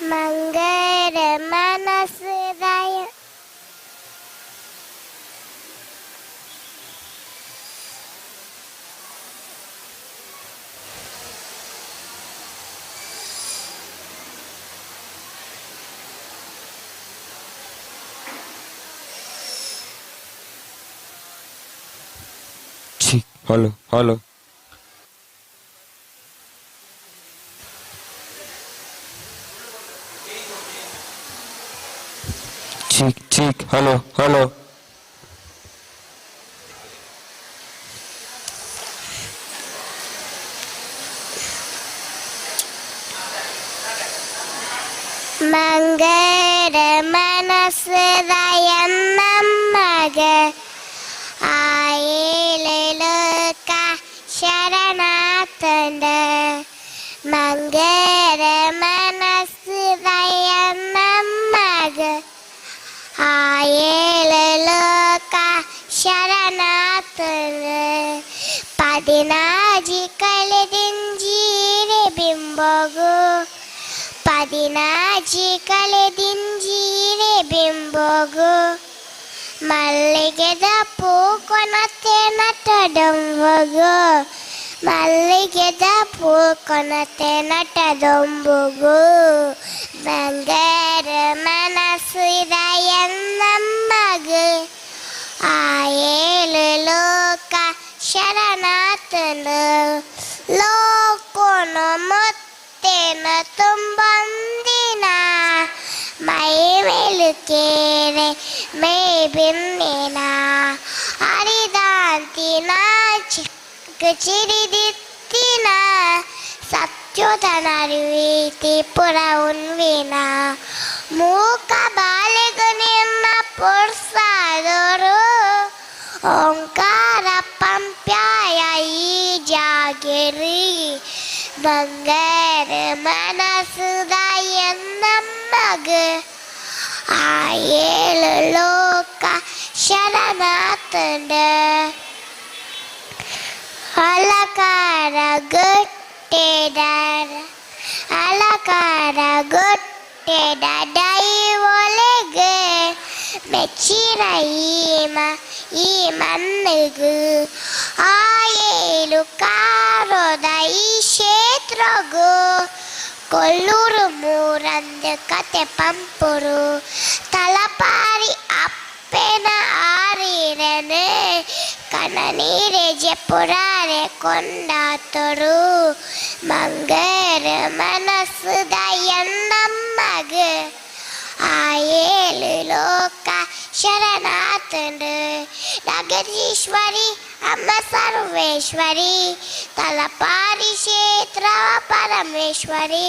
ಮಂಗರ ಮನಸ್ಸುದಯ hello hello ಚೀಕ್ ಚೀಕ್ ಹಲೋ ಹಲೋ ಮಂಗರ ಮನಸ್ಸುದಯ ನಮ್ಮಗ ಆಯೇಲಕ ಶರಣಾತಂಡ ಮಂಗರ ಮನಸ್ಸುದಯ ನಮ್ಮಗ ಆಯೇಲಕ ಶರಣಾತಂಡ ಪದಿನಾಜಿ ಕಳೆದಿಂಜೀರೆ ಬಿಂಬಗು ಪದಿನಾಜಿ ಕಳೆದಿಂಜೀರೆ ಬಿಂಬಗು ಮಲ್ಲಿಗೆದ ಪೂ ಕೊನತೆ ನಟದೊಂಬಗು ಮಲ್ಲಿಗೆದ ಪೂ ಕೊನತೆ ನಟದೊಂಬಗು ಮಂಗರ ಮನಸ್ಸು ಇದಯ ನಮ್ಮಗು ಆಯೇಲು ಲೋಕ ಶರಣಾತನ ಲೋಕೋನ ಮುತ್ತೇನ ತುಂಬಂದಿನ ಮೈ ಮೇಲುಕೇರೆ ಮೇ ಬಿನ್ನಿನ ಹರಿದಾಂತಿನ ಚಿರಿದಿತ್ತಿನ ಸತ್ಯೋಧನರಿವೀತಿ ಪುರ ಉನ್ವಿನ ಮೂಕ ಬಾಲೆಗನಿಯನ್ನ ಪೊರ್ಸಾದರು ಓಂಕಾರ ಪಂಪ್ಯಾಯ ಈ ಜಾಗಿರಿ ಮಂಗರ ಮನಸ್ಸುದಯ ನಮ್ಮಗ ಆಯೇಳು ಲೋಕ ಶರಣಾತಂಡ ಅಲಕಾರ ಗುಟ್ಟೆದಾರ ಅಲಕಾರ ಗುಟ್ಟೆದ ದೈ ಒಲೆಗೆ ಮೆಚ್ಚಿರ ಈ ಮಣ್ಣಿಗೂ ಆಯೇಳು ಕಾರೋದ ಈ ಕ್ಷೇತ್ರಗೂ ಕೊಲ್ಲೂರು ಮೂರಂದು ಕತೆ ಪಂಪುರು ತಲಪಾರಿ ಅಪ್ಪೆನ ಆರಿರನೆ ಕಣನೀರೆ ಜಪುರಾರೆ ಕೊಂಡಾತರು ಮಂಗರ ಮನಸ್ಸುದಯ ನಮ್ಮಗ ಆಯೇಳು ಲೋಕ ಶರಣಾತಂಡು ನಗರೀಶ್ವರಿ ಅಮ್ಮ ಸರ್ವೇಶ್ವರಿ ತಲಪಾರಿ ಕ್ಷೇತ್ರ ಪರಮೇಶ್ವರಿ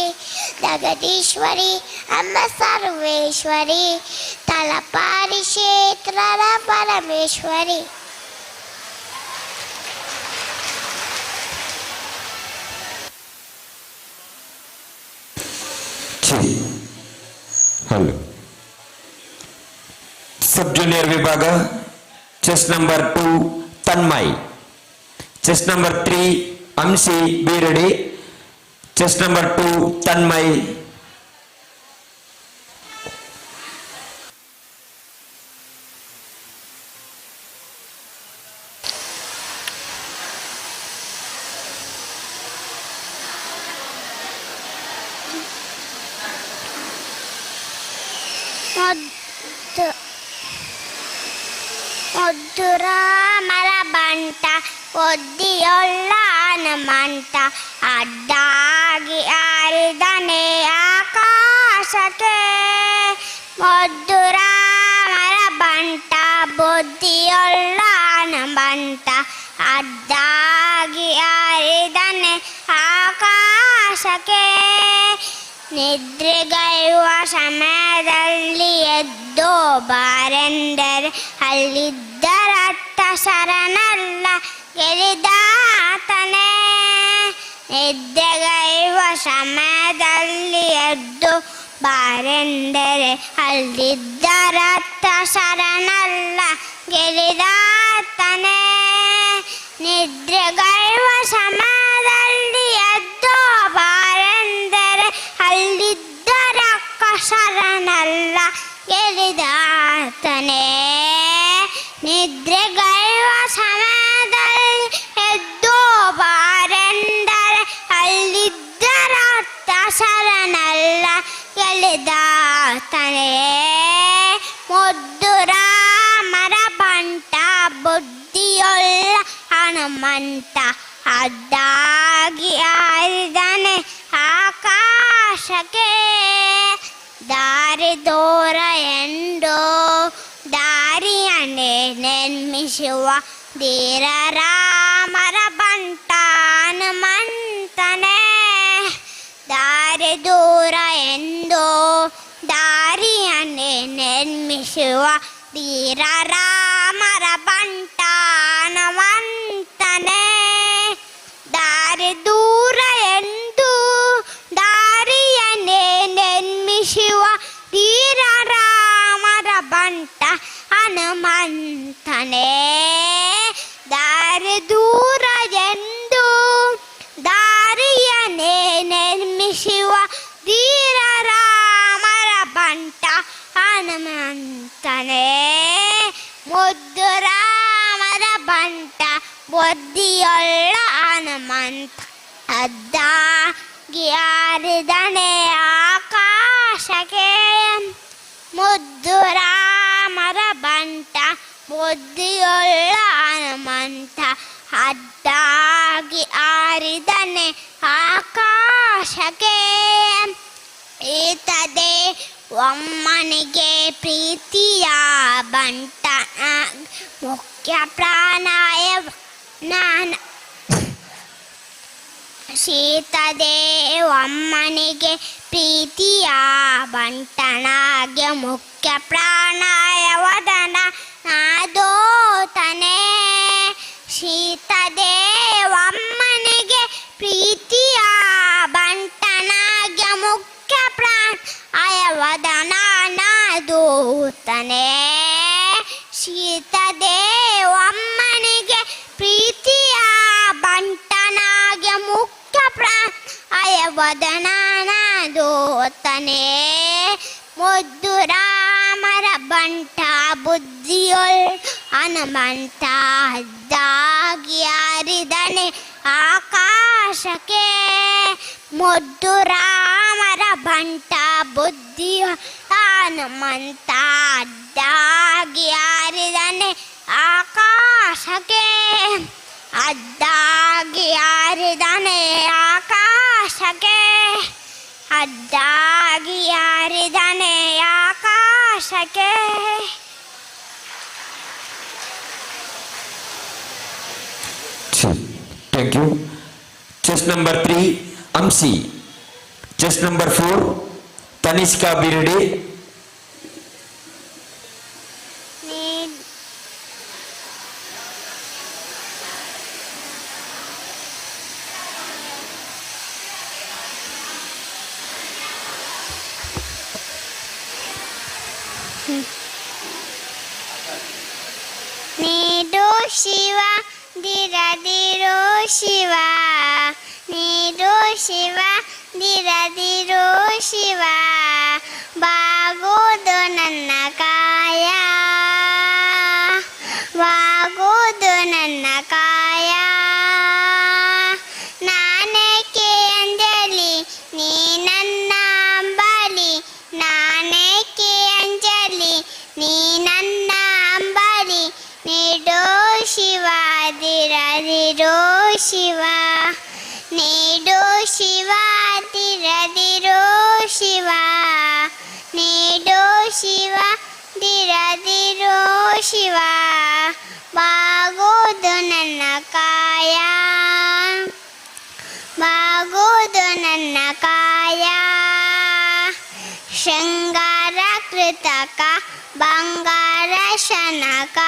ಜಗದೀಶ್ವರಿ ಅಮ್ಮ ಸರ್ವೇಶ್ವರಿ ತಲಪಾರಿ ಕ್ಷೇತ್ರ ಪರಮೇಶ್ವರಿ ಹಲೋ सब जूनियर विभाग चेस नंबर 2 तन्मय चेस नंबर 3 अंशी बीरडी चेस नंबर 2 तन्मय ಮುದ್ದುರಾಮರ ಬಂಟ ಒದ್ದಿಯೊಳ್ಳಾನ ಮಂಟ ಅಡ್ಡಾಗಿ ಆರಿದನೆ ಆಕಾಶಕ್ಕೆ ಮುದ್ದುರಾಮರ ಬಂಟ ಬೊದ್ದಿಯೊಳ್ಳಾನ ಬಂಟ ಅಡ್ಡಾಗಿ ಆರಿದನೆ ಆಕಾಶಕ್ಕೆ ನಿದ್ರೆಗೈಯುವ ಸಮಯದಲ್ಲಿ ಎದ್ದೋ ಬಾರೆಂದರೆ ಅಲ್ಲಿದ್ದರತ್ತ ಶರಣಲ್ಲ ಗೆಲಿದಾತನೇ ನಿದ್ರೆಗೈಯುವ ಸಮಯದಲ್ಲಿ ಎದ್ದು ಬಾರೆಂದರೆ ಅಲ್ಲಿದ್ದರತ್ತ ಶರಣಲ್ಲ ಗೆಲಿದಾತನೇ ನಿದ್ರೆಗೈಯುವ ಸಮಯದಲ್ಲಿ ಎದ್ದೋ ಬಾರೆಂದರೆ ಅಲ್ಲಿದ್ದರತ್ತ ಗೆಲಿದಾತನೇ. ನಿದ್ರೆಗೈವ ಸಮಯದಲ್ಲಿ ಎದ್ದೋ ಬಾರೆಂದರೆ ಅಲ್ಲಿದ್ದರಾತ ಶರಣಲ್ಲ ಗೆಲಿದಾತನೇ. ಮುದ್ದು ರಾಮರ ಬಂಟ ಬುದ್ಧಿಯೊಳ್ಳ ಹನುಮಂತ ಅಡ್ಡಾಗಿ ಆರಿದನೆ ಆಕಾಶಕ್ಕೆ. ದಾರಿ ದೂರ ಎಂದೋ ದಾರಿಯನ್ನೇ ನಿರ್ಮಿಸುವ ಧೀರ ರಾಮರ ಬಂಟ ಹನುಮಂತನೇ. ದಾರಿ ದೂರ ಎಂದೋ ದಾರಿಯನ್ನೇ ನಿರ್ಮಿಸುವ ಧೀರ ರಾಮರ ಬಂಟ ಹನುಮಂತನೇ. ದಾರಿ ದೂರ ಎಂದು ದಾರಿಯನ್ನೇ ನಿರ್ಮಿಸುವ ಧೀರ ರಾಮರ ಬಂಟ ಹನುಮಂತನೇ. ದಾರಿ ದೂರ ಎಂದು ದಾರಿಯನ್ನೇ ನಿರ್ಮಿಸುವ ಧೀರ ರಾಮರ ಬಂಟ ಹನುಮಂತನೇ. ಮುದ್ದು ರಾಮರ ಬಂಟ ಬುದ್ಧಿಯೊಳ್ಳ ಹನುಮಂತ ಅಡ್ಡಾಗಿ ಹಾರಿದನೆ ಆಕಾಶಕ್ಕೆ. ಮುದ್ದು ರಾಮರ ಬಂಟ ಬುದ್ಧಿಯೊಳ್ಳ ಹನುಮಂತ ಅಡ್ಡಾಗಿ ಹಾರಿದನೆ ಆಕಾಶಕ್ಕೆ. ಈತದೆ ಒಮ್ಮನಿಗೆ ಪ್ರೀತಿಯ ಬಂಟ ಮುಖ್ಯ ಪ್ರಾಣಾಯ ನಾನ. ಸೀತದೇವಮ್ಮನಿಗೆ ಪ್ರೀತಿಯ ಬಂಟನಾಗೆ ಮುಖ್ಯ ಪ್ರಾಣಾಯ ವದನ ನಾದೋತನೇ. ಸೀತದೇವಮ್ಮನಿಗೆ ಪ್ರೀತಿಯ ಬಂಟನಾಗೆ ಮುಖ್ಯ ಪ್ರಾಣಾಯ ವದನ ನಾದೋತನೇ. ಸೀತದೇವಮ್ಮನಿಗೆ ಪ್ರೀತಿಯ ಬಂಟನಾಗೆ ಮುಖ್ಯ ಪ್ರಾಣಾಯ ವದನ ನಾದೋತನೇ. ಮುದ್ದು ರಾಮರ ಬಂಟ ಬುದ್ಧಿಯೊಳ್ ಹನುಮಂತ ಅಡ್ಡಾಗಿ ಹಾರಿದನೆ ಆಕಾಶಕ್ಕೆ. ಮುದ್ದು ರಾಮರ ಬಂಟ ಬುದ್ಧಿಯೊಳ್ ಹನುಮಂತ ಅಡ್ಡಾಗಿ ಹಾರಿದನೆ ಆಕಾಶಕ್ಕೆ. ಅಡ್ಡಾಗಿ ಹಾರಿದನೆ ಆಕಾಶಕ್ಕೆ. ಅಡ್ಡಾಗಿ ಹಾರಿದನೆ ಆಕಾಶಕ್ಕೆ. Thank you. Chess number 3, Amsi. Chess number 4, Tanishka Birde. ನೀಡು ಶಿವ ದಿರದಿರೋ ಶಿವ. ನೀಡು ಶಿವ ದಿರದಿರೋ ಶಿವ. ಬಾಗುವುದು ನನ್ನ ಕಾಯ. ಬಾಗುವುದು ನನ್ನ ಕಾಯ. ನಾನೇಕೆ ಅಂಜಲಿ ನೀ ನನ್ನ ಅಂಬಲಿ. ನಾನೇಕೆ ಅಂಜಲಿ ನೀ ನನ್ನ ಅಂಬಲಿ. ನೀಡೋ ಶಿವ ದಿರದಿರೋ ಶಿವ. ನೀಡೋ ಶಿವ ದಿರದಿರೋ ಶಿವ. ನೀಡೋ ಶಿವ ದಿರದಿರೋ ಶಿವ. ಬಾಗುವುದು ನನ್ನ ಕಾಯ. ಬಾಗುವುದು ನನ್ನ ಕಾಯ. ಶೃಂಗಾರ ಕೃತಕ ಬಂಗಾರ ಶನಕ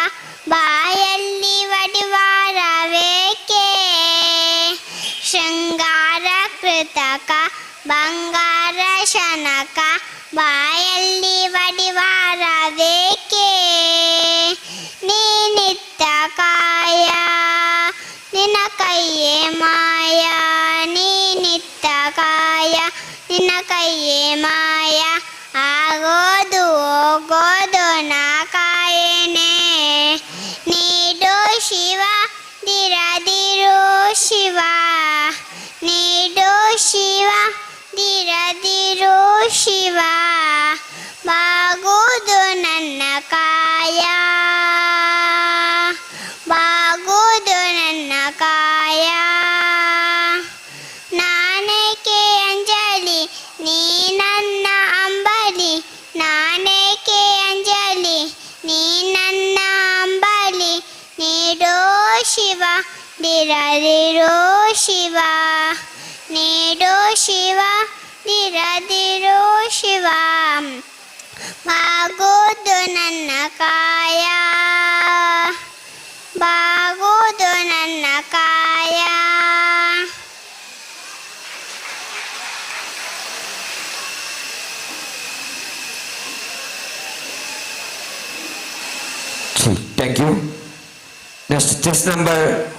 ಬಾಯಲ್ಲಿ ವಡಿವಾರವೇಕೆ. ಶೃಂಗಾರ ಕೃತಕ ಬಂಗಾರ ಶನಕ ಬಾಯಲ್ಲಿ ವಡಿವಾರವೇಕೆ. ನೀನಿತ್ತ ಕಾಯ ನಿನ್ನ ಕೈಯೇ ಮಾಯ. ನೀನಿತ್ತ ಕಾಯ ನಿನ್ನ ಕೈಯೇ ಮಾಯ. ಆಗೋದು ಹೋಗೋ ಶಿವ ಬಾಗುವುದು ನನ್ನ ಕಾಯ ಬಾಗುವುದು ನನ್ನ ಕಾಯ ನಾನೇಕೆ ಅಂಜಲಿ ನೀ ನನ್ನ ಅಂಬಲಿ ನಾನೇಕೆ ಅಂಜಲಿ ನೀ ನನ್ನ ಅಂಬಲಿ ನೀಡೋ ಶಿವ ದಿರದಿರೋ ಶಿವ ನೀಡೋ ಶಿವ ದಿರದಿರೋ ಶಿವ ಬಾಗೋದು ನನ್ನ ಕಾಯ ಬಾಗೋದು ನನ್ನ ಕಾಯ Thank you. Next, chess number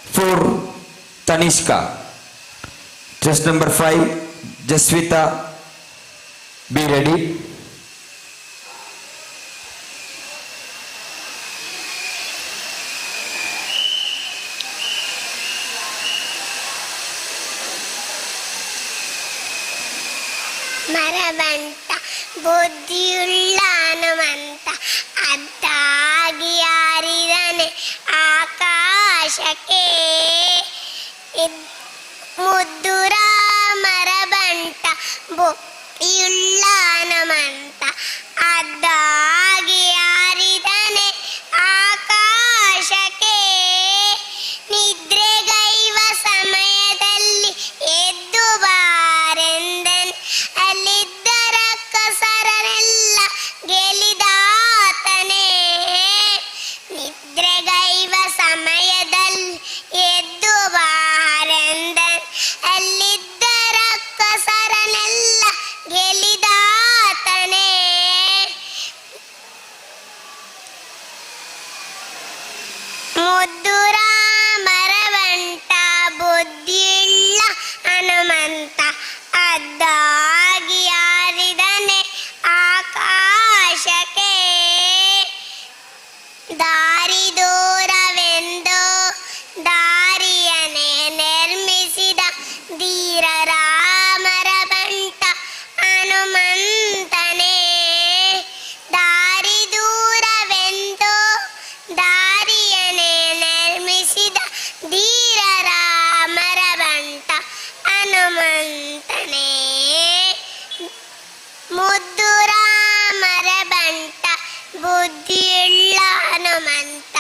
4, Tanishka. Chess number 5, Jaswita. Be ready. ಮರವಂತ ಬುದ್ಧಿಯುಳ್ಳ Hanumantha ಅದ್ದಾಗಿ ಹಾರಿದನೆ ಆಕಾಶಕ್ಕೆ ಮುದ್ದುರ ಮರವಂತ ಬುದ್ಧಿಯುಳ್ಳ ಹನುಮಂತ ಅದ್ದಾಗಿ ಹಾರಿದನೆ ಆಕಾಶಕ್ಕೆ ನಿದ್ರೆಗೈವ ಸಮಯದಲ್ಲಿ ಎದ್ದು ಬಾರೆಂದನೆ ಅಲ್ಲಿದ್ದರ ಕಸರರೆಲ್ಲ ಗೆಲಿದಾತನೇ ನಿದ್ರೆಗೈವ ಸಮಯದಲ್ಲಿ ಎದ್ದು ಬಾರೆಂದನೆ ಅಲ್ಲಿದ್ದರ ಕಸರನೆಲ್ಲ ಗೆಲಿದಾತನೇ ಮುದ್ದುರ ಮರವಂಟ ಬುದ್ಧಿಯುಳ್ಳ ಹನುಮಂತ ಅದ್ದಾಗಿ ಹಾರಿದನೆ ಆಕಾಶಕ್ಕೆ ದಾರಿ ದೂರವೆಂದು ದಾರಿಯನ್ನೇ ನಿರ್ಮಿಸಿದ ಧೀರರ ಮರವಂಟ ಹನುಮಂತನೇ ದಾರಿ ದೂರವೆಂದು ದಾರಿಯನ್ನೇ ನಿರ್ಮಿಸಿದ ಧೀರರ ಮರವಂಟ ಹನುಮಂತನೇ ಮುದ್ದುರ ಮರವಂಟ ಬುದ್ಧಿಯುಳ್ಳ ಹನುಮಂತ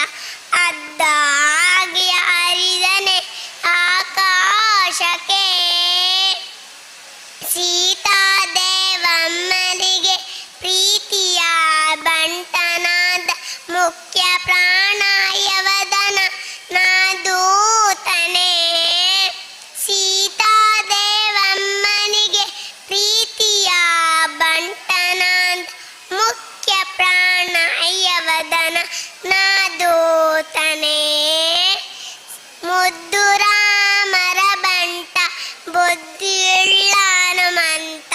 ಅದ್ದಾಗಿ ಹಾರಿದನೆ ಆಕಾಶಕ್ಕೆ ಸೀತಾದೇವಮ್ಮನಿಗೆ ಪ್ರೀತಿಯ ಬಂಟನಾದ ಮುಖ್ಯ ಪ್ರಾಣಾಯವದನ ನಾದೂತನೇ ಸೀತಾದೇವಮ್ಮನಿಗೆ ಪ್ರೀತಿಯ ಬಂಟನಾದ ಮುಖ್ಯ ಪ್ರಾಣಾಯವದನ ನಾದೂತನೇ ಮುದ್ದುರ ಮರವಂಟ ಬುದ್ಧಿಯುಳ್ಳ ಹನುಮಂತ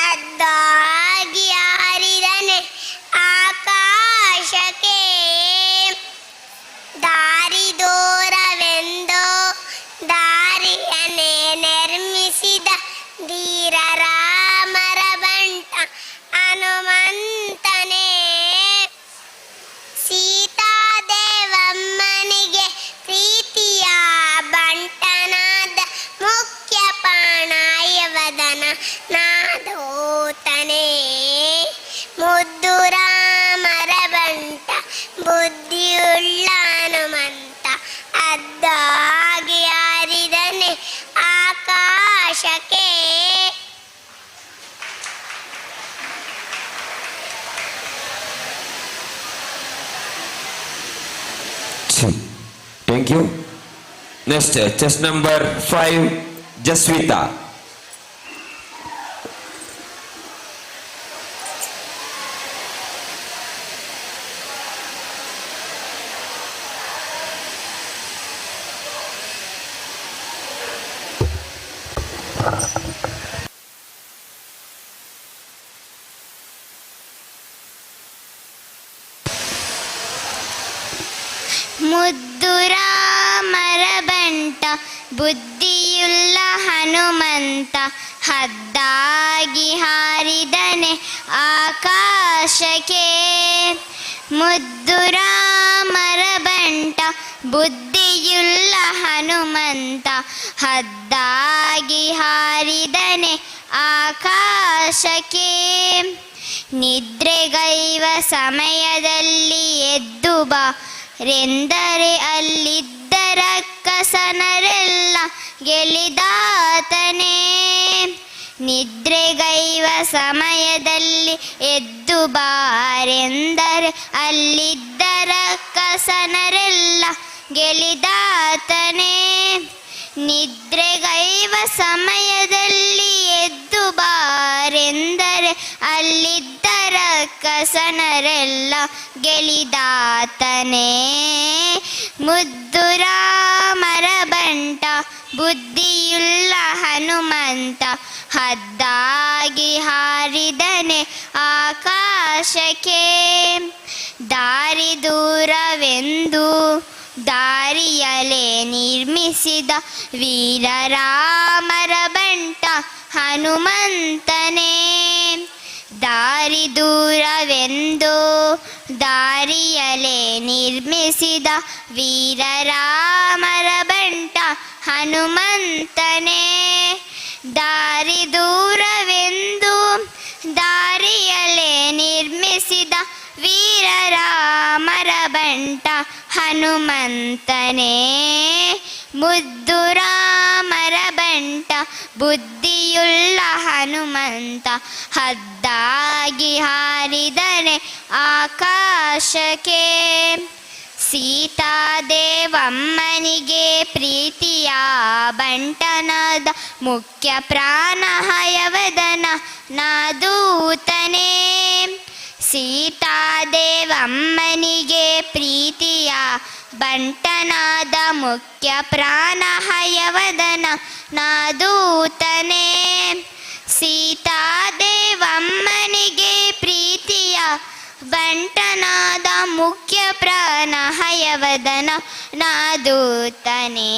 ಅದ್ದಾಗಿ ಹಾರಿದನೆ ಆಕಾಶಕ್ಕೆ ದಾರಿ ದೂರವೆಂದು ದಾರಿಯನ್ನೇ ನಿರ್ಮಿಸಿದ ಧೀರರ ಮರವಂಟ ಹನುಮಂತನೇ ಸೀತಾದೇವಮ್ಮನಿಗೆ ಪ್ರೀತಿಯ ಬಂಟನಾದ ಮುಖ್ಯ ಪ್ರಾಣಾಯವದನ ನಾದೂತನೇ ಮುದ್ದುರ ಮರವಂಟ ಬುದ್ಧಿಯುಳ್ಳ ಹನುಮಂತ ಅದ್ದಾಗಿ ಹಾರಿದನೆ ಆಕಾಶಕ್ಕೆ Thank you. Next, chess number 5, Jaswita. ಮುದ್ದುರ ಮರವಂಟ ಬುದ್ಧಿಯುಳ್ಳ Hanumantha ಹದ್ದಾಗಿ ಹಾರಿದನೆ ಆಕಾಶಕ್ಕೆ. ಮುದ್ದು ರಾಮರ ಬಂಟ ಬುದ್ಧಿಯುಳ್ಳ ಹನುಮಂತ, ಹದ್ದಾಗಿ ಹಾರಿದನೆ ಆಕಾಶಕ್ಕೆ. ನಿದ್ರೆಗೈವ ಸಮಯದಲ್ಲಿ ಎದ್ದು ಬಾರೆಂದರೆ ಅಲ್ಲಿದ್ದ ರಕ್ಕಸನರೆಲ್ಲ ಗೆಲಿದಾತನೇ. ನಿದ್ರೆಗೈವ ಸಮಯದಲ್ಲಿ ಎದ್ದು ಬಾರೆಂದರೆ ಅಲ್ಲಿದ್ದ ರಕ್ಕಸನರೆಲ್ಲ ಗೆಲಿದಾತನೇ. ನಿದ್ರೆಗೈವ ಸಮಯದಲ್ಲಿ ಎದ್ದು ಬಾರೆಂದರೆ ಅಲ್ಲಿದ್ದ ರಕ್ಕಸನರೆಲ್ಲ ಗೆಲಿದಾತನೇ. ಮುದ್ದು ರಾಮರ ಬಂಟ ಬುದ್ಧಿಯುಳ್ಳ ಹನುಮಂತ, ಹದ್ದಾಗಿ ಹಾರಿದನೆ ಆಕಾಶಕ್ಕೆ. ದಾರಿ ದೂರವೆಂದು ದಾರಿಯಲೆ ನಿರ್ಮಿಸಿದ ವೀರರಾಮರ ಬಂಟ ಹನುಮಂತನೇ. ದಾರಿ ದೂರವೆಂದು ದಾರಿಯಲೆ ನಿರ್ಮಿಸಿದ ವೀರರಾಮರ ಬಂಟ ಹನುಮಂತನೇ. ದಾರಿ ದೂರವೆಂದು ದಾರಿಯಲೆ ನಿರ್ಮಿಸಿದ ವೀರರಾಮರ ಬಂಟ ಹನುಮಂತನೇ. ಮುದ್ದು ರಾಮರ ಬಂಟ ಬುದ್ಧಿಯುಳ್ಳ ಹನುಮಂತ, ಹದ್ದಾಗಿ ಹಾರಿದನೆ ಆಕಾಶಕ್ಕೆ. ಸೀತಾದೇವಮ್ಮನಿಗೆ ಪ್ರೀತಿಯ ಬಂಟನಾದ ಮುಖ್ಯ ಪ್ರಾಣ ಹಯವದನ ನಾದೂತನೇ. ಸೀತಾದೇವಮ್ಮನಿಗೆ ಪ್ರೀತಿಯ ಬಂಟನಾದ ಮುಖ್ಯ ಪ್ರಾಣ ಹಯವದನ ನಾದೂತನೇ. ಸೀತಾದೇವಮ್ಮನಿಗೆ ಪ್ರೀತಿಯ ಬಂಟನಾದ ಮುಖ್ಯ ಪ್ರಾಣ ಹಯವದನ ನಾದೂತನೇ.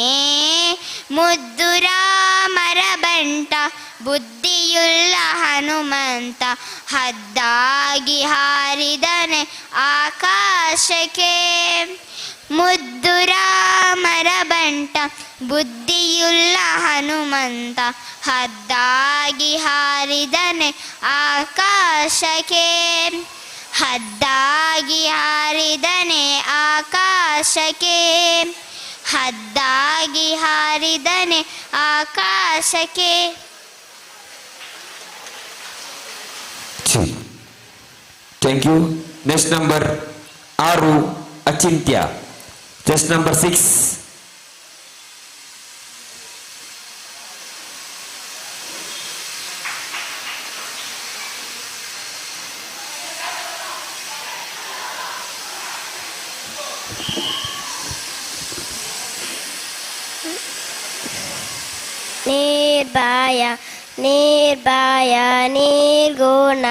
ಮುದ್ದು ರಾಮರ ಬಂಟ ಬುದ್ಧಿಯುಳ್ಳ ಹನುಮಂತ, ಹದ್ದಾಗಿ ಹಾರಿದನೆ ಆಕಾಶಕ್ಕೆ. ಮುದ್ದು ರಾಮರ ಬಂಟ ಬುದ್ಧಿಯುಳ್ಳ ಹನುಮಂತ, ಹದ್ದಾಗಿ ಹಾರಿದನೆ ಆಕಾಶಕ್ಕೆ. ಹದ್ದಾಗಿ ಹಾರಿದನೆ ಆಕಾಶಕ್ಕೆ. ಹದ್ದಾಗಿ ಹಾರಿದನೆ ಆಕಾಶಕ್ಕೆ. Thank you. ನೆಕ್ಸ್ಟ್ ನಂಬರ್ 6 ಅಚಿಂತ್ಯ. Chess number 6. ನಿರ್ಭಯ ನಿರ್ಭಯ ನಿರ್ಗುಣ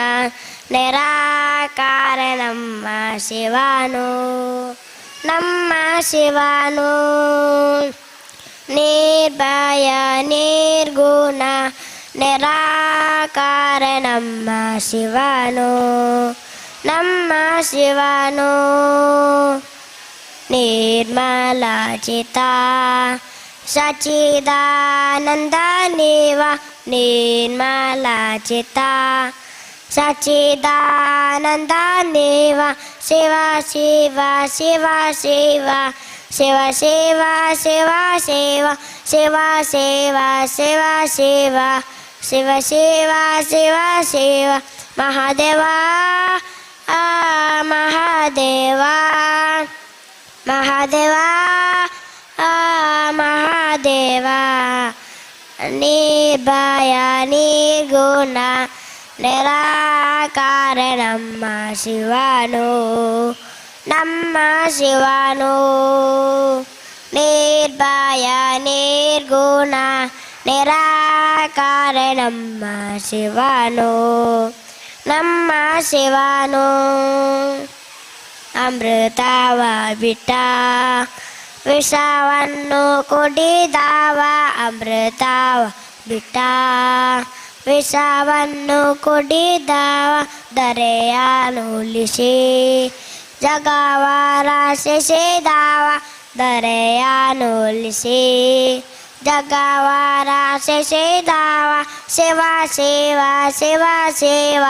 ನಿರಾಕಾರ ನಮ್ಮ ಶಿವನು, ನಮ್ಮ ಶಿವನು. ನಿರ್ಭಯ ನಿರ್ಗುಣ ನಿರಾಕಾರ ನಮ್ಮ ಶಿವನು, ನಮ್ಮ ಶಿವನು. ನಿರ್ಮಲ ಚಿತ್ತ ಸಚ್ಚಿದಾನಂದ ನೀವ, ನಿರ್ಮಲ ಚಿತ್ತ ಸಚ್ಚಿದಾನಂದ ನೀವ. ಶಿವ ಶಿವ ಶಿವ ಶಿವ ಶಿವ ಶಿವ ಶಿವ ಶಿವ ಶಿವ ಶಿವ ಶಿವ ಶಿವ ಶಿವ ಶಿವ ಶಿವ ಶಿವ. ಮಹಾದೇವ ಮಹಾದೇವ ಮಹಾದೇವ ಮಹಾದೇವ. ನಿರ್ಭಯ ನಿರ್ಗುಣ ನಿರಾಕಾರ ನಮ್ಮ ಶಿವನು, ನಮ್ಮ ಶಿವನು. ನಿರ್ಭಯ ನಿರ್ಗುಣ ನಿರಾಕಾರ ನಮ್ಮ ಶಿವನು, ನಮ್ಮ ಶಿವನು. ಅಮೃತವ ಬಿಟ್ಟ ವಿಷವನ್ನು ಕುಡಿದವ, ಅಮೃತವ ಬಿಟ್ಟ ವಿಷವನ್ನು ಕುಡಿದವ ದರೆಯನುಲಿಸಿ ಜಗವ ರಕ್ಷಿಸಿದವ ದರೆಯನುಲಿಸಿ ಜಗವ ರಕ್ಷಿಸಿದವ ಶಿವ ಶಿವ ಶಿವ ಶಿವ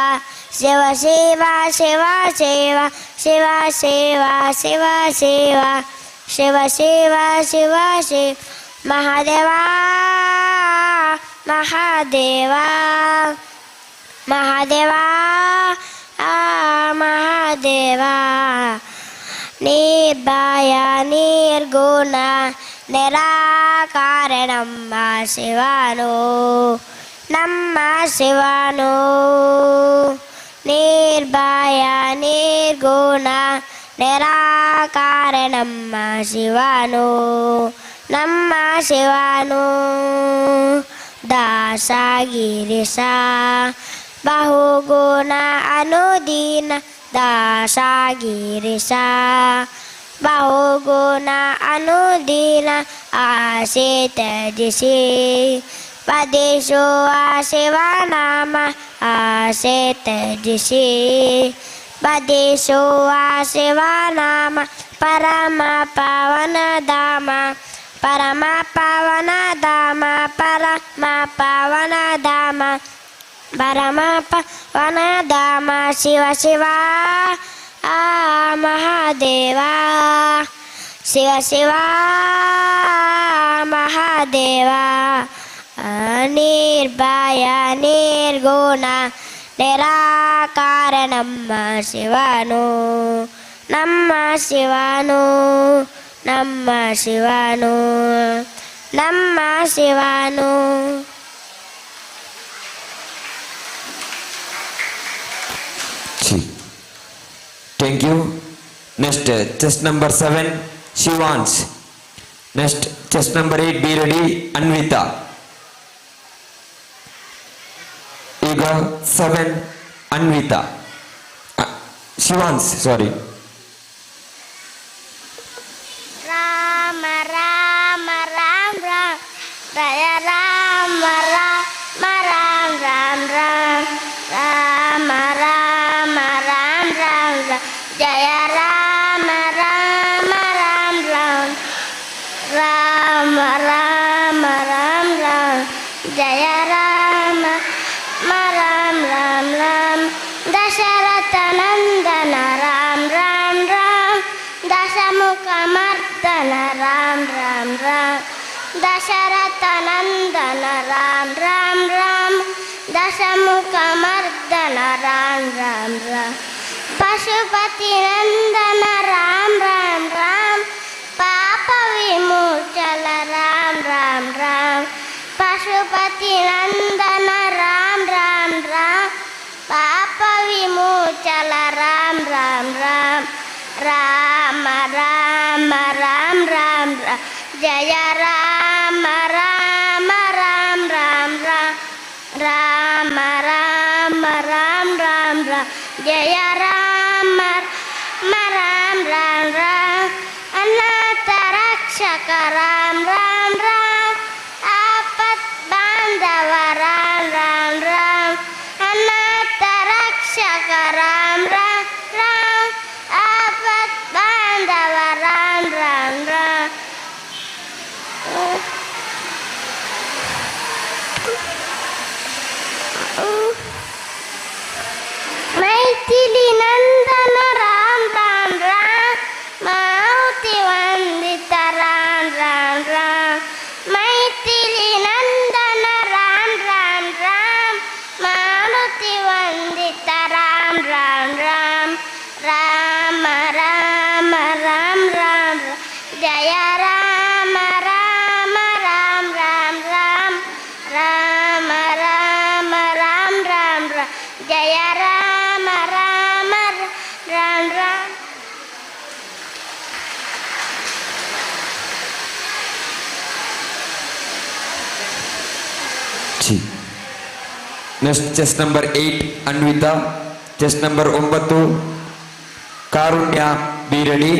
ಶಿವ ಶಿವ ಶಿವ ಶಿವ ಶಿವ ಶಿವ ಶಿವ ಶಿವ ಶಿವ ಶಿವ ಶಿವ ಶಿವ ಮಹಾದೇವ ಮಹಾದೇವ ಮಹಾದೇವ ಮಹಾದೇವ ನಿರ್ಭಯ ನಿರ್ಗುಣ ನಿರಾಕಾರ ನಮ್ಮ ಶಿವನು ನಮ್ಮ ಶಿವನು ನಿರ್ಭಯ ನಿರ್ಗುಣ ನಿರಾಕಾರ ನಮ್ಮ ಶಿವನು ನಮ್ಮ ಶಿವನು ದಾಸಗಿರಿಸ ಬಹುಗುಣ ಅನುದೀನ ದಾಸಗಿರಿಸ ಬಹುಗುಣ ಅನುದೀನ ಆಸೆ ತ್ಯಜಿಸಿ ಪದೇಶುವ ಶಿವನಾಮ ಆಸೆ ತ್ಯಜಿಸಿ ಪದೇಶುವ ಶಿವನಾಮ ಪರಮ ಪವನ ಧಾಮ ಪರಮ ಪವನ ಧಾಮ ಪರಮ ಪವನ ಧಾಮ ಪರಮ ಪವನ ಧಾಮ ಶಿವ ಶಿವ ಮಹಾದೇವ ಶಿವ ಶಿವ ಮಹಾದೇವ ನಿರ್ಭಯ ನಿರ್ಗುಣ ನಿರಾಕಾರ ನಮ್ಮ ಶಿವನು ನಮ್ಮ ಶಿವನು ನಮ್ಮ ಶಿವನು ನಮ್ಮ ಶಿವನು Thank you. Next, chest number 7, Shivans. Next, chest number 8, be ready, Anvita. ಈಗ 7, Anvita. Shivans, sorry. Rama Rama Rama Rama ಜಯ ರಾಮ ರಾಮ ರಾಮ ರಾಮ ರಾಮ ರಾಮ ರಾಮ ರಾಮ ಜಯ ರಾಮ ರಾಮ ರಾಮ ರಾಮ ರಾಮ ರಾಮ ರಾಮ ಜಯ ರಾಮ ರಾಮ ರಾಮ ರಾಮ ದಶರಥ ನಂದನ ರಾಮ ರಾಮ ರಾಮ ದಶಮುಖ ಮರ್ದನ ರಾಮ ರಾಮ ರಾಮ ದಶರಥ ನಂದನ ರಾಮ ರಾಮ ರಾಮ ದಶಮುಖ ಮರ್ದನ ರಾಮ ರಾಮ ರಾಮ ಪಶುಪತಿ ನಂದನ ರಾಮ ರಾಮ ರಾಮ ಪಾಪ ವಿಮೋಚನ ರಾಮ ರಾಮ ರಾಮ ಪಶುಪತಿ ನಂದನ ರಾಮ ರಾಮ ರಾಮ ಪಾಪ ವಿಮೋಚನ ರಾಮ ರಾಮ ರಾಮ ರಾಮ ರಾಮ ರಾಮ ರಾಮ ಜಯ ರಾಮ ರಾಮ ರಾಮ ರಾಮ ರಾಮ ರಾಮ ರಾಮ ರಾಮ ರಾಮ ಜಯ ರಾಮ ರಾಮ ರಾಮ ರಾಮ ಅನಾಥ ರಕ್ಷಕ ರಾಮ ರಾಮ ರಾಮ ಆಪತ್ ಬಾಂಧವ ರಾಮ ರಾಮ ರಾಮ ಅನಾಥ ರಕ್ಷಕ ರಾಮ ರಾಮ ರಾಮ ಆಪತ್ ಬಾಂಧವ ರಾಮ ರಾಮ ರಾಮ ಮೈಥಿಲಿ ನಂದನ ರಾಮ ರಾಮ ರಾಮ ಮಾರುತಿ ವಂದಿತ ರಾಮ ರಾಮ ರಾಮ ಮೈಥಿಲಿ ನಂದನ ರಾಮ ರಾಮ ರಾಮ ಮಾರುತಿ ವಂದಿತ ರಾಮ ರಾಮ ರಾಮ ರಾಮ ರಾಮ ರಾಮ ರಾಮ ಜಯ ರಾಮ ರಾಮ ರಾಮ ರಾಮ ರಾಮ ರಾಮ ರಾಮ ರಾಮ ರಾಮ ಜಯ Rama Rama Rama Rama Next, chest number 8, Anvita. Chest number 9, Karunya, be ready.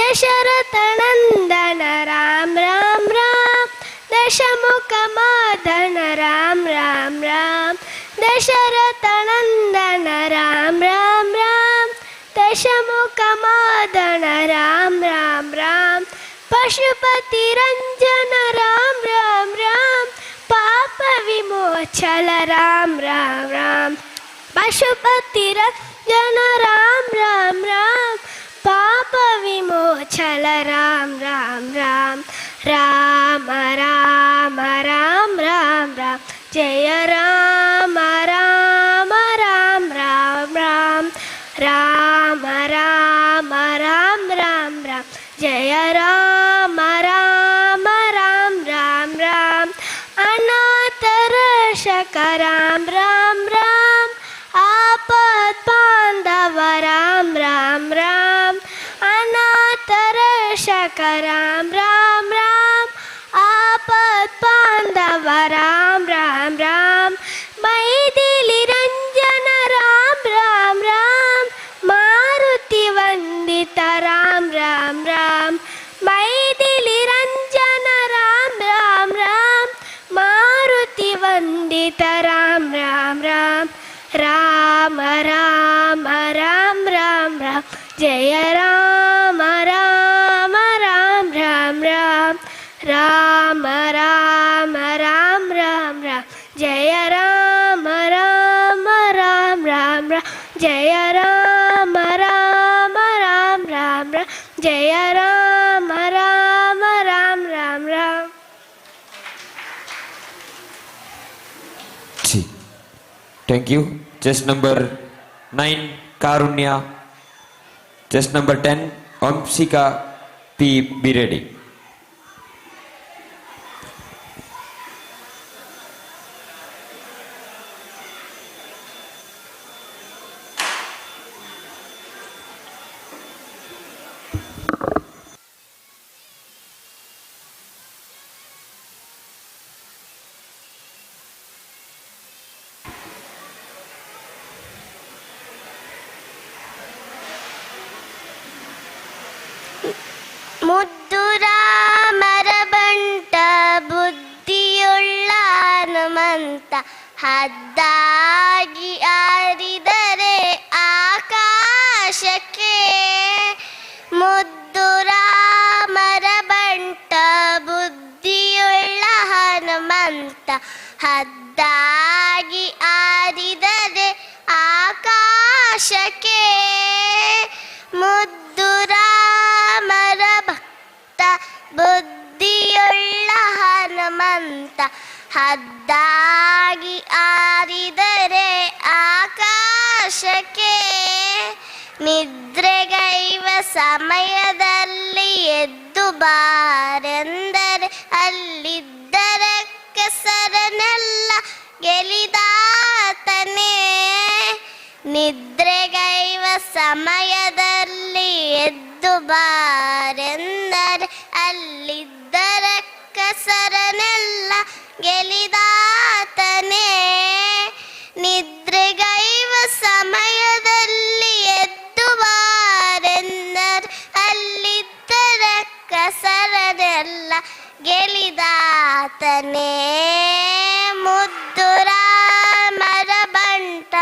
दशरथनन्दन राम राम राम दशमुखमादन राम राम राम दशरथनन्दन राम राम राम दशमुखमादन राम राम राम पशुपतिरञ्जन राम राम राम पाप विमोचन राम राम राम पशुपतिरञ्जन राम राम राम पाप विमोचन राम राम राम राम राम राम राम राम जय राम राम राम राम राम राम राम राम राम राम जय राम राम राम राम राम अनाथ रक्षक राम राम राम आपद बांधव राम राम राम अनाथ रक्षक राम राम राम आपद बांधव राम राम राम मैथिली रंजन राम राम राम मारुति वंदित राम राम राम मैथिली रंजन राम राम राम मारुति वंदित राम राम राम राम राम राम राम राम जय राम राम राम राम राम राम राम राम राम राम जय राम राम राम राम राम जय राम राम राम राम राम जय Ram Ram Ram Ram Ram Thank you. Chest number 9, Karunya. Chest number 10, Omsika P. Be ready. ಮುದ್ದು ರಾಮರ ಬಂಟ ಬುದ್ಧಿಯುಳ್ಳ ಹನುಮಂತ ಹದ್ದಾಗಿ ಆರಿದರೆ ಆಕಾಶಕ್ಕೆ ಮುದ್ದು ರಾಮರ ಬಂಟ ಬುದ್ಧಿಯುಳ್ಳ ಹನುಮಂತ ಹದ್ದಾಗಿ ಆರಿದರೆ ಆಕಾಶಕ್ಕೆ ಮುದ್ದು ರಾಮರ ಭಕ್ತ ಬುದ್ಧಿಯುಳ್ಳ ಹನುಮಂತ ಹದ್ದಾಗಿ ಆರಿದರೆ ಆಕಾಶಕ್ಕೆ ನಿದ್ರೆಗೈವ ಸಮಯದಲ್ಲಿ ಎದ್ದು ಬಾರೆಂದರೆ ಅಲ್ಲಿದ್ದರ ಕೆಸರನೆಲ್ಲ ಗೆಲಿದಾತನೇ ನಿದ್ರೆಗೈವ ಸಮಯದಲ್ಲಿ ಎದ್ದು ಬಾರೆಂದರೆ ಅಲ್ಲಿದ್ದರ ಕಸರನೆಲ್ಲ ಗೆಲಿದಾತನೇ ನಿದ್ರೆಗೈವ ಸಮಯದಲ್ಲಿ ಎದ್ದು ಬಾರೆಂದರೆ ಅಲ್ಲಿದ್ದರ ಕಸರನೆಲ್ಲ ಗೆಲಿದಾತನೇ ಮುದ್ದು ರಾಮರ ಬಂಟ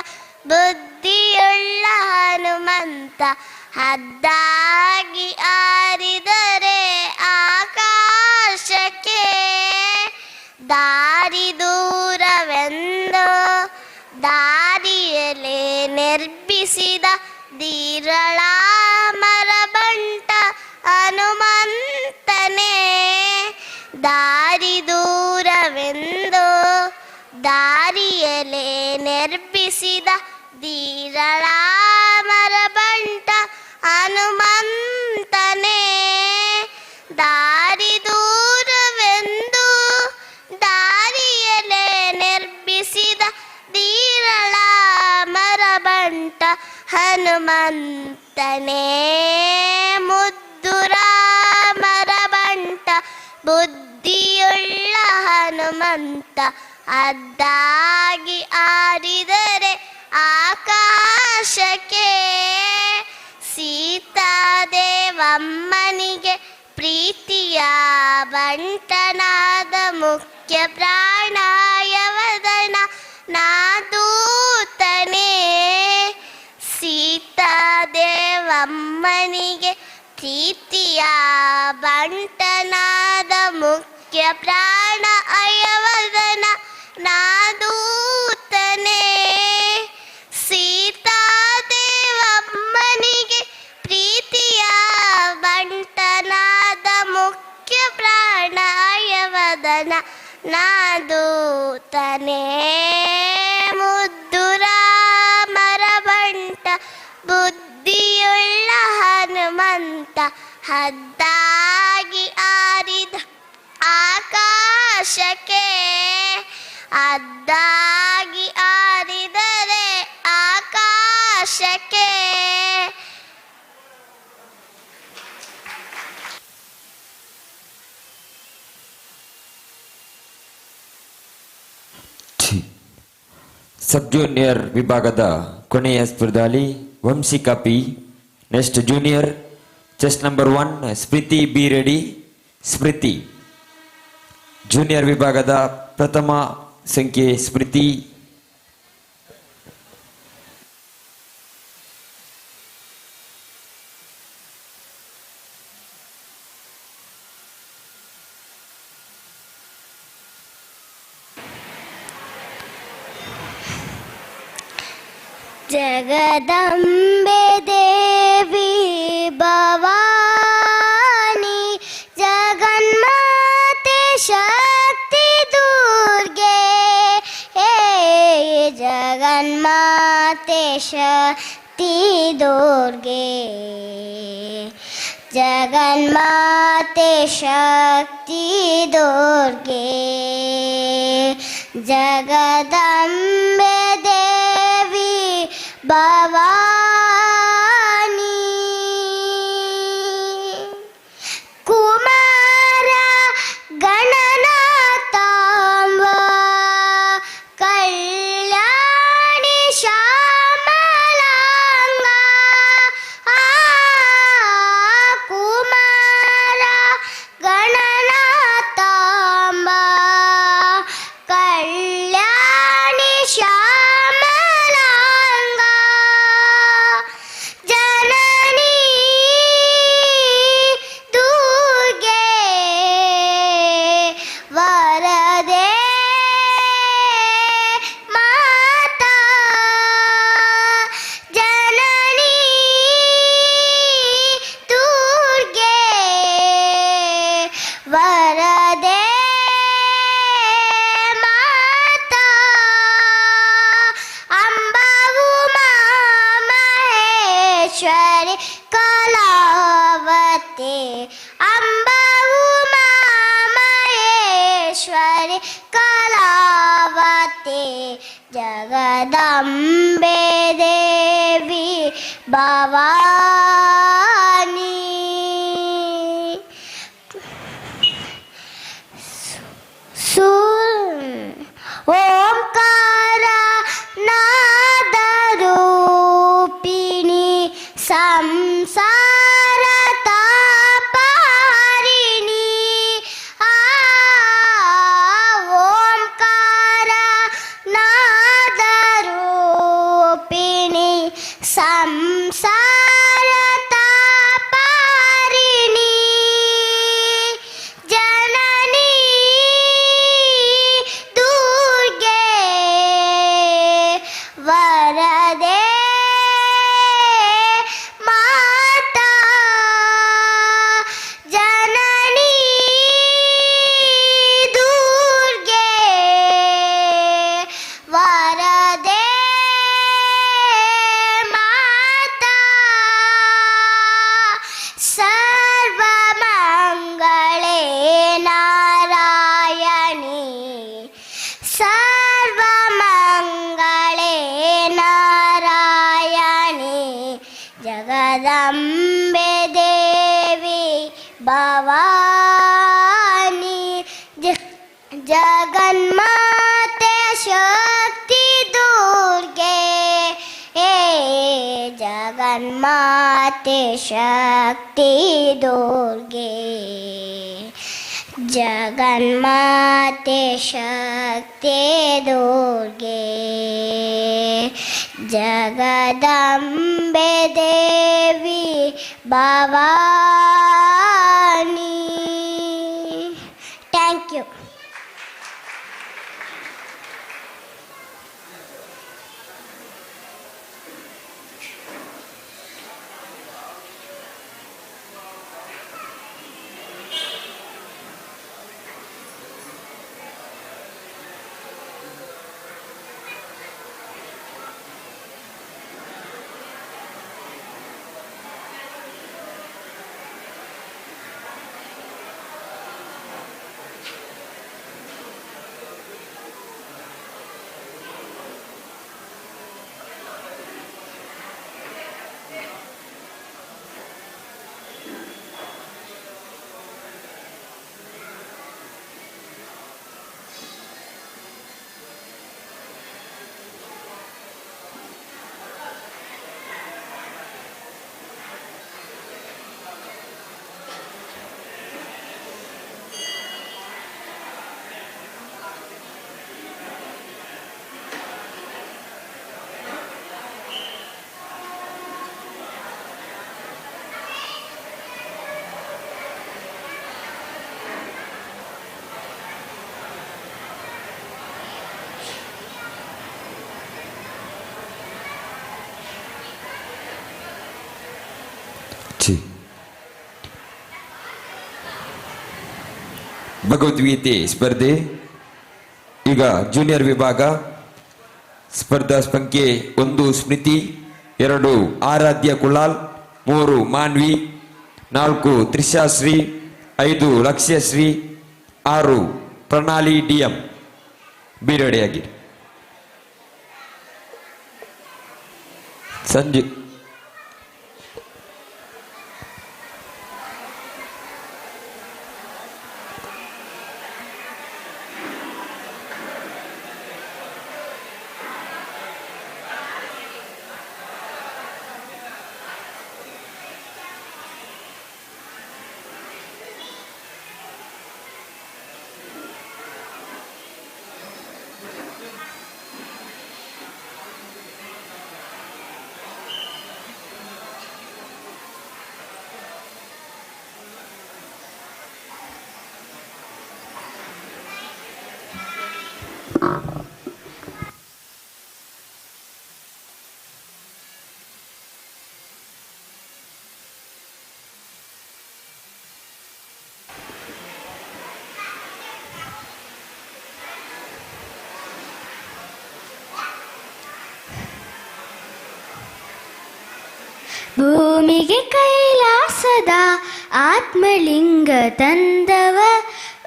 ಬುದ್ಧಿಯುಳ್ಳ ಹನುಮಂತ ಹದ್ದಾಗಿ ಆರಿದರೆ ಆಕಾಶಕ್ಕೆ ದಾರಿ ದೂರವೆಂದು ದಾರಿಯಲೇ ನಿರ್ಮಿಸಿದ ದೀರಳ ಮರಬಂಟ ಹನುಮಂತನೇ ದಾರಿ ದೂರವೆಂದು ದಾರಿಯಲೇ ನಿರ್ಮಿಸಿದ ದೀರಳ ಮರಬಂಟ ಹನುಮಂತನೇ ದಾರಿ ದೂರವೆಂದು ದಾರಿಯಲೇ ನಿರ್ಮಿಸಿದ ದೀರಳ ಮರಬಂಟ ಹನುಮಂತನೇ ಮುದ್ದು ರಾಮರ ಬಂಟ ಬುದ್ಧಿಯುಳ್ಳ ಹನುಮಂತ ಅದ್ದಾಗಿ ಆರಿದರೆ ಆಕಾಶಕ್ಕೆ ಸೀತಾದೇವ ಅಮ್ಮನಿಗೆ ಪ್ರೀತಿಯ ಬಂಟನಾದ ಮುಖ್ಯ ಪ್ರಾಣಾಯವದನ ನಾದೂತನೇ. ಸೀತಾದೇವಮ್ಮನಿಗೆ ಪ್ರೀತಿಯ ಬಂಟನಾದ ಮುಖ್ಯ ಪ್ರಾಣ ಅಯವದನ ನಾದೂತನೇ. ಸೀತಾದೇವಮ್ಮನಿಗೆ ಪ್ರೀತಿಯ ಬಂಟನಾದ ಮುಖ್ಯ ಪ್ರಾಣ ಅಯವದನ ನಾದೂತನೇ. ಮುದ್ದು ರಾಮರ ಬಂಟ ಬುದ್ಧಿಯುಳ್ಳ ಹನುಮಂತ ಹದ್ದಾಗಿ ಆರಿದ ಆಕಾಶಕ್ಕೆ ಹದ್ದಾಗಿ ಆರಿದರೆ ಆಕಾಶಕ್ಕೆ. ಸಬ್ ಜೂನಿಯರ್ ವಿಭಾಗದ ಕೊನೆಯ ಸ್ಪರ್ಧಾಳಿ Vanshika P. Next junior chest number 1 Smriti be ready. Smriti junior ವಿಭಾಗದ ಪ್ರಥಮ ಸಂಖ್ಯೆ ಸ್ಮೃತಿ. ಜಗದಂಬೆ ದೇವಿ ಭವಾನಿ ಜಗನ್ಮಾತೆ ಶಕ್ತಿ ದುರ್ಗೆ. ಜಗನ್ಮಾತೆ ಶಕ್ತಿ ದುರ್ಗೆ. ಜಗನ್ಮಾತೆ ಶಕ್ತಿ ದುರ್ಗೆ. ಜಗದಂಬೆ ದೇವಿ ಭವಾನಿ. ಕುಮಾರ ಗಣನಾಥಾಂಬ ಕಲ್ಯಾಣಿ ಶ್ಯಾಮಲಾಂಗ. ಕುಮಾರ ಗಣನಾಥಾಂಬ ಕಲ್ಯಾಣಿ ಶ್ಯಾಮಲಾಂಗ. ಜನನಿ ದುರ್ಗೆ ವರದೆ ಮಾತಾ. ಜನನಿ ದುರ್ಗೆ ವರದೆ ಮಾತಾ. ಅಂಬಾವು ಮಹೇಶ್ವರಿ ಕಲಾವತಿ. ಅಂಬಾವು ಮಹೇಶ್ವರಿ ಕಲಾವತಿ. ಜಗದಂಬೆ ದೇವಿ ಭವಾನಿ. ಓಂಕಾರ ನಾದ ರೂಪಿಣಿ ಸಂಸಾರ ತಾಪಹಾರಿಣಿ. ಓಂಕಾರ ನಾದ ರೂಪಿಣಿ ಸಂಸಾರ ತಾಪಹಾರಿಣಿ. ಜನನಿ ದುರ್ಗೆ ವರದೆ ಮಾತಾ. ಜನನಿ ದುರ್ಗೆ ವರದೆ ಮಾತಾ. ಸರ್ವಮಂಗಳೇ ನಾರಾಯಣಿ. ಸರ್ವಮಂಗಳೇ ನಾರಾಯಣಿ. ಜಗದಂಬೆ ದೇವಿ ಭವಾನಿ. ಜಗನ್ಮಾತೆ ಶಕ್ತಿ ದುರ್ಗೆ. ಜಗನ್ಮಾತೆ ಶಕ್ತಿ ದುರ್ಗೆ ಜಗನ್ಮಾತೆ ಶಕ್ತಿ ದುರ್ಗೆ ಜಗದಂಬೆ ದೇವಿ ಭವಾನಿ. Thank you. ಭಗವದ್ಗೀತೆ ಸ್ಪರ್ಧೆ. ಈಗ ಜೂನಿಯರ್ ವಿಭಾಗ ಸ್ಪರ್ಧಾ ಸಂಖ್ಯೆ 1 ಸ್ಮೃತಿ, 2 ಆರಾಧ್ಯ ಕುಲಾಲ್, 3 ಮಾನ್ವಿ, 4 ತ್ರಿಷಾಶ್ರೀ, 5 ಲಕ್ಷ್ಯಶ್ರೀ, 6 ಪ್ರಣಾಲಿ ಡಿಎಂ. ಬಿರಡೆಯಾಗಿ ಸಂಜು. ಭೂಮಿಗೆ ಕೈಲಾಸದ ಆತ್ಮಲಿಂಗ ತಂದವ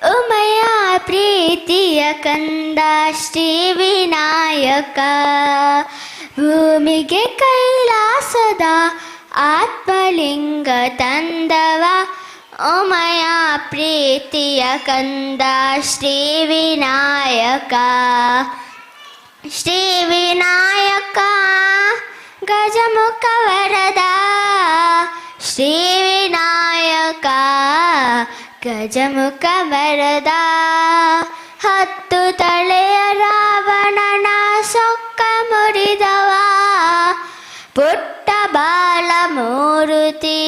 ಉಮಯ ಪ್ರೀತಿಯ ಕಂದ ಶ್ರೀ ವಿನಾಯಕ. ಭೂಮಿಗೆ ಕೈಲಾಸದ ಆತ್ಮಲಿಂಗ ತಂದವ ಉಮಯ ಪ್ರೀತಿಯ ಕಂದ ಶ್ರೀ ವಿನಾಯಕ. ಶ್ರೀ ವಿನಾಯಕ ಗಜಮುಖ ವರದ ಶ್ರೀ ವಿನಾಯಕ ಗಜಮುಖ ವರದ. 10 ತಲೆಯ ರಾವಣನ ಸೊಕ್ಕ ಮುರಿದವ ಪುಟ್ಟ ಬಾಲ ಮೂರುತಿ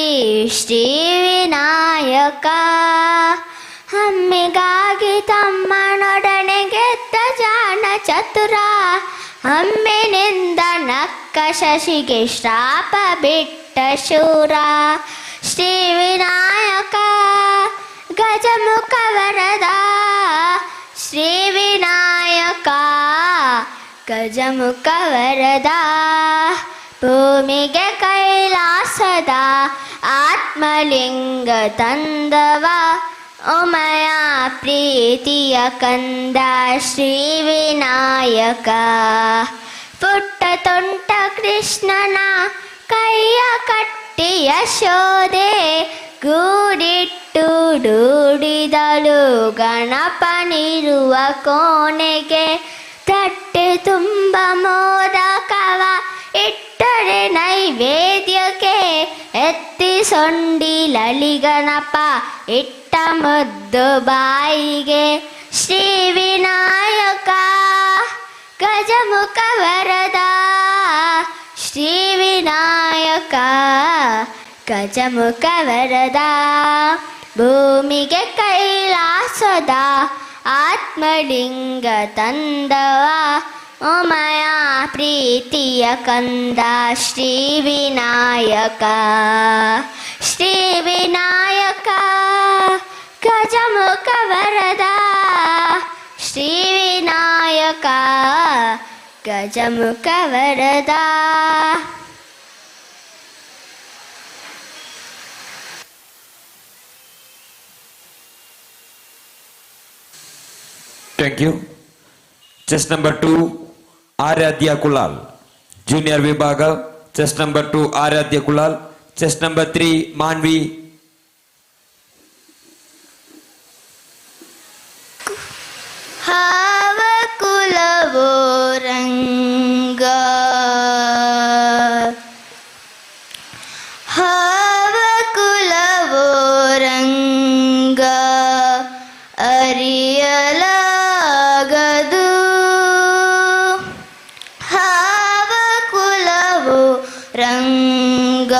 ಶ್ರೀ ವಿನಾಯಕ. ಅಮ್ಮಿಗಾಗಿ ತಮ್ಮನೊಡನೆ ಗೆದ್ದ ಜಾಣ ಚತುರ, ಅಮ್ಮಿನಿಂದ ನಕ್ಕ ಶಶಿಗೆ ಶ್ರಾಪ ಬಿಟ್ಟ ಶೂರ. ಶ್ರೀ ವಿನಾಯಕ ಗಜಮುಖ ವರದ ಶ್ರೀ ವಿನಾಯಕ ಗಜಮುಖ ವರದ. ಭೂಮಿಗೆ ಕೈಲಾಸದ ಆತ್ಮಲಿಂಗ ತಂದವ ಉಮಯ ಪ್ರೀತಿಯ ಕಂದ ಶ್ರೀ ವಿನಾಯಕ. ಪುಟ್ಟ ತೊಂಟ ಕೃಷ್ಣನ ಕೈಯ ಕಟ್ಟಿ ಯಶೋದೆ ಗೂಡಿಟ್ಟು ಡೂಡಿದಳು ಗಣಪನಿರುವ ಕೋಣೆಗೆ. ತಟ್ಟೆ ತುಂಬ ಮೋದಕವ ಇಟ್ಟರೆ ನೈವೇದ್ಯಕ್ಕೆ ಎತ್ತಿ ಸೊಂಡಿಲಳಿಗಣಪ ಇಟ್ಟ ಮುದ್ದು ಬಾಯಿಗೆ ಶ್ರೀ ವಿನಾಯಕ ಗಜಮುಖ ವರದ ಶ್ರೀ ವಿನಾಯಕ ಗಜಮುಖ ವರದ ಭೂಮಿಗೆ ಕೈಲಾಸದ ಆತ್ಮಲಿಂಗ ತಂದವ ಉಮಯ ಪ್ರೀತಿಯ ಕಂದ ಶ್ರೀ ವಿನಾಯಕ ಶ್ರೀ ವಿನಾಯಕ ಗಜಮುಖ ವರದ ಶ್ರೀ ವಿನಾಯಕ ಗಜಮುಖ ವರದ. Thank you. Chest number 2 Aradhya Kulal junior ವಿಭಾಗ. Chest number 2 Aradhya Kulal. Chest number 3 Manvi. ಹಾವ ಕುಲವೋ ರಂಗ ಹಾವ ಕುಲವೋ ರಂಗ ಅರಿಯಲಾಗದು ಹಾವ ಕುಲವೋ ರಂಗ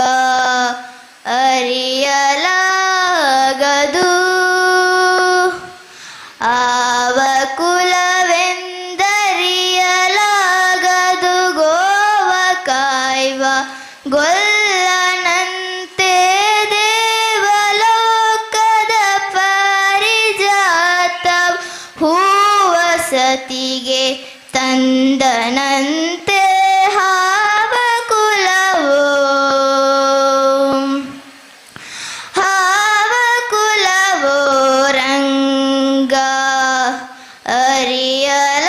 ಅರಿಯಲಾಗದು ಆವ ಕುಲವೆಂದರಿಯಲಾಗದು ಗೋವ ಕಾಯ್ವ ಗೊಲ್ಲನಂತೆ ದೇವಲೋಕದ ಪಾರಿಜಾತ ಹೂವಸತಿಗೆ ತಂದನಂತೆ ಹಾವ ಕುಲವೋ ಹಾವ ಕುಲವೋ ರಂಗ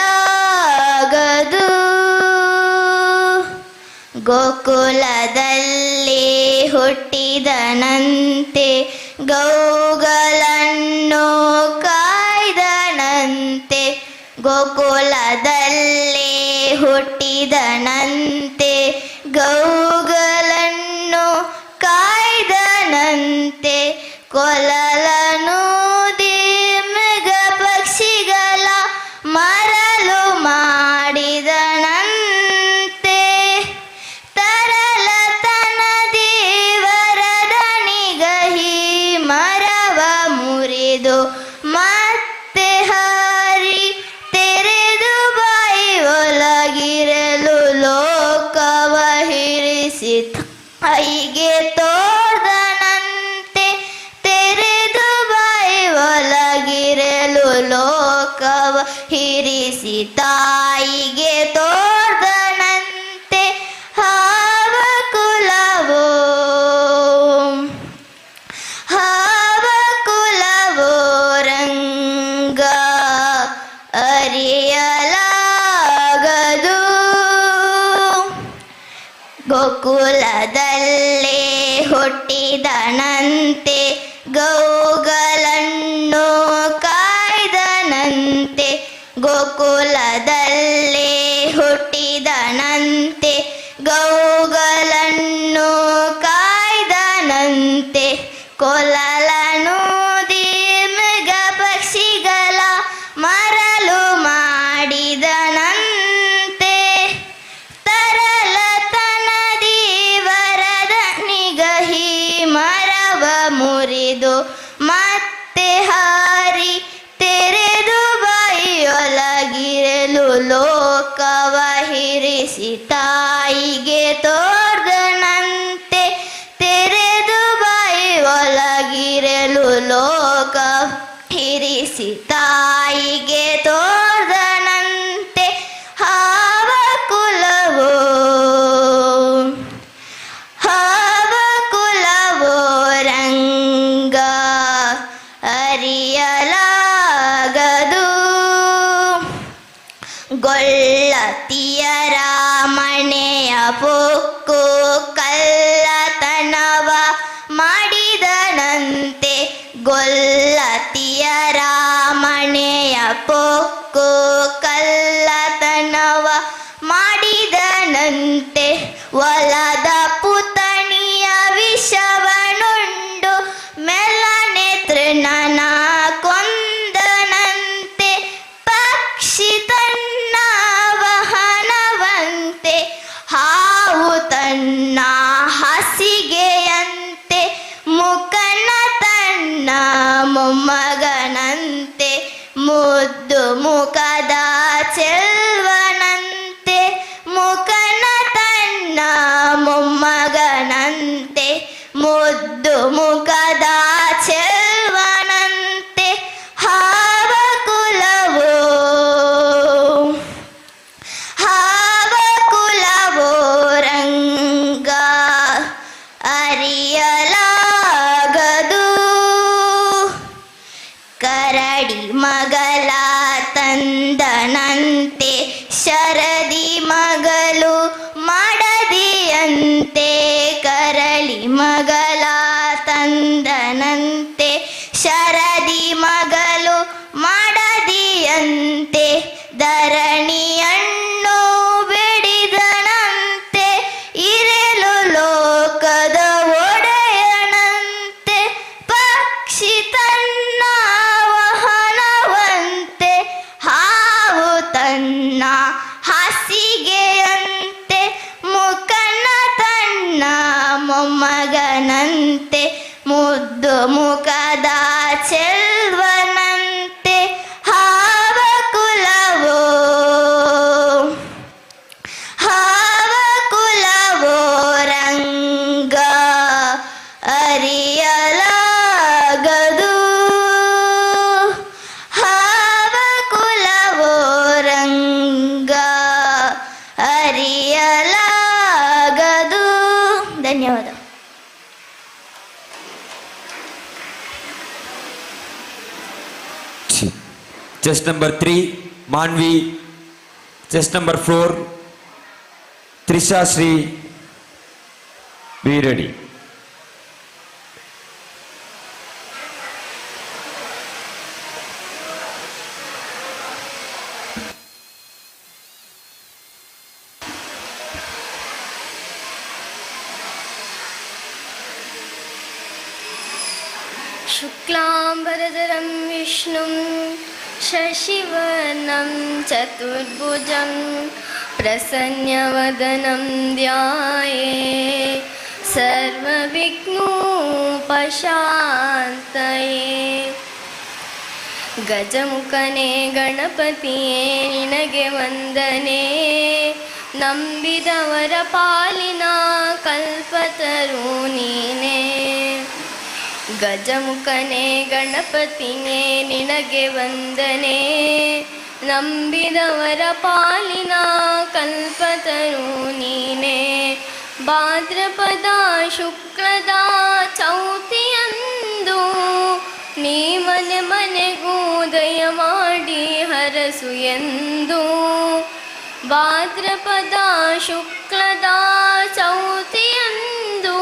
ಅರಿಯಲಾಗದು ಗೋಕುಲದಲ್ಲಿ ಹುಟ್ಟಿದನಂತೆ ಗೌಗಳನ್ನು ಕಾಯ್ದನಂತೆ ಗೋಕುಲದಲ್ಲಿ ಹುಟ್ಟಿದನಂತೆ ಗೌಗಳನ್ನು ಕಾಯ್ದನಂತೆ ಕೊಲಲನು ಮೃಗ ಪಕ್ಷಿಗಳ ಮರಳು ಮಾಡಿದನಂತೆ ತರಲತನದಿ ವರದನಿಗಹಿ ಮರವ ಮುರಿದು ಮತ್ತೆ ಹಾರಿ ತೆರೆದು ಬಾಯಿ ಒಳಗಿರಲು ಲೋಕವ ಹಿರಿಸಿ ತಾಯಿಗೆ ತೋರ್ದನಂತೆ ತೆರೆದು ಬಾಯಿ ಒಳಗಿರಲು ಲೋಕವ ಹಿರಿಸಿ ತಾಯಿಗೆ ತೋರ್ದನಂತೆ ಹಾವ ಕುಲವೋ ಹಾವ ಕುಲವೋ ರಂಗ ಅರಿಯಲಾಗದು ಗೋಕುಲದಲ್ಲೇ ಹುಟ್ಟಿದನಂತೆ ಗೌಗಳನ್ನು ಕಾಯ್ದನಂತೆ ಗೋಕುಲದಲ್ಲೇ ಹುಟ್ಟಿದನಂತೆ ಗೌಗಳನ್ನು ಕಾಯ್ದನಂತೆ ಕೊಲಲನು ಮೃಗ ಪಕ್ಷಿಗಳ ಮರಳು ಮಾಡಿದನಂತೆ ತರಲತನದಿ ವರದನಿಗಹಿ ಮರವ ಮುರಿದು ಮತ್ತೆ ಹಾರಿ ತೆರೆದು ಬಾಯಿಯೊಳಗಿರಲು ಲೋಕವ ಹಿರಿಸಿ ತಾಯಿಗೆ ತೋರ್ದನಂತೆ ತೆರೆದು ಬಾಯಿ ಒಳಗಿರಲು ಲೋಕ ಹಿರಿಸಿ ತಾಯಿಗೆ ತೋರ್ದನಂತೆ ಹಾವ ಕುಲವೋ ಹಾವ ಕುಲವೋ ರಂಗ ಅರಿಯಲಾಗದು ಗೊಳ್ಳತಿಯ ರಾಮಣೆಯ ಪೊಕ್ಕು ಕಳ್ಳತನವ ಮಾಡಿದನಂತೆ ಗೊಲ್ಲತಿಯ ರಾಮಣೆಯ ಪೊಕ್ಕು ಕಳ್ಳತನವ ಮಾಡಿದನಂತೆ ಒಲದ ಪುತಣಿಯ ವಿಷ ಮೊಮ್ಮಗನಂತೆ ಮುದ್ದು ಮುಖದ ಚೆಲ್ವನಂತೆ ಮುಖನ ತನ್ನ ಮೊಮ್ಮಗನಂತೆ ಮುದ್ದು ಮುಖದ ಚೆಲ್ವನಂತೆ ಹಾವ ಕುಲವೋ ರಂಗ ಅರಿಯಲಾಗದು ಕರಡಿ ಮಗಳ ತಂದನಂತೆ ಶರದಿ ಮಗಳು ಮಡದಿಯಂತೆ ಕರಳಿ ಮಗಳ ತಂದನಂತೆ ಶರದಿ ಮಗಳು ಮಡದಿಯಂತೆ ಧರಣಿಯನ್ನು ಬಿಡಿದನಂತೆ ಇರಲು ಲೋಕದ ಒಡೆಯನಂತೆ ಪಕ್ಷಿ ತನ್ನ ವಾಹನವಂತೆ ಹಾವು ತನ್ನ ಹಾಸಿಗೆಯಂತೆ ಮುಖನ ತನ್ನ ಮೊಮ್ಮಗನಂತೆ ಮುದ್ದು ಮುಖದ ಚೆಲ್ವನಂತೆ ಹಾವ ಕುಲವೋ ರಂಗ ಅರಿಯಲಾಗದು ಹಾವ ಕುಲವೋ ರಂಗ ಅರಿಯಲಾಗದು. ಧನ್ಯವಾದ. Chest number 3, Manvi. Chest number 4, Trisha Sri. Be ready. शुक्लाम्बरधरं विष्णुं शशिवर्णं चतुर्भुजं प्रसन्नवदनं ध्याये सर्वविघ्नोपशान्तये. ಗಜಮುಖನೇ ಗಣಪತಿಯೇ ನಿನಗೆ ವಂದನೆ, ನಂಬಿದವರ ಪಾಲಿನ ಕಲ್ಪತರು ನೀನೇ. ಗಜಮುಖನೇ ಗಣಪತಿಯೇ ನಿನಗೆ ವಂದನೆ, ನಂಬಿದವರ ಪಾಲಿನ ಕಲ್ಪತರು ನೀನೇ. ಭಾದ್ರಪದ ಶುಕ್ಲದ ಚೌತಿಯಂದು ನೀ ಮನೆ ಮನೆಗೂ ದಯ ಮಾಡಿ ಹರಸು ಎಂದು. ಭಾದ್ರಪದ ಶುಕ್ಲದ ಚೌತಿಯಂದು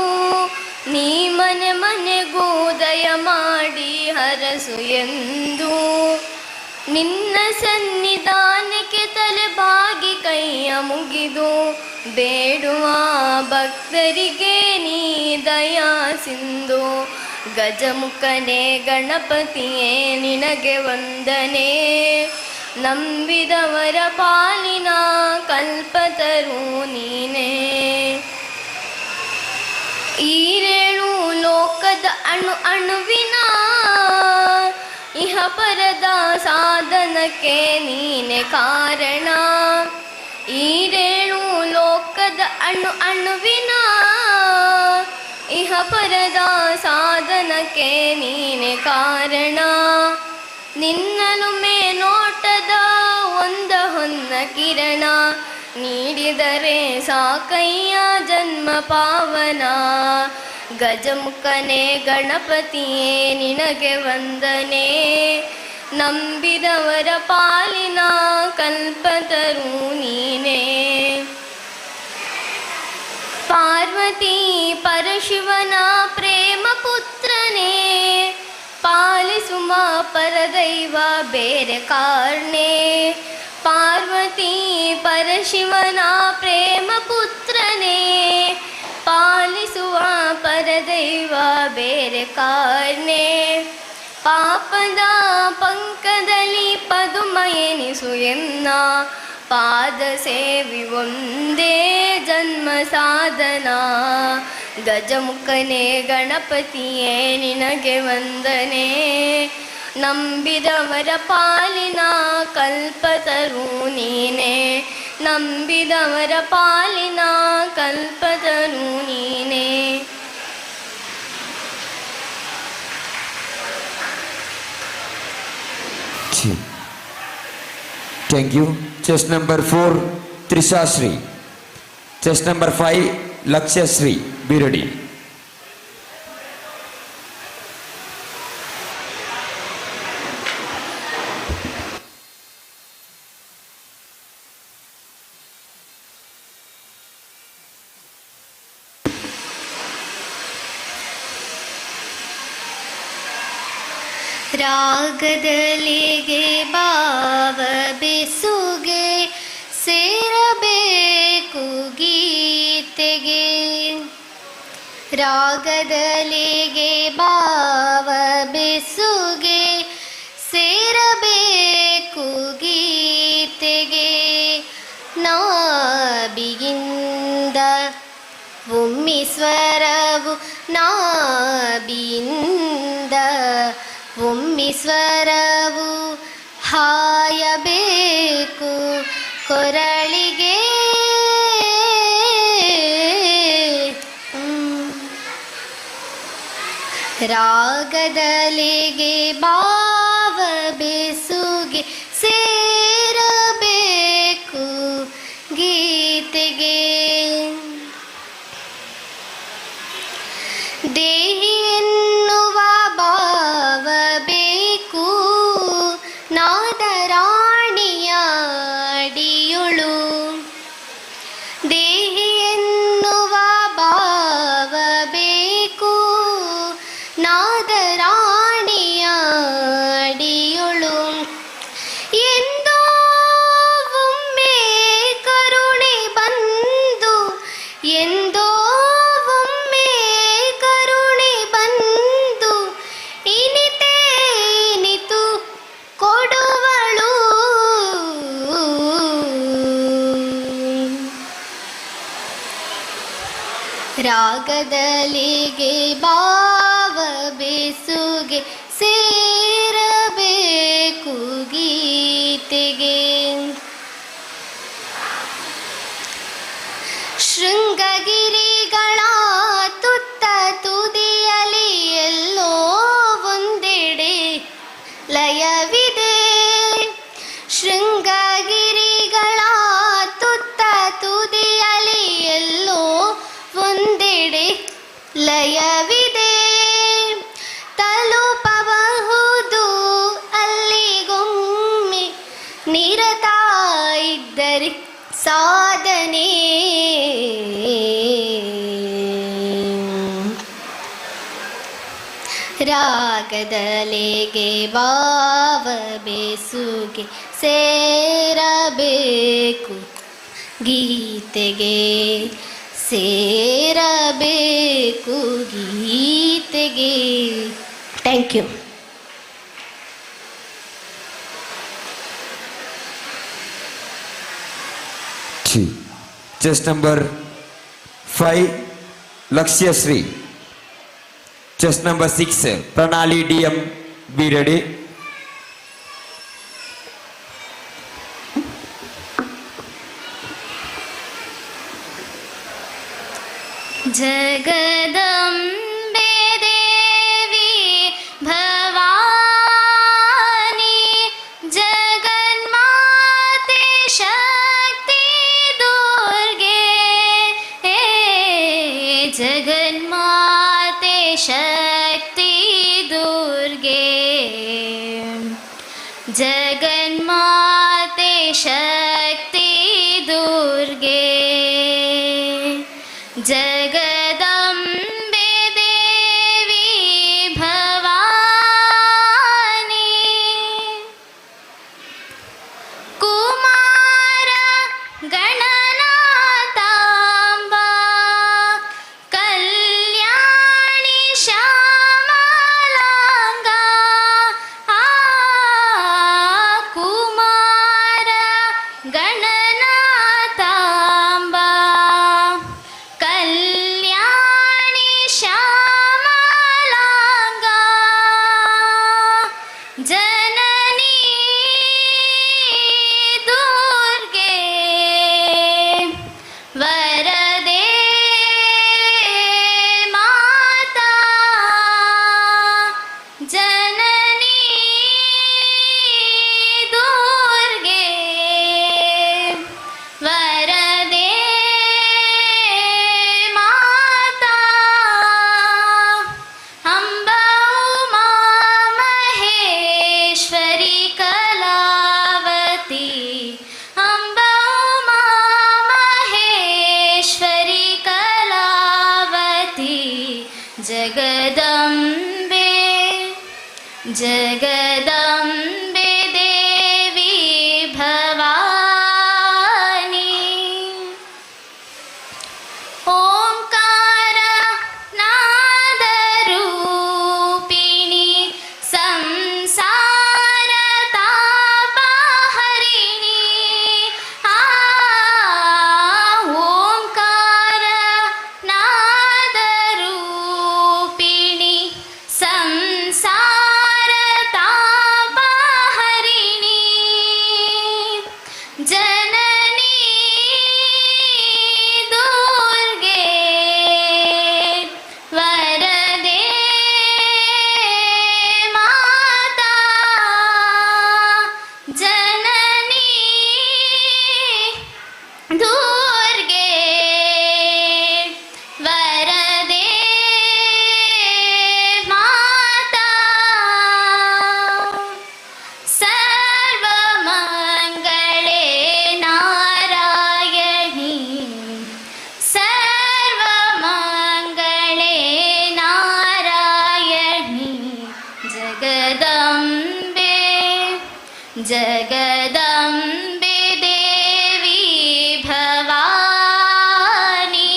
ನೀ ಮನೆ ಮನೆಗೂ ದಯ ಮಾಡಿ ಹರಸು ಎಂದು. ನಿನ್ನ ಸನ್ನಿಧಾನಕ್ಕೆ ತಲೆ ಬಾಗಿ ಕೈಯ ಮುಗಿದು ಬೇಡುವ ಭಕ್ತರಿಗೆ ನೀ ದಯಾ ಸಿಂಧು. ಗಜಮುಖನೇ ಗಣಪತಿಯೇ ನಿನಗೆ ವಂದನೆ, ನಂಬಿದವರ ಪಾಲಿನ ಕಲ್ಪತರು ನೀನೇ. ಈರೇಳು ಲೋಕದ ಅಣು ಅಣುವಿನ ಇಹ ಪರದ ಸಾಧನಕ್ಕೆ ನೀನೆ ಕಾರಣ. ಈರೇಳು ಲೋಕದ ಅಣು ಅಣುವಿನ ಇಹ ಪರದ ಸಾಧನಕ್ಕೆ ನೀನೆ ಕಾರಣ. ನಿನ್ನಲು ಮೇನೋಟದ ಒಂದ ಹೊನ್ನ ಕಿರಣ ನೀಡಿದರೆ ಸಾಕಯ್ಯ ಜನ್ಮ ಪಾವನ. ಗಜಮುಖನೇ ಗಣಪತಿಯೇ ನಿನಗೆ ವಂದನೆ, ನಂಬಿದವರ ಪಾಲಿನ ಕಲ್ಪತರು ನೀನೇ. ಪಾರ್ವತಿ ಪರಶಿವನ ಪ್ರೇಮ ಪುತ್ರನೇ, ಪಾಲಿಸುಮ ಪರದೈವ ಬೇರೆ ಕಾರ್ಣೆ. ಪಾರ್ವತಿ ಪರಶಿವನ ಪ್ರೇಮ ಪುತ್ರನೇ, ಪಾಲಿಸುವ ಪರದೈವ ಬೇರೆ ಕಾರ್ಣೆ. ಪಾಪದ ಪಂಕದಲ್ಲಿ ಪದುಮ ಎನಿಸು ಎನ್ನ, ಪಾದ ಸೇವಿ ಒಂದೇ ಜನ್ಮ ಸಾಧನ. ಗಜಮುಖನೇ ಗಣಪತಿಯೇ ನಿನಗೆ ವಂದನೆ. ನಂಬಿದವರ ಪಾಲಿನ ಕಲ್ಪತರು ನೀನೇ. ನಂಬಿದವರ ಪಾಲಿನ ಕಲ್ಪತರು ನೀನೇ. Thank you. Chest number 4, Trisha Sri. Chest number 5, Lakshya Sri. Be ready. ರಾಗದಲಿಗೆ ಭಾವ ಬೆಸುಗೆ ಸೇರಬೇಕು ಗೀತೆಗೆ. ರಾಗದಲಿಗೆ ಭಾವ ಬೆಸುಗೆ ಸೇರಬೇಕು ಗೀತೆಗೆ. ನಾಭಿಯಿಂದ ಒಮ್ಮಿಸ್ವರವು ನಾಭಿಯಿಂದ ಒಮ್ಮಿಸ್ವರವು ಹಾಯಬೇಕು ಕೊರಳಿಗೆ. ರಾಗದಲಿಗೆ ಭಾವ ಬೆಸುಗೆ ಸೇರಬೇಕು ಗೀತೆಗೆ. ದೇಹಿ ಎನ್ನುವ ಭಾವ ಬೇಕು ನಾದರಾಣಿಯ ಅಡಿಯೊಳು. ದೇಹಿ ಎನ್ನುವ ಭಾವ ಬೇಕು ನಾದರಾಣಿಯ ಅಡಿಯೊಳು. ಎಂದೋ ಒಮ್ಮೆ ಕರುಣೆ ಬಂದು ಎಂದೋ ಒಮ್ಮೆ ಕರುಣೆ ಬಂದು ಇನಿತು ಕೊಡುವಳು. ರಾಗದಲಿಗೆ ಭಾವ ಬೆಸುಗೆ ಸೇರಬೇಕು ಗೀತೆಗೆ. ಶೃಂಗಗಿರಿಗಳ ತುತ್ತ ತುದಿಯಲಿ ಎಲ್ಲೋ ಒಂದೆಡೆ ಲಯವಿದೆ. ಶೃಂಗಗಿರಿಗಳ ತುತ್ತ ತುದಿಯಲಿ ಎಲ್ಲೋ ಒಂದೆಡೆ ಲಯವಿದೆ. ತಲುಪಬಹುದು ಅಲ್ಲಿಗೊಮ್ಮೆ ನಿರತ ಇದ್ದರೆ ಸಾಧನೆ. ರಾಗದಲಿಗೆ ಭಾವ ಬೆಸುಗೆ ಸೇರಬೇಕು ಗೀತೆಗೆ. ಸೇರಬೇಕು ಗೀತೆಗೆ. Thank you. Chest number 5, Lakshya Sri. Chest number 6, Pranali DM. Be ready. Jagadambe ದೇವಿ ಭವಾನಿ ಜಗನ್ಮಾತೆ ಶಕ್ತಿ ದುರ್ಗೆ. ಜಗನ್ಮಾತೆ ಶಕ್ತಿ ದುರ್ಗೆ. ಜಗನ್ಮಾತೆ ಶಕ್ತಿ ದುರ್ಗೆ. ಜಗದಂಬೆ जगदम्बे देवी भवानी ओंकार नादरूपिणी संसार तापहरिणी ओंकार नादरूपिणी संसार तापहरिणी जननी दुर्गे वरदे माता जननी दुर्गे वरदे माता सर्वमङ्गले नारायणी सर्वमङ्गले नारायणी जगदम्बे जगदम्बे देवी भवानी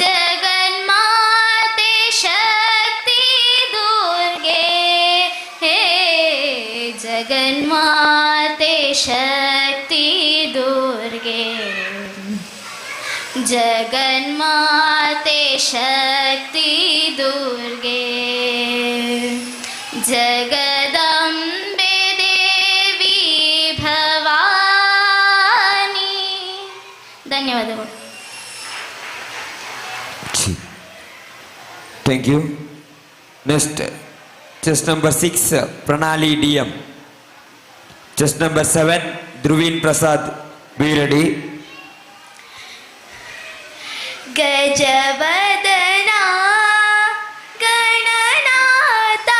जगन्माते शक्ति दुर्गे हे जगन्माते शक्ति दुर्गे जगन्माते शक्ति दुर्गे जगदम्बे देवी भवानी ಧನ್ಯವಾದಗಳು. Thank you. Next chest number 6 Pranali DM. Chest number 7 Dhruveen Prasad. Be ready. ಗಜವದನಾ ಗಣನಾಥ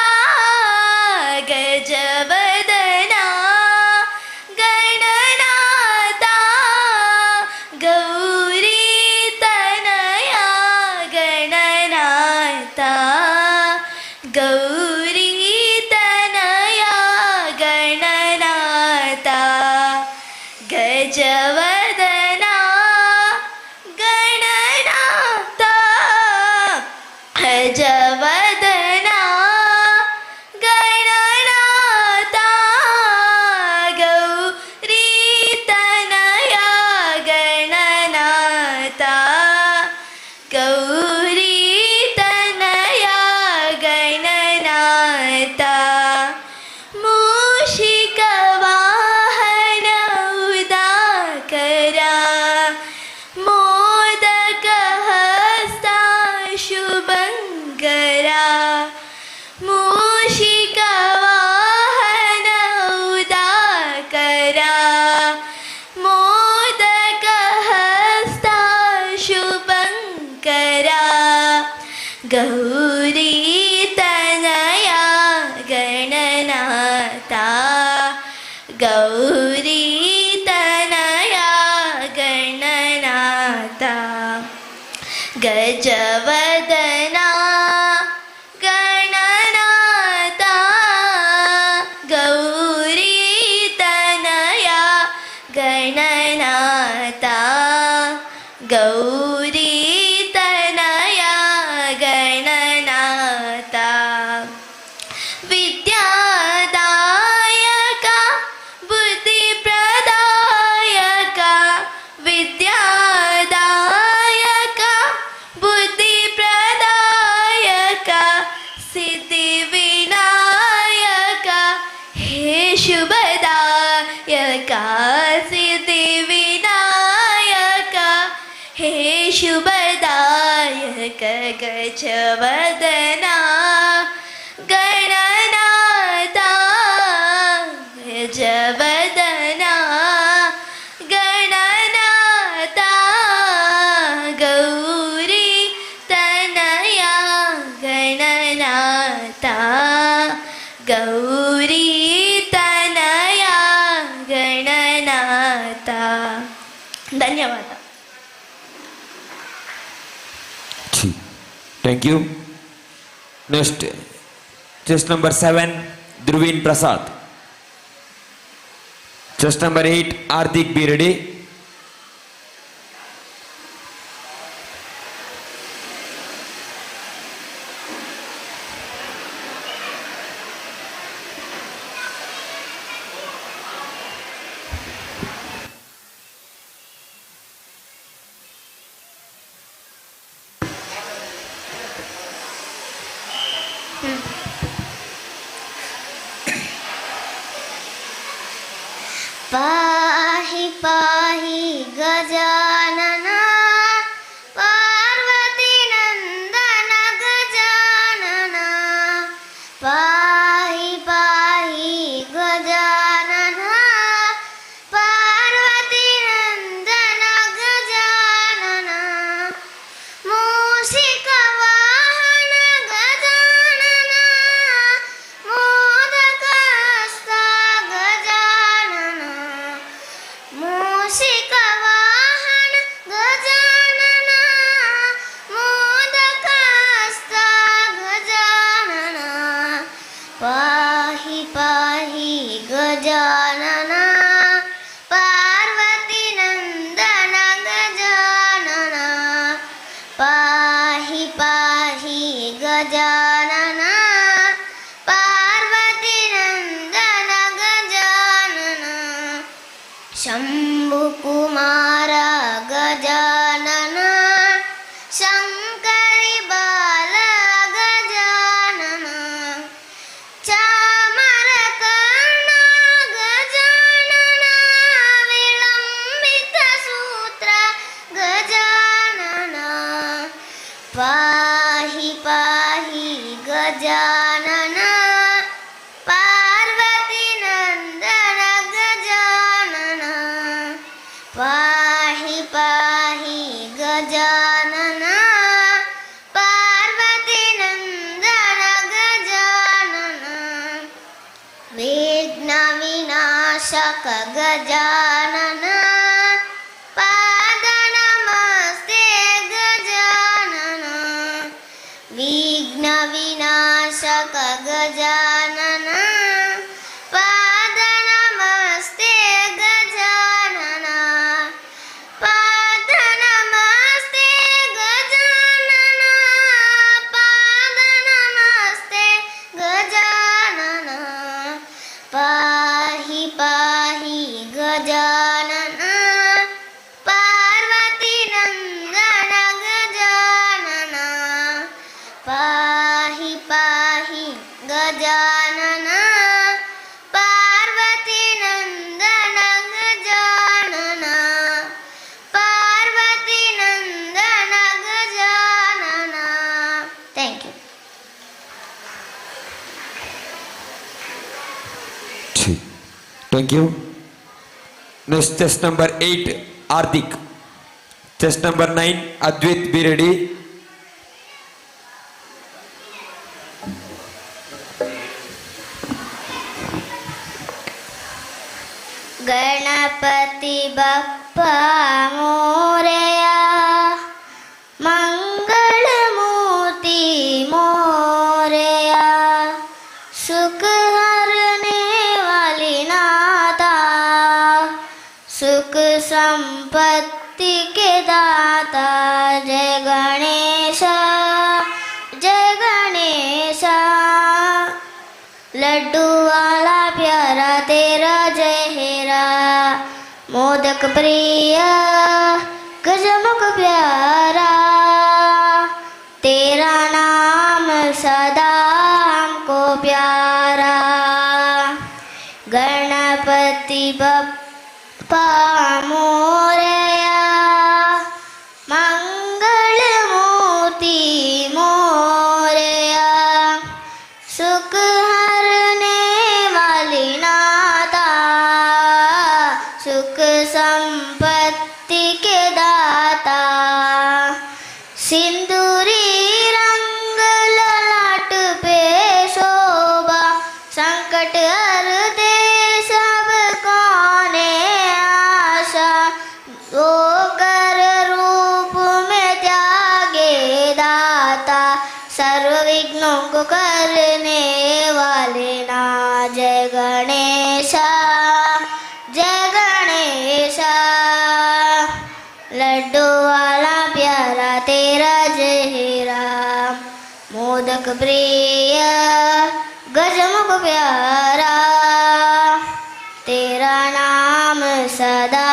ಗಜವದನಾ ಗಣನಾಥ ಗೌರಿ ತನಯ ಗಣನಾಥ ಗೌರಿ ತನಯ ಗಣನಾಥ ಗಜವದನಾ ಗಣನಾಥ ಗಜವದನಾ ಗಣನಾಥ ಗೌರಿ ತನಯ ಗಣನಾಥ ಗೌರಿ ತನಯ ಗಣನಾಥ ಮೂಷಿಕ ವಾಹನ ಉದಾಕರ ಮೋದಕ ಹಸ್ತ ಶುಭಂಕರ ಮೂಷಿಕ ವಾಹನ ಉದಾಕರ ಮೋದಕ ಹಸ್ತ ಶುಭಂಕರ ಗೌರಿ ತನಯ ಗಣನಾಥ ಗೌರಿ ತನಯ ಗಣನಾಥ ಗಜವದನಾ ಗಣನಾಥ ಗೌರಿ ತನಯ ಗಣನಾಥ ಗೌರಿ ತನಯ ಗಣನಾಥ ವಿದ್ಯಾದಾಯಕ ಬುದ್ಧಿಪ್ರದಾಯಕ ವಿದ್ಯಾದಾಯಕ ಬುದ್ಧಿಪ್ರದಾಯಕ ಸಿದ್ಧಿ ವಿನಾಯಕ ಹೇ ಶುಭದಾಯಕ ಸಿದ್ಧಿ ವಿನಾಯಕ ಹೇ ಶುಭದಾಯಕ ಗಜವದನಾ ಗಣನಾಥ ಗಜವದನಾ ಗಣನಾಥ ಗೌರಿ ತನಯ ಗಣನಾಥ ಗೌರಿ ತನಯ ಗಣನಾಥ. ಧನ್ಯವಾದ. Thank you. Next chest number 7 Dhruveen Prasad. Chest number 8 Hardik, be ready. पाहि पाहि गजानन पार्वती नंदन गजानन पाहि पाहि गजानन पार्वती नंदन गजानन मूषिक वाहन गजानन मोदकस्थ गजानन मूषिक वाहन गजानन मोदकस्थ गजानन पाहि पाहि गजानन पार्वती नंदन गजानन पाहि पाहि गजानन पार्वती नंदन गजानन शंभुकुमार गजानन शंकरी बाल गजानन चामरकर्ण गजानन विलंबित सूत्र गजानन पाहि पाहि गजानन पार्वती नंदन गजानन पाहि पाहि गजानन पार्वती नंदन गजानन विघ्न विनाशक गजानन पाद नमस्ते गजानन विघ्न विनाशक गजानन पाद नमस्ते गजानन पाद नमस्ते गजानन पाद नमस्ते गजानन पाहि पाहि गजानन पार्वती नंदन गजानन पाहि पाहि गजानन पार्वती नंदन गजानन पार्वती नंदन Gajanan thank you Thank you. Next, chess number 8 Hardik. Chess number 9 Advait, be ready. Ganpati बप्पा मोरया मंगल मूर्ति मोरया सुख हरने वाली नाता सुख संपत्ति के दाता जय गणेश लड्डू वाला प्यारा तेरा जय हेरा मोदक प्रिय गजमुख प्यारा तेरा नाम सदा हमको प्यारा गणपति बप्पा मोरया मंगल मूर्ति मोरया सुख हरने वाली नाता सुख संपत्ति के दाता सिंदूरी रंग ललाट पे शोभा संकट हरते सब कौने आशा वो कर रूप में त्यागे दाता सर्व विघ्नों को करने वाले नाथ जग प्रिय गजमुख प्यारा, तेरा नाम सदा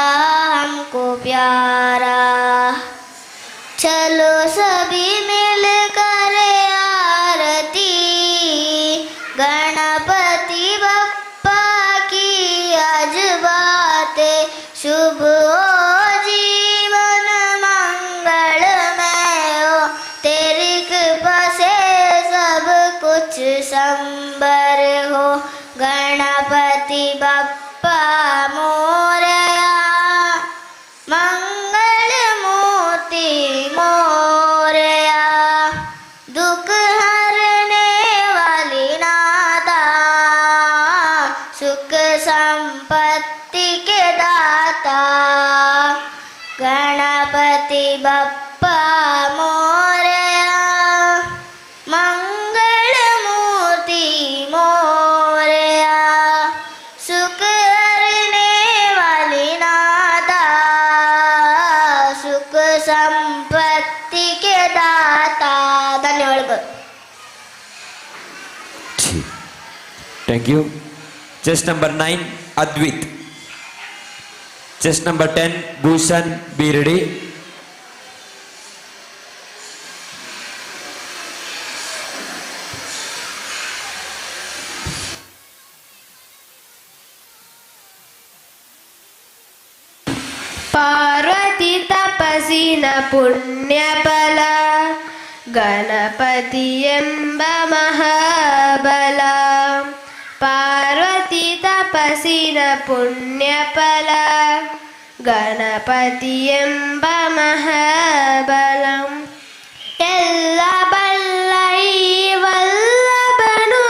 हमको प्यारा। चलो सभी मिल कर आरती, गणपति बप्पा की आज बातें शुभ हो, जीवन मंगलमय हो, तेरी कृपा से सब कुछ संबर हो। गणपति बप्पा मोरया, मंगल मूर्ति मोरया, दुख हरने वाली नादा, सुख संपत्ति के दाता। गणपति बप्पा मोरया, मंगल मूर्ति मोरया, सुख हरने वाली नादा, सुख संपत्ति के दाता। धन्यवाद। Thank you. Chest number 9, Advit. Chest number 10, Bhushan. Be ready. Parvati ತಪಸ್ಸಿನ ಪುಣ್ಯಫಲ, ಗಣಪತಿ ಎಂಬ ಮಹಾಬಲ. ಪಾರ್ವತಿ ತಪಸ್ಸಿನ ಪುಣ್ಯಫಲ, ಗಣಪತಿ ಎಂಬ ಮಹಾಬಲ. ಎಲ್ಲ ಬಲ್ಲ ಈ ವಲ್ಲಭನು,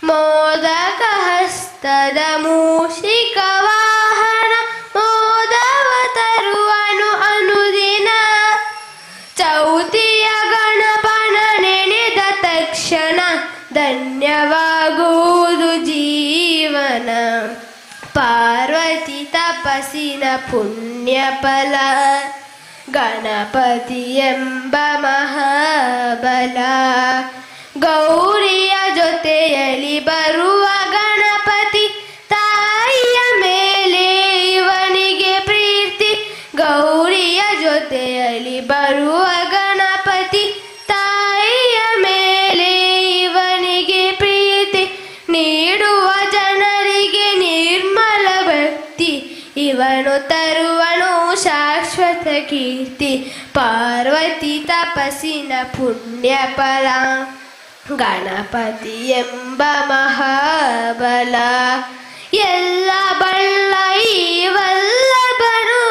ಮೋದಕ ಹಸ್ತದ ಮೂಷಿಕ ವಾಹನ, ಮೋದವ ತರುವನು ಅನುದಿನ. ಚೌತಿಯ ಗಣಪನ ನೆನೆದ ತಕ್ಷಣ, ಧನ್ಯವಾಗುವುದು ಜೀವನ. ಪಾರ್ವತಿ ತಪಸ್ಸಿನ ಪುಣ್ಯಫಲ, ಗಣಪತಿ ಎಂಬ ಮಹಾಬಲ. ಗೌರಿಯ ಜೊತೆಯಲ್ಲಿ ಬರುವ ಗಣಪತಿ, ತಾಯಿಯ ಮೇಲೆ ಇವನಿಗೆ ಪ್ರೀತಿ. ಗೌರಿಯ ಜೊತೆಯಲ್ಲಿ ಬರುವ ಗಣಪತಿ, ತಾಯಿಯ ಮೇಲೆ ಇವನಿಗೆ ಪ್ರೀತಿ. ನೀಡುವ ಜನರಿಗೆ ನಿರ್ಮಲ ಭಕ್ತಿ, ಇವನು ತರುವನು ಶಾಶ್ವತ ಕೀರ್ತಿ. ಪಾರ್ವತಿ ತಪಸ್ಸಿನ ಪುಣ್ಯಫಲ, ಗಣಪತಿ ಎಂಬ ಮಹಾಬಲ. ಎಲ್ಲ ಬಳ್ಳ ಈ ವಲ್ಲಭನು,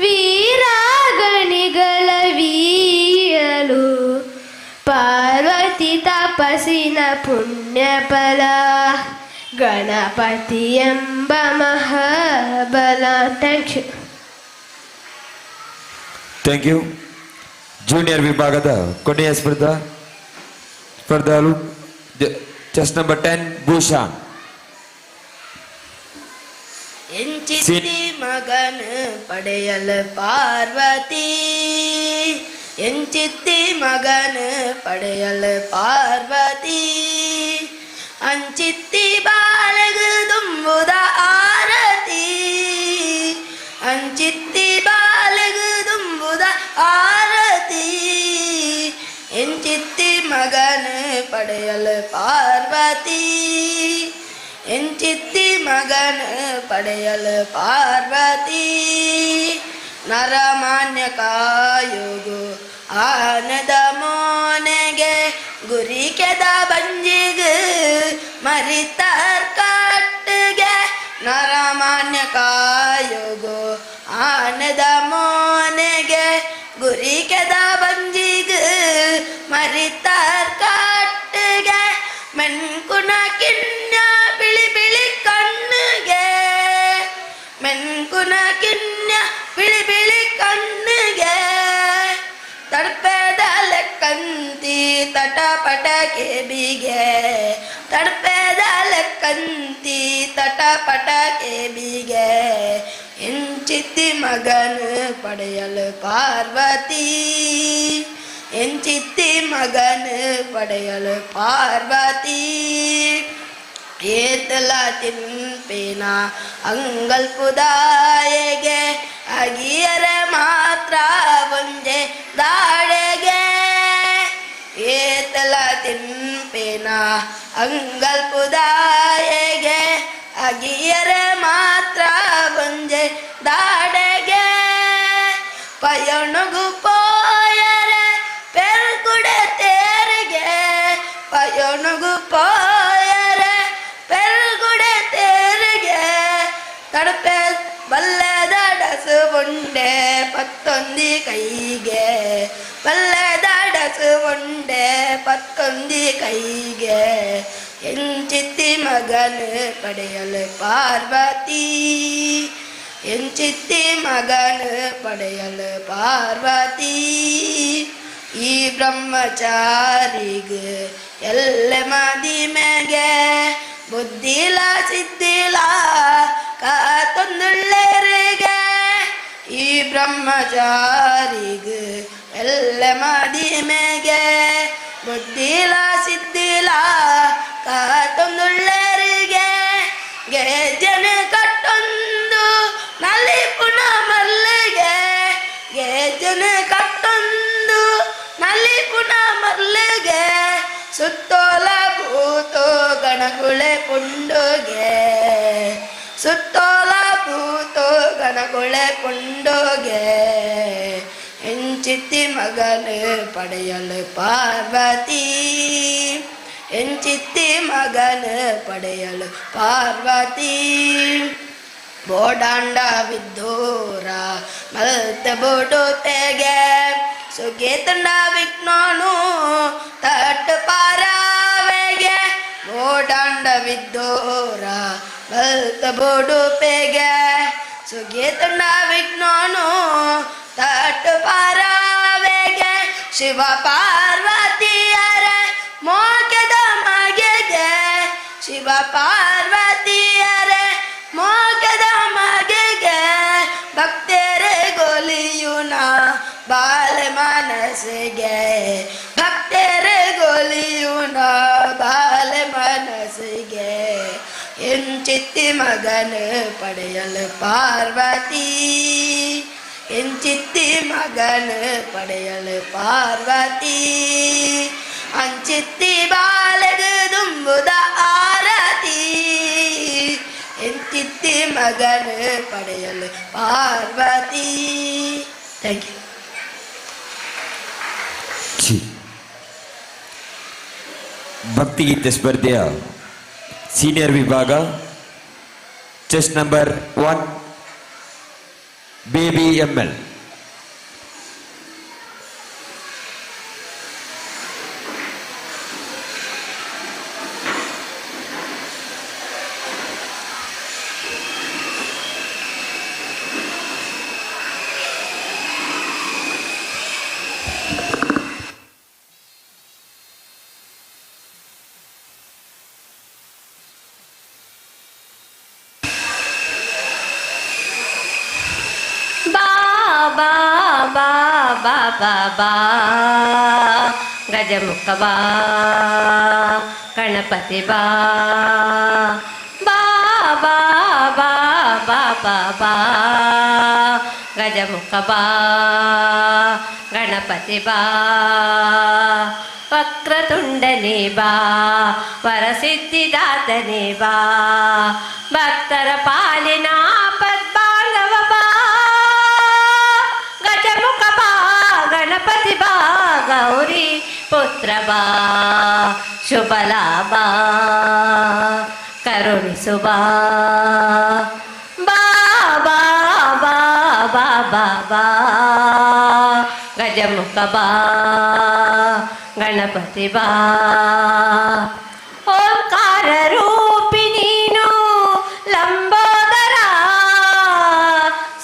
ವೀರಾಗಣಿಗಳ ವೀರಲು. ಪಾರ್ವತಿ ತಪಸ್ಸಿನ ಪುಣ್ಯಫಲ, ಗಣಪತಿ ಎಂಬ ಮಹಾಬಲ. Thank you. Thank you. Junior ವಿಭಾಗದ ಕೊನೆಯ ಸ್ಪರ್ಧಾಳು ಚೆಸ್ಟ್ ನಂಬರ್ 10, ಭೂಷಾನ್. ಎಂಚಿತ್ತಿ ಮಗನ ಪಡೆಯಲು ಪಾರ್ವತಿ, ಎಂಚಿತ್ತಿ ಮಗನ ಪಡೆಯಲು ಪಾರ್ವತಿ. ಅಂಚಿತ್ತಿ ಬಾಲಗು ತುಂಬುದ ಆರತಿ, ಅಂಚಿತ್ತಿ ಬಾಲಗು ತುಂಬುದ ಆರತಿ. ಎಂಚಿತ್ತಿ ಮಗನ ಪಡೆಯಲು ಪಾರ್ವತಿ, ಎಂಚಿತ್ತಿ ಮಗನ ಪಡೆಯಲು ಪಾರ್ವತಿ. ನರಮಾನ್ಯ ಕಾಯುಗು ಆನದ ಮೋನೆಗೆ, ಗುರಿಕೆದ ಬಂಜಿಗೆ ಮರಿತಾರ್ ಕಾಟ್ಟಿಗೆ. ನರಮಾನ್ಯ ಕಾಯುಗು ಆನದ ಮೋನೆಗೆ, ಗುರಿಕೆದ ಬಂಜಿಗೆ ಮರಿತಾರ್ ಕಾಟ್ಟಿಗೆ. ಮೆನ್ಕುನ ಕಿನ್ಯ ಬಿಳಿ ಬಿಳಿ ಕಣ್ಣಿಗೆ, ಮೆನ್ಕುನ ಕಿನ್ಯ ಬಿಳಿ ಬಿಳಿ ಕಣ್ಣಿಗೆ. ತಡ್ಪೆದ ಲೆಕ್ಕಂತಿ ತಟಪಟ ಕೆಬಿಗೆ, ತಡ್ಪೆದ ಲೆಕ್ಕಂತಿ ತಟಪಟ ಕೆಬಿಗೆ. ಎಂಚಿತ್ತಿ ಮಗನ ಪಡೆಯಲು ಪಾರ್ವತಿ, ಎಂಚಿತ್ತಿ ಮಗನ ಪಡೆಯಲು ಪಾರ್ವತಿ ಏತಲ ತಿನ್ಪೇನ ಅಂಗಲ್ಪುದಾಯಗೆ ಅಗಿಯರ ಮಾತ್ರ ಒಂಜೆ ದಾಡೆಗೆ ಏತಲ ತಿನ್ಪೇನ ಅಂಗಲ್ಪುದಾಯಗೆ ಅಗಿಯರ ಮಾತ್ರ ಒಂಜೆ ದಾಡೆಗೆ ಪಯಣಗು ಪೋಯರೆ ಪೆರ್ಗುಡೆ ತೇರಿಗೆ ಪಯಣಗು ಪೋಯರೆ ಪೆರ್ಗುಡೆ ತೇರಿಗೆ ತಡಪೆ ಬಲ್ಲೆದ ಡಸು ಉಂಡೆ ಪತ್ತೊಂದಿ ಕೈಗೆ ಬಲ್ಲೆದ ಡಸು ಉಂಡೆ ಪತ್ತೊಂದಿ ಕೈಗೆ ಎಂಚಿತ್ತಿ ಮಗನ ಪಡೆಯಲು ಪಾರ್ವತಿ ಎಂಚಿತ್ತಿ ಮಗನ ಪಡೆಯಲು ಪಾರ್ವತಿ ಈ ಬ್ರಹ್ಮಚಾರಿಗ ಎಲ್ಲ ಮದಿಮೆಗೆ ಬುದ್ಧಿಲ ಸಿದ್ಧಿಲ ಕಾತೊಂದುಳ್ಳರಿಗೆ ಈ ಬ್ರಹ್ಮಚಾರಿಗ ಎಲ್ಲ ಮದಿಮೆಗೆ ಬುದ್ಧಿಲ ಸಿದ್ಧಿಲ ಕಾತೊಂದುಳ್ಳರಿಗೆ ಗೆಜ್ಜನ ಕಟ್ಟೊಂದು ನಲ್ಲಿ ಪುಣ ಮಲ್ಲಿಗೆ ಗೆಜ್ಜನ ಕಟ್ಟೊಂದು ನಲ್ಲಿ ಪುಣ ಮಲ್ಲಿಗೆ ಸುತ್ತೋಲ ಭೂತೋ ಗಣಗುಳೆ ಪುಂಡುಗೆ ಸುತ್ತೋಲ ಭೂತೋ ಗಣಗುಳೆ ಪುಂಡುಗೆ ಎಂಚಿತ್ತಿ ಮಗನ ಪಡೆಯಲು ಪಾರ್ವತಿ ಎಂಚಿತ್ತಿ ಮಗನ ಪಡೆಯಲು ಪಾರ್ವತಿ ಬೋಡಾಂಡ ವಿದ್ದೂರ ಮಲ್ತ ಬೋಡು ತೆಗೆ ಸುಗೇತಂಡ ವಿಜ್ಞಾನು ತಟ್ ಪಾರಾವೆಗೆ ಬೋಡಾಂಡ ವಿದ್ದೂರ ಮಲ್ತ ಬೋಡು ಪೆಗೆ ಸುಗೇತಂಡ ವಿಜ್ಞಾನು ತಟ್ ಪಾರಾವೆಗೆ ಶಿವ ಪಾರ್ವತಿಯರ ಮೋಕೆದ ಮಗೆ ಶಿವ ಪಾರ್ವತಿಯರ ಮೋಕೆದ ಮಗೆ ಭಕ್ತರೆ ಗೋಲಿಯುನ ಬಾಲ ಮನಸ್ಸಿಗೆ ಭಕ್ತರೆ ಗೋಲಿಯುನ ಬಾಲ ಮನಸ್ಸಿಗೆ ಎಂಚಿತ್ತಿ ಮಗನ ಪಡೆಯಲು ಪಾರ್ವತಿ ಎಂಚಿತ್ತಿ ಮಗನ ಪಡೆಯಲು ಪಾರ್ವತಿ ಅಂಚಿತ್ತಿ ಬಾಲಗ ದುಂಬುದ ಆರತಿ ಎಂಚಿತ್ತಿ ಮಗನ ಪಡೆಯಲು ಪಾರ್ವತಿ ಥ್ಯಾಂಕ್ ಯು ಭಕ್ತಿಗೀತೆ ಸ್ಪರ್ಧೆಯ ಸೀನಿಯರ್ ವಿಭಾಗ ಚೆಸ್ ನಂಬರ್ 1 ಬೇಬಿ ML ಬಾ ಬಾ ಬಾ ಬಾ ಬಾ ಗಜಮುಖ ಬಾ ಗಣಪತಿ ಬಾ ಬಾ ಬಾ ಬಾ ಬಾ ಬಾ ಬಾ ಗಜಮುಖ ಬಾ ಗಣಪತಿ ಬಾ ವಕ್ರತುಂಡನೇ ಬಾ ವರಸಿದ್ಧಿದಾತನೇ ಬಾ ಭಕ್ತರ ಪಾಲಿನ ಪದ್ಮಾಂಗವ ಬಾ ಗಜಮುಖ ಬಾ ಗಣಪತಿ ಬಾ ಗೌರಿ ಪುತ್ರ ಬಾ ಶುಭ ಲಾಭ ಕರುಣಿಸು ಬಾ ಬಾ ಬಾ ಬಾ ಬಾ ಬಾ ಬಾ ಗಜಮುಖ ಬಾ ಗಣಪತಿ ಬಾ ಓಂಕಾರ ರೂಪಿ ನೀನು ಲಂಬೋದರ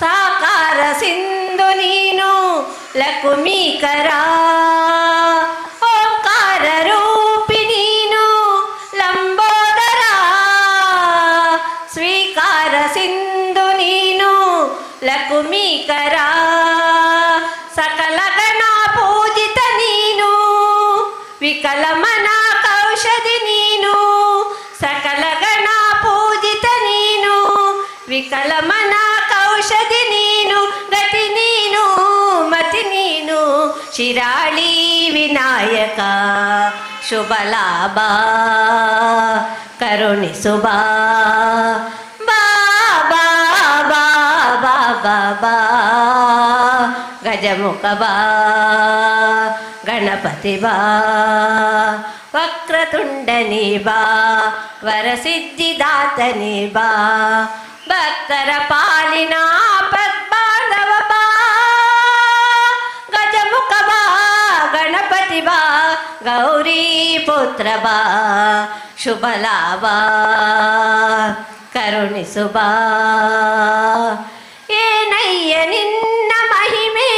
ಸಾಕಾರ ಸಿಂಧು ನೀನು ಲಕುಮೀಕರ ಓಂಕಾರ ರೂಪಿ ನೀನು ಲಂಬೋದರ ಸ್ವೀಕಾರ ಸಿಂಧು ನೀನು ಲಕುಮೀಕರ ಸಕಲ ಗಣ ಪೂಜಿತ ನೀ ಔಷಧಿ ನೀನು ಸಕಲ ಗಣ ಪೂಜಿತ ನೀನು ವಿಕಲ ಮನ ಕೌಷಧಿ ನೀನು ಗತಿ ನೀನು ಮತಿ ನೀನು ಶಿರಾಳಿ ವಿನಾಯಕ ಶುಭ ಲಾಭ ಕರುಣಿಸು ಬಾ ಬಾ ಬಾ ಬಾ ಬಾ ಬಾ ಬಾ ಗಜಮುಖ ಬಾ ಗಣಪತಿ ಬಾ ವಕ್ರತುಂಡನಿ ಬಾ ವರಸಿದ್ಧಿದಾತನಿ ಬಾ ಭಕ್ತರ ಪಾಲಿನ ಪದ್ಮಾಧವ ಬಾ ಗಜಮುಖ ಬಾ ಗಣಪತಿ ಬಾ ಗೌರಿ ಪುತ್ರ ಬಾ ಶುಭ ಲಾಭ ಕರುಣಿಸು ಬಾ ಏನಯ್ಯ ನಿನ್ನ ಮಹಿಮೆ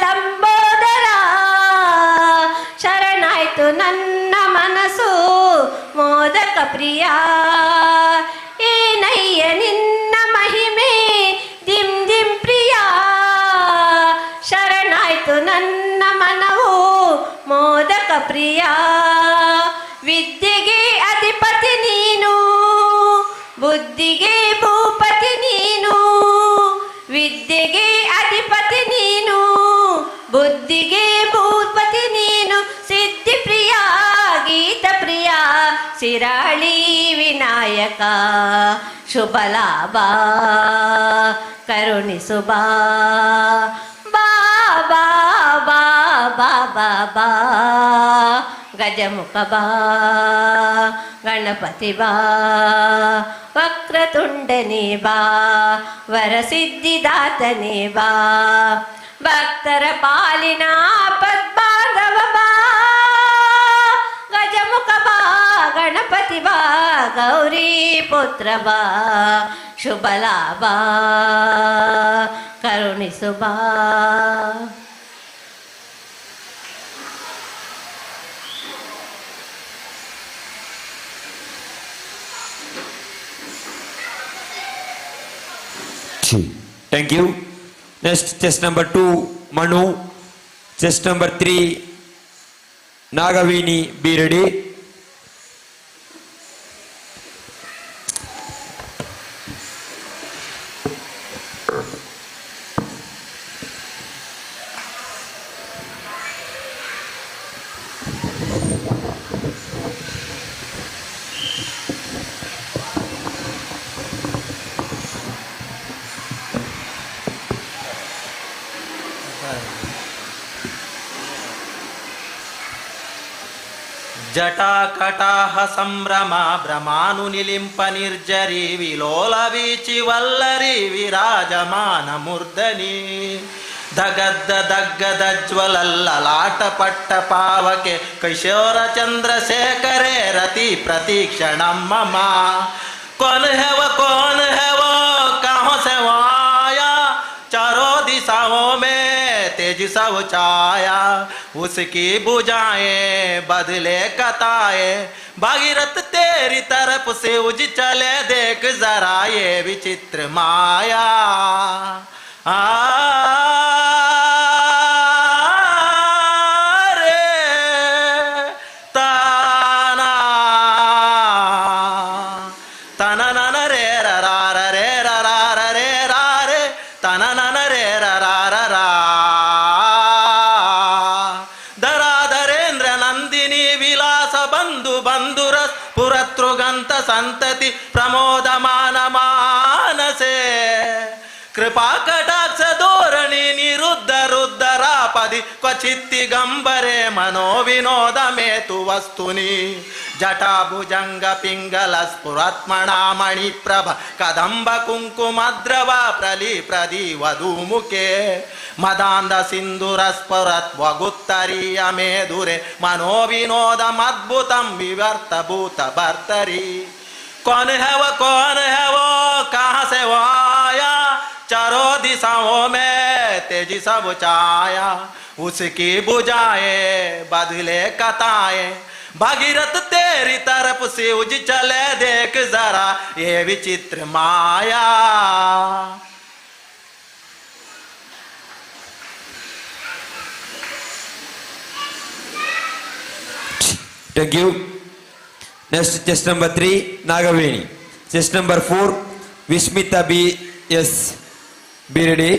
ಲಂಬೋದರ ಶರಣಾಯ್ತು ನನ್ನ ಮನಸ್ಸು ಮೋದಕ ಪ್ರಿಯ ಏನಯ್ಯ ನಿನ್ನ ಮಹಿಮೆ ದಿಂ ದಿಂ ಪ್ರಿಯ ಶರಣಾಯ್ತು ನನ್ನ ಮನವು ಮೋದಕ ಪ್ರಿಯ ವಿದ್ಯೆಗೆ ಅಧಿಪತಿ ನೀನು ಬುದ್ಧಿಗೆ ಭೂಪತಿ ನೀನು ವಿದ್ಯೆಗೆ ಅಧಿಪತಿ ನೀನು ಬುದ್ಧಿಗೆ ಭೂಪತಿ ನೀನು ಸಿದ್ಧಿ ಪ್ರಿಯ ಗೀತ ಪ್ರಿಯ ಶಿರಾಳಿ ವಿನಾಯಕ ಶುಭ ಲಾಭ ಕರುಣಿಸು ಬಾ ಬಾ ಬಾ ಬಾ ಬಾ ಬಾ ಬಾ ಗಜಮುಖ ಬಾ ಗಣಪತಿ ಬಾ ವಕ್ರತುಂಡನಿ ಬಾ ವರಸಿದ್ಧಿದಾತನಿ ಬಾ ಭಕ್ತರ ಪಾಲಿನ ಪದ್ಮಾಧವ ಬಾ ಗಜಮುಖ ಬಾ ಗಣಪತಿ ಬಾ ಗೌರಿ ಪುತ್ರ ಬಾ ಶುಭ ಲಾಭ ಕರುಣಿಸು ಬಾ Thank you. Next, chest number 2, Manu. Chest number 3, Nagavini, be ready. ಜಟಾಕಟಾಹ ಸಂಭ್ರಮ ಭ್ರಮಾನು ನಿಲಿಂಪ ನಿರ್ಜರಿ ವಿಲೋಲ ವೀಚಿ ವಲ್ಲರಿ ವಿರಾಜಮಾನ ಮೂರ್ಧನಿ ದಗದ್ದ ದಗ್ಗದ ಜ್ವಲಲ್ಲಾಟ ಪಟ್ಟ ಪಾವಕೆ ಕೈಶೋರ ಚಂದ್ರಶೇಖರೇ ರತಿ ಪ್ರತೀಕ್ಷಣಂ ಮಮ कौन है वो कहाँ से वो आया चारों दिशाओं में तेज सब छाया उसकी बुझाएं बदले कताए भागीरथ तेरी तरफ से उज चले देख जरा ये विचित्र माया संतति प्रमोदमान मानसे कृपा कटाक्ष धोरणि निरुद्ध रुद्रापदि क्वचित्ति गंबरे मनो विनोद मेतु वस्तुनि जटा भुजंग पिंगल स्फुरत्मणा मणिप्रभ कदंब कुंकुमद्रव प्रली प्रदी वधूमुखे मदांध सिंधुर स्फुरत् वगुत्तरीय मेधुरे मनो विनोदमद्भुतं विवर्त भूत भर्तरी कौन है वो कहाँ से वो आया चारों दिशाओं में तेजी सब छाया उसकी बुझाए बदले कताए भागीरथ तेरी तरफ से उज चले देख जरा ये विचित्र माया Thank you. Next chest number 3 Nagaveni. Chess number 4 Vismitha BS. Be ready.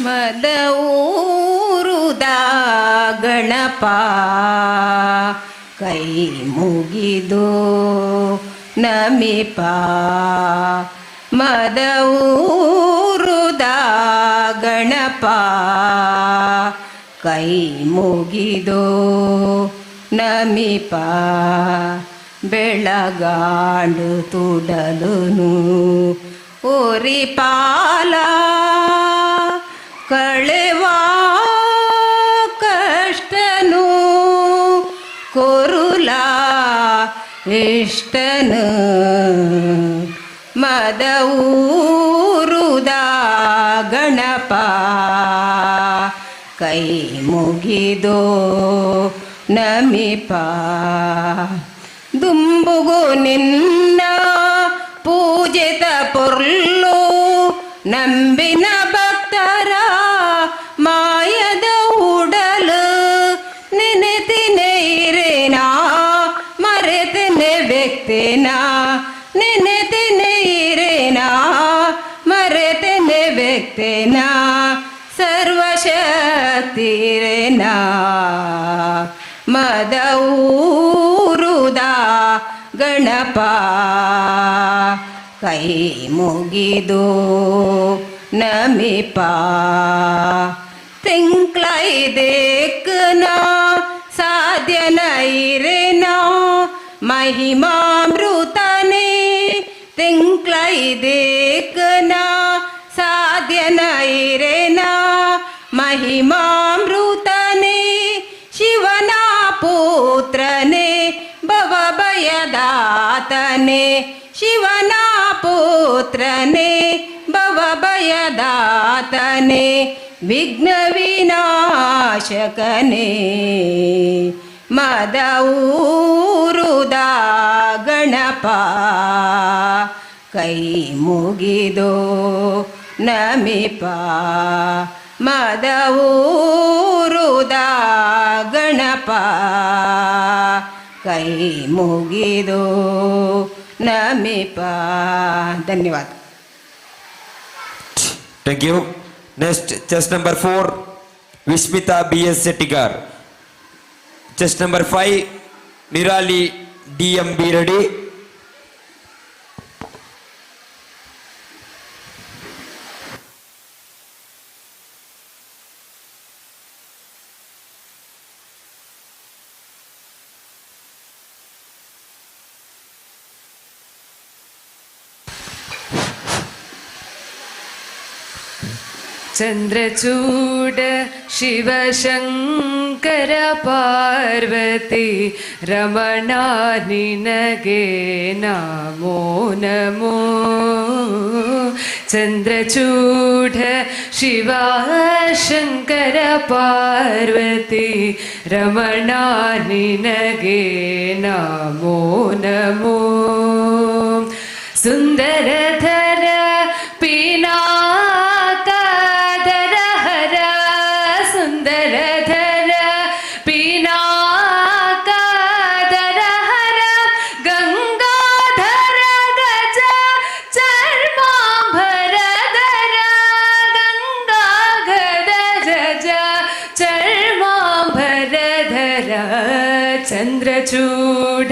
ಮದ ಊರುದ ಗಣಪ ಕೈ ಮುಗಿದು ನಮಿಪ. ಮದ ಊರುದ ಗಣಪ ಕೈ ಮುಗಿದು ನಮಿಪ. ಬೆಳಗಾಂಡು ತುಡಲುನು ಓರಿ ಪಾಲ ಕಳೆವಾ ಕಷ್ಟನು ಕೊರುಲ ಇಷ್ಟನು. ಮದ ಊರುದ ಗಣಪ ಕೈ ಮುಗಿದು ನಮಿಪ. ದುಂಬುಗು ನಿನ್ನ ಪೂಜಿತ ಪೊರ್ಲು ನಂಬಿನ ಭಕ್ತರ ಮಾಯದ ಉಡಲು. ನೆನೆತಿನೆ ಇರೇನಾ ಮರೆತಿನೆ ವ್ಯಕ್ತಿನಾ. ನೆನೆತಿನೆ ಇರೇನಾ ಮರೆತಿನೆ ವ್ಯಕ್ತಿನಾ. ಸರ್ವಶಕ್ತಿರೇನಾ ಮದ ಊರುದ ಗಣಪ ಕೈ ಮುಗಿದು ನಮಿಪ. ತಿಂಕ್ಲೈ ದೇಕನ ಸಾಧ್ಯನ ಇರೇನಾ ಮಹಿಮಾಮೃತನೇ. ತಿಂಕ್ಲೈ ದೇಕನ ಸಾಧ್ಯನ ಇರೇನಾ ಮಹಿಮಾಮೃತನೇ. ಶಿವನ ಪುತ್ರನೇ ಭವಭಯದಾತನೇ. ಶಿವನ ಪುತ್ರನೇ ಭವಭಯದಾತನೇ. ವಿಘ್ನ ವಿನಾಶಕನೇ ಮದ ಊರುದ ಗಣಪ ಕೈ ಮುಗಿದು ನಮಿಪ. ಮದ ಊರುದ ಗಣಪ ಕೈ ಮುಗಿದು ನಮಿಪ. ಧನ್ಯವಾದ. Thank you. Next chest number 4 Vismitha BS Settigar. Chest number 5 Nirali DM. Be ready. ಚಂದ್ರಚೂಡ ಶಿವಶಂಕರ ಪಾರ್ವತಿ ರಮಣ ನಿನಗೆ ನಮೋ ನಮೋ. ಚಂದ್ರಚೂಡ ಶಿವಶಂಕರ ಪಾರ್ವತಿ ರಮಣ ನಿನಗೆ ನಮೋ ನಮೋ. ಸುಂದರಧರ ಪಿನಾಕಧರ ಹರ. ಸುಂದರಧರ ಪಿನಾಕಧರ ಹರ. ಗಂಗಾಧರ ಗಜ ಚರ್ಮಾಂಬರಧರ. ಗಂಗಾಧರ ಗಜ ಚರ್ಮಾಂಬರಧರ. ಚಂದ್ರಚೂಡ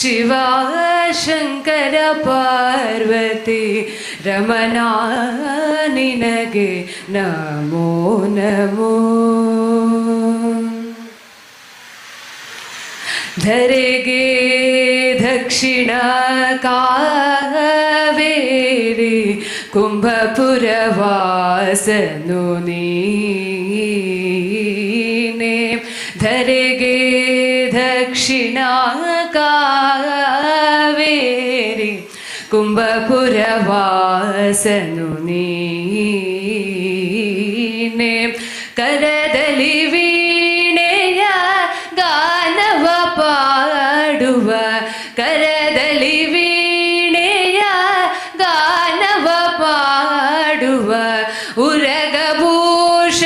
ಶಿವಶಂಕರ ಪಾರ್ವತಿ ರಮಣ ನಿನಗೆ ನಮೋ ನಮೋ. ಧರೆಗೆ ದಕ್ಷಿಣ ಕಾವೇರಿ ಕುಂಭಪುರ ವಾಸನು ನೀನೆ. ಧರೆಗೆ ದಕ್ಷಿಣ ಕಾವೇರಿ ಕುಂಭಪುರ ವಾಸನು ನೀನೆ. ಕರದಲ್ಲಿ ವೀಣೆಯ ಗಾನವ ಪಾಡುವ. ಕರದಲ್ಲಿ ವೀಣೆಯ ಗಾನವ ಪಾಡುವ. ಉರಗಭೂಷ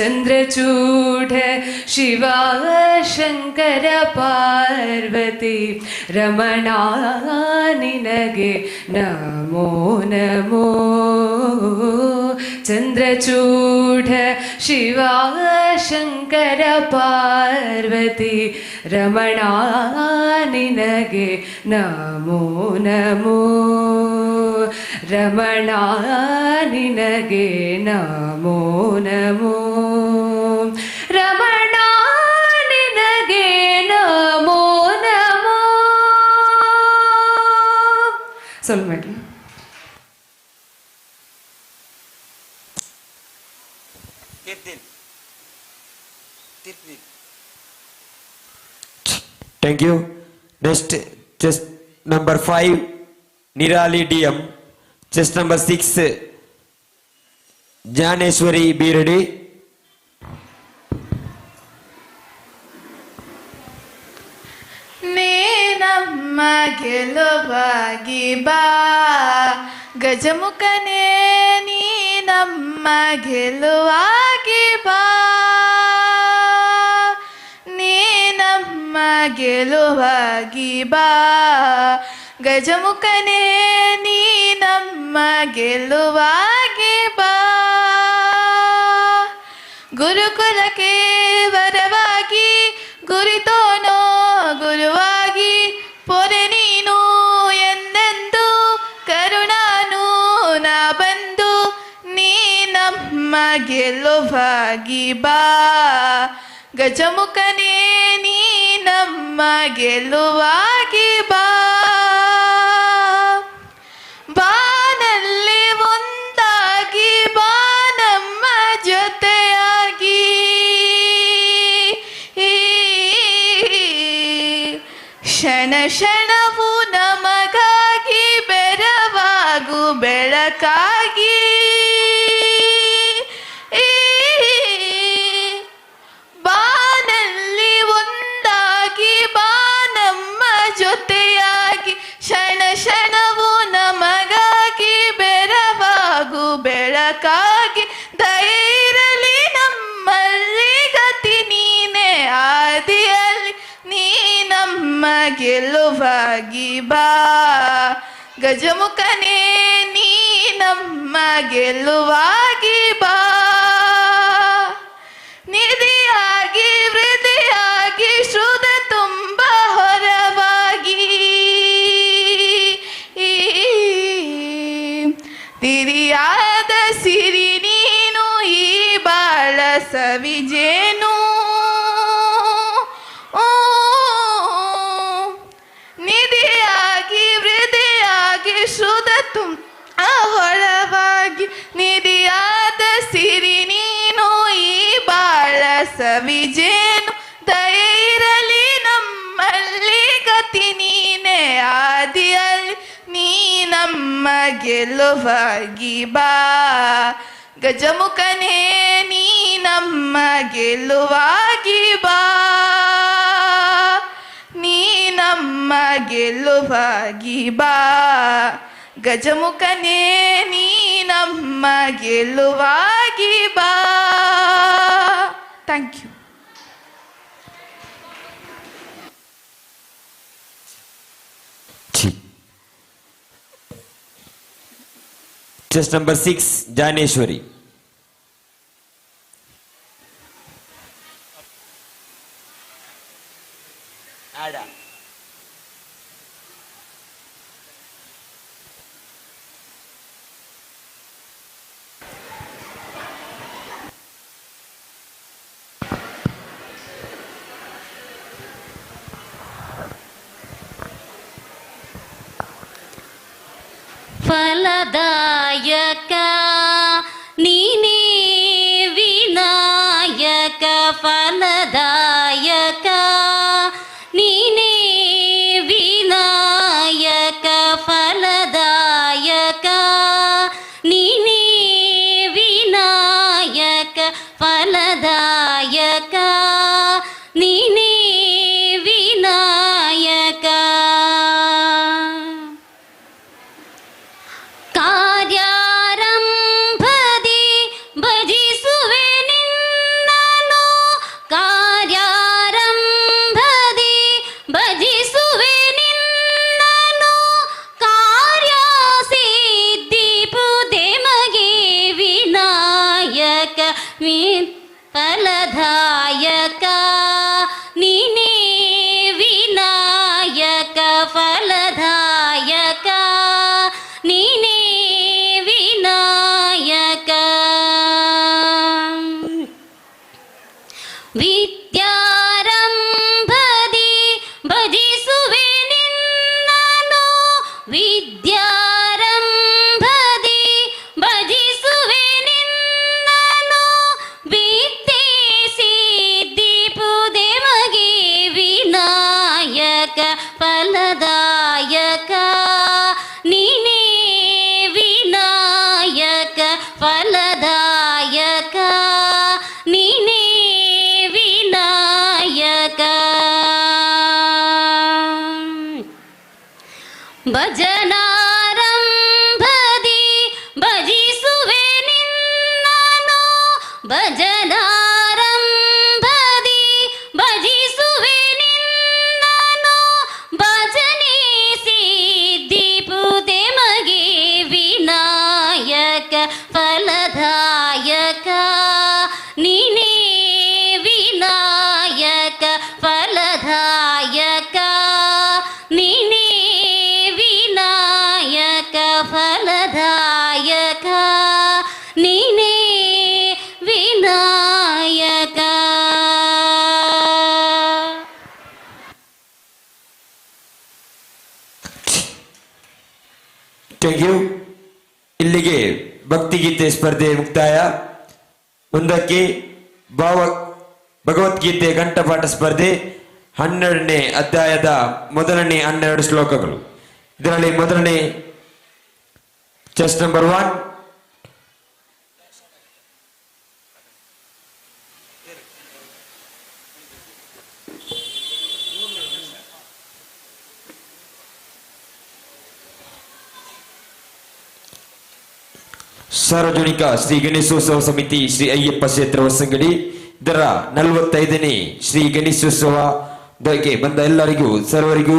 ಚಂದ್ರಚೂಢ ಶಿವ ಶಂಕರ ಪಾರ್ವತಿ ರಮಣ ನಿನಗೆ ನಮೋ ನಮೋ. ಚಂದ್ರಚೂಢ ಶಿವ ಶಂಕರ ಪಾರ್ವತಿ ರಮಣ ನಿನಗೆ ನಮೋ ನಮೋ. ರಮಣ ನಿನಗೆ ನಮೋ ನಮೋ. ರಮಣ ನಿನಗೆ ನಮೋ ನಮೋ. ಸ್ವಲ್ಪ ಮಾಡ್ರಿ. Thank you. Next, chest number 5, Nirali DM. Chest number 6, Janeshwari, be ready. ನೀ ನಮ್ಮ ಗೆಲುವಾಗಿ ಬಾ ಗಜಮುಖನೇ, ನೀ ನಮ್ಮ ಗೆಲುವಾಗಿ ಬಾ. ನೀ ನಮ್ಮ ಗೆಲುವಾಗಿ ಬಾ ಗಜಮುಖನೇ, ನೀ ನಮ್ಮ ಗೆಲುವಾಗಿ ಬಾ. ಗುರುಕುಲಕ್ಕೆ ವರವಾಗಿ ಗುರಿತೋನೋ ಗುರುವಾಗಿ ಪೊರೆ ನೀನು ಎಂದೆಂದು ಕರುಣಾನು ನಾ ಬಂದು. ನೀ ನಮ್ಮ ಗೆಲುವಾಗಿ ಬಾ ಗಜಮುಖನೇ, ನೀ ನಮ್ಮ ಗೆಲುವಾಗಿ ಬಾ. ಬಾನಲ್ಲಿ ಒಂದಾಗಿ ಬಾ ನಮ್ಮ ಜೊತೆಯಾಗಿ, ಕ್ಷಣ ಕ್ಷಣವು ನಮಗಾಗಿ ಬೆರವಾಗು ಬೆಳಕಾಗಿ. ಬಾನಲ್ಲಿ ಒಂದಾಗಿ ಬಾ ನಮ್ಮ ಜೊತೆಯಾಗಿ, ಕ್ಷಣ ಕ್ಷಣವು ನಮಗಾಗಿ ಬೆರವಾಗು ಬೆಳಕಾಗಿ. ಧೈರ್ಯಲಿ ನಮ್ಮಲ್ಲಿ ಗತಿ ನೀನೆ ಆದಿಯಲ್ಲಿ, ನೀ ನಮ್ಮ ಗೆಲುವಾಗಿ ಬಾ ಗಜಮುಖನೇ, ನೀ ನಮ್ಮ ಗೆಲುವಾಗಿ ಬಾ. ನಿಧಿಯಾಗಿ ವೃದ್ಧಿಯಾಗಿ ಶ್ರುತ ತುಂಬ ಹೊರವಾಗಿ, ತಿರಿಯಾದ ಸಿರಿ ನೀನು ಈ ಬಾಳ ಸವಿಜೇನು. ನಿಧಿಯಾಗಿ ವೃದ್ಧಿಯಾಗಿ ಶ್ರುತ ತುಂಬ ಹೊರವಾಗಿ, ನಿಧಿಯಾದ ಸಿರಿ ನೀನು ಈ ಬಾಳ ಸವಿಜೇನು. ದೈರಲಿ ನಮ್ಮಲ್ಲಿ ಗತಿ ನೀನೆ ಆದಿಯಲ್ಲಿ, ನೀ ನಮ್ಮ ಗೆಲುವಾಗಿ ಬಾ ಗಜಮುಖನೇ, ನೀ ನಮ್ಮ ಗೆಲುವಾಗಿ ಬಾ. ನೀ ನಮ್ಮ ಗೆಲುವಾಗಿ ಬಾ ಗಜಮುಖನೇ, ನೀ ನಮ್ಮ ಗೆಲುವಾಗಿ ಬಾ. Thank you. Chest number 6, Janeshwari. ಫಲದಾಯಕ ನೀ ವಿದ್ಯಾರಂಭದಿ ಭಜಿಸುವೆ ನಿನ್ನನು ವಿದ್ಯೆ ಸಿದ್ಧಿ ಪುದೆಮಗೆ ವಿನಾಯಕ ಫಲದಾಯಕ ನೀನೇ ವಿನಾಯಕ ಫಲದಾಯಕ ನೀನೇ ವಿನಾಯಕ ಭಜನಾರಂಭದಿ ಭಜಿಸುವೆ ನಿನ್ನನು ಭಜನಾರಂಭದಿ ಭಜಿಸುವೆ ನಿನ್ನನು ಭಜನೆ ಸಿದ್ಧಿ ಪುದೆಮಗೆ ವಿನಾಯಕ ಫಲದಾಯಕ ನೀನೇ ವಿನಾಯಕ ಫಲದಾಯಕ ನೀನೇ ವಿನಾಯಕ ಫಲದಾಯಕ ನೀನೇ ವಿನಾಯಕ. Thank you. ಇಲ್ಲಿಗೆ ಭಕ್ತಿಗೀತೆ ಸ್ಪರ್ಧೆ ಮುಕ್ತಾಯ. ಮುಂದಕ್ಕೆ ಭಗವದ್ಗೀತೆ ಕಂಠಪಾಠ ಸ್ಪರ್ಧೆ 12ನೇ ಅಧ್ಯಾಯದ ಮೊದಲನೇ 12 ಶ್ಲೋಕಗಳು. ಇದರಲ್ಲಿ ಮೊದಲನೇ ಚೆಸ್ ನಂಬರ್ 1. ಸಾರ್ವಜನಿಕ ಶ್ರೀ ಗಣೇಶೋತ್ಸವ ಸಮಿತಿ ಶ್ರೀ ಅಯ್ಯಪ್ಪ ಕ್ಷೇತ್ರ ಹೊಸಂಗಡಿ ಇದರ 45ನೇ ಶ್ರೀ ಗಣೇಶೋತ್ಸವಕ್ಕೆ ಬಂದ ಎಲ್ಲರಿಗೂ ಸರ್ವರಿಗೂ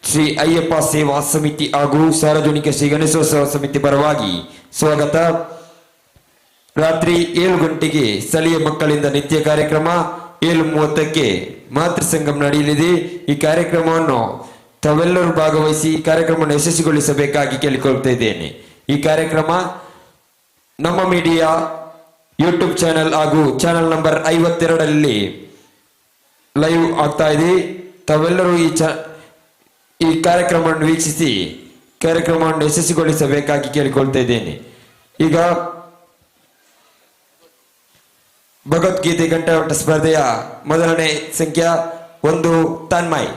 ಶ್ರೀ ಅಯ್ಯಪ್ಪ ಸೇವಾ ಸಮಿತಿ ಹಾಗೂ ಸಾರ್ವಜನಿಕ ಶ್ರೀ ಗಣೇಶೋತ್ಸವ ಸಮಿತಿ ಪರವಾಗಿ ಸ್ವಾಗತ. ರಾತ್ರಿ 7 ಗಂಟೆಗೆ ಸ್ಥಳೀಯ ಮಕ್ಕಳಿಂದ ನಿತ್ಯ ಕಾರ್ಯಕ್ರಮ, 7:30ಕ್ಕೆ ಮಾತೃ ಸಂಗಮ ನಡೆಯಲಿದೆ. ಈ ಕಾರ್ಯಕ್ರಮವನ್ನು ತಾವೆಲ್ಲರೂ ಭಾಗವಹಿಸಿ ಕಾರ್ಯಕ್ರಮವನ್ನು ಯಶಸ್ವಿಗೊಳಿಸಬೇಕಾಗಿ ಕೇಳಿಕೊಳ್ತಾ ಇದ್ದೇನೆ. ಈ ಕಾರ್ಯಕ್ರಮ ನಮ್ಮ ಮೀಡಿಯಾ ಯೂಟ್ಯೂಬ್ ಚಾನೆಲ್ ಹಾಗೂ ಚಾನೆಲ್ ನಂಬರ್ 52ರಲ್ಲಿ ಲೈವ್ ಆಗ್ತಾ ಇದೆ. ತಾವೆಲ್ಲರೂ ಈ ಕಾರ್ಯಕ್ರಮವನ್ನು ವೀಕ್ಷಿಸಿ ಕಾರ್ಯಕ್ರಮವನ್ನು ಯಶಸ್ವಿಗೊಳಿಸಬೇಕಾಗಿ ಕೇಳಿಕೊಳ್ತಾ ಇದ್ದೇನೆ. ಈಗ ಭಗವದ್ಗೀತೆ ಕಂಠಪಾಠ ಸ್ಪರ್ಧೆಯ ಮೊದಲನೇ ಸಂಖ್ಯೆ 1 ತನ್ಮಯ್.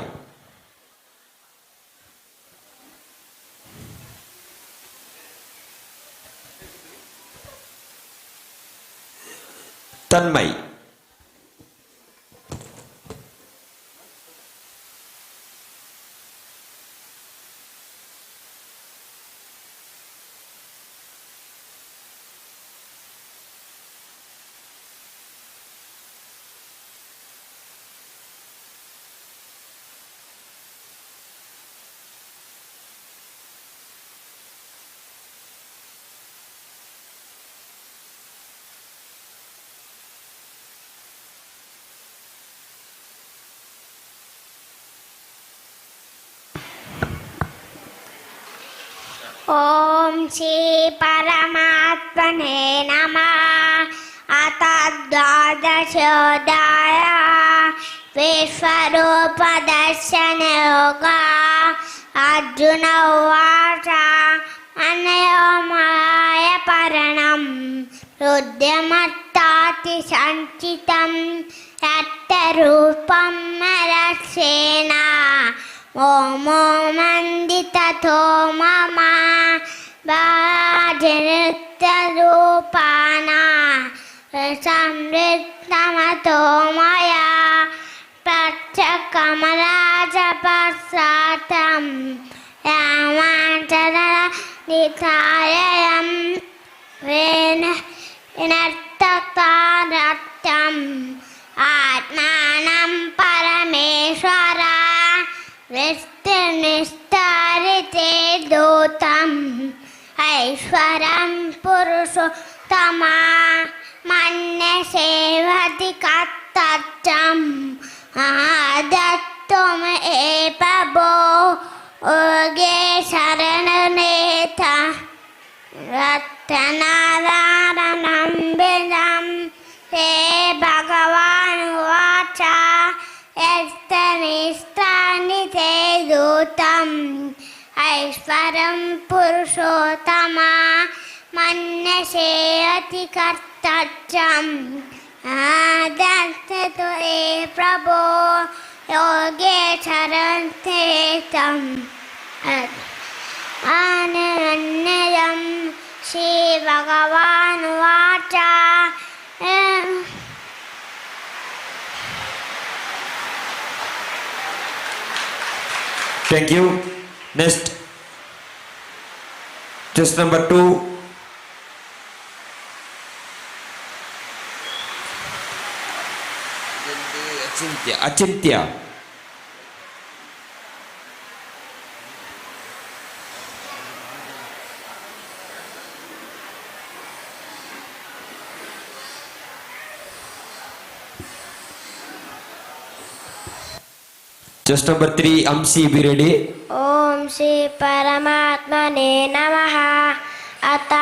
ತನ್ಮಯ್ ಓಂ ಶ್ರೀ ಪರಮಾತ್ಮನೇ ನಮಃ. ಅಥ ದ್ವಾದಶೋಧ್ಯಾಯ ವಿಶ್ವರೂಪ ದರ್ಶನ ಯೋಗ. ಅರ್ಜುನ ಉವಾಚ ಅನಯೋಮಯ ಪರಣಂ ರುದ್ರಮತ್ತಾತಿ ಸಂಚಿತಂ ಯತ್ತರೂಪಂ ರಕ್ಷೇಣ ಓಮೋ ಮಂದಿತಥೋ ಮಮ ಬಾಜನೃತ್ಯರೂಪಾನ ಸಂವೃತ್ತಮಥೋ ಮಯಾ ಪ್ರತ್ಯಕಮರಾಜಪಸಾತಂ ರಾಮಾಂಚರ ನಿತಾಯಂ ವಿನರ್ತಕಾರತ್ಯಂ ಆತ್ಮಾನಂ ಪರಮೇಶ್ವರ ವಿಷ್ಣುನಿಷ್ಠಾರಿತೆ ದೂತಂ ಐಶ್ವರಂ ಪುರುಷೋತ್ತಮ ಮನ್ಯ ಸೇವತಿ ಕತ್ತಚ್ಚಂ ಆದತ್ತುಮ ಏಪಭೋ ಓಗೆ ಶರಣನೇತ ರತ್ನಾಧಾರಣಂ ಬಿದಂ ಹೇ ಭಗವಾನ್ ವಾಚ ಯಸ್ತನಿಷ್ಠಾನಿ ತೇ ದೂತಂ ऐश्वरं पुरुषोत्तमा मन्यसे अतिकर्तव्यम् आदत्ते प्रभो योगे चरन्ते तम् अनन्यं श्रीभगवानुवाच Thank you. Next, chest number 2. Achintya. Chest number 3, Amsi, be ready. ॐ श्री परमात्मने नमः अथ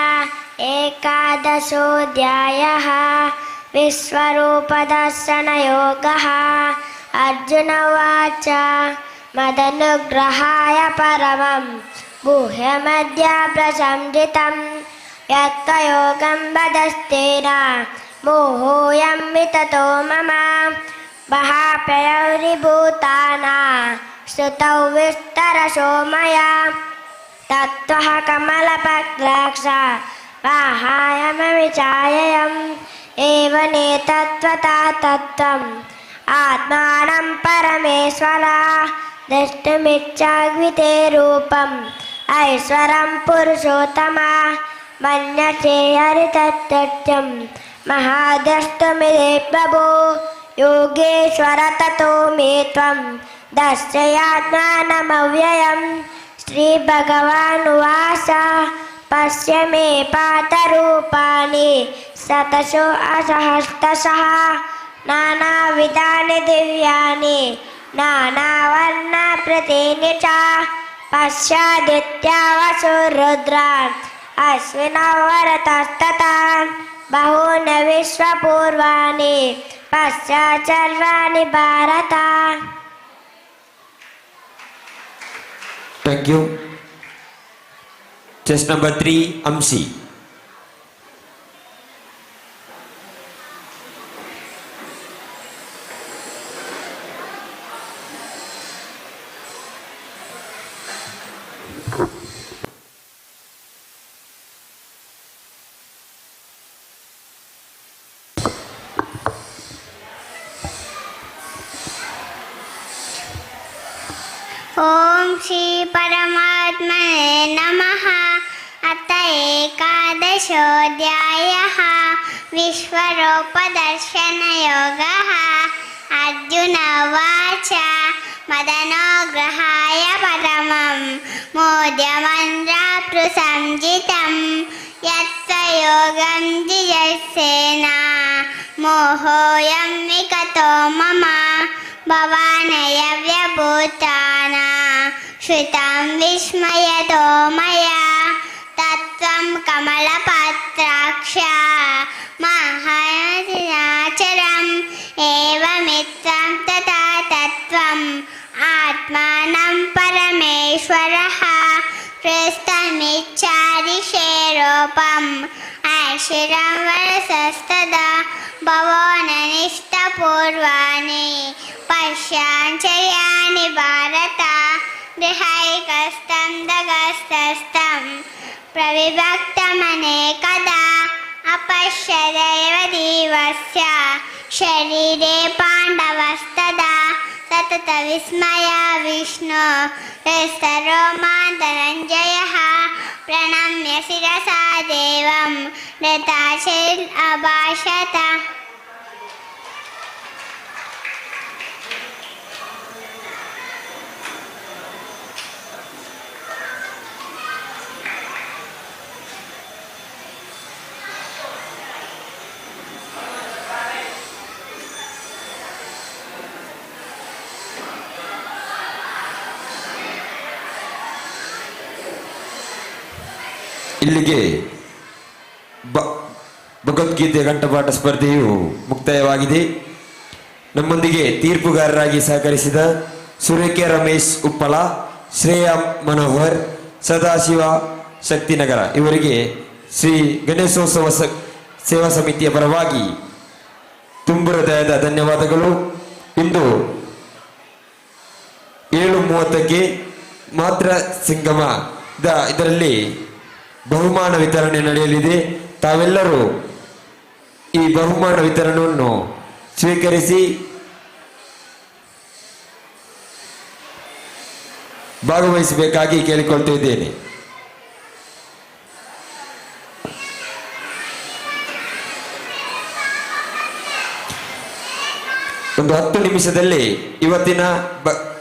एकादशोऽध्यायः विश्वरूपदर्शनयोगः अर्जुन उवाच मदनुग्रहाय परमं गुह्यमद्य प्रसंजितं यत्त्वयोगं वदस्तेन मोहोऽयं विततो मम महाप्रयौरिभूतानां श्रुतौ विस्तरशो मया तत्त्वः कमलपत्राक्ष वाहायमविचाययम् एवनेतत्त्वता तत्त्वम् आत्मानं परमेश्वर द्रष्टुमिच्छाग्विते रूपम् ऐश्वरं पुरुषोत्तमा मन्यसे हरितत्तत्यं महाद्रष्टुमिदे प्रभो योगेश्वर ततो मे त्वं दर्शयात्मानमव्ययम् श्रीभगवानुवाच पश्य मे पादरूपाणि शतशो असहस्रशः नानाविधानि दिव्यानि नानावर्णप्रतीनि च पश्यादित्यावसो रुद्रान् अश्विनवरतस्तथा बहूनि विश्वपूर्वाणि पश्चात् सर्वाणि Bharat. Thank you. Chest number 3, Amsi. ॐ श्री परमात्मने नमः अथ एकादशोऽध्यायः विश्वरूपदर्शनयोगः अर्जुन उवाच मदनुग्रहाय परमं मोद्यमन्त्राप्तुसंजितं यत्त्वयोगं जिजस्येन मोहोऽयं विगतो मम भवानयव्यभूतानां श्रुतं विस्मयतो मया तत्त्वं कमलपत्राक्ष महाचरम् एवमित्थं तथा तत्त्वम् आत्मानं परमेश्वरः पृष्ठमिच्छादिशे रूपम् ऐश्वरं वरसस्तदा भवोननिष्ठपूर्वाणि पश्याञ्चर्याणि भारत गृहैकस्तं दगस्तस्थं प्रविभक्तमनेकदा अपश्यदेव देवस्य शरीरे पाण्डवस्तदा सततविस्मया विष्णु हृस्तरोमाधनञ्जयः प्रणम्य शिरसा देवं नृताचिरभाषत. ಇಲ್ಲಿಗೆ ಭಗವದ್ಗೀತೆ ಕಂಠಪಾಠ ಸ್ಪರ್ಧೆಯು ಮುಕ್ತಾಯವಾಗಿದೆ. ನಮ್ಮೊಂದಿಗೆ ತೀರ್ಪುಗಾರರಾಗಿ ಸಹಕರಿಸಿದ ಸುರೇಖ ರಮೇಶ್ ಉಪ್ಪಳ, ಶ್ರೇಯಾ ಮನೋಹರ್, ಸದಾಶಿವ ಶಕ್ತಿನಗರ ಇವರಿಗೆ ಶ್ರೀ ಗಣೇಶೋತ್ಸವ ಸೇವಾ ಸಮಿತಿಯ ಪರವಾಗಿ ತುಂಬು ಹೃದಯದ ಧನ್ಯವಾದಗಳು. ಇಂದು 7:30ಕ್ಕೆ ಮಾತ್ರ ಸಂಗಮದ ಇದರಲ್ಲಿ ಬಹುಮಾನ ವಿತರಣೆ ನಡೆಯಲಿದೆ. ತಾವೆಲ್ಲರೂ ಈ ಬಹುಮಾನ ವಿತರಣೆಯನ್ನು ಸ್ವೀಕರಿಸಿ ಭಾಗವಹಿಸಬೇಕಾಗಿ ಕೇಳಿಕೊಳ್ತಿದ್ದೇನೆ. ಒಂದು 10 ನಿಮಿಷದಲ್ಲಿ ಇವತ್ತಿನ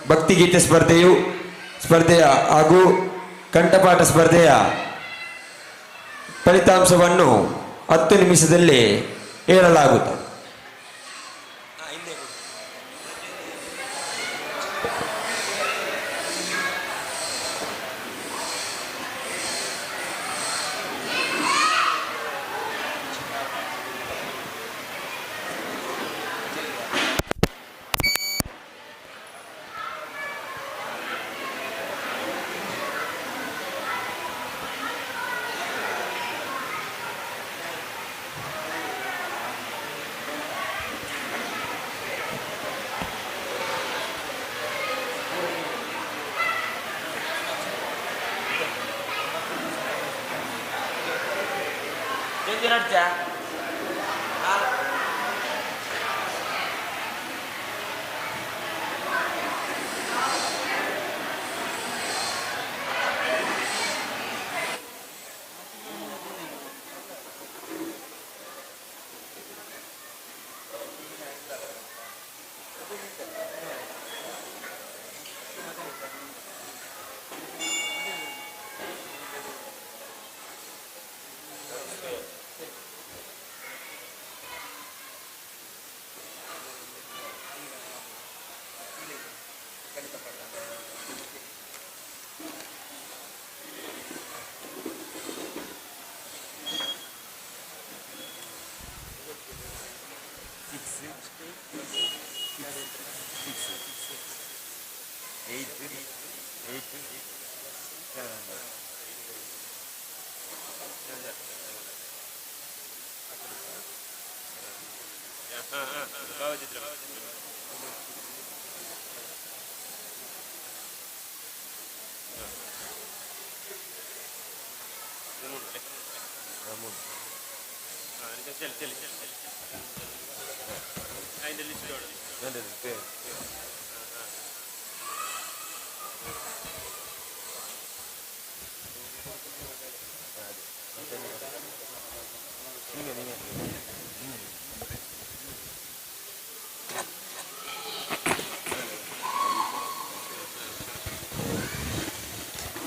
ಭಕ್ತಿಗೀತೆ ಸ್ಪರ್ಧೆಯ ಹಾಗೂ ಕಂಠಪಾಠ ಸ್ಪರ್ಧೆಯ ಫಲಿತಾಂಶವನ್ನು 10 ನಿಮಿಷದಲ್ಲಿ ಹೇಳಲಾಗುತ್ತದೆ.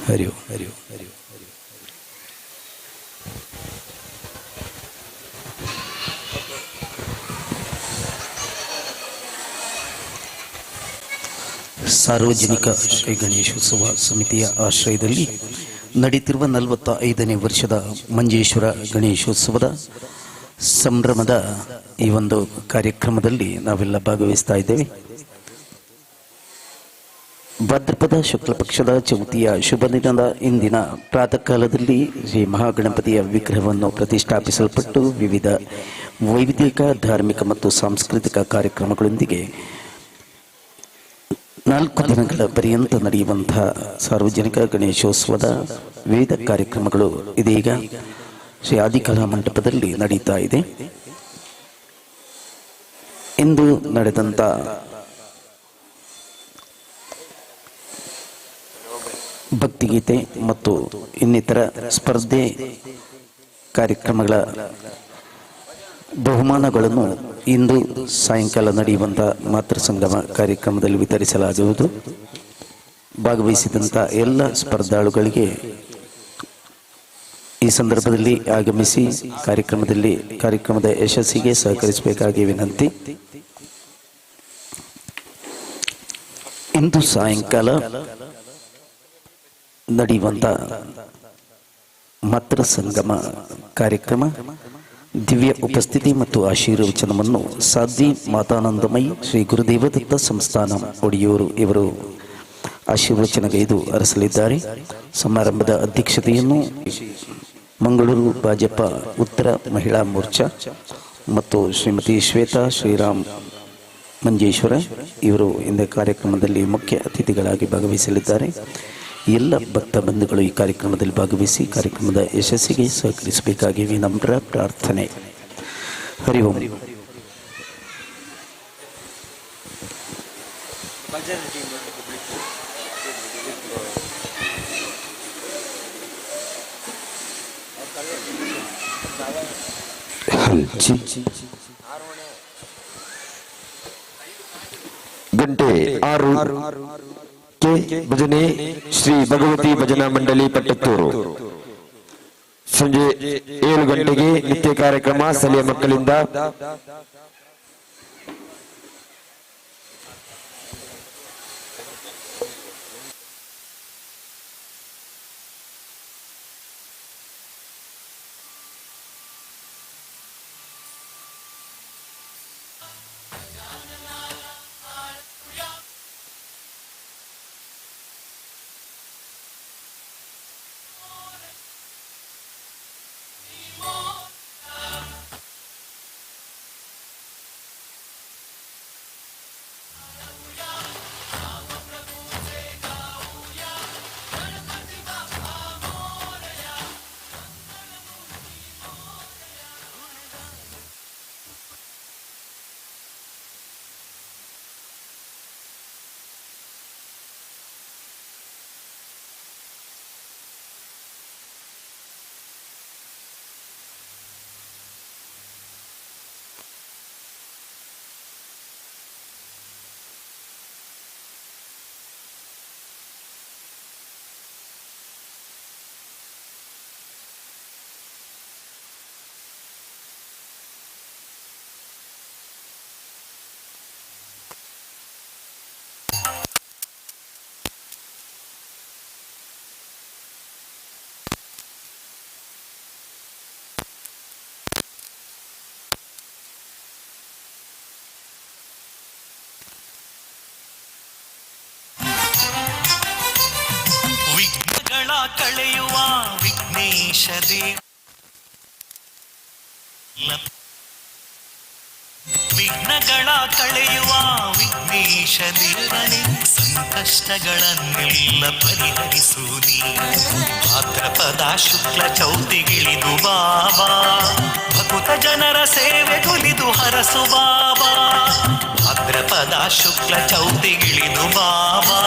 हरि ओम हरि ओम हरि ओम हरि ओम. ಸಾರ್ವಜನಿಕ ಶ್ರೀ ಗಣೇಶೋತ್ಸವ ಸಮಿತಿಯ ಆಶ್ರಯದಲ್ಲಿ ನಡೆಯುತ್ತಿರುವ 45ನೇ ವರ್ಷದ ಮಂಜೇಶ್ವರ ಗಣೇಶೋತ್ಸವದ ಸಂಭ್ರಮದ ಈ ಒಂದು ಕಾರ್ಯಕ್ರಮದಲ್ಲಿ ನಾವೆಲ್ಲ ಭಾಗವಹಿಸ್ತಾ ಇದ್ದೇವೆ. ಭಾದ್ರಪದ ಶುಕ್ಲ ಪಕ್ಷದ ಚೌತಿಯ ಶುಭ ದಿನದ ಇಂದಿನ ಪ್ರಾತಃ ಕಾಲದಲ್ಲಿ ಶ್ರೀ ಮಹಾಗಣಪತಿಯ ವಿಗ್ರಹವನ್ನು ಪ್ರತಿಷ್ಠಾಪಿಸಲ್ಪಟ್ಟು ವಿವಿಧ ವೈವಿಧ್ಯಕ ಧಾರ್ಮಿಕ ಮತ್ತು ಸಾಂಸ್ಕೃತಿಕ ಕಾರ್ಯಕ್ರಮಗಳೊಂದಿಗೆ 4 ದಿನಗಳ ಪರ್ಯಂತ ನಡೆಯುವಂತಹ ಸಾರ್ವಜನಿಕ ಗಣೇಶೋತ್ಸವದ ವಿವಿಧ ಕಾರ್ಯಕ್ರಮಗಳು ಇದೀಗ ಶ್ರೀ ಆದಿಕಲಾ ಮಂಟಪದಲ್ಲಿ ನಡೀತಾ ಇದೆ. ಇಂದು ನಡೆದಂತ ಭಕ್ತಿಗೀತೆ ಮತ್ತು ಇನ್ನಿತರ ಸ್ಪರ್ಧೆ ಕಾರ್ಯಕ್ರಮಗಳ ಬಹುಮಾನಗಳನ್ನು ಇಂದು ಸಾಯಂಕಾಲ ನಡೆಯುವಂತಹ ಮಾತೃ ಸಂಗಮ ಕಾರ್ಯಕ್ರಮದಲ್ಲಿ ವಿತರಿಸಲಾಗುವುದು. ಭಾಗವಹಿಸಿದಂಥ ಎಲ್ಲ ಸ್ಪರ್ಧಾಳುಗಳಿಗೆ ಈ ಸಂದರ್ಭದಲ್ಲಿ ಆಗಮಿಸಿ ಕಾರ್ಯಕ್ರಮದ ಯಶಸ್ಸಿಗೆ ಸಹಕರಿಸಬೇಕಾಗಿ ವಿನಂತಿ. ಇಂದು ಸಾಯಂಕಾಲ ನಡೆಯುವಂತ ಮಾತೃ ಸಂಗಮ ಕಾರ್ಯಕ್ರಮ ದಿವ್ಯ ಉಪಸ್ಥಿತಿ ಮತ್ತು ಆಶೀರ್ವಚನವನ್ನು ಸಾಧ್ವಿ ಮಾತಾನಂದಮಯಿ ಶ್ರೀ ಗುರುದೇವದತ್ತ ಸಂಸ್ಥಾನ ಒಡಿಯೂರು ಇವರು ಆಶೀರ್ವಚನಗೈದು ಅರಸಲಿದ್ದಾರೆ. ಸಮಾರಂಭದ ಅಧ್ಯಕ್ಷತೆಯನ್ನು ಮಂಗಳೂರು ಭಾಜಪ ಉತ್ತರ ಮಹಿಳಾ ಮೋರ್ಚಾ ಮತ್ತು ಶ್ರೀಮತಿ ಶ್ವೇತಾ ಶ್ರೀರಾಮ್ ಮಂಜೇಶ್ವರ ಇವರು ಇಂದ ಕಾರ್ಯಕ್ರಮದಲ್ಲಿ ಮುಖ್ಯ ಅತಿಥಿಗಳಾಗಿ ಭಾಗವಹಿಸಲಿದ್ದಾರೆ. ಎಲ್ಲ ಭಕ್ತ ಬಂಧುಗಳು ಈ ಕಾರ್ಯಕ್ರಮದಲ್ಲಿ ಭಾಗವಹಿಸಿ ಕಾರ್ಯಕ್ರಮದ ಯಶಸ್ಸಿಗೆ ಸಹಕರಿಸಬೇಕಾಗಿ ವಿನಮ್ರ ಪ್ರಾರ್ಥನೆ. ಹರಿ ಓಂ. ಗಂಟೆ 6 ಕ್ಕೆ ಭಜನೆ ಶ್ರೀ ಭಗವತಿ ಭಜನಾ ಮಂಡಳಿ ಪಟ್ಟತ್ತೂರು. ಸಂಜೆ 7 ಗಂಟೆಗೆ ನಿತ್ಯ ಕಾರ್ಯಕ್ರಮ ಸ್ಥಳೀಯ ಮಕ್ಕಳಿಂದ. ವಿಘ್ನಗಳ ಕಳೆಯುವ ವಿಘ್ನೇಶ ದೇವ, ವಿಘ್ನಗಳ ಕಳೆಯುವ ವಿಘ್ನೇಶ ದೇವನೇ, ಸಂಕಷ್ಟಗಳನ್ನೆಲ್ಲ ಪರಿಹರಿಸು ನೀ. ಭಾದ್ರಪದ ಶುಕ್ಲ ಚೌತಿಗಿಳಿದು ಬಾಬಾ, ಭಕುತ ಜನರ ಸೇವೆಗೊಲಿದು ಹರಸು ಬಾಬಾ. ಭಾದ್ರಪದ ಶುಕ್ಲ ಚೌತಿಗಿಳಿದು ಬಾಬಾ.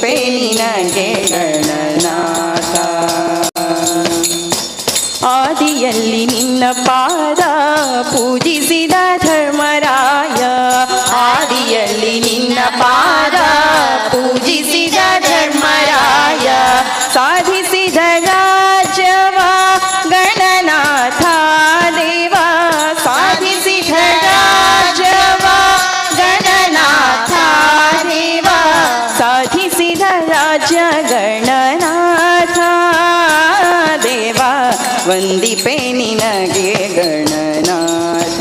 ವಂದಿಪೆ ನಿನಗೆ ಗಣನಾಥ. ಆದಿಯಲ್ಲಿ ನಿನ್ನ ಪಾದ ಪೂಜಿಸಿದ ಧರ್ಮರಾಯ, ಆದಿಯಲ್ಲಿ ನಿನ್ನ ಪಾದ ಪೂಜಿಸಿದ ಧರ್ಮರಾಯ, ಸಾಧಿಸಿದ ರಾಜ್ಯವ ಗಣನಾಥ ದೇವ, ಸಾಧಿಸಿದ ರಾಜ್ಯವ ಗಣನಾಥ ದೇವ, ಸಾಧಿಸಿದ ರಾಜ್ಯ ಗಣನಾಥ ದೇವ, ವಂದಿಪೆ ನಿನಗೆ ಗಣನಾಥ.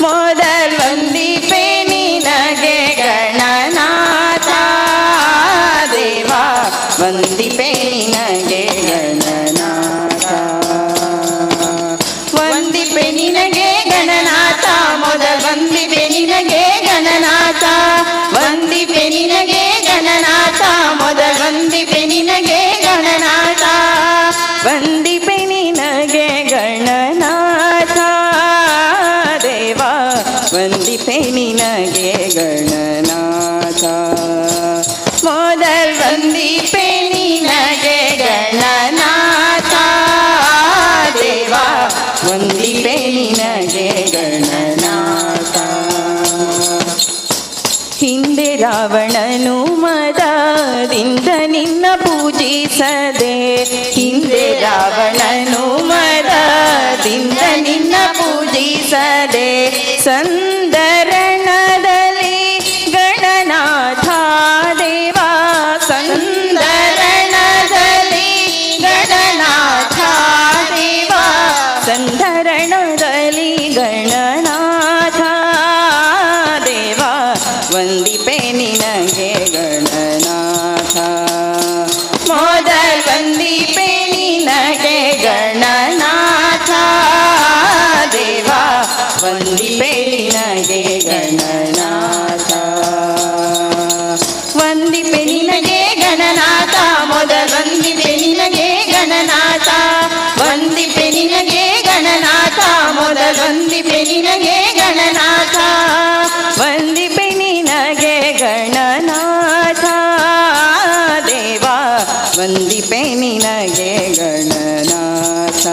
ಮೊದಲ್ ವಂದಿಪೆ ನಿನಗೆ ಗಣನಾಥ ದೇವ, ವಂದಿಪೆ ನಿನಗೆ ಗಣನಾಥ. ವಂದಿಪೆ ನಿನಗೆ ಗಣನಾಥ, ಮೊದಲ್ ವಂದಿಪೆ ನಿನಗೆ ಗಣನಾಥ, ವಂದಿಪೆ ನಿನಗೆ ಗಣನಾಥ, ಮೊದಲ್ ವಂದಿಪೆ ನಿನಗೆ ಗಣನಾಥ, ವಂದಿಪೆ ನಿನಗೆ ಗಣನಾಥ ದೇವ, ವಂದಿಪೆ ನಿನಗೆ ಗಣನಾಥ. ಮೊದಲ್ ವಂದಿಪೆ ನಿನಗೆ ಗಣನಾಥ ದೇವ, ವಂದಿಪೆ ನಿನಗೆ ಗಣನಾಥ. ಹಿಂದೆ ರಾವಣನು ಮದದಿಂದ ನಿನ್ನ ಪೂಜಿಸದೆ, ಹಿಂದೆ ರಾವಣನು ಮದದಿಂದ ನಿನ್ನ ಪೂಜಿಸದೆ, ಸಂದರಣದಲ್ಲಿ ಗಣನಾಥ ದೇವ, ಸಂದರಣದಲ್ಲಿ ಗಣನಾಥ ದೇವ, ಸಂಧರಣದಲ್ಲಿ ಗಣನಾಥ ದೇವ, ವಂದಿಪೆ ನಿನಗೆ ಗಣನಾಥ. ಮೊದಲ್ ವಂದಿಪೆ ನಿನಗೆ ಗಣನಾಥ ದೇವ, ವಂದಿಪೆ ನಿನಗೆ ಗಣನಾಥ. ವಂದಿಪೆ ನಿನಗೆ ಗಣನಾಥ, ಮೊದಲ್ ವಂದಿಪೆ ನಿನಗೆ ಗಣನಾಥ, ವಂದಿಪೆ ನಿನಗೆ ಗಣನಾಥ, ಮೊದಲ್ ವಂದಿಪೆ ನಿನಗೆ ಗಣನಾಥ, ವಂದಿಪೆ ನಿನಗೆ ಗಣನಾಥ ದೇವ, ವಂದಿಪೆ ನಿನಗೆ ಗಣನಾಥ.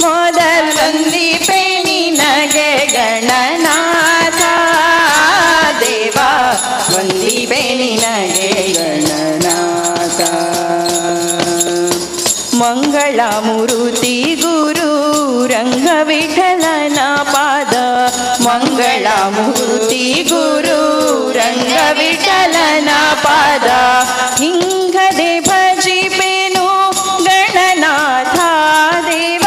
ಮೊದಲ್ ವಂದಿಪೆ ನಿನಗೆ ಗಣನಾಥ ದೇವ, ವಂದಿಪೆ ನಿನಗೆ ಗಣನಾಥ. ಮಂಗಳ ಮೂರುತಿ ಗುರು ರಂಗ ವಿಠಲನ ಪಾದ, ಮಂಗಳ ಮೂರುತಿ ಗುರು ರಂಗ ವಿಠಲನ ಪಾದ, ಹಿಂಗದೆ ಭಜಿಪೆನು ಗಣನಾಥ ದೇವ,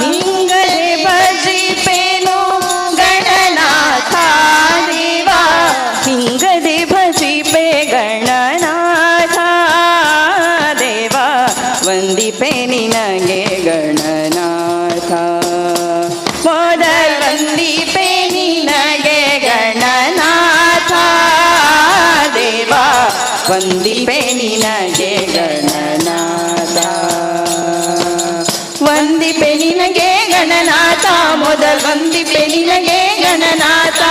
ಹಿಂಗದೆ ಭಜಿಪೆನು ಗಣನಾಥ ದೇವ, ಹಿಂಗದೆ ಭಜಿಪೆ ಗಣನಾಥ ದೇವ, ವಂದಿಪೆ ನಿನಗೆ ಗಣನಾಥ. ಮೊದಲ್ ವಂದಿಪೆ ನಿನಗೆ ಗಣನಾಥ ದೇವ, ವಂದಿಪೆ ನಿನಗೆ ಗಣನಾಥ. ವಂದಿಪೆ ನಿನಗೆ ಗಣನಾಥ, ಮೊದಲ್ ವಂದಿಪೆ ನಿನಗೆ ಗಣನಾಥ,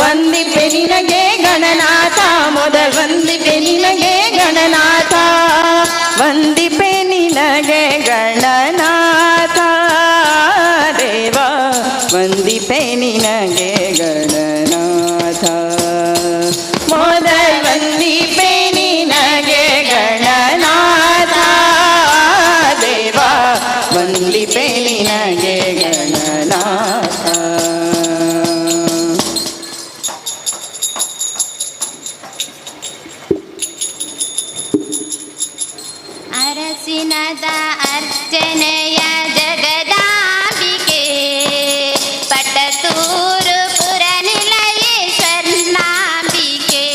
ವಂದಿಪೆ ನಿನಗೆ ಗಣನಾಥ, ಮೊದಲ್ ವಂದಿಪೆ ನಿನಗೆ ಗಣನಾಥ, ವಂದಿಪೆ ನಿನಗೆ ಗಣನಾಥ ದೇವ, ವಂದಿಪೆ ನಿನಗೆ ಗಣನಾಥ. ಮೊದಲ್ ವಂದಿಪೆ ನಿನಗೆ ಗಣನಾಥ ದೇವ, ವಂದಿಪೆ ನಿನಗೆ ಗಣನಾಥ. ಅರಸಿನದ ಅರ್ಚನೆಯ ಜಗದಾಂಬಿಕೆ, ಪಟತೂರು ಪುರ ನಿಲಯೇ ಸ್ವರ್ಣಾಂಬಿಕೆ.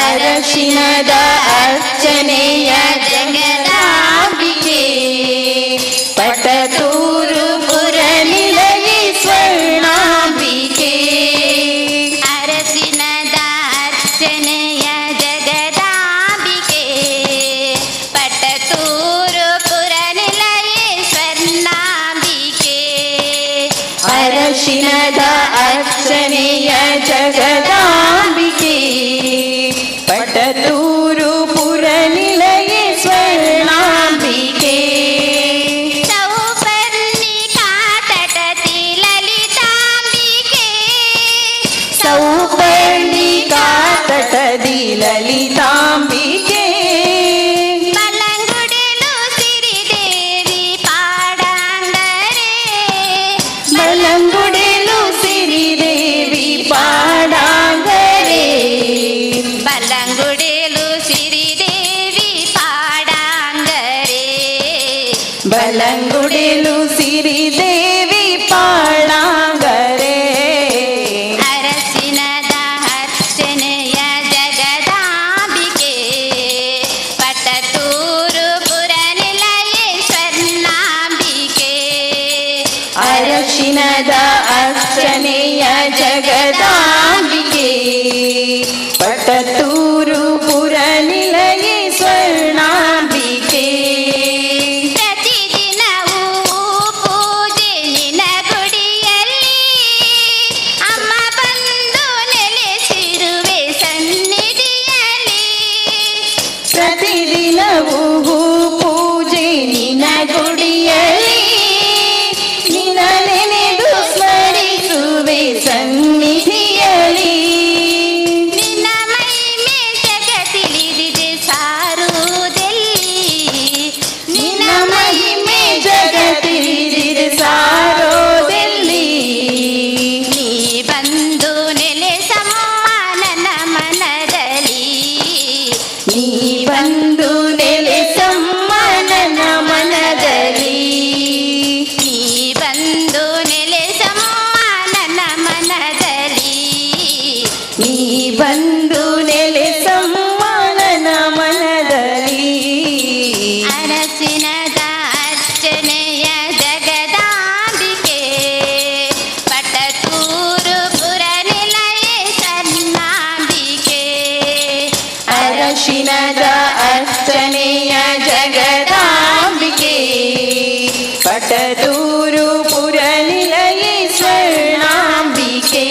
ಅರಸಿನದ ಅರ್ಚನೆಯ ಜಗದಾಂಬಿಕೆ, ಪಟತೂರು ಪುರ ನಿಲಯೇ ಸ್ವರ್ಣಾಂಬಿಕೆ. ಅರಸಿನದ ಅರ್ಚನೆಯ ಜಗದಾಂಬಿಕೆ, ಪಟತೂರು ಪುರ ನಿಲಯೇ ಸ್ವರ್ಣಾಂಬಿಕೆ. ಅರಸಿನದ ಅರ್ಚನೆಯ ಜಗದಾಂಬಿಕೆ, ಪಟತೂರು ಪುರ ನಿಲಯೇ ಸ್ವರ್ಣಾಂಬಿಕೆ ಸೌಪರ್ಣಿಕಾ ತಟತಿ ಲಲಿತಾಂಬಿಕೆ ಸೌಪರ್ಣಿಕಾ ತಟದಿ ಲಲಿತಾಂಬಿಕೆ ಬಲಂಗುಡಿಲು ಸಿರಿದೇವಿ ಪಾಡಾಂಗರೆ ಬಲಂಗುಡಿಲು ಸಿರಿದೇವಿ ಪಾಡಾಂಗರೆ ಬಲಂಗುಡಿಲು ಸಿರಿದೇವಿ ಪಾಡಾಂಗರೆ ಬಲಂಗುಡಿಲು ಸಿರಿದೇವಿ ಪಾಡಾಂಗರೆ ಅರಸಿನದ ಅರ್ಚನೆಯ ಜಗದಾಂಬಿಕೆ ಪಟತೂರು ಪುರ ನಿಲಯೇ ಸ್ವರ್ಣಾಂಬಿಕೆ ಅರಶಿನದ ಅರ್ಚನೆಯ ಜಗದಾಂಬಿಕೆ ಪಟತೂರು ಪುರ ನಿಲಯೇ ಸ್ವರ್ಣಾಂಬಿಕೆ ಪ್ರತಿದಿನವೂ ಪೂಜೆ ನಿನ ಗುಡಿಯಲ್ಲಿ ಅಮ್ಮ ಬಂದು ನೆಲೆಸಿರುವೆ ಸನ್ನಿಧಿಯಲ್ಲಿ ಪ್ರತಿದಿನವೂ ಪೂಜೆ ನಿನ ಗುಡಿಯಲ್ಲಿ ನಿನ ನೆನೆದು ಸ್ಮರಿಸುವೆ ಸನ್ನಿಧಿಯಲ್ಲಿ ನಿನ್ನ ಮಹಿಮೆ ಜಗತ್ತಿಳಿದಿದೆ ಸಾರುವುದೆಲ್ಲಿ ನಿನ್ನ ಮಹಿಮೆ ಜಗತ್ತಿರಿದಿದೆ ಸಾರೋದೆಲ್ಲಿ ನೀ ಬಂದು ನೆಲೆಸಮ್ಮ ನನ್ನ ಮನದಲ್ಲಿ ನೀ ಬಂದು ನೆಲೆಸಮ್ಮ ನನ್ನ ಮನದಲ್ಲಿ ನೀ ಬಂದು ನೆಲೆಸಮ್ಮ ನನ್ನ ಮನದಲ್ಲಿ ನೀ ಬಂದು ನೆಲೆಸಮ್ಮ ನನ್ನ ಮನದಲ್ಲಿ ಅರಸಿನದ ಅರ್ಚನೆಯ ಜಗದಾಂಬಿಕೆ ಪಟತೂರು ಪುರ ನಿಲಯೇ ಸ್ವರ್ಣಾಂಬಿಕೆ ಅರಶಿನದ ಅರ್ಚನೆಯ ಜಗದಾಂಬಿಕೆ ಪಟತೂರು ಪುರ ನಿಲಯೇ ಸ್ವರ್ಣಾಂಬಿಕೆ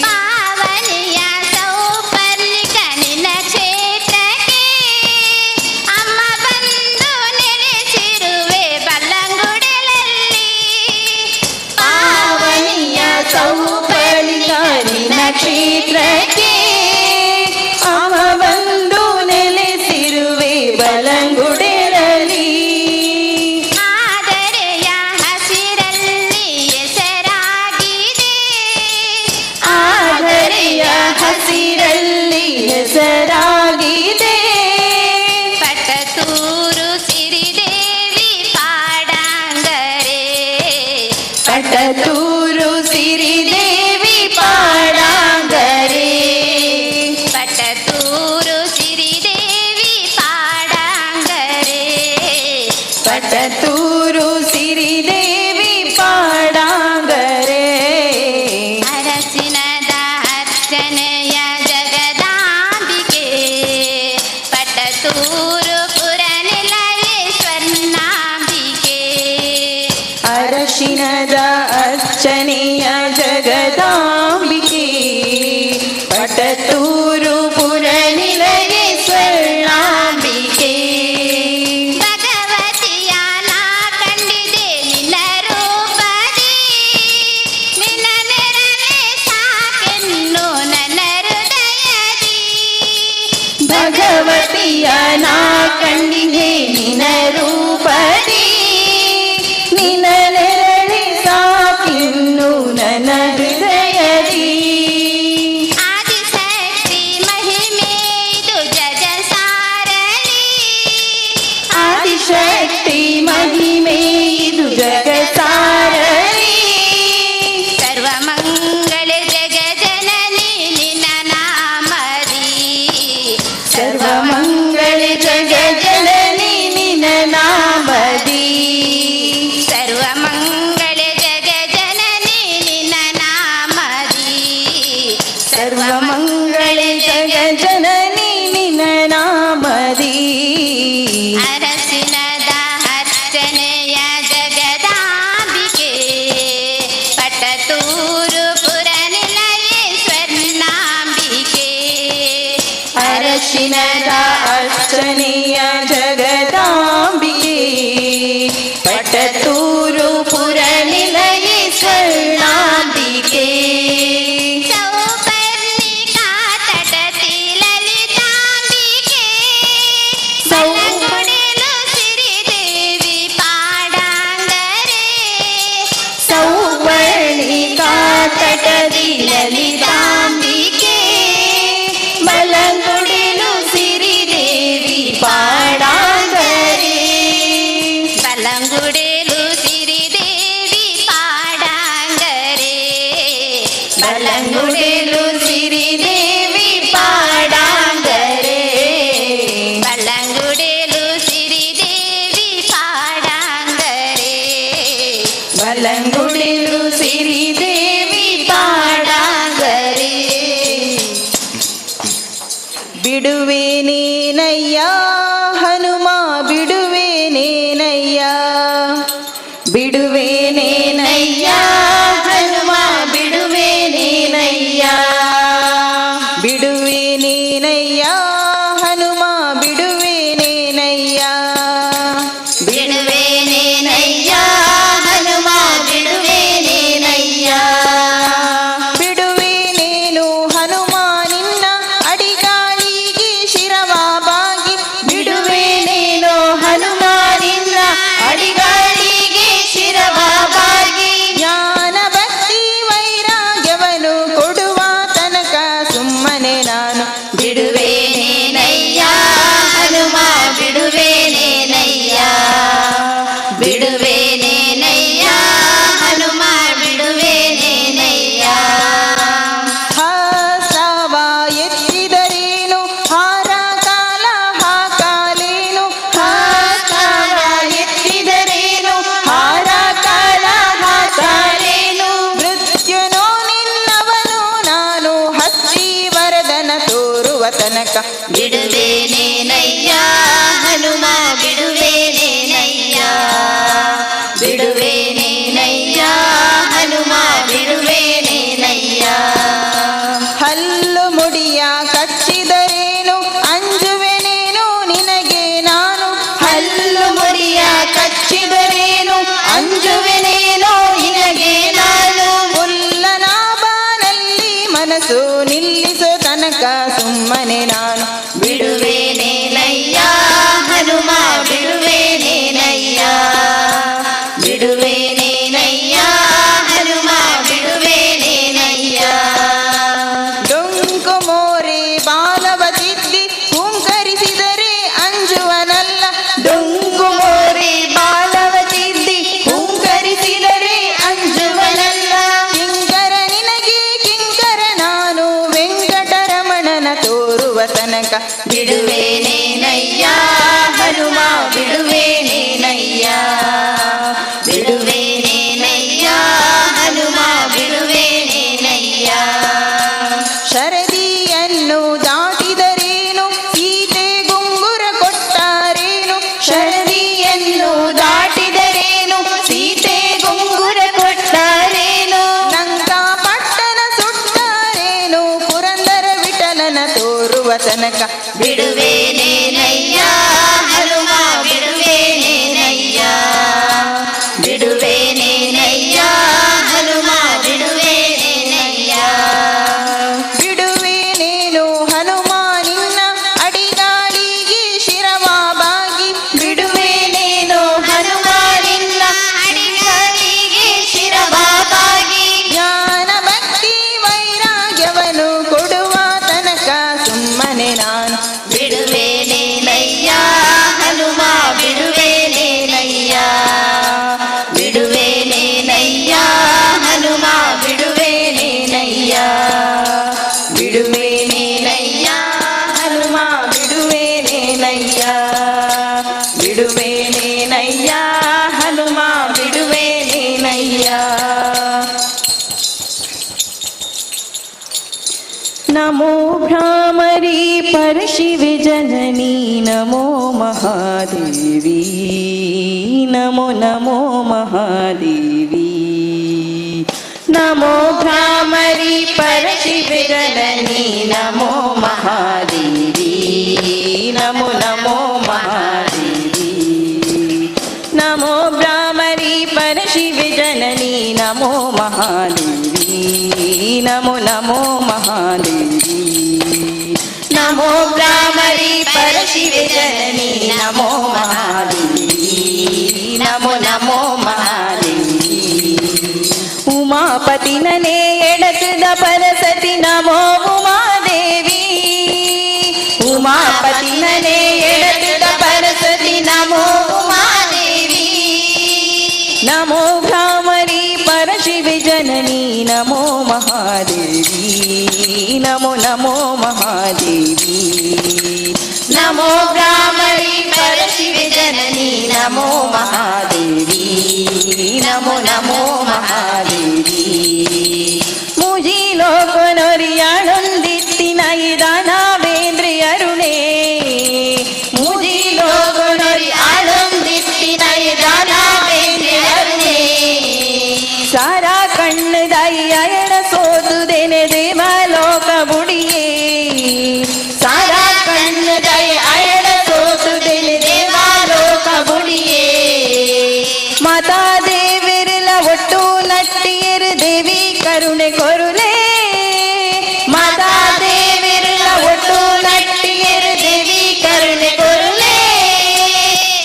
ಪಾವನಿಯ ಸೌಪರ್ಣಿಕ ನಿನ್ನ ಕ್ಷೇತ್ರಕ್ಕೆ ಅಮ್ಮ ಬಂದು ನೆಲೆಸಿರುವೆ ಬಲ್ಲಂಗುಡಲಲ್ಲಿ ಪಾವನಿಯ ಸೌಪರ್ಣಿಕ ನಿನ್ನ ಕ್ಷೇತ್ರಕ್ಕೆ ಅವ ಬಂದು ನೆಲೆಸಿರುವೆ ಬಲಂಗುಡಿರಲಿ ಆದರೆಯ ಹಸಿರಲ್ಲಿ ಹೆಸರಾಗಿದೆ ಆದರೆಯ ಹಸಿರಲ್ಲಿ ಹೆಸರಾಗಿದೆ ಪಟತೂರು ಸಿರಿದೇವಿ ಪಾಡಾಂಗರೆ ಪಟತೂರು ಸಿರಿದೇವಿ ಪಾಡಾಂಗರೆ ಪಟತೂರು ಸಿರಿದೇವಿ ಪಾಡಾಂಗರೆ ಪಟತೂರು ಸಿರಿದೇವಿ ಪಾಡಾಂಗರೆ ಅರಸಿನದ ಅರ್ಚನೆಯ ಜಗದಾಂಬಿಕೆ ಪಟತೂರು ಪುರ ನಿಲಯೇ ಸ್ವರ್ಣಾಂಬಿಕೆ ಅರಶಿನದ ಅರ್ಚನೆಯ ಜಗದಾಂಬಿಕೆ ಪಟತೂರು ಪುರ ನಿಲಯೇ ಸ್ವರ್ಣಾಂಬಿಕೆ ಭಗವತಿಯ ನಾ ಕಂಡಿದೆ ನಿನ್ನ ರೂಪದಿ ನಿನ್ನ ನೆರಳೆ ಸಾಕೆನ್ನು ನನ್ನ ಹೃದಯದಿ ಭಗವತಿಯ ನಾ ಕಂಡಿದೆ ನಿನ ರೂಪದಿ ನಿನ ನೆರಳಿ ಸಾಕಿನ್ನು ನನ್ನ ಹೃದಯದಿ ಅರಿಶಿನದ ಅರ್ಚನೆಯ ಜಗದಾಂಬಿಕೆ ಪಟ್ಟತೂರು ಪುರ ನಿಲಯೇ ಸ್ವರ್ಣಾಂಬಿಕೆ ಸೌಪರ್ಣಿಕಾ ತಟತಿ ಲಲಿತಾಂಬಿಕೆ ಬಲಗುಡಿಲು ಸಿರಿದೇವಿ ಪಾಡಾಂಗರೆ ಸೌವರ್ಣಿಕಾ ತಟದಿ ಲಲಿತಾಂಬಿಕೆ ಬಲಗುಡಿಲು ಸಿರಿದೇವಿ ಪಾಡಾಂಗರೆ ಬಲಂಗುಡಿಲು ಸಿರಿದೇವಿ ಪಾಡಾಂಗರೆ ಬಲಗುಡಿಲು ಸಿರಿದೇವಿ ಪಾಡಾಂಗರೆ ಬಲಂಗುಡಿಲು ಸಿರಿದೇವಿ ಪಾಡಾಂಗರೆ ಬಲಗುಡಿಲು ಸಿರಿದೇವಿ ಪಾಡಾಂಗರೆ ಬಿಡುವೇನೇನಯ್ಯ ಹನುಮ ಬಿಡುವೇನೇನಯ್ಯ ಬಿಡುವೇನೇನಯ್ಯ ಹನುಮ ಬಿಡುವೇನೇನಯ್ಯ ಬಿಡುವೇನೇನಯ್ಯ ಹನುಮ ಬಿಡುವೇನೇನಯ್ಯ ಬಿಡುವೇನೇನಯ್ಯ ಹನುಮ ಬಿಡುವೇನೇನಯ್ಯ ಬಿಡುವೇನೇನು ಹನುಮ ನಿನ್ನ ಅಡಿಗಾಳಿಗೆ ಶಿರವ ಬಾಗಿ ಬಿಡುವೇನೇನು ಹನುಮ ನಿನ್ನ ಅಡಿಗಾಳಿಗೆ ಶಿರವ ಬಾಗಿ ಜ್ಞಾನ ಭಕ್ತಿ ವೈರಾಗ್ಯವನ್ನು ಕೊಡುವ ತನಕ ಸುಮ್ಮನೆ ನಾನು ಬಿಡುವೇನೇನಯ್ಯ ಹನುಮ ಬಿಡುವೇನೇನಯ್ಯ ಬಿಡುವೇನೇನಯ್ಯ ಹನುಮ ಬಿಡುವೇನೇನಯ್ಯ ಹಾಸವ ಎತ್ತಿದರೇನು ಹಾರ ಕಾಲ ಹಾಕಾಲೇನು ಹಾಸವ ಎತ್ತಿದರೇನು ಹಾರ ಕಾಲ ಹಾಕಾಲೇನು ಮೃತ್ಯುನೋ ನಿನ್ನವನು ನಾನು ಹಸ್ತಿ ವರದನ ತೋರುವ ತನಕ ಬಿಡುವೇನೇನಯ್ಯ ಹನುಮ ಬಿಡುವೇನೇನಯ್ಯ ಬಿಡುವೇನೇನಯ್ಯ ಹನುಮ ಬಿಡುವೇನೇನಯ್ಯ ಹಲ್ಲು ಮುಡಿಯ ಕಚ್ಚಿದರೇನು ಅಂಜುವೆನೇನು ನಿನಗೆ ನಾನು ಹಲ್ಲು ಮುಡಿಯ ಕಚ್ಚಿದರೇನು ಅಂಜುವೆನೇನು ನಿನಗೆ ನಾನು ಮುಲ್ಲನಾಭನಲ್ಲಿ ಮನಸ್ಸು ನಿಲ್ಲಿಸೋ ತನಕ ಸುಮ್ಮನೆ ನಾನು ಬಿಡುವೇನೇನಯ್ಯ ಹನುಮ ಬಿಡುವೇನೇನಯ್ಯ ಬಿಡುವೇನೇನಯ್ಯ ಹನುಮ ಬಿಡುವೇನೇನಯ್ಯ ಡೊಂಕು ಮೋರೆ ಬಾಲವ ತಿದ್ದಿ ಹೂಂಕರಿಸಿದರೆ ಅಂಜುವನಲ್ಲ ಡೊಂಕು ಮೋರೆ ಬಾಲವ ತಿದ್ದಿ ಹೂಂಕರಿಸಿದರೆ ಅಂಜುವನಲ್ಲ ಕಿಂಕರ ನಿನಗೆ ಕಿಂಕರ ನಾನು ವೆಂಕಟರಮಣನ ತೋರುವ ತನಕ ಬಿಡುವೇನೇನಯ್ಯ ಹನುಮ ಬಿಡುವೇನೇನಯ್ಯ ಬಿಡುವೇನೇನಯ್ಯ ಹನುಮ ಬಿಡುವೇನೇನಯ್ಯ ಶರದಿಯನ್ನು ದಾಟಿದರೇನು ಸೀತೆ ಗುಂಗುರ ಕೊಟ್ಟಾರೇನು ಶರದಿಯನ್ನು ದಾಟಿದರೇನು ಸೀತೆ ಗುಂಗುರ ಕೊಟ್ಟಾರೇನು ಲಂಕಾ ಪಟ್ಟಣ ಸುಟ್ಟಾರೇನು ಪುರಂದರ ವಿಠಲನ ತೋರುವ ತನಕ ಬಿಡುವೇನೇನಯ್ಯ ಹನುಮ ಬಿಡುವೇನೇನಯ್ಯ ಬಿಡುವೇನೇನಯ್ಯ ಹನುಮ ಬಿಡುವೇನೇನಯ್ಯ ಬಿಡುವೇನೇನು ಹನುಮ ನಿನ್ನ ಅಡಿಗಾಳಿಗೆ ಶಿರವ ಬಾಗಿ ಬಿಡುವೇನೇನು ಹನುಮ ನಿನ್ನ ಅಡಿಗಾಲಿಗೆ ಶಿರವ ಬಾಗಿ ಜ್ಞಾನ ಭಕ್ತಿ ವೈರಾಗ್ಯವನ್ನು ಕೊಡುವ ತನಕ ಸುಮ್ಮನೆ ನಾನು ಬಿಡುವೇನೇನಯ್ಯ ಹನುಮ ಬಿಡುವೇನೇನಯ್ಯ ಬಿಡುವೇನೇನಯ್ಯ ಹನುಮ ಬಿಡುವೇನೇನಯ್ಯ ಬಿಡುವೇನೇನಯ್ಯ ಹನುಮ ಬಿಡುವೇನೇನಯ್ಯ ಬಿಡುವೇನೇನಯ್ಯ ಹನುಮ ಬಿಡುವೇನೇನಯ್ಯ ನಮೋ ಭ್ರಾಮರಿ परशिवे जननी नमो महादेवी नमो नमो महादेवी नमो भ्रामरी परशिवे जननी नमो महादेवी ಜನನಿ ನಮೋ ಮಹಾದೇವಿ ನಮೋ ನಮೋ ಮಹಾದೇವಿ ನಮೋ ಭ್ರಾಮರಿ ಪರಶಿವೆ ಜನನಿ ನಮೋ ಮಹಾದೇವಿ ನಮೋ ನಮೋ ಮಹಾದೇವಿ ಉಮಾಪತಿ ನನೇ ಎಡತದ ಪರಸತಿ ನಮೋ ಉಮಾದೇವಿ ಉಮಾಪತಿ ನನೇ ಎಡತದ ಪರಸತಿ ನಮೋ ಉಮಾದೇವಿ ನಮೋ ಭ್ರಾಮರಿ ಪರಶಿವೆ ಜನನಿ ನಮೋ ಮಹಾದೇವಿ ನಮೋ ನಮೋ ಮಹಾದೇವಿ ನಮೋ ಭ್ರಾಮರಿ ಪರಶಿವೆ ಜನನಿ ನಮೋ ಮಹಾದೇವಿ ನಮೋ ನಮೋ ಮಹಾದೇವಿ ಮುಜಿ ಲೋಕನೊರಿಯಾಳೊಂದಿತ್ತಿನ ಇದಾನವೇಂದ್ರಿ ಅರುಣೇ ಮುಜಿ ಲೋಕನೊರಿ ಆಳೊಂದಿತ್ತಿನ ಇದಾನವೇಂದ್ರಿ ಅರುಣೇ ಸಾರಾ ಕಣ್ಣದಾಯಿ ಅಯಣ ಸೋದುದೇನೆ ದೇವಲೋಕ ಬುಡಿಯೇ ಸಾರಾ ಕಣ್ಣದಾಯಿ ಅಯಣ ಸೋದುದೇನೆ ದೇವಲೋಕ ಬುಡಿಯೇ ಮಾತಾ ದೇವಿರಲ ಒಟ್ಟು ನಟ್ಟಿಯರು ದೇವಿ ಕರುಣೆ ಕೊರುಲೇ ಮಾತಾ ದೇವಿರಲ ಒಟ್ಟು ನಟ್ಟಿಯರು ದೇವಿ ಕರುಣೆ ಕೊರುಲೇ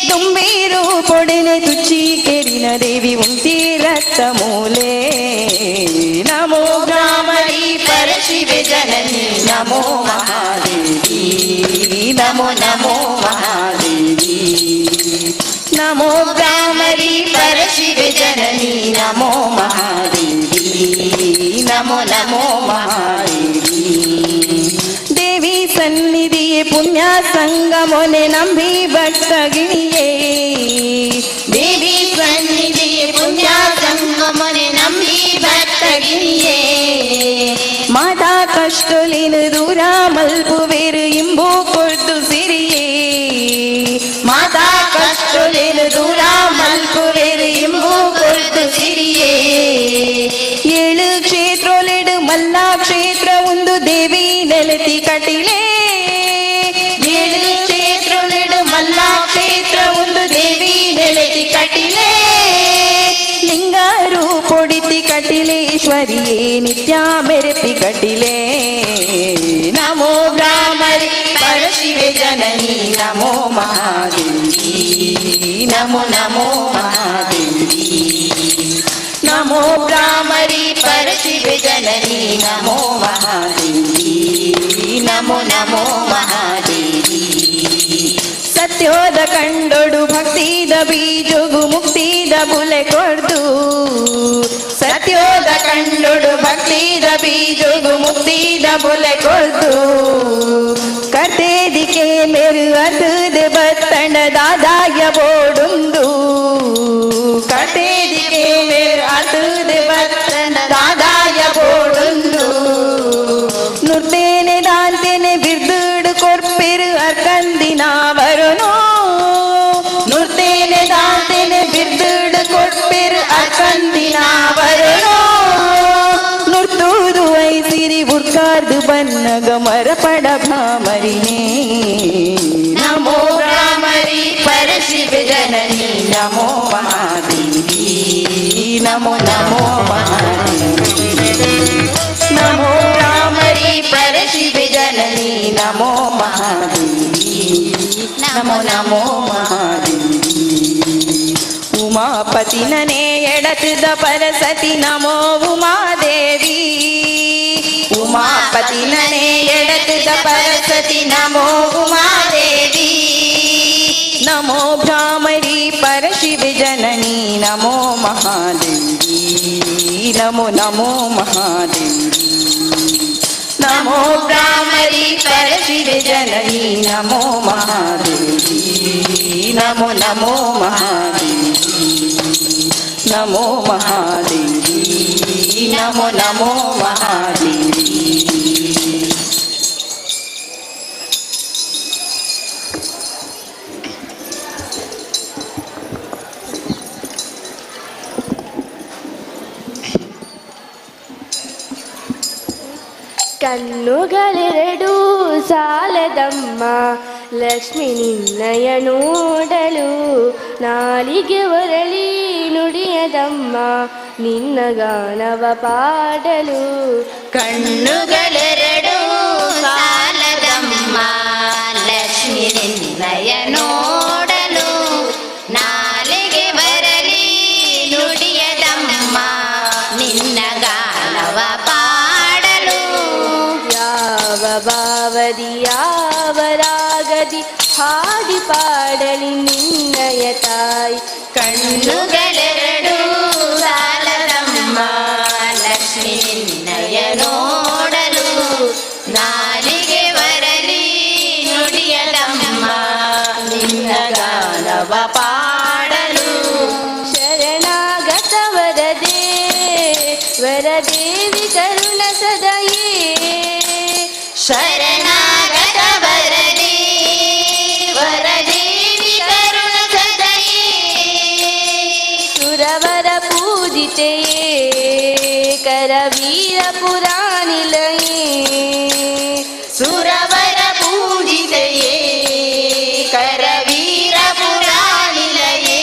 ದುಂಬೀರು ಪೊಡಿನೆ ತುಚ್ಚಿ ಕೆರಿನ ದೇವಿ ಉಂಟಿ ರಕ್ತ ಮೂಲೆ ನಮೋ ಭ್ರಾಮರಿ ಪರಶಿವೆ ಜನನಿ ನಮೋ ಮಹಾದೇವಿ ನಮೋ ನಮೋ ಮಹಾದೇವಿ ನಮೋ ಭ್ರಾಮರಿ ಪರಶಿವೆ ಜನನಿ ನಮೋ ಮಹಾದೇವಿ ನಮೋ ನಮೋ ಮಹಾದೇವಿ ದೇವಿ ಸನ್ನಿಧಿಯೇ ಪುಣ್ಯ ಸಂಗಮೊನೆ ನಂಬಿ ಭಕ್ತಗಿಣಿಯೇ ದೇವಿ ಸನ್ನಿಧಿಯೇ ಪುಣ್ಯ ಸಂಗಮೊನೆ ನಂಬಿ ಭಕ್ತಗಿಣಿಯೇ ಮಾತಾ ಕಷ್ಟಲಿನ ದೂರ ಮಲ್ಪುವೇರು ಇಂಬು ಕೊಡ್ದು ಸಿರಿಯೇ ಮಾತಾ ಕಷ್ಟಲಿನ ದೂರ ಮಲ್ಪುವೇರು ಇಂಬು ಕೊಡ್ದು ಸಿರಿಯೇ ಏಳು ಕ್ಷೇತ್ರೊಲೆಡು ಮಲ್ಲ ಕ್ಷೇತ್ರ ಒಂದು ದೇವಿ ನೆಲೆತಿ ಕಟಿಲೇ ಏಳು ಕ್ಷೇತ್ರೊಲೆಡು ಮಲ್ಲ ಕ್ಷೇತ್ರ ಒಂದು ದೇವಿ ನೆಲೆತಿ ಕಟಿಲೇ ಲಿಂಗಾರು ಪೊಡಿತಿ ಕಟಿಲೇಶ್ವರಿಯೇ ನಿತ್ಯ ಮೆರೆಪಿ ಕಟಿಲೇ ನಮೋ ಭ್ರಾಮರಿ ಪರಶಿವೆ ಜನನಿ ನಮೋ ಮಹಾದೇವಿ ನಮೋ ನಮೋ ಮಹಾದೇವಿ ನಮೋ ಭ್ರಾಮರಿ ಪರಶಿವೆ ಜನನಿ ನಮೋ ಮಹಾದೇವಿ ನಮೋ ನಮೋ ಮಹಾದೇವಿ ಸತ್ಯೋದ ಕಂಡೊಡು ಭಕ್ತಿದ ಬೀಜಗು ಮುಕ್ತಿದ ಬುಲೆ ಕೊಡ್ದು ಸತ್ಯೋದ ಕಂಡೊಡು ಭಕ್ತಿದ ಬೀಜಗು ಮುಕ್ತಿದ ಬುಲೆ ಕೊಡ್ದು ಕರ್ತೇದಿಕೆ ಮೇರು ಅರ್ಧದ ಬತ್ತಣ ದಾದಾಯ ಬೋಡುಂದು ಕರ್ತೇದಿಕೆ ಮೇರು ಅರ್ಧದ ಬತ್ತಣ ದಾದಾಯ ಬೋಡುಂದು ನುರ್ತೇನೆ ದಾಂತೇನೆ ಬಿರ್ದುಡು ಕೊರ್ಪೆರು ಅರ್ಕಂದಿನ ವರುಣೋ ನುರ್ತೇನೆ ದಾಂತೇನೆ ಬಿರ್ದುಡು ಕೊರ್ಪೆರು ಅರ್ಕಂದಿನ ವರುಣೋ ನುರ್ತೂದು ಐಸಿರಿ ಉರ್ಕಾರ್ದು ಬನ್ನಗ ಮರಪಡ ಭ್ರಾಮರಿನೇ ನಮೋ ಭ್ರಾಮರಿ ಪರಶಿವೆ ಜನನಿ ನಮೋ ಮಹಾದೇವಿ ನಮೋ ನಮೋ ಮಹಾದೇವಿ ನಮೋ ಭ್ರಾಮರಿ ಪರಶಿವೆ ಜನನಿ ನಮೋ ಮಹಾದೇವಿ ನಮೋ ನಮೋ ಮಹಾದೇವಿ ಉಮಾಪತಿ ನನೇ ಎಡತದ ಪರಸತಿ ನಮೋ ಉಮಾದೇವಿ ಉಮಾಪತಿ ನನೇ ಎಡತದ ಪರಸತಿ ನಮೋ ಉಮಾದೇವಿ ನಮೋ ಭ್ರಾಮರಿ ಪರಶಿವೆ ಜನನಿ ನಮೋ ಮಹಾದೇವಿ ನಮೋ ನಮೋ ಮಹಾದೇವಿ ನಮೋ ಭ್ರಾಮರಿ ಪರಶಿವೆ ಜನನಿ ನಮೋ ಮಹಾದೇವಿ ನಮೋ ನಮೋ ಮಹಾದೇವಿ ನಮೋ ಮಹಾದೇವಿ ನಮೋ ನಮೋ ಮಹಾದೇವಿ ಕಣ್ಣುಗಳೆರಡೂ ಸಾಲದಮ್ಮ ಲಕ್ಷ್ಮಿ ನಿನ್ನಯ ನೋಡಲು ನಾಲಿಗೆ ಒರಳಿ ನುಡಿಯದಮ್ಮ ನಿನ್ನ ಗಾನವ ಪಾಡಲು. ಕಣ್ಣುಗಳೆರಡು ಸಾಲದಮ್ಮ ಲಕ್ಷ್ಮಿ ನಿನ್ನಯ ನೋಡಲು. ನಾಲಿಗೆ ಬರಲಿ ನುಡಿಯದಮ್ಮ ನಿನ್ನ ಗಾನವ ಪಾಡಲು. ಯಾವ ಭಾವದಿ ಯಾವ ರಾಗದಿ ಹಾಡಿ ಪಾಡಲಿ ನಿನ್ನಯ ತಾಯಿ. ಕಣ್ಣುಗಳೆರಡು ಸಾಲದಮ್ಮ ಲಕ್ಷ್ಮಿ ನಿನ್ನಯ ನೋಡಲು. ನಾಲಿಗೆ ಬರಲಿ ನುಡಿಯದಮ್ಮ ನಿನ್ನ ಗಾನವ ಪಾಡಲು. ಶರಣಾಗತ ವರದೇ ವರದೇವಿ ಕರುಣ ಸದಯೇ. ಶರಣಾಗತ ವರದೇ ವರದೇವಿ ಕರುಣ ಸದಯೇ. ಸುರವರ ಪೂಜಿತೆಯೇ ಕರವೀರ ಪುರಾಣಿಲಯೇ. ಸುರವರ ಪೂಜಿತೆಯೇ ಕರವೀರ ಪುರಾಣಿಲಯೇ.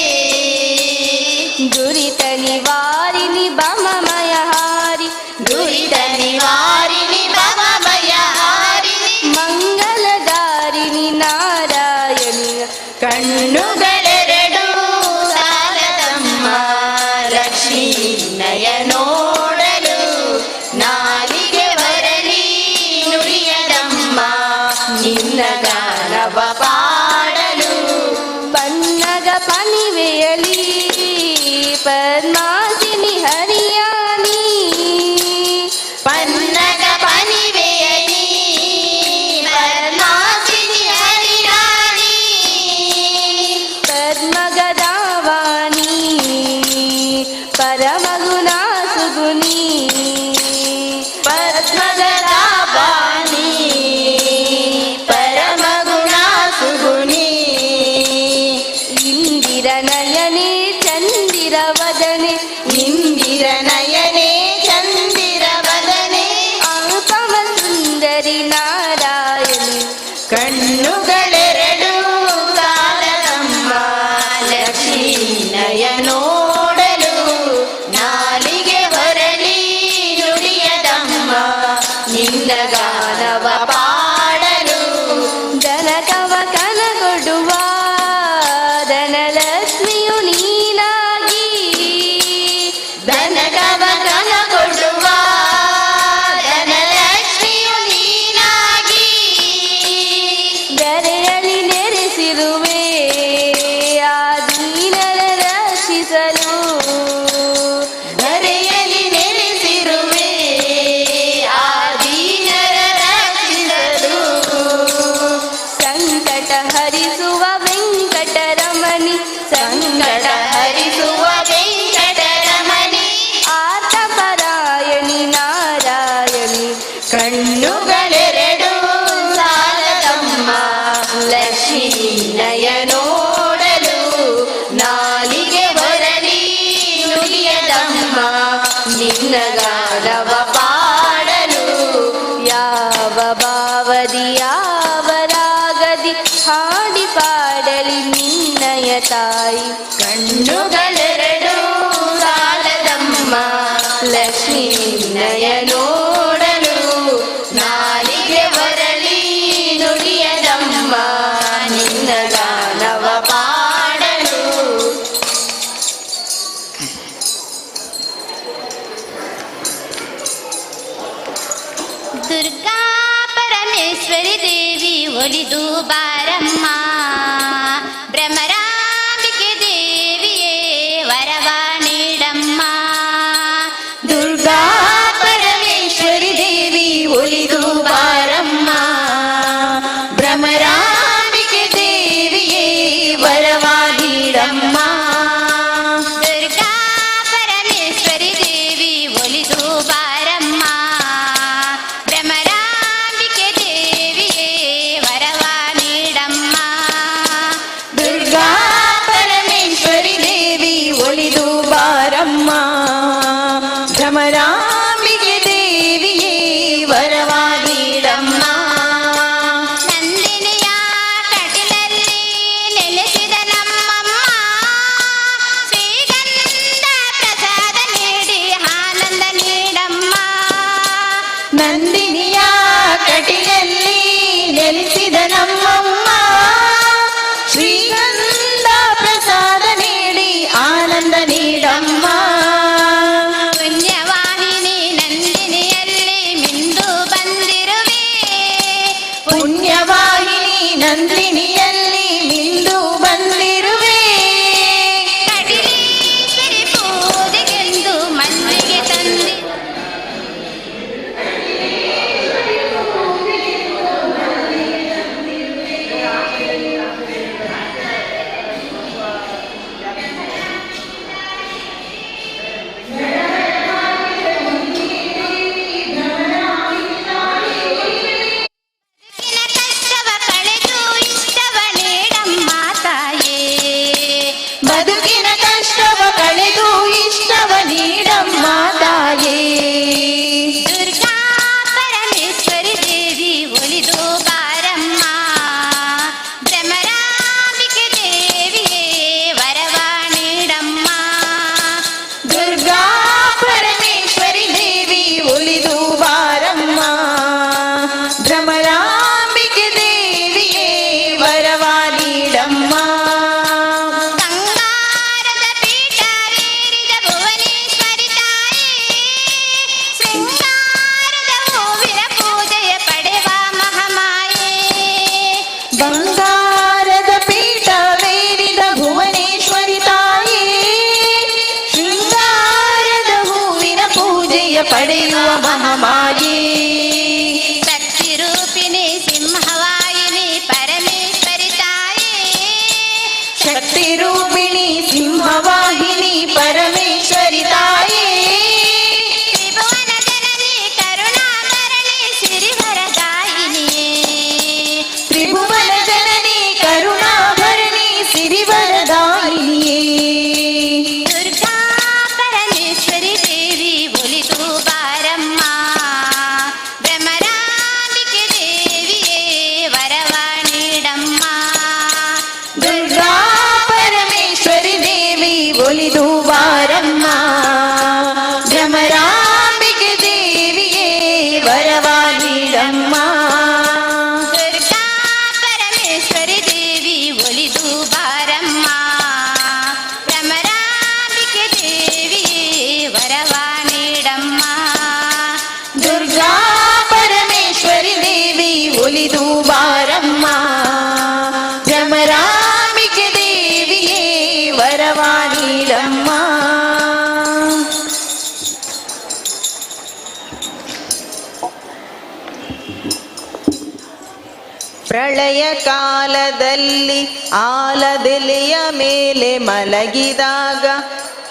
ದುರಿತ ನಿವಾರಿಣಿ ಬಮಮಯ ಹಾರಿ. ದುರಿತ ನಿವಾರಿಣಿ ಭವಭಯ ಹಾರಿಣಿ. ಮಂಗಲಧಾರಿಣಿ ನಾರಾಯಣಿ. ಕಣ್ಣುಗಳೆರಡು ಸಾಲದಮ್ಮ ಲಕ್ಷ್ಮೀ ನಯ ನೋಡಲು. ನಾಲಿಗೆ ಬರಲಿ ನುಡಿಯದಮ್ಮ ನಿನ್ನ ಗಾನವ ಪಾಡಲು. ಪನ್ನಗ ಪನಿವೆಯಲಿ ಪದ್ಮಾಸಿನಿ ಹರಿಯಾಣಿ. ಪನ್ನಗ ಪನಿವೆಯಲಿ ಪದ್ಮಾಸಿನಿ ಹರಿರಾಣಿ. ಪದ್ಮಗದಾವಾಣಿ ಪರಮಗುಣ ಸುಗುಣಿ. ಪದ್ಮಗದಾವಾಣಿ ಪರಮಗುಣ ಸುಗುಣಿ. ಇಂದಿರ ನಯನೆ ಚಂದಿರ ವದನೆ. ಇಂದಿರ ನಯನೆ ಚಂದಿರ ವದನೆ. ಅನುಪಮ ಸುಂದರಿ ನಾರಾಯಣಿ. ಕಣ್ಣುಗಳೆರಡು ಸಾಲದಮ್ಮ ಲಕ್ಷ್ಮೀ ನಯ ನೋಡಲು. ನಾಲಿಗೆ ಬರಲಿ ನುಡಿಯದಮ್ಮ ನಿನ್ನ ಗಾನವ ಪಾಡಲು. ಜನಕವ ಕನಗೊಡುವ ಧನಲಕ್ಷ್ಮಿಯು ನೀನಾಗಿ. ಧನಗವ ಕನ ಕೊಡುವ ಧನಲಕ್ಷ್ಮಿಯು ನೀನಾಗಿ. ಧರೆಯಲ್ಲಿ ನೆರೆಸಿರುವೆ ಆ ದೀನರ ರಕ್ಷಿಸಲು. ಧರೆಯಲ್ಲಿ ನೆಲೆಸಿರುವೆ ಆ ದೀನರ ರಕ್ಷಿಸಲು. ಸಂಕಟ ಹರಿಸುವ ವೆಂಕಟರಮಣಿ. ಸಂಕಟ ಹರಿಸುವ ವೆಂಕಟರಮಣಿ. ಆತಪರಾಯಣಿ ನಾರಾಯಣಿ. ಕಣ್ಣುಗಳೆರಡು ಸಾಲದಮ್ಮ ಲಕ್ಷ್ಮೀ ನಯ ನೋಡಲು. ನಾಲಿಗೆ ಬರಲಿ ನುಡಿಯದಮ್ಮ ನಿನ್ನ ಗಾನವ ಪಾಡಲು. ಯಾವ ಭಾವದಿ ಯಾವ ರಾಗದಿ ಹಾಡಿ ಪಾಡಲಿ ನಿನ್ನಯ ತಾಯಿ. ಕಣ್ಣುಗಳೆರಡು ಸಾಲದಮ್ಮ ಲಕ್ಷ್ಮೀ ನಯ ನೋಡಲು. ನಾಲಿಗೆ ಬರಲಿ ನುಡಿಯದಮ್ಮ ನಿನ್ನ ಗಾನವ ಪಾಡಲು. ದುರ್ಗಾ ಪರಮೇಶ್ವರಿ ದೇವಿ ಒಲಿದು ಬಾರಮ್ಮ. ಭ್ರಮರಾಂಬಿಕೆ ದೇವಿಯೇ ವರವ ನೀಡಮ್ಮ. ದುರ್ಗಾ ಪರಮೇಶ್ವರಿ ದೇವಿ ಒಲಿದು ಬಾರಮ್ಮ. ಭ್ರಮರಾಂಬಿಕೆ ದೇವಿಯೇ ವರವ ನೀಡಮ್ಮ. ದುರ್ಗಾ ಪರಮೇಶ್ವರಿ ದೇವಿ ಒಲಿದು ಬಾರಮ್ಮ. ಭ್ರಮರಾಂಬಿಕೆ ದೇವಿಯೇ ವರವ ನೀಡಮ್ಮ. ದುರ್ಗಾ ಪರಮೇಶ್ವರಿ ದೇವಿ ಒಲಿದು ಬಾರಮ್ಮ. ಭ್ರಮರಾಂಬಿಕೆ ದೇವಿಯೇ ವರವ ನೀಡಮ್ಮ. ನಂದಿನಿಯ ಕಟಿಲಲ್ಲಿ ನೆಲೆಸಿದ ನಮ್ಮಮ್ಮ ಶ್ರೀಗಂಧ ಪ್ರಸಾದ ನೀಡಿ ಪಡೆಯುವ ಮಹಾಮಾಯಿ. ಶಕ್ತಿ ರೂಪಿಣಿ ಸಿಂಹವಾಹಿನಿ ಪರಮೇಶ್ವರಿ ತಾಯಿ. ಶಕ್ತಿ ರೂಪಿಣಿ ಸಿಂಹವಾಹಿನಿ ಪರಮೇಶ್ವರಿ ತಾಯಿ. ತ್ರಿಭುವನ ಜನನಿ ಕರುಣಾಕರಣಿ ಸಿರಿವರದಾಯಿನಿ. ತ್ರಿಭುವನ ಜನನಿ ಕರುಣಾಭರಣಿ ಸಿರಿವರದಾಯಿನಿಯೇ. ದುರ್ಗಾ ಪರಮೇಶ್ವರಿ ದೇವಿ ಒಲಿದು ಬಾರಮ್ಮ. ಭ್ರಮರಾಂಬಿಕೆ ದೇವಿಯೇ ವರವ ನೀಡಮ್ಮ. ದುರ್ಗಾ ಪರಮೇಶ್ವರಿ ದೇವಿ ಒಲಿದು ಬಾರಮ್ಮ. ಭ್ರಮರಾಂಬಿಕೆ ದೇವಿಯೇ ವರವ ನೀಡಮ್ಮ. ದುರ್ಗಾ ಪರಮೇಶ್ವರಿ ದೇವಿ ಒಲಿದು ಬಾರಮ್ಮ. ಭ್ರಮರಾಂಬಿಕೆ ದೇವಿಯೇ ವರವ ನೀಡಮ್ಮ. ದುರ್ಗಾ ಪರಮೇಶ್ವರಿ ದೇವಿ ಒಲಿದು ಬಾರಮ್ಮ. ಭ್ರಮರಾಂಬಿಕೆ ದೇವಿಯೇ ವರವ ನೀಡಮ್ಮ. ಪ್ರಳಯ ಕಾಲದಲ್ಲಿ ಆಲದೆಲೆಯ ಮೇಲೆ ಮಲಗಿದಾಗ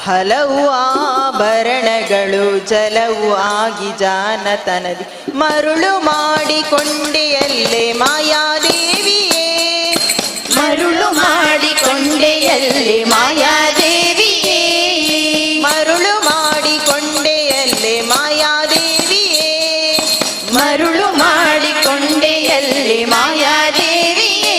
ಹಲವು ಆಭರಣಗಳು ಜಲವು ಆಗಿ ಜಾನತನದಿ ಮರುಳು ಮಾಡಿಕೊಂಡೆಯಲ್ಲೇ ಮಾಯಾದೇವಿಯೇ. ಮರುಳು ಮಾಡಿಕೊಂಡೆಯಲ್ಲೇ ಮಾಯಾದೇವಿಯೇ. ಮರುಳು ಮಾಡಿಕೊಂಡೆಯಲ್ಲೇ ಮಾಯಾದೇವಿಯೇ. ಮರುಳು ಮಾಡಿಕೊಂಡೆಯಲ್ಲೇ ಮಾಯಾದೇವಿಯೇ.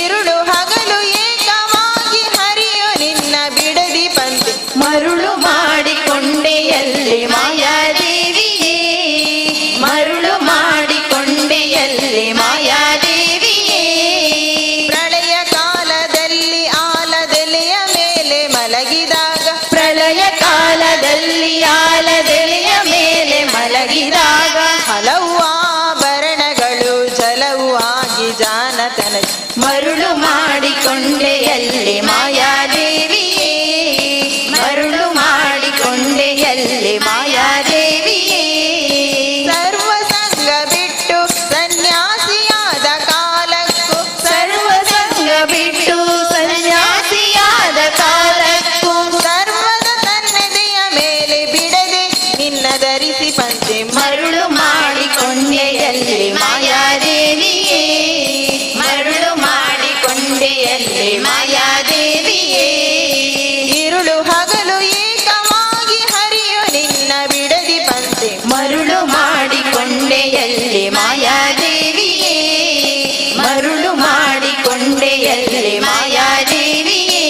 ഇരുಳು ಹಗಲು ಏಕವಾಗಿ ಹರಿಯು ನಿನ್ನ ಬಿಡದಿ ಬಂದೆ ಮರುಳು ಮಾಡಿಕೊಂಡೆಯಲ್ಲೇ ಮಾಯಾದೇವಿಯೇ. ಮರುಳು ಮಾಡಿಕೊಂಡೆಯಲ್ಲೇ ಮಾಯಾದೇವಿಯೇ. ಪ್ರಳಯ ಕಾಲದಲ್ಲಿ ಆಲದೆಲೆಯ ಮೇಲೆ ಮಲಗಿದಾಗ ಪ್ರಳಯ ಕಾಲದಲ್ಲಿ ಆಲದೆಲೆಯ ಮೇಲೆ ಮಲಗಿದಾಗ ಹಲವು ಆಭರಣಗಳು ಜಲವು ಆಗಿ ಜಾನತನ ಮರುಳು ಮಾಡಿಕೊಂಡೆಯಲ್ಲೇ ಮಾಯಾದೇವಿಯೇ. ಮರುಳು ಮಾಡಿಕೊಂಡೆಯಲ್ಲೇ ಮಾಯಾದೇವಿಯೇ. ಸರ್ವ ಸಂಗ ಬಿಟ್ಟು ಸನ್ಯಾಸಿಯಾದ ಕಾಲಕ್ಕೂ ಸರ್ವ ಸಂಗ ಬಿಟ್ಟು ಸನ್ಯಾಸಿಯಾದ ಕಾಲಕ್ಕೂ ಸರ್ವದ ಸನ್ನದೆಯ ಮೇಲೆ ಬಿಡದೆ ನಿನ್ನ ಧರಿಸಿ ಪಂಚೆ ಮರುಳು ಮಾಡಿಕೊಂಡೆಯಲ್ಲೇ ಮಾಯಾದೇವಿಯೇ. ಮರುಳು ಮಾಡಿಕೊಂಡೆಯಲ್ಲೇ ಮಾಯಾದೇವಿಯೇ. ഇരുಳು ಹಗಲು ಏಕವಾಗಿ ಹರಿಯು ನಿನ್ನ ಬಿಡದಿ ಪಂಚೆ ಮರುಳು ಮಾಡಿಕೊಂಡೆಯಲ್ಲೇ ಮಾಯಾದೇವಿಯೇ. ಮರುಳು ಮಾಡಿಕೊಂಡೆಯಲ್ಲೇ ಮಾಯಾದೇವಿಯೇ.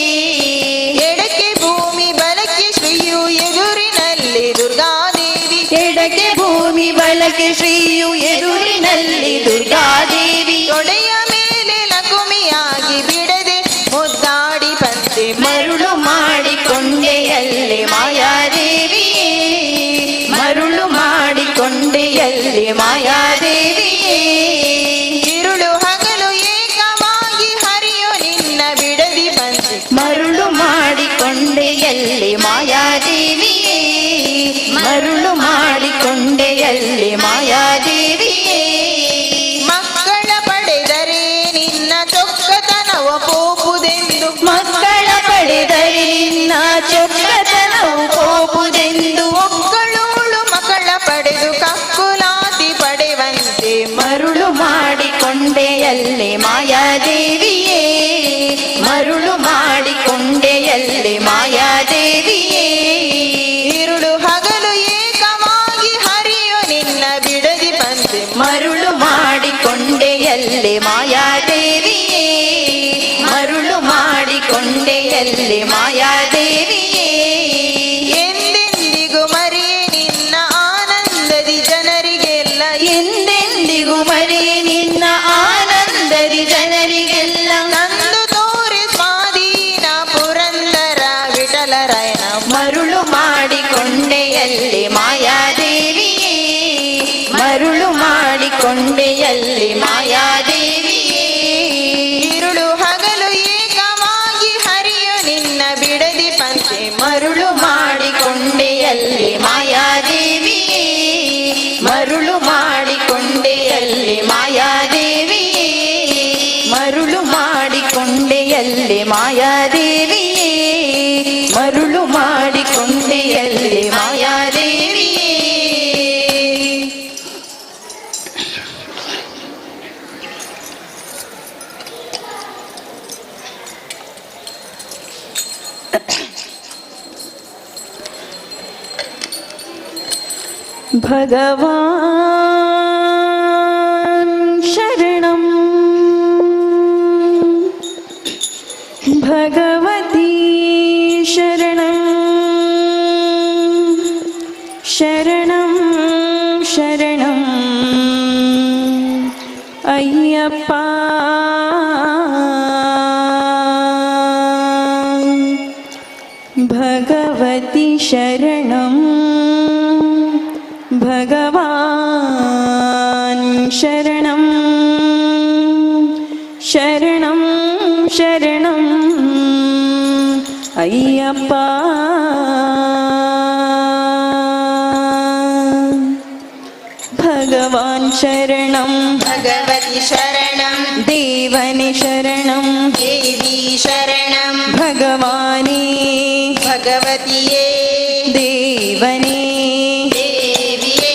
ಎಡಕ್ಕೆ ಭೂಮಿ ಬಲಕ್ಕೆ ಶ್ರೀಯು ಎದುರಿನಲ್ಲಿ ದುರ್ಗಾದೇವಿ. ಎಡಕ್ಕೆ ಭೂಮಿ ಬಲಕ್ಕೆ ಶ್ರೀಯು ಎದುರಿನಲ್ಲಿ ದುರ್ಗಾದೇವಿ. ತೊಡೆಯ ಮೇಲೆ ಲಕುಮಿಯಾಗಿ ಬಿಡದೆ ಮುದ್ದಾಡಿ ಪಂತೆ ಮರುಳು ಮಾಡಿಕೊಂಡೆಯಲ್ಲೇ ಮಾಯಾದೇವಿಯೇ. ಮರುಳು ಮಾಡಿಕೊಂಡೆಯಲ್ಲೇ ಮಾಯಾದೇವಿಯೇ. ഇരുಳು ಹಗಲು ಏಕವಾಗಿ ಹರಿಯು ನಿನ್ನ ಬಿಡದಿ ಬಂದೆ ಮರುಳು ಮಾಡಿಕೊಂಡೆಯಲ್ಲೇ ಮಾಯಾದೇವಿಯೇ. ಮರುಳು ಮಾಡಿಕೊಂಡೆಯಲ್ಲೇ ಮಾಯಾದೇವಿಯೇ. ಮಕ್ಕಳ ಪಡೆದರೆ ನಿನ್ನ ಚೊಕ್ಕತನವ ಪೋಪುದೆಂದು ಮಕ್ಕಳ ಪಡೆದರೆ ನಿನ್ನ ಚೊಕ್ಕತನವು ಪೋಪುದೆಂದು ಒಕ್ಕಳೋಳು ಮಕ್ಕಳ ಪಡೆದು ಕಕ್ಕುಲಾತಿ ಪಡೆವಂತೆ ಮರುಳು ಮಾಡಿಕೊಂಡೆಯಲ್ಲೇ ಮಾಯಾದೇವಿಯೇ. ಮರುಳು ಮಾಡಿಕೊಂಡೆಯಲ್ಲೇ ಮಾಯಾದೇವಿಯೇ. ഇരുಳು ಹಗಲು ಏಕವಾಗಿ ಹರಿಯು ನಿನ್ನ ಬಿಡದಿ ಬಂದೆ ಮರುಳು ಮಾಡಿಕೊಂಡೆಯಲ್ಲೇ ಮಾಯಾದೇವಿಯೇ. ಮರುಳು ಮಾಡಿಕೊಂಡೆಯಲ್ಲೇ ಮಾಯಾದೇವಿಯೇ. ಎಂದೆಂದಿಗೂ ಮರೆಯೇ ನಿನ್ನ ಆನಂದದಿ ಜನರಿಗೆಲ್ಲ ಎಂದೆಂದಿಗೂ ಮರೆಯೇ ನಿನ್ನ ಆನಂದದಿ ಜನರಿಗೆಲ್ಲ ನಂದು ತೋರಿ ಸ್ವಾಧೀನ ಪುರಂದರ ವಿಠಲರಾಯನ ಮರುಳು ಮಾಡಿಕೊಂಡೆಯಲ್ಲೇ ಮಾಯಾದೇವಿಯೇ. ಮರುಳು ಮಾಡಿಕೊಂಡೆಯಲ್ಲೇ ಮಾಯಾದೇವಿಯೇ. ഇരുಳು ಹಗಲು ಏಕವಾಗಿ ಹರಿಯು ನಿನ್ನ ಬಿಡದಿ ಪಂಚೆ ಮರುಳು ಮಾಡಿಕೊಂಡೆಯಲ್ಲೇ ಮಾಯಾದೇವಿ. ಭಗವಾನ್ ಶರಣಂ ಭಗವತಿ ಶರಣಂ ಶರಣಂ ಶರಣಂ ಅಯ್ಯಪ್ಪ ಭಗವತಿ ಶರಣಂ ಭಗವಾನ್ ಶರಣಂ ಶರಣಂ ಶರಣಂ ಅಯ್ಯಪ್ಪ ಭಗವಾನ್ ಶರಣಂ ಭಗವತಿ ಶರಣಂ ದೇವನೇ ಶರಣಂ ದೇವಿ ಶರಣಂ ಭಗವಾನೇ ಭಗವತಿಯೇ ದೇವನೇ ದೇವಿಯೇ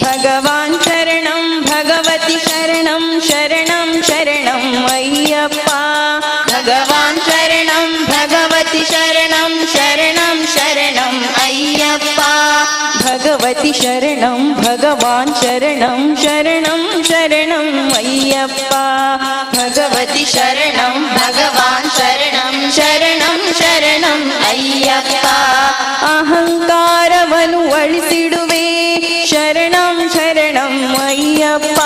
ಭಗವಾನ್ ಶರಣಂ ಭಗವತಿ ಶರಣಂ ಶರಣಂ ಶರಣಂ ಅಯ್ಯಪ್ಪ ಭಗವಾನ್ ಶರಣಂ ಭಗವತಿ ಶರಣಂ ಶರಣಂ ಶರಣಂ ಅಯ್ಯಪ್ಪ ಭಗವತಿ ಶರಣಂ ಭಗವಾನ್ ಶರಣಂ ಶರಣಂ ಶರಣಂ ಅಯ್ಯಪ್ಪ ಭಗವತಿ ಶರಣಂ ಭಗವಾನ್ ಶರಣಂ ಶರಣಂ ಶರಣಂ ಅಯ್ಯಪ್ಪ ಅಹಂಕಾರವನ್ನು ಅಳಿಸಿಡುವೆ ಶರಣಂ ಶರಣಂ ಅಯ್ಯಪ್ಪ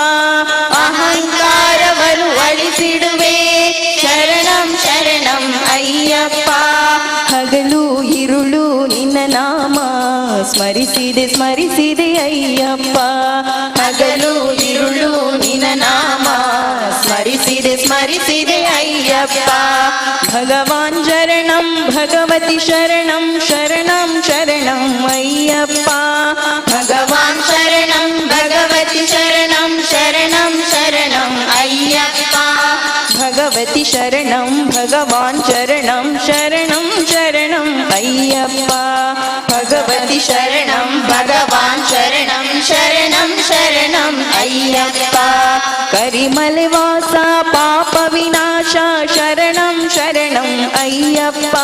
ಅಹಂಕಾರವನ್ನು ಅಳಿಸಿಡುವೆ ಶರಣಂ ಶರಣಂ ಅಯ್ಯಪ್ಪ ಹಗಲು ಇರುಳು ನಿನ್ನ ನಾಮ ಸ್ಮರಿಸಿದೆ ಸ್ಮರಿಸಿದೆ ಅಯ್ಯಪ್ಪ ಹಗಲು ಇರುಳು ನಿನ್ನ ನಾಮ ಸ್ಮರಿಸಿದೆ ಸ್ಮರಿಸಿದೆ ಅಯ್ಯಪ್ಪ ಭಗವಾನ್ ಶರಣಂ ಭಗವತಿ ಶರಣಂ ಶರಣಂ ಶರಣಂ ಅಯ್ಯಪ್ಪ ಭಗವಾನ್ ಶರಣಂ ಭಗವತಿ ಶರಣಂ ಶರಣಂ ಶರಣಂ ಅಯ್ಯಪ್ಪ ಭಗವತಿ ಶರಣಂ ಭಗವಾನ್ ಶರಣಂ ಶರಣಂ ಶರಣಂ ಅಯ್ಯಪ್ಪ ಭಗವತಿ ಶರಣಂ ಭಗವಾನ್ ಶರಣಂ ಶರಣಂ ಶರಣಂ ಅಯ್ಯಪ್ಪ ಕರಿಮಲೆ ವಾಸ ಪಾಪ ವಿನಾಶ ಶರಣಂ ಶರಣಂ ಅಯ್ಯಪ್ಪ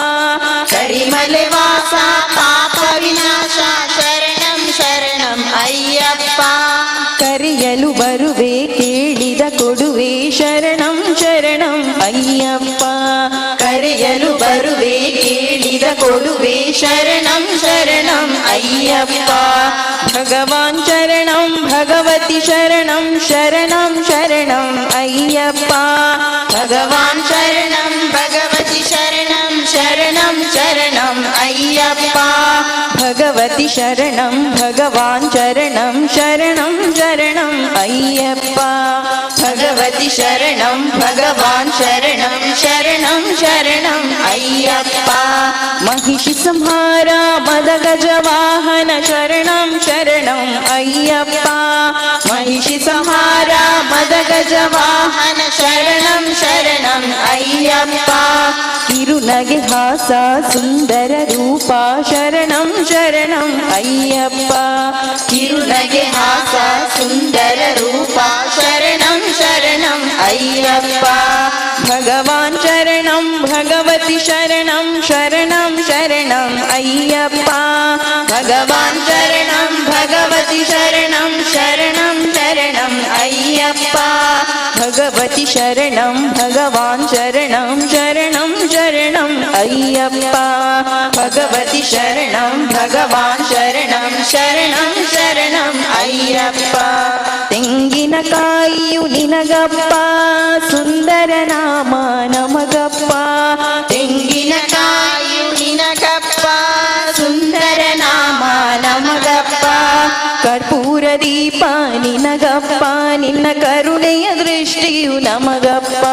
ಕರಿಮಲೆ ವಾಸ ಪಾಪ ವಿನಾಶ ಶರಣಂ ಶರಣಂ ಅಯ್ಯಪ್ಪ ಕರೆಯಲು ಬರುವೆ ಕೇಳಿದ ಕೊಡುವೆ ಶರಣಂ ಶರಣಂ ಅಯ್ಯಪ್ಪ ಕರೆಯಲು ಬರುವೆ ಕೇಳಿದ ಕೊಡುವೆ ಶರಣಂ ಶರಣಂ ಅಯ್ಯಪ್ಪ ಭಗವಾನ್ ಶರಣಂ ಭಗವತಿ ಶರಣಂ ಶರಣಂ ಶರಣಂ ಅಯ್ಯಪ್ಪ ಭಗವಾನ್ ಶರಣಂ ಭಗವತಿ ಶರಣಂ ಶರಣಂ ಶರಣಂ ಅಯ್ಯಪ್ಪ ಭಗವತಿ ಶರಣಂ ಭಗವಾನ್ ಶರಣಂ ಶರಣಂ ಶರಣಂ ಅಯ್ಯಪ್ಪ ಭಗವತಿ ಶರಣಂ ಭಗವಾನ್ ಶರಣಂ ಶರಣಂ ಶರಣಂ ಅಯ್ಯಪ್ಪ ಮಹಿಷಿ ಸಂಹಾರ ಮದ ಗಜವಾಹನ ಶರಣಂ ಶರಣಂ ಅಯ್ಯಪ್ಪ ಮಹಿಷಿ ಸಂಹಾರ ಮದ ಗಜವಾಹನ ಶರಣಂ ಶರಣಂ ಅಯ್ಯಪ್ಪ ಕಿರುನಗೆ ಹಾಸ ಸುಂದರ ರೂಪ ಶರಣಂ ಶರಣಂ ಅಯ್ಯಪ್ಪ ಕಿರುನಗೆ ಹಾಸ ಸುಂದರ ರೂಪ ಶರಣಂ ಶರಣಂ ಅಯ್ಯಪ್ಪ ಭಗವಾನ್ ಶರಣಂ ಭಗವತಿ ಶರಣಂ ಶರಣಂ ಶರಣಂ ಅಯ್ಯಪ್ಪ ಭಗವಾನ್ ಶರಣಂ ಭಗವತಿ ಶರಣಂ ಶರಣಂ ಶರಣಂ ಅಯ್ಯಪ್ಪ ಭಗವತಿ ಶರಣಂ ಭಗವಾನ್ ಶರಣಂ ಶರಣಂ ಶರಣಂ ಅಯ್ಯಪ್ಪ ಭಗವತಿ ಶರಣಂ ಭಗವಾನ್ ಶರಣಂ ಶರಣಂ ಶರಣಂ ಅಯ್ಯಪ್ಪ ತೆಂಗಿನಕಾಯಿಯು ನಿನಗಪ್ಪ ಸುಂದರ ನಾಮ ನಮಗಪ್ಪ ತೆಂಗಿನಕಾಯಿಯು ನಿನಗಪ್ಪ ಸುಂದರ ನಾಮ ನಮಗಪ್ಪ ಕರ್ಪೂರ ದೀಪ ನಿನಗಪ್ಪ ನಿನ್ನ ಕರುಣೆಯ ದೃಷ್ಟಿಯು ನಮಗಪ್ಪ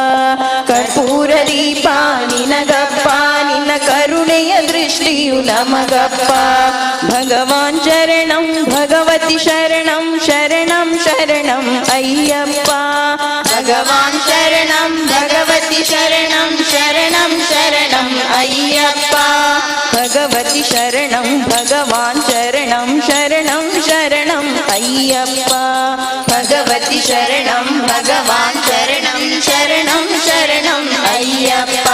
ಕರ್ಪೂರ ದೀಪ ನಿನಗಪ್ಪ ನಿನ್ನ ಕರುಣೆಯ ದೃಷ್ಟಿಯು ನಮಗಪ್ಪ ಭಗವಾನ್ ಶರಣಂ ಭಗವತಿ ಶರಣಂ ಶರಣಂ ಶರಣಂ ಅಯ್ಯಪ್ಪ ಭಗವಾನ್ ಶರಣಂ ಭಗವತಿ ಶರಣಂ ಶರಣಂ ಶರಣಂ ಅಯ್ಯಪ್ಪ ಭಗವತಿ ಶರಣಂ ಭಗವಾನ್ ಶರಣಂ ಶರಣಂ ಶರಣಂ ಅಯ್ಯಪ್ಪ ಭಗವತಿ ಶರಣಂ ಭಗವಾನ್ ಶರಣಂ ಶರಣಂ ಶರಣಂ ಅಯ್ಯಪ್ಪ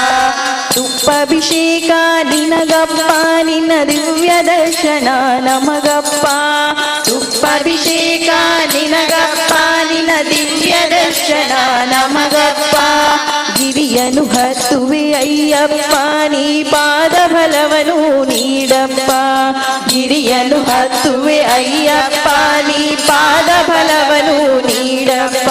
ತುಪ್ಪಭಿಷೇಕ ನಿನಗಪ್ಪ ನಿನ್ನ ದಿವ್ಯ ದರ್ಶನ ನಮಗಪ್ಪ ತುಪ್ಪ ಅಯ್ಯಪ್ಪ ನೀ ಪಾದ ಫಲವನು ನೀಡಪ್ಪ ಗಿರಿಯನು ಹತ್ತುವೆ ಅಯ್ಯಪ್ಪ ನೀ ಪಾದ ಫಲವನು ನೀಡಪ್ಪ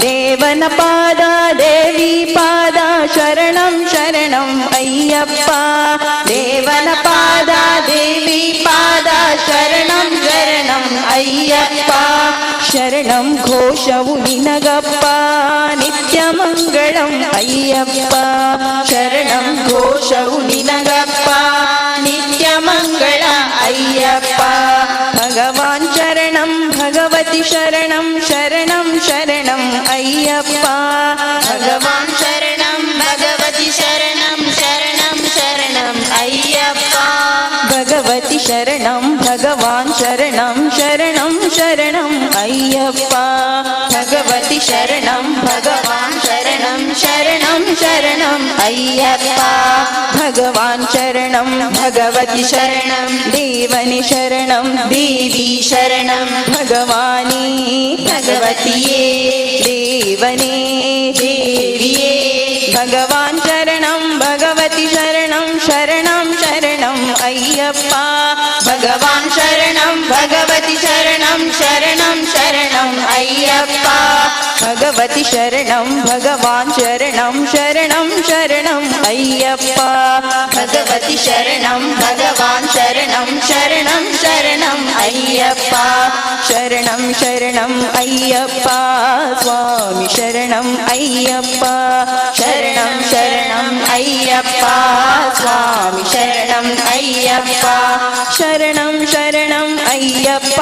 ದೇವನ ಪಾದ ದೇವಿ ಪಾದ ಶರಣಂ ಶರಣಂ ಅಯ್ಯಪ್ಪ ದೇವನ ಪಾದ ದೇವಿ ಪಾದ ಶರಣಂ ಶರಣಂ ಅಯ್ಯಪ್ಪ ಶರಣಂ ಘೋಷವು ನಿನಗಪ್ಪ ನಿತ್ಯ ಮಂಗಳಂ ಅಯ್ಯಪ್ಪ ಶರಣಂ ಘೋಷವು ನಿನಗಪ್ಪ ನಿತ್ಯ ಮಂಗಳ ಅಯ್ಯಪ್ಪ ಭಗವಾನ್ ಶರಣಂ ಭಗವತಿ ಶರಣಂ ಶರಣಂ ಶರಣಂ ಅಯ್ಯಪ್ಪ ಭಗವಾನ್ ಶರಣಂ ಭಗವತಿ ಶರಣಂ ಶರಣಂ ಶರಣಂ ಅಯ್ಯಪ್ಪ ಭಗವತಿ ಶರಣಂ ಭಗವಾನ್ ಶರಣಂ ಶರಣಂ ಶರಣಂ ಅಯ್ಯಪ್ಪ ಭಗವತಿ ಶರಣಂ ಭಗವಾನ್ ಶರಣಂ ಶರಣಂ ಶರಣಂ ಅಯ್ಯಪ್ಪ ಭಗವಾನ್ ಶರಣಂ ಭಗವತಿ ಶರಣಂ ದೇವನಿ ಶರಣಂ ದೇವಿ ಶರಣಂ ಭಗವಾನಿ ಭಗವತಿಯೇ ದೇವನೇ ದೇವಿಯೇ ಭಗವಾನ್ ಶರಣಂ ಭಗವತಿ ಶರಣಂ ಶರಣಂ ಶರಣಂ ಅಯ್ಯಪ್ಪ ಭಗವಾನ್ ಶರಣಂ ಭಗವತಿ ಶರಣಂ ಶರಣಂ ಶರಣಂ ಅಯ್ಯಪ್ಪ ಭಗವತಿ ಶರಣಂ ಭಗವಾನ್ ಶರಣಂ ಶರಣಂ ಶರಣಂ ಅಯ್ಯಪ್ಪ ಭಗವತಿ ಶರಣಂ ಭಗವಾನ್ ಶರಣಂ ಶರಣಂ ಶರಣಂ ಅಯ್ಯಪ್ಪ ಶರಣಂ ಶರಣಂ ಅಯ್ಯಪ್ಪ ಸ್ವಾಮಿ ಶರಣಂ ಅಯ್ಯಪ್ಪ ಶರಣಂ ಶರಣಂ ಅಯ್ಯಪ್ಪ ಸ್ವಾಮಿ ಶರಣಂ ಅಯ್ಯಪ್ಪ ಶರಣಂ ಶರಣಂ ಅಯ್ಯಪ್ಪ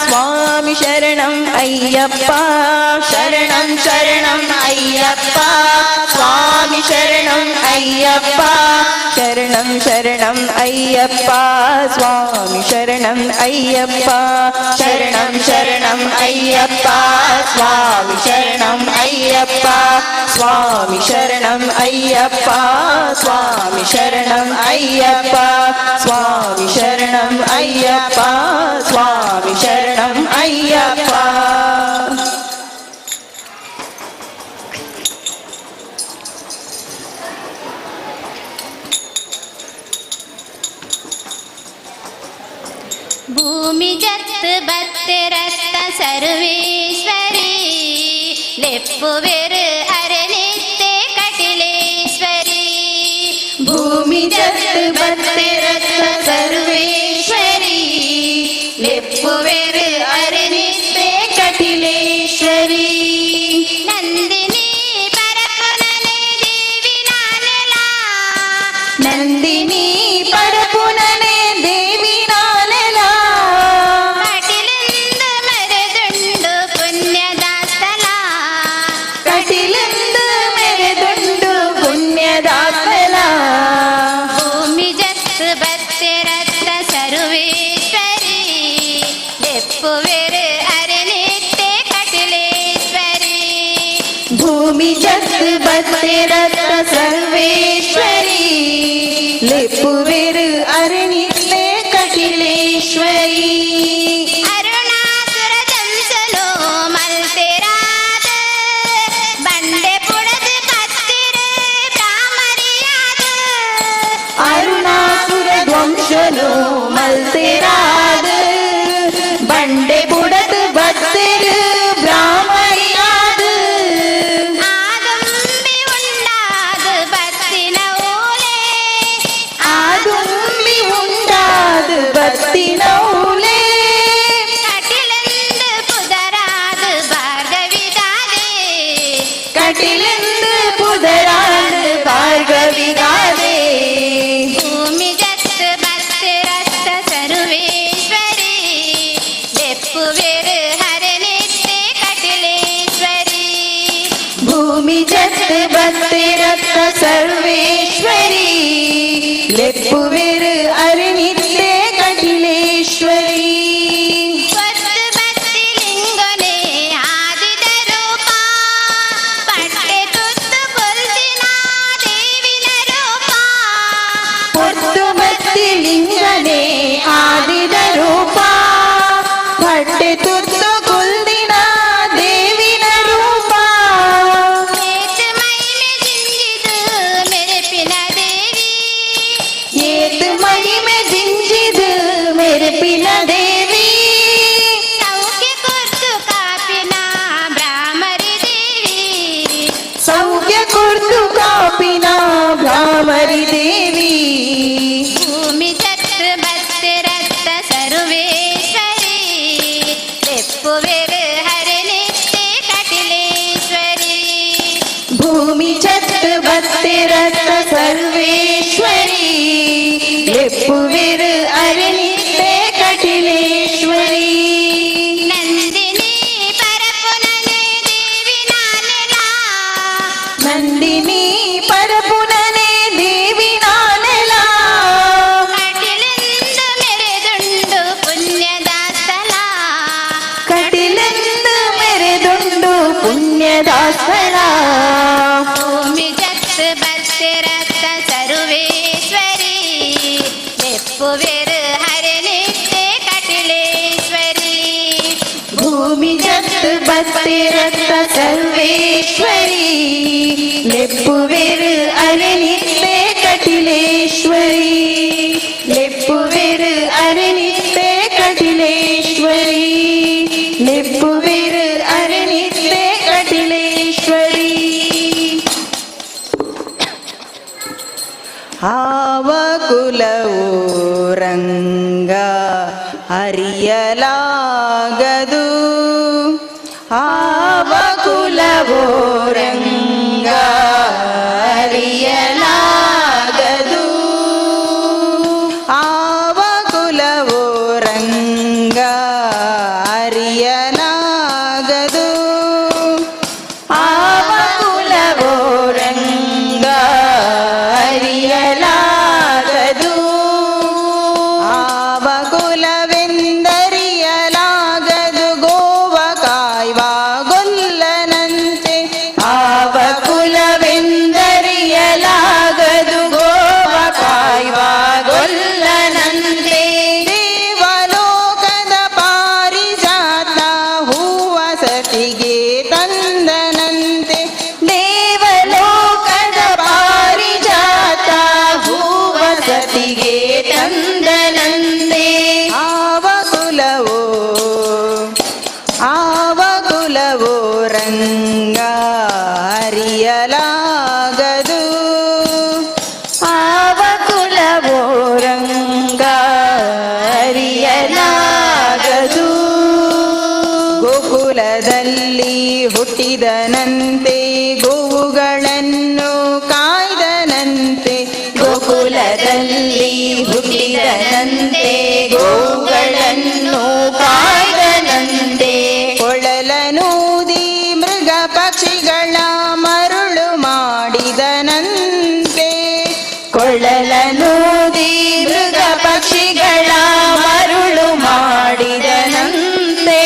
ಸ್ವಾಮಿ ಶರಣಂ ಅಯ್ಯಪ್ಪ ಶರಣಂ ಶರಣಂ ಅಯ್ಯಪ್ಪ ಸ್ವಾಮಿ ಶರಣಂ ಅಯ್ಯಪ್ಪ ಶರಣಂ ಶರಣಂ ಅಯ್ಯಪ್ಪ ಸ್ವಾಮಿ ಶರಣಂ ಅಯ್ಯಪ್ಪ ಶರಣಂ ಶರಣಂ ಅಯ್ಯಪ್ಪ ಸ್ವಾಮಿ ಶರಣಂ ಅಯ್ಯಪ್ಪ ಸ್ವಾಮಿ ಶರಣಂ ಅಯ್ಯಪ್ಪ ಸ್ವಾಮಿ ಶರಣಂ ಅಯ್ಯಪ್ಪ ಸ್ವಾಮಿ ಶರಣಂ ಅಯ್ಯಪ್ಪ ಸ್ವಾಮಿ ಶರಣಂ ಅಯ್ಯಪ್ಪ ಭೂಮಿ ಜತ್ ಬತ್ತೆ ರಕ್ತ ಸರ್ವೇಶ್ವರಿ ಲೆಪ್ಪುವೆರು ಅರನಿತ್ತೆ ಕಟಿಲೇಶ್ವರಿ ಭೂಮಿ ಜತ್ ಬತ್ತೆ ರಕ್ತ ಸರ್ವೇಶ್ವರಿ ಲೆಪ್ಪುವೆರು ಅರನಿತ್ತೆ ಕಟಿಲೇಶ್ವರಿ ನಂದಿನಿ ಪರಪುನನೆ ದೇವಿ ನಾನೆಲ ನಂದಿನಿ ಪರಪುನನೆ ದೇವಿ ನಾನೆಲ ಕಟಿಲೆಂದು ಮರೆದುಂಡು ಪುಣ್ಯದ ಸ್ಥಳ ಕಟಿಲೆಂದು ಮೆರೆದುಂಡು ಪುಣ್ಯದ ಫಲ ಭೂಮಿ ಜತ್ ಬತ್ತೆ ರಕ್ತ ಸರ್ವೇಶ್ವರಿ ಲೆಪ್ಪುವೆರು ಅರನಿತ್ತೆ ಕಟಿಲೇಶ್ವರಿ ಭೂಮಿ ಜತ್ ಬತ್ತೆ ರಕ್ತ ಸರ್ವೇಶ್ವರಿ ಲೆಪ್ಪುವೆರು ಅರನಿತ್ತೆ ಕಟಿಲೇಶ್ವರಿ ಅರುಣಾಸುರ ದಂಸಲು ಮಲ್ತೆರಾದ ಬಂಡೆ ಪುಡದು ಕತ್ತಿರು ಬ್ರಾಹ್ಮರಿಯಾದ ಅರುಣಾಸುರ ಧ್ವಂಸನು ಮಲ್ತೆರಾದ ಬಂಡೆ ಬುಡದು ಬತ್ತೆರು ಬ್ರಾಹ್ಮರಿಯಾದ ಆದುಂಬಿ ಉಂಡಾದ ಬತ್ತಿನ ಓಲೆ ಆದುಂಬಿ ಉಂಟಾದ ಬತ್ತಿನ ಊಲೆ ಕಟಿಲೆಂದು ಪುದರಾದ ಭಾರ್ಗವಿಗಾದೆ ಕಟಿಲೆಂದು ಪುದರಾದ ಭಾರ್ಗವಿಗಾದೆ ಭೂಮಿ ಜತ್ ಬತ್ತೆ ರಕ್ತ ಸರ್ವೇಶ್ವರಿ ಲೆಪ್ಪುವೆರು ಹರನಿತ್ತೆ ಕಟಿಲೇಶ್ವರಿ ಭೂಮಿ ಜತ್ ಬತ್ತೆ ರಕ್ತ ಸರ್ವೇಶ್ವರಿ ಲೆಪ್ಪುವೆರು ಅರನಿತ್ತೆ ಕಟಿಲೇಶ್ವರಿ ಸ್ವತ್ತು ಭಕ್ತಿ ಲಿಂಗನೆ ಆದಿದ ರೂಪ ಪಟ್ಟೆ ತುತ್ತು ಕೊಲ್ದಿನ ದೇವಿನ ರೂಪ ಪೊತ್ತು ಬತ್ತಿ ಲಿಂಗನೆ ಆದಿದ ರೂಪ ಪಟ್ಟೆ ತುತ್ತು ಕುಲ್ದಿನ ದೇವಿನ ರೂಪ ಮೇಚ ಮೈಮೆ ಜಿಂಜಿದು ಮೆರೆಪಿನ ಲೇಪಿನ ದೇವಿ ಸೌಖ್ಯ ಕೊರ್ತು ಕಾಪಿನ ಭ್ರಾಮರಿ ದೇವಿ ಸೌಖ್ಯ ಕೊರ್ತು ಕಾಪಿನ ಭ್ರಾಮರಿ ದೇವಿ ಭೂಮಿ ಚಕ್ರ ಭಕ್ತಿ ರಕ್ತ ಸರ್ವೇಶ್ವರಿ ಲೆಪ್ಪುವೆರು ಹರನಿತ್ಯ ಕಟಿಲೇಶ್ವರಿ ಭೂಮಿ ಛತ್ರ ಭಕ್ತಿ ರತ್ನ ಸರ್ವೇಶ್ವರಿ ಲೆಪ್ಪುವೆರು ಅರನಿತ್ಯ ಕಟಿಲೇಶ್ವರಿ ನಂದಿನಿ ಪರಪುನನೆ ದೇವಿ ನಾನೆಲ ನಂದಿನಿ ಪರಪುನನೆ ದೇವಿ ನಾನೆಲ ಕಟಿಲೆಂದು ಮೆರೆದುಂಡು ಪುಣ್ಯದ ಸ್ಥಳ ಕಟಿಲೆಂದು ಮೆರೆದುಂಡು ಪುಣ್ಯದ ಸ್ಥಳ ಭೂಮಿ ಜತ್ ಭಕ್ತಿ ರಕ್ತ ಸರ್ವೇಶ್ವರಿ ಲೆಪ್ಪುವೆರು ಹರನಿತ್ಯ ಕಟಿಲೇಶ್ವರಿ ಭೂಮಿ ಜತ್ ಭಕ್ತಿ ರಕ್ತ ಸರ್ವೇಶ್ವರಿ ಲೆಪ್ಪುವೆರು ಅರನಿತ್ಯ ಕಟಿಲೇಶ್ವರಿ ಲೆಪ್ಪುವೆರು ಅರನಿತ್ಯ ಕಟಿಲೇಶ್ವರಿ ಲೆಪ್ಪುವೆರು ಅರನಿತ್ಯ ಕಟಿಲೇಶ್ವರಿ ಆವ ಕುಲವು ರಂಗ ಅರಿಯಲಾಗದು ಆವ ಕುಲವು ರಂಗ ಅರಿಯಲಾಗದು ಆವ ಕುಲವು ರಂಗ ಅರಿಯಲಾಗದು ಆವ ಕುಲವು ರಂಗ ಅರಿಯಲಾಗದು ಆವ ಕುಲವೆಂದರಿಯಲಾಗದು ಗೋವ ಕಾಯ್ವ ಗೊಲ್ಲನಂತೆ ಆವ ಕುಲವೆಂದರಿಯಲಾಗದು ಗೋವ ಕಾಯ್ವ ಗೊಲ್ಲನಂತೆ ದೇವಲೋಕದ ಪಾರಿಜಾತ ಹೂವ ಸತಿಗೆ ತಂದನಂತೆ ದೇವಲೋಕದ ಪಾರಿಜಾತ ಹೂವ ಸತಿಗೆ ತಂದನಂತೆ ಆವ ಕುಲವೋ ರಂಗ ಅರಿಯಲಾಗದು ಆವ ಕುಲವೋ ರಂಗ ಅರಿಯಲಾಗದು ಗೋಕುಲದಲ್ಲಿ ಹುಟ್ಟಿದನಂತೆ ಗೋವುಗಳನ್ನು ಕಾಯ್ದನಂತೆ ಗೋಕುಲದಲ್ಲಿ ಹುಟ್ಟಿದನಂತೆ ಗೋವುಗಳನ್ನು ಕಾಯ್ದನಂತೆ ಕೊಳಲನೂದಿ ಮೃಗ ಪಕ್ಷಿಗಳ ಮರುಳು ಮಾಡಿದನಂತೆ ಕೊಳಲನೂದಿ ಮೃಗ ಪಕ್ಷಿಗಳ ಮರುಳು ಮಾಡಿದನಂತೆ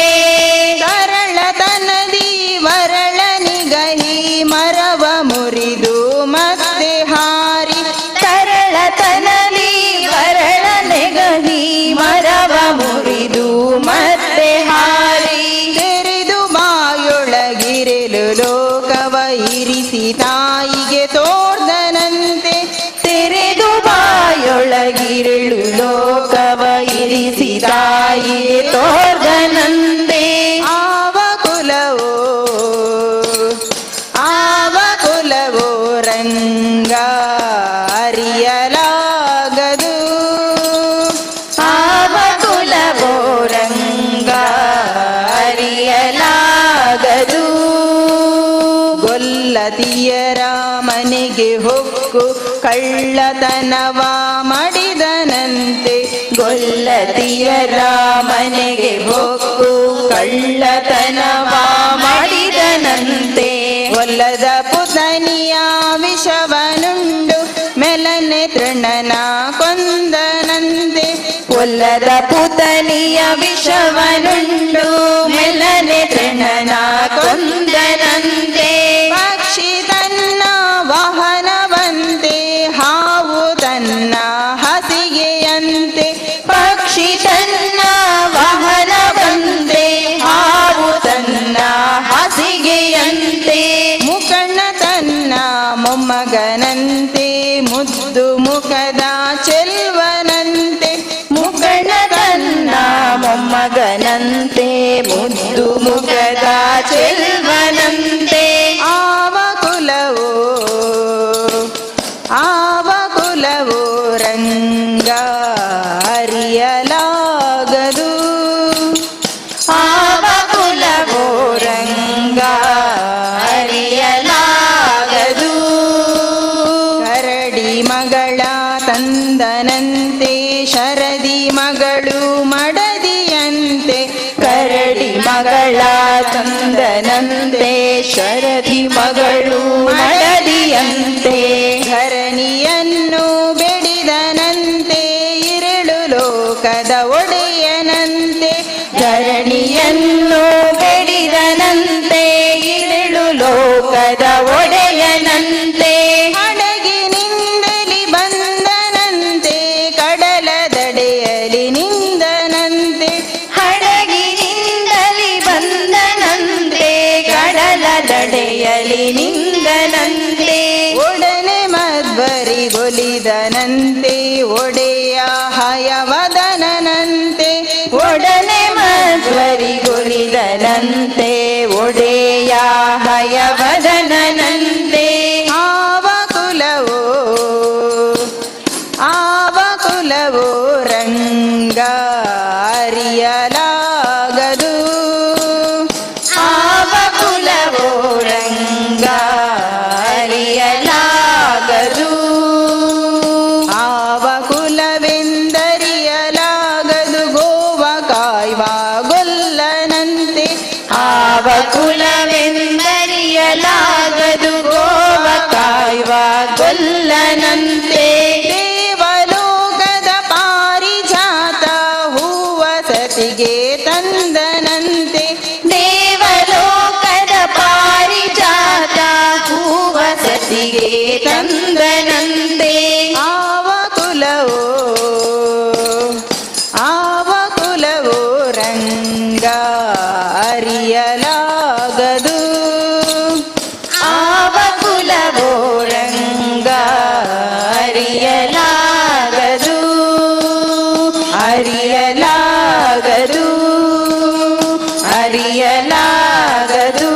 ಸರಳತನದಿ ವರಳನಿಗಹಿ ಮರವ ಮುರಿದು ಮತ್ತೆ ಹಾರಿ ಸರಳತನದಿ ವರಳನಿಗಹಿ ಮರವ ಮುರಿದು ಮತ್ತೆ ಹಾರಿ ತೆರೆದು ಬಾಯೊಳಗಿರಲು ಲೋಕವ ಇರಿಸಿ ತಾಯಿಗೆ ತೋರ್ದನಂತೆ ತೆರೆದು ಬಾಯೊಳಗಿರಲು ಲೋಕವ ಇರಿಸಿ ತಾಯಿಗೆ ತೋರ್ದನಂತೆ ಆವ ಕುಲವೋ ರಂಗ ಅರಿಯಲಾಗದು ಆವ ಕುಲವೋ ರಂಗ ಅರಿಯಲಾಗದು ಗೊಲ್ಲತಿಯರ ಮನೆಗೆ ಹೊಕ್ಕು ಕಳ್ಳತನವ ಮಾಡಿದನಂತೆ ಗೊಲ್ಲತಿಯರ ಮನೆಗೆ ಹೊಕ್ಕು ಕಳ್ಳತನವ ಮಾಡಿದನಂತೆ ಒಲ್ಲದ ಪುತನಿಯ ವಿಷವನುಂಡು ಮೆಲನೆ ತೃಣನ ಕೊಂದನಂತೆ ಒಲ್ಲದ ಪುತನಿಯ ವಿಷವನುಂಡು ಮೆಲನೆ ತೃಣನ ಕೊಂದನಂತೆ ಪಕ್ಷಿ ತನ್ನ ವಾಹನವಂತೆ ಹಾವು ತನ್ನ ಹಸಿಗೆಯಂತೆ ಪಕ್ಷಿ ತನ್ನ ವಾಹನವಂತೆ ಹಾವು ತನ್ನ ಹಾಸಿಗೆಯಂತೆ ಮುಕಣ್ಣ ತನ್ನ ಮೊಮ್ಮಗನಂತೆ ಮುದ್ದು ಮುಖದ ಚೆಲ್ವನಂತೆ ಮುಕಣ್ಣ ತನ್ನ ಮಗನಂತೆ ಮುದ್ದು ಮುಖದ ಚೆಲ್ವನಂತೆ ಆವ ಕುಲವೋ ರಂಗ ಅರಿಯಲಾಗದು ಆವ ಕುಲವೋ ರಂಗ ಅರಿಯಲಾಗದು ಕರಡಿ ಮಗಳ ತಂದನಂತೆ ಶರದಿ ಮಗಳು ಮಡದಿಯಂತೆ ಕರಡಿ ಮಗಳ ತಂದನಂತೆ ಶರದಿ ಮಗಳು ಮಡದಿಯಂತೆ ಧರಣಿಯನ್ನು ಬೆಡಿದನಂತೆ ಇರುಳು ಲೋಕದ ಒಡೆಯನಂತೆ ಧರಣಿಯನ್ನು ಬೆಡಿದನಂತೆ ಇರುಳು ಲೋಕದ ಒಡೆಯನಂತೆ ಹಡಗಿನಿಂದಲಿ ಬಂದನಂತೆ ಕಡಲ ದಡೆಯಲಿ ನಿಂದನಂತೆ ಹಡಗಿನಿಂದಲಿ ಬಂದನಂತೆ ಕಡಲ ದಡೆಯಲಿ ನಿಂದನಂತೆ ಒಡನೆ ಮಧ್ವರಿಗೊಲಿದನಂತೆ ಒಡೆಯ ಹಯವದನಂತೆ ಒಡನೆ ಮಧ್ವರಿಗೊಲಿದನಂತೆ ಒಡೆಯ ಹಯವದನಂತೆ ಆವ ಕುಲವೋ ರಂಗ ಅರಿಯಲಾಗದು ಆವ ಕುಲವೋ ರಂಗ ಅರಿಯಲಾಗದು ಆವ ಕುಲವೆಂದರಿಯಲಾಗದು ಗೋವ ಕಾಯ್ವ ಗೊಲ್ಲನಂತೆ ಆವ ಕುಲವೆಂದರಿಯಲಾಗದು ಗೋವ ಕಾಯ್ವ ಗೊಲ್ಲನಂತೆ ದೇವಲೋಕದ ಪಾರಿಜಾತ ಹೂವ ಸತಿಗೆ ತಂದನಂತೆ ದೇವಲೋಕದ ಪಾರಿಜಾತ ಹೂವ ಸತಿಗೆ ತಂದನಂತೆ ಆವ ಕುಲವೋ ರಂಗ ಅರಿಯಲಾಗದು ಆವ ಕುಲವೋ ರಂಗ ಅರಿಯಲಾಗದು ಅರಿಯಲಾಗದು ಅರಿಯಲಾಗದು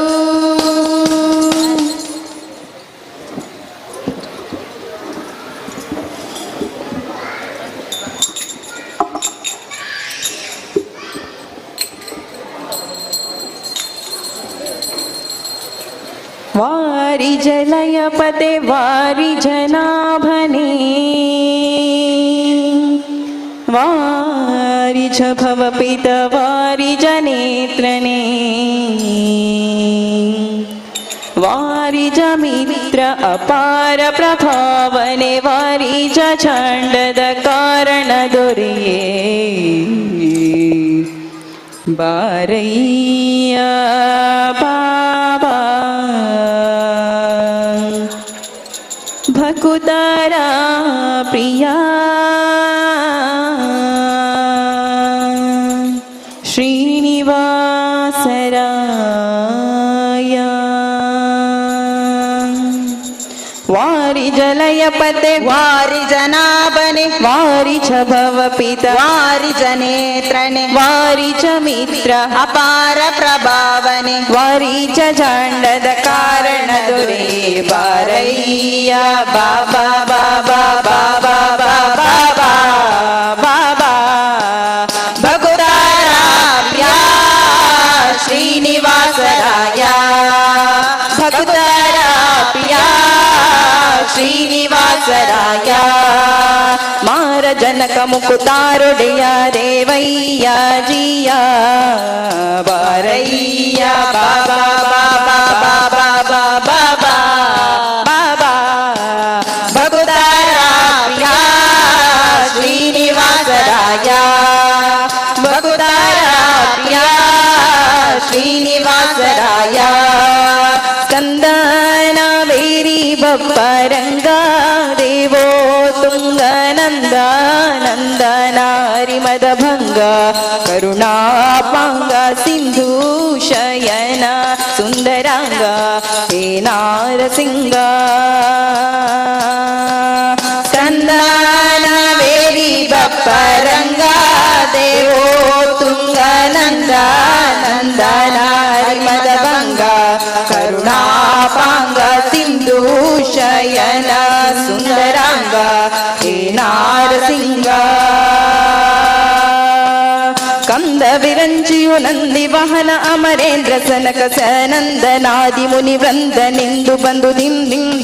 ವಾರಿ ಜಲಯಪತೆ ವಾರಿ ಜನಾಭನೆ ವಾರಿ ಜ ಭವಪಿತ ವಾರಿ ಜನೇತ್ರನೇ ವಾರಿ ಜ ಮಿತ್ರ ಅಪಾರ ಪ್ರಭಾವನೆ ವಾರಿ ಜ ಚಂಡದ ಕಾರಣ ದೊರೆಯೇ ಬಾರಯ್ಯ ಬಾಬಾ ಭಕುತರ ಪ್ರಿಯ ಶ್ರೀನಿವಾಸರಾಯ ವಾರಿ ಜಲಯಪತೆ ವಾರಿ ಜನಾಭನೆ ವಾರಿ ಚ ಭವಪಿತ ವಾರಿ ಜನೇತ್ರನೆ ವಾರಿ ಚ ಮಿತ್ರ ಅಪಾರ ಪ್ರಭಾವನೆ ವಾರಿ ಚ ಜಾಂಡದ ಕಾರಣ ದೊರೆ ಬಾರಯ್ಯ ಬಾಬಾ ಬಾಬಾ ಬಾಬಾ ಬಾಬಾ ಬಾಬಾ ಭಕುತಾರಾಧ್ಯ ಶ್ರೀನಿವಾಸರಾಯ ಭಕುತಾರಾಧ್ಯ ಶ್ರೀನಿವಾಸರಾಯ ಮಾರ ಜನಕ ಮುಕುತಾರೊಡೆಯ ದೇವಯ್ಯ ಜಿಯ ಬಾರಯ್ಯ ಬಾಬಾ ಬಾಬಾ ಬಾಬಾ ಬಾಬಾ ಬಾಬಾ ಭಕುತಾರಾಧ್ಯ ಶ್ರೀನಿವಾಸರಾಯ ಭಕುತಾರಾಧ್ಯ ಶ್ರೀನಿವಾಸರಾಯ ಸ್ಕಂದನ ಬೇರಿ ಬಪ್ಪರಂಗ ದೇವೋ ತುಂಗನಂದ ನಂದನಾರಿ ಮದಭಂಗ ಕರುಣಾಪಾಂಗ ಸಿಂಧು ಶಯನ ಸುಂದರಾಂಗ ಹೇ ನಾರಸಿಂಗ ಸ್ಕಂದನ ಬೇರಿ ಬಪ್ಪರಂಗ ದೇವೋ ತುಂಗ ಅಂದ ವಿರಂಚಿಯು ನಂದಿ ವಾಹನ ಅಮರೇಂದ್ರ ಸನಕ ಸನಂದನಾದಿ ಮುನಿ ವೃಂದನೆಂದು ಬಂದು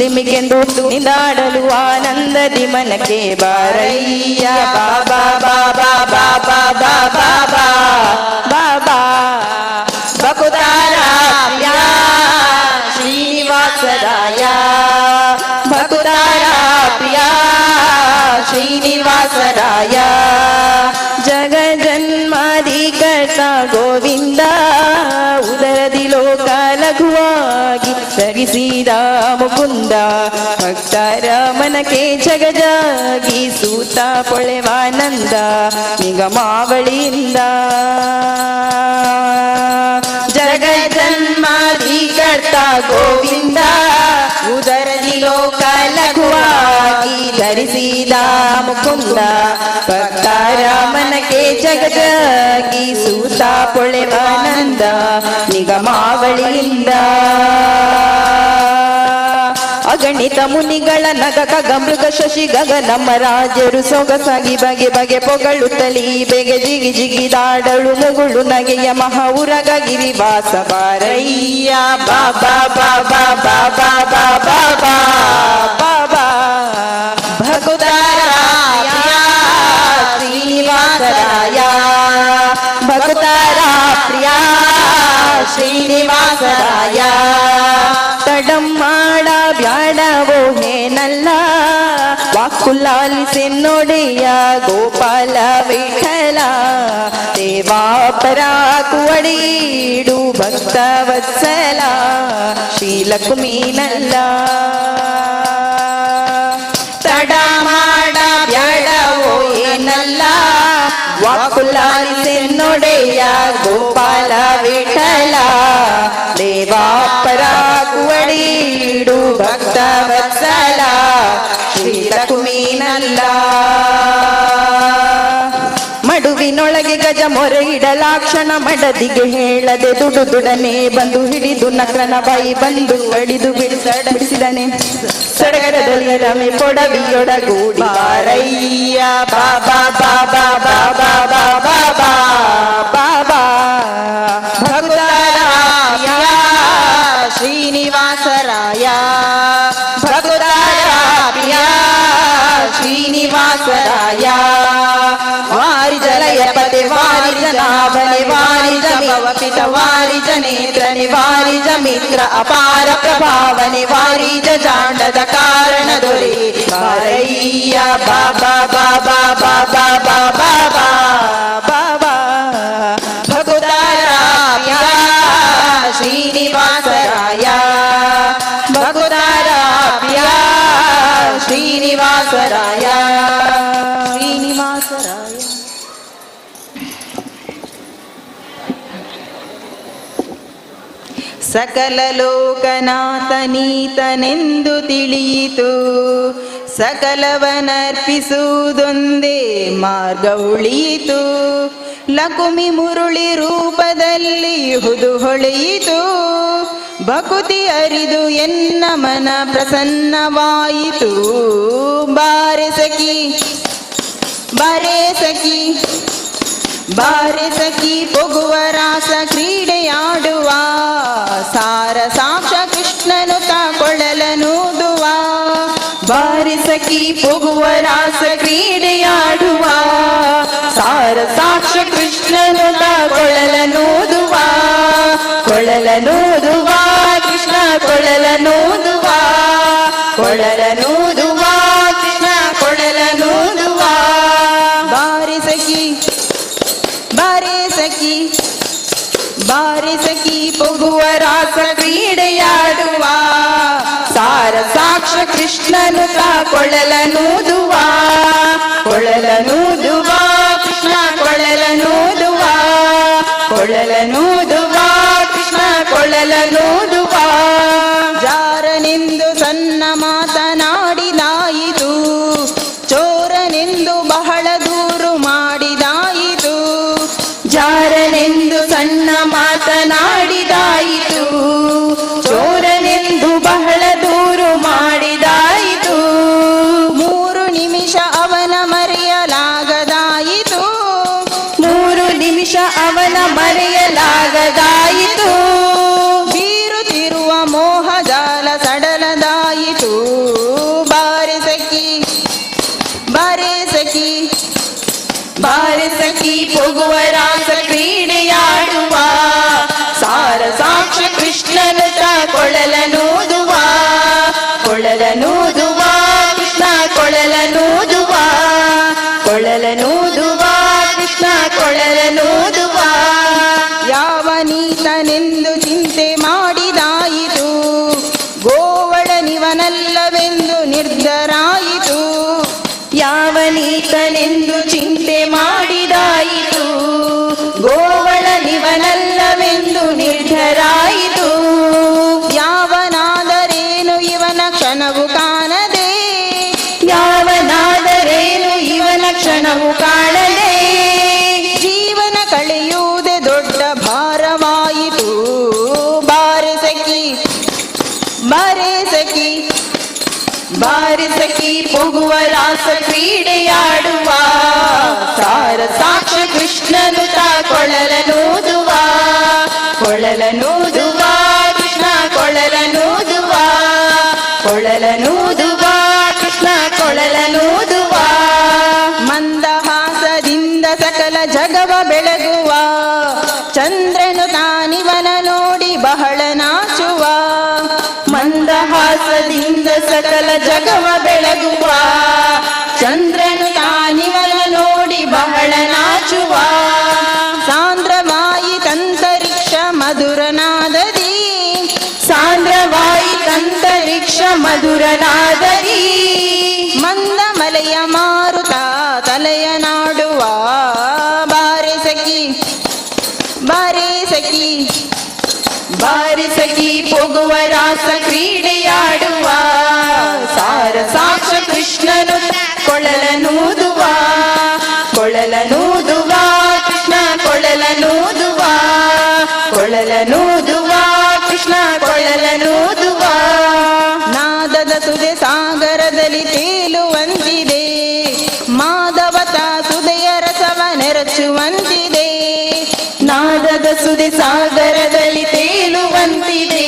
ದಿಮಿಗೆಂದು ನಿಂದಾಡಲು ಆನಂದದಿ ಮನಕ್ಕೆ ಬಾರಯ್ಯ ಬಾಬಾ ಬಾಬಾ ಬಾಬಾ ಬಾಬಾ ಬಾಬಾ ಭಕುತಾರಾಯ ಶ್ರೀನಿವಾಸರಾಯ ಭಕುತಾರಾಯ ಶ್ರೀನಿವಾಸರಾಯ ಜಗಜನ್ಮಾದಿ ಕರ್ತ ಗೋವಿಂದ ಉದರದಿ ಲೋಕ ಲಘುವಾಗಿ ಧರಿಸಿದ ಮುಕುಂದ ಭಕ್ತರ ಮನಕ್ಕೆ ಜಗಜಾಗಿ ಸೂತ ಪೊಳೆವಾನಂದ ನಿಗಮಾವಳಿಯಿಂದ ಜಗಜನ್ಮಾದಿ ಕರ್ತ ಗೋವಿಂದ ಉದರದಿ ಲೋಕ ಲಘುವಾಗಿ ಧರಿಸಿದ ಮುಕುಂದ ಭಕ್ತರ ಮನಕ್ಕೆ ಜಗಜಾಗಿ ಸೂತ ಪೊಳೆವಾನಂದ ನಿಗಮಾವಳಿಯಿಂದ ಅಗಣಿತ ಮುನಿಗಳ ನಗಕ ಗಮೃಗ ಶಶಿ ಗಗನ ರಾಜರು ಸೊಗಸಾಗಿ ಬಗೆ ಬಗೆ ಪೊಗಳುತ್ತಲಿ ಬೆಗೆ ಜಿಗಿ ಜಿಗಿದಾಡಳು ಮುಗುಳು ನಗೆಯ ಮಹಾವುರಗ ಗಿರಿವಾಸ ಬಾರಯ್ಯ ಬಾಬಾ ಬಾಬಾ ಬಾಬಾ ಬಾಬಾ ಬಾಬಾ ಭಕುತಾರಾಯ ಶ್ರೀನಿವಾಸರಾಯ ಭಕುತಾರ ಪ್ರಿಯ ಶ್ರೀನಿವಾಸರಾಯ ತಡಂ ಮಾಡ ಬ್ಯಾಡವೋ ಹೇನಲ್ಲ ವಾಕುಲಾಲಿಸಿ ನೋಡೆಯ ಗೋಪಾಲ ವಿಠಲ ದೇವಾಪರ ಕುವಡೀಡು ಭಕ್ತ ವತ್ಸಲ ಶ್ರೀಲಕ್ಷ್ಮೀನಲ್ಲ ತಡ ಮಾಡ ಬ್ಯಾಡವೋ ಏನಲ್ಲ ವಾಕುಲಾಲಿಸಿ ನೋಡೆಯ ಗೋಪಾಲ ವಿಠಲ ದೇವಾಪರ ಕುವಡೀಡು ಭಕ್ತ ವತ್ಸಲ ಶ್ರೀಲಕ್ಷ್ಮೀನಲ್ಲ ಮಡುವಿನೊಳಗೆ ಗಜ ಮೊರೆ ಇಡಲಾಕ್ಷಣ ಮಡದಿಗೆ ಹೇಳದೆ ದುಡನೆ ಬಂದು ಹಿಡಿದು ನಕ್ರನ ಬಾಯಿ ಬಂದು ಕಡಿದು ಬಿಡಿಸಿದನೆ ಸಡಗರದಲ್ಲಿ ರಮೆ ಕೊಡವಿಯೊಡಗೂಡಿ ಬಾರಯ್ಯ ಬಾಬಾ ಬಾಬಾ ಬಾಬಾ ಬಾಬಾ ಬಾಬಾ ಭಕ್ತರಾಯ ಶ್ರೀನಿವಾಸರಾಯ ಭಕ್ತರಾಯ ಶ್ರೀನಿವಾಸರಾಯ ವಾರಿ ಜಲಯ ಪತೆ ವಾರಿ ಜನಾಭನೆ ವಾರಿ ಜಮವಪಿತ ವಾರಿ ಜನೇತ್ರನೆ ವಾರಿ ಜಮಿತ್ರ ಅಪಾರ ಪ್ರಭಾವನೆ ವಾರಿ ಜಾಂಡದ ಕಾರಣ ದೊರೆ ಬಾರಯ್ಯ ಬಾಬಾ ಬಾಬಾ ಬಾಬಾ ಬಾಬಾ ಬಾಬಾ ಭಕುತಾರಾಯ ಶ್ರೀನಿವಾಸರಾಯ ಭಕುತಾರಾಯ ಶ್ರೀನಿವಾಸರಾಯ ಶ್ರೀನಿವಾಸರಾಯ ಸಕಲ ಲೋಕನಾಥನೀತನೆಂದು ತಿಳಿಯಿತು ಸಕಲವನರ್ಪಿಸುವುದೊಂದೇ ಮಾರ್ಗ ಉಳಿಯಿತು ಲಕುಮಿ ಮುರುಳಿ ರೂಪದಲ್ಲಿ ಹುದು ಹೊಳೆಯಿತು ಭಕುತಿ ಅರಿದು ಎನ್ನ ಮನ ಪ್ರಸನ್ನವಾಯಿತು ಬಾರೆ ಸಖಿ ಬಾರೆ ಸಖಿ ಬಾರೆ ಸಖಿ ಪೊಗುವ ರಾಸ ಕ್ರೀಡೆಯಾಡುವ ಸಾರ ಸಾಕ್ಷ ಕೃಷ್ಣನು ಕೊಳಲನೂದುವ ಬಾರೆ ಸಖಿ ಪೊಗುವ ರಾಸ ಕ್ರೀಡೆಯಾಡುವ ಸಾರ ಸಾಕ್ಷ ಕೃಷ್ಣನು ಕೊಳಲನೂದುವ ಕೊಳಲನೂದುವ ಕೃಷ್ಣ ಕೊಳಲನೂದುವ ಕೊಳಲನೂದುವ ಕೃಷ್ಣ ಕೊಳಲನೂದುವ ಬಾರೆ ಸಖಿ ಬಾರೆ ಸಖಿ ಬಾರೆ ಸಖಿ ಪೊಗುವ ರಾಸ ಕ್ರೀಡೆಯಾಡುವ ಸಾರ ಸಾಕ್ಷ ಕೃಷ್ಣನು ಕೊಳಲನೂದುವ ಕೊಳಲನೂದುವ ಕೃಷ್ಣ ಕೊಳಲನೂದುವ ಕೊಳಲನೂದುವ ಕೃಷ್ಣ ಕೊಳಲನೂದುವ ಜಾರನೆಂದು ಸಣ್ಣ ಮಾತನಾಡಿದಾಯಿತು ಚೋರನೆಂದು ಬಹಳ ದೂರು ಮಾಡಿದಾಯಿತು ಜಾರನೆಂದು ಸಣ್ಣ ಮಾತನಾಡಿದಾಯಿತು ಚೋರನೆಂದು ಬಹಳ ದೂರು ಮಾಡಿದಾಯಿತು 3 ನಿಮಿಷ ಅವನ ಮರೆಯಲಾಗದಾಯಿತು 3 ನಿಮಿಷ ಅವನ ಮರೆಯಲಾಗದಾಯಿತು. ಬೀರುತ್ತಿರುವ ಮೋಹ ಜಾಲ ಸಡಲದಾಯಿತು. ಬಾರೆ ಸಖಿ ಬಾರೆ ಸಖಿ ಬಾರೆ ಸಖಿ ಹೋಗುವ ರಾಸ ಕ್ರೀಡೆಯಾಡುವ. ಸಾರ ಸಾಕ್ಷ ಕೃಷ್ಣನ ಕೊಳಲನೂದುವ ಕೊಳಲನೂದುವ ಕೃಷ್ಣ ಕೊಳಲನೂದುವ ಕೊಳಲನೂದುವ ಕೃಷ್ಣ ಕೊಳಲನೂದುವ. ಯಾವ ನೀತನೆಂದು ಚಿಂತೆ ಮಾಡಿದಾಯಿತು. ಗೋವಳನಿವನಲ್ಲವೆಂದು ನಿರ್ಧರಾಯಿತು. ಯಾವ ನೀತನೆಂದು ಚಿಂತೆ ಮಾಡಿದಾಯಿತು. ಗೋವಳನಿವನಲ್ಲವೆಂದು ನಿರ್ಧರಾಯಿತು. ಯಾವನಾದರೇನು ಇವನ ಕ್ಷಣವು ಕಾಣದೆ. ಯಾವನಾದರೇನು ಇವನ ಕ್ಷಣವು ಕಾಣದೆ. ಜೀವನ ಕಳೆಯುವುದೇ ದೊಡ್ಡ ಭಾರವಾಯಿತು. ಬಾರೆ ಸಖಿ ಬಾರೆ ಸಖಿ ಬಾರೆ ಸಖಿ ಹೋಗುವ ರಾಸ ಕ್ರೀಡೆಯಾಡುವ. ಸಾರ ಸಾಕ್ಷ ಕೃಷ್ಣನು ಕೊಳಲನೂದುವ ಕೊಳಲನೂದುವ ಕೃಷ್ಣ ಕೊಳಲನೂದುವ ಕೊಳಲನೂದುವ ಕೃಷ್ಣ ಕೊಳಲನೂದುವ. ಮಂದಹಾಸದಿಂದ ಸಕಲ ಜಗವ ಬೆಳಗುವ. ಚಂದ್ರನು ತಾನಿವನ ನೋಡಿ ಬಹಳ ನಾಚುವ. ಮಂದಹಾಸದಿಂದ ಸಕಲ ಜಗವ ಬೆಳಗುವ. ಚಂದ್ರನು ತಾನಿವನ ನೋಡಿ ಬಹಳ ನಾಚುವ. ಸಾಂದ್ರವಾಯಿತಂತರಿಕ್ಷ ಮಧುರನಾದದಿ. ಸಾಂದ್ರವಾಯಿತಂತರಿಕ್ಷ ಮಧುರನಾದದಿ. ಮಂದ ಮಲೆಯ ಮಾರುತ ತಲೆಯ ನಾಡುವ. ಬಾರೆ ಸಖಿ ಬಾರೆ ಸಖಿ ಬಾರೆ ಸಖಿ ಹೋಗುವ ರಾಸ ಕ್ರೀಡೆಯಾಡುವ. ಸಾರ ಸಾಕ್ಷ ಕೃಷ್ಣನು ಕೊಳಲನೂದುವ ಕೊಳಲನೂದುವ ಕೃಷ್ಣ ಕೊಳಲನೂದುವ ಕೊಳಲನೂದುವ ಕೃಷ್ಣ ಕೊಳಲನೂದುವ. ನಾದದ ಸುದೆ ಸಾಗರದಲ್ಲಿ ತೇಲುವಂತಿದೆ. ಮಾಧವತ ಸುದೆಯ ರಸವ ನೆರಚುವಂತಿದೆ. ನಾದದ ಸುದೆ ಸಾಗರದಲ್ಲಿ ತೇಲುವಂತಿದೆ.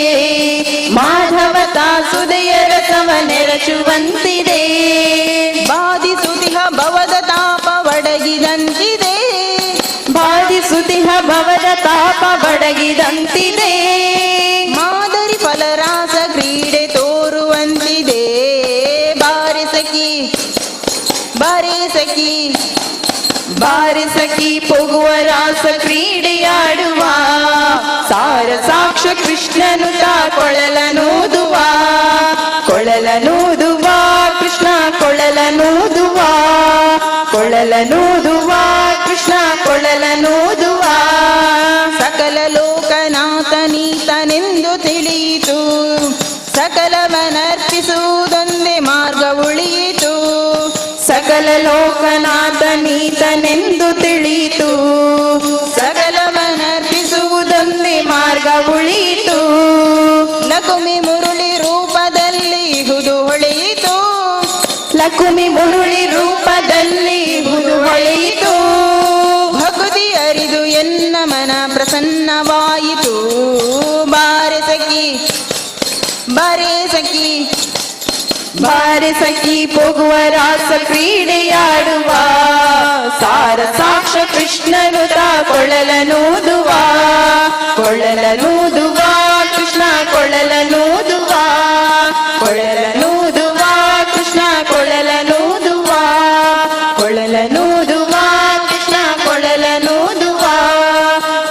ಮಾಧವತ ಸುದೆಯ ರಸವ ನೆರಚುವಂತಿದೆ. ಬಾಧಿಸುತಿಹ ಭವದ ತಾಪ ಬಡಗಿದಂತಿದೆ. ಬಾಧಿಸುತಿಹ ಭವದ ತಾಪ ಬಡಗಿದಂತಿದೆ. ಮಾದರಿ ಫಲರಾಸ ಕ್ರೀಡೆ ತೋರುವಂತಿದೆ. ಬಾರೆ ಸಖಿ ಬಾರೆ ಸಖಿ ಬಾರೆ ಸಖಿ ಹೋಗುವ ರಾಸ ಕ್ರೀಡೆಯಾಡುವ. ಸಾರ ಸಾಕ್ಷ ಕೃಷ್ಣನು ಕೊಳಲನೂದುವ ಕೊಳಲನೂದುವ ಕೃಷ್ಣ ಕೊಳಲನೂದುವ ಕೊಳಲನೂದುವ ಕೃಷ್ಣ ಕೊಳಲನೂದುವ. ಸಕಲ ಲೋಕನಾಥನೀತನೆಂದು ತಿಳಿಯಿತು. ಸಕಲವನರ್ಪಿಸುವುದೊಂದೇ ಮಾರ್ಗ ಉಳಿಯಿತು. ಸಕಲ ಲೋಕನಾಥನೀತನೆಂದು ತಿಳಿಯಿತು. ಸಕಲವನರ್ಪಿಸುವುದೊಂದೇ ಮಾರ್ಗ ಉಳಿಯಿತು. ಲಕುಮಿ ಮುರುಳಿ ರೂಪದಲ್ಲಿ ಹುದು ಹೊಳೆಯಿತು. ಲಕುಮಿ ಮುರುಳಿ ರೂಪದಲ್ಲಿ ಹುದು ಹೊಳೆಯಿತು. ಭಕ್ತಿ ಅರಿದು ಎನ್ನ ಮನ ಪ್ರಸನ್ನವಾಯಿತು. ಬಾರೆ ಸಖಿ ಬಾರೆ ಸಖಿ ಬಾರೆ ಸಖಿ ಹೋಗುವ ರಾಸ ಕ್ರೀಡೆಯಾಡುವ. ಸಾರ ಸಾಕ್ಷ ಕೃಷ್ಣನು ಕೊಳಲನೂದುವ ಕೊಳಲನೂದುವ ಕೃಷ್ಣ ಕೊಳಲನೂದುವ ಕೊಳಲನೂದುವ ಕೃಷ್ಣ ಕೊಳಲನೂದುವ ಕೊಳಲನೂದುವ ಕೃಷ್ಣ ಕೊಳಲನೂದುವ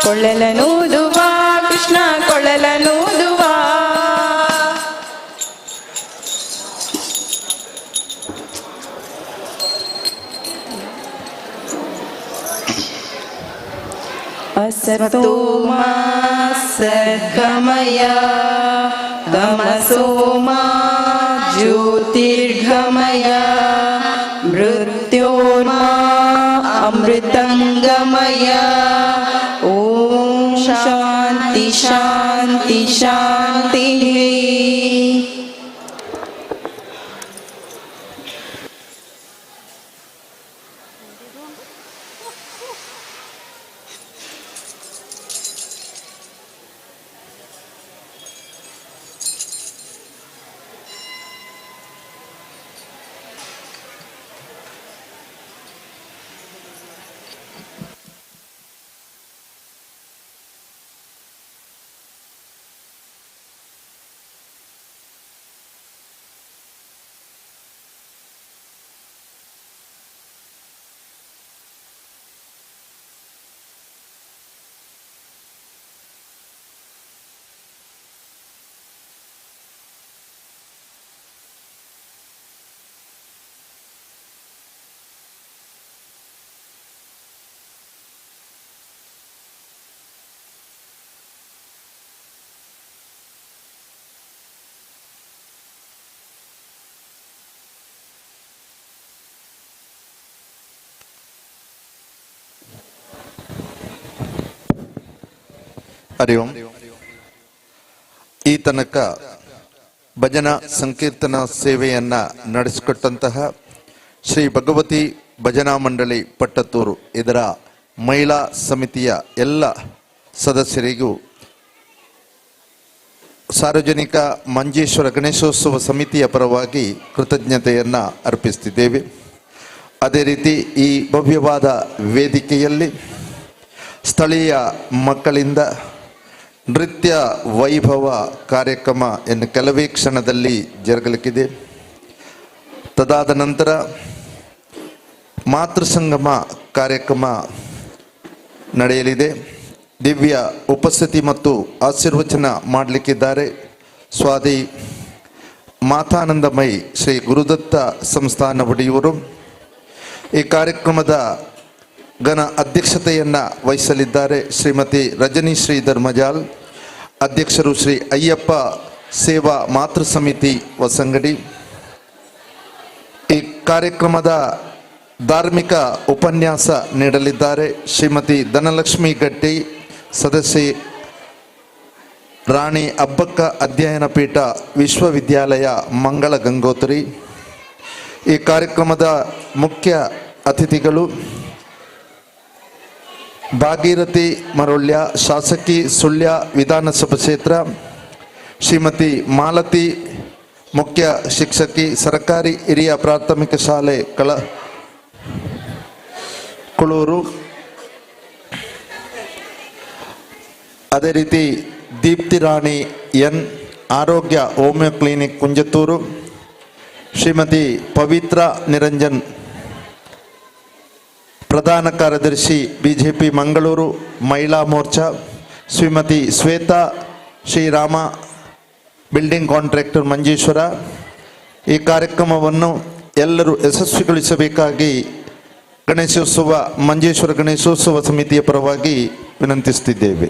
ಕೊಳಲನೂದುವ ಕೃಷ್ಣ ಕೊಳಲನೂದುವ. असतो मा सद्गमय तमसो मा ज्योतिर्गमय मृत्योर्मा अमृतंगमय. ॐ शान्ति शान्ति शान्तिः. ಹರಿ ಓಂ. ಈ ತನಕ ಭಜನಾ ಸಂಕೀರ್ತನ ಸೇವೆಯನ್ನ ನಡೆಸಿಕೊಟ್ಟಂತಹ ಶ್ರೀ ಭಗವತಿ ಭಜನಾ ಮಂಡಳಿ ಪಟ್ಟತ್ತೂರು ಇದರ ಮಹಿಳಾ ಸಮಿತಿಯ ಎಲ್ಲ ಸದಸ್ಯರಿಗೂ ಸಾರ್ವಜನಿಕ ಮಂಜೇಶ್ವರ ಗಣೇಶೋತ್ಸವ ಸಮಿತಿಯ ಪರವಾಗಿ ಕೃತಜ್ಞತೆಯನ್ನ ಅರ್ಪಿಸುತ್ತಿದ್ದೇವೆ. ಅದೇ ರೀತಿ ಈ ಭವ್ಯವಾದ ವೇದಿಕೆಯಲ್ಲಿ ಸ್ಥಳೀಯ ಮಕ್ಕಳಿಂದ ನೃತ್ಯ ವೈಭವ ಕಾರ್ಯಕ್ರಮ ಇನ್ನು ಕೆಲವೇ ಕ್ಷಣದಲ್ಲಿ ಜರುಗಲಿಕ್ಕಿದೆ. ತದಾದ ನಂತರ ಮಾತೃಸಂಗಮ ಕಾರ್ಯಕ್ರಮ ನಡೆಯಲಿದೆ. ದಿವ್ಯ ಉಪಸ್ಥಿತಿ ಮತ್ತು ಆಶೀರ್ವಚನ ಮಾಡಲಿಕ್ಕಿದ್ದಾರೆ ಸ್ವಾದಿ ಮಾತಾನಂದಮಯಿ ಶ್ರೀ ಗುರುದತ್ತ ಸಂಸ್ಥಾನ ಒಡೆಯೂರು. ಈ ಕಾರ್ಯಕ್ರಮದ ಘನ ಅಧ್ಯಕ್ಷತೆಯನ್ನು ವಹಿಸಲಿದ್ದಾರೆ ಶ್ರೀಮತಿ ರಜನಿ ಶ್ರೀಧರ್ ಮಜಾಲ್. ಅಧ್ಯಕ್ಷರು ಶ್ರೀ ಅಯ್ಯಪ್ಪ ಸೇವಾ ಮಾತೃ ಸಮಿತಿ ಹೊಸಂಗಡಿ. ಈ ಕಾರ್ಯಕ್ರಮದ ಧಾರ್ಮಿಕ ಉಪನ್ಯಾಸ ನೀಡಲಿದ್ದಾರೆ ಶ್ರೀಮತಿ ಧನಲಕ್ಷ್ಮಿ ಗಟ್ಟಿ, ಸದಸ್ಯೆ ರಾಣಿ ಅಬ್ಬಕ್ಕ ಅಧ್ಯಯನ ಪೀಠ ವಿಶ್ವವಿದ್ಯಾಲಯ ಮಂಗಳ ಗಂಗೋತ್ರಿ. ಈ ಕಾರ್ಯಕ್ರಮದ ಮುಖ್ಯ ಅತಿಥಿಗಳು ಭಾಗೀರಥಿ ಮರೊಳ್ಯ, ಶಾಸಕಿ ಸುಳ್ಯ ವಿಧಾನಸಭಾ ಕ್ಷೇತ್ರ, ಶ್ರೀಮತಿ ಮಾಲತಿ ಮುಖ್ಯ ಶಿಕ್ಷಕಿ, ಸರ್ಕಾರಿ ಹಿರಿಯ ಪ್ರಾಥಮಿಕ ಶಾಲೆ ಕುಳೂರು. ಅದೇ ರೀತಿ ದೀಪ್ತಿ ರಾಣಿ ಎನ್, ಆರೋಗ್ಯ ಹೋಮಿಯೋ ಕ್ಲಿನಿಕ್ ಕುಂಜತ್ತೂರು, ಶ್ರೀಮತಿ ಪವಿತ್ರ ನಿರಂಜನ್ ಪ್ರಧಾನ ಕಾರ್ಯದರ್ಶಿ ಬಿಜೆಪಿ ಮಂಗಳೂರು ಮಹಿಳಾ ಮೋರ್ಚಾ, ಶ್ರೀಮತಿ ಶ್ವೇತಾ ಶ್ರೀರಾಮ ಬಿಲ್ಡಿಂಗ್ ಕಾಂಟ್ರಾಕ್ಟರ್ ಮಂಜೇಶ್ವರ. ಈ ಕಾರ್ಯಕ್ರಮವನ್ನು ಎಲ್ಲರೂ ಯಶಸ್ವಿಗೊಳಿಸಬೇಕಾಗಿ ಮಂಜೇಶ್ವರ ಗಣೇಶೋತ್ಸವ ಸಮಿತಿಯ ಪರವಾಗಿ ವಿನಂತಿಸುತ್ತಿದ್ದೇವೆ.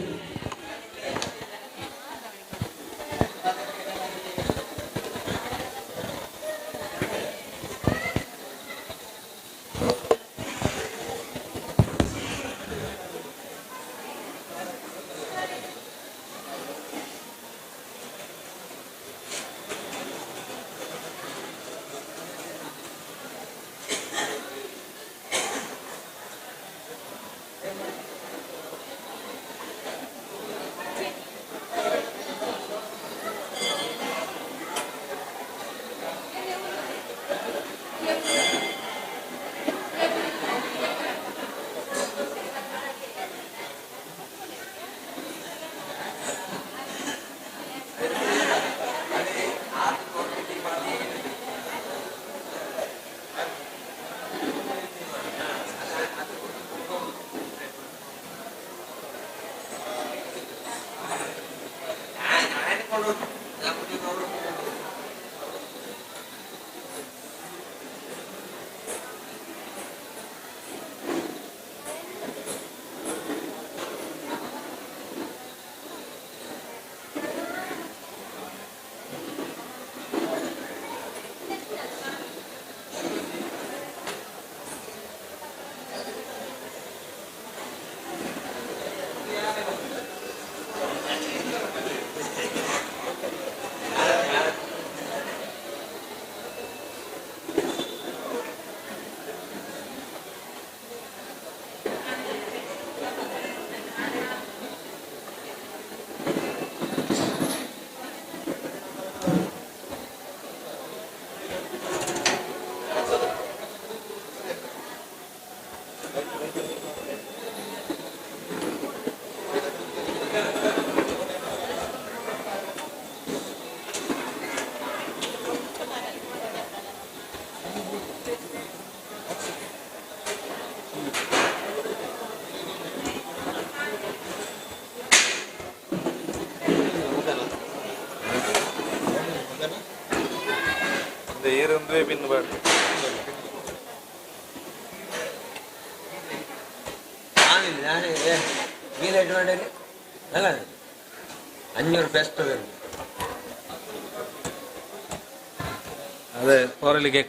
ಅದೇ ಹೊರಲಿಗೆ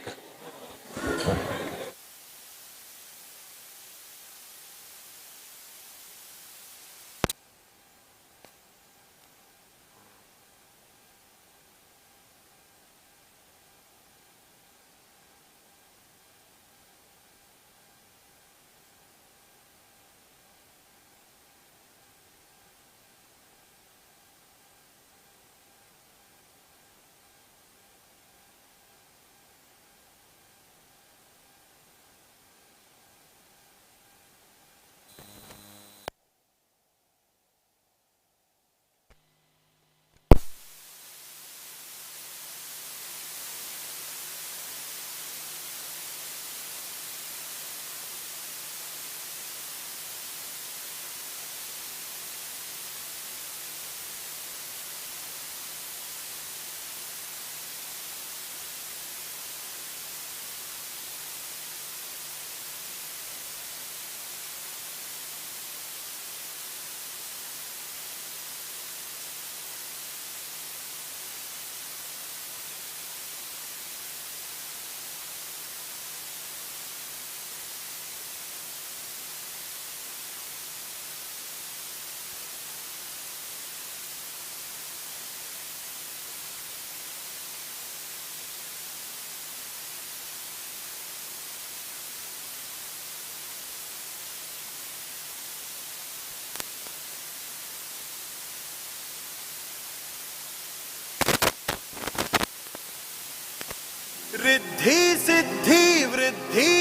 रिद्धि सिद्धि वृद्धि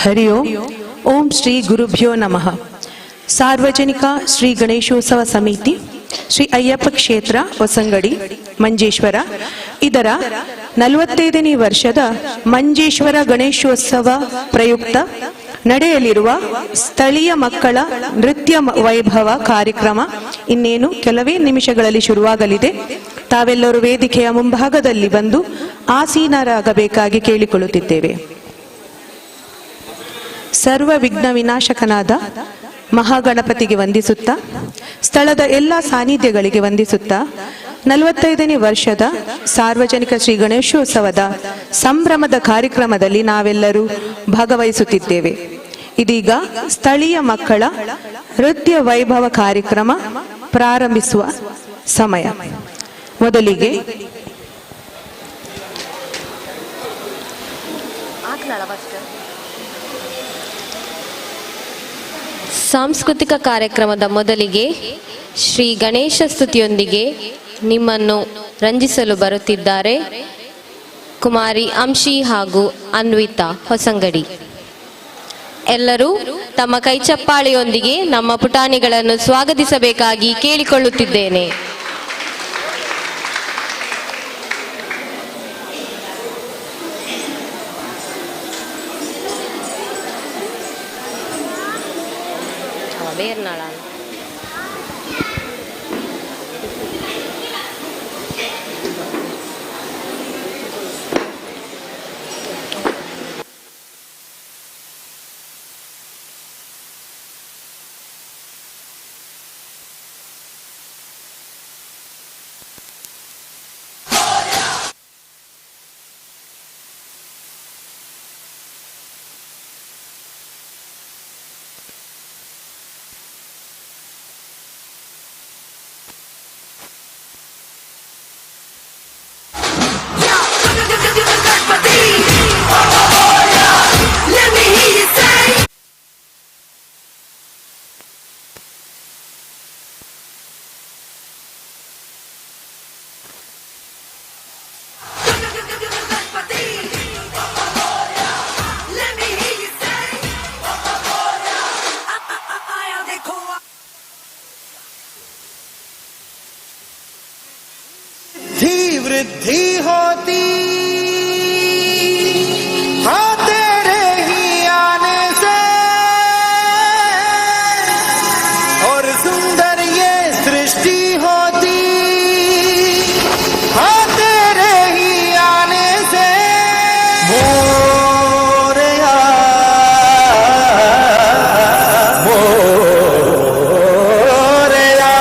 ಹರಿ ಓಂ ಶ್ರೀ ಗುರುಭ್ಯೋ ನಮಃ. ಸಾರ್ವಜನಿಕ ಶ್ರೀ ಗಣೇಶೋತ್ಸವ ಸಮಿತಿ ಶ್ರೀ ಅಯ್ಯಪ್ಪ ಕ್ಷೇತ್ರ ಹೊಸಂಗಡಿ ಮಂಜೇಶ್ವರ ಇದರ 45ನೇ ವರ್ಷದ ಮಂಜೇಶ್ವರ ಗಣೇಶೋತ್ಸವ ಪ್ರಯುಕ್ತ ನಡೆಯಲಿರುವ ಸ್ಥಳೀಯ ಮಕ್ಕಳ ನೃತ್ಯ ವೈಭವ ಕಾರ್ಯಕ್ರಮ ಇನ್ನೇನು ಕೆಲವೇ ನಿಮಿಷಗಳಲ್ಲಿ ಶುರುವಾಗಲಿದೆ. ತಾವೆಲ್ಲರೂ ವೇದಿಕೆಯ ಮುಂಭಾಗದಲ್ಲಿ ಬಂದು ಆಸೀನರಾಗಬೇಕಾಗಿ ಕೇಳಿಕೊಳ್ಳುತ್ತಿದ್ದೇವೆ. ಸರ್ವ ವಿಘ್ನ ವಿನಾಶಕನಾದ ಮಹಾಗಣಪತಿಗೆ ವಂದಿಸುತ್ತಾ, ಸ್ಥಳದ ಎಲ್ಲ ಸಾನ್ನಿಧ್ಯಗಳಿಗೆ ವಂದಿಸುತ್ತಾ, 45ನೇ ವರ್ಷದ ಸಾರ್ವಜನಿಕ ಶ್ರೀ ಗಣೇಶೋತ್ಸವದ ಸಂಭ್ರಮದ ಕಾರ್ಯಕ್ರಮದಲ್ಲಿ ನಾವೆಲ್ಲರೂ ಭಾಗವಹಿಸುತ್ತಿದ್ದೇವೆ. ಇದೀಗ ಸ್ಥಳೀಯ ಮಕ್ಕಳ ನೃತ್ಯ ವೈಭವ ಕಾರ್ಯಕ್ರಮ ಪ್ರಾರಂಭಿಸುವ ಸಮಯ. ಮೊದಲಿಗೆ ಸಾಂಸ್ಕೃತಿಕ ಕಾರ್ಯಕ್ರಮದ ಮೊದಲಿಗೆ ಶ್ರೀ ಗಣೇಶ ಸ್ತುತಿಯೊಂದಿಗೆ ನಿಮ್ಮನ್ನು ರಂಜಿಸಲು ಬರುತ್ತಿದ್ದಾರೆ ಕುಮಾರಿ ಅಂಶಿ ಹಾಗೂ ಅನ್ವಿತಾ ಹೊಸಂಗಡಿ. ಎಲ್ಲರೂ ತಮ್ಮ ಕೈಚಪ್ಪಾಳೆಯೊಂದಿಗೆ ನಮ್ಮ ಪುಟಾಣಿಗಳನ್ನು ಸ್ವಾಗತಿಸಬೇಕಾಗಿ ಕೇಳಿಕೊಳ್ಳುತ್ತಿದ್ದೇನೆ. ಬೇರ್ನಾಳ वृद्धि होती हाँ तेरे ही आने से, और सुंदर ये सृष्टि होती हाँ तेरे ही आने से। मोरया मोरया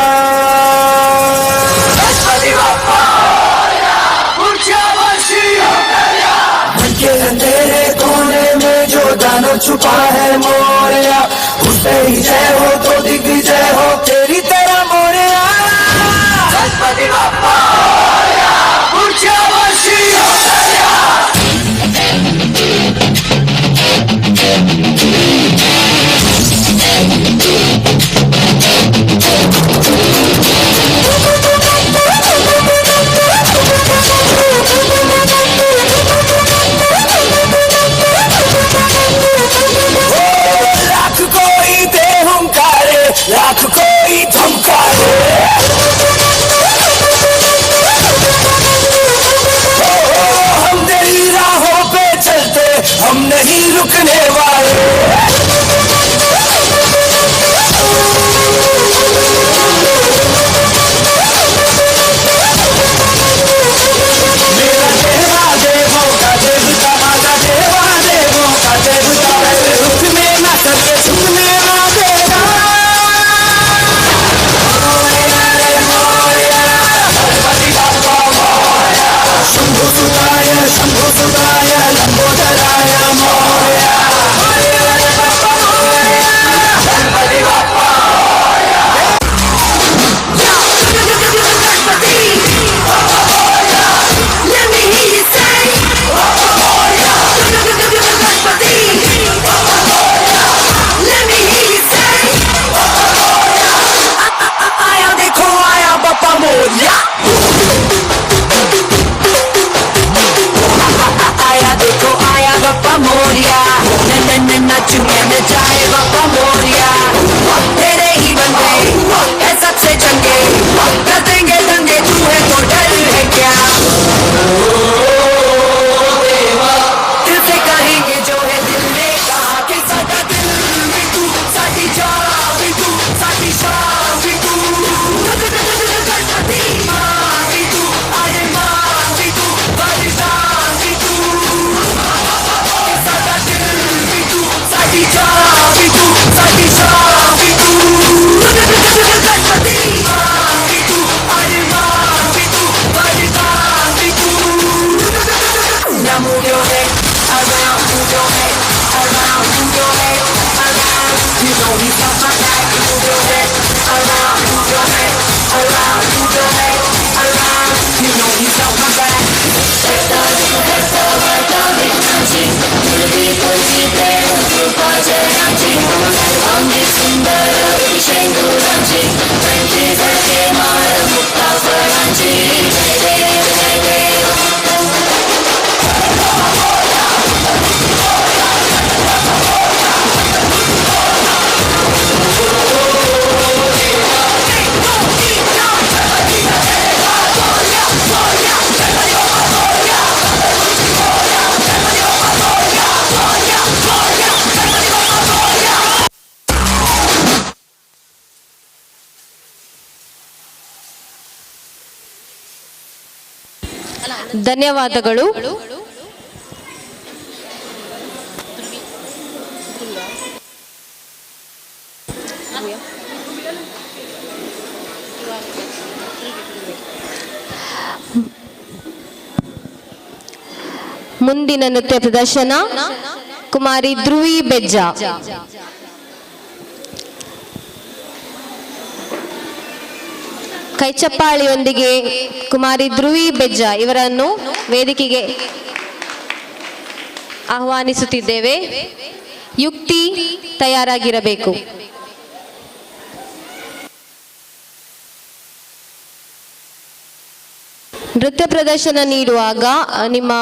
ಧನ್ಯವಾದಗಳು. ಮುಂದಿನ ನೃತ್ಯ ಪ್ರದರ್ಶನ ಕುಮಾರಿ ಧ್ರುವಿ ಬೆಜ್ಜಾ. ಕೈಚಪ್ಪಾಳಿಯೊಂದಿಗೆ ಕುಮಾರಿ ಧ್ರುವಿ ಬೆಜ್ಜಾ ಇವರನ್ನು ವೇದಿಕೆಗೆ ಆಹ್ವಾನಿಸುತ್ತಿದ್ದೇವೆ. ಯುಕ್ತಿ ತಯಾರಾಗಿರಬೇಕು. ನೃತ್ಯ ಪ್ರದರ್ಶನ ನೀಡುವಾಗ ನಿಮ್ಮ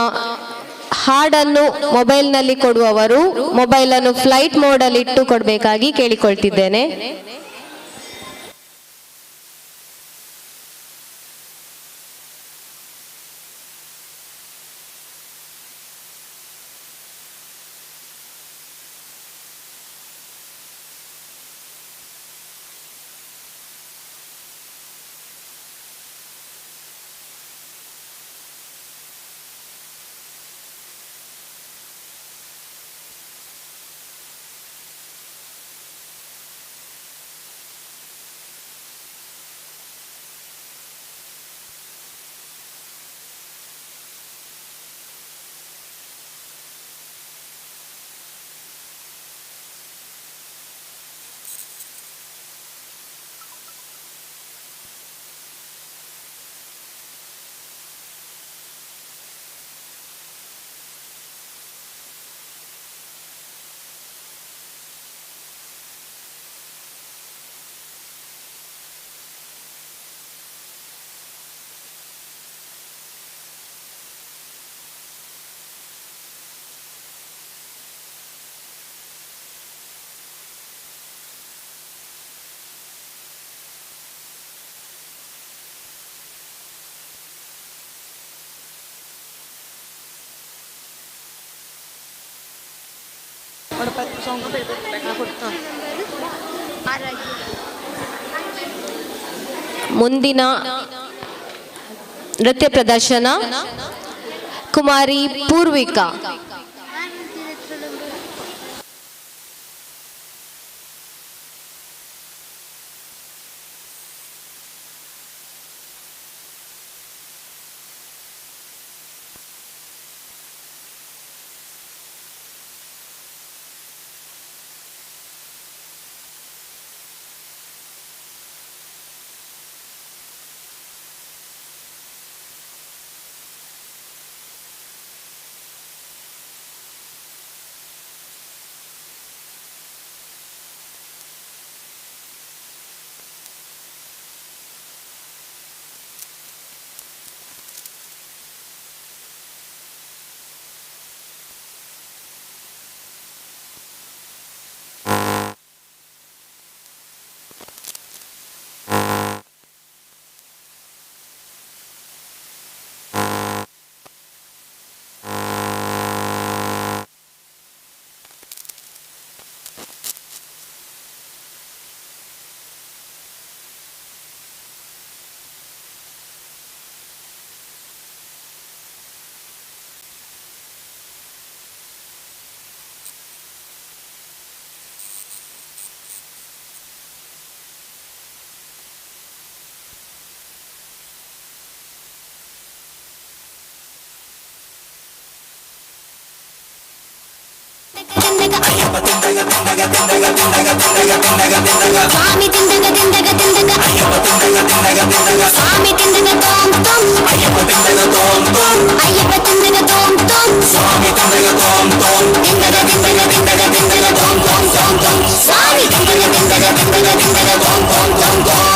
ಹಾಡನ್ನು ಮೊಬೈಲ್ನಲ್ಲಿ ಕೊಡುವವರು ಮೊಬೈಲನ್ನು ಫ್ಲೈಟ್ ಮೋಡಲ್ಲಿ ಇಟ್ಟು ಕೊಡಬೇಕಾಗಿ ಕೇಳಿಕೊಳ್ತಿದ್ದೇನೆ. ಮುಂದಿನ ನೃತ್ಯ ಪ್ರದರ್ಶನ ಕುಮಾರಿ ಪೂರ್ವಿಕಾ. స్వామి తిందగ తిందగ తిందగ స్వామి తిందగ తోం తోం అయ్యప్ప తిందగ తోం తోం స్వామి తిందగ తోం తోం తిందగ తిందగ తిందగ తిందగ తోం తోం తోం తోం స్వామి తిందగ తిందగ తిందగ తిందగ తోం తోం తోం తోం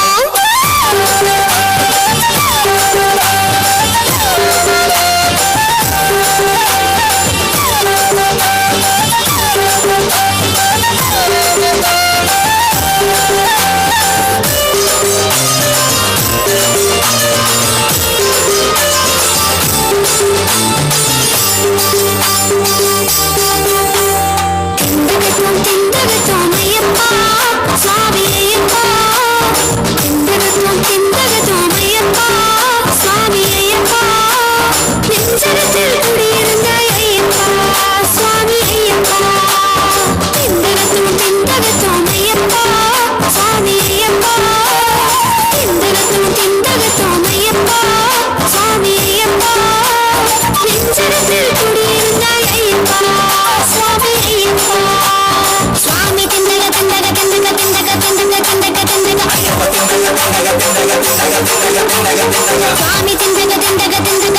ಸ್ವಾಮಿ ತಿಂದಗ ತಿಂದಗ ತಿಂದಗ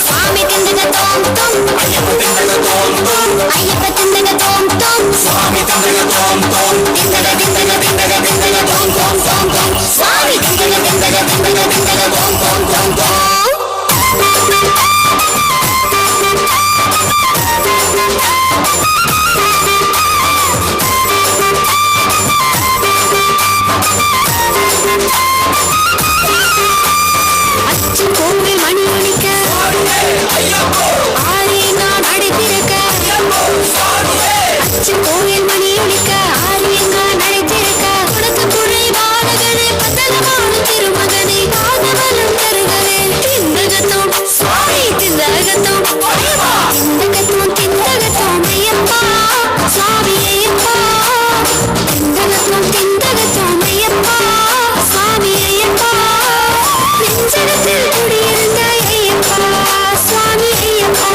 ಸ್ವಾಮಿ ತಿಂದಗ ತೋಂ ತೋಂ ಅಯ್ಯಪ್ಪ ತಿಂದಗ ತೋಂ ತೋಂ ಸ್ವಾಮಿ ತಿಂದಗ ತೋಂ ತೋಂ ತಿಂದಗ ತಿಂದಗ ತಿಂದಗ ತಿಂದಗ ತೋಂ ತೋಂ ತೋಂ ತೋಂ ಸ್ವಾಮಿ ತಿಂದಗ ತಿಂದಗ ತಿಂದಗ ತಿಂದಗ ತೋಂ ತೋಂ ತೋಂ ತೋಂ அச்சு கோவில் மணி ஒலிக்க ஆரியங்கா நடைத்திருக்க அச்சு கோவில் மணி ஒலிக்க ஆரியங்கா நடைத்திருக்க கொடுத்த குறை பாலகனே பத்தலமான திருமகனே பாதபலம் தருகனே திந்தகத்தோம் சுவாமி திந்தகத்தோம் திந்தகத்தோம் திந்தகத்தோம் ஐயப்பா சுவாமி ஐயப்பா திந்தகத்தோம் திந்தகத்தோம் ஐயப்பா சுவாமி ஐயப்பா நெஞ்சகத்தில் குடியிருந்த ஐயப்பா சுவாமி ஐயப்பா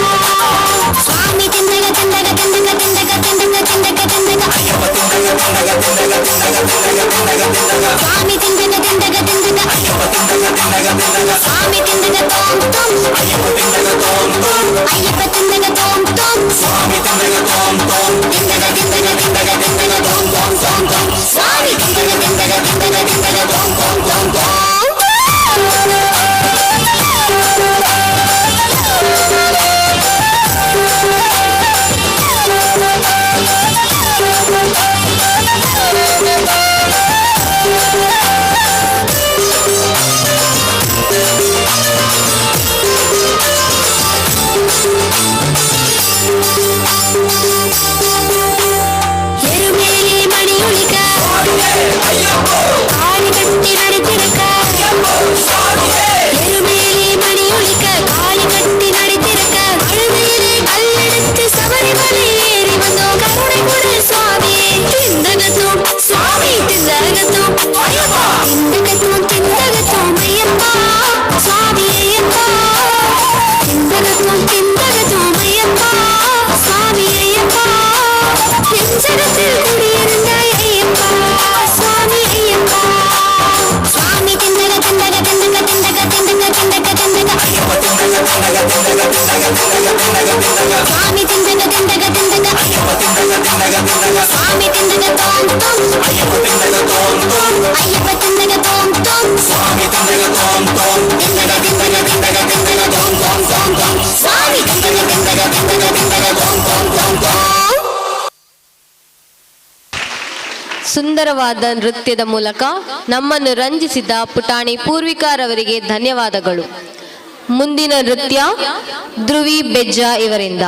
சுவாமி திந்தக திந்தக திந்தக திந்தக திந்தக திந்தக திந்தக ஐயப்பா திந்தக திந்தக திந்தக திந்தக திந்தக திந்தக திந்தக சுவாமி திந்தக திந்தக திந்தக ஐயப்பா திந்தக திந்தக திந்தக சுவாமி திந்தக தோம் தோம் ஐயப்பா திந்தக தோம் தோம் ஐயப்பா திந்தக தோம் தோம் சுவாமி திந்தக தோம் தோம் திந்தக திந்தக திந்தக திந்தக தோம் தோம் தோம் தோம் சுவாமி திந்தக திந்தக திந்தக திந்தக தோம் தோம் தோம் தோம் எருமேலி மணி ஒலிக்க காளி கட்டி நடித்திருக்க எருமேலி மணி ஒலிக்க காளி கட்டி நடித்திருக்க அழுமையிலே கல்லெடுத்து சபரிமலை ஏறி வந்தோம் கருணை கொடு சுவாமியே திந்தகத்தோம் சுவாமி திந்தகத்தோம் திந்தகத்தோம் திந்தகத்தோம் ஐயப்பா சுவாமி ஐயப்பா திந்தகத்தோம் திந்தகத்தோம் ஐயப்பா சுவாமி ஐயப்பா நெஞ்சகத்தில் குடியிருந்த ஐயப்பா சுவாமி ஐயப்பா சுவாமி திந்தக திந்தக திந்தக திந்தக திந்தக திந்தக திந்தக ஐயப்பா திந்தக திந்தக திந்தக திந்தக திந்தக திந்தக திந்தக சுவாமி திந்தக திந்தக திந்தக ஐயப்பா திந்தக திந்தக திந்தக சுவாமி திந்தக தோம் தோம் ஐயப்பா திந்தக தோம் தோம் ஐயப்பா திந்தக தோம் தோம் சுவாமி திந்தக தோம் தோம் திந்தக திந்தக திந்தக திந்தக தோம் தோம் தோம் தோம் சுவாமி திந்தக திந்தக திந்தக திந்தக தோம் ತೋಂ ತೋಂ ತೋಂ. ಸುಂದರವಾದ ನೃತ್ಯದ ಮೂಲಕ ನಮ್ಮನ್ನು ರಂಜಿಸಿದ ಪುಟಾಣಿ ಪೂರ್ವಿಕಾರವರಿಗೆ ಧನ್ಯವಾದಗಳು. ಮುಂದಿನ ನೃತ್ಯ ಧ್ರುವಿ ಬೆಜ್ಜ ಇವರಿಂದ.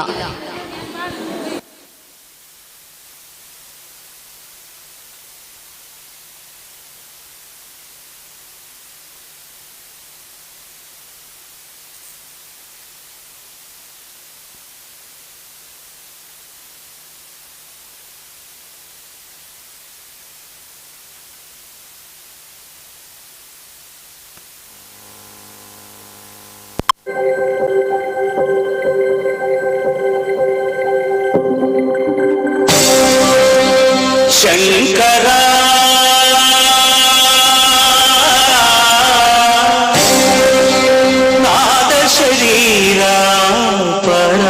ಶಂಕರ ನಾದ ಶರೀರ ಪರ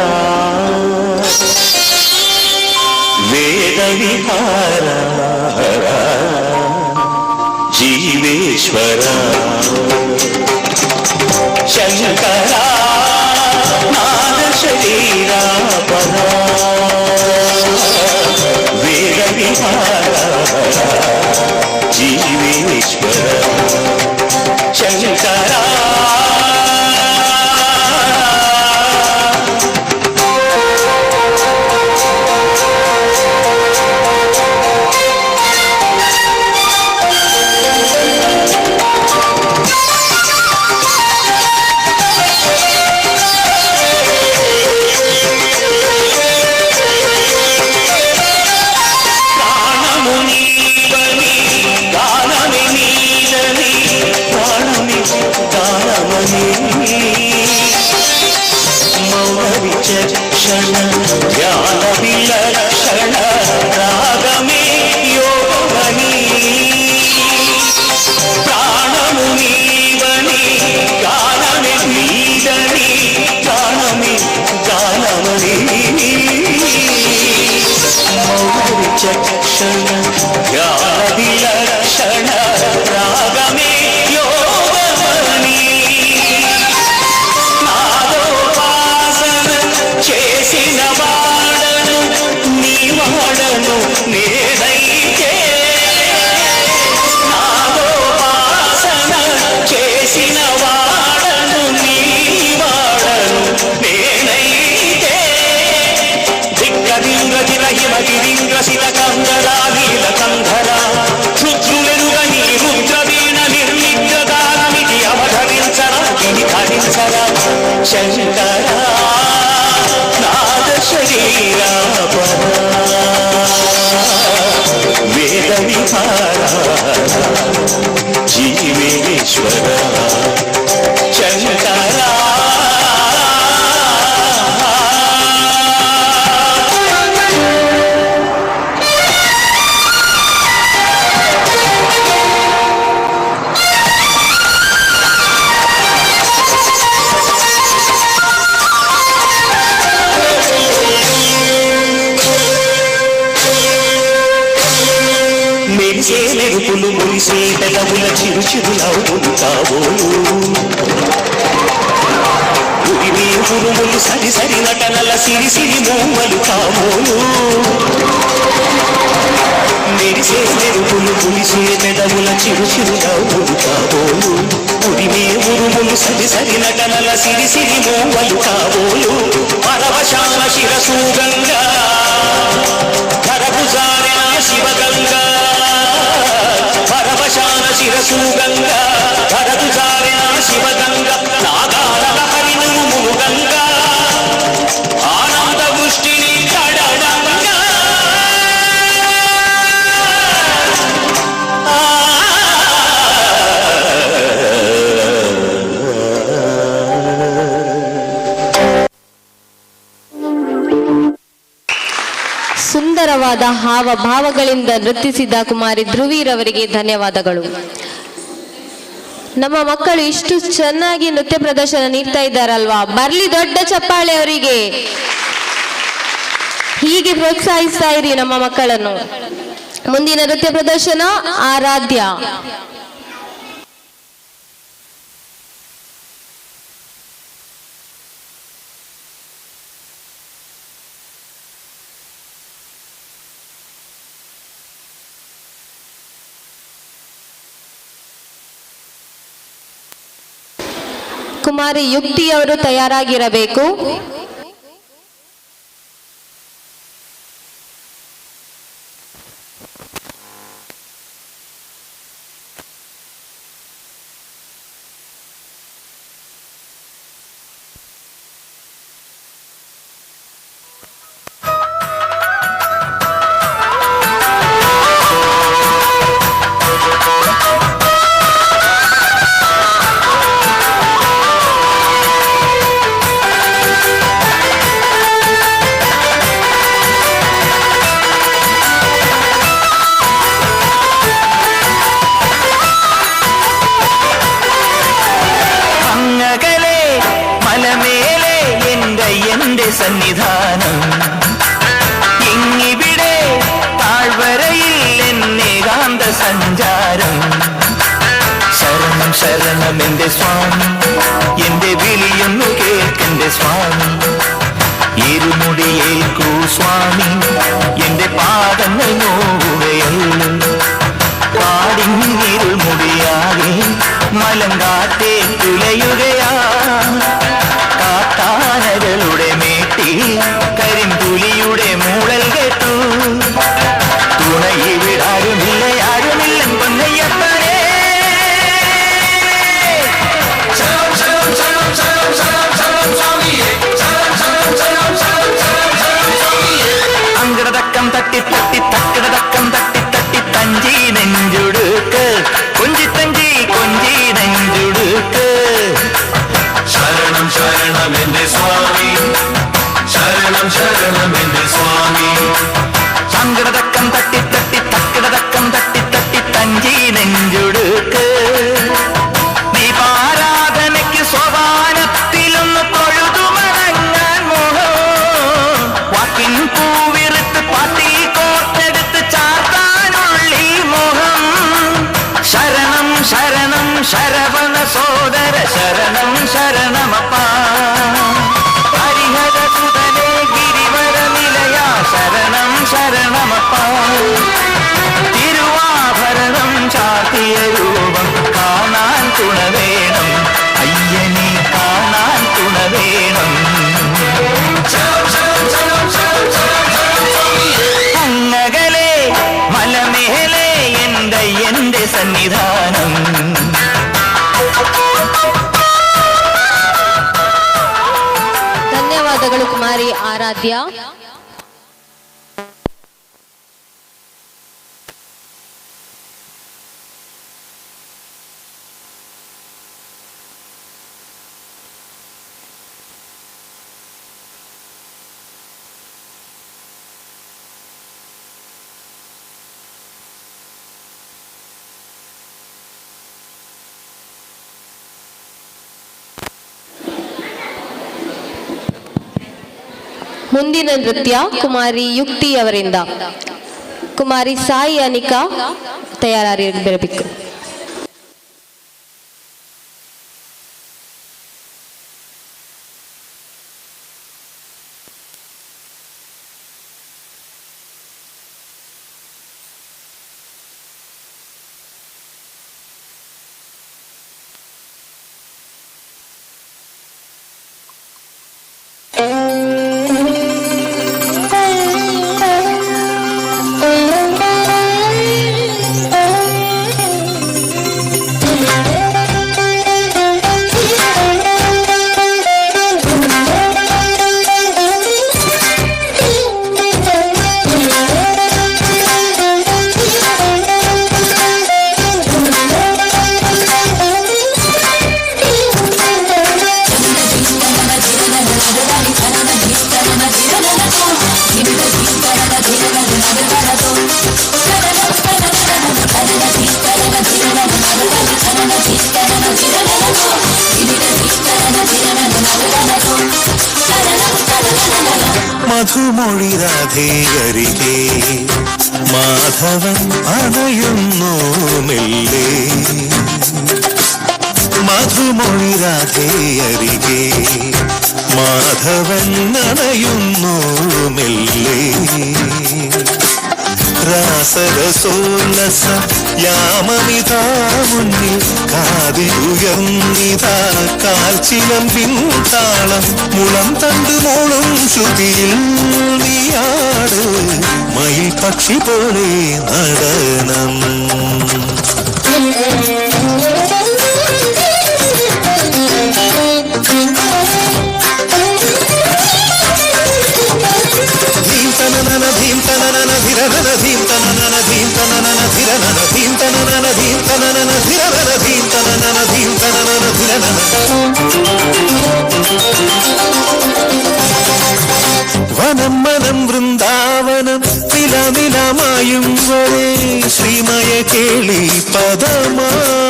ವೇದ ವಿಹಾರ ಜೀವೇಶ್ವರ ಶಂಕರ ನಾದ ಶರೀರ ಪರ ವೇದ ವಿಹಾರ ಜೀವೇಶ್ವರ ಶಂಕರ పెదవుల చిరు చిరునవ్వులు కాబోలు ఉరిమి ఉరుములు సరి సరి నటనల సిరి సిరి మూవలు కాబోలు మెరిసే మెరుపులు పులిసే పెదవుల చిరు చిరునవ్వులు కాబోలు ఉరిమి ఉరుములు సరి సరి నటనల సిరి సిరి మూవలు కాబోలు పరవశాల శిరసు గంగా ధరకు జారిన శివగంగా పరవశాల శిరసు గంగా ధరకు జారిన శివగంగా నాగాల హరినుము గంగా ఆనంద వృష్టిని కడడంగా ಸುಂದರವಾದ ಹಾವಭಾವಗಳಿಂದ ನೃತ್ಯಿಸಿದ ಕುಮಾರಿ ಧ್ರುವಿರವರಿಗೆ ಧನ್ಯವಾದಗಳು. ನಮ್ಮ ಮಕ್ಕಳು ಇಷ್ಟು ಚೆನ್ನಾಗಿ ನೃತ್ಯ ಪ್ರದರ್ಶನ ನೀಡ್ತಾ ಇದ್ದಾರಲ್ವಾ, ಬರ್ಲಿ ದೊಡ್ಡ ಚಪ್ಪಾಳೆ ಅವರಿಗೆ. ಹೀಗೆ ಪ್ರೋತ್ಸಾಹಿಸ್ತಾ ಇರಿ ನಮ್ಮ ಮಕ್ಕಳನ್ನು. ಮುಂದಿನ ನೃತ್ಯ ಪ್ರದರ್ಶನ ಆರಾಧ್ಯ. ಕುಮಾರಿ ಯುಕ್ತಿಯವರು ತಯಾರಾಗಿರಬೇಕು. സന്നിധാനം ഇങ്ങിവിടെ താഴ്വരയിൽ എന്നേകാന്ത സഞ്ചാരം ശരണം ശരണം എന്റെ സ്വാമി എന്റെ വിളിയൊന്നു കേൾക്കെന്റെ സ്വാമി ഇരുമുടിയേൽക്കൂ സ്വാമി എന്റെ പാദങ്ങൾ നോവുകയല്ലോ പാടിങ്ങിരുമുടിയാകെ മലങ്കാറ്റേ തുലയുകയാ കാട്ടാനകളുടെ മേട്ടിൽ കരിമ്പുലിയുടെ മൂളൽ കേട്ടു തുണയിവിടാരുമില്ല ആരുമില്ല പൊന്നയ്യപ്പനേ അങ്കടതക്കം തട്ടി തട്ടി തക്കിടതക്കം തട്ടി തട്ടി തഞ്ചി നെഞ്ചുടുക്ക് കൊഞ്ചി തഞ്ചി കൊഞ്ചി നെഞ്ചുടുക്ക് ശരണം ശരണം എന്റെ സ്വാമി ശരണം ശരണം എന്റെ സ്വാമി അങ്കടതക്കം തട്ടി തട്ടി തക്കിടതക്കം തട്ടി തട്ടി തഞ്ചി നെഞ്ചുടുക്ക് ദീപാരാധനയ്ക്ക് സോപാനത്തിലൊന്ന് തൊഴുതു മടങ്ങാൻ മോഹം വാക്കിൻ പൂവിറുത്ത് പാത്തിൽ കോർത്തെടുത്ത് ചാർത്താനുള്ളി മോഹം ശരണം ശരണം ശരവണ സോദര ശരണം ശരണമപ്പ ഹരിഹര സുതനേ ഗിരിവര നിലയ ശരണം ശരണമപ്പ തിരുവാഭരണം ചാർത്തിയ രൂപം കാണാൻ തുണ വേണം അയ്യനെ കാണാൻ തുണ വേണം അങ്ങകലെ മലമേലെ എന്റെ സന്നിധാനം ಧನ್ಯವಾದಗಳು ಕುಮಾರಿ ಆರಾಧ್ಯ. ಮುಂದಿನ ನೃತ್ಯ ಕುಮಾರಿ ಯುಕ್ತಿ ಅವರಿಂದ. ಕುಮಾರಿ ಸಾಯಿ ಅನಿಕಾ ತಯಾರಾಗಿರಬೇಕು. മധുമൊഴി രാധേയരികെ മാധവൻ അണയുന്നു മെല്ലെ മധുമൊഴി രാധേയരികെ മാധവൻ അണയുന്നു മെല്ലെ രാസരസോല്ലസ യാമമിതാ മുന്നിൽ കാതിലുയർന്നിതാ കാൽച്ചിലം പിൻതാളം മുളം തണ്ടു മോളും ശ്രുതിയിൽ നീയാട് മയിൽ പക്ഷി പോലെ നടനം ധീം തനനന ധിരനന ധീം തനനന ധീം തനനന ധിരനന ധീം തനനന ധീം തനനന ധിരനന ധീം തനനന ധീം തനനന ധിരനന വനം വനം വൃന്ദാവനം നിലനിലമായും വരെ ശ്രീമയ കേളി പദമായി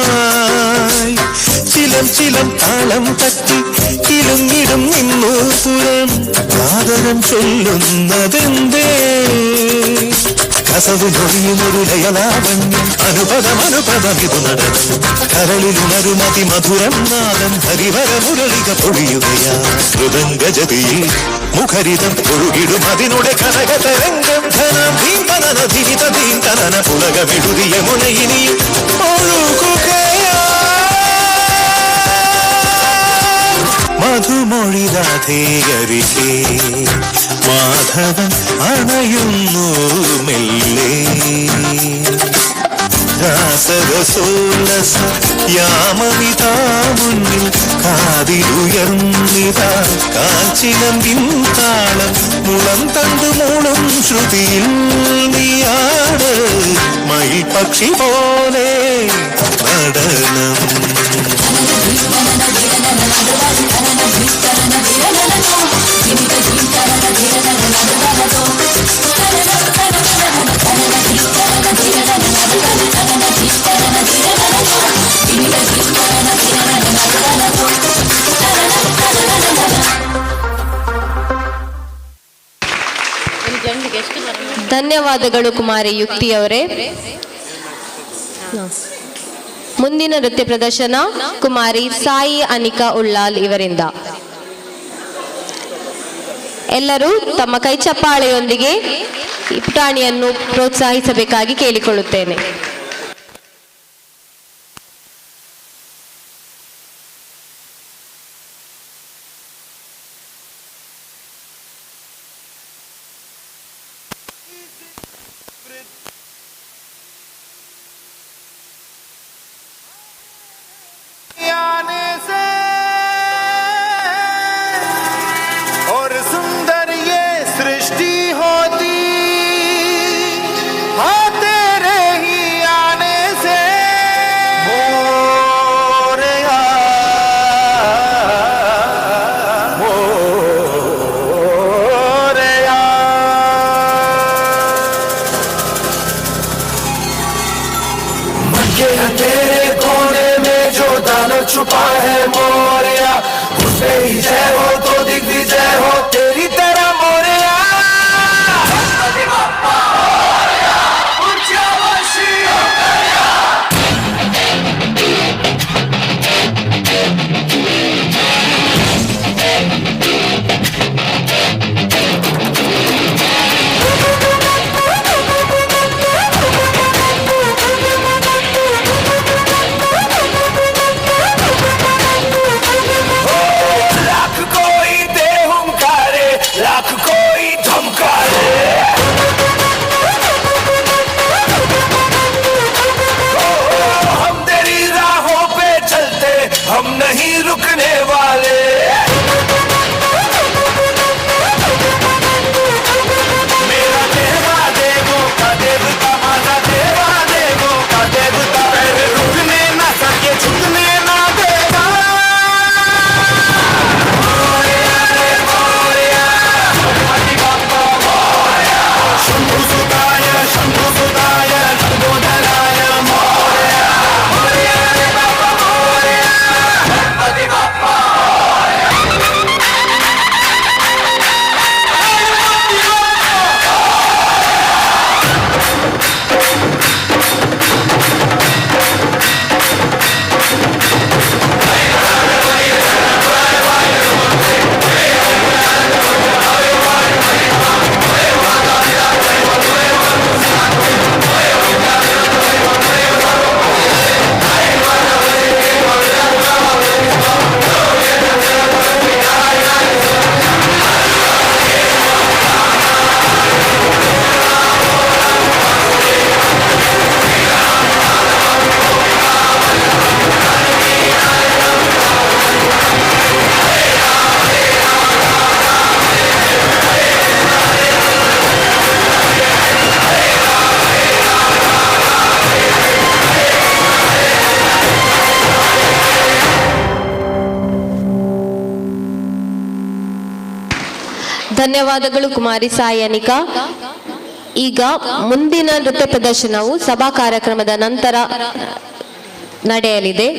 ചിലം ചിലം താളം തട്ടി കിലുങ്ങിടും നിന്നു പുരം കാതരം ചൊല്ലുന്നതെന്തേ കസവ് നൊഴിയുമൊരു ലയലാവണ്യം അനുപദമിതു നടനം കരളിലുണരുമതി മധുരം നാദം ഹരിവര മുരളിക പൊഴിയുകയാ മൃദംഗജതിയിൽ മുഖരിതം ഒഴുകിടും അതിനുടെ കനകതരംഗം ധനം ധീം തനന ധീത ധീം തനന പുളകമെഴുതിയ മുനയിനിയും ഒഴുകുകയാ മധുമൊഴി രാധേയരികെ മാധവൻ അണയുന്നു മെല്ലെ രാസരസോല്ലസ യാമമിതാ മുന്നിൽ കാതിലുയർന്നിതാ കാൽച്ചിലം പിൻതാളം മുളം തണ്ടു മോളും ശ്രുതിയിൽ നീയാട് മയിൽ പക്ഷി പോലെ നടനം ಧನ್ಯವಾದಗಳು ಕುಮಾರಿ ಯುಕ್ತಿಯವರೇ. ಮುಂದಿನ ನೃತ್ಯ ಪ್ರದರ್ಶನ ಕುಮಾರಿ ಸಾಯಿ ಅನಿಕಾ ಉಳ್ಳಾಲ್ ಇವರಿಂದ. ಎಲ್ಲರೂ ತಮ್ಮ ಕೈ ಚಪ್ಪಾಳೆಯೊಂದಿಗೆ ಈ ಪುಟಾಣಿಯನ್ನು ಪ್ರೋತ್ಸಾಹಿಸಬೇಕಾಗಿ ಕೇಳಿಕೊಳ್ಳುತ್ತೇನೆ. छुपा है मोरिया उससे ही जय हो तो दिग्विजय हो तेरी तरह मोरिया हम नहीं रुकने वाले मेरा देवा देवो का देवता माता देवा देवो का देवता पहले रुकने ना सके झुकने ना देगा मोरिया रे मोरिया हरि बाप्पा मोरिया शंभु सुताय लंबोदराय मोरिया मोरिया रे बाप्पा मोरिया हरि बाप्पा ಧನ್ಯವಾದಗಳು ಕುಮಾರಿ ಸಾಯನಿಕಾ. ಈಗ ಮುಂದಿನ ನೃತ್ಯ ಪ್ರದರ್ಶನವು ಸಭಾ ಕಾರ್ಯಕ್ರಮದ ನಂತರ ನಡೆಯಲಿದೆ.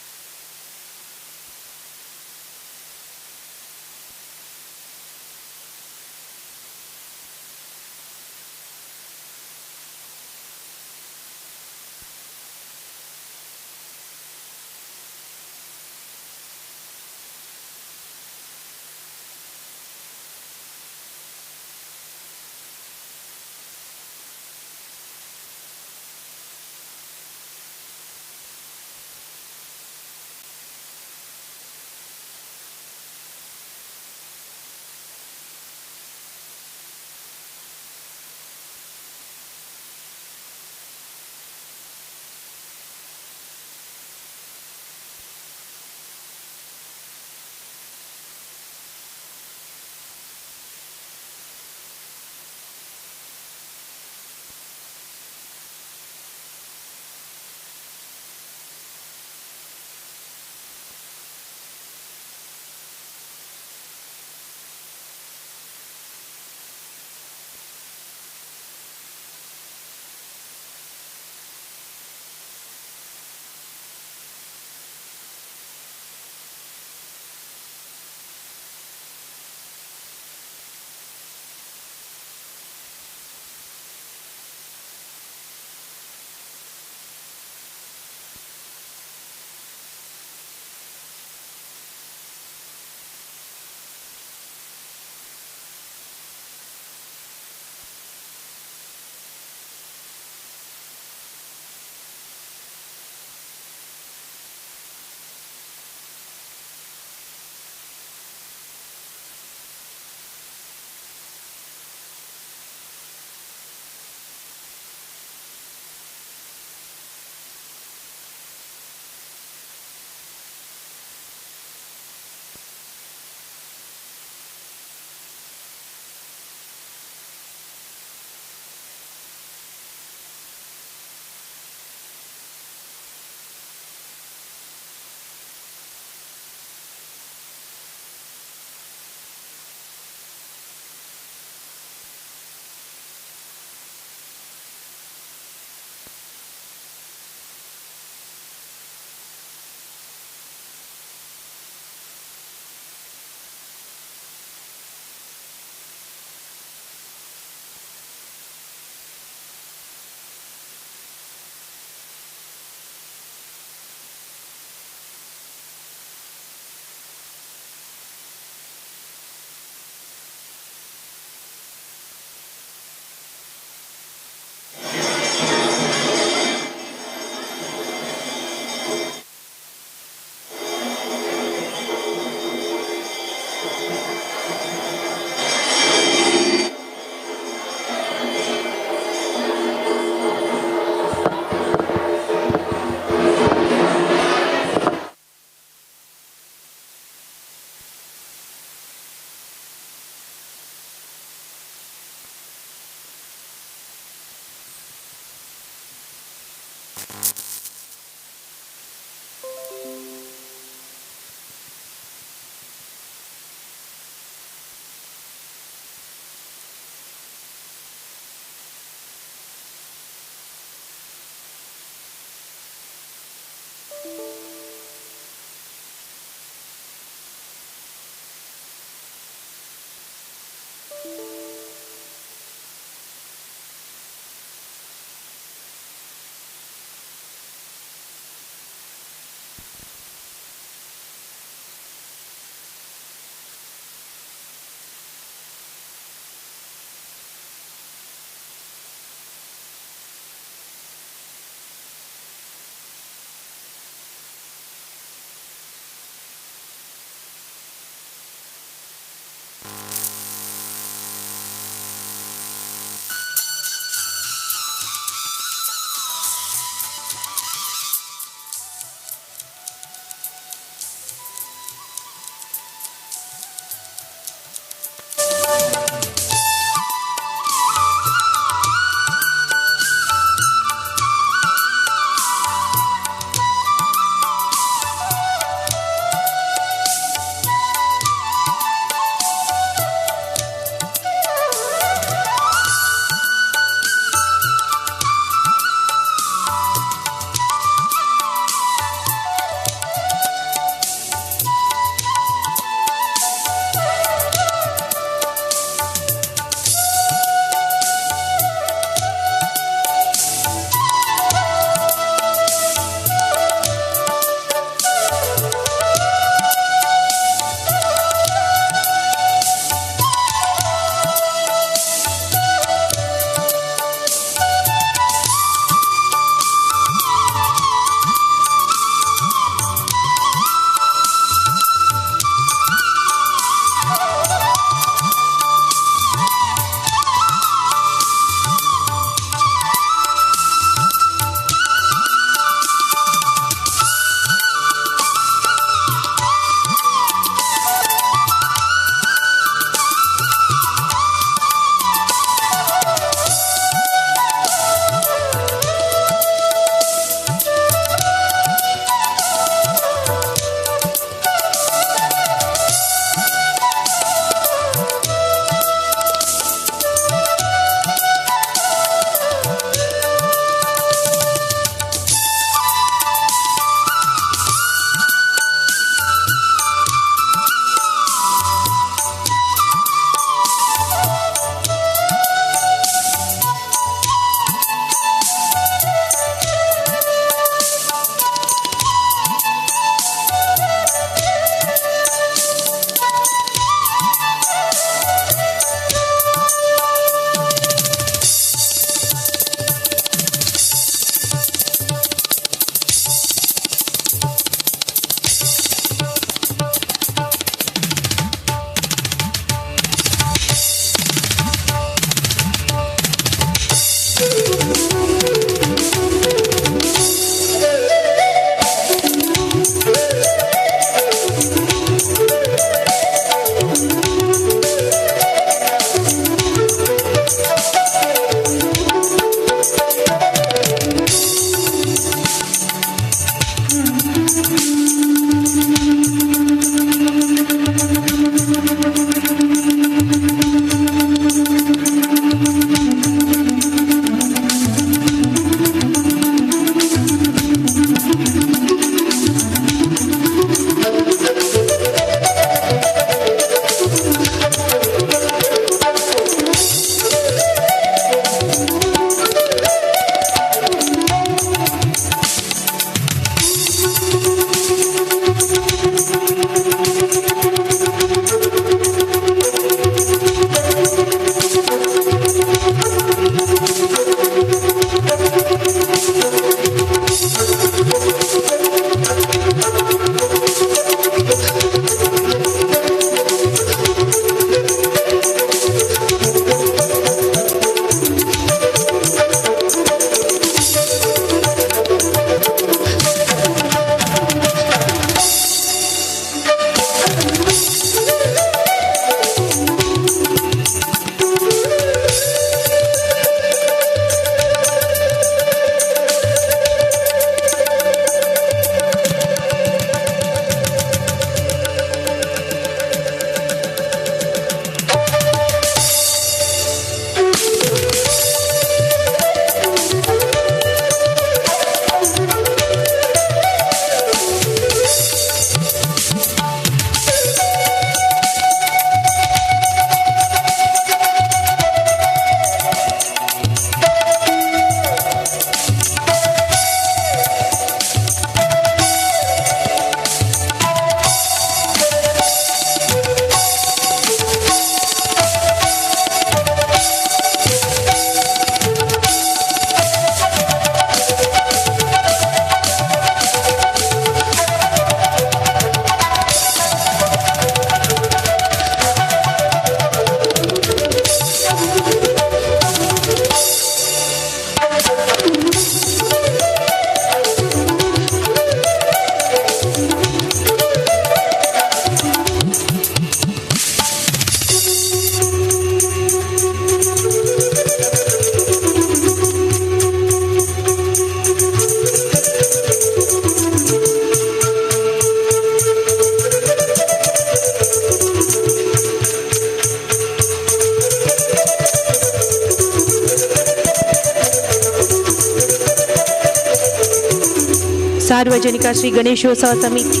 ಸಾರ್ವಜನಿಕ ಶ್ರೀ ಗಣೇಶೋತ್ಸವ ಸಮಿತಿ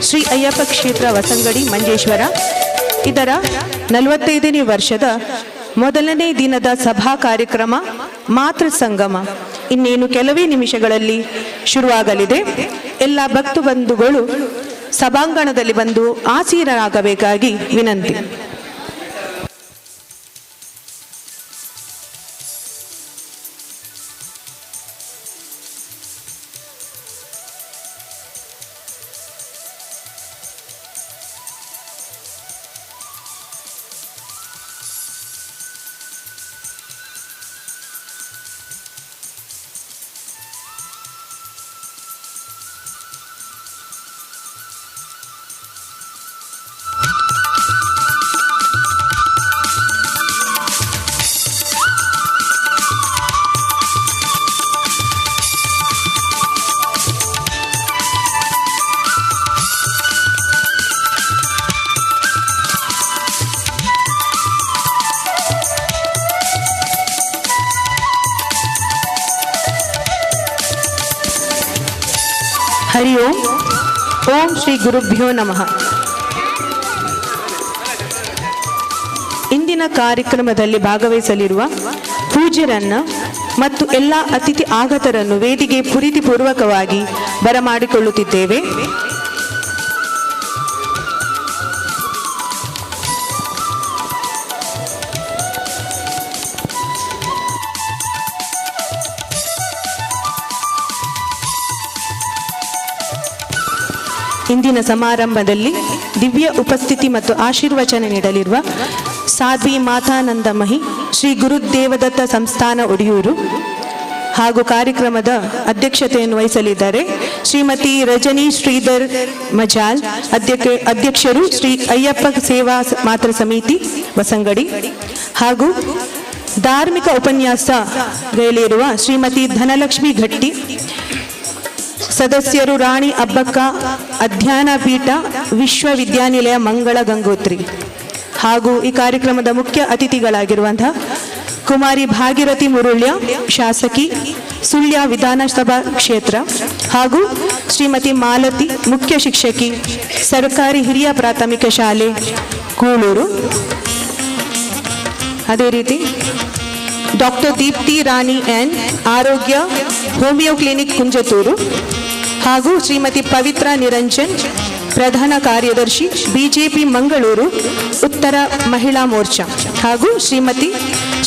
ಶ್ರೀ ಅಯ್ಯಪ್ಪ ಕ್ಷೇತ್ರ ವಸಂಗಡಿ ಮಂಜೇಶ್ವರ ಇದರ 45ನೇ ವರ್ಷದ ಮೊದಲನೇ ದಿನದ ಸಭಾ ಕಾರ್ಯಕ್ರಮ ಮಾತೃ ಸಂಗಮ ಇನ್ನೇನು ಕೆಲವೇ ನಿಮಿಷಗಳಲ್ಲಿ ಶುರುವಾಗಲಿದೆ. ಎಲ್ಲ ಭಕ್ತ ಬಂಧುಗಳು ಸಭಾಂಗಣದಲ್ಲಿ ಬಂದು ಆಸೀನರಾಗಬೇಕಾಗಿ ವಿನಂತಿ. ಹರಿ ಓಂ. ಓಂ ಶ್ರೀ ಗುರುಭ್ಯೋ ನಮಃ. ಇಂದಿನ ಕಾರ್ಯಕ್ರಮದಲ್ಲಿ ಭಾಗವಹಿಸಲಿರುವ ಪೂಜ್ಯರನ್ನ ಮತ್ತು ಎಲ್ಲ ಅತಿಥಿ ಆಗತರನ್ನು ವೇದಿಕೆ ಪ್ರೀತಿಪೂರ್ವಕವಾಗಿ ಬರಮಾಡಿಕೊಳ್ಳುತ್ತಿದ್ದೇವೆ. ಇಂದಿನ ಸಮಾರಂಭದಲ್ಲಿ ದಿವ್ಯ ಉಪಸ್ಥಿತಿ ಮತ್ತು ಆಶೀರ್ವಚನ ನೀಡಲಿರುವ ಸಾಧ್ವಿ ಮಾತಾನಂದಮಹಿ ಶ್ರೀ ಗುರುದೇವದತ್ತ ಸಂಸ್ಥಾನ ಒಡಿಯೂರು ಹಾಗೂ ಕಾರ್ಯಕ್ರಮದ ಅಧ್ಯಕ್ಷತೆಯನ್ನು ವಹಿಸಲಿದ್ದಾರೆ ಶ್ರೀಮತಿ ರಜನಿ ಶ್ರೀಧರ್ ಮಜಾಲ್, ಅಧ್ಯಕ್ಷರು ಶ್ರೀ ಅಯ್ಯಪ್ಪ ಸೇವಾ ಮಾತೃ ಸಮಿತಿ ವಸಂಗಡಿ, ಹಾಗೂ ಧಾರ್ಮಿಕ ಉಪನ್ಯಾಸ ಗೈಲಿರುವ ಶ್ರೀಮತಿ ಧನಲಕ್ಷ್ಮಿ ಘಟ್ಟಿ, ಸದಸ್ಯರು ರಾಣಿ ಅಬ್ಬಕ್ಕ ಅಧ್ಯಯನ ಪೀಠ ವಿಶ್ವವಿದ್ಯಾನಿಲಯ ಮಂಗಳ ಗಂಗೋತ್ರಿ, ಹಾಗೂ ಈ ಕಾರ್ಯಕ್ರಮದ ಮುಖ್ಯ ಅತಿಥಿಗಳಾಗಿರುವಂತಹ ಕುಮಾರಿ ಭಾಗೀರಥಿ ಮುರುಳ್ಯ, ಶಾಸಕಿ, ಸುಳ್ಯ ವಿಧಾನಸಭಾ ಕ್ಷೇತ್ರ, ಹಾಗೂ ಶ್ರೀಮತಿ ಮಾಲತಿ, ಮುಖ್ಯ ಶಿಕ್ಷಕಿ, ಸರ್ಕಾರಿ ಹಿರಿಯ ಪ್ರಾಥಮಿಕ ಶಾಲೆ ಕೂಳೂರು. ಅದೇ ರೀತಿ ಡಾಕ್ಟರ್ ದೀಪ್ತಿ ರಾಣಿ ಎನ್, ಆರೋಗ್ಯ ಹೋಮಿಯೋ ಕ್ಲಿನಿಕ್ ಕುಂಜತೂರು, ಹಾಗೂ ಶ್ರೀಮತಿ ಪವಿತ್ರ ನಿರಂಜನ್, ಪ್ರಧಾನ ಕಾರ್ಯದರ್ಶಿ ಬಿಜೆಪಿ ಮಂಗಳೂರು ಉತ್ತರ ಮಹಿಳಾ ಮೋರ್ಚಾ, ಹಾಗೂ ಶ್ರೀಮತಿ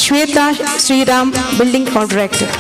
ಶ್ವೇತಾ ಶ್ರೀರಾಮ್, ಬಿಲ್ಡಿಂಗ್ ಕಾಂಟ್ರಾಕ್ಟರ್.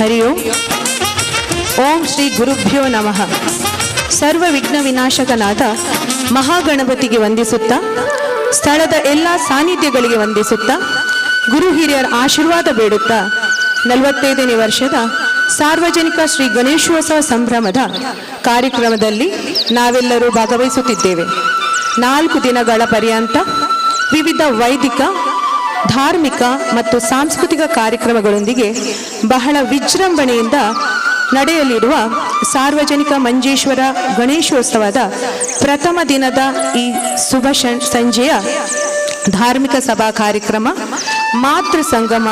ಹರಿ ಓಂ. ಓಂ ಶ್ರೀ ಗುರುಭ್ಯೋ ನಮಃ. ಸರ್ವ ವಿಘ್ನ ವಿನಾಶಕನಾದ ಮಹಾಗಣಪತಿಗೆ ವಂದಿಸುತ್ತಾ, ಸ್ಥಳದ ಎಲ್ಲ ಸಾನ್ನಿಧ್ಯಗಳಿಗೆ ವಂದಿಸುತ್ತಾ, ಗುರು ಹಿರಿಯರ ಆಶೀರ್ವಾದ ಬೇಡುತ್ತಾ 45ನೇ ವರ್ಷದ ಸಾರ್ವಜನಿಕ ಶ್ರೀ ಗಣೇಶೋತ್ಸವ ಸಂಭ್ರಮದ ಕಾರ್ಯಕ್ರಮದಲ್ಲಿ ನಾವೆಲ್ಲರೂ ಭಾಗವಹಿಸುತ್ತಿದ್ದೇವೆ. 4 ದಿನಗಳ ಪರ್ಯಂತ ವಿವಿಧ ವೈದಿಕ, ಧಾರ್ಮಿಕ ಮತ್ತು ಸಾಂಸ್ಕೃತಿಕ ಕಾರ್ಯಕ್ರಮಗಳೊಂದಿಗೆ ಬಹಳ ವಿಜೃಂಭಣೆಯಿಂದ ನಡೆಯಲಿರುವ ಸಾರ್ವಜನಿಕ ಮಂಜೇಶ್ವರ ಗಣೇಶೋತ್ಸವದ ಪ್ರಥಮ ದಿನದ ಈ ಶುಭ ಸಂಜೆಯ ಧಾರ್ಮಿಕ ಸಭಾ ಕಾರ್ಯಕ್ರಮ ಮಾತೃ ಸಂಗಮ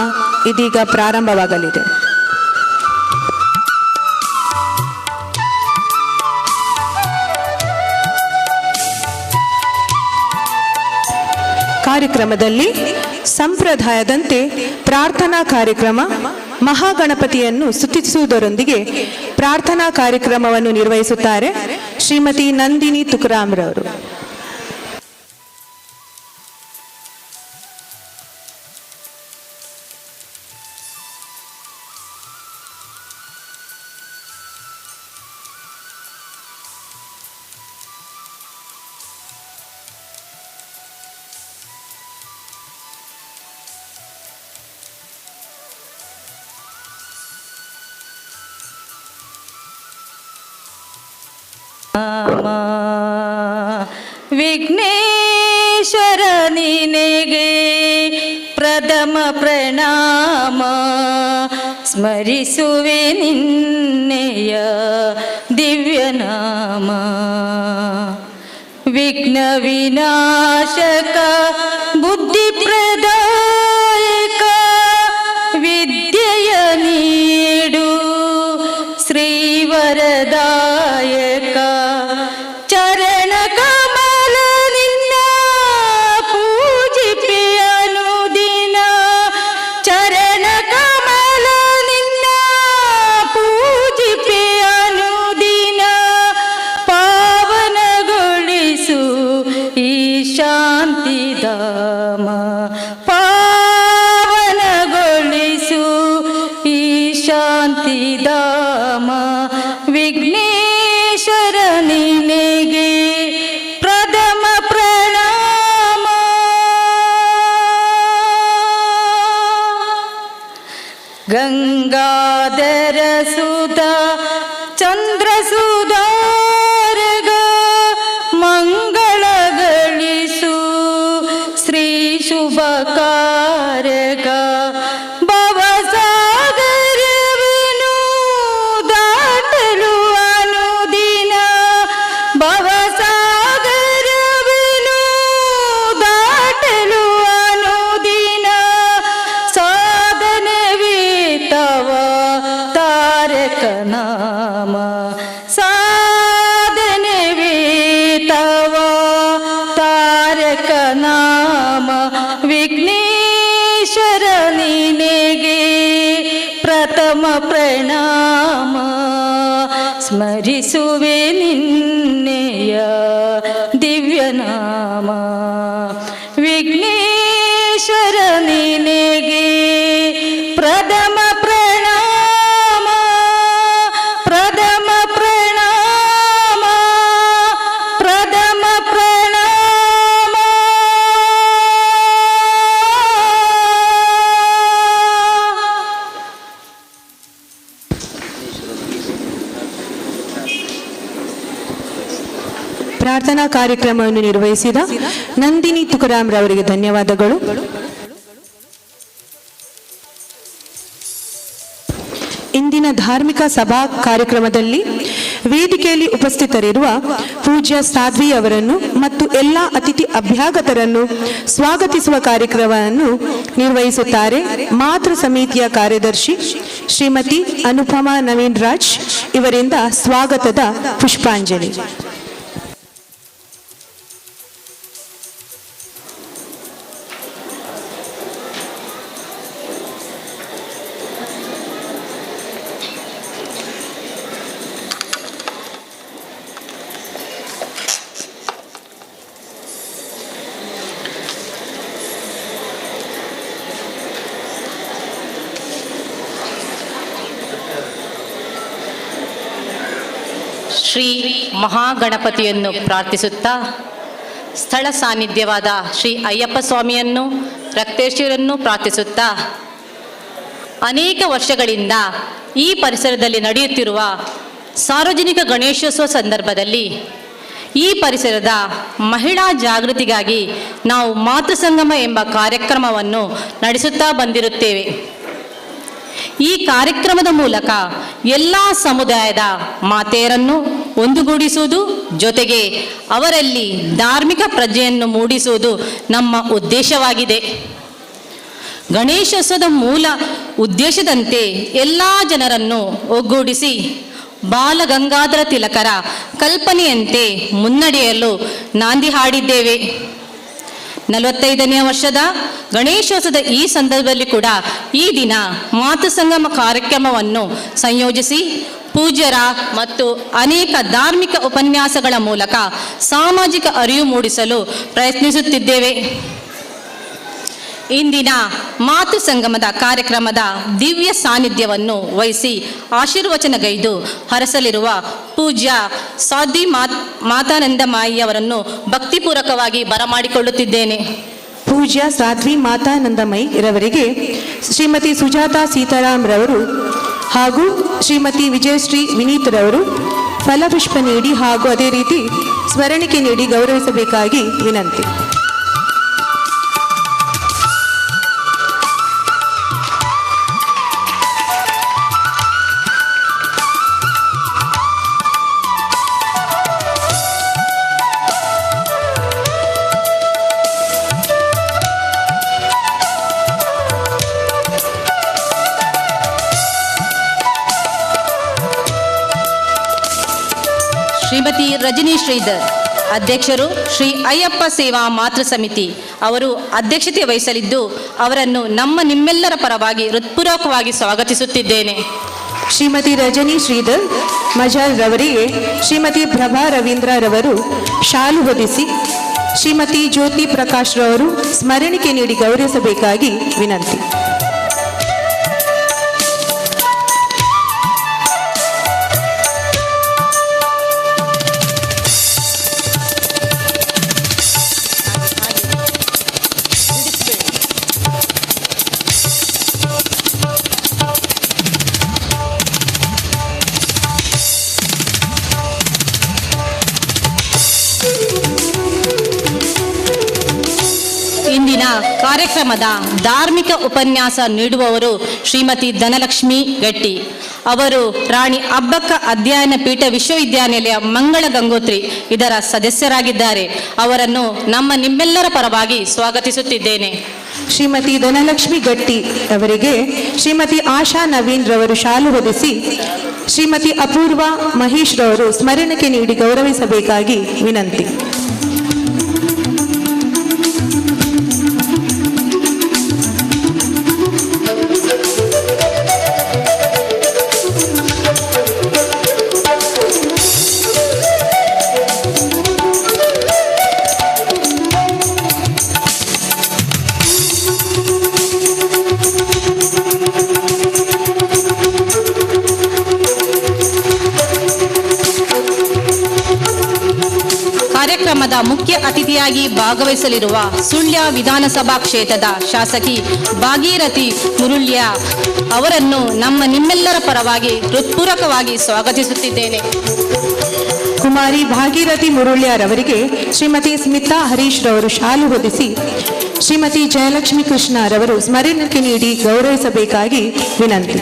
ಇದೀಗ ಪ್ರಾರಂಭವಾಗಲಿದೆ. ಕಾರ್ಯಕ್ರಮದಲ್ಲಿ ಸಂಪ್ರದಾಯದಂತೆ ಪ್ರಾರ್ಥನಾ ಕಾರ್ಯಕ್ರಮ, ಮಹಾಗಣಪತಿಯನ್ನು ಸ್ತುತಿಸುವುದರೊಂದಿಗೆ ಪ್ರಾರ್ಥನಾ ಕಾರ್ಯಕ್ರಮವನ್ನು ನಿರ್ವಹಿಸುತ್ತಾರೆ ಶ್ರೀಮತಿ ನಂದಿನಿ ತುಕರಾಮ್ರವರು. ವಿಘ್ನೇಶ್ವರ ನಿನಗೆ ಪ್ರಥಮ ಪ್ರಣಾಮ, ಸ್ಮರಿಸುವೆ ನಿನ್ನೆಯ ದಿವ್ಯನಾಮ. ವಿಘ್ನ ವಿನಾಶಕ ಬುದ್ಧಿ ಪ್ರದಾಯಕ, ವಿದ್ಯೆಯ ನೀಡು ಶ್ರೀವರದಾಯಕ. ಚರಣ ಕಮಲ ನಿನ್ನ ಪೂಜಿಪೆ ಅನುದಿನ, ಚರಣ ಕಮಲ ನಿನ್ನ ಪೂಜಿಪೆ ಅನುದಿನ. ಪಾವನಗೊಳಿಸು ಈ ಶಾಂತಿಧಾಮ, ಪಾವನಗೊಳಿಸು ಈ ಶಾಂತಿಧಾಮ. ವಿಘ್ನೇಶ್ವರ ನಿನಗೆ ಪ್ರಥಮ ಪ್ರಣಾಮ. ಗಂಗಾಧರ ಸುತ ಚಂದ್ರ ಸುಧಾರಗ, ಮಂಗಳ ಗಳಿಸು ಶ್ರೀ ಶುಭಕಾರಕ. ಭವಸಾಗರವನ್ನು ದಾಟಲು ಅನುದಿನ, ಭವಸಾಗರವನ್ನು ದಾಟಲು ಅನುದಿನ. ಸಾಧನವೇ ತವ ತಾರಕ ನಾಮ, ಸಾಧನವೇ ತವ ತಾರಕ ನಾಮ. ವಿಘ್ನೇಶ್ವರ ನಿನಗೆ ಪ್ರಥಮ ಪ್ರಣಾಮ, ಸ್ಮರಿಸುವೆ ನಿನ್ನೆಯ ದಿವ್ಯನಾಮ. ವಿಘ್ನೇಶ್ವರ ಪರಮೇಶ್ವರ ನಿನಗೆ ಪ್ರಥಮ ಪ್ರಣಾಮ, ಪ್ರಥಮ ಪ್ರಣಾಮ, ಪ್ರಥಮ ಪ್ರಣಾಮ. ಪ್ರಾರ್ಥನಾ ಕಾರ್ಯಕ್ರಮವನ್ನು ನಿರ್ವಹಿಸಿದ ನಂದಿನಿ ತುಕಾರಾಮ್ ರವರಿಗೆ ಧನ್ಯವಾದಗಳು. ಇಂದಿನ ಧಾರ್ಮಿಕ ಸಭಾ ಕಾರ್ಯಕ್ರಮದಲ್ಲಿ ವೇದಿಕೆಯಲ್ಲಿ ಉಪಸ್ಥಿತರಿರುವ ಪೂಜ್ಯ ಸಾಧ್ವಿ ಅವರನ್ನು ಮತ್ತು ಎಲ್ಲ ಅತಿಥಿ ಅಭ್ಯಾಗತರನ್ನು ಸ್ವಾಗತಿಸುವ ಕಾರ್ಯಕ್ರಮವನ್ನು ನಿರ್ವಹಿಸುತ್ತಾರೆ ಮಾತೃ ಸಮಿತಿಯ ಕಾರ್ಯದರ್ಶಿ ಶ್ರೀಮತಿ ಅನುಪಮಾ ನವೀನ್ ರಾಜ್ ಇವರಿಂದ ಸ್ವಾಗತದ ಪುಷ್ಪಾಂಜಲಿ. ಶ್ರೀ ಮಹಾಗಣಪತಿಯನ್ನು ಪ್ರಾರ್ಥಿಸುತ್ತಾ ಸ್ಥಳ ಸಾನ್ನಿಧ್ಯವಾದ ಶ್ರೀ ಅಯ್ಯಪ್ಪ ಸ್ವಾಮಿಯನ್ನು ರಕ್ತೇಶ್ವರನ್ನು ಪ್ರಾರ್ಥಿಸುತ್ತಾ ಅನೇಕ ವರ್ಷಗಳಿಂದ ಈ ಪರಿಸರದಲ್ಲಿ ನಡೆಯುತ್ತಿರುವ ಸಾರ್ವಜನಿಕ ಗಣೇಶೋತ್ಸವ ಸಂದರ್ಭದಲ್ಲಿ ಈ ಪರಿಸರದ ಮಹಿಳಾ ಜಾಗೃತಿಗಾಗಿ ನಾವು ಮಾತೃಸಂಗಮ ಎಂಬ ಕಾರ್ಯಕ್ರಮವನ್ನು ನಡೆಸುತ್ತಾ ಬಂದಿರುತ್ತೇವೆ. ಈ ಕಾರ್ಯಕ್ರಮದ ಮೂಲಕ ಎಲ್ಲ ಸಮುದಾಯದ ಮಾತೆಯರನ್ನು ಒಂದುಗೂಡಿಸುವುದು ಜೊತೆಗೆ ಅವರಲ್ಲಿ ಧಾರ್ಮಿಕ ಪ್ರಜ್ಞೆಯನ್ನು ಮೂಡಿಸುವುದು ನಮ್ಮ ಉದ್ದೇಶವಾಗಿದೆ. ಗಣೇಶೋತ್ಸವದ ಮೂಲ ಉದ್ದೇಶದಂತೆ ಎಲ್ಲ ಜನರನ್ನು ಒಗ್ಗೂಡಿಸಿ ಬಾಲಗಂಗಾಧರ ತಿಲಕರ ಕಲ್ಪನೆಯಂತೆ ಮುನ್ನಡೆಯಲು ನಾಂದಿ ಹಾಡಿದ್ದೇವೆ. 45ನೇ ವರ್ಷದ ಗಣೇಶೋತ್ಸವದ ಈ ಸಂದರ್ಭದಲ್ಲಿ ಕೂಡ ಈ ದಿನ ಮಾತೃಸಂಗಮ ಕಾರ್ಯಕ್ರಮವನ್ನು ಸಂಯೋಜಿಸಿ ಪೂಜ್ಯರ ಮತ್ತು ಅನೇಕ ಧಾರ್ಮಿಕ ಉಪನ್ಯಾಸಗಳ ಮೂಲಕ ಸಾಮಾಜಿಕ ಅರಿವು ಮೂಡಿಸಲು ಪ್ರಯತ್ನಿಸುತ್ತಿದ್ದೇವೆ. ಇಂದಿನ ಮಾತೃ ಸಂಗಮದ ಕಾರ್ಯಕ್ರಮದ ದಿವ್ಯ ಸಾನ್ನಿಧ್ಯವನ್ನು ವಹಿಸಿ ಆಶೀರ್ವಚನಗೈದು ಹರಸಲಿರುವ ಪೂಜ್ಯ ಸಾಧ್ವಿ ಮಾತಾನಂದಮಾಯಿಯವರನ್ನು ಭಕ್ತಿಪೂರ್ವಕವಾಗಿ ಬರಮಾಡಿಕೊಳ್ಳುತ್ತಿದ್ದೇನೆ. ಪೂಜ್ಯ ಸಾಧ್ವಿ ಮಾತಾನಂದಮಯಿ ರವರಿಗೆ ಶ್ರೀಮತಿ ಸುಜಾತಾ ಸೀತಾರಾಮ್ ರವರು ಹಾಗೂ ಶ್ರೀಮತಿ ವಿಜಯಶ್ರೀ ವಿನೀತ್ ರವರು ಫಲಪುಷ್ಪ ನೀಡಿ ಹಾಗೂ ಅದೇ ರೀತಿ ಸ್ಮರಣಿಕೆ ನೀಡಿ ಗೌರವಿಸಬೇಕಾಗಿ ವಿನಂತಿ. ಶ್ರೀಮತಿ ರಜನಿ ಶ್ರೀಧರ್ ಅಧ್ಯಕ್ಷರು ಶ್ರೀ ಅಯ್ಯಪ್ಪ ಸೇವಾ ಮಾತೃ ಸಮಿತಿ ಅವರು ಅಧ್ಯಕ್ಷತೆ ವಹಿಸಲಿದ್ದು ಅವರನ್ನು ನಿಮ್ಮೆಲ್ಲರ ಪರವಾಗಿ ಹೃತ್ಪೂರ್ವಕವಾಗಿ ಸ್ವಾಗತಿಸುತ್ತಿದ್ದೇನೆ. ಶ್ರೀಮತಿ ರಜನಿ ಶ್ರೀಧರ್ ಮಜಾರ್ ರವರಿಗೆ ಶ್ರೀಮತಿ ಪ್ರಭಾ ರವೀಂದ್ರ ರವರು ಶಾಲು ಹೊದಿಸಿ ಶ್ರೀಮತಿ ಜ್ಯೋತಿ ಪ್ರಕಾಶ್ ರವರು ಸ್ಮರಣಿಕೆ ನೀಡಿ ಗೌರವಿಸಬೇಕಾಗಿ ವಿನಂತಿ. ಇಂದಿನ ಕಾರ್ಯಕ್ರಮದ ಧಾರ್ಮಿಕ ಉಪನ್ಯಾಸ ನೀಡುವವರು ಶ್ರೀಮತಿ ಧನಲಕ್ಷ್ಮಿ ಗಟ್ಟಿ. ಅವರು ರಾಣಿ ಅಬ್ಬಕ್ಕ ಅಧ್ಯಯನ ಪೀಠ ವಿಶ್ವವಿದ್ಯಾನಿಲಯ ಮಂಗಳ ಗಂಗೋತ್ರಿ ಇದರ ಸದಸ್ಯರಾಗಿದ್ದಾರೆ. ಅವರನ್ನು ನಿಮ್ಮೆಲ್ಲರ ಪರವಾಗಿ ಸ್ವಾಗತಿಸುತ್ತಿದ್ದೇನೆ. ಶ್ರೀಮತಿ ಧನಲಕ್ಷ್ಮಿ ಗಟ್ಟಿ ಅವರಿಗೆ ಶ್ರೀಮತಿ ಆಶಾ ನವೀನ್ ರವರು ಶಾಲು ಹೊದಿಸಿ ಶ್ರೀಮತಿ ಅಪೂರ್ವ ಮಹೇಶ್ ರವರು ಸ್ಮರಣಿಕೆ ನೀಡಿ ಗೌರವಿಸಬೇಕಾಗಿ ವಿನಂತಿ. ಕಾರ್ಯಕ್ರಮದ ಮುಖ್ಯ ಅತಿಥಿಯಾಗಿ ಭಾಗವಹಿಸಲಿರುವ ಸುಳ್ಯ ವಿಧಾನಸಭಾ ಕ್ಷೇತ್ರದ ಶಾಸಕಿ ಭಾಗೀರಥಿ ಮುರುಳ್ಯ ಅವರನ್ನು ನಿಮ್ಮೆಲ್ಲರ ಪರವಾಗಿ ಹೃತ್ಪೂರ್ವಕವಾಗಿ ಸ್ವಾಗತಿಸುತ್ತಿದ್ದೇನೆ. ಕುಮಾರಿ ಭಾಗೀರಥಿ ಮುರುಳ್ಯರವರಿಗೆ ಶ್ರೀಮತಿ ಸ್ಮಿತಾ ಹರೀಶ್ ರವರು ಶಾಲು ಹೊದಿಸಿ ಶ್ರೀಮತಿ ಜಯಲಕ್ಷ್ಮಿ ಕೃಷ್ಣ ರವರು ಸ್ಮರಣೆ ನೀಡಿ ಗೌರವಿಸಬೇಕಾಗಿ ವಿನಂತಿ.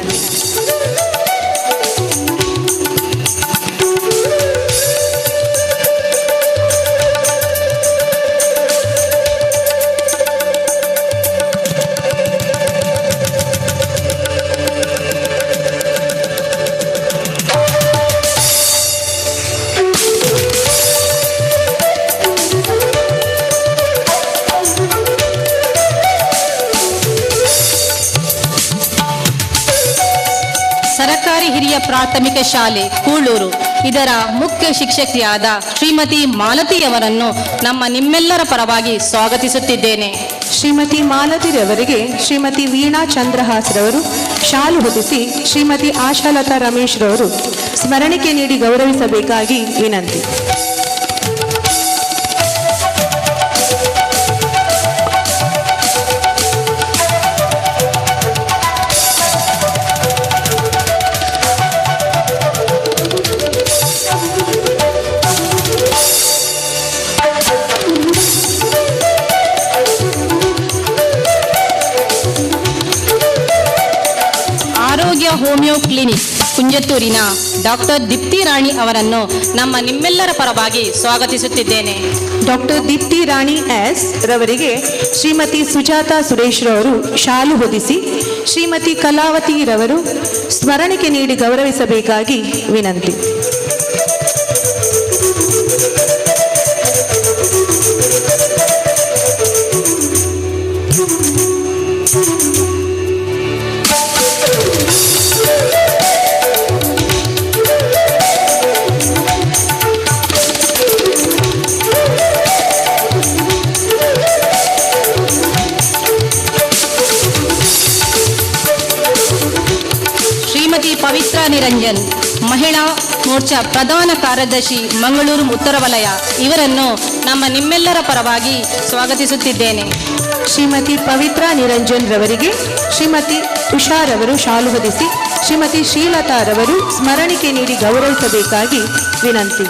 ಸರಕಾರಿ ಹಿರಿಯ ಪ್ರಾಥಮಿಕ ಶಾಲೆ ಕೂಳೂರು ಇದರ ಮುಖ್ಯ ಶಿಕ್ಷಕಿಯಾದ ಶ್ರೀಮತಿ ಮಾಲತಿಯವರನ್ನು ನಿಮ್ಮೆಲ್ಲರ ಪರವಾಗಿ ಸ್ವಾಗತಿಸುತ್ತಿದ್ದೇನೆ. ಶ್ರೀಮತಿ ಮಾಲತಿರವರಿಗೆ ಶ್ರೀಮತಿ ವೀಣಾ ಚಂದ್ರಹಾಸ್ ರವರು ಶಾಲು ಹೊದಿಸಿ ಶ್ರೀಮತಿ ಆಶಾಲತಾ ರಮೇಶ್ ರವರು ಸ್ಮರಣಿಕೆ ನೀಡಿ ಗೌರವಿಸಬೇಕಾಗಿ ವಿನಂತಿ. ಆರೋಗ್ಯ ಹೋಮಿಯೋ ಕ್ಲಿನಿಕ್ ಕುಂಜತ್ತೂರಿನ ಡಾಕ್ಟರ್ ದೀಪ್ತಿ ರಾಣಿ ಅವರನ್ನು ನಿಮ್ಮೆಲ್ಲರ ಪರವಾಗಿ ಸ್ವಾಗತಿಸುತ್ತಿದ್ದೇನೆ. ಡಾಕ್ಟರ್ ದೀಪ್ತಿ ರಾಣಿ ಎಸ್ ರವರಿಗೆ ಶ್ರೀಮತಿ ಸುಜಾತಾ ಸುರೇಶ್ ರವರು ಶಾಲು ಹೊದಿಸಿ ಶ್ರೀಮತಿ ಕಲಾವತಿ ರವರು ಸ್ಮರಣಿಕೆ ನೀಡಿ ಗೌರವಿಸಬೇಕಾಗಿ ವಿನಂತಿ. ಶ್ರೀಮತಿ ಪವಿತ್ರ ನಿರಂಜನ್ ಮಹಿಳಾ ಮೋರ್ಚಾ ಪ್ರಧಾನ ಕಾರ್ಯದರ್ಶಿ ಮಂಗಳೂರು ಉತ್ತರ ವಲಯ ಇವರನ್ನು ನಿಮ್ಮೆಲ್ಲರ ಪರವಾಗಿ ಸ್ವಾಗತಿಸುತ್ತಿದ್ದೇನೆ. ಶ್ರೀಮತಿ ಪವಿತ್ರ ನಿರಂಜನ್ ರವರಿಗೆ ಶ್ರೀಮತಿ ಉಷಾರವರು ಶಾಲು ಹೊದಿಸಿ ಶ್ರೀಮತಿ ಶ್ರೀಲತಾ ರವರು ಸ್ಮರಣಿಕೆ ನೀಡಿ ಗೌರವಿಸಬೇಕಾಗಿ ವಿನಂತಿ.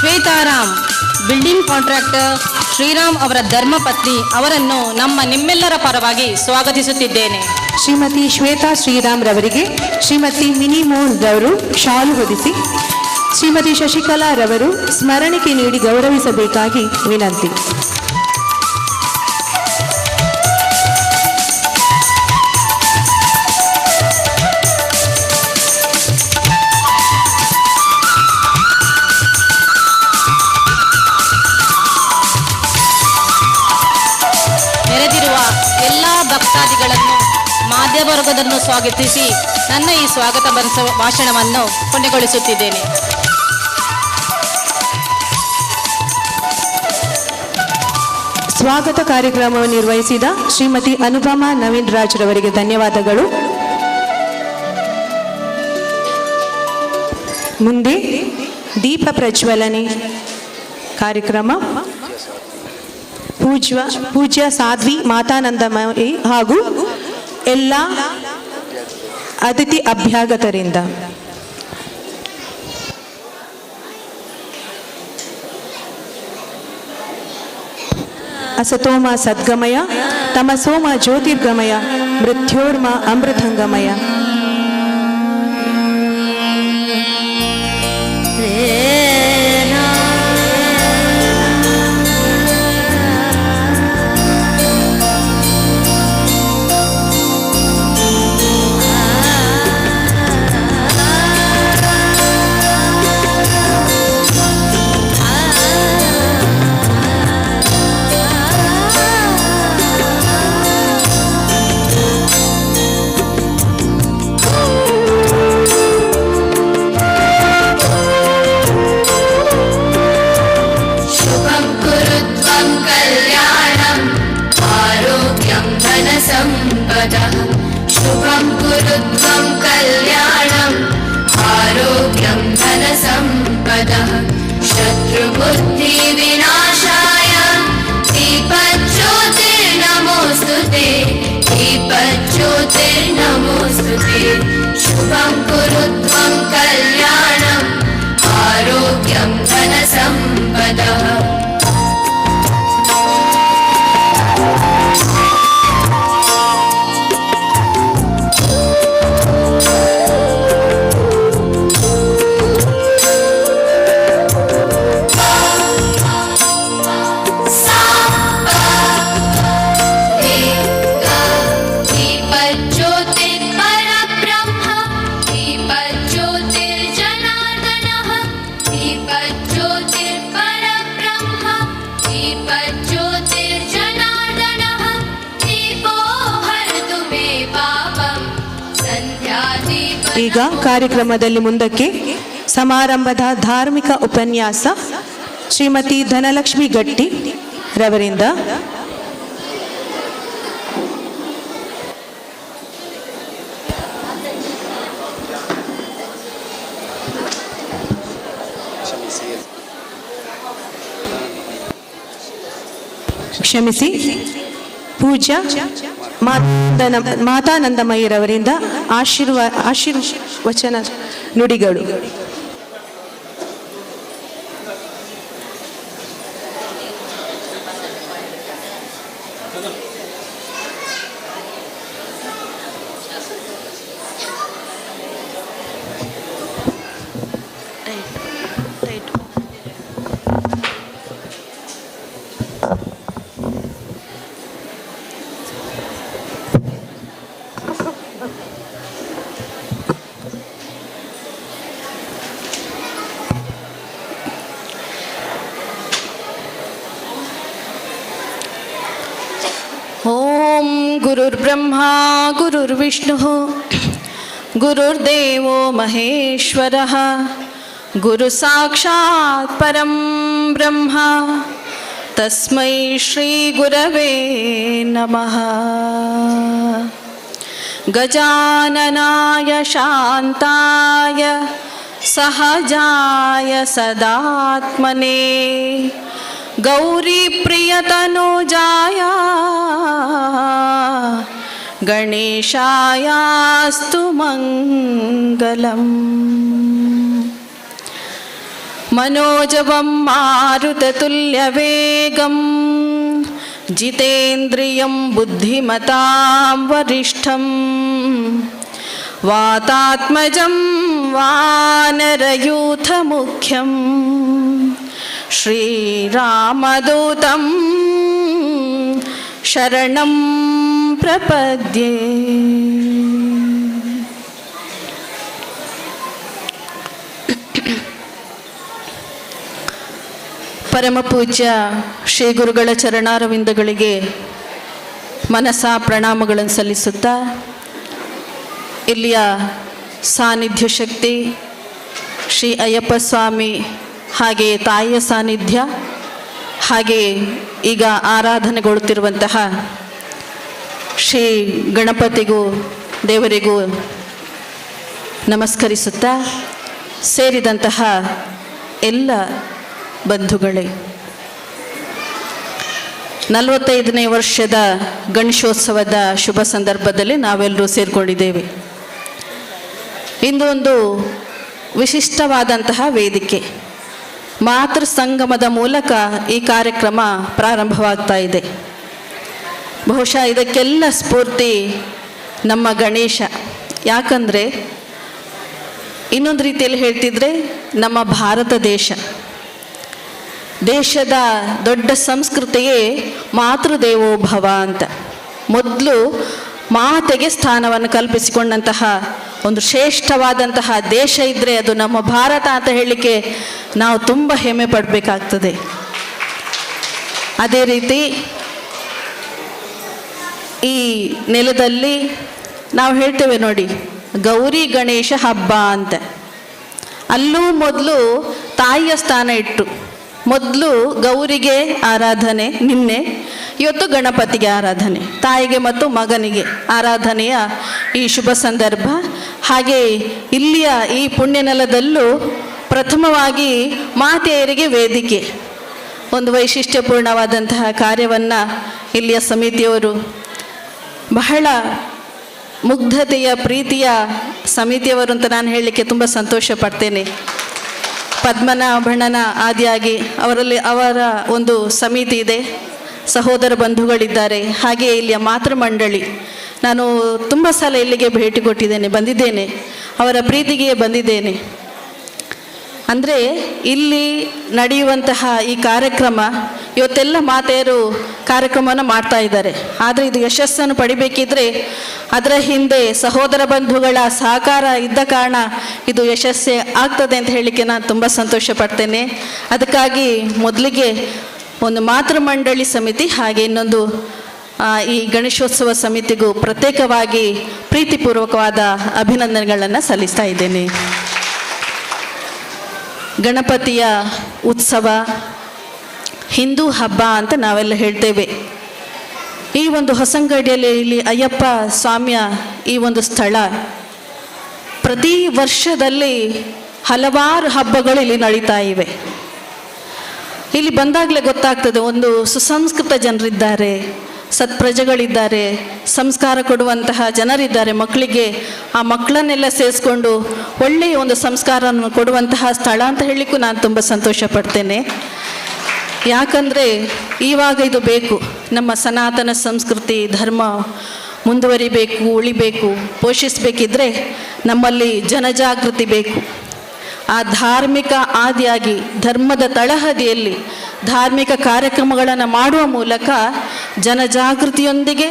ಶ್ವೇತಾರಾಮ್ ಬಿಲ್ಡಿಂಗ್ ಕಾಂಟ್ರಾಕ್ಟರ್ ಶ್ರೀರಾಮ್ ಅವರ ಧರ್ಮಪತ್ನಿ ಅವರನ್ನು ನಿಮ್ಮೆಲ್ಲರ ಪರವಾಗಿ ಸ್ವಾಗತಿಸುತ್ತಿದ್ದೇನೆ. ಶ್ರೀಮತಿ ಶ್ವೇತಾ ಶ್ರೀರಾಮ್ ರವರಿಗೆ ಶ್ರೀಮತಿ ಮಿನಿ ಮೋಹನ್ ರವರು ಶಾಲು ಹೊದಿಸಿ ಶ್ರೀಮತಿ ಶಶಿಕಲಾ ರವರು ಸ್ಮರಣಿಕೆ ನೀಡಿ ಗೌರವಿಸಬೇಕಾಗಿ ವಿನಂತಿ. ನೆರೆದಿರುವ ಎಲ್ಲ ಭಕ್ತಾದಿಗಳನ್ನು ಮಾಧ್ಯಮ ವರ್ಗದನ್ನು ಸ್ವಾಗತಿಸಿ ಈ ಸ್ವಾಗತ ಭಾಷಣವನ್ನು ಕೊನೆಗೊಳಿಸುತ್ತಿದ್ದೇನೆ. ಸ್ವಾಗತ ಕಾರ್ಯಕ್ರಮವನ್ನು ನಿರ್ವಹಿಸಿದ ಶ್ರೀಮತಿ ಅನುಪಮಾ ನವೀನ್ ರಾಜ್ ರವರಿಗೆ ಧನ್ಯವಾದಗಳು. ಮುಂದೆ ದೀಪ ಪ್ರಜ್ವಲನೆ ಕಾರ್ಯಕ್ರಮ ಪೂಜ್ಯ ಸಾಧ್ವಿ ಮಾತಾನಂದಮಯಿ ಹಾಗೂ ಎಲ್ಲ ಅತಿಥಿ ಅಭ್ಯಾಗತರಿಂದ. ಅಸತೋಮ ಸದ್ಗಮಯ ತಮಸೋಮ ಜ್ಯೋತಿರ್ಗಮಯ ಮೃತ್ಯೋರ್ಮ ಅಮೃತಂಗಮಯ. आरोग्यं धनसम्पदः शत्रुबुद्धिविनाशाय दीपज्योतिर्नमोऽस्तुते दीपज्योतिर्नमोऽस्तुते शुभं कुरु त्वं कल्याणम् आरोग्यं धनसम्पदः ಈಗ ಕಾರ್ಯಕ್ರಮದಲ್ಲಿ ಮುಂದಕ್ಕೆ ಸಮಾರಂಭದ ಧಾರ್ಮಿಕ ಉಪನ್ಯಾಸ ಶ್ರೀಮತಿ ಧನಲಕ್ಷ್ಮಿ ಗಟ್ಟಿ ರವರಿಂದ ಕ್ಷಮಿಸಿ ಪೂಜ್ಯ ಮಾತಾನಂದಮಯ್ಯರವರಿಂದ ಆಶೀರ್ವಚನ ನುಡಿಗಳು. ಓಂ ಗುರುರ್ಬ್ರಹ್ಮ ಗುರುರ್ವಿಷ್ಣುಃ ಗುರುರ್ದೇವೋ ಮಹೇಶ್ವರಃ ಗುರು ಸಾಕ್ಷಾತ್ ಪರಂ ಬ್ರಹ್ಮ ತಸ್ಮೈ ಶ್ರೀ ಗುರವೇ ನಮಃ. ಗಜಾನನಾಯ ಶಾಂತಾಯ ಸಹಜಾಯ ಸದಾತ್ಮನೇ ಗೌರಿ ಪ್ರಿಯತನುಜಾಯ ಗಣೇಶಾಯಾಸ್ತು ಮಂಗಲಂ. ಮನೋಜವಂ ಮಾರುತತುಲ್ಯವೇಗಂ ಜಿತೇಂದ್ರಿಯಂ ಬುದ್ಧಿಮತಾಂ ವರಿಷ್ಠಂ ವಾತಾತ್ಮಜಂ ವಾನರಯೂಥಮುಖ್ಯಂ ಶ್ರೀರಾಮದೂತಂ ಶರಣಂ ಪ್ರಪದ್ಯೆ. ಪರಮಪೂಜ್ಯ ಶ್ರೀ ಗುರುಗಳ ಚರಣಾರವಿಂದಗಳಿಗೆ ಮನಸ ಪ್ರಣಾಮಗಳನ್ನು ಸಲ್ಲಿಸುತ್ತಾ ಇಲ್ಲಿಯ ಸಾನ್ನಿಧ್ಯ ಶಕ್ತಿ ಶ್ರೀ ಅಯ್ಯಪ್ಪ ಸ್ವಾಮಿ ಹಾಗೆ ತಾಯಿಯ ಸಾನ್ನಿಧ್ಯ ಹಾಗೆ ಈಗ ಆರಾಧನೆಗೊಳ್ಳುತ್ತಿರುವಂತಹ ಶ್ರೀ ಗಣಪತಿಗೂ ದೇವರಿಗೂ ನಮಸ್ಕರಿಸುತ್ತಾ ಸೇರಿದಂತಹ ಎಲ್ಲ ಬಂಧುಗಳೇ, 45ನೇ ವರ್ಷದ ಗಣೇಶೋತ್ಸವದ ಶುಭ ಸಂದರ್ಭದಲ್ಲಿ ನಾವೆಲ್ಲರೂ ಸೇರಿಕೊಂಡಿದ್ದೇವೆ. ಇಂದು ಒಂದು ವಿಶಿಷ್ಟವಾದಂತಹ ವೇದಿಕೆ, ಮಾತೃ ಸಂಗಮದ ಮೂಲಕ ಈ ಕಾರ್ಯಕ್ರಮ ಪ್ರಾರಂಭವಾಗ್ತಾ ಇದೆ. ಬಹುಶಃ ಇದಕ್ಕೆಲ್ಲ ಸ್ಫೂರ್ತಿ ನಮ್ಮ ಗಣೇಶ. ಯಾಕಂದರೆ ಇನ್ನೊಂದು ರೀತಿಯಲ್ಲಿ ಹೇಳ್ತಿದ್ರೆ ನಮ್ಮ ಭಾರತ ದೇಶದ ದೊಡ್ಡ ಸಂಸ್ಕೃತಿಯೇ ಮಾತೃದೇವೋಭವ ಅಂತ. ಮೊದಲು ಮಾತೆಗೆ ಸ್ಥಾನವನ್ನು ಕಲ್ಪಿಸಿಕೊಂಡಂತಹ ಒಂದು ಶ್ರೇಷ್ಠವಾದಂತಹ ದೇಶ ಇದ್ದರೆ ಅದು ನಮ್ಮ ಭಾರತ ಅಂತ ಹೇಳಲಿಕ್ಕೆ ನಾವು ತುಂಬ ಹೆಮ್ಮೆ ಪಡಬೇಕಾಗ್ತದೆ. ಅದೇ ರೀತಿ ಈ ನೆಲದಲ್ಲಿ ನಾವು ಹೇಳ್ತೇವೆ ನೋಡಿ, ಗೌರಿ ಗಣೇಶ ಹಬ್ಬ ಅಂತ. ಅಲ್ಲೂ ಮೊದಲು ತಾಯಿಯ ಸ್ಥಾನ ಇಟ್ಟು, ಮೊದಲು ಗೌರಿಗೆ ಆರಾಧನೆ ನಿನ್ನೆ, ಇವತ್ತು ಗಣಪತಿಗೆ ಆರಾಧನೆ, ತಾಯಿಗೆ ಮತ್ತು ಮಗನಿಗೆ ಆರಾಧನೆಯ ಈ ಶುಭ ಸಂದರ್ಭ. ಹಾಗೆ ಇಲ್ಲಿಯ ಈ ಪುಣ್ಯನೆಲದಲ್ಲೂ ಪ್ರಥಮವಾಗಿ ಮಾತೆಯರಿಗೆ ವೇದಿಕೆ, ಒಂದು ವೈಶಿಷ್ಟ್ಯಪೂರ್ಣವಾದಂತಹ ಕಾರ್ಯವನ್ನು ಇಲ್ಲಿಯ ಸಮಿತಿಯವರು ಬಹಳ ಮುಗ್ಧತೆಯ ಪ್ರೀತಿಯ ಸಮಿತಿಯವರು ಅಂತ ನಾನು ಹೇಳಲಿಕ್ಕೆ ತುಂಬ ಸಂತೋಷ ಪಡ್ತೇನೆ. ಪದ್ಮನಾಭಣ್ಣನ ಆದಿಯಾಗಿ ಅವರ ಒಂದು ಸಮಿತಿ ಇದೆ, ಸಹೋದರ ಬಂಧುಗಳಿದ್ದಾರೆ. ಹಾಗೆ ಇಲ್ಲಿಯ ಮಾತೃಮಂಡಳಿ, ನಾನು ತುಂಬ ಸಲ ಇಲ್ಲಿಗೆ ಭೇಟಿ ಕೊಟ್ಟಿದ್ದೇನೆ, ಬಂದಿದ್ದೇನೆ, ಅವರ ಪ್ರೀತಿಗೆ ಬಂದಿದ್ದೇನೆ. ಅಂದರೆ ಇಲ್ಲಿ ನಡೆಯುವಂತಹ ಈ ಕಾರ್ಯಕ್ರಮ, ಇವತ್ತೆಲ್ಲ ಮಾತೆಯರು ಕಾರ್ಯಕ್ರಮವನ್ನು ಮಾಡ್ತಾ ಇದ್ದಾರೆ. ಆದರೆ ಇದು ಯಶಸ್ಸನ್ನು ಪಡಿಬೇಕಿದ್ರೆ ಅದರ ಹಿಂದೆ ಸಹೋದರ ಬಂಧುಗಳ ಸಹಕಾರ ಇದ್ದ ಕಾರಣ ಇದು ಯಶಸ್ಸೇ ಆಗ್ತದೆ ಅಂತ ಹೇಳಲಿಕ್ಕೆ ನಾನು ತುಂಬ ಸಂತೋಷ ಪಡ್ತೇನೆ. ಅದಕ್ಕಾಗಿ ಮೊದಲಿಗೆ ಒಂದು ಮಾತೃಮಂಡಳಿ ಸಮಿತಿ, ಹಾಗೆ ಇನ್ನೊಂದು ಈ ಗಣೇಶೋತ್ಸವ ಸಮಿತಿಗೂ ಪ್ರತ್ಯೇಕವಾಗಿ ಪ್ರೀತಿಪೂರ್ವಕವಾದ ಅಭಿನಂದನೆಗಳನ್ನು ಸಲ್ಲಿಸ್ತಾ ಇದ್ದೇನೆ. ಗಣಪತಿಯ ಉತ್ಸವ ಹಿಂದೂ ಹಬ್ಬ ಅಂತ ನಾವೆಲ್ಲ ಹೇಳ್ತೇವೆ. ಈ ಒಂದು ಹೊಸಂಗಡಿಯಲ್ಲಿ ಇಲ್ಲಿ ಅಯ್ಯಪ್ಪ ಸ್ವಾಮಿಯ ಈ ಒಂದು ಸ್ಥಳ, ಪ್ರತಿ ವರ್ಷದಲ್ಲಿ ಹಲವಾರು ಹಬ್ಬಗಳು ಇಲ್ಲಿ ನಡೀತಾ ಇವೆ. ಇಲ್ಲಿ ಬಂದಾಗಲೇ ಗೊತ್ತಾಗ್ತದೆ, ಒಂದು ಸುಸಂಸ್ಕೃತ ಜನರಿದ್ದಾರೆ, ಸತ್ಪ್ರಜೆಗಳಿದ್ದಾರೆ, ಸಂಸ್ಕಾರ ಕೊಡುವಂತಹ ಜನರಿದ್ದಾರೆ. ಮಕ್ಕಳಿಗೆ ಆ ಮಕ್ಕಳನ್ನೆಲ್ಲ ಸೇರಿಸ್ಕೊಂಡು ಒಳ್ಳೆಯ ಒಂದು ಸಂಸ್ಕಾರವನ್ನು ಕೊಡುವಂತಹ ಸ್ಥಳ ಅಂತ ಹೇಳಲಿಕ್ಕೂ ನಾನು ತುಂಬ ಸಂತೋಷ ಪಡ್ತೇನೆ. ಯಾಕಂದರೆ ಇವಾಗ ಇದು ಬೇಕು, ನಮ್ಮ ಸನಾತನ ಸಂಸ್ಕೃತಿ ಧರ್ಮ ಮುಂದುವರಿಬೇಕು, ಉಳಿಬೇಕು, ಪೋಷಿಸಬೇಕಿದ್ರೆ ನಮ್ಮಲ್ಲಿ ಜನಜಾಗೃತಿ ಬೇಕು. ಆ ಧಾರ್ಮಿಕ ಆದಿಯಾಗಿ ಧರ್ಮದ ತಳಹದಿಯಲ್ಲಿ ಧಾರ್ಮಿಕ ಕಾರ್ಯಕ್ರಮಗಳನ್ನು ಮಾಡುವ ಮೂಲಕ ಜನಜಾಗೃತಿಯೊಂದಿಗೆ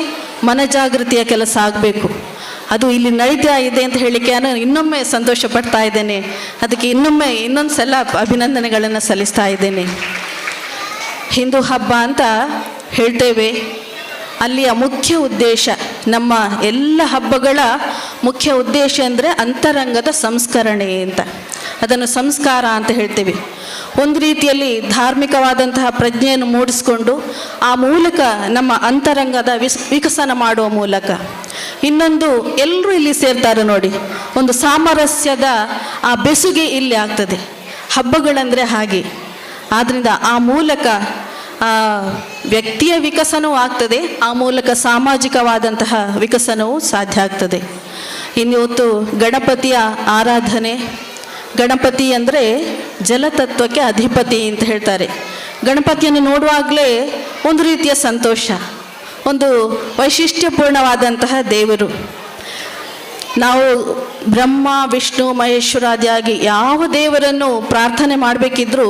ಮನಜಾಗೃತಿಯ ಕೆಲಸ ಆಗಬೇಕು. ಅದು ಇಲ್ಲಿ ನಡೀತಾ ಇದೆ ಅಂತ ಹೇಳಲಿಕ್ಕೆ ನಾನು ಇನ್ನೊಮ್ಮೆ ಸಂತೋಷ ಪಡ್ತಾ ಇದ್ದೇನೆ. ಅದಕ್ಕೆ ಇನ್ನೊಂದು ಸಲ ಅಭಿನಂದನೆಗಳನ್ನು ಸಲ್ಲಿಸ್ತಾ ಇದ್ದೇನೆ. ಹಿಂದೂ ಹಬ್ಬ ಅಂತ ಹೇಳ್ತೇವೆ, ಅಲ್ಲಿಯ ಮುಖ್ಯ ಉದ್ದೇಶ, ನಮ್ಮ ಎಲ್ಲ ಹಬ್ಬಗಳ ಮುಖ್ಯ ಉದ್ದೇಶ ಅಂದರೆ ಅಂತರಂಗದ ಸಂಸ್ಕರಣೆ ಅಂತ, ಅದನ್ನು ಸಂಸ್ಕಾರ ಅಂತ ಹೇಳ್ತೇವೆ. ಒಂದು ರೀತಿಯಲ್ಲಿ ಧಾರ್ಮಿಕವಾದಂತಹ ಪ್ರಜ್ಞೆಯನ್ನು ಮೂಡಿಸಿಕೊಂಡು ಆ ಮೂಲಕ ನಮ್ಮ ಅಂತರಂಗದ ವಿಕಸನ ಮಾಡುವ ಮೂಲಕ, ಇನ್ನೊಂದು ಎಲ್ಲರೂ ಇಲ್ಲಿ ಸೇರ್ತಾರೆ ನೋಡಿ, ಒಂದು ಸಾಮರಸ್ಯದ ಆ ಬೆಸುಗೆ ಇಲ್ಲಿ ಆಗ್ತದೆ. ಹಬ್ಬಗಳಂದರೆ ಹಾಗೆ. ಆದ್ದರಿಂದ ಆ ಮೂಲಕ ವ್ಯಕ್ತಿಯ ವಿಕಸನವೂ ಆಗ್ತದೆ, ಆ ಮೂಲಕ ಸಾಮಾಜಿಕವಾದಂತಹ ವಿಕಸನವೂ ಸಾಧ್ಯ ಆಗ್ತದೆ. ಇನ್ನಿವತ್ತು ಗಣಪತಿಯ ಆರಾಧನೆ. ಗಣಪತಿ ಅಂದರೆ ಜಲತತ್ವಕ್ಕೆ ಅಧಿಪತಿ ಅಂತ ಹೇಳ್ತಾರೆ. ಗಣಪತಿಯನ್ನು ನೋಡುವಾಗಲೇ ಒಂದು ರೀತಿಯ ಸಂತೋಷ, ಒಂದು ವೈಶಿಷ್ಟ್ಯಪೂರ್ಣವಾದಂತಹ ದೇವರು. ನಾವು ಬ್ರಹ್ಮ ವಿಷ್ಣು ಮಹೇಶ್ವರಾದಿಯಾಗಿ ಯಾವ ದೇವರನ್ನು ಪ್ರಾರ್ಥನೆ ಮಾಡಬೇಕಿದ್ರೂ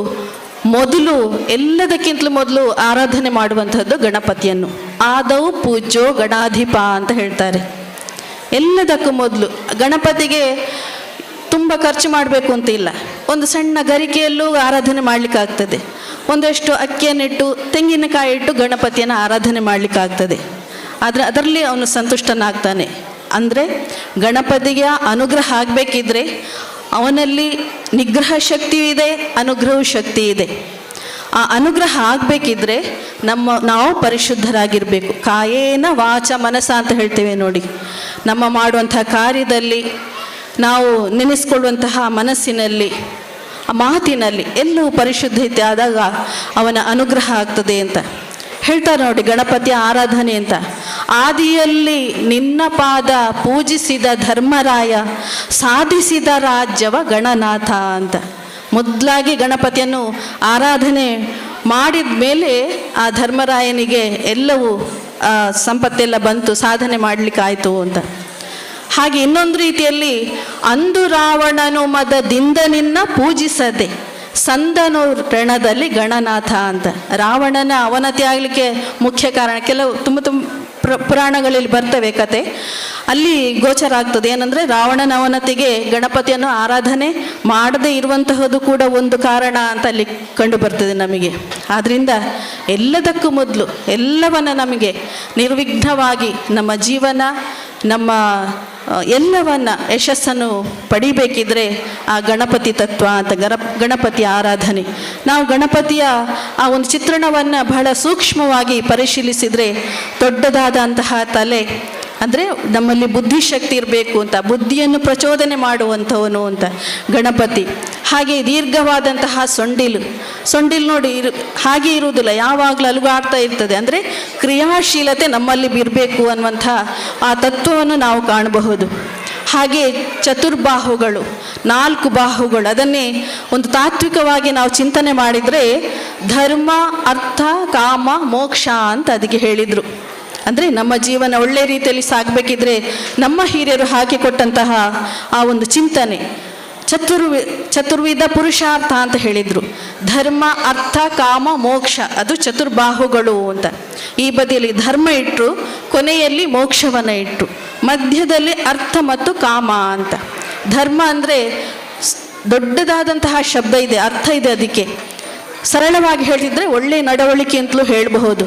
ಮೊದಲು, ಎಲ್ಲದಕ್ಕಿಂತಲೂ ಮೊದಲು ಆರಾಧನೆ ಮಾಡುವಂಥದ್ದು ಗಣಪತಿಯನ್ನು. ಆದೌ ಪೂಜ್ಯೋ ಗಣಾಧಿಪ ಅಂತ ಹೇಳ್ತಾರೆ. ಎಲ್ಲದಕ್ಕೂ ಮೊದಲು ಗಣಪತಿಗೆ ತುಂಬ ಖರ್ಚು ಮಾಡಬೇಕು ಅಂತ ಇಲ್ಲ, ಒಂದು ಸಣ್ಣ ಗರಿಕೆಯಲ್ಲೂ ಆರಾಧನೆ ಮಾಡಲಿಕ್ಕಾಗ್ತದೆ. ಒಂದಷ್ಟು ಅಕ್ಕಿಯನ್ನಿಟ್ಟು ತೆಂಗಿನಕಾಯಿ ಇಟ್ಟು ಗಣಪತಿಯನ್ನು ಆರಾಧನೆ ಮಾಡಲಿಕ್ಕಾಗ್ತದೆ. ಆದರೆ ಅದರಲ್ಲಿ ಅವನು ಸಂತುಷ್ಟನಾಗ್ತಾನೆ. ಅಂದರೆ ಗಣಪತಿಗೆ ಅನುಗ್ರಹ ಆಗಬೇಕಿದ್ರೆ ಅವನಲ್ಲಿ ನಿಗ್ರಹ ಶಕ್ತಿಯೂ ಇದೆ, ಅನುಗ್ರಹ ಶಕ್ತಿ ಇದೆ. ಆ ಅನುಗ್ರಹ ಆಗಬೇಕಿದ್ರೆ ನಾವು ಪರಿಶುದ್ಧರಾಗಿರಬೇಕು. ಕಾಯೇನ ವಾಚ ಮನಸ ಅಂತ ಹೇಳ್ತೇವೆ ನೋಡಿ. ನಮ್ಮ ಮಾಡುವಂಥ ಕಾರ್ಯದಲ್ಲಿ, ನಾವು ನೆನೆಸ್ಕೊಳ್ಳುವಂತಹ ಮನಸ್ಸಿನಲ್ಲಿ, ಆ ಮಾತಿನಲ್ಲಿ ಎಲ್ಲವೂ ಪರಿಶುದ್ಧತೆ ಆದಾಗ ಅವನ ಅನುಗ್ರಹ ಆಗ್ತದೆ ಅಂತ ಹೇಳ್ತಾರೆ ನೋಡಿ. ಗಣಪತಿಯ ಆರಾಧನೆ ಅಂತ, ಆದಿಯಲ್ಲಿ ನಿನ್ನ ಪಾದ ಪೂಜಿಸಿದ ಧರ್ಮರಾಯ ಸಾಧಿಸಿದ ರಾಜ್ಯವ ಗಣನಾಥ ಅಂತ. ಮೊದಲಾಗಿ ಗಣಪತಿಯನ್ನು ಆರಾಧನೆ ಮಾಡಿದ ಮೇಲೆ ಆ ಧರ್ಮರಾಯನಿಗೆ ಎಲ್ಲವೂ ಸಂಪತ್ತೆಲ್ಲ ಬಂತು, ಸಾಧನೆ ಮಾಡಲಿಕ್ಕಾಯಿತು ಅಂತ. ಹಾಗೆ ಇನ್ನೊಂದು ರೀತಿಯಲ್ಲಿ, ಅಂದು ರಾವಣನು ಮದದಿಂದ ನಿನ್ನ ಪೂಜಿಸದೆ ಸಂದನು ರಣದಲ್ಲಿ ಗಣನಾಥ ಅಂತ. ರಾವಣನ ಅವನತಿ ಆಗಲಿಕ್ಕೆ ಮುಖ್ಯ ಕಾರಣ ಕೆಲವು ತುಂಬ ಪುರಾಣಗಳಲ್ಲಿ ಬರ್ತವೆ ಕತೆ, ಅಲ್ಲಿ ಗೋಚರ ಆಗ್ತದೆ. ಏನಂದರೆ ರಾವಣನ ಅವನತಿಗೆ ಗಣಪತಿಯನ್ನು ಆರಾಧನೆ ಮಾಡದೇ ಇರುವಂತಹದ್ದು ಕೂಡ ಒಂದು ಕಾರಣ ಅಂತ ಅಲ್ಲಿ ಕಂಡು ಬರ್ತದೆ ನಮಗೆ. ಆದ್ದರಿಂದ ಎಲ್ಲದಕ್ಕೂ ಮೊದಲು ಎಲ್ಲವನ್ನ ನಮಗೆ ನಿರ್ವಿಘ್ನವಾಗಿ ನಮ್ಮ ಜೀವನ, ನಮ್ಮ ಎಲ್ಲವನ್ನ ಯಶಸ್ಸನ್ನು ಪಡಿಬೇಕಿದ್ರೆ ಆ ಗಣಪತಿ ತತ್ವ ಅಂತ, ಗಣಪತಿಯ ಆರಾಧನೆ. ನಾವು ಗಣಪತಿಯ ಆ ಒಂದು ಚಿತ್ರಣವನ್ನು ಬಹಳ ಸೂಕ್ಷ್ಮವಾಗಿ ಪರಿಶೀಲಿಸಿದರೆ ದೊಡ್ಡದಾದಂತಹ ತಲೆ, ಅಂದರೆ ನಮ್ಮಲ್ಲಿ ಬುದ್ಧಿಶಕ್ತಿ ಇರಬೇಕು ಅಂತ, ಬುದ್ಧಿಯನ್ನು ಪ್ರಚೋದನೆ ಮಾಡುವಂಥವನು ಅಂತ ಗಣಪತಿ. ಹಾಗೆ ದೀರ್ಘವಾದಂತಹ ಸೊಂಡಿಲು ನೋಡಿ ಹಾಗೆ ಇರುವುದಿಲ್ಲ, ಯಾವಾಗಲೂ ಅಲುಗಾಡ್ತಾ ಇರ್ತದೆ. ಅಂದರೆ ಕ್ರಿಯಾಶೀಲತೆ ನಮ್ಮಲ್ಲಿ ಇರಬೇಕು ಅನ್ನುವಂಥ ಆ ತತ್ವವನ್ನು ನಾವು ಕಾಣಬಹುದು. ಹಾಗೆ ಚತುರ್ಬಾಹುಗಳು, 4 ಬಾಹುಗಳು, ಅದನ್ನೇ ಒಂದು ತಾತ್ವಿಕವಾಗಿ ನಾವು ಚಿಂತನೆ ಮಾಡಿದರೆ ಧರ್ಮ, ಅರ್ಥ, ಕಾಮ, ಮೋಕ್ಷ ಅಂತ ಅದಕ್ಕೆ ಹೇಳಿದರು. ಅಂದರೆ ನಮ್ಮ ಜೀವನ ಒಳ್ಳೆ ರೀತಿಯಲ್ಲಿ ಸಾಗಬೇಕಿದ್ರೆ ನಮ್ಮ ಹಿರಿಯರು ಹಾಕಿಕೊಟ್ಟಂತಹ ಆ ಒಂದು ಚಿಂತನೆ ಚತುರ್ವಿಧ ಪುರುಷಾರ್ಥ ಅಂತ ಹೇಳಿದರು. ಧರ್ಮ, ಅರ್ಥ, ಕಾಮ, ಮೋಕ್ಷ, ಅದು ಚತುರ್ಬಾಹುಗಳು ಅಂತ. ಈ ಬದಿಯಲ್ಲಿ ಧರ್ಮ ಇಟ್ಟರು, ಕೊನೆಯಲ್ಲಿ ಮೋಕ್ಷವನ್ನು ಇಟ್ಟರು, ಮಧ್ಯದಲ್ಲಿ ಅರ್ಥ ಮತ್ತು ಕಾಮ ಅಂತ. ಧರ್ಮ ಅಂದರೆ ದೊಡ್ಡದಾದಂತಹ ಶಬ್ದ ಇದೆ, ಅರ್ಥ ಇದೆ. ಅದಕ್ಕೆ ಸರಳವಾಗಿ ಹೇಳಿದರೆ ಒಳ್ಳೆ ನಡವಳಿಕೆ ಅಂತಲೂ ಹೇಳಬಹುದು.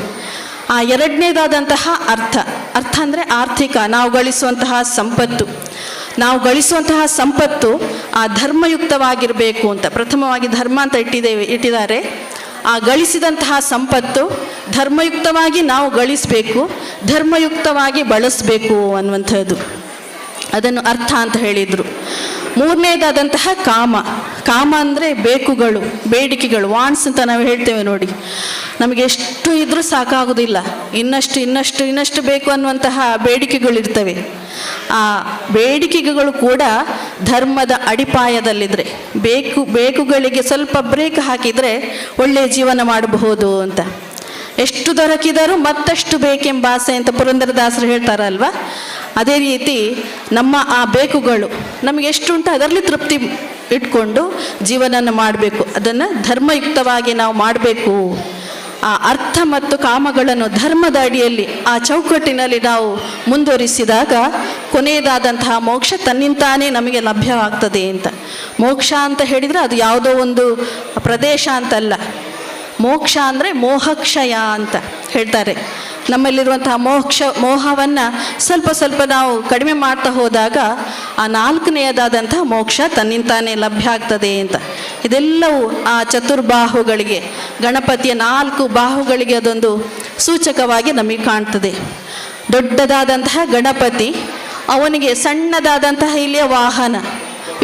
ಆ ಎರಡನೇದಾದಂತಹ ಅರ್ಥ ಅಂದರೆ ಆರ್ಥಿಕ, ನಾವು ಗಳಿಸುವಂತಹ ಸಂಪತ್ತು ಆ ಧರ್ಮಯುಕ್ತವಾಗಿರಬೇಕು ಅಂತ. ಪ್ರಥಮವಾಗಿ ಧರ್ಮ ಅಂತ ಇಟ್ಟಿದ್ದಾರೆ. ಆ ಗಳಿಸಿದಂತಹ ಸಂಪತ್ತು ಧರ್ಮಯುಕ್ತವಾಗಿ ನಾವು ಗಳಿಸಬೇಕು, ಧರ್ಮಯುಕ್ತವಾಗಿ ಬಳಸಬೇಕು ಅನ್ನುವಂಥದ್ದು, ಅದನ್ನು ಅರ್ಥ ಅಂತ ಹೇಳಿದರು. ಮೂರನೇದಾದಂತಹ ಕಾಮ ಅಂದರೆ ಬೇಡಿಕೆಗಳು, ವಾಂಟ್ಸ್ ಅಂತ ನಾವು ಹೇಳ್ತೇವೆ ನೋಡಿ. ನಮಗೆ ಎಷ್ಟು ಇದ್ರೂ ಸಾಕಾಗೋದಿಲ್ಲ, ಇನ್ನಷ್ಟು ಬೇಕು ಅನ್ನುವಂತಹ ಬೇಡಿಕೆಗಳಿರ್ತವೆ. ಆ ಬೇಡಿಕೆಗಳು ಕೂಡ ಧರ್ಮದ ಅಡಿಪಾಯದಲ್ಲಿದ್ದರೆ, ಬೇಕುಗಳಿಗೆ ಸ್ವಲ್ಪ ಬ್ರೇಕ್ ಹಾಕಿದರೆ ಒಳ್ಳೆಯ ಜೀವನ ಮಾಡಬಹುದು ಅಂತ. ಎಷ್ಟು ದೊರಕಿದರೂ ಮತ್ತಷ್ಟು ಬೇಕೆಂಬ ಆಸೆ ಅಂತ ಪುರಂದರದಾಸರು ಹೇಳ್ತಾರಲ್ವ. ಅದೇ ರೀತಿ ನಮ್ಮ ಆ ಬೇಕುಗಳು ನಮಗೆ ಎಷ್ಟುಂಟು ಅದರಲ್ಲಿ ತೃಪ್ತಿ ಇಟ್ಕೊಂಡು ಜೀವನನ ಮಾಡಬೇಕು, ಅದನ್ನು ಧರ್ಮಯುಕ್ತವಾಗಿ ನಾವು ಮಾಡಬೇಕು. ಆ ಅರ್ಥ ಮತ್ತು ಕಾಮಗಳನ್ನು ಧರ್ಮದ ಅಡಿಯಲ್ಲಿ ಆ ಚೌಕಟ್ಟಿನಲ್ಲಿ ನಾವು ಮುಂದುವರಿಸಿದಾಗ ಕೊನೆಯದಾದಂತಹ ಮೋಕ್ಷ ತನ್ನಿಂತಾನೇ ನಮಗೆ ಲಭ್ಯವಾಗ್ತದೆ ಅಂತ. ಮೋಕ್ಷ ಅಂತ ಹೇಳಿದರೆ ಅದು ಯಾವುದೋ ಒಂದು ಪ್ರದೇಶ ಅಂತಲ್ಲ. ಮೋಕ್ಷ ಅಂದರೆ ಮೋಹಕ್ಷಯ ಅಂತ ಹೇಳ್ತಾರೆ. ನಮ್ಮಲ್ಲಿರುವಂತಹ ಮೋಹವನ್ನು ಸ್ವಲ್ಪ ನಾವು ಕಡಿಮೆ ಮಾಡ್ತಾ ಹೋದಾಗ ಆ 4ನೇದಾದಂತಹ ಮೋಕ್ಷ ತನ್ನಿಂತಾನೇ ಲಭ್ಯ ಆಗ್ತದೆ ಅಂತ. ಇದೆಲ್ಲವೂ ಆ ಚತುರ್ಬಾಹುಗಳಿಗೆ, ಗಣಪತಿಯ 4 ಬಾಹುಗಳಿಗೆ ಅದೊಂದು ಸೂಚಕವಾಗಿ ನಮಗೆ ಕಾಣ್ತದೆ. ದೊಡ್ಡದಾದಂತಹ ಗಣಪತಿ, ಅವನಿಗೆ ಸಣ್ಣದಾದಂತಹ ಇಲಿಯ ವಾಹನ,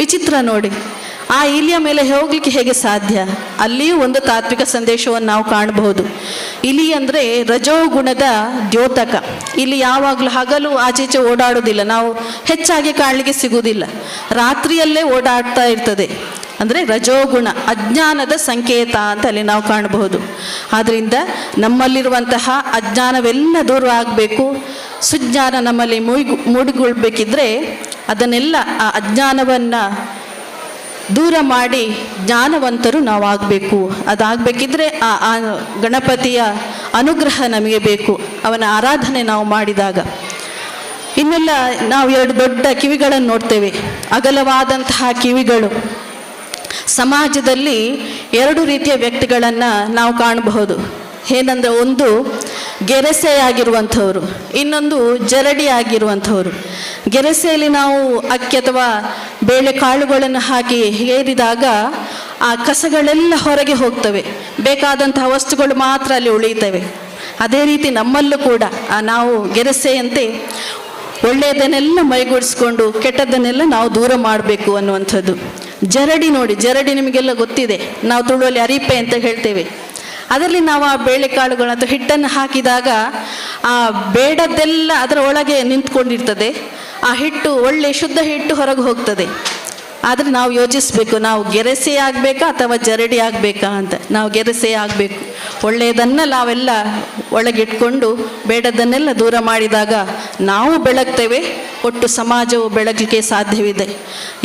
ವಿಚಿತ್ರ ನೋಡಿ. ಆ ಇಲಿಯ ಮೇಲೆ ಹೋಗ್ಲಿಕ್ಕೆ ಹೇಗೆ ಸಾಧ್ಯ? ಅಲ್ಲಿಯೂ ಒಂದು ತಾತ್ವಿಕ ಸಂದೇಶವನ್ನು ನಾವು ಕಾಣಬಹುದು. ಇಲಿ ಅಂದರೆ ರಜೋಗುಣದ ದ್ಯೋತಕ. ಇಲ್ಲಿ ಯಾವಾಗಲೂ ಹಗಲು ಆಚೀಚೆ ಓಡಾಡೋದಿಲ್ಲ, ನಾವು ಹೆಚ್ಚಾಗಿ ಕಾಣಲಿಕ್ಕೆ ಸಿಗುವುದಿಲ್ಲ, ರಾತ್ರಿಯಲ್ಲೇ ಓಡಾಡ್ತಾ ಇರ್ತದೆ. ಅಂದರೆ ರಜೋಗುಣ, ಅಜ್ಞಾನದ ಸಂಕೇತ ಅಂತ ಅಲ್ಲಿ ನಾವು ಕಾಣಬಹುದು. ಆದ್ದರಿಂದ ನಮ್ಮಲ್ಲಿರುವಂತಹ ಅಜ್ಞಾನವೆಲ್ಲ ದೂರ ಆಗಬೇಕು, ಸುಜ್ಞಾನ ನಮ್ಮಲ್ಲಿ ಮೂಡಿಗೊಳ್ಬೇಕಿದ್ರೆ ಅದನ್ನೆಲ್ಲ ಆ ಅಜ್ಞಾನವನ್ನು ದೂರ ಮಾಡಿ ಜ್ಞಾನವಂತರು ನಾವು ಆಗಬೇಕು. ಅದಾಗಬೇಕಿದ್ರೆ ಆ ಗಣಪತಿಯ ಅನುಗ್ರಹ ನಮಗೆ ಬೇಕು, ಅವನ ಆರಾಧನೆ ನಾವು ಮಾಡಿದಾಗ. ಇನ್ನೆಲ್ಲ ನಾವು 2 ದೊಡ್ಡ ಕಿವಿಗಳನ್ನು ನೋಡ್ತೇವೆ, ಅಗಲವಾದಂತಹ ಕಿವಿಗಳು. ಸಮಾಜದಲ್ಲಿ 2 ರೀತಿಯ ವ್ಯಕ್ತಿಗಳನ್ನು ನಾವು ಕಾಣಬಹುದು. ಏನಂದರೆ, ಒಂದು ಗೆರಸೆಯಾಗಿರುವಂಥವ್ರು, ಇನ್ನೊಂದು ಜರಡಿ ಆಗಿರುವಂಥವ್ರು. ಗೆರಸೆಯಲ್ಲಿ ನಾವು ಅಕ್ಕಿ ಅಥವಾ ಬೇಳೆ ಕಾಳುಗಳನ್ನು ಹಾಕಿ ಹೇರಿದಾಗ ಆ ಕಸಗಳೆಲ್ಲ ಹೊರಗೆ ಹೋಗ್ತವೆ, ಬೇಕಾದಂತಹ ವಸ್ತುಗಳು ಮಾತ್ರ ಅಲ್ಲಿ ಉಳಿಯುತ್ತವೆ. ಅದೇ ರೀತಿ ನಮ್ಮಲ್ಲೂ ಕೂಡ ನಾವು ಗೆರಸೆಯಂತೆ ಒಳ್ಳೆಯದನ್ನೆಲ್ಲ ಮೈಗೂಡಿಸ್ಕೊಂಡು ಕೆಟ್ಟದ್ದನ್ನೆಲ್ಲ ನಾವು ದೂರ ಮಾಡಬೇಕು ಅನ್ನುವಂಥದ್ದು. ಜರಡಿ ನೋಡಿ, ಜರಡಿ ನಿಮಗೆಲ್ಲ ಗೊತ್ತಿದೆ, ನಾವು ತುಳುವಲ್ಲಿ ಅರಿಪೆ ಅಂತ ಹೇಳ್ತೇವೆ. ಅದರಲ್ಲಿ ನಾವು ಆ ಬೇಳೆಕಾಳುಗಳು ಅಥವಾ ಹಿಟ್ಟನ್ನು ಹಾಕಿದಾಗ ಆ ಬೇಡದ್ದೆಲ್ಲ ಅದರ ಒಳಗೆ ನಿಂತ್ಕೊಂಡಿರ್ತದೆ. ಆ ಹಿಟ್ಟು ಒಳ್ಳೆ ಶುದ್ಧ ಹಿಟ್ಟು ಹೊರಗೆ ಹೋಗ್ತದೆ. ಆದರೆ ನಾವು ಯೋಚಿಸಬೇಕು, ನಾವು ಗೆರಸೆ ಆಗಬೇಕಾ ಅಥವಾ ಜರಡಿ ಆಗಬೇಕಾ ಅಂತ. ನಾವು ಗೆರಸೆ ಆಗಬೇಕು. ಒಳ್ಳೆಯದನ್ನು ನಾವೆಲ್ಲ ಒಳಗಿಟ್ಕೊಂಡು ಬೇಡದನ್ನೆಲ್ಲ ದೂರ ಮಾಡಿದಾಗ ನಾವು ಬೆಳಗ್ತೇವೆ, ಒಟ್ಟು ಸಮಾಜವು ಬೆಳಗಲಿಕ್ಕೆ ಸಾಧ್ಯವಿದೆ.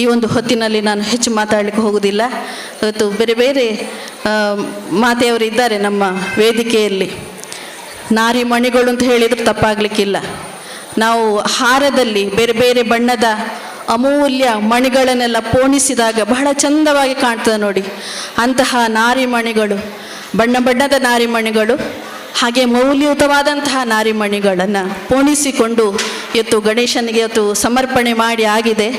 ಈ ಒಂದು ಹೊತ್ತಿನಲ್ಲಿ ನಾನು ಹೆಚ್ಚು ಮಾತಾಡಲಿಕ್ಕೆ ಹೋಗೋದಿಲ್ಲ. ಇವತ್ತು ಬೇರೆ ಬೇರೆ ಮಾತೆಯವರು ಇದ್ದಾರೆ ನಮ್ಮ ವೇದಿಕೆಯಲ್ಲಿ. ನಾರಿ ಮಣಿಗಳು ಅಂತ ಹೇಳಿದರೂ ತಪ್ಪಾಗಲಿಕ್ಕಿಲ್ಲ. ನಾವು ಹಾರದಲ್ಲಿ ಬೇರೆ ಬೇರೆ ಬಣ್ಣದ ಅಮೂಲ್ಯ ಮಣಿಗಳನ್ನೆಲ್ಲ ಪೋಣಿಸಿದಾಗ ಬಹಳ ಚಂದವಾಗಿ ಕಾಣ್ತದೆ ನೋಡಿ. ಅಂತಹ ನಾರಿಮಣಿಗಳು, ಬಣ್ಣದ ನಾರಿಮಣಿಗಳು, ಹಾಗೆ ಮೌಲ್ಯಯುತವಾದಂತಹ ನಾರಿಮಣಿಗಳನ್ನು ಪೋಣಿಸಿಕೊಂಡು ಇವತ್ತು ಗಣೇಶನಿಗೆ ಸಮರ್ಪಣೆ ಮಾಡಿ ಆಗಿದೆ.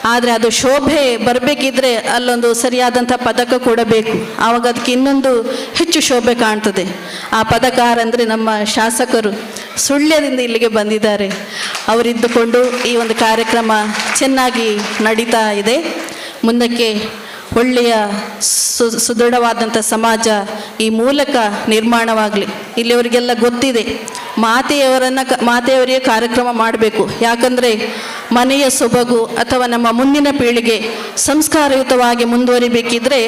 ಆದರೆ ಅದು ಶೋಭೆ ಬರಬೇಕಿದ್ರೆ ಅಲ್ಲೊಂದು ಸರಿಯಾದಂಥ ಪದಕ ಕೂಡ ಬೇಕು, ಆವಾಗ ಅದಕ್ಕೆ ಇನ್ನೊಂದು ಹೆಚ್ಚು ಶೋಭೆ ಕಾಣ್ತದೆ. ಆ ಪದಕಾರ ಅಂದರೆ ನಮ್ಮ ಶಾಸಕರು ಸುಳ್ಯದಿಂದ ಇಲ್ಲಿಗೆ ಬಂದಿದ್ದಾರೆ. ಅವರಿದ್ದುಕೊಂಡು ಈ ಒಂದು ಕಾರ್ಯಕ್ರಮ ಚೆನ್ನಾಗಿ ನಡೀತಾ ಇದೆ. ಮುಂದಕ್ಕೆ ಒಳ್ಳೆಯ ಸುದೃಢವಾದಂಥ ಸಮಾಜ ಈ ಮೂಲಕ ನಿರ್ಮಾಣವಾಗಲಿ. ಇಲ್ಲಿಯವರಿಗೆಲ್ಲ ಗೊತ್ತಿದೆ, ಮಾತೆಯವರಿಗೆ ಕಾರ್ಯಕ್ರಮ ಮಾಡಬೇಕು. ಯಾಕಂದರೆ ಮನೆಯ ಸೊಬಗು ಅಥವಾ ನಮ್ಮ ಮುಂದಿನ ಪೀಳಿಗೆ ಸಂಸ್ಕಾರಯುತವಾಗಿ ಮುಂದುವರಿಬೇಕಿದ್ರೆ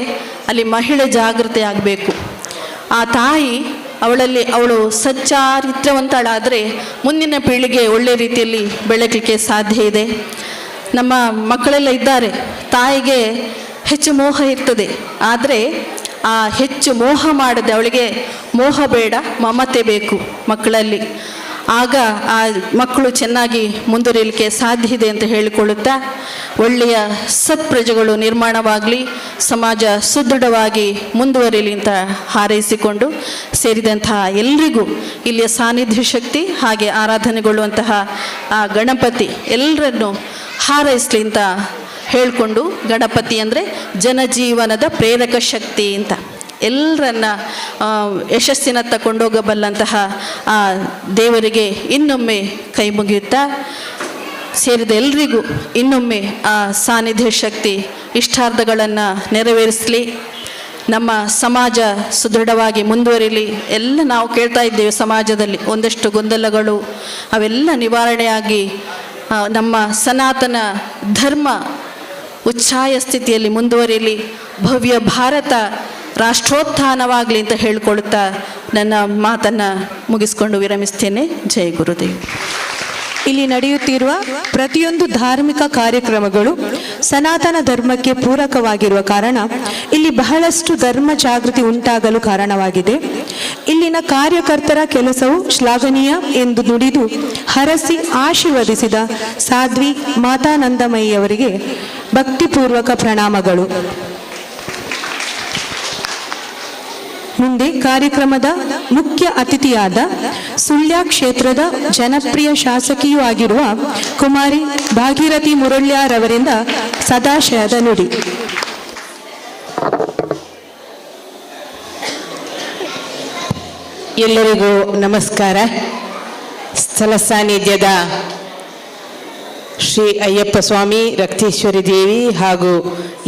ಅಲ್ಲಿ ಮಹಿಳೆ ಜಾಗೃತಿ ಆಗಬೇಕು. ಆ ತಾಯಿ ಅವಳು ಸಚ್ಚಾರಿತ್ರವಂತಳಾದರೆ ಮುಂದಿನ ಪೀಳಿಗೆ ಒಳ್ಳೆ ರೀತಿಯಲ್ಲಿ ಬೆಳಕಲಿಕ್ಕೆ ಸಾಧ್ಯ ಇದೆ. ನಮ್ಮ ಮಕ್ಕಳೆಲ್ಲ ಇದ್ದಾರೆ, ತಾಯಿಗೆ ಹೆಚ್ಚು ಮೋಹ ಇರ್ತದೆ. ಆದರೆ ಆ ಹೆಚ್ಚು ಮೋಹ ಮಾಡದೆ, ಅವಳಿಗೆ ಮೋಹ ಬೇಡ, ಮಮತೆ ಬೇಕು ಮಕ್ಕಳಲ್ಲಿ. ಆಗ ಆ ಮಕ್ಕಳು ಚೆನ್ನಾಗಿ ಮುಂದುವರಿಯಲಿಕ್ಕೆ ಸಾಧ್ಯ ಇದೆ ಅಂತ ಹೇಳಿಕೊಳ್ಳುತ್ತಾ, ಒಳ್ಳೆಯ ಸತ್ಪ್ರಜೆಗಳು ನಿರ್ಮಾಣವಾಗಲಿ, ಸಮಾಜ ಸುದೃಢವಾಗಿ ಮುಂದುವರಿಯಲಿ ಅಂತ ಹಾರೈಸಿಕೊಂಡು, ಸೇರಿದಂತಹ ಎಲ್ರಿಗೂ ಇಲ್ಲಿಯ ಸಾನ್ನಿಧ್ಯ ಶಕ್ತಿ ಹಾಗೆ ಆರಾಧನೆಗೊಳ್ಳುವಂತಹ ಆ ಗಣಪತಿ ಎಲ್ಲರನ್ನು ಹಾರೈಸಲಿ ಅಂತ ಹೇಳಿಕೊಂಡು, ಗಣಪತಿ ಅಂದರೆ ಜನಜೀವನದ ಪ್ರೇರಕ ಶಕ್ತಿ ಅಂತ ಎಲ್ಲರನ್ನ ಯಶಸ್ಸಿನತ್ತ ಕೊಂಡೋಗಬಲ್ಲಂತಹ ಆ ದೇವರಿಗೆ ಇನ್ನೊಮ್ಮೆ ಕೈ ಮುಗಿಯುತ್ತಾ, ಸೇರಿದ ಎಲ್ರಿಗೂ ಇನ್ನೊಮ್ಮೆ ಆ ಸಾನ್ನಿಧ್ಯ ಶಕ್ತಿ ಇಷ್ಟಾರ್ಥಗಳನ್ನು ನೆರವೇರಿಸಲಿ. ನಮ್ಮ ಸಮಾಜ ಸುದೃಢವಾಗಿ ಮುಂದುವರಿಲಿ. ಎಲ್ಲ ನಾವು ಕೇಳ್ತಾ ಇದ್ದೇವೆ, ಸಮಾಜದಲ್ಲಿ ಒಂದಷ್ಟು ಗೊಂದಲಗಳು ಅವೆಲ್ಲ ನಿವಾರಣೆಯಾಗಿ ನಮ್ಮ ಸನಾತನ ಧರ್ಮ ಉಚ್ಛಾಯ ಸ್ಥಿತಿಯಲ್ಲಿ ಮುಂದುವರಿಯಲಿ. ಭವ್ಯ ಭಾರತ ರಾಷ್ಟ್ರೋತ್ಥಾನವಾಗಲಿ ಅಂತ ಹೇಳಿಕೊಳ್ಳುತ್ತಾ ನನ್ನ ಮಾತನ್ನು ಮುಗಿಸ್ಕೊಂಡು ವಿರಮಿಸ್ತೇನೆ. ಜೈ ಗುರುದೇವ್. ಇಲ್ಲಿ ನಡೆಯುತ್ತಿರುವ ಪ್ರತಿಯೊಂದು ಧಾರ್ಮಿಕ ಕಾರ್ಯಕ್ರಮಗಳು ಸನಾತನ ಧರ್ಮಕ್ಕೆ ಪೂರಕವಾಗಿರುವ ಕಾರಣ ಇಲ್ಲಿ ಬಹಳಷ್ಟು ಧರ್ಮ ಜಾಗೃತಿ ಉಂಟಾಗಲು ಕಾರಣವಾಗಿದೆ. ಇಲ್ಲಿನ ಕಾರ್ಯಕರ್ತರ ಕೆಲಸವು ಶ್ಲಾಘನೀಯ ಎಂದು ನುಡಿದು ಹರಸಿ ಆಶೀರ್ವದಿಸಿದ ಸಾಧ್ವಿ ಮಾತಾನಂದಮಯಿಯವರಿಗೆ ಭಕ್ತಿಪೂರ್ವಕ ಪ್ರಣಾಮಗಳು. ಮುಂದೆ ಕಾರ್ಯಕ್ರಮದ ಮುಖ್ಯ ಅತಿಥಿಯಾದ ಸುಳ್ಯ ಕ್ಷೇತ್ರದ ಜನಪ್ರಿಯ ಶಾಸಕಿಯೂ ಆಗಿರುವ ಕುಮಾರಿ ಭಾಗೀರಥಿ ಮುರಳ್ಯಾರವರಿಂದ ಸದಾಶಯದ ನುಡಿ. ಎಲ್ಲರಿಗೂ ನಮಸ್ಕಾರ. ಸ್ಥಳ ಸಾನ್ನಿಧ್ಯದ ಶ್ರೀ ಅಯ್ಯಪ್ಪ ಸ್ವಾಮಿ, ರಕ್ತೇಶ್ವರಿ ದೇವಿ ಹಾಗೂ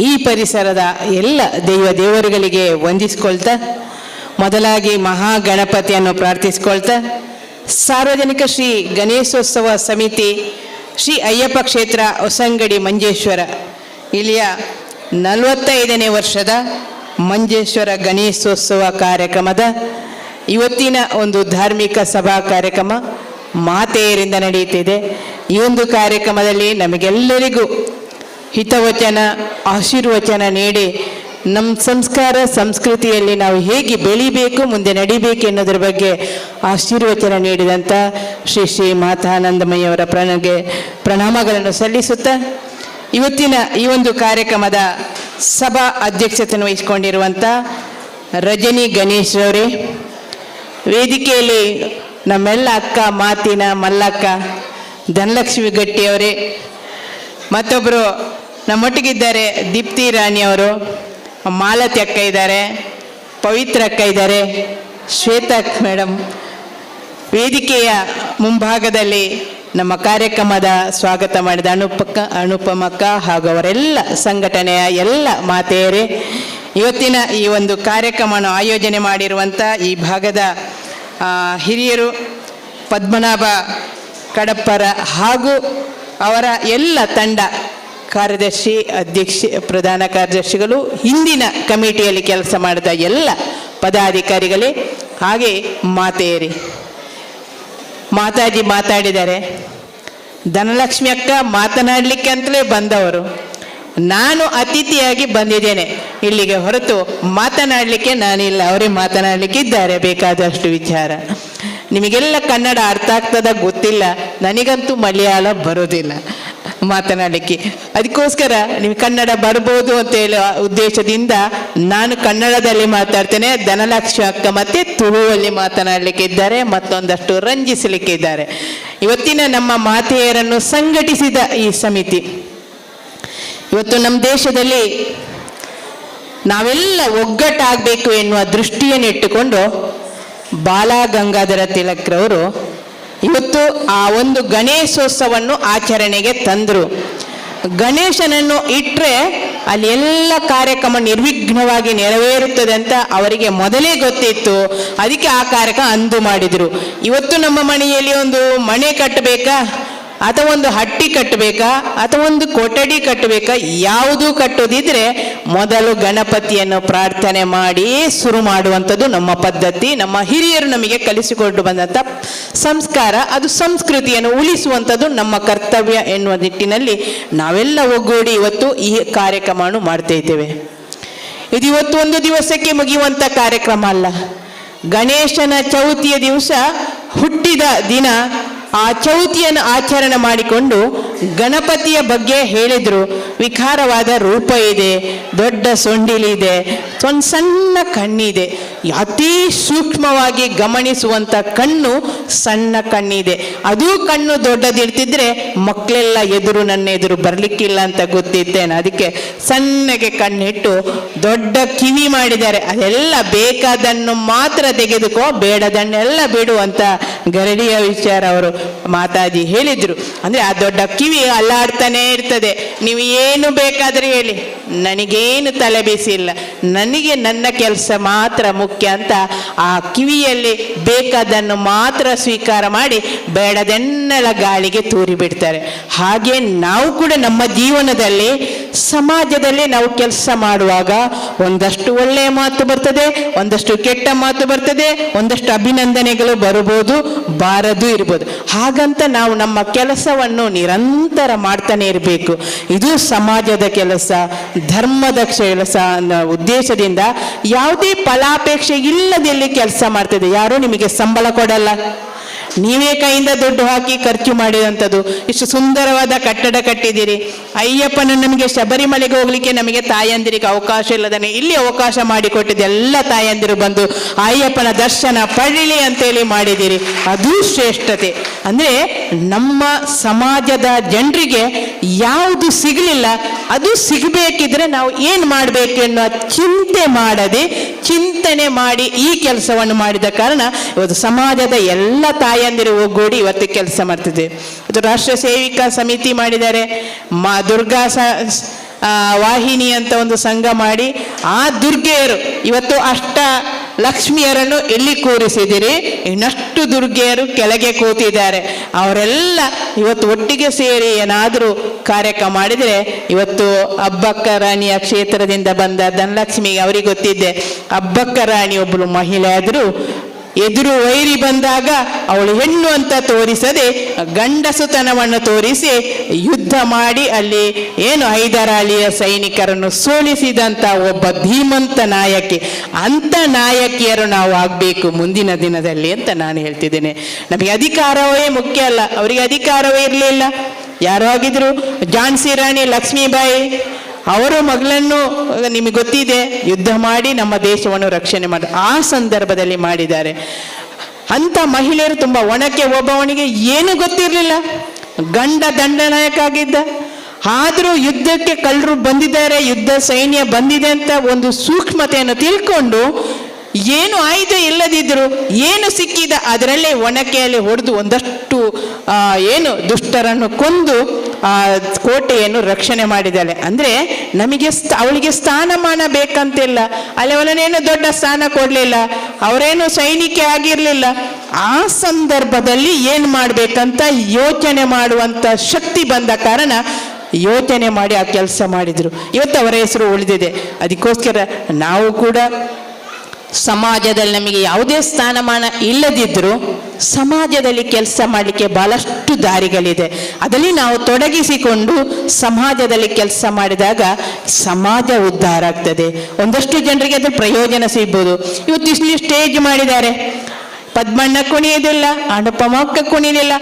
ಈ ಪರಿಸರದ ಎಲ್ಲ ದೇವರುಗಳಿಗೆ ವಂದಿಸ್ಕೊಳ್ತಾ, ಮೊದಲಾಗಿ ಮಹಾಗಣಪತಿಯನ್ನು ಪ್ರಾರ್ಥಿಸ್ಕೊಳ್ತಾ, ಸಾರ್ವಜನಿಕ ಶ್ರೀ ಗಣೇಶೋತ್ಸವ ಸಮಿತಿ ಶ್ರೀ ಅಯ್ಯಪ್ಪ ಕ್ಷೇತ್ರ ಹೊಸಂಗಡಿ ಮಂಜೇಶ್ವರ ಇಲ್ಲಿಯ 45ನೇ ವರ್ಷದ ಮಂಜೇಶ್ವರ ಗಣೇಶೋತ್ಸವ ಕಾರ್ಯಕ್ರಮದ ಇವತ್ತಿನ ಒಂದು ಧಾರ್ಮಿಕ ಸಭಾ ಕಾರ್ಯಕ್ರಮ ಮಾತೆಯರಿಂದ ನಡೆಯುತ್ತಿದೆ. ಈ ಒಂದು ಕಾರ್ಯಕ್ರಮದಲ್ಲಿ ನಮಗೆಲ್ಲರಿಗೂ ಹಿತವಚನ, ಆಶೀರ್ವಚನ ನೀಡಿ ನಮ್ಮ ಸಂಸ್ಕಾರ ಸಂಸ್ಕೃತಿಯಲ್ಲಿ ನಾವು ಹೇಗೆ ಬೆಳಿಬೇಕು, ಮುಂದೆ ನಡಿಬೇಕು ಎನ್ನುವುದರ ಬಗ್ಗೆ ಆಶೀರ್ವಚನ ನೀಡಿದಂಥ ಶ್ರೀ ಶ್ರೀ ಮಾತಾನಂದಮಯಿಯವರ ಪ್ರಣಾಮಗಳನ್ನು ಸಲ್ಲಿಸುತ್ತಾ, ಇವತ್ತಿನ ಈ ಒಂದು ಕಾರ್ಯಕ್ರಮದ ಸಭಾ ಅಧ್ಯಕ್ಷತೆಯನ್ನು ವಹಿಸಿಕೊಂಡಿರುವಂಥ ರಜನಿ ಗಣೇಶ್ ಅವರೇ, ವೇದಿಕೆಯಲ್ಲಿ ನಮ್ಮೆಲ್ಲ ಅಕ್ಕ ಮಾತಿನ ಮಲ್ಲಕ್ಕ, ಧನಲಕ್ಷ್ಮಿ ಗಟ್ಟಿಯವರೇ, ಮತ್ತೊಬ್ಬರು ನಮ್ಮೊಟ್ಟಿಗಿದ್ದಾರೆ ದೀಪ್ತಿ ರಾಣಿಯವರು, ಮಾಲತಿ ಅಕ್ಕ ಇದ್ದಾರೆ, ಪವಿತ್ರ ಅಕ್ಕ ಇದ್ದಾರೆ, ಶ್ವೇತಾ ಮೇಡಮ್. ವೇದಿಕೆಯ ಮುಂಭಾಗದಲ್ಲಿ ನಮ್ಮ ಕಾರ್ಯಕ್ರಮದ ಸ್ವಾಗತ ಮಾಡಿದ ಅನುಪಮಕ್ಕ ಹಾಗೂ ಅವರೆಲ್ಲ ಸಂಘಟನೆಯ ಎಲ್ಲ ಮಾತೆಯರೇ, ಇವತ್ತಿನ ಈ ಒಂದು ಕಾರ್ಯಕ್ರಮವನ್ನು ಆಯೋಜನೆ ಮಾಡಿರುವಂಥ ಈ ಭಾಗದ ಹಿರಿಯರು, ಪದ್ಮನಾಭ ಕಡಪ್ಪರ ಹಾಗೂ ಅವರ ಎಲ್ಲ ತಂಡ, ಕಾರ್ಯದರ್ಶಿ, ಪ್ರಧಾನ ಕಾರ್ಯದರ್ಶಿಗಳು, ಹಿಂದಿನ ಕಮಿಟಿಯಲ್ಲಿ ಕೆಲಸ ಮಾಡಿದ ಎಲ್ಲ ಪದಾಧಿಕಾರಿಗಳೇ, ಹಾಗೆ ಮಾತೆಯರೇ. ಮಾತಾಜಿ ಮಾತಾಡಿದ್ದಾರೆ, ಧನಲಕ್ಷ್ಮಿ ಅಕ್ಕ ಮಾತನಾಡಲಿಕ್ಕೆ ಅಂತಲೇ ಬಂದವರು, ನಾನು ಅತಿಥಿಯಾಗಿ ಬಂದಿದ್ದೇನೆ ಇಲ್ಲಿಗೆ, ಹೊರತು ಮಾತನಾಡಲಿಕ್ಕೆ ನಾನಿಲ್ಲ, ಅವರೇ ಮಾತನಾಡಲಿಕ್ಕೆ ಇದ್ದಾರೆ ಬೇಕಾದಷ್ಟು ವಿಚಾರ. ನಿಮಗೆಲ್ಲ ಕನ್ನಡ ಅರ್ಥ ಆಗ್ತದ ಗೊತ್ತಿಲ್ಲ, ನನಗಂತೂ ಮಲಯಾಳ ಬರೋದಿಲ್ಲ ಮಾತನಾಡಲಿಕ್ಕೆ. ಅದಕ್ಕೋಸ್ಕರ ನಿಮಗೆ ಕನ್ನಡ ಬರ್ಬೋದು ಅಂತ ಹೇಳೋ ಉದ್ದೇಶದಿಂದ ನಾನು ಕನ್ನಡದಲ್ಲಿ ಮಾತಾಡ್ತೇನೆ. ಧನಲಕ್ಷ್ಮಿ ಅಕ್ಕ ಮತ್ತೆ ತುಳುವಲ್ಲಿ ಮಾತನಾಡಲಿಕ್ಕೆ ಇದ್ದಾರೆ, ಮತ್ತೊಂದಷ್ಟು ರಂಜಿಸಲಿಕ್ಕೆ ಇದ್ದಾರೆ. ಇವತ್ತಿನ ನಮ್ಮ ಮಾತೆಯರನ್ನು ಸಂಘಟಿಸಿದ ಈ ಸಮಿತಿ, ಇವತ್ತು ನಮ್ಮ ದೇಶದಲ್ಲಿ ನಾವೆಲ್ಲ ಒಗ್ಗಟ್ಟಾಗಬೇಕು ಎನ್ನುವ ದೃಷ್ಟಿಯನ್ನು ಇಟ್ಟುಕೊಂಡು ಬಾಲ ಗಂಗಾಧರ ತಿಲಕ್ರವರು ಇವತ್ತು ಆ ಒಂದು ಗಣೇಶೋತ್ಸವವನ್ನು ಆಚರಣೆಗೆ ತಂದರು. ಗಣೇಶನನ್ನು ಇಟ್ಟರೆ ಅಲ್ಲಿ ಎಲ್ಲ ಕಾರ್ಯಕ್ರಮ ನಿರ್ವಿಘ್ನವಾಗಿ ನೆರವೇರುತ್ತದೆ ಅಂತ ಅವರಿಗೆ ಮೊದಲೇ ಗೊತ್ತಿತ್ತು. ಅದಕ್ಕೆ ಆ ಕಾರ್ಯಕ್ರಮ ಅಂದು ಮಾಡಿದರು. ಇವತ್ತು ನಮ್ಮ ಮನೆಯಲ್ಲಿ ಒಂದು ಮನೆ ಕಟ್ಟಬೇಕಾ ಅಥವಾ ಒಂದು ಹಟ್ಟಿ ಕಟ್ಟಬೇಕಾ ಅಥವಾ ಒಂದು ಕೊಠಡಿ ಕಟ್ಟಬೇಕಾ, ಯಾವುದೂ ಕಟ್ಟೋದಿದ್ರೆ ಮೊದಲು ಗಣಪತಿಯನ್ನು ಪ್ರಾರ್ಥನೆ ಮಾಡಿ ಶುರು ಮಾಡುವಂಥದ್ದು ನಮ್ಮ ಪದ್ಧತಿ. ನಮ್ಮ ಹಿರಿಯರು ನಮಗೆ ಕಲಿಸಿಕೊಂಡು ಬಂದಂಥ ಸಂಸ್ಕಾರ, ಅದು ಸಂಸ್ಕೃತಿಯನ್ನು ಉಳಿಸುವಂಥದ್ದು ನಮ್ಮ ಕರ್ತವ್ಯ ಎನ್ನುವ ನಿಟ್ಟಿನಲ್ಲಿ ನಾವೆಲ್ಲ ಒಗ್ಗೂಡಿ ಇವತ್ತು ಈ ಕಾರ್ಯಕ್ರಮವನ್ನು ಮಾಡ್ತಾ ಇದ್ದೇವೆ. ಇದು ಇವತ್ತು ಒಂದು ದಿವಸಕ್ಕೆ ಮುಗಿಯುವಂಥ ಕಾರ್ಯಕ್ರಮ ಅಲ್ಲ. ಗಣೇಶನ ಚೌತಿಯ ದಿವಸ ಹುಟ್ಟಿದ ದಿನ ಆ ಚೌತಿಯನ್ನು ಆಚರಣೆ ಮಾಡಿಕೊಂಡು ಗಣಪತಿಯ ಬಗ್ಗೆ ಹೇಳಿದ್ರು. ವಿಕಾರವಾದ ರೂಪ ಇದೆ, ದೊಡ್ಡ ಸೊಂಡಿಲಿದೆ, ಒಂದು ಸಣ್ಣ ಕಣ್ಣಿದೆ, ಅತಿ ಸೂಕ್ಷ್ಮವಾಗಿ ಗಮನಿಸುವಂಥ ಕಣ್ಣು, ಸಣ್ಣ ಕಣ್ಣಿದೆ. ಅದೂ ಕಣ್ಣು ದೊಡ್ಡದಿರ್ತಿದ್ರೆ ಮಕ್ಕಳೆಲ್ಲ ನನ್ನ ಎದುರು ಬರಲಿಕ್ಕಿಲ್ಲ ಅಂತ ಗೊತ್ತಿತ್ತೇನೆ. ಅದಕ್ಕೆ ಸಣ್ಣಗೆ ಕಣ್ಣಿಟ್ಟು ದೊಡ್ಡ ಕಿವಿ ಮಾಡಿದ್ದಾರೆ. ಅದೆಲ್ಲ ಬೇಕಾದನ್ನು ಮಾತ್ರ ತೆಗೆದುಕೋ, ಬೇಡದನ್ನೆಲ್ಲ ಬಿಡು ಅಂತ ಗರಡಿಯ ವಿಚಾರ ಅವರು ಮಾತಾಜಿ ಹೇಳಿದ್ರು. ಅಂದ್ರೆ ಆ ದೊಡ್ಡ ಕಿವಿ ಅಲ್ಲಾಡ್ತಾನೆ ಇರ್ತದೆ. ನೀವು ಏನು ಬೇಕಾದ್ರೆ ಹೇಳಿ, ನನಗೇನು ತಲೆ ಬಿಸಿ ಇಲ್ಲ, ನನಗೆ ನನ್ನ ಕೆಲಸ ಮಾತ್ರ ಮುಖ್ಯ ಅಂತ ಆ ಕಿವಿಯಲ್ಲಿ ಬೇಕಾದನ್ನು ಮಾತ್ರ ಸ್ವೀಕಾರ ಮಾಡಿ ಬೇಡದನ್ನೆಲ್ಲ ಗಾಳಿಗೆ ತೂರಿ ಬಿಡ್ತಾರೆ. ಹಾಗೆ ನಾವು ಕೂಡ ನಮ್ಮ ಜೀವನದಲ್ಲಿ ಸಮಾಜದಲ್ಲಿ ನಾವು ಕೆಲಸ ಮಾಡುವಾಗ ಒಂದಷ್ಟು ಒಳ್ಳೆಯ ಮಾತು ಬರ್ತದೆ, ಒಂದಷ್ಟು ಕೆಟ್ಟ ಮಾತು ಬರ್ತದೆ, ಒಂದಷ್ಟು ಅಭಿನಂದನೆಗಳು ಬರಬಹುದು, ಬಾರದು ಇರ್ಬೋದು. ಹಾಗಂತ ನಾವು ನಮ್ಮ ಕೆಲಸವನ್ನು ನಿರಂತರ ಮಾಡ್ತಾನೆ ಇರಬೇಕು. ಇದು ಸಮಾಜದ ಕೆಲಸ, ಧರ್ಮದ ಕೆಲಸ ಅನ್ನೋ ಉದ್ದೇಶದಿಂದ ಯಾವುದೇ ಫಲಾಪೇಕ್ಷೆ ಇಲ್ಲದಲ್ಲಿ ಕೆಲಸ ಮಾಡ್ತದೆ. ಯಾರು ನಿಮಗೆ ಸಂಬಳ ಕೊಡಲ್ಲ, ನೀವೇ ಕೈಯಿಂದ ದುಡ್ಡು ಹಾಕಿ ಖರ್ಚು ಮಾಡಿದಂಥದ್ದು. ಇಷ್ಟು ಸುಂದರವಾದ ಕಟ್ಟಡ ಕಟ್ಟಿದ್ದೀರಿ. ಅಯ್ಯಪ್ಪನ ನಮಗೆ ಶಬರಿಮಲೆಗೆ ಹೋಗ್ಲಿಕ್ಕೆ ನಮಗೆ ತಾಯಂದಿರಿಗೆ ಅವಕಾಶ ಇಲ್ಲದಾನೆ, ಇಲ್ಲಿ ಅವಕಾಶ ಮಾಡಿಕೊಟ್ಟಿದೆ. ಎಲ್ಲ ತಾಯಂದಿರು ಬಂದು ಅಯ್ಯಪ್ಪನ ದರ್ಶನ ಪಡೀಲಿ ಅಂತೇಳಿ ಮಾಡಿದ್ದೀರಿ. ಅದು ಶ್ರೇಷ್ಠತೆ. ಅಂದ್ರೆ ನಮ್ಮ ಸಮಾಜದ ಜನರಿಗೆ ಯಾವುದು ಸಿಗಲಿಲ್ಲ, ಅದು ಸಿಗಬೇಕಿದ್ರೆ ನಾವು ಏನು ಮಾಡಬೇಕು ಅನ್ನೋ ಚಿಂತೆ ಮಾಡದೆ ಚಿಂತನೆ ಮಾಡಿ ಈ ಕೆಲಸವನ್ನು ಮಾಡಿದ ಕಾರಣ ಇವತ್ತು ಸಮಾಜದ ಎಲ್ಲ ತಾಯಂದಿರು ಒಗ್ಗೂಡಿ ಇವತ್ತು ಕೆಲಸ ಮಾಡ್ತಿದೆ. ಇದು ರಾಷ್ಟ್ರ ಸೇವಿಕಾ ಸಮಿತಿ ಮಾಡಿದ್ದಾರೆ, ದುರ್ಗಾ ವಾಹಿನಿ ಅಂತ ಒಂದು ಸಂಘ ಮಾಡಿ ಆ ದುರ್ಗೆಯರು ಇವತ್ತು ಅಷ್ಟ ಲಕ್ಷ್ಮಿಯರನ್ನು ಎಲ್ಲಿ ಕೂರಿಸಿದಿರಿ, ಇನ್ನಷ್ಟು ದುರ್ಗೆಯರು ಕೆಳಗೆ ಕೂತಿದ್ದಾರೆ. ಅವರೆಲ್ಲ ಇವತ್ತು ಒಟ್ಟಿಗೆ ಸೇರಿ ಏನಾದರೂ ಕಾರ್ಯಕ್ರಮ ಮಾಡಿದರೆ ಇವತ್ತು ಅಬ್ಬಕ್ಕ ರಾಣಿಯ ಕ್ಷೇತ್ರದಿಂದ ಬಂದ ಧನಲಕ್ಷ್ಮಿಗೆ ಅವರಿಗೆ ಗೊತ್ತಿದ್ದೆ, ಅಬ್ಬಕ್ಕ ರಾಣಿ ಒಬ್ಬಳು ಮಹಿಳೆ ಆದರೂ ಎದುರು ವೈರಿ ಬಂದಾಗ ಅವಳು ಹೆಣ್ಣು ಅಂತ ತೋರಿಸದೆ ಗಂಡಸುತನವನ್ನು ತೋರಿಸಿ ಯುದ್ಧ ಮಾಡಿ ಅಲ್ಲಿ ಏನು ಹೈದರಾಲಿಯ ಸೈನಿಕರನ್ನು ಸೋಲಿಸಿದಂಥ ಒಬ್ಬ ಧೀಮಂತ ನಾಯಕಿ. ಅಂಥ ನಾಯಕಿಯರು ನಾವು ಆಗಬೇಕು ಮುಂದಿನ ದಿನದಲ್ಲಿ ಅಂತ ನಾನು ಹೇಳ್ತಿದ್ದೇನೆ. ನಮಗೆ ಅಧಿಕಾರವೇ ಮುಖ್ಯ ಅಲ್ಲ, ಅವರಿಗೆ ಅಧಿಕಾರವೇ ಇರಲಿಲ್ಲ. ಯಾರು ಆಗಿದ್ರು, ಝಾನ್ಸಿ ರಾಣಿ ಲಕ್ಷ್ಮೀಬಾಯಿ ಅವರ ಮಗಳನ್ನು ನಿಮಗೆ ಗೊತ್ತಿದೆ, ಯುದ್ಧ ಮಾಡಿ ನಮ್ಮ ದೇಶವನ್ನು ರಕ್ಷಣೆ ಮಾಡಿ ಆ ಸಂದರ್ಭದಲ್ಲಿ ಮಾಡಿದ್ದಾರೆ. ಅಂಥ ಮಹಿಳೆಯರು ತುಂಬ ಒಣಕೆ. ಒಬ್ಬವನಿಗೆ ಏನು ಗೊತ್ತಿರಲಿಲ್ಲ, ಗಂಡ ದಂಡನಾಯಕ ಆಗಿದ್ದ, ಆದರೂ ಯುದ್ಧಕ್ಕೆ ಕಳ್ಳರು ಬಂದಿದ್ದಾರೆ, ಯುದ್ಧ ಸೈನ್ಯ ಬಂದಿದೆ ಅಂತ ಒಂದು ಸೂಕ್ಷ್ಮತೆಯನ್ನು ತಿಳ್ಕೊಂಡು ಏನು ಆಯುಧ ಇಲ್ಲದಿದ್ರು ಏನು ಸಿಕ್ಕಿದ ಅದರಲ್ಲೇ ಒಣಕೆಯಲ್ಲಿ ಹೊಡೆದು ಒಂದಷ್ಟು ಏನು ದುಷ್ಟರನ್ನು ಕೊಂದು ಆ ಕೋಟೆಯನ್ನು ರಕ್ಷಣೆ ಮಾಡಿದ್ದಾಳೆ. ಅಂದರೆ ನಮಗೆ ಅವಳಿಗೆ ಸ್ಥಾನಮಾನ ಬೇಕಂತಿಲ್ಲ, ಅಲ್ಲಿ ಅವಳನ್ನೇನು ದೊಡ್ಡ ಸ್ಥಾನ ಕೊಡಲಿಲ್ಲ, ಅವರೇನು ಸೈನಿಕ ಆಗಿರಲಿಲ್ಲ. ಆ ಸಂದರ್ಭದಲ್ಲಿ ಏನು ಮಾಡಬೇಕಂತ ಯೋಚನೆ ಮಾಡುವಂಥ ಶಕ್ತಿ ಬಂದ ಕಾರಣ ಯೋಚನೆ ಮಾಡಿ ಆ ಕೆಲಸ ಮಾಡಿದರು. ಇವತ್ತು ಅವರ ಹೆಸರು ಉಳಿದಿದೆ. ಅದಕ್ಕೋಸ್ಕರ ನಾವು ಕೂಡ ಸಮಾಜದಲ್ಲಿ ನಮಗೆ ಯಾವುದೇ ಸ್ಥಾನಮಾನ ಇಲ್ಲದಿದ್ದರೂ ಸಮಾಜದಲ್ಲಿ ಕೆಲಸ ಮಾಡಲಿಕ್ಕೆ ಬಹಳಷ್ಟು ದಾರಿಗಳಿದೆ. ಅದರಲ್ಲಿ ನಾವು ತೊಡಗಿಸಿಕೊಂಡು ಸಮಾಜದಲ್ಲಿ ಕೆಲಸ ಮಾಡಿದಾಗ ಸಮಾಜ ಉದ್ಧಾರ ಆಗ್ತದೆ. ಒಂದಷ್ಟು ಜನರಿಗೆ ಅದರ ಪ್ರಯೋಜನ ಸಿಗ್ಬೋದು. ಇವತ್ತು ಇಲ್ಲಿ ಸ್ಟೇಜ್ ಮಾಡಿದ್ದಾರೆ, ಪದ್ಮಣ್ಣ ಕುಣಿಯೋದಿಲ್ಲ, ಅನುಪಮಕ್ಕ ಕುಣಿಯೋದಿಲ್ಲ,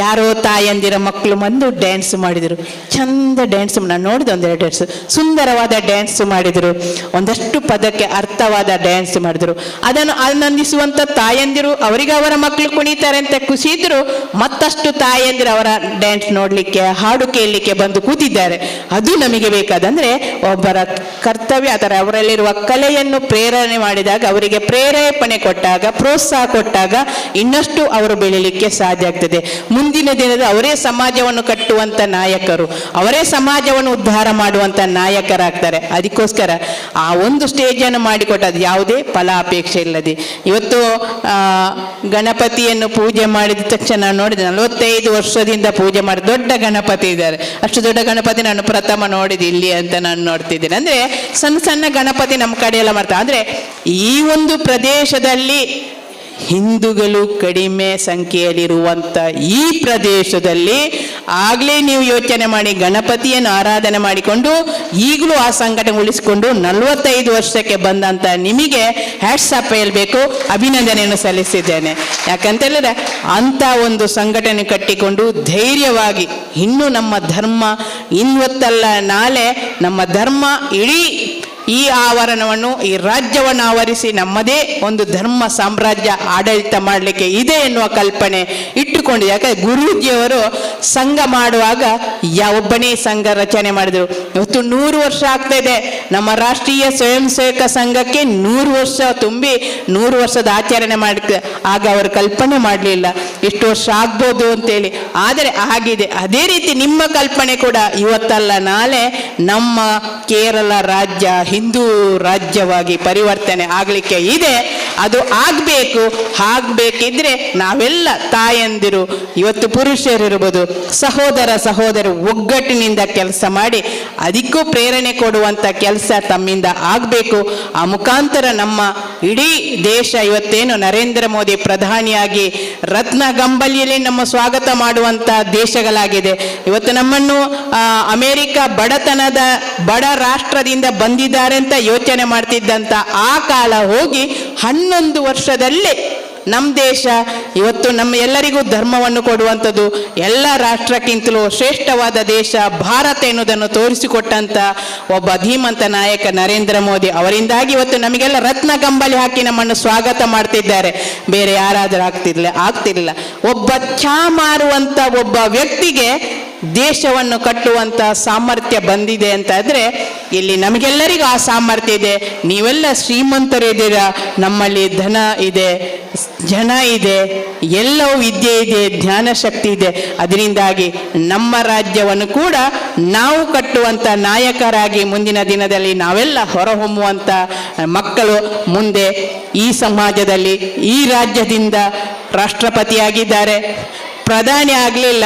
ಯಾರೋ ತಾಯಂದಿರ ಮಕ್ಕಳು ಬಂದು ಡ್ಯಾನ್ಸ್ ಮಾಡಿದರು. ಚಂದ ಡ್ಯಾನ್ಸ್, ನಾನು ನೋಡಿದೆ ಒಂದೆರಡು ಡ್ಯಾನ್ಸ್, ಸುಂದರವಾದ ಡ್ಯಾನ್ಸ್ ಮಾಡಿದರು. ಒಂದಷ್ಟು ಪದಕ್ಕೆ ಅರ್ಥವಾದ ಡ್ಯಾನ್ಸ್ ಮಾಡಿದರು. ಅದನ್ನು ಆನಂದಿಸುವಂಥ ತಾಯಂದಿರು ಅವರಿಗೆ ಅವರ ಮಕ್ಕಳು ಕುಣಿತಾರೆ ಅಂತ ಖುಷಿ ಇದ್ರು, ಮತ್ತಷ್ಟು ತಾಯಂದಿರು ಅವರ ಡ್ಯಾನ್ಸ್ ನೋಡಲಿಕ್ಕೆ, ಹಾಡು ಕೇಳಲಿಕ್ಕೆ ಬಂದು ಕೂತಿದ್ದಾರೆ. ಅದು ನಮಗೆ ಬೇಕಾದಂದ್ರೆ ಒಬ್ಬರ ಕರ್ತವ್ಯ. ಅದರ ಅವರಲ್ಲಿರುವ ಕಲೆಯನ್ನು ಪ್ರೇರಣೆ ಮಾಡಿದಾಗ, ಅವರಿಗೆ ಪ್ರೇರೇಪಣೆ ಕೊಟ್ಟಾಗ, ಪ್ರೋತ್ಸಾಹ ಕೊಟ್ಟಾಗ ಇನ್ನಷ್ಟು ಅವರು ಬೆಳೀಲಿಕ್ಕೆ ಸಾಧ್ಯ ಆಗ್ತದೆ. ಮುಂದಿನ ದಿನದ ಅವರೇ ಸಮಾಜವನ್ನು ಕಟ್ಟುವಂತ ನಾಯಕರು, ಅವರೇ ಸಮಾಜವನ್ನು ಉದ್ಧಾರ ಮಾಡುವಂತ ನಾಯಕರಾಗ್ತಾರೆ. ಅದಕ್ಕೋಸ್ಕರ ಆ ಒಂದು ಸ್ಟೇಜ್ ಅನ್ನು ಮಾಡಿಕೊಟ್ಟದ್ದು ಯಾವುದೇ ಫಲಾಪೇಕ್ಷೆ ಇಲ್ಲದೆ. ಇವತ್ತು ಗಣಪತಿಯನ್ನು ಪೂಜೆ ಮಾಡಿದ ತಕ್ಷಣ ನೋಡಿದೆ, 45 ವರ್ಷದಿಂದ ಪೂಜೆ ಮಾಡಿ ದೊಡ್ಡ ಗಣಪತಿ ಇದ್ದಾರೆ. ಅಷ್ಟು ದೊಡ್ಡ ಗಣಪತಿ ನಾನು ಪ್ರಥಮ ನೋಡಿದೆ ಇಲ್ಲಿ ಅಂತ ನಾನು ನೋಡ್ತಿದ್ದೇನೆ. ಅಂದ್ರೆ ಸಣ್ಣ ಸಣ್ಣ ಗಣಪತಿ ನಮ್ಮ ಕಡೆ ಎಲ್ಲ ಮಾಡ್ತಾರೆ. ಅಂದ್ರೆ ಈ ಒಂದು ಪ್ರದೇಶದಲ್ಲಿ ಹಿಂದೂಗಳು ಕಡಿಮೆ ಸಂಖ್ಯೆಯಲ್ಲಿರುವಂಥ ಈ ಪ್ರದೇಶದಲ್ಲಿ ಆಗಲೇ ನೀವು ಯೋಚನೆ ಮಾಡಿ, ಗಣಪತಿಯನ್ನು ಆರಾಧನೆ ಮಾಡಿಕೊಂಡು ಈಗಲೂ ಆ ಸಂಘಟನೆ ಉಳಿಸಿಕೊಂಡು 45 ವರ್ಷಕ್ಕೆ ಬಂದಂಥ ನಿಮಗೆ ಹ್ಯಾಟ್ಸ್ ಆಫ್ ಹೇಳಬೇಕು, ಅಭಿನಂದನೆಯನ್ನು ಸಲ್ಲಿಸಿದ್ದೇನೆ. ಯಾಕಂತ ಹೇಳಿದ್ರೆ ಅಂಥ ಒಂದು ಸಂಘಟನೆ ಕಟ್ಟಿಕೊಂಡು ಧೈರ್ಯವಾಗಿ ಇನ್ನೂ ನಮ್ಮ ಧರ್ಮ ಇನ್ನೊತ್ತಲ್ಲ ನಾಳೆ ನಮ್ಮ ಧರ್ಮ ಇಡೀ ಈ ಆವರಣವನ್ನು, ಈ ರಾಜ್ಯವನ್ನು ಆವರಿಸಿ ನಮ್ಮದೇ ಒಂದು ಧರ್ಮ ಸಾಮ್ರಾಜ್ಯ ಆಡಳಿತ ಮಾಡಲಿಕ್ಕೆ ಇದೆ ಎನ್ನುವ ಕಲ್ಪನೆ ಇಟ್ಟುಕೊಂಡಿದೆ. ಯಾಕಂದ್ರೆ ಗುರೂಜಿಯವರು ಸಂಘ ಮಾಡುವಾಗ ಒಬ್ಬನೇ ಸಂಘ ರಚನೆ ಮಾಡಿದರು. ಇವತ್ತು 100 ವರ್ಷ ಆಗ್ತಾ ಇದೆ. ನಮ್ಮ ರಾಷ್ಟ್ರೀಯ ಸ್ವಯಂ ಸೇವಕ ಸಂಘಕ್ಕೆ 100 ವರ್ಷ ತುಂಬಿ 100 ವರ್ಷದ ಆಚರಣೆ ಮಾಡಿ, ಆಗ ಅವರು ಕಲ್ಪನೆ ಮಾಡಲಿಲ್ಲ ಇಷ್ಟು ವರ್ಷ ಆಗ್ಬೋದು ಅಂತೇಳಿ. ಆದರೆ ಆಗಿದೆ. ಅದೇ ರೀತಿ ನಿಮ್ಮ ಕಲ್ಪನೆ ಕೂಡ ಇವತ್ತಲ್ಲ ನಾಳೆ ನಮ್ಮ ಕೇರಳ ರಾಜ್ಯ ಹಿಂದೂ ರಾಜ್ಯವಾಗಿ ಪರಿವರ್ತನೆ ಆಗಲಿಕ್ಕೆ ಇದೆ. ಅದು ಆಗಬೇಕು. ಆಗಬೇಕಿದ್ರೆ ನಾವೆಲ್ಲ ತಾಯಂದಿರು, ಇವತ್ತು ಪುರುಷರಿರ್ಬೋದು, ಸಹೋದರರು ಒಗ್ಗಟ್ಟಿನಿಂದ ಕೆಲಸ ಮಾಡಿ ಅದಕ್ಕೂ ಪ್ರೇರಣೆ ಕೊಡುವಂಥ ಕೆಲಸ ತಮ್ಮಿಂದ ಆಗಬೇಕು. ಆ ಮುಖಾಂತರ ನಮ್ಮ ಇಡೀ ದೇಶ ಇವತ್ತೇನು ನರೇಂದ್ರ ಮೋದಿ ಪ್ರಧಾನಿಯಾಗಿ ರತ್ನ ಗಂಬಲಿಯಲ್ಲಿ ನಮ್ಮ ಸ್ವಾಗತ ಮಾಡುವಂಥ ದೇಶಗಳಾಗಿದೆ. ಇವತ್ತು ನಮ್ಮನ್ನು ಅಮೆರಿಕ ಬಡ ರಾಷ್ಟ್ರದಿಂದ ಬಂದಿದ್ದಾರೆ ಅಂತ ಯೋಚನೆ ಮಾಡ್ತಿದ್ದಂಥ ಆ ಕಾಲ ಹೋಗಿ 11 ವರ್ಷದಲ್ಲಿ ನಮ್ಮ ದೇಶ ಇವತ್ತು ನಮ್ಮ ಎಲ್ಲರಿಗೂ ಧರ್ಮವನ್ನು ಕೊಡುವಂಥದ್ದು, ಎಲ್ಲ ರಾಷ್ಟ್ರಕ್ಕಿಂತಲೂ ಶ್ರೇಷ್ಠವಾದ ದೇಶ ಭಾರತ ಎನ್ನುವುದನ್ನು ತೋರಿಸಿಕೊಟ್ಟಂಥ ಒಬ್ಬ ಧೀಮಂತ ನಾಯಕ ನರೇಂದ್ರ ಮೋದಿ ಅವರಿಂದಾಗಿ ಇವತ್ತು ನಮಗೆಲ್ಲ ರತ್ನ ಗಂಬಲಿ ಹಾಕಿ ನಮ್ಮನ್ನು ಸ್ವಾಗತ ಮಾಡ್ತಿದ್ದಾರೆ. ಬೇರೆ ಯಾರಾದರೂ ಆಗ್ತಿರ್ಲಿಲ್ಲ. ಒಬ್ಬ ಚಾ ಮಾರುವಂಥ ಒಬ್ಬ ವ್ಯಕ್ತಿಗೆ ದೇಶವನ್ನು ಕಟ್ಟುವಂಥ ಸಾಮರ್ಥ್ಯ ಬಂದಿದೆ ಅಂತ ಆದರೆ ಇಲ್ಲಿ ನಮಗೆಲ್ಲರಿಗೂ ಆ ಸಾಮರ್ಥ್ಯ ಇದೆ. ನೀವೆಲ್ಲ ಶ್ರೀಮಂತರಿದ್ದೀರಾ, ನಮ್ಮಲ್ಲಿ ಧನ ಇದೆ, ಜನ ಇದೆ, ಎಲ್ಲವೂ ವಿದ್ಯೆ ಇದೆ, ಜ್ಞಾನ ಶಕ್ತಿ ಇದೆ. ಅದರಿಂದಾಗಿ ನಮ್ಮ ರಾಜ್ಯವನ್ನು ಕೂಡ ನಾವು ಕಟ್ಟುವಂಥ ನಾಯಕರಾಗಿ ಮುಂದಿನ ದಿನದಲ್ಲಿ ನಾವೆಲ್ಲ ಹೊರಹೊಮ್ಮುವಂಥ ಮಕ್ಕಳು ಮುಂದೆ ಈ ಸಮಾಜದಲ್ಲಿ ಈ ರಾಜ್ಯದಿಂದ ರಾಷ್ಟ್ರಪತಿಯಾಗಿದ್ದಾರೆ, ಪ್ರಧಾನಿ ಆಗಲಿಲ್ಲ,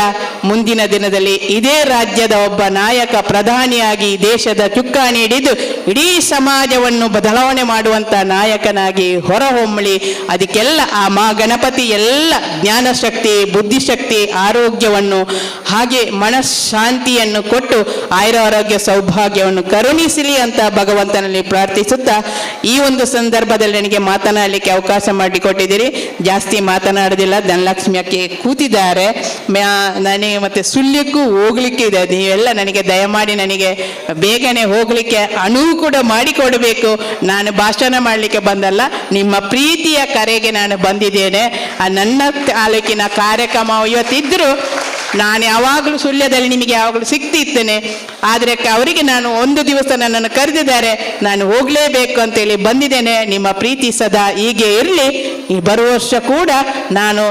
ಮುಂದಿನ ದಿನದಲ್ಲಿ ಇದೇ ರಾಜ್ಯದ ಒಬ್ಬ ನಾಯಕ ಪ್ರಧಾನಿಯಾಗಿ ದೇಶದ ಚುಕ್ಕಾಣಿ ಹಿಡಿದು ಇಡೀ ಸಮಾಜವನ್ನು ಬದಲಾವಣೆ ಮಾಡುವಂಥ ನಾಯಕನಾಗಿ ಹೊರಹೊಮ್ಮಲಿ. ಅದಕ್ಕೆಲ್ಲ ಆ ಗಣಪತಿ ಎಲ್ಲ ಜ್ಞಾನಶಕ್ತಿ, ಬುದ್ಧಿಶಕ್ತಿ, ಆರೋಗ್ಯವನ್ನು ಹಾಗೆ ಮನಃಶಾಂತಿಯನ್ನು ಕೊಟ್ಟು ಆಯುರಾರೋಗ್ಯ ಸೌಭಾಗ್ಯವನ್ನು ಕರುಣಿಸಲಿ ಅಂತ ಭಗವಂತನಲ್ಲಿ ಪ್ರಾರ್ಥಿಸುತ್ತಾ ಈ ಒಂದು ಸಂದರ್ಭದಲ್ಲಿ ನನಗೆ ಮಾತನಾಡಲಿಕ್ಕೆ ಅವಕಾಶ ಮಾಡಿಕೊಟ್ಟಿದ್ದೀರಿ. ಜಾಸ್ತಿ ಮಾತನಾಡೋದಿಲ್ಲ, ಧನಲಕ್ಷ್ಮಿ ಅಕ್ಕೆ ಕೂತಿದ್ದಾರೆ, ನನಗೆ ಮತ್ತೆ ಸುಳ್ಯಕ್ಕೂ ಹೋಗ್ಲಿಕ್ಕೆ ಇದೆ. ನೀವೆಲ್ಲ ನನಗೆ ದಯಮಾಡಿ ನನಗೆ ಬೇಗನೆ ಹೋಗ್ಲಿಕ್ಕೆ ಅನುವು ಕೂಡ ಮಾಡಿಕೊಡಬೇಕು. ನಾನು ಭಾಷಣ ಮಾಡಲಿಕ್ಕೆ ಬಂದಲ್ಲ, ನಿಮ್ಮ ಪ್ರೀತಿಯ ಕರೆಗೆ ನಾನು ಬಂದಿದ್ದೇನೆ. ನನ್ನ ತಾಲೂಕಿನ ಕಾರ್ಯಕ್ರಮ ಇವತ್ತಿದ್ರು ನಾನು ಯಾವಾಗಲೂ ಸುಳ್ಯದಲ್ಲಿ ನಿಮಗೆ ಯಾವಾಗಲೂ ಸಿಗ್ತಿರ್ತೇನೆ. ಆದರೆ ಅವರಿಗೆ ನಾನು ಒಂದು ದಿವಸ ನನ್ನನ್ನು ಕರೆದಿದ್ದಾರೆ, ನಾನು ಹೋಗಲೇಬೇಕು ಅಂತೇಳಿ ಬಂದಿದ್ದೇನೆ. ನಿಮ್ಮ ಪ್ರೀತಿ ಸದಾ ಹೀಗೆ ಇರಲಿ. ಈ ಬರುವ ವರ್ಷ ಕೂಡ ನಾನು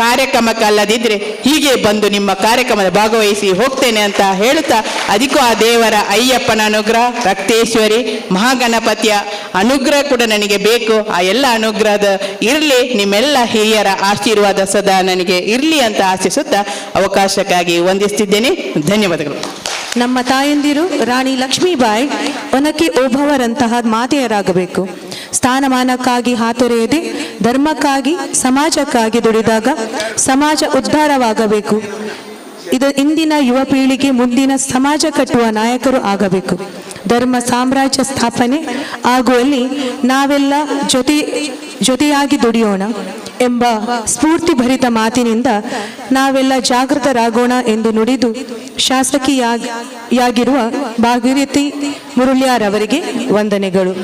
ಕಾರ್ಯಕ್ರಮಕ್ಕಲ್ಲದಿದ್ದರೆ ಹೀಗೆ ಬಂದು ನಿಮ್ಮ ಕಾರ್ಯಕ್ರಮದ ಭಾಗವಹಿಸಿ ಹೋಗ್ತೇನೆ ಅಂತ ಹೇಳುತ್ತಾ, ಅದಕ್ಕೂ ಆ ದೇವರ ಅಯ್ಯಪ್ಪನ ಅನುಗ್ರಹ, ರಕ್ತೇಶ್ವರಿ ಮಹಾಗಣಪತಿಯ ಅನುಗ್ರಹ ಕೂಡ ನನಗೆ ಬೇಕು. ಆ ಎಲ್ಲ ಅನುಗ್ರಹದ ಇರಲಿ, ನಿಮ್ಮೆಲ್ಲ ಹಿರಿಯರ ಆಶೀರ್ವಾದ ಸದಾ ನನಗೆ ಇರಲಿ ಅಂತ ಆಶಿಸುತ್ತಾ ಅವಕಾಶಕ್ಕಾಗಿ ವಂದಿಸ್ತಿದ್ದೇನೆ. ಧನ್ಯವಾದಗಳು. ನಮ್ಮ ತಾಯಂದಿರು ರಾಣಿ ಲಕ್ಷ್ಮೀಬಾಯಿ ಒನಕೆ ಓಬವ್ವರಂತಹ ಮಾತೆಯರಾಗಬೇಕು. ಸ್ಥಾನಮಾನಕ್ಕಾಗಿ ಹಾತೊರೆಯದೆ ಧರ್ಮಕ್ಕಾಗಿ ಸಮಾಜಕ್ಕಾಗಿ ದುಡಿದಾಗ ಸಮಾಜ ಉದ್ಧಾರವಾಗಬೇಕು. ಇದು ಇಂದಿನ ಯುವ ಪೀಳಿಗೆ ಮುಂದಿನ ಸಮಾಜ ಕಟ್ಟುವ ನಾಯಕರು ಆಗಬೇಕು. ಧರ್ಮ ಸಾಮ್ರಾಜ್ಯ ಸ್ಥಾಪನೆ ಆಗುವಲ್ಲಿ ನಾವೆಲ್ಲ ಜೊತೆಯಾಗಿ ದುಡಿಯೋಣ. ಎಂಬ ಸ್ಫೂರ್ತಿಭರಿತ ಮಾತಿನಿಂದ ನಾವೆಲ್ಲ ಜಾಗೃತರಾಗೋಣ ಎಂದು ನುಡಿದು ಶಾಸಕಿಯಾಗಿರುವ ಭಾಗೀರಥಿ ಮುರುಳ್ಯಾರವರಿಗೆ ವಂದನೆಗಳು.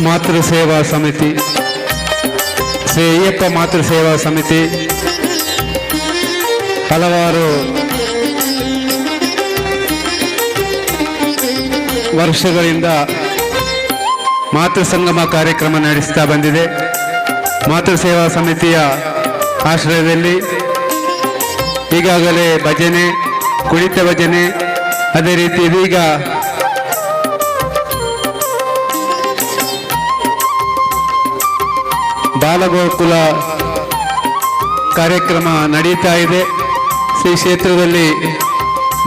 ಮಾತೃ ಸೇವಾ ಸಮಿತಿ, ಶ್ರೀ ಅಯ್ಯಪ್ಪ ಮಾತೃ ಸೇವಾ ಸಮಿತಿ ಹಲವಾರು ವರ್ಷಗಳಿಂದ ಮಾತೃ ಸಂಗಮ ಕಾರ್ಯಕ್ರಮ ನಡೆಸ್ತಾ ಬಂದಿದೆ. ಮಾತೃ ಸೇವಾ ಸಮಿತಿಯ ಆಶ್ರಯದಲ್ಲಿ ಈಗಾಗಲೇ ಭಜನೆ, ಕುಣಿತ ಭಜನೆ, ಅದೇ ರೀತಿ ಇದೀಗ ಬಾಲಗೋಕುಲ ಕಾರ್ಯಕ್ರಮ ನಡೀತಾ ಇದೆ. ಶ್ರೀ ಕ್ಷೇತ್ರದಲ್ಲಿ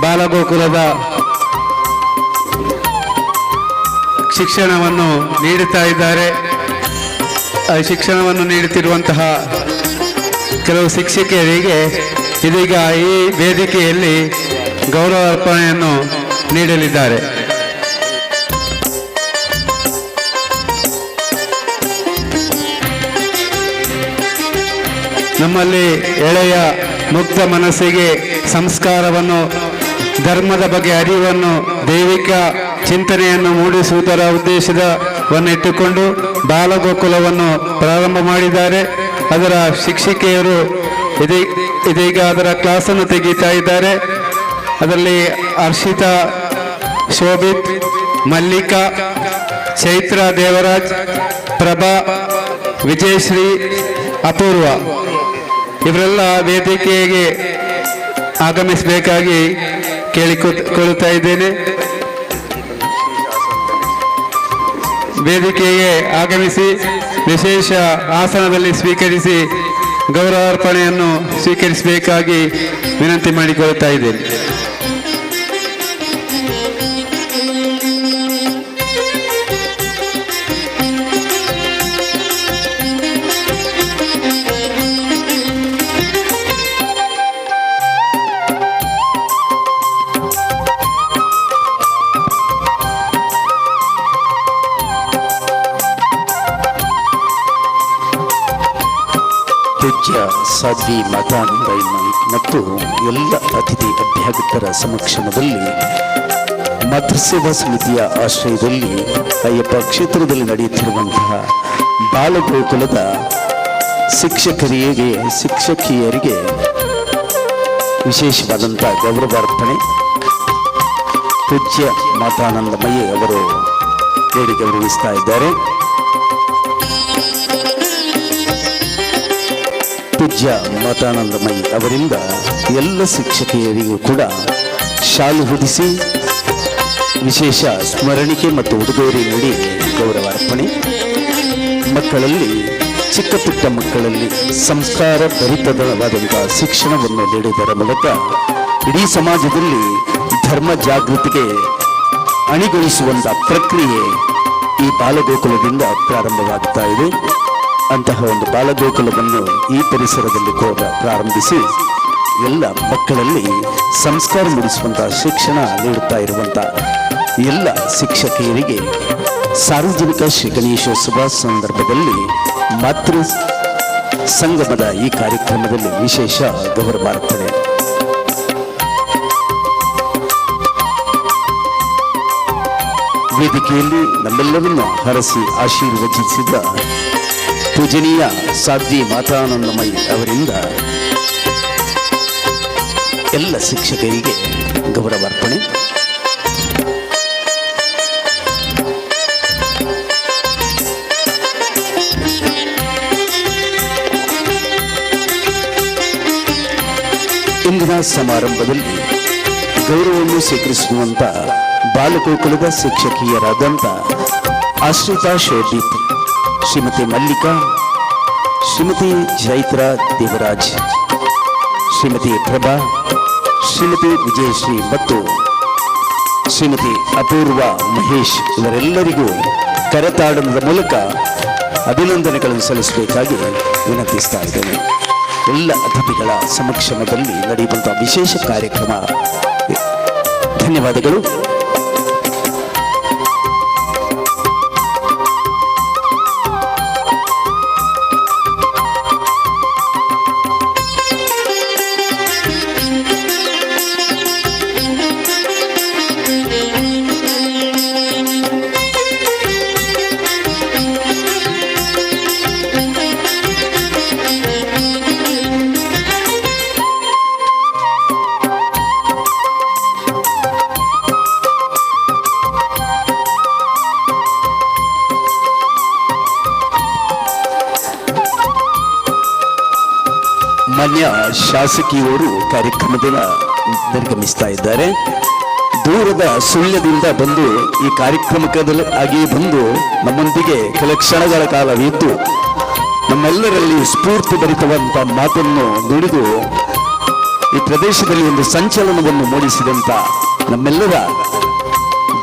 ಬಾಲಗೋಕುಲದ ಶಿಕ್ಷಣವನ್ನು ನೀಡುತ್ತಾ ಇದ್ದಾರೆ. ಶಿಕ್ಷಣವನ್ನು ನೀಡುತ್ತಿರುವಂತಹ ಕೆಲವು ಶಿಕ್ಷಕಿಯರಿಗೆ ಇದೀಗ ಈ ವೇದಿಕೆಯಲ್ಲಿ ಗೌರವ ಅರ್ಪಣೆಯನ್ನು ನೀಡಲಿದ್ದಾರೆ. ನಮ್ಮಲ್ಲಿ ಎಳೆಯ ಮುಕ್ತ ಮನಸ್ಸಿಗೆ ಸಂಸ್ಕಾರವನ್ನು, ಧರ್ಮದ ಬಗ್ಗೆ ಅರಿವನ್ನು, ದೈವಿಕ ಚಿಂತನೆಯನ್ನು ಮೂಡಿಸುವುದರ ಉದ್ದೇಶವನ್ನಿಟ್ಟುಕೊಂಡು ಬಾಲಗೋಕುಲವನ್ನು ಪ್ರಾರಂಭ ಮಾಡಿದ್ದಾರೆ. ಅದರ ಶಿಕ್ಷಕಿಯರು ಇದೀಗ ಅದರ ಕ್ಲಾಸನ್ನು ತೆಗೀತಾ ಇದ್ದಾರೆ. ಅದರಲ್ಲಿ ಹರ್ಷಿತಾ, ಶೋಭಿತ್, ಮಲ್ಲಿಕಾ, ಚೈತ್ರ ದೇವರಾಜ್, ಪ್ರಭಾ, ವಿಜಯಶ್ರೀ, ಅಪೂರ್ವ ಇವರೆಲ್ಲ ವೇದಿಕೆಗೆ ಆಗಮಿಸಬೇಕಾಗಿ ಕೇಳಿಕೊಳ್ಳುತ್ತಾ ಇದ್ದೇನೆ. ವೇದಿಕೆಗೆ ಆಗಮಿಸಿ ವಿಶೇಷ ಆಸನದಲ್ಲಿ ಸ್ವೀಕರಿಸಿ ಗೌರವಾರ್ಪಣೆಯನ್ನು ಸ್ವೀಕರಿಸಬೇಕಾಗಿ ವಿನಂತಿ ಮಾಡಿಕೊಳ್ಳುತ್ತಾ ಇದ್ದೇನೆ. ಪೂಜ್ಯ ಸಾಧ್ವಿ ಮಾತಾನಂದಯ್ಯ ಮತ್ತು ಎಲ್ಲ ಅತಿಥಿ ಅಭ್ಯಾಗತರ ಸಮಕ್ಷಮದಲ್ಲಿ ಮಾತೃಸೇವಾ ಸಮಿತಿಯ ಆಶ್ರಯದಲ್ಲಿ ಅಯ್ಯಪ್ಪ ಕ್ಷೇತ್ರದಲ್ಲಿ ನಡೆಯುತ್ತಿರುವಂತಹ ಬಾಲಗೋಕುಲದ ಶಿಕ್ಷಕಿಯರಿಗೆ ವಿಶೇಷವಾದಂಥ ಗೌರವಾರ್ಪಣೆ ಪೂಜ್ಯ ಮಾತಾನಂದಮಯ್ಯ ಅವರು ನೀಡಿ ಗೌರವಿಸ್ತಾ ಇದ್ದಾರೆ. ಪೂಜ್ಯ ಮಾತಾನಂದಮಯಿ ಅವರಿಂದ ಎಲ್ಲ ಶಿಕ್ಷಕಿಯರಿಗೂ ಕೂಡ ಶಾಲು ಹೊದಿಸಿ ವಿಶೇಷ ಸ್ಮರಣಿಕೆ ಮತ್ತು ಉಡುಗೊರೆ ನೀಡಿ ಗೌರವಾರ್ಪಣೆ. ಮಕ್ಕಳಲ್ಲಿ, ಚಿಕ್ಕ ಪುಟ್ಟ ಮಕ್ಕಳಲ್ಲಿ ಸಂಸ್ಕಾರ ಭರಿತವಾದಂಥ ಶಿಕ್ಷಣವನ್ನು ನೀಡುವುದರ ಮೂಲಕ ಇಡೀ ಸಮಾಜದಲ್ಲಿ ಧರ್ಮ ಜಾಗೃತಿಗೆ ಅಣಿಗೊಳಿಸುವಂಥ ಪ್ರಕ್ರಿಯೆ ಈ ಬಾಲಗೋಕುಲದಿಂದ ಪ್ರಾರಂಭವಾಗ್ತಾ ಇದೆ. ಅಂತಹ ಒಂದು ಬಾಲಗೋಕುಲವನ್ನು ಈ ಪರಿಸರದಲ್ಲಿ ಕೂಡ ಪ್ರಾರಂಭಿಸಿ ಎಲ್ಲ ಮಕ್ಕಳಲ್ಲಿ ಸಂಸ್ಕಾರ ಮೂಡಿಸುವಂತಹ ಶಿಕ್ಷಣ ನೀಡುತ್ತಾ ಇರುವಂಥ ಎಲ್ಲ ಶಿಕ್ಷಕಿಯರಿಗೆ ಸಾರ್ವಜನಿಕ ಶ್ರೀ ಗಣೇಶೋತ್ಸವ ಸಂದರ್ಭದಲ್ಲಿ ಮಾತೃ ಸಂಗಮದ ಈ ಕಾರ್ಯಕ್ರಮದಲ್ಲಿ ವಿಶೇಷ ಗೌರವಾರ್ಪಣೆ. ವೇದಿಕೆಯಲ್ಲಿ ನಮ್ಮೆಲ್ಲರನ್ನು ಹರಸಿ ಆಶೀರ್ವದಿಸಿದ ಪೂಜನೀಯ ಸಾಧ್ವಿ ಮಾತಾನಂದಮಯಿ ಅವರಿಂದ ಎಲ್ಲ ಶಿಕ್ಷಕರಿಗೆ ಗೌರವಾರ್ಪಣೆ. ಇಂದಿನ ಸಮಾರಂಭದಲ್ಲಿ ಗೌರವವನ್ನು ಸ್ವೀಕರಿಸುವಂತ ಬಾಲಗೋಕುಲದ ಶಿಕ್ಷಕಿಯರಾದಂಥ ಆಶ್ರಿತಾ ಶೋದೀಪ್, ಶ್ರೀಮತಿ ಮಲ್ಲಿಕಾ, ಶ್ರೀಮತಿ ಚೈತ್ರ ದೇವರಾಜ್, ಶ್ರೀಮತಿ ಪ್ರಭಾ, ಶ್ರೀಮತಿ ವಿಜಯಶ್ರೀ ಮತ್ತು ಶ್ರೀಮತಿ ಅಪೂರ್ವ ಮಹೇಶ್ ಇವರೆಲ್ಲರಿಗೂ ಕರತಾಡನದ ಮೂಲಕ ಅಭಿನಂದನೆಗಳನ್ನು ಸಲ್ಲಿಸಬೇಕಾಗಿ ವಿನಂತಿಸ್ತಾ ಇದ್ದೇನೆ. ಎಲ್ಲ ಅತಿಥಿಗಳ ಸಮಕ್ಷಮದಲ್ಲಿ ನಡೆಯುವಂತಹ ವಿಶೇಷ ಕಾರ್ಯಕ್ರಮ. ಧನ್ಯವಾದಗಳು. ಮಾನ್ಯ ಶಾಸಕಿಯವರು ಕಾರ್ಯಕ್ರಮದಿಂದ ನಿರ್ಗಮಿಸ್ತಾ ಇದ್ದಾರೆ. ದೂರದ ಸುಳ್ಯದಿಂದ ಬಂದು ಈ ಕಾರ್ಯಕ್ರಮಕ್ಕಾಗಿ ಬಂದು ನಮ್ಮೊಂದಿಗೆ ಕೆಲ ಕ್ಷಣಗಳ ಕಾಲವಿದ್ದು ನಮ್ಮೆಲ್ಲರಲ್ಲಿ ಸ್ಫೂರ್ತಿ ಭರಿತವಂತ ಮಾತನ್ನು ನುಡಿದು ಈ ಪ್ರದೇಶದಲ್ಲಿ ಒಂದು ಸಂಚಲನವನ್ನು ಮೂಡಿಸಿದಂತ ನಮ್ಮೆಲ್ಲರ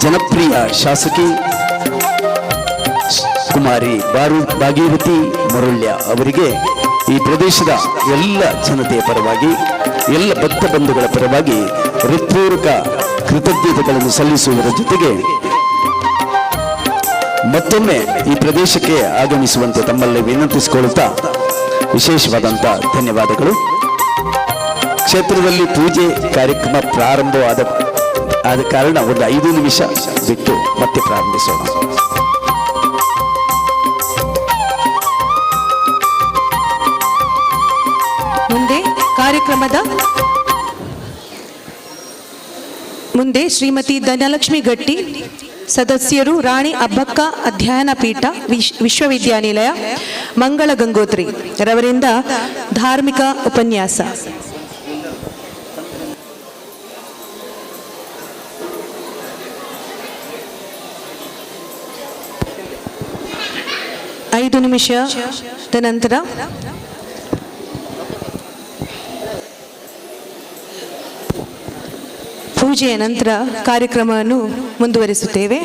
ಜನಪ್ರಿಯ ಶಾಸಕಿ ಕುಮಾರಿ ಭಾಗೀರಥಿ ಮರುಳ್ಯ ಅವರಿಗೆ ಈ ಪ್ರದೇಶದ ಎಲ್ಲ ಜನತೆಯ ಪರವಾಗಿ, ಎಲ್ಲ ಭಕ್ತ ಬಂಧುಗಳ ಪರವಾಗಿ ಹೃತ್ಪೂರ್ವಕ ಕೃತಜ್ಞತೆಗಳನ್ನು ಸಲ್ಲಿಸುವುದರ ಜೊತೆಗೆ ಮತ್ತೊಮ್ಮೆ ಈ ಪ್ರದೇಶಕ್ಕೆ ಆಗಮಿಸುವಂತೆ ತಮ್ಮಲ್ಲಿ ವಿನಂತಿಸಿಕೊಳ್ಳುತ್ತಾ ವಿಶೇಷವಾದಂಥ ಧನ್ಯವಾದಗಳು. ಕ್ಷೇತ್ರದಲ್ಲಿ ಪೂಜೆ ಕಾರ್ಯಕ್ರಮ ಪ್ರಾರಂಭವಾದ ಕಾರಣ ಒಂದು 5 ನಿಮಿಷ ಬಿಟ್ಟು ಮತ್ತೆ ಪ್ರಾರಂಭಿಸೋಣ. ಕಾರ್ಯಕ್ರಮದ ಮುಂದೆ ಶ್ರೀಮತಿ ಧನಲಕ್ಷ್ಮಿ ಗಟ್ಟಿ, ಸದಸ್ಯರು ರಾಣಿ ಅಬ್ಬಕ್ಕ ಅಧ್ಯಯನ ಪೀಠ ವಿಶ್ವವಿದ್ಯಾನಿಲಯ ಮಂಗಳ ಗಂಗೋತ್ರಿ ರವರಿಂದ ಧಾರ್ಮಿಕ ಉಪನ್ಯಾಸ. ಐದು ನಿಮಿಷದ ನಂತರ ಪೂಜೆಯ ನಂತರ ಕಾರ್ಯಕ್ರಮವನ್ನು ಮುಂದುವರಿಸುತ್ತೇವೆ.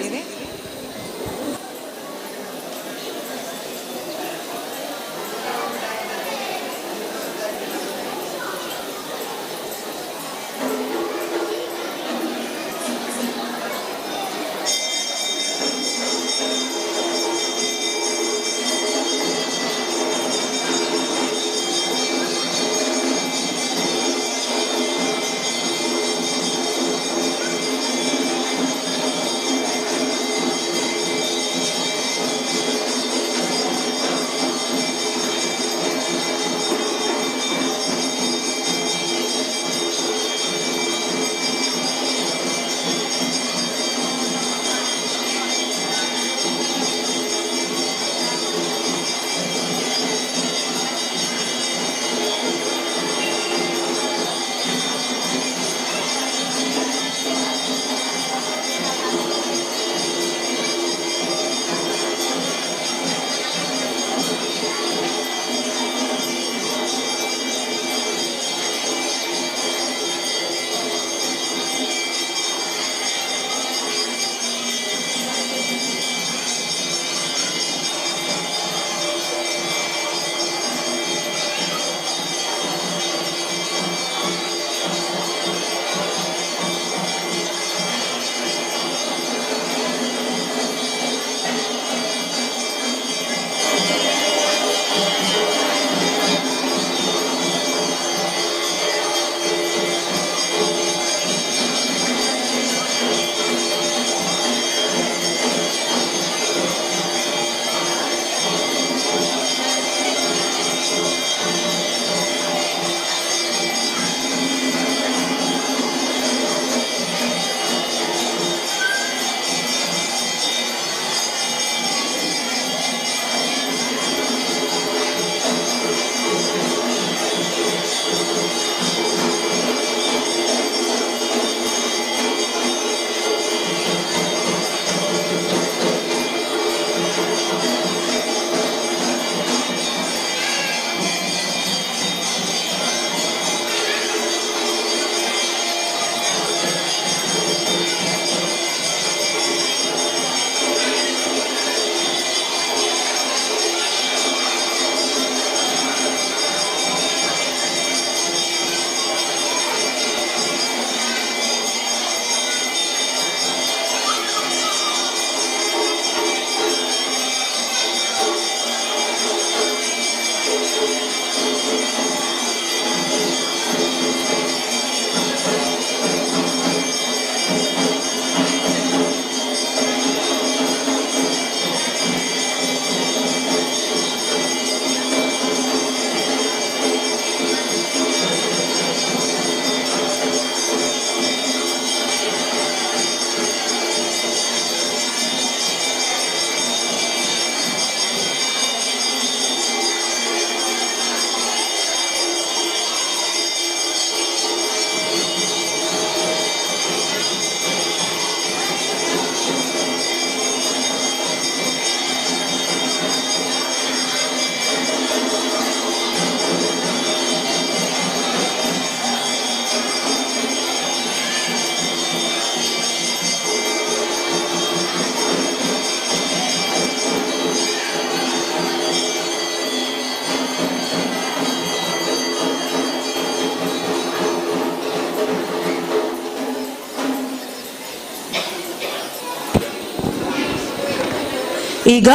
ಈಗ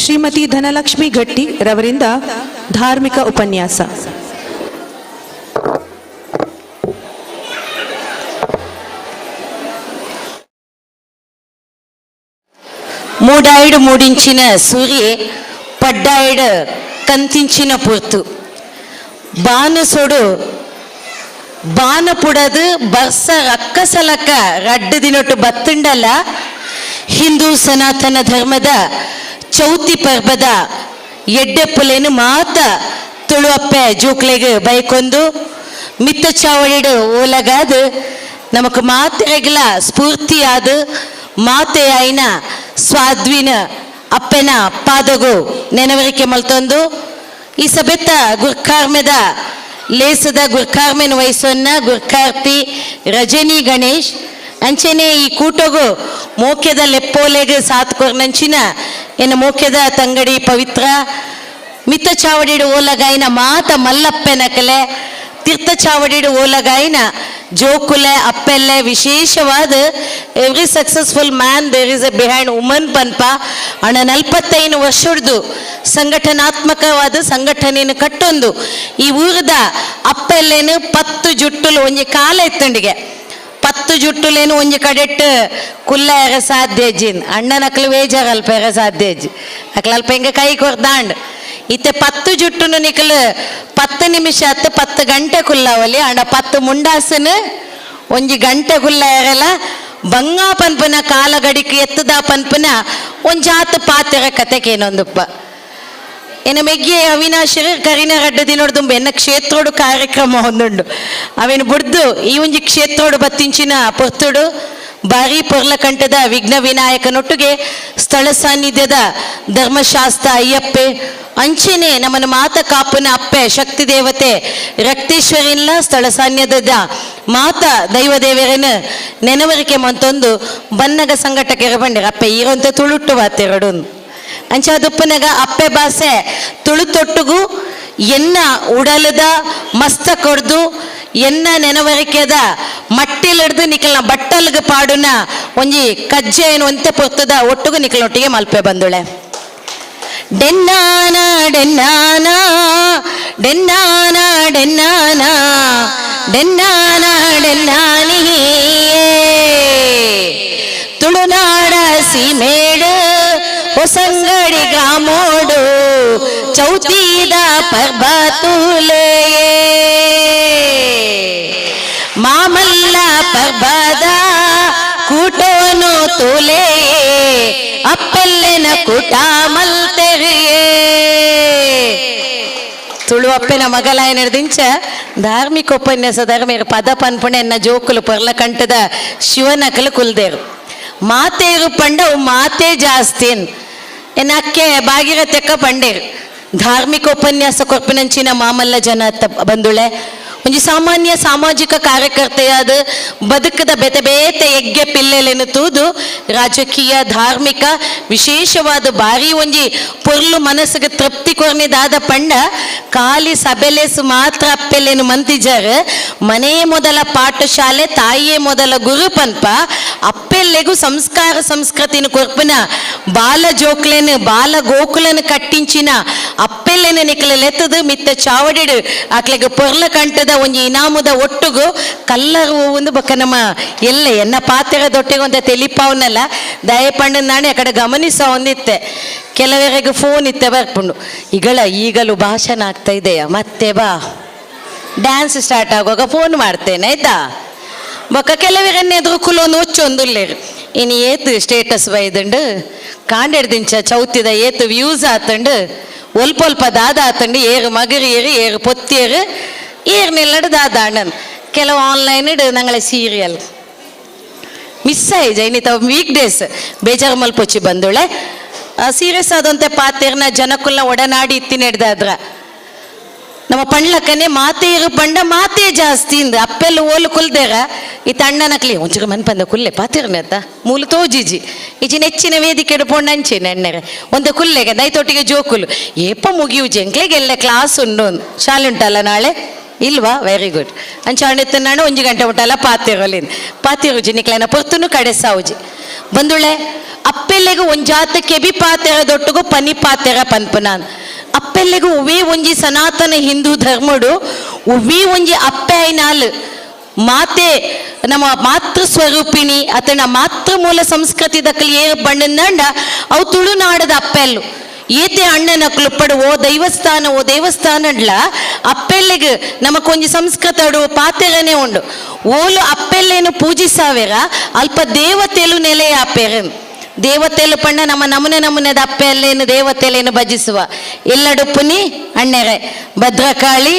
ಶ್ರೀಮತಿ ಧನಲಕ್ಷ್ಮಿ ಗಟ್ಟಿ ರವರಿಂದ ಧಾರ್ಮಿಕ ಉಪನ್ಯಾಸ. మూడాయిడు మూడించిన సూర్యే పడ్డాయిడు కంతించిన పొర్తు బానసొడు ಬಾನಪುಡದು ಬರ್ಸ ರಕ್ಕಸಲಕ್ಕ ರಡ್ಡು ದಿನೊಟ್ಟು ಬತ್ತುಂಡಲ್ಲ ಹಿಂದೂ ಸನಾತನ ಧರ್ಮದ ಚೌತಿ ಪರ್ಬದ ಎಡ್ಡೆಪ್ಪಲೇನು ಮಾತ ತುಳುವಪ್ಪೆ ಜೂಕ್ಲೆಗೆ ಬೈಕೊಂದು ಮಿತ್ತ ಚಾವಡಿಡು ಓಲಗಾದು ನಮಕ್ ಮಾತೆರೆಗ್ಲ ಸ್ಫೂರ್ತಿಯಾದ ಮಾತೆ ಆಯ್ನ ಸ್ವಾದ್ವಿನ ಅಪ್ಪೆನ ಪಾದಗು ನೆನವರಿಕೆ ಮಲ್ತೊಂದು ಈ ಸಭೆತ್ತ ಗುರ್ಕಾರ್ಮೆದ ಲೇಸದ ಗುರ್ಕಾರ್ಮೆನ್ ವಯಸ್ಸನ್ನ ಗುರ್ಕಾರ್ತಿ ರಜನಿ ಗಣೇಶ್ ಅಂಚೆನೆ ಈ ಕೂಟಗು ಮೋಕ್ಯದ ಲೆಪ್ಪೋಲೆಗೆ ಸಾತ್ ಕೊರ್ನಂಚಿನ ಎನ್ನ ಮೋಕ್ಯದ ತಂಗಡಿ ಪವಿತ್ರ ಮಿತ್ತ ಚಾವಡಿಡು ಓಲಗಾಯಿನ ಮಾತ ಮಲ್ಲಪ್ಪೆನಕಲೆ ತೀರ್ಥ ಚಾವಡಿಡು ಓಲಗಾಯಿನ ಜೋಕುಲೆ ಅಪ್ಪೆಲ್ಲೆ ವಿಶೇಷವಾದ every successful man there is a behind woman ಪನ್ಪ ಅಣ್ಣ 45 ವರ್ಷದ್ದು ಸಂಘಟನಾತ್ಮಕವಾದ ಸಂಘಟನೆಯನ್ನು ಕಟ್ಟೊಂದು ಈ ಊರದ ಅಪ್ಪೆಲ್ಲೇನು 10 ಜುಟ್ಟುಲು ಒಂಜಿ ಕಾಲ ಎತ್ತಂಡಿಗೆ 10 ಜುಟ್ಟುಲೇನು ಒಂಜಿ ಕಡೆಟ್ಟು ಕುಲ್ಲ ಎರ ಸಾಧ್ಯಜಿನ್ ಅಣ್ಣನಕ್ಲು ಬೇಜಾರ್ ಅಲ್ಪ ಎರ ಸಾಧ್ಯಜಿ ಅಕ್ಲ ಅಲ್ಪ ಹಿಂಗೆ ಕೈ ಕೊರ್ದಾಂಡ್ ಇತ್ತೆ 10 ಜುಟ್ಟುನು ನಿಕಲು 10 ನಿಮಿಷ 10 ಗಂಟೆ ಕುಲ್ಲಾವಲಿ ಅಣ್ಣ 10 ಮುಂಡಾಸನು ಒಂಜಿ ಗಂಟೆ ಕುಲ್ಲ ಎರಲ ಬಂಗಾ ಪನ್ಪನ ಕಾಲ ಗಡಿಕೆ ಎತ್ತದ ಪನ್ಪನ ಒಂಜಾತ ಪಾತೆರ ಕತೆಗೇನೊಂದುಪ್ಪ ಎನ್ನ ಮೆಗ್ಗೆ ಅವಿನಾಶರು ಕರಿನ ರಡ್ಡದಿ ನೋಡ್ದುಂಬ ಎನ್ನ ಕ್ಷೇತ್ರೋಡು ಕಾರ್ಯಕ್ರಮ ಹೊಂದುಂಡು ಅವೇನು ಬುಡ್ದು ಈ ಒಂಜಿ ಕ್ಷೇತ್ರೋಡು ಬತ್ತಿಂಚಿನ ಪೊರ್ತುಡು ಬಾರಿ ಪೊರ್ಲಕಂಠದ ವಿಘ್ನ ವಿನಾಯಕನೊಟ್ಟಿಗೆ ಸ್ಥಳ ಸಾನ್ನಿಧ್ಯದ ಧರ್ಮಶಾಸ್ತ್ರ ಅಯ್ಯಪ್ಪೆ ಅಂಚೆನೆ ನಮ್ಮನ ಮಾತ ಕಾಪುನ ಅಪ್ಪೆ ಶಕ್ತಿ ದೇವತೆ ರಕ್ತೇಶ್ವರಿಲ್ಲ ಸ್ಥಳ ಸಾನ್ನಿಧ್ಯದ ಮಾತ ದೈವ ದೇವರನ್ನು ನೆನವರಿಕೆ ಮಂತೊಂದು ಬನ್ನಗ ಸಂಘಟಕ್ಕೆ ಬಂಡಿರ ಅಪ್ಪೆ ಈರಂತ ತುಳುಟ್ಟು ಬಾತೆರಡು ಅಂಚ ದುಪ್ಪನಗ ಅಪ್ಪೆ ಭಾಷೆ ತುಳುತೊಟ್ಟುಗು ಎನ್ನ ಉಡಲದ ಮಸ್ತ ಕೊಡ್ದು ಎನ್ನ ನೆನವರಿಕೆದ ಮಟ್ಟಿಲಿಡ್ದು ನಿಕಲ್ನ ಬಟ್ಟಲ್ಗ ಪಾಡುನ ಒಂಜಿ ಕಜ್ಜೆ ಏನು ಅಂತೆ ಪೊರ್ತದ ಒಟ್ಟುಗು ನಿಕಲ್ನೊಟ್ಟಿಗೆ ಮಲ್ಪೆ ಬಂದುಳೆ ಡೆನ್ನಾನ ಡೆನ್ನಾನ ಡೆನ್ನಾನ ಡೆನ್ನಾನ ಡೆನ್ನಾನ ಡೆನ್ನಾನಿ ತುಳುನಾಡ ಸೀಮೇಡು ಹೊಸಂಗಡಿ ಗಾಮೋಡು ಚೌತಿದ ಪರ್ಬತೂಲೆ ಮಾಮಲ್ಲ ಪರ್ಬದ ಕೂಟೋನು ತೂಲೆ ಅಪ್ಪೆಲ್ಲೆನ ಕೂಟ ಮಲ್ತೆರಿಯೇ ತುಳು ಅಪ್ಪೆನ ಮಗಲ ಏನಿಡ್ದಿಂಚ ಧಾರ್ಮಿಕ ಉಪನ್ಯಾಸ ಧರ್ಮೇರು ಪದ ಪನ್ಪುಣೆ ಎನ್ನ ಜೋಕುಲು ಪರ್ಲಕಂಠದ ಶಿವನಕಲು ಕುಲ್ದೇರು ಮಾತೇರು ಪಂಡ ಮಾತೇ ಜಾಸ್ತಿನ್ ಎನ್ನ ಅಕ್ಕೆ ಭಾಗೀರಥ್ಯಕ್ಕ ಪಂಡೇರು ಧಾರ್ಮಿಕ ಉಪನ್ಯಾಸ ಕೊರ್ಪಿನಂಚಿನ ಮಾಮಲ್ಲ ಜನ ಬಂದುಳೆ ಒಂಜಿ ಸಾಮಾನ್ಯ ಸಾಮಾಜಿಕ ಕಾರ್ಯಕರ್ತೆಯಾದ ಬದುಕದ ಬೆತೆ ಬೇತೆ ಎಗ್ಗೆ ಪಿಲ್ಲೆಲೆನು ತೂದು ರಾಜಕೀಯ ಧಾರ್ಮಿಕ ವಿಶೇಷವಾದ ಬಾರಿ ಒಂಜಿ ಪೊರ್ಲು ಮನಸ್ಸಿಗೆ ತೃಪ್ತಿ ಕೊರ್ನಿದಾದ ಪಂಡ ಖಾಲಿ ಸಬೆಲೆಸು ಮಾತ್ರ ಅಪ್ಪೆಲೆನು ಮಂತಿಜರ್ ಮನೆಯೇ ಮೊದಲ ಪಾಠಶಾಲೆ ತಾಯಿಯೇ ಮೊದಲ ಗುರು ಪನ್ಪ ಅಪ್ಪೆಲ್ಲೆಗೂ ಸಂಸ್ಕಾರ ಸಂಸ್ಕೃತಿನ ಕೊರ್ಪನ ಬಾಲ ಜೋಕ್ಲೆನು ಬಾಲ ಗೋಕುಲನು ಕಟ್ಟಿಂಚಿನ ಅಪ್ಪೆಲ್ಲೆನ ನಿಕಲೆತ್ತದು ಮಿತ್ತ ಚಾವಡಿಡು ಆಕ್ಲೆಗೆ ಪೊರ್ಲ ಕಂಟದ ಒಂಜಿ ಇನಾಮುದ ಒಟ್ಟುಗು ಕಲ್ಲರು ಒಂದು ಬಕ್ಕ ನಮ್ಮ ಎಲ್ಲೆ ಎನ್ನ ಪಾತೆರ ದೊಟ್ಟೆಗೆ ಒಂದ ತೆಲಿಪಾವನಲ್ಲ ದಯಪಂಡ ನಾಣೆ ಆ ಕಡೆ ಗಮನಿಸ ಒಂದಿತ್ತೆ ಕೆಲವರಿಗೆ ಫೋನ್ ಇತ್ತೆ ಬರ್ಪುಂಡು ಈಗಲೂ ಭಾಷಣ ಆಗ್ತಾ ಇದೆಯಾ ಮತ್ತೆ ಬಾ ಡ್ಯಾನ್ಸ್ ಸ್ಟಾರ್ಟ್ ಆಗುವಾಗ ಫೋನ್ ಮಾಡ್ತೇನೆ ಆಯ್ತಾ ಬೊಕ್ಕ ಕೆಲವರನ್ನ ಎದುರು ಕುಲೊಂದು ಹುಚ್ಚೊಂದುಲ್ಲೇರು ಇನ್ನು ಏತು ಸ್ಟೇಟಸ್ ಬೈದಂಡು ಕಾಂಡೆಡ್ದಿಂಚ ಚೌತಿದ ಏತು ವ್ಯೂಸ್ ಆತಂಡು ಒಲ್ಪ ದಾದ ಆತಂಡು ಏರು ಮಗರಿ ಏರು ಪೊತ್ತೇರು ಏರು ನಿಲ್ಲಡು ದಾದ ಅಣ್ಣನ್ ಕೆಲವು ಆನ್ಲೈನ್ ಇಡು ನಂಗಳ ಸೀರಿಯಲ್ ಮಿಸ್ ಆಯ್ಜ ಇನ್ನಿತ ವೀಕ್ ಡೇಸ್ ಬೇಜಾರು ಮಲ್ಪೊಚ್ಚಿ ಬಂದುಳೆ ಸೀರಿಯಸ್ ಆದಂತೆ ಪಾತೇರ್ನ ಜನಕ್ಕುಲ್ಲ ಒಡನಾಡಿ ಇತ್ತಿನೆಡ್ದಾದ್ರ ನಮ್ಮ ಪಂಡ್ಲಕ್ಕನೆ ಮಾತೇರು ಪಂಡ ಮಾತೇ ಜಾಸ್ತಿ ಇಂದ ಅಪ್ಪೆಲ್ಲ ಓಲು ಕುಲ್ದೇರ ಈ ತಣ್ಣನಕ್ಲಿ ಒಂಚೂರು ಮನ್ಪಂದ ಕುಲ್ಲೆ ಪಾತಿರ್ನತ್ತ ಮೂಲ ತೋಜಿಜಿ ಈಚಿ ನೆಚ್ಚಿನ ವೇದಿಕೆ ಹಿಡ್ಕೊಂಡು ಅಂಚೆನೆ ಎಣ್ಣೆರೆ ಒಂದು ಕುಲ್ಲೆಗೆ ದೈತೊಟ್ಟಿಗೆ ಜೋಕುಲು ಏಪ ಮುಗಿಯು ಜಂಕ್ಲೆಗೆಲ್ಲ ಕ್ಲಾಸ್ ಉಂಡು ಶಾಲೆ ಉಂಟಲ್ಲ ನಾಳೆ ಇಲ್ವಾ ವೆರಿ ಗುಡ್ ಅಂಚಾಣಿತ್ತು ನಾನು 1 ಗಂಟೆ ಮುಟ್ಟಲ್ಲ ಪಾತಿರೋಲಿನ್ ಪಾತಿರುಜಿ ನಿಕ್ಲೈನ ಪೊರ್ತುನು ಕಡೆ ಸಾವುಜಿ ಬಂದುಳೆ ಅಪ್ಪೆಲ್ಲೆಗೂ ಒಂಜಾತಕ್ಕೆ ಬಿ ಪಾತೆರದೊಟ್ಟಿಗೂ ಪನಿ ಪಾತೆರ ಪನ್ಪುನಾನ್ ಅಪ್ಪೆಲ್ಲೆಗೂ ಉವಿ ಒಂಜಿ ಸನಾತನ ಹಿಂದೂ ಧರ್ಮಡು ಉವಿ ಒಂಜಿ ಅಪ್ಪೆ ಐನಾಲ್ ಮಾತೆ ನಮ್ಮ ಮಾತೃ ಸ್ವರೂಪಿಣಿ ಅತನ ಮಾತೃ ಮೂಲ ಸಂಸ್ಕೃತಿ ದಕ್ಕಲು ಏರು ಬಣ್ಣಂದಂಡ ಅವು ತುಳುನಾಡದ ಅಪ್ಪೆಲ್ಲು ಏತೆ ಅಣ್ಣನಕ್ಲು ಪಡು ಓ ದೇವಸ್ಥಾನಡ್ಲ ಅಪ್ಪೆಲ್ಲೆಗ್ ನಮಕೊಂಜಿ ಸಂಸ್ಕೃತಡು ಪಾತೆರನೆ ಉಂಡು ಓಲು ಅಪ್ಪೆಲ್ಲೇನು ಪೂಜಿಸಾವೆರ ಅಲ್ಪ ದೇವತೆಲು ನೆಲೆಯ ಅಪ್ಪೆರನ್ ದೇವತೆಲು ಪಂಡ ನಮ್ಮ ನಮುನೆದ ಅಪ್ಪೆಲ್ಲೇನು ದೇವತೆಲೇನು ಭಜಿಸುವ ಎಲ್ಲಡುಪ್ಪುನಿ ಅಣ್ಣೆರೆ ಭದ್ರಕಾಳಿ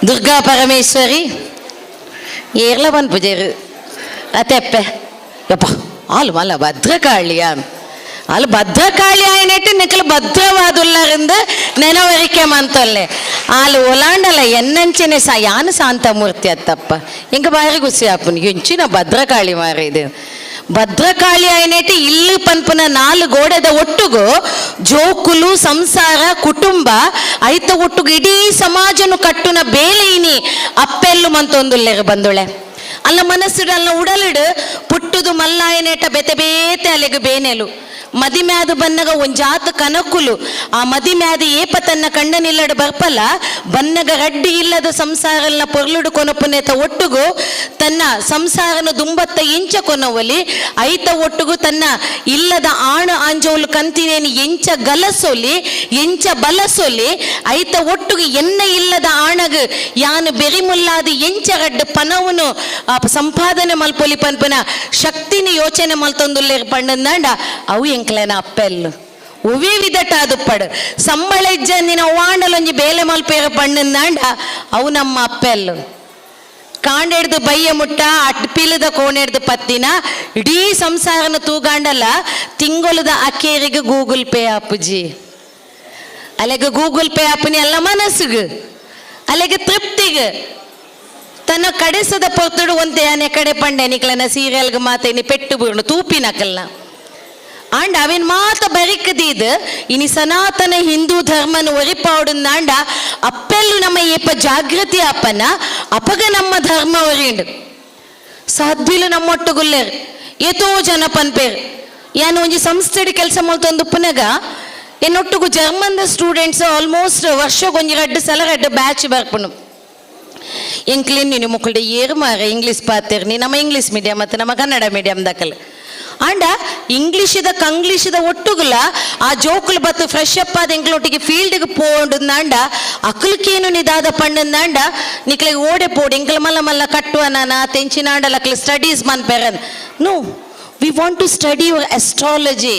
ದುರ್ಗಾ ಪರಮೇಶ್ವರಿ ಏರ್ಲ ಬಂದು ಪೂಜೆರು ಅತೆಪ್ಪೆ ಯಪ್ಪ ಆಲು ಮಲ್ಲ ಭದ್ರಕಾಳಿಯ ಅಲ್ಲಿ ಭದ್ರಕಾಳಿ ಆಯ್ನೆಟ್ಟು ನಿಕ್ಕಲು ಭದ್ರವಾದುಲ್ಲರಿಂದ ನೆನವರಿಕೆ ಮಂತೊಲ್ಲೆ ಆಲು ಒಲಾಂಡಲ್ಲ ಎನ್ನಂಚಿನ ಯಾನು ಶಾಂತಮೂರ್ತಿ ಅತ್ತಪ್ಪ ಇಂಕ ಬಾರಿ ಖುಷಿ ಆಪುನಿ ಎಂಚಿನ ಭದ್ರಕಾಳಿ ಮಾರಿ ಇದು ಭದ್ರಕಾಳಿ ಆಯ್ನೆಟ್ಟು ಇಲ್ಲಿ ಪನ್ಪುನ 4 ಗೋಡೆದ ಒಟ್ಟುಗು ಜೋಕುಲು ಸಂಸಾರ ಕುಟುಂಬ ಐತ ಒಟ್ಟುಗು ಇಡೀ ಸಮಾಜನು ಕಟ್ಟುನ ಬೇಲೆಯಿನಿ ಅಪ್ಪೆಲ್ಲು ಮಂತೊಂದುಲ್ಲೆರು ಬಂದುಳೆ ಅಲ್ಲ ಮನಸ್ಸುಡು ಅಲ್ಲ ಉಡಲಿಡು ಪುಟ್ಟುದು ಮಲ್ಲಾಯನೇಟ ಬೆತೆ ಬೇತೆ ಅಲೆಗು ಬೇನೆಲು ಮದಿಮ್ಯಾದ ಬನ್ನಗ ಒಂಜಾತ ಕನಕುಲು ಆ ಮದಿಮ್ಯಾದ ಏಪ ತನ್ನ ಕಂಡನಿಲ್ಲಡು ಬರ್ಪಲ್ಲ ಬನ್ನಗ ರಡ್ಡಿ ಇಲ್ಲದ ಸಂಸಾರಲ್ನ ಪೊರ್ಲುಡು ಕೊನಪುನೇತ ಒಟ್ಟುಗು ತನ್ನ ಸಂಸಾರನ ದುಂಬತ್ತ ಎಂಚ ಕೊನವಲಿ ಐತ ಒಟ್ಟುಗು ತನ್ನ ಇಲ್ಲದ ಆಣ ಆಂಜೋಲು ಕಂತಿನೇನು ಎಂಚ ಗಲಸೊಲಿ ಎಂಚ ಬಲಸೊಲಿ ಐತ ಒಟ್ಟುಗು ಎನ್ನ ಇಲ್ಲದ ಆಣಗ ಯಾನು ಬೆರಿಮುಲ್ಲಾದ ಎಂಚ ರಡ್ಡು ಪನವನು ಸಂಪಾದನೆ ಮಲ್ಪೊಲಿ ಪನ್ಪನ ಶಕ್ತಿನ ಯೋಚನೆ ಮಲ್ತೊಂದುಲ್ಲೇರು ಪಂಡಂದಾಂಡ ಅವು ಎಂಕ್ಲೆನ ಅಪ್ಪೆಲ್ಲು ಉವಿ ವಿದಟಾದು ಪಡು ಸಂಬಳ ಇಜ್ಜಂದಿನ ವಾಂಡಲೊಂಜಿ ಬೇಲೆ ಮಲ್ಪೇರ ಪಂಡಂದಾಂಡ ಅವು ನಮ್ಮ ಅಪ್ಪೆಲ್ಲು ಕಾಂಡೆಡ್ದು ಬಯ್ಯ ಮುಟ್ಟ ಅಟ್ಪಿಲದ ಕೋಣೆಡ್ದು ಪತ್ತಿನ ಇಡೀ ಸಂಸಾರನ ತೂಗಾಂಡಲ್ಲ ತಿಂಗೊಲದ ಅಕ್ಕೇರಿಗೆ ಗೂಗಲ್ ಪೇ ಅಪ್ಪುಜಿ ಅಲೆಗ ಗೂಗಲ್ ಪೇ ಅಪ್ಪನಿ ಎಲ್ಲ ಮನಸ್ಸಿಗೆ ಅಲೆಗೆ ತೃಪ್ತಿಗೆ ತನ್ನ ಕಡೆಸದ ಪೊರ್ತುಡು ಒಂತೆ ಆನೆ ಕಡೆ ಪಂಡೆ ನಿಕ್ಲನ ಸೀರಿಯಲ್ಗೆ ಮಾತೇನಿ ಪೆಟ್ಟು ಬೀರ್ನು ತೂಪಿನಕಲ್ನ ಆಂಡ ಅವೇನ್ ಮಾತ ಬರಿಕದೀದ್ ಇನಿ ಸನಾತನ ಹಿಂದೂ ಧರ್ಮನ ಒರಿಪಾವುಡಂದಾಂಡ ಅಪ್ಪೆಲ್ಲು ನಮ್ಮ ಏಪ ಜಾಗೃತಿ ಅಪ್ಪನ ಅಪಗ ನಮ್ಮ ಧರ್ಮ ಒರಿಂಡು ಸಾಧ್ವಿಲು ನಮ್ಮೊಟ್ಟುಗುಲ್ಲೇರು ಏತೋ ಜನ ಪನ್ಪೇರು ಯಾನು ಒಂಜಿ ಸಂಸ್ಥೆಡ್ ಕೆಲಸ ಮಾಡ್ತೊಂದು ಪುನಗ ಎನ್ನೊಟ್ಟುಗು ಜರ್ಮನ್ದ ಸ್ಟೂಡೆಂಟ್ಸ್ ಆಲ್ಮೋಸ್ಟ್ ವರ್ಷಗೊಂಜಿ 2 ಸಲ 2 ಬ್ಯಾಚ್ ಬರ್ಪುನು ಎಂಕ್ಲೇನ್ ನೀನು ಮಕ್ಕಳು ಏರು ಮಾರೆ ಇಂಗ್ಲೀಷ್ ಪಾತೇರು ನೀ ನಮ್ಮ ಇಂಗ್ಲೀಷ್ ಮೀಡಿಯಂ ಮತ್ತು ನಮ್ಮ ಕನ್ನಡ ಮೀಡಿಯಂ ದಾಖಲೆ ಆಂಡ ಕಂಗ್ಲೀಷದ ಒಟ್ಟುಗುಲ ಆ ಜೋಕುಲು ಬತ್ತು ಫ್ರೆಶ್ ಅಪ್ ಆದ ಎಂಕ್ಲೊಟ್ಟಿಗೆ ಫೀಲ್ಡ್ಗೆ ಪೋಂಡುಂದಾಂಡ ಅಕ್ಕಲಕ್ಕೇನು ನಿದಾದ ಪಂಡಂದಾಂಡ ನಿಕ್ಲಿಗೆ ಓಡೆ ಪೋಡು ಎಂಕ್ಲ ಮಲ್ಲ ಮಲ್ಲ ಕಟ್ಟುವ ನಾನ ತೆಂಚಿನಾಂಡಲ ಅಕ್ಲ ಸ್ಟಡೀಸ್ ಮನ್ಪೆರನ್ no we want to study your astrology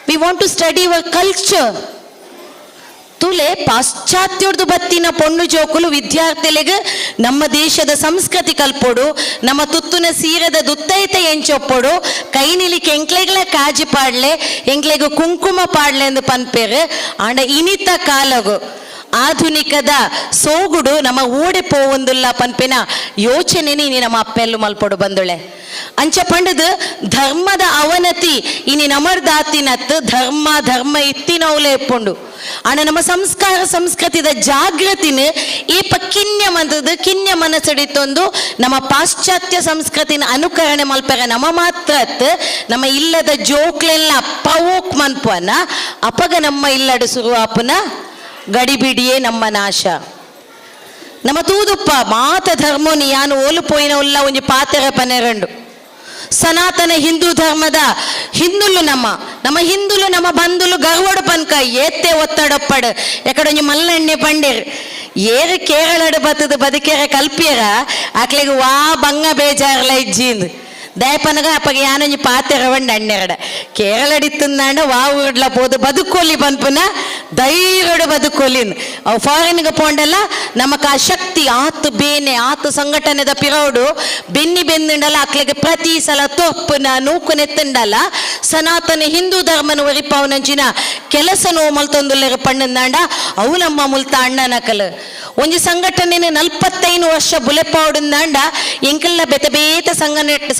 we want to study your culture ತುಲೆ ಪಾಶ್ಚಾತ್ಯರ್ದು ಬತ್ತಿನ ಪೊಣ್ಣು ಜೋಕುಲು ವಿದ್ಯಾರ್ಥಿಗಳಿಗೆ ನಮ್ಮ ದೇಶದ ಸಂಸ್ಕೃತಿ ಕಲ್ಪೋಡು ನಮ್ಮ ತುತ್ತುನ ಸೀರದ ದುತ್ತೈತ ಎಂಚೊಪ್ಪೋಡು ಕೈ ನಿಲಿಕ್ಕೆ ಎಂಕ್ಲೆಗಳ ಕಾಜಿ ಪಾಡ್ಲೆ ಎಂಕ್ಲೆಗು ಕುಂಕುಮ ಪಾಡ್ಲೆ ಎಂದು ಪನ್ಪೇರು ಆಂಡ ಇನಿತ ಕಾಲಗು ಆಧುನಿಕದ ಸೋಗುಡು ನಮ್ಮ ಓಡೆ ಪೋವೊಂದುಲ್ಲ ಪನ್ಪೆನ ಯೋಚನೆನಿ ನಮ್ಮ ಅಪ್ಪೆಲ್ಲು ಮಲ್ಪೊಡು ಬಂದುಳೆ ಅಂಚ ಪಂಡದು ಧರ್ಮದ ಅವನತಿ ಇನಿ ನಮರ್ದಾತಿನತ್ ಧರ್ಮ ಇತ್ತಿನೌಲೆ ಎಪ್ಪುಂಡು ಆಂಡ ನಮ್ಮ ಸಂಸ್ಕಾರ ಸಂಸ್ಕೃತಿದ ಜಾಗೃತಿನ ಏಪ ಕಿನ್ಯ ಮನಸ್ಸಡಿತೊಂದು ನಮ್ಮ ಪಾಶ್ಚಾತ್ಯ ಸಂಸ್ಕೃತಿನ ಅನುಕರಣೆ ಮಲ್ಪೆರ ನಮ್ಮ ಮಾತ್ರತ್ ನಮ್ಮ ಇಲ್ಲದ ಜೋಕ್ಲೆಲ್ಲ ಪವೋಕ್ ಮನ್ಪುವನ ಅಪಗ ನಮ್ಮ ಇಲ್ಲಡು ಸುರುವಾಪುನ ಗಡಿಬಿಡಿಯೇ ನಮ್ಮ ನಾಶ ನಮ್ಮ ತೂದುಪ್ಪ ಮಾತ ಧರ್ಮೋನಿ ಯಾನು ಓಲುಪೋಯಿನ ಉಲ್ಲ ಒಂಜಿ ಪಾತೆರ ಪನೆರಂಡು ಸನಾತನ ಹಿಂದೂ ಧರ್ಮದ ಹಿಂದುಲು ನಮ್ಮ ಹಿಂದುಲು ನಮ್ಮ ಬಂಧುಲು ಗರ್ವಡು ಪನ್ಕ ಏತ್ತೆ ಒತ್ತಡೊಪ್ಪಡು ಎಕಡೊಂಜಿ ಮಲ್ಲೆಣ್ಣೆ ಪಂಡೇರು ಏರು ಕೇರಳಡು ಬತ್ತದ ಬದುಕೇರ ಕಲ್ಪಿಯರ ಆಕ್ಲೆಗೆ ವಾ ಬಂಗ ಬೇಜಾರ್ಲ ಇಜ್ಜಿಂದು ದಯಪನಗ ಅಪ್ಪಗೆ ಯಾನೊಂಜಿ ಪಾತೆರ ಬಂಡ ಅಣ್ಣೆರಡ ಕೇರಳಡಿತ್ತಂದಾಂಡ ವಾವುಡ್ಲ ಪೋದು ಬದುಕೋಲಿ ಪನ್ಪುನ ಧೈರ್ಯಡು ಬದುಕೋಲಿನ್ ಅವು ಫಾರಿನ್ಗೆ ಪೋಂಡಲ್ಲ ನಮಕ ಆ ಶಕ್ತಿ ಆತು ಬೇನೆ ಆತು ಸಂಘಟನೆದ ಪಿರೌಡು ಬೆಂದಿಂಡಲ್ಲ ಅಕ್ಲೆಗೆ ಪ್ರತಿ ಸಲ ತೋಪ್ಪುನ ನೂಕುನೆತ್ತಂಡಲ್ಲ ಸನಾತನ ಹಿಂದೂ ಧರ್ಮನ ಒರಿಪಾವನಂಚಿನ ಕೆಲಸ ನೋವು ಮಲ್ತೊಂದುಲ್ಲೆರು ಪಣ್ಣಂದಾಂಡ ಅವು ನಮ್ಮ ಮುಲ್ತ ಅಣ್ಣನಕಲು ಒಂಜಿ ಸಂಘಟನೆನ 45 ವರ್ಷ ಬುಲೆಪಾವುಡಂದಾಂಡ ಎಂಕೆಲ್ಲ ಬೆತೆ ಬೇತೆ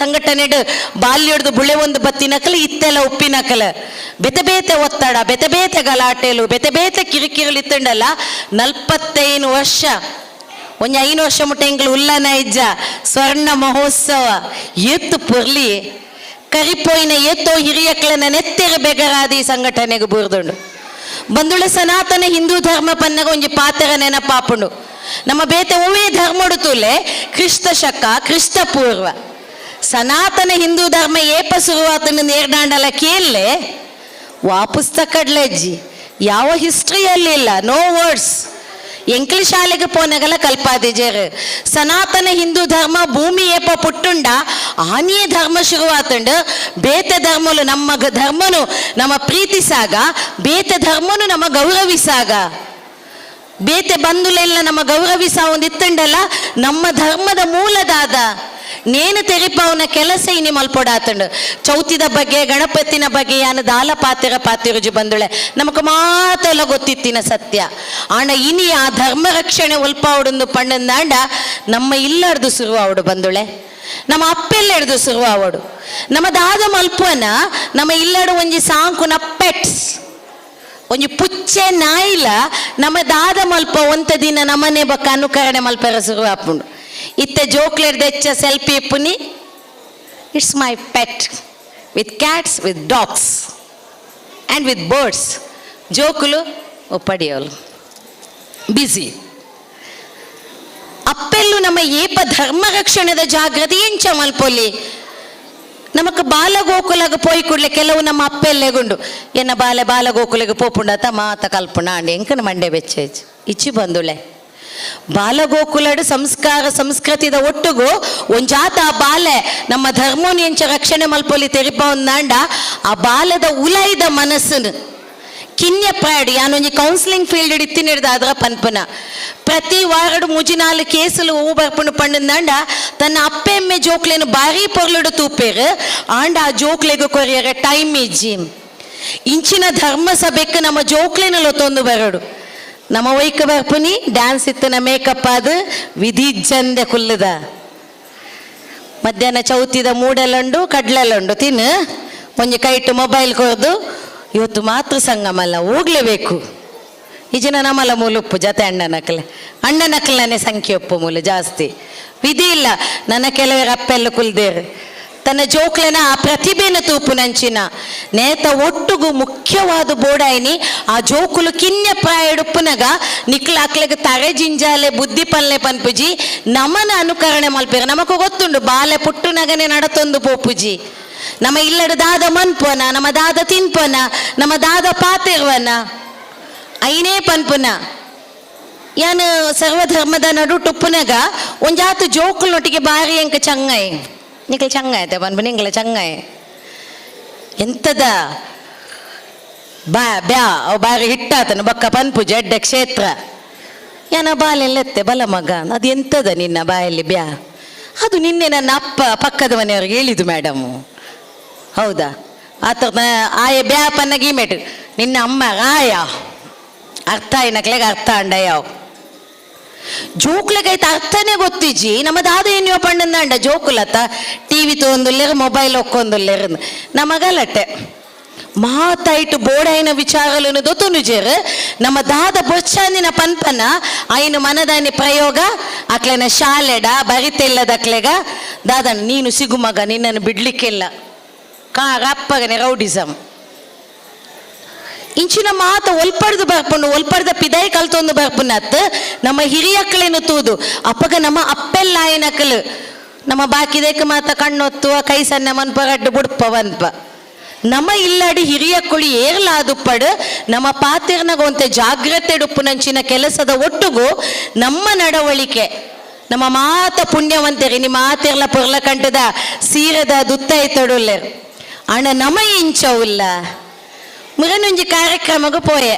ಸಂಘಟನೆಡ್ ಬಾಲ್ಯಡ್ದು ಬುಳೆ ಒಂದು ಬತ್ತಿನಕಲು ಇತ್ತೆಲ್ಲ ಉಪ್ಪಿನಕಲ ಬೆತೆ ಬೇತೆ ಒತ್ತಡ ಬೆತೆ ಬೇತೆ ಗಲಾಟೆಲು ಬೆತೆ ಬೇತೆ ಕಿರಿಕಿರಿಲಿತ್ತಂಡಲ್ಲ 45 ವರ್ಷ ಒಂಜಿ 5 ವರ್ಷ ಮುಟ್ಟ ಎಂಗ್ಲು ಉಲ್ಲನ ಇಜ್ಜ ಸ್ವರ್ಣ ಮಹೋತ್ಸವ ಎತ್ತು ಪೊರ್ಲಿ ಕರಿಪೋಯಿನ ಎತ್ತೋ ಹಿರಿಯಕ್ಲನ ನೆತ್ತೆರ ಬೆಗರಾದ ಈ ಸಂಘಟನೆಗೆ ಬುರ್ದುಂಡು ಬಂದುಳ ಸನಾತನ ಹಿಂದೂ ಧರ್ಮ ಪನ್ನಗ ಒಂಜಿ ಪಾತ್ರ ನೆನಪಾಪುಂಡು ನಮ್ಮ ಬೇತೆ ಒವೇ ಧರ್ಮಡು ತೂಲೆ ಕ್ರಿಸ್ತ ಶಕ ಕ್ರಿಸ್ತ ಪೂರ್ವ ಸನಾತನ ಹಿಂದೂ ಧರ್ಮ ಏಪ ಶುರುವಾತನ ನೇರ್ದಾಂಡಲ ಕೇಳಲೆ ಪುಸ್ತಕಡ್ಲೆಜ್ಜಿ ಯಾವ ಹಿಸ್ಟ್ರಿಯಲ್ಲಿ ಇಲ್ಲ ನೋ ವರ್ಡ್ಸ್ ಎಂಕ್ಲಿ ಶಾಲೆಗೆ ಪೋನಗಲ ಕಲ್ಪಾದಿಜೇರು ಸನಾತನ ಹಿಂದೂ ಧರ್ಮ ಭೂಮಿ ಏಪ ಪುಟ್ಟುಂಡ ಆನಿಯೇ ಧರ್ಮ ಶುರುವಾತುಂಡು ಬೇತೆ ಧರ್ಮಲು ನಮ್ಮ ಧರ್ಮನು ನಮ್ಮ ಪ್ರೀತಿಸಾಗ ಬೇತೆ ಧರ್ಮನು ನಮ್ಮ ಗೌರವಿಸಾಗ ಬೇತೆ ಬಂಧುಲೆಲ್ಲ ನಮ್ಮ ಗೌರವಿಸ ಒಂದಿತ್ತಂಡಲ್ಲ ನಮ್ಮ ಧರ್ಮದ ಮೂಲದಾದ ನೇನು ತೆರಿಪವನ ಕೆಲಸ ಇನಿ ಮಲ್ಪೊಡಾತಂಡು ಚೌತಿದ ಬಗ್ಗೆ ಗಣಪತಿನ ಬಗ್ಗೆ ಯಾನ ದಾಲ ಪಾತಿರುಜಿ ಬಂದುಳೆ ನಮಕ್ ಮಾತೆಲ್ಲ ಗೊತ್ತಿತ್ತಿನ ಸತ್ಯ ಆಂಡ ಇನಿ ಆ ಧರ್ಮ ರಕ್ಷಣೆ ಒಲ್ಪ ಅವಡೊಂದು ಪಂಡಂದಾಂಡ ನಮ್ಮ ಇಲ್ಲಡ್ದು ಶುರು ಅವಡು ಬಂದುಳೆ ನಮ್ಮ ಅಪ್ಪೆಲ್ಲ ಹಿಡ್ದು ಶುರು ಅವಡು ನಮ್ಮ ದಾದ ಮಲ್ಪನ ನಮ್ಮ ಇಲ್ಲಡು ಒಂಜಿ ಸಾಂಕುನ ಪೆಟ್ಸ್ ಒಂಜಿ ಪುಚ್ಚೆ ನಾಯಿಲ ನಮ್ಮ ದಾದ ಮಲ್ಪ ಒಂತ ದಿನ ನಮ್ಮನೆ ಬಕ್ಕ ಅನುಕರಣೆ ಮಲ್ಪರ ಶುರು ಆಪುಂಡು ಇತ್ತೆ ಜೋಕ್ಲೆಡ್ ದೆಚ್ಚ ಸೆಲ್ಫಿ ಇಪ್ಪುನಿ it's my pet with cats with dogs and with birds ಜೋಕುಲು ಒಪ್ಪಡಿಯೋಲು ಬಿಸಿ ಅಪ್ಪೆಲ್ಲು ನಮ್ಮ ಏಪ ಧರ್ಮ ರಕ್ಷಣೆದ ಜಾಗೃತಿ ಎಂಚ ಮಲ್ಪೊಲಿ ನಮಕ್ ಬಾಲಗೋಕುಲಗ ಪೋಯಿ ಕೂಡಲೇ ಕೆಲವು ನಮ್ಮ ಅಪ್ಪೆಲ್ಲೆಗುಂಡು ಎನ್ನ ಬಾಲಗೋಕುಲಗೆ ಪೋಪುಂಡತ ಮಾತ ಕಲ್ಪುಣ ಅಂಡಿ ಎಂಕನ ಮಂಡೆ ಬೆಚ್ಚೇಜ್ ಇಚ್ಚಿ ಬಂದುಳೆ ಬಾಲಗೋಕುಲಡು ಸಂಸ್ಕಾರ ಸಂಸ್ಕೃತಿದ ಒಟ್ಟುಗು ಒಂಜಾತ ಆ ಬಾಲೆ ನಮ್ಮ ಧರ್ಮೋನಿ ಎಂಚ ರಕ್ಷಣೆ ಮಲ್ಪೊಲಿ ತೆರಿಪ ಒಂದಾಂಡ ಆ ಬಾಲದ ಉಲೈದ ಮನಸ್ಸನ್ನು ಕಿನ್ಯ ಪ್ರಾಡಿ ಯಾನೊಂಜಿ ಕೌನ್ಸಿಲಿಂಗ್ ಫೀಲ್ಡ್ ಇತ್ತಿನಿಡ್ದ ಅದರ ಪನ್ಪನ ಪ್ರತಿ ವಾರಡು ಮುಜಿನಾಲು ಕೇಸಲು ಹೂ ಬರ್ಪುಂಡು ಪಂಡಂದಾಂಡ ತನ್ನ ಅಪ್ಪೆಮ್ಮೆ ಜೋಕ್ಲೆನು ಬಾರಿ ಪೊರ್ಲುಡು ತೂಪೇರು ಆಂಡ ಆ ಜೋಕ್ಲೆಗೆ ಕೊರಿಯರ ಟೈಮ್ ಇಜ್ಜಿ ಇಂಚಿನ ಧರ್ಮ ಸಭೆಕ್ಕೆ ನಮ್ಮ ಜೋಕ್ಲೆನಲ್ಲ ತೊಂದು ಬರಡು ನಮ್ಮ ವೈಕ ಬರ್ಪುನಿ ಡ್ಯಾನ್ಸ್ ಇತ್ತನ ಮೇಕಪ್ ಆದ ವಿಧಿಜ್ಜಂದೆ ಕುಲ್ಲದ ಮಧ್ಯಾಹ್ನ ಚೌತಿದ ಮೂಡೆಲ್ಲುಂಡು ಕಡ್ಲೆಲ್ಲುಂಡು ತಿನ್ನು ಒಂಜಿ ಕೈಟ್ ಮೊಬೈಲ್ ಕೊರ್ದು ಇವತ್ತು ಮಾತೃ ಸಂಗಮಲ್ಲ ಹೋಗ್ಲೇಬೇಕು ಈ ಜನ ನಮ್ಮಲ್ಲ ಮೂಲುಪ್ಪು ಜತೆ ಅಣ್ಣನಕ್ಲನೇ ಸಂಖ್ಯೆ ಒಪ್ಪು ಮೂಲ ಜಾಸ್ತಿ ವಿಧಿ ಇಲ್ಲ ನನ್ನ ಕೆಲವರ ಅಪ್ಪೆಲ್ಲ ಕುಲ್ದೇರು ತನ್ನ ಜೋಕ್ಲೆನ ಆ ಪ್ರತಿಭೆನ ತೂಪು ನಂಚಿನ ನೇತ ಒಟ್ಟುಗು ಮುಖ್ಯವಾದ ಬೋಡಾಯಿನಿ ಆ ಜೋಕುಲು ಕಿನ್ಯ ಪ್ರಾಯಡುಪ್ಪುನಗ ನಿಕ್ಲ ಅಕ್ಲೆಗೆ ತರೆ ಜಿಂಜಾಲೆ ಬುದ್ಧಿ ಪಲ್ಲೆ ಪನ್ಪುಜಿ ನಮನ ಅನುಕರಣೆ ಮಲ್ಪೇರು ನಮಗೂ ಗೊತ್ತುಂಡು ಬಾಲೆ ಪುಟ್ಟುನಗನೆ ನಡತೊಂದು ಪೋಪುಜಿ ನಮ್ಮ ಇಲ್ಲಡ ದಾದ ಮನ್ಪೋನ ನಮ್ಮ ದಾದ ತಿನ್ಪೋನ ನಮ್ಮ ದಾದ ಪಾತಿರ್ವನ ಐನೇ ಪನ್ಪುನ ಯಾನು ಸರ್ವಧರ್ಮದ ನಡು ಟುಪ್ಪುನಗ ಒಂಜಾತು ಜೋಕುಲ್ನೊಟ್ಟಿಗೆ ಬಾರಿ ಎಂಕ ಚಂಗಾಯ್ ನಿಕ್ಲ ಚಂಗಾಯತೆ ಪನ್ಪು ನಿಂಗ್ಲ ಚಂಗಾಯ್ ಎಂತದ ಬ್ಯಾ ಅವು ಬಾರಿ ಹಿಟ್ಟಾತನ ಬಕ್ಕ ಪನ್ಪು ಜಡ್ಡ ಕ್ಷೇತ್ರ ಯಾನ ಬಾಲೆಲ್ಲೆತ್ತೆ ಬಲ ಮಗ ಅದು ಎಂತದ ನಿನ್ನ ಬಾಯಲ್ಲಿ ಬ್ಯಾ ಅದು ನಿನ್ನೆ ನನ್ನ ಅಪ್ಪ ಪಕ್ಕದ ಮನೆಯವ್ರಿಗೆ ಹೇಳಿದ್ದು ಮೇಡಮು ಹೌದಾ ಆತ ಆಯ ಬ್ಯಾಪನ್ನ ಗೀಮೆಟ್ ನಿನ್ನ ಅಮ್ಮ ಆಯ ಅರ್ಥ ಏನಕ್ಲೆಗೆ ಅರ್ಥ ಅಂಡ ಯಾವ ಜೋಕ್ಲೆಗೈತೆ ಅರ್ಥನೇ ಗೊತ್ತಿಜ್ಜಿ ನಮ್ಮ ದಾದ ಏನ್ಯೋ ಪಂಡಂದ ಅಂಡ ಜೋಕುಲತ್ತ ಟಿವಿ ತೊಂದುಲ್ಲೇರು ಮೊಬೈಲ್ ಒಕ್ಕೊಂದುಲ್ಲೇರು ನಮಗಲಟ್ಟೆ ಮಾತಾಯ್ತು ಬೋಡಾಯಿನ ವಿಚಾರలను ದೊತ್ತುನುಜೇರು ನಮ್ಮ ದಾದ ಬೊಚ್ಚಾಂದಿನ ಪನ್ಪನ ಐನು ಮನದಾನಿ ಪ್ರಯೋಗ ಅಕ್ಲೆನ ಶಾಲೆಡ ಬರಿತೆಲ್ಲದಕ್ಲೆಗ ದಾದಣ್ಣ ನೀನು ಸಿಗು ಮಗ ನಿನ್ನನ್ನು ಬಿಡ್ಲಿಕ್ಕಿಲ್ಲ ರಪ್ಪಗನೆ ರೌಡಿಸಮ್ ಇಂಚಿನ ಮಾತ ಒಲ್ಪಡ್ದು ಬರ್ಪುಂಡು ಒಲ್ಪಡ್ದ ಪಿದಾಯಿ ಕಲ್ತೊಂದು ಬರ್ಪುನತ್ ನಮ್ಮ ಹಿರಿಯಕ್ಕಳೇನು ತೂದು ಅಪ್ಪಗ ನಮ್ಮ ಅಪ್ಪೆಲ್ಲಾಯನಕಲು ನಮ್ಮ ಬಾಕಿದೇಕ ಮಾತ ಕಣ್ಣೊತ್ತುವ ಕೈ ಸಣ್ಣ ಮನ್ಪಗಡ್ಡು ಬುಡ್ಪವನ್ಪ ನಮ್ಮ ಇಲ್ಲಡಿ ಹಿರಿಯಕ್ಕಳು ಏರ್ಲಾದುಪ್ಪಡು ನಮ್ಮ ಪಾತಿರ್ನಾಗ ಒಂತೆ ಜಾಗ್ರತೆ ಡುಪ್ಪುನಂಚಿನ ಕೆಲಸದ ಒಟ್ಟುಗು ನಮ್ಮ ನಡವಳಿಕೆ ನಮ್ಮ ಮಾತ ಪುಣ್ಯವಂತರಿ ನಿಮ್ಮ ಮಾತಿರ್ಲ ಪೊರ್ಲ ಕಂಟದ ಸೀರದ ದುತ್ತ ಎತ್ತಡುಲ್ಲೇರು ಅಣ್ಣ ನಮ್ಮ ಇಂಚವುಲ್ಲ ಮುರನೊಂಜಿ ಕಾರ್ಯಕ್ರಮಗೂ ಪೋಯೆ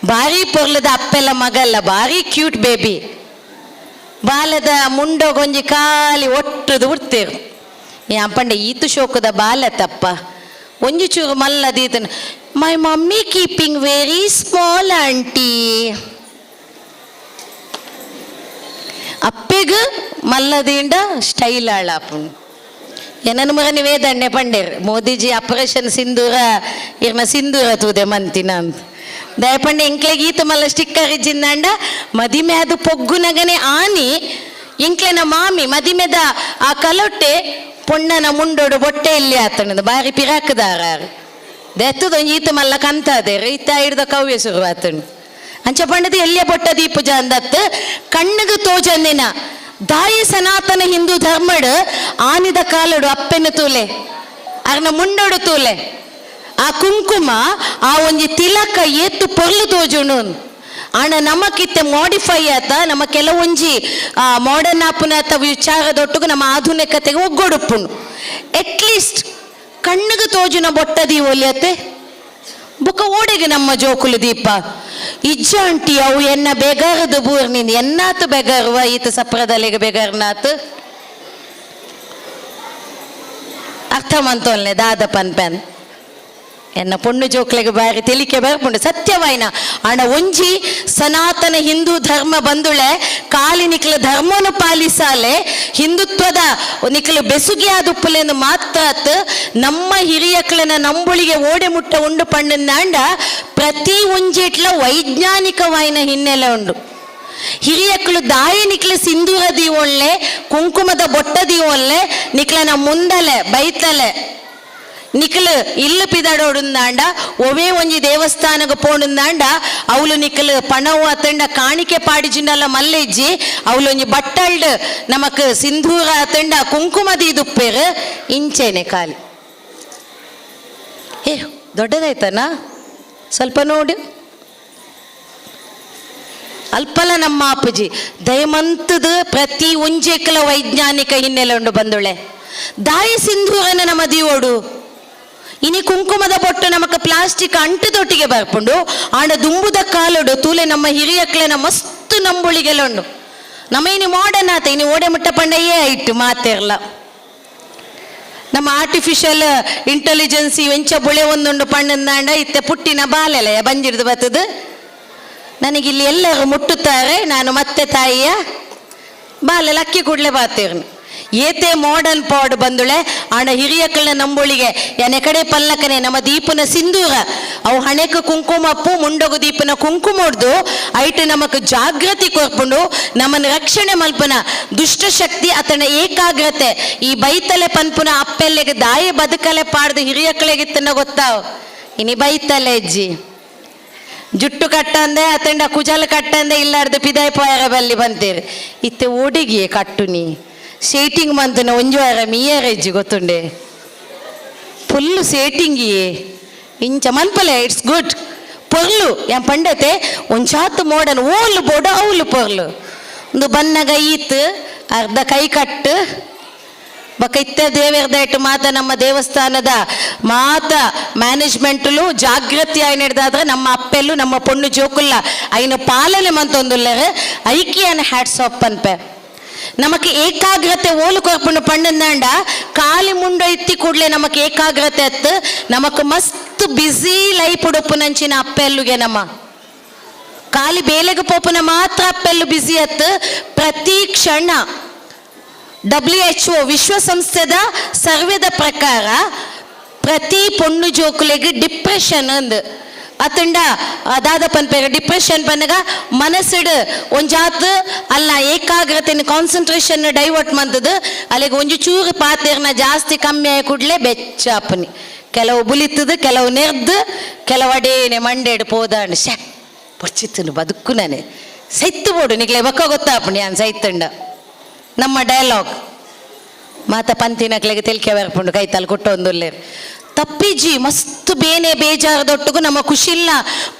ಭಾರಿ ಪೊರ್ಲದ ಅಪ್ಪೆಲ್ಲ ಮಗಲ್ಲ ಭಾರಿ ಕ್ಯೂಟ್ ಬೇಬಿ ಬಾಲದ ಮುಂಡೊಗೊಂಜಿ ಖಾಲಿ ಒಟ್ಟದು ಉಡ್ತೇರು ಯಾಪಂಡೆ ಈತು ಶೋಕದ ಬಾಲ ತಪ್ಪ ಒಂಜಿ ಚೂರು ಮಲ್ಲದೀತನ my mummy keeping very small aunty ಅಪ್ಪೆಗೂ ಮಲ್ಲದಿಂದ ಸ್ಟೈಲ್ ಆಳಾಪು ಏನನ್ನು ಮಗ ನೀವೇ ದಂಡೆ ಪಂಡೇರು ಮೋದಿಜಿ ಆಪರೇಷನ್ ಸಿಂಧೂರ ಇರ್ನ ಸಿಂಧೂರ ತೂದೆ ಮಂತಿನ ಅಂತ ದಯಪಂಡ ಎಂಕ್ಲೆಗೆ ಈತ ಮಲ್ಲ ಸ್ಟಿಕ್ಕರ್ ಇಜ್ಜಿಂದಾಂಡ ಮದಿಮೆ ಅದು ಪೊಗ್ಗುನಗನೆ ಆನಿ ಎಂಕ್ಲೆನ ಮಾಮಿ ಮದಿಮೆದ ಆ ಕಲೊಟ್ಟೆ ಪೊಣ್ಣನ ಮುಂಡೋಡು ಬೊಟ್ಟೆ ಇಲ್ಲಿ ಆತನದು ಬಾರಿ ಪಿರಾಕದಾರ ದೆತ್ತದೊಂದು ಈತ ಮಲ್ಲ ಕಂತದೆ ಈತ ಹಿಡ್ದ ಕವ್ಯ ಶುರು ಆತನು ಅಂಚ ಪಂಡದ ಎಲ್ಲಿಯ ಬೊಟ್ಟ ದೀಪುಜ ಅಂದತ್ ಕಣ್ಣಗ ತೋಜನ್ನಿನ ದಾಯಿ ಸನಾತನ ಹಿಂದೂ ಧರ್ಮಡ್ ಆನಿದ ಕಾಲಡು ಅಪ್ಪೆನ ತೂಲೆ ಅರ್ನ ಮುಂಡೋಡು ತೂಲೆ ಆ ಕುಂಕುಮ ಆ ಒಂಜಿ ತಿಲಕ ಏತ್ತು ಪೊರ್ಲು ತೋಜುಣು ಆಣ ನಮಕಿತ್ತೆ ಮಾಡಿಫೈ ಆತ ನಮ್ಮ ಕೆಲವೊಂಜಿ ಮಾಡರ್ನ್ ಆಪುನಾತ ವಿಚಾರದೊಟ್ಟಿಗೆ ನಮ್ಮ ಆಧುನಿಕತೆಗೆ ಒಗ್ಗೊಡುಪ್ಪುಣು ಅಟ್ಲೀಸ್ಟ್ ಕಣ್ಣಿಗೆ ತೋಜುನ ಬೊಟ್ಟ ದೀವೊಲಿಯತ್ತೆ ಬುಕ್ಕ ಓಡೆಗೆ ನಮ್ಮ ಜೋಕುಲು ದೀಪ ಇಜ್ಜ ಅಂಟಿ ಅವು ಎನ್ನ ಬೆಗರದು ಬೂರ್ನಿಂದ ಎನ್ನಾತು ಬೆಗರುವ ಈತ ಸಪ್ರದಲ್ಲಿಗೆ ಬೆಗರ್ನಾತ್ ಅರ್ಥ ಮಂತೋಲ್ನೆ ದಾದ ಪನ್ ಪೆನ್ ಎನ್ನ ಪೊಣ್ಣು ಜೋಕ್ಲೆಗೆ ಬಾರಿ ತೆಲಿಕೆ ಬರ್ಪುಂಡು ಸತ್ಯವಾಯಿನ ಅಣ್ಣ ಒಂಜಿ ಸನಾತನ ಹಿಂದೂ ಧರ್ಮ ಬಂದುಳೆ ಕಾಲಿ ನಿಕ್ಲ ಧರ್ಮನು ಪಾಲಿಸಾಲೆ ಹಿಂದುತ್ವದ ನಿಕ್ಲು ಬೆಸುಗೆ ಆದುಪ್ಪಲೆಂದು ಮಾತ್ರ ನಮ್ಮ ಹಿರಿಯಕ್ಳನ ನಂಬುಳಿಗೆ ಓಡೆ ಮುಟ್ಟ ಉಂಡು ಪಂಡಂದಾಂಡ ಪ್ರತಿ ಒಂಜಿಟ್ಲ ವೈಜ್ಞಾನಿಕವಾಯಿನ ಹಿನ್ನೆಲೆ ಉಂಡು ಹಿರಿಯಕ್ಕಳು ದಾಯಿ ನಿಕ್ಲ ಸಿಂಧೂರ ದೀವೊಳ್ಳೆ ಕುಂಕುಮದ ಬೊಟ್ಟ ದೀವೊಳ್ಳೆ ನಿಕ್ಲನ ಮುಂದಲೆ ಬೈತಲೆ ನಿಖಲು ಇಲ್ಲು ಪಿದಾಡೋಡುಂದಾಂಡ ಒವೇ ಒಂಜಿ ದೇವಸ್ಥಾನಗ ಪೋಡುಂದಾಂಡ ಅವಳು ನಿಖಲು ಪಣವು ಅತಂಡ ಕಾಣಿಕೆ ಪಾಡಿಜಿಂಡಲ್ಲ ಮಲ್ಲೆಜ್ಜಿ ಅವಳು ಒಂಜಿ ಬಟ್ಟಲ್ಡ್ ನಮಕ್ ಸಿಂಧೂರ ಅತಂಡ ಕುಂಕುಮ ದೀದುಪ್ಪೇರು ಇಂಚೇನೆ ಖಾಲಿ ದೊಡ್ಡದಾಯ್ತನಾ ಸ್ವಲ್ಪ ನೋಡಿ ಅಲ್ಪಲ ನಮ್ಮ ಅಪ್ಪಜಿ ದಯಮಂತದ ಪ್ರತಿ ಒಂಜೇಕಲ ವೈಜ್ಞಾನಿಕ ಹಿನ್ನೆಲೆ ಉಂಡು ಬಂದುಳೆ ದಾಯಿ ಸಿಂಧೂರನ ನಮ್ಮ ದೀವೋಡು ಇನಿ ಕುಂಕುಮದ ಬೊಟ್ಟು ನಮಕ್ ಪ್ಲಾಸ್ಟಿಕ್ ಅಂಟದೊಟ್ಟಿಗೆ ಬರ್ಪುಂಡು ಆಂಡ ದುಂಬುದ ಕಾಲುಡು ತೂಲೆ ನಮ್ಮ ಹಿರಿಯಕ್ಲೆನ ಮಸ್ತ್ ನಂಬುಳಿಗೆಲ್ಲ ಉಂಡು ನಮ್ಮ ಇನಿ ಮಾಡರ್ನ್ ಆತ ಇನಿ ಓಡೆ ಮುಟ್ಟ ಪಂಡಯ್ಯೇ ಆಯ್ತು ಮಾತೇರ್ಲ ನಮ್ಮ ಆರ್ಟಿಫಿಷಿಯಲ್ ಇಂಟೆಲಿಜೆನ್ಸಿ ವೆಂಚ ಬುಳೆ ಒಂದುಂಡು ಪಂಡಂದಾಂಡ ಇತ್ತೆ ಪುಟ್ಟಿನ ಬಾಲೆಲೆಯ ಬಂಜಿಡ್ದು ಬರ್ತದ ನನಗಿಲ್ಲಿ ಎಲ್ಲರೂ ಮುಟ್ಟುತ್ತಾರೆ ನಾನು ಮತ್ತೆ ತಾಯಿಯ ಬಾಲೆಲ್ಲ ಅಕ್ಕಿ ಕೂಡಲೇ ಬಾತೇರ್ನು ಏತೆ ಮಾಡರ್ನ್ ಪಾಡ್ ಬಂದುಳೆ ಆಣ ಹಿರಿಯಕ್ಕಳ ನಂಬುಳಿಗೆ ಎನೆ ಕಡೆ ಪಲ್ಲಕನೆ ನಮ್ಮ ದೀಪನ ಸಿಂಧೂರ ಅವು ಹಣೆಕ ಕುಂಕುಮಪ್ಪು ಮುಂಡೊಗು ದೀಪನ ಕುಂಕುಮ ಹೊಡ್ದು ಐಟು ನಮಕ್ ಜಾಗೃತಿ ಕೊರ್ಪುಂಡು ನಮ್ಮನ್ನ ರಕ್ಷಣೆ ಮಲ್ಪನ ದುಷ್ಟಶಕ್ತಿ ಅತನ ಏಕಾಗ್ರತೆ ಈ ಬೈತಲೆ ಪನ್ಪುನ ಅಪ್ಪೆಲ್ಲೆಗೆ ದಾಯಿ ಬದುಕಲೆ ಪಾಡ್ದು ಹಿರಿಯಕ್ಕಳಿಗಿತ್ತನ ಗೊತ್ತಾವ್ ಇನಿ ಬೈತಲೆ ಅಜ್ಜಿ ಜುಟ್ಟು ಕಟ್ಟಂದೆ ಅತಂಡ ಕುಜಲ್ ಕಟ್ಟಂದೆ ಇಲ್ಲಾರ್ದು ಪಿದಾಯ ಪೋಯರ ಬಲ್ಲಿ ಬಂತೇರಿ ಇತ್ತೆ ಓಡಿಗೆ ಕಟ್ಟು ನೀ ಸೇಟಿಂಗ್ ಮಂತನ ಒಂಜು ವಾರ ಮೀಯರ ಇಜ್ಜಿ ಗೊತ್ತುಂಡೆ ಫುಲ್ಲು ಸೇಟಿಂಗಿಯೇ ಇಂಚ ಮನ್ಪಲೆ ಇಟ್ಸ್ ಗುಡ್ ಪೊರ್ಲು ಯಾ ಪಂಡತೆ ಒಂಚಾತು ಮೋಡನ್ ಓಲು ಬೋಡ ಅವಲು ಪೊರ್ಲು ಒಂದು ಬನ್ನಗ ಈತ್ ಅರ್ಧ ಕೈ ಕಟ್ಟು ಬಕ ಇತ್ತ ದೇವರದಾಯ್ತು ಮಾತ ನಮ್ಮ ದೇವಸ್ಥಾನದ ಮಾತ ಮ್ಯಾನೇಜ್ಮೆಂಟ್ಲು ಜಾಗೃತಿ ಆಯ್ ನಡೆದಾದ್ರೆ ನಮ್ಮ ಅಪ್ಪೆಲ್ಲು ನಮ್ಮ ಪೊಣ್ಣು ಜೋಕುಲ್ಲ ಐನ ಪಾಲನೆ ಮಂತೊಂದುಲ್ಲರ ಐಕಿಯನ ಹ್ಯಾಟ್ಸ್ ಆಫ್ ಪನ್ಪೆ ನಮಕ್ ಏಕಾಗ್ರತೆ ಓಲು ಕೊರ್ಪುಂಡು ಪಂಡಂದಾಂಡ ಕಾಲಿ ಮುಂಡ ಇತ್ತಿ ಕೂಡ್ಲೆ ನಮಕ್ ಏಕಾಗ್ರತೆ ಅತ್ತು ನಮಕ್ ಮಸ್ತ್ ಬಿಸಿ ಲೈಫ್ ಉಡುಪು ನಂಚಿನ ಅಪ್ಪೆಲ್ಲುಗೆ ನಮ್ಮ ಕಾಲಿ ಬೇಲೆಗೆ ಪೋಪುನ ಮಾತ್ರ ಅಪ್ಪೆಲ್ಲು ಬಿಸಿ ಅತ್ತು ಪ್ರತಿ ಕ್ಷಣ WHO ವಿಶ್ವಸಂಸ್ಥೆದ ಸರ್ವೆದ ಪ್ರಕಾರ ಪ್ರತಿ ಪೊಣ್ಣು ಜೋಕುಲೆಗೆ ಡಿಪ್ರೆಷನ್ ಅಂದು ಅತಂಡ ಅದಾದ ಪನ್ಪೇಗ ಡಿಪ್ರೆಷನ್ ಪನ್ನಗ ಮನಸ್ಸಿಡು ಒಂಜಾತ್ ಅಲ್ಲ ಏಕಾಗ್ರತೆನ ಕಾನ್ಸಂಟ್ರೇಷನ್ ಡೈವರ್ಟ್ ಮಂತದ್ದು ಅಲ್ಲಿಗೆ ಒಂಜು ಚೂರು ಪಾತೆರ್ನ ಜಾಸ್ತಿ ಕಮ್ಮಿ ಆಗಿ ಕೂಡಲೇ ಬೆಚ್ಚಾಪನಿ ಕೆಲವು ಬುಲಿತದು ಕೆಲವು ನೆರ್ದು ಕೆಲವಡೇನೆ ಮಂಡೇಡು ಪೋದಾಂಡು ಶೇ ಪೊಚ್ಚಿತ್ತನು ಬದುಕು ನಾನೇ ಸೈತ್ತು ಬೋಡು ನಿಗ್ಲೆ ಬಕ್ಕ ಗೊತ್ತಾಪಣಿ ನಾನು ಸೈತಂಡ ನಮ್ಮ ಡೈಲಾಗ್ ಮಾತ ಪಂತಿನಕ್ಲೆಗೆ ತೆಲ್ಕೆ ಬರ್ಪುಂಡು ಕೈತಲ್ ಕೊಟ್ಟೊಂದುಲ್ಲೇರು ತಪ್ಪಿಜಿ ಮಸ್ತ್ ಬೇನೆ ಬೇಜಾರದೊಟ್ಟಿಗೂ ನಮ್ಮ ಖುಷಿಲ್ಲ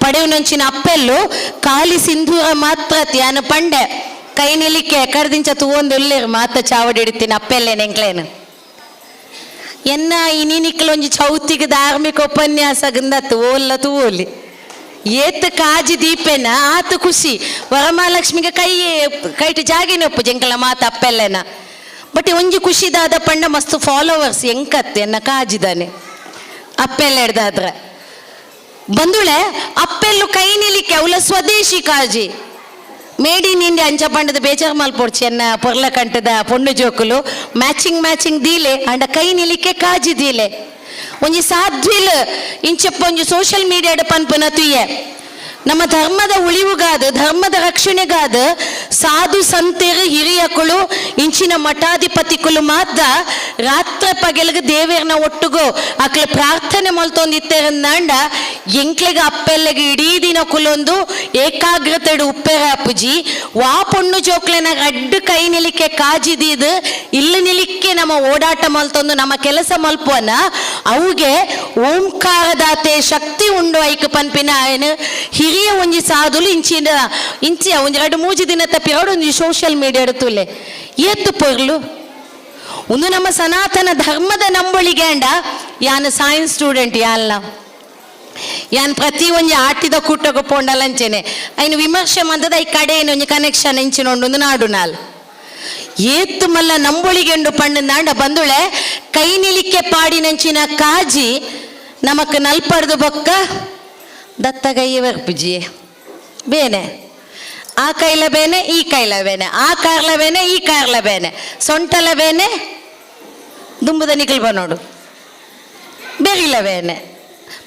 ಪಡೆಯುನಂಚಿನ ಅಪ್ಪೆಲ್ಲು ಕಾಲಿ ಸಿಂಧೂರ ಮಾತ್ರ ತ್ಯಾನ ಪಂಡೆ ಕೈ ನಿಲಿಕ್ಕೆ ಕಡ್ದಿಂಚ ತೂವೊಂದುಲ್ಲೇರು ಮಾತ ಚಾವಡಿ ಹಿಡಿತೀನಿ ಅಪ್ಪೆಲ್ಲೆ ನೆಂಕ್ಲೇನು ಎನ್ನ ಇನಿನಿಕ್ಲೊಂಜಿ ಚೌತಿಗೆ ಧಾರ್ಮಿಕ ಉಪನ್ಯಾಸ ಗಂದತ್ತು ಓಲ್ಲ ತೂವೋಲಿ ಏತ್ ಕಾಜಿ ದೀಪೆನ ಆತ ಖುಷಿ ವರಮಹಾಲಕ್ಷ್ಮಿಗೆ ಕೈಟ್ ಜಾಗಿನೊಪ್ಪು ಜಂಕಲ ಮಾತ ಅಪ್ಪೆಲ್ಲೆನ ಬಟ್ ಒಂಜಿ ಖುಷಿದಾದ ಪಂಡ ಮಸ್ತ್ ಫಾಲೋವರ್ಸ್ ಎಂಕತ್ತೆ ಎನ್ನ ಕಾಜಿದಾನೆ ಅಪ್ಪೆಲ್ಲ ಹಿಡ್ದಾದ್ರೆ ಬಂದುಳೆ ಅಪ್ಪೆಲ್ಲು ಕೈ ನಿಲಿಕ್ಕೆ ಅವಳ ಸ್ವದೇಶಿ ಕಾಜಿ ಮೇಡ್ ಇನ್ ಇಂಡಿಯಾ ಅಂಚ ಪಂಡದ ಬೇಜಾರ್ ಮಲ್ಪೊಡ್ಚಿ ಎನ್ನ ಪೊರ್ಲ ಕಂಟದ ಪೊಣ್ಣು ಜೋಕುಲು ಮ್ಯಾಚಿಂಗ್ ದೀಲೆ ಅಂಡ ಕೈ ನಿಲಿಕ್ಕೆ ಕಾಜಿ ದೀಲೆ ಒಂಜಿ ಸಾಧ್ವಿಲ್ ಇಂಚಪ್ಪ ಒಂಜಿ ಸೋಷಿಯಲ್ ಮೀಡಿಯಾದ ಪನ್ಪನ ತುಯ್ಯೆ ನಮ್ಮ ಧರ್ಮದ ಉಳಿವುಗಾದ ಧರ್ಮದ ರಕ್ಷಣೆಗಾದ ಸಾಧು ಸಂತರು ಹಿರಿಯಕಳು ಇಂಚಿನ ಮಠಾಧಿಪತಿಗಳು ಮಾತ್ರ ರಾತ್ರ ಪಗೆಲ್ಗೆ ದೇವರನ್ನ ಒಟ್ಟುಗೋ ಅಕ್ಲ ಪ್ರಾರ್ಥನೆ ಮಲ್ತೊಂದಿತ್ತೇರಂದಾಂಡ ಎಂಕ್ಲೆಗೆ ಅಪ್ಪೆಲ್ಲೆಗೆ ಇಡೀ ದಿನ ಕುಲೊಂದು ಏಕಾಗ್ರತೆ ಉಪ್ಪೆರ ಅಪ್ಪುಜಿ ವಾ ಪೊಣ್ಣು ಜೋಕ್ಲೆನ ರಡ್ಡು ಕೈ ನಿಲಿಕೆ ಕಾಜಿದೀದು ಇಲ್ಲ ನಿಲಿಕ್ಕೆ ನಮ್ಮ ಓಡಾಟ ಮಲ್ತೊಂದು ನಮ್ಮ ಕೆಲಸ ಮಲ್ಪುವನ ಅವುಗೆ ಓಂಕಾರದಾತೆ ಶಕ್ತಿ ಉಂಡು ಐಕ ಪನ್ಪಿನ ಏನು ಹಿರಿಯ ಒಂಜಿ ಸಾಧುಲು ಇಂಚಿಯ ಒಂಜಿ 2-3 ದಿನ ತಪ್ಪಿರೋಡು ಒಂಜಿ ಸೋಷಿಯಲ್ ಮೀಡಿಯಾ ತುಲೆ ಏತ್ತು ಪೊರ್ಲು ಒಂದು ನಮ್ಮ ಸನಾತನ ಧರ್ಮದ ನಂಬಳಿಗೆ ಅಂಡ ಯಾನ್ ಸೈನ್ಸ್ ಸ್ಟೂಡೆಂಟ್ ಯಾಲ್ಲ ಯಾನ್ ಪ್ರತಿ ಒಂಜಿ ಆಟಿದ ಕೂಟಗ ಪೋಂಡಲಂಚೆನೆ ಐನು ವಿಮರ್ಶೆ ಮಂದದ ಈ ಕಡೆ ಏನು ಒಂಜಿ ಕನೆಕ್ಷನ್ ಇಂಚಿನೊಂದು ನಾಡು ನಾಲ್ ಏತ್ತು ಮಲ್ಲ ನಂಬೊಳಿಗೆಂಡು ಪಂಡಂದಾಂಡ ಬಂದುಳೆ ಕೈ ನಿಲಿಕ್ಕೆ ಪಾಡಿನಂಚಿನ ಕಾಜಿ ನಮಕ್ ನಲ್ಪಡ್ದು ಬೊಕ್ಕ ದತ್ತಗಯ್ಯ ವರ್ಪುಜಿ ಬೇನೆ ಆ ಕೈಲ ಬೇನೆ ಈ ಕೈಲ ಬೇನೆ ಆ ಕಾರ್ಲ ಬೇನೆ ಈ ಕಾರ್ಲ ಬೇನೆ ಸೊಂಟಲ ಬೇನೆ ದುಂಬುದ ನಿಖಲ್ ಬನೋಡು ಬೇರಿಲ್ಲ ಬೇನೆ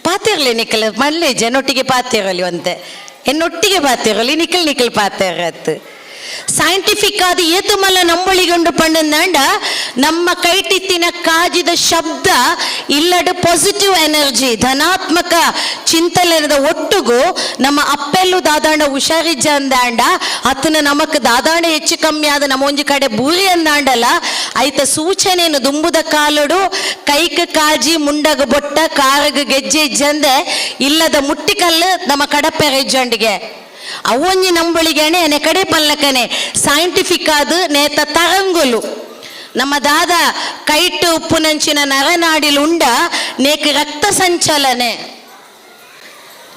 ಪಾತಿರಲಿ ನಿಖಲ್ ಮಲ್ಲೆ ಜನೊಟ್ಟಿಗೆ ಪಾತಿರಲಿ ಅಂತೆ ಎನ್ನೊಟ್ಟಿಗೆ ಪಾತಿರಲಿ ನಿಖಲ್ ಪಾತಿರತ್ತು ಸೈಂಟಿಫಿಕ್ ಆದ ಏತು ಮಲ್ಲ ನಂಬಳಿಗೊಂಡು ಪಂಡಂದಾಂಡ ನಮ್ಮ ಕೈಟಿತ್ತಿನ ಕಾಜಿದ ಶಬ್ದ ಇಲ್ಲಡ ಪಾಸಿಟಿವ್ ಎನರ್ಜಿ ಧನಾತ್ಮಕ ಚಿಂತನೆದ ಒಟ್ಟುಗು ನಮ್ಮ ಅಪ್ಪೆಲ್ಲು ದಾದಾಂಡ ಹುಷಾರಿಜ್ಜ ಅಂದಾಂಡ ಅತನ ನಮಕ್ ದಾದಾಂಡ ಹೆಚ್ಚು ಕಮ್ಮಿ ಆದ ನಮ್ಮ ಒಂಜಿ ಕಡೆ ಬೂರಿ ಅಂದಾಂಡಲ್ಲ ಐತ ಸೂಚನೆಯನ್ನು ದುಂಬುದ ಕಾಲುಡು ಕೈಕ ಕಾಜಿ ಮುಂಡಗ ಬೊಟ್ಟ ಕಾರಗ ಗೆಜ್ಜೆ ಇಜ್ಜಂದೆ ಇಲ್ಲದ ಮುಟ್ಟಿಕಲ್ಲು ನಮ್ಮ ಕಡಪೆರ ಇಜ್ಜಂಡಿಗೆ ಅವೊಂಜಿ ನಂಬಳಿಗೆನೆ ಎನೆ ಕಡೆ ಪಲ್ಲಕನೆ ಸೈಂಟಿಫಿಕ್ ಆದ ನೇತ ತರಂಗುಲು ನಮ್ಮ ದಾದ ಕೈಟ್ ಉಪ್ಪುನಂಚಿನ ನರನಾಡಿಲು ಉಂಡ ನೇಕ ರಕ್ತ ಸಂಚಲನೆ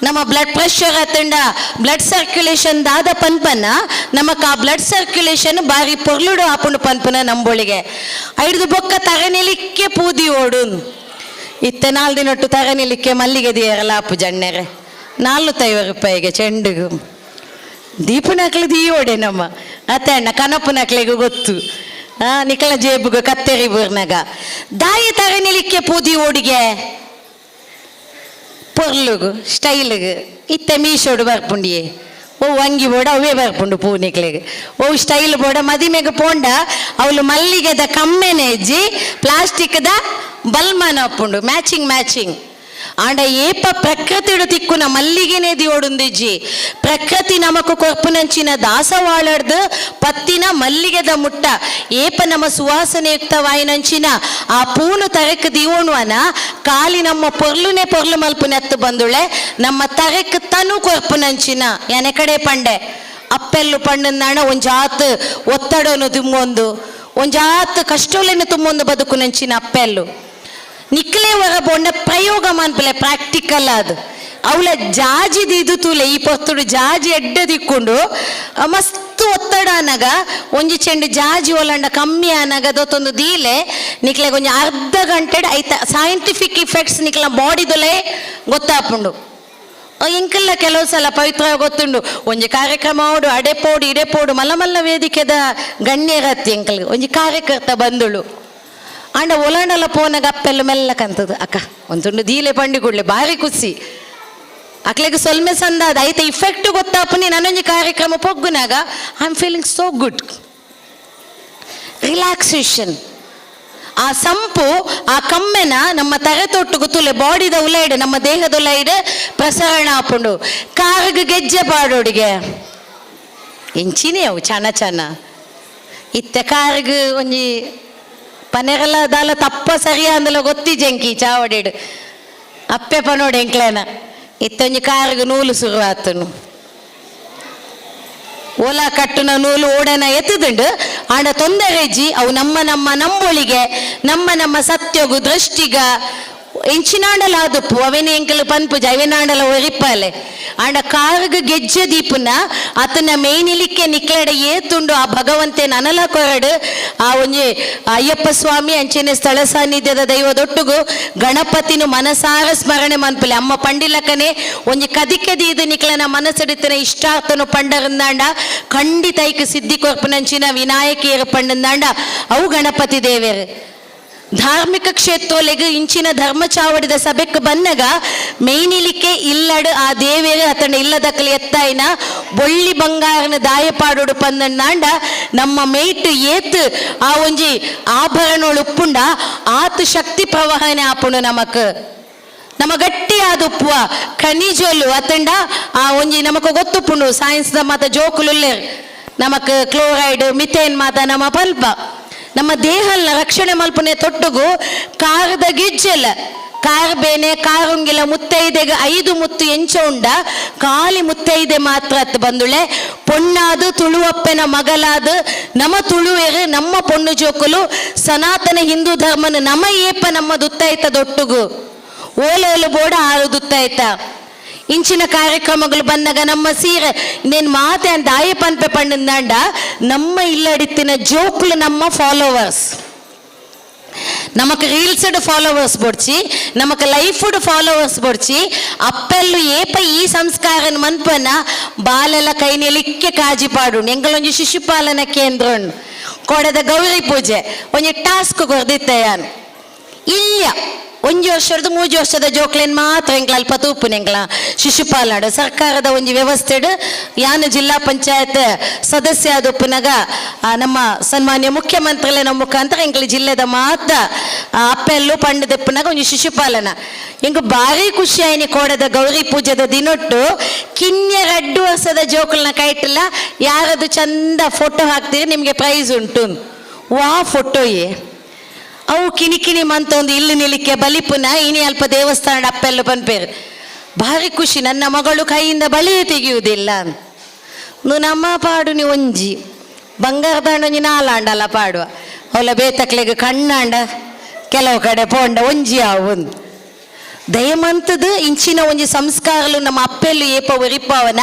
ನಮ್ಮ ಬ್ಲಡ್ ಪ್ರೆಷರ್ ಅತ್ತಂಡ ಬ್ಲಡ್ ಸರ್ಕ್ಯುಲೇಷನ್ ದಾದ ಪನ್ಪನ ನಮಕ್ ಆ ಬ್ಲಡ್ ಸರ್ಕ್ಯುಲೇಷನ್ ಬಾರಿ ಪೊರ್ಲುಡು ಆಪುಂಡು ಪನ್ಪನ ನಂಬೊಳಿಗೆ ಐದು ಬೊಕ್ಕ ತಗನಿಲಿಕ್ಕೆ ಪೂದಿ ಓಡು ಇತ್ತೆ 4 ದಿನೊಟ್ಟು ತಗನಿಲಿಕ್ಕೆ ಮಲ್ಲಿಗೆ ದಿಯರಲ್ಲ ಆಪು ಜಣ್ಣೆರೆ 450 ರೂಪಾಯಿಗೆ ಚೆಂಡುಗು ದೀಪ ನಕ್ಲೆ ದೀಯೋಡೆ ನಮ್ಮ ಅತ್ತೆ ಅಣ್ಣ ಕನಪು ನಕ್ಲೆಗೂ ಗೊತ್ತು ನಿಕಲ ಜೇಬುಗ ಕತ್ತೇರಿ ಬೂರ್ನಾಗ ದಾಯಿ ತಗನಿಲಿಕ್ಕೆ ಪೂದಿ ಓಡಿಗೆ ಪೊರ್ಲುಗು ಸ್ಟೈಲ್ಗು ಇತ್ತೆ ಮೀಶೋಡು ಬರ್ಪುಂಡಿಯೇ ಓ ಅಂಗಿ ಬೋಡ ಅವೇ ಬರ್ಪುಂಡು ಪೂ ನಿಕ್ಲೆಗೆ ಓ ಸ್ಟೈಲ್ ಬೋಡ ಮದಿಮೆಗೆ ಪೋಂಡ ಅವಳು ಮಲ್ಲಿಗೆದ ಕಮ್ಮೆನೆ ಇಜ್ಜಿ ಪ್ಲಾಸ್ಟಿಕ್ದ ಬಲ್ಮನ ಅಪ್ಪುಂಡು ಮ್ಯಾಚಿಂಗ್ ಆಂಡ ಏಪ ಪ್ರಕೃತಿಡು ತಿಕ್ಕುನ ಮಲ್ಲಿಗೆನೆ ದಿಯೋಡುಂದಿಜ್ಜಿ ಪ್ರಕೃತಿ ನಮಕು ಕೊರ್ಪುನಂಚಿನ ದಾಸವಾಳಡ್ದು ಪತ್ತಿನ ಮಲ್ಲಿಗೆದ ಮುಟ್ಟ ಏಪ ನಮ್ಮ ಸುವಾಸನೆಯುಕ್ತ ವಾಯಿನಂಚಿನ ಆ ಪೂನು ತರಕ್ ದಿಯೋಣುವನ ಕಾಲಿ ನಮ್ಮ ಪೊರ್ಲುನೆ ಪೊರ್ಲು ಮಲ್ಪುನೆತ್ತು ಬಂದುಳೆ ನಮ್ಮ ತರಕ್ ತನು ಕೊರ್ಪುನಂಚಿನ ಎನೆ ಕಡೆ ಪಂಡೆ ಅಪ್ಪೆಲ್ಲು ಪಂಡಂದಾಣ ಒಂಜಾತ್ ಒತ್ತಡನು ತುಂಬೊಂದು ಒಂಜಾತ್ ಕಷ್ಟೋಲೆನು ತುಂಬೊಂದು ಬದುಕು ನಂಚಿನ ಅಪ್ಪೆಲ್ಲು ನಿಕ್ಲೆ ಹೊರ ಬೊಂಡ ಪ್ರಯೋಗ ಮನ್ಪಲೆ ಪ್ರಾಕ್ಟಿಕಲ್ ಅದು ಅವಳ ಜಾಜಿ ದಿದು ತೂಲೆ ಈ ಪೊತ್ತುಡು ಜಾಜಿ ಎಡ್ಡ ದಿಕ್ಕೊಂಡು ಮಸ್ತ್ ಒತ್ತಡ ಅನಗ ಒಂಜಿ ಚೆಂಡು ಜಾಜಿ ಒಲಂಡ ಕಮ್ಮಿ ಅನಗ ಅದೊತ್ತೊಂದು ದೀಲೆ ನಿಕ್ಲೆ ಒಂಜಿ ಅರ್ಧ ಗಂಟೆ ಐತ ಸೈಂಟಿಫಿಕ್ ಇಫೆಕ್ಟ್ಸ್ ನಿಕ್ಲ ಬಾಡಿದೊಲೆ ಗೊತ್ತಾಪುಂಡು ಇಂಕಲ್ಲ ಕೆಲವು ಸಲ ಪವಿತ್ರ ಗೊತ್ತುಂಡು ಒಂಜಿ ಕಾರ್ಯಕ್ರಮ ಓಡು ಅಡೆಪೋಡು ಇಡೆಪೋಡು ಮಲ್ಲ ವೇದಿಕೆದ ಗಣ್ಯರತ್ತಿ ಎಂಕಲ್ಗೆ ಒಂಜಿ ಕಾರ್ಯಕರ್ತ ಬಂದುಳು ಆಂಡ ಒಲಾಂಡಲ ಪೋನಾಗ ಅಪ್ಪೆಲ್ಲ ಮೆಲ್ಲ ಕಂತದು ಅಕ್ಕ ಒಂದುಂಡು ದೀಲೆ ಪಂಡಿ ಕೊಡ್ಲೆ ಭಾರಿ ಖುಷಿ ಅಕ್ಲೆಗೆ ಸೊಲ್ಮೆ ಸಂದಾದ ಐತೆ ಇಫೆಕ್ಟ್ ಗೊತ್ತಾಪನಿ ನನ್ನೊಂಜಿ ಕಾರ್ಯಕ್ರಮ ಪೊಗ್ಗುನಾಗ I am feeling so good relaxation ಆ ಸಂಪು ಆ ಕಮ್ಮೆನ ನಮ್ಮ ತರೆತೊಟ್ಟು ಗೊತ್ತುಲೆ ಬಾಡಿದ ಉಲೈಡ್ ನಮ್ಮ ದೇಹದ ಉಲೈಡ್ ಪ್ರಸರಣ ಆಪುಂಡು ಕಾರ್ಗ್ ಗೆಜ್ಜೆ ಪಾಡೋಡಿಗೆ ಇಂಚಿನೇ ಅವು ಚನ ಇತ್ತೆ ಕಾರ್ಗ್ ಒಂಜಿ ಪನೆರಲ್ಲ ದಾಲ ತಪ್ಪ ಸರಿಯ ಅಂದಲ ಗೊತ್ತಿ ಜಂಕಿ ಚಾವಡೇಡು ಅಪ್ಪೆ ಪನೋಡು ಎಂಕ್ಲೇನ ಇತ್ತೊಂಜಿ ಕಾರ್ಗ್ ನೂಲು ಶುರುವಾತನು ಓಲ ಕಟ್ಟುನ ನೂಲು ಓಡನ ಎತ್ತದುಂಡು ಆಂಡ ತೊಂದರೆ ಇಜ್ಜಿ ಅವು ನಮ್ಮ ನಂಬೊಳಿಗೆ ನಮ್ಮ ಸತ್ಯಗು ದೃಷ್ಟಿಗ ಎಂಚಿನಾಂಡಲ ಆದುಪ್ಪು ಅವೇನೆ ಎಂಕಲು ಪನ್ಪುಜ ಅವೇನಾಂಡಲ ಒರಿಪ್ಪಲೆ ಆಂಡ ಕಾರ್ಗ್ ಗೆಜ್ಜೆ ದೀಪುನ ಅತನ ಮೇಯ್ನಿಲಿಕ್ಕೆ ನಿಕ್ಲೆಡ ಏತುಂಡು ಆ ಭಗವಂತೆ ನನಲ ಕೊರಡು ಆ ಒಂಜಿ ಅಯ್ಯಪ್ಪ ಸ್ವಾಮಿ ಅಂಚೆನೆ ಸ್ಥಳ ಸಾನ್ನಿಧ್ಯದ ದೈವದೊಟ್ಟುಗು ಗಣಪತಿನು ಮನಸಾರ ಸ್ಮರಣೆ ಮನ್ಪಲೆ ಅಮ್ಮ ಪಂಡಿಲಕನೆ ಒಂಜಿ ಕದಿಕೆ ದೀದು ನಿಕ್ಲನ ಮನಸ್ಸಡಿತನ ಇಷ್ಟಾರ್ಥನು ಪಂಡರಂದಾಂಡ ಖಂಡಿತ ಐಕ್ ಸಿದ್ಧಿ ಕೊರ್ಪುನಂಚಿನ ವಿನಾಯಕಿಯರು ಪಂಡಂದಾಂಡ ಅವು ಗಣಪತಿ ದೇವೇರು ಧಾರ್ಮಿಕ ಕ್ಷೇತ್ರೊಲೆಗೆ ಇಂಚಿನ ಧರ್ಮ ಚಾವಡಿದ ಸಭೆಗೆ ಬಂದಾಗ ಮೇಯ್ನಿಲಿಕ್ಕೆ ಇಲ್ಲಡು ಆ ದೇವೇರು ಅತನ ಇಲ್ಲದಕ್ಕಲಿ ಎತ್ತಾಯಿನ ಬೊಳ್ಳಿ ಬಂಗಾರನ ದಾಯಪಾಡೋಡು ಪಂದಂಡ ನಮ್ಮ ಮೇಯ್ಟ್ ಏತ್ ಆ ಒಂಜಿ ಆಭರಣಗಳು ಉಪ್ಪುಂಡ ಆತು ಶಕ್ತಿ ಪ್ರವಾಹನೆ ಆಪುಂಡು ನಮ್ಮ ಗಟ್ಟಿ ಆದ ಉಪ್ಪುವ ಖನಿಜೋಲು ಅತಂಡ ಆ ಒಂಜಿ ನಮಕ್ ಗೊತ್ತುಪ್ಪುಂಡು ಸೈನ್ಸ್ ಮಾತ ಜೋಕುಲುಲ್ಲೆ ನಮಕ್ ಕ್ಲೋರೈಡ್ ಮಿಥೇನ್ ಮಾತ ನಮ್ಮ ಪಲ್ಪ ನಮ್ಮ ದೇಹಲ್ನ ರಕ್ಷಣೆ ಮಲ್ಪನೆ ತೊಟ್ಟುಗು ಕಾರದ ಗಿಜ್ಜೆಲ್ಲ ಕಾರ್ ಬೇನೆ ಕಾರುಂಗಿಲ ಮುತ್ತೈದೆಗೆ 5 ಮುತ್ತು ಎಂಚ ಉಂಡ ಕಾಲಿ ಮುತ್ತೈದೆ ಮಾತ್ರ ಅತ್ ಬಂದುಳೆ ಪೊಣ್ಣಾದು ತುಳುವಪ್ಪನ ಮಗಲಾದ ನಮ್ಮ ತುಳುವೆರು ನಮ್ಮ ಪೊಣ್ಣು ಜೋಕುಲು ಸನಾತನ ಹಿಂದೂ ಧರ್ಮನ ನಮ್ಮ ಏಪ ನಮ್ಮ ದುತ್ತಾಯ್ತ ದೊಟ್ಟುಗು ಓಲೋಲು ಬೋಡ ಆರು ದುತ್ತಾಯ್ತ ಇಂಚಿನ ಕಾರ್ಯಕ್ರಮಗಳು ಬಂದಾಗ ನಮ್ಮ ಸೀರೆ ಇನ್ನೇನು ಮಾತೆ ಅಂತ ಆಯಪನ್ಪೆ ಪಂಡಂದಾಂಡ ನಮ್ಮ ಇಲ್ಲಡಿತ್ತಿನ ಜೋಕುಲು ನಮ್ಮ ಫಾಲೋವರ್ಸ್ ನಮಕ್ ರೀಲ್ಸ್ಡ್ ಫಾಲೋವರ್ಸ್ ಬೊಡ್ಚಿ ನಮಕ್ ಲೈಫ್ಡ್ ಫಾಲೋವರ್ಸ್ ಬೊಡ್ಚಿ ಅಪ್ಪೆಲ್ಲು ಏಪ ಈ ಸಂಸ್ಕಾರನ ಮನ್ಪನ ಬಾಲೆಲ್ಲ ಕೈನೆಲಿಕ್ಕೆ ಕಾಜಿ ಪಾಡು ಎಂಗಳೊಂಜಿ ಶಿಶುಪಾಲನ ಕೇಂದ್ರ ಕೊಡದ ಗೌರಿ ಪೂಜೆ ಒಂಜಿ ಟಾಸ್ಕ್ ಕೊರ್ದಿತ್ತಯಾನ್ ಇಲ್ಲ 1 ವರ್ಷದ 3 ವರ್ಷದ ಜೋಕ್ಲೇನ್ ಮಾತ್ರ ಎಂಗ್ಲ ಅಲ್ಪ ತೂಪು ನೆಂಗ್ಲ ಶಿಶುಪಾಲನಾಡು ಸರ್ಕಾರದ ಒಂಜಿ ವ್ಯವಸ್ಥೆಡು ಯಾನು ಜಿಲ್ಲಾ ಪಂಚಾಯತ್ ಸದಸ್ಯ ಆದೊಪ್ಪುನಾಗ ನಮ್ಮ ಸನ್ಮಾನ್ಯ ಮುಖ್ಯಮಂತ್ರಿಗಳ ನಮ್ಮ ಮುಖಾಂತರ ಎಂಗ್ಲ ಜಿಲ್ಲೆದ ಮಾತ್ರ ಅಪ್ಪೆಲ್ಲು ಪಂಡದಪ್ಪನಾಗ ಒಂಜಿ ಶಿಶುಪಾಲನ ಎಂಗ ಭಾರಿ ಖುಷಿ ಆಯ್ನಿ ಕೋಡದ ಗೌರಿ ಪೂಜೆದ ದಿನೊಟ್ಟು ಕಿನ್ಯ 2 ವರ್ಷದ ಜೋಕುಲ್ನ ಕೈಟಿಲ್ಲ ಯಾರದು ಚಂದ ಫೋಟೋ ಹಾಕ್ತೀರಿ ನಿಮಗೆ ಪ್ರೈಸ್ ಉಂಟು ವಾ ಫೋಟೋಯೇ ಅವು ಕಿಣಿಕಿಣಿ ಮಂತ ಒಂದು ಇಲ್ಲಿ ನಿಲಿಕ್ಕೆ ಬಲಿಪುನ ಇನಿ ಅಲ್ಪ ದೇವಸ್ಥಾನ ಅಪ್ಪೆಲ್ಲ ಬಂದ್ಪೇರು ಭಾರಿ ಖುಷಿ ನನ್ನ ಮಗಳು ಕೈಯಿಂದ ಬಳಿಯೇ ತೆಗೆಯುವುದಿಲ್ಲ ನಮ್ಮ ಪಾಡು ನೀ ಒಂಜಿ ಬಂಗಾರದಾಂಡ ಒಂಜಿ ನಾಲಾಂಡಲ್ಲ ಪಾಡುವ ಅವಳ ಬೇತಕ್ಲೆಗೆ ಕಣ್ಣಾಂಡ ಕೆಲವು ಕಡೆ ಪೋಂಡ ಒಂಜಿ ಒಂದು ದಯಮಂತದ ಇಂಚಿನ ಒಂಜಿ ಸಂಸ್ಕಾರಲು ನಮ್ಮ ಅಪ್ಪೆಲ್ಲು ಏಪ ಒರಿಪಾವನ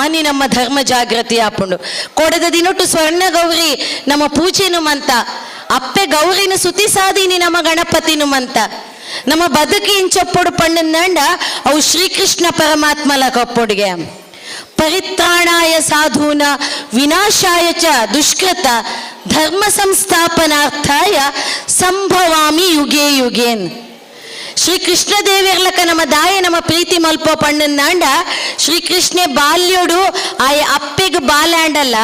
ಆನಿ ನಮ್ಮ ಧರ್ಮ ಜಾಗೃತಿ ಆಪುಂಡು ಕೊಡದ ದಿನೊಟ್ಟು ಸ್ವರ್ಣ ಗೌರಿ ನಮ್ಮ ಪೂಜೆನು ಮಂತ ಅಪ್ಪೆ ಗೌರಿನ ಸುತಿ ಸಾದೀನಿ ನಮ್ಮ ಗಣಪತಿನು ಮಂತ ನಮ್ಮ ಬದುಕಿ ಇಂಚೊಪ್ಪೊಡು ಪಂಡಂದಾಂಡ ಅವು ಶ್ರೀಕೃಷ್ಣ ಪರಮಾತ್ಮಲ ಕೊಪ್ಪೊಡಿಗೆ ಪರಿತ್ರಾಣಾಯ ಸಾಧೂನ ವಿನಾಶಾಯ ಚ ದುಷ್ಕೃತ ಧರ್ಮ ಸಂಸ್ಥಾಪನಾರ್ಥಾಯ ಸಂಭವಾಮಿ ಯುಗೇ ಯುಗೇನ್ ಶ್ರೀಕೃಷ್ಣ ದೇವಿರ್ಲಕ ನಮ್ಮ ದಾಯ ನಮ್ಮ ಪ್ರೀತಿ ಮಲ್ಪ ಪಂಡಂದಾಂಡ ಶ್ರೀಕೃಷ್ಣೆ ಬಾಲ್ಯೋಡು ಆಯ ಅಪ್ಪೆಗೆ ಬಾಲ್ಯಾಂಡಲ್ಲ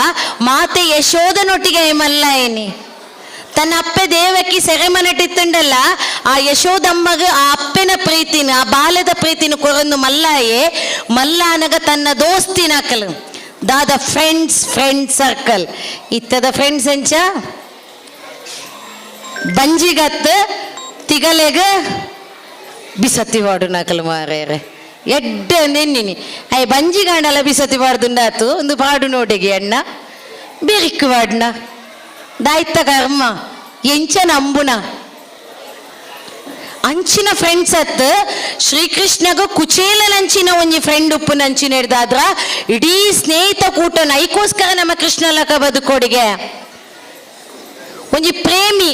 ಮಾತೆ ಯಶೋದನೊಟ್ಟಿಗೆ ಮಲ್ಲ ಏನಿ ತನ್ನ ಅಪ್ಪೆ ದೇವಕ್ಕೆ ಸೆರೆಮನೆಟ್ಟಿತ್ತಂಡಲ್ಲ ಆ ಯಶೋದಮ್ಮಗ ಆ ಅಪ್ಪೆನ ಪ್ರೀತಿನ ಆ ಬಾಲ್ಯದ ಪ್ರೀತಿನ ಕೊರೊಂದು ಮಲ್ಲಾಯೇ ಮಲ್ಲಾನಗ ತನ್ನ ದೋಸ್ತಿನಕಲು ದಾದ ಫ್ರೆಂಡ್ ಸರ್ಕಲ್ ಇತ್ತದ ಫ್ರೆಂಡ್ಸ್ ಎಂಚ ಬಂಜಿಗತ್ ತಿಗಲೆಗ ಬಿಸತಿ ವಾಡು ನಕಲು ಮಾರೇರೆ ಎಡ್ಡ ನೆನ್ನಿನಿ ಅಯ್ಯ ಬಂಜಿಗಾಂಡಲ್ಲ ಬಿಸತಿ ವಾಡ್ದುಂಡಾತು ಒಂದು ಪಾಡು ನೋಡಿಗೆ ಅಣ್ಣ ಬೆರಿಕ್ಕು ವಾಡ್ನ ದಾಯ್ತ ಕರ್ಮ ಎಂಚ ನಂಬುನ ಅಂಚಿನ ಫ್ರೆಂಡ್ಸ್ ಅತ್ ಶ್ರೀಕೃಷ್ಣಗ ಕುಚೇಲನಂಚಿನ ಒಂಜಿ ಫ್ರೆಂಡ್ ಉಪ್ಪು ನಂಚಿನ ಹಿಡ್ದಾದ್ರ ಇಡೀ ಸ್ನೇಹಿತ ಕೂಟನ ಐಕೋಸ್ಕರ ನಮ್ಮ ಕೃಷ್ಣ ಲಕ ಬದುಕೋಡಿಗೆ ಒಂಜಿ ಪ್ರೇಮಿ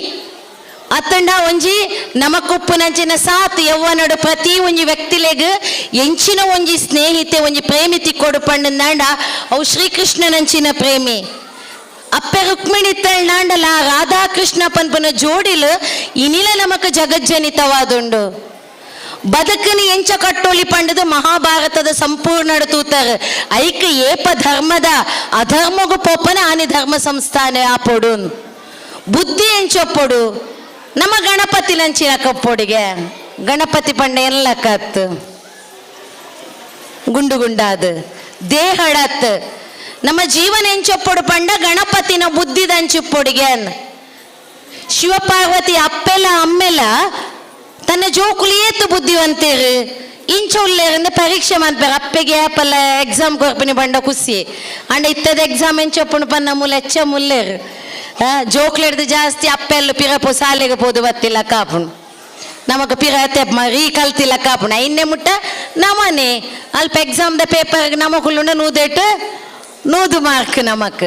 ಅತ್ತಂಡ ಒಂಜಿ ನಮಕುಪ್ಪು ನಂಚಿನ ಸಾತ್ ಯವ್ವನಡು ಪ್ರತಿ ಒಂಜಿ ವ್ಯಕ್ತಿಲೆಗ್ ಎಂಚಿನ ಒಂಜಿ ಸ್ನೇಹಿತೆ ಒಂಜಿ ಪ್ರೇಮಿ ತಿಕ್ಕೊಡು ಪಂಡಂದಾಂಡ ಅವು ಶ್ರೀಕೃಷ್ಣನಂಚಿನ ಪ್ರೇಮಿ ಅಪ್ಪೆ ರುಕ್ಮಿಣಿ ತಳ್ಳಾಂಡಲ ರಾಧಾಕೃಷ್ಣ ಪನ್ಪನ ಜೋಡಿಲು ಇನಿಲ ನಮಕ ಜಗಜ್ಜನಿತವಾದುಂಡು ಬದುಕನಿ ಎಂಚ ಕಟ್ಟೋಳಿ ಪಂಡದು ಮಹಾಭಾರತದ ಸಂಪೂರ್ಣ ತೂತರ ಐಕ ಏಪ ಧರ್ಮದ ಅಧರ್ಮಗು ಪೋಪನ ಆನಿ ಧರ್ಮ ಸಂಸ್ಥಾನೆ ಆಪೊಡು ಬುದ್ಧಿ ಎಂಚೊಪ್ಪೊಡು ನಮ್ಮ ಗಣಪತಿ ನಂಚಿನ ಕಪ್ಪೊಡಿಗೆ ಗಣಪತಿ ಪಂಡ ಎಲ್ಲ ಕತ್ ಗುಂಡು ಗುಂಡಾದ ದೇಹಡತ್ ನಮ್ಮ ಜೀವನ ಎಂಚೊಪ್ಪೊಡು ಪಂಡ ಗಣಪತಿನ ಬುದ್ಧಿದ ಅಂಚುಪ್ಪೊಡಿಗೆ ಶಿವಪಾರ್ವತಿ ಅಪ್ಪೆಲ್ಲ ಅಮ್ಮೆಲ್ಲ ತನ್ನ ಜೋಕುಲು ಏತು ಬುದ್ಧಿವಂತೇರು ಇಂಚ ಉಳ್ಳೇರಿಂದ ಪರೀಕ್ಷೆ ಮಾಡ್ಬೇರು ಅಪ್ಪೆಗೆ ಆಪಲ್ಲ ಎಕ್ಸಾಮ್ ಕೊರ್ಪಿನಿ ಬಂಡ ಖುಷಿ ಅಂಡ ಇತ್ತದ ಎಕ್ಸಾಮ್ ಎಂಚೊಪ್ಪುಣು ಪನ್ನ ಮೂಲ ಎಚ್ಚ ಮುಲ್ಲೇರು ಜೋಕ್ಲೆಡ್ದು ಜಾಸ್ತಿ ಅಪ್ಪೆಲ್ಲ ಪಿರಪು ಸಾಲೆಗೆ ಪೋದು ಬತ್ತಿಲ್ಲ ಕಾಪುಣು ನಮಗ ಪಿರತೆ ರೀ ಕಲ್ತಿಲ್ಲ ಕಾಪುಣ ಇನ್ನೆ ಮುಟ್ಟ ನಮನೆ ಅಲ್ಪ ಎಕ್ಸಾಮ್ದ ಪೇಪರ್ ನಮಗುಳ್ಳುಂಡ ನೂದೇಟು 100 ಮಾರ್ಕ್ ನಮಕ್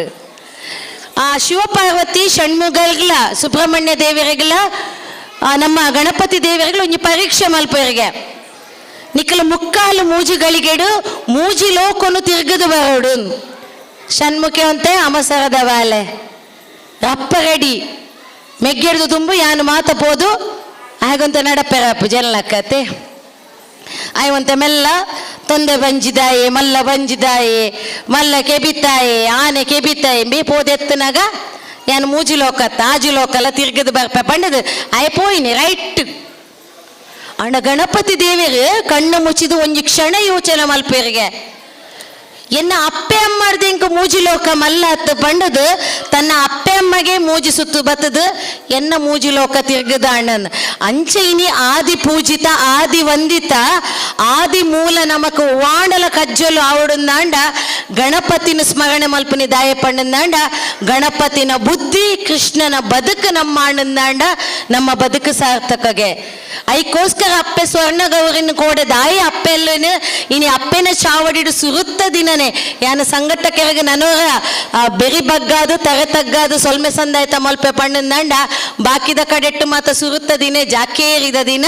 ಆ ಶಿವಪಾರ್ವತಿ ಷಣ್ಮುಗಲ್ಗಳ ಸುಬ್ರಹ್ಮಣ್ಯ ದೇವರಿಗಳ ನಮ್ಮ ಗಣಪತಿ ದೇವರಿಗಳ ಒಂಜಿ ಪರೀಕ್ಷೆ ಮಲ್ಪರಿಗೆ ನಿಕ್ಕಲು ಮುಕ್ಕಾಲು ಮೂಜಿಗಳಿಗೆಡು ಮೂಜಿ ಲೋಕೊನು ತಿರ್ಗದು ಬರೋಡು ಷಣ್ಮುಖಿ ಅಂತೆ ಅಮಸರದ ವಾಲೆ ರಪ್ಪ ರೆಡಿ ಮೆಗ್ಗೆಡ್ದು ತುಂಬು ಯಾನು ಮಾತಪೋದು ಹಾಗಂತ ನಡಪೆರಪ್ಪು ಜನಲಕ್ಕತೆ ಅಯ್ಯವಂತ ಮೆಲ್ಲ ತೊಂದೆ ಬಂಜಿದಾಯೆ ಮಲ್ಲ ಬಂಜಿದಾಯೆ ಮಲ್ಲ ಕೆಬಿತ್ತಾಯೆ ಆನೆ ಕೆಬಿತ್ತಾಯೆ ಬೇ ಪೋದೆತ್ತನಾಗ ಯಾನು ಮೂಜಿ ಲೋಕತ್ತ ಆಜಿ ಲೋಕಲ್ಲ ತಿರ್ಗದು ಬರ್ಪ ಪಂಡದು ಅಯ್ಯ ಪೋಯಿನಿ ರೈಟ್ ಅಣ್ಣ ಗಣಪತಿ ದೇವಿಗೆ ಕಣ್ಣು ಮುಚ್ಚಿದು ಒಂಜಿ ಕ್ಷಣ ಯೋಚನೆ ಮಲ್ಪೇರಿಗೆ ಎನ್ನ ಅಪ್ಪೆ ಅಮ್ಮರ್ದು ಇಂಕ ಮೂಜಿ ಲೋಕ ಮಲ್ಲ ಹತ್ತು ಪಂಡದು ತನ್ನ ಅಪ್ಪೆ ಅಮ್ಮಗೆ ಮೂಜಿ ಸುತ್ತು ಬತ್ತದು ಎನ್ನ ಮೂಜಿ ಲೋಕ ತಿರ್ಗದ ಅಣ್ಣನ್ ಅಂಚೆ ಇನಿ ಆದಿ ಪೂಜಿತ ಆದಿ ವಂದಿತ ಆದಿ ಮೂಲ ನಮಕ್ ವಾಂಡಲ ಕಜ್ಜಲು ಆವಡುಂದಾಂಡ ಗಣಪತಿನ ಸ್ಮರಣೆ ಮಲ್ಪನಿ ದಾಯ ಪಂಡಂದಾಂಡ ಗಣಪತಿನ ಬುದ್ಧಿ ಕೃಷ್ಣನ ಬದುಕು ನಮ್ಮ ಅಣ್ಣಂದಾಂಡ ನಮ್ಮ ಬದುಕು ಸಾರ್ಥಕಗೆ ಐಕೋಸ್ಕರ ಅಪ್ಪೆ ಸ್ವರ್ಣ ಗೌರಿನ ಕೋಡೆ ದಾಯಿ ಅಪ್ಪೆಲ್ಲನು ಇನಿ ಅಪ್ಪೆನ ಚಾವಡಿಡು ಸುರುತ್ತ ದಿನನೆ ಯಾನ ಸಂಗಟ ಕೆರಗೆ ನನೋರ ಬೆರಿ ಬಗ್ಗಾದು ತರೆ ತಗ್ಗಾದು ಸೊಲ್ಮೆ ಸಂದಾಯ್ತ ಮಲ್ಪೆ ಪಣ್ಣಂದಾಂಡ ಬಾಕಿದ ಕಡೆಟ್ಟು ಮಾತ ಸುರುತ್ತ ದಿನ ಜಾಕೇರಿದ ದಿನ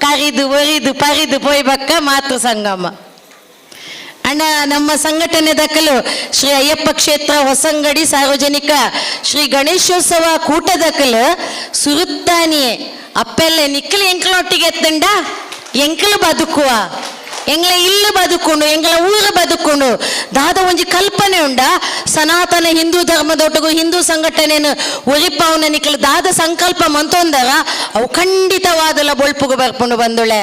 ಕರಿದು ಒರಿದು ಪರಿದು ಪೊಯ್ಬಕ್ಕ ಮಾತೃ ಸಂಗಮ ಅಣ್ಣ ನಮ್ಮ ಸಂಘಟನೆ ದಕ್ಕಲು ಶ್ರೀ ಅಯ್ಯಪ್ಪ ಕ್ಷೇತ್ರ ಹೊಸಂಗಡಿ ಸಾರ್ವಜನಿಕ ಶ್ರೀ ಗಣೇಶೋತ್ಸವ ಕೂಟ ದಕ್ಕಲು ಸುರುತ್ತಾನಿಯೇ ಅಪ್ಪೆಲ್ಲ ನಿಕ್ಕಲು ಎಂಕಲೊಟ್ಟಿಗೆ ಎತ್ತಂಡ ಎಂಕಲು ಬದುಕುವ ಎಂಗ್ಲ ಇಲ್ಲು ಬದುಕೊಂಡು ಎಂಗ್ಲ ಊರು ಬದುಕೊಂಡು ದಾದ ಒಂಜಿ ಕಲ್ಪನೆ ಉಂಡ ಸನಾತನ ಹಿಂದೂ ಧರ್ಮದೊಟ್ಟಿಗೂ ಹಿಂದೂ ಸಂಘಟನೆಯನ್ನು ಒರಿಪಾವನ ನಿಕ್ಕಲು ದಾದ ಸಂಕಲ್ಪ ಮಂತೊಂದರ ಅವು ಖಂಡಿತವಾದಲ್ಲ ಬೊಳ್ಪುಗು ಬರ್ಕೊಂಡು ಬಂದುಳೆ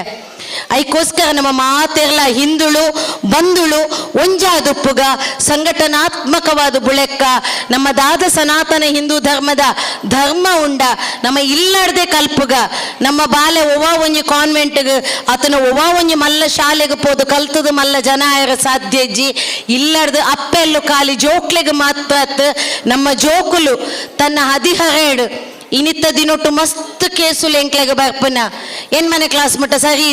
ಐಕೋಸ್ಕರ ನಮ್ಮ ಮಾತೆರ್ಲ ಹಿಂದುಳು ಬಂದುಳು ಒಂಜಾದುಪ್ಪುಗ ಸಂಘಟನಾತ್ಮಕವಾದ ಬುಳೆಕ್ಕ ನಮ್ಮ ದಾದ ಸನಾತನ ಹಿಂದೂ ಧರ್ಮದ ಧರ್ಮ ಉಂಡ ನಮ್ಮ ಇಲ್ಲಡ್ದೆ ಕಲ್ಪುಗ ನಮ್ಮ ಬಾಲೆ ಒವಾ ಒಂಜಿ ಕಾನ್ವೆಂಟ್ಗೆ ಆತನ ಒವಾ ಒಂಜಿ ಮಲ್ಲ ಶಾಲೆಗೆ ಪೋದು ಕಲ್ತದು ಮಲ್ಲ ಜನ ಆಯರ ಸಾಧ್ಯಜ್ಜಿ ಇಲ್ಲಡ್ದು ಅಪ್ಪೆಲ್ಲು ಖಾಲಿ ಜೋಕ್ಲೆಗೆ ಮಾತ್ರ ನಮ್ಮ ಜೋಕುಲು ತನ್ನ ಹದಿಹರೇಡು ಇನಿತ್ತ ದಿನೊಟ್ಟು ಮಸ್ತ್ ಕೇಸುಲು ಎಂಕ್ಲೆಗೆ ಬರ್ಪನ ಏನ್ ಮನೆ ಕ್ಲಾಸ್ ಮಟ್ಟ ಸರಿ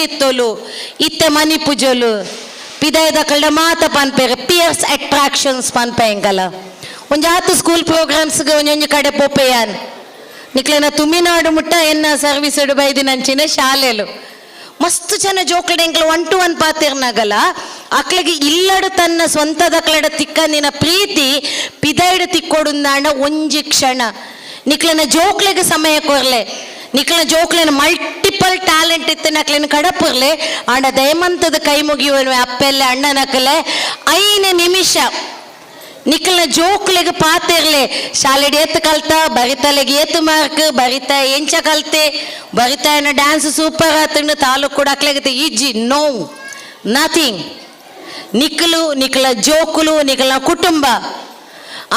ಇತ್ತೋಲು ಇತ್ತೆ ಮನಿ ಪೂಜೋಲು ಪಿದಾಯದ ಕಳ್ಳ ಮಾತ ಪನ್ಪೇರೆ ಪಿಯರ್ಸ್ ಅಟ್ರಾಕ್ಷನ್ಸ್ ಪನ್ಪೆ ಎಂಕಲ ಒಂಜಾತು ಸ್ಕೂಲ್ ಪ್ರೋಗ್ರಾಮ್ಸ್ಗೆ ಒಂಜೊಂಜಿ ಕಡೆ ಪೋಪೆಯಾನ್ ನಿಕ್ಲೆನ ತುಮಿನಾಡು ಮುಟ್ಟ ಎನ್ನ ಸರ್ವಿಸ್ ಇಡು ಬೈದಿ ನಂಚಿನ ಶಾಲೆಲು ಮಸ್ತ್ ಜನ ಜೋಕ್ಲಡೆ ಎಂಕ್ಲ 1 to 1 ಪಾತಿರ್ನಾಗಲ್ಲ ಅಕ್ಲೆಗೆ ಇಲ್ಲಡು ತನ್ನ ಸ್ವಂತದ ಕಳಡ ತಿಕ್ಕಂದಿನ ಪ್ರೀತಿ ಪಿದಾಯ್ಡು ತಿಕ್ಕೊಡುಂದಾಂಡ ಒಂಜಿ ಕ್ಷಣ ನಿಕ್ಲನ ಜೋಕ್ಲೆಗೆ ಸಮಯ ಕೊರ್ಲೆ ನಿಕ್ಲನ ಜೋಕ್ಲೆನ ಮಲ್ಟಿಪಲ್ ಟ್ಯಾಲೆಂಟ್ ಇತ್ತು ನಕ್ಲೆನ ಕಡಪುರ್ಲೆ ಆಂಡ ದಯಮಂತದ ಕೈ ಮುಗಿಯುವ ಅಪ್ಪೆಲ್ಲ ಅಣ್ಣನಕಲೆ 5 ನಿಮಿಷ ನಿಕ್ಲನ ಜೋಕ್ಲೆಗೆ ಪಾತಿರ್ಲೆ ಶಾಲೆಡ್ ಏತ್ ಕಲ್ತ ಬರಿತಲೆಗೆ ಏತ್ ಮಾರ್ಕ್ ಬರಿತ ಎಂಚ ಕಲ್ತೆ ಬರಿತ ಡ್ಯಾನ್ಸ್ ಸೂಪರ್ ಆತಂಡು ತಾಲೂಕು ಕೂಡ ಅಕ್ಲೆಗೆ ಈಜಿ ನೋ ನಥಿಂಗ್ ನಿಕ್ಲ ಜೋಕುಲು ನಿಕ್ಲ ಕುಟುಂಬ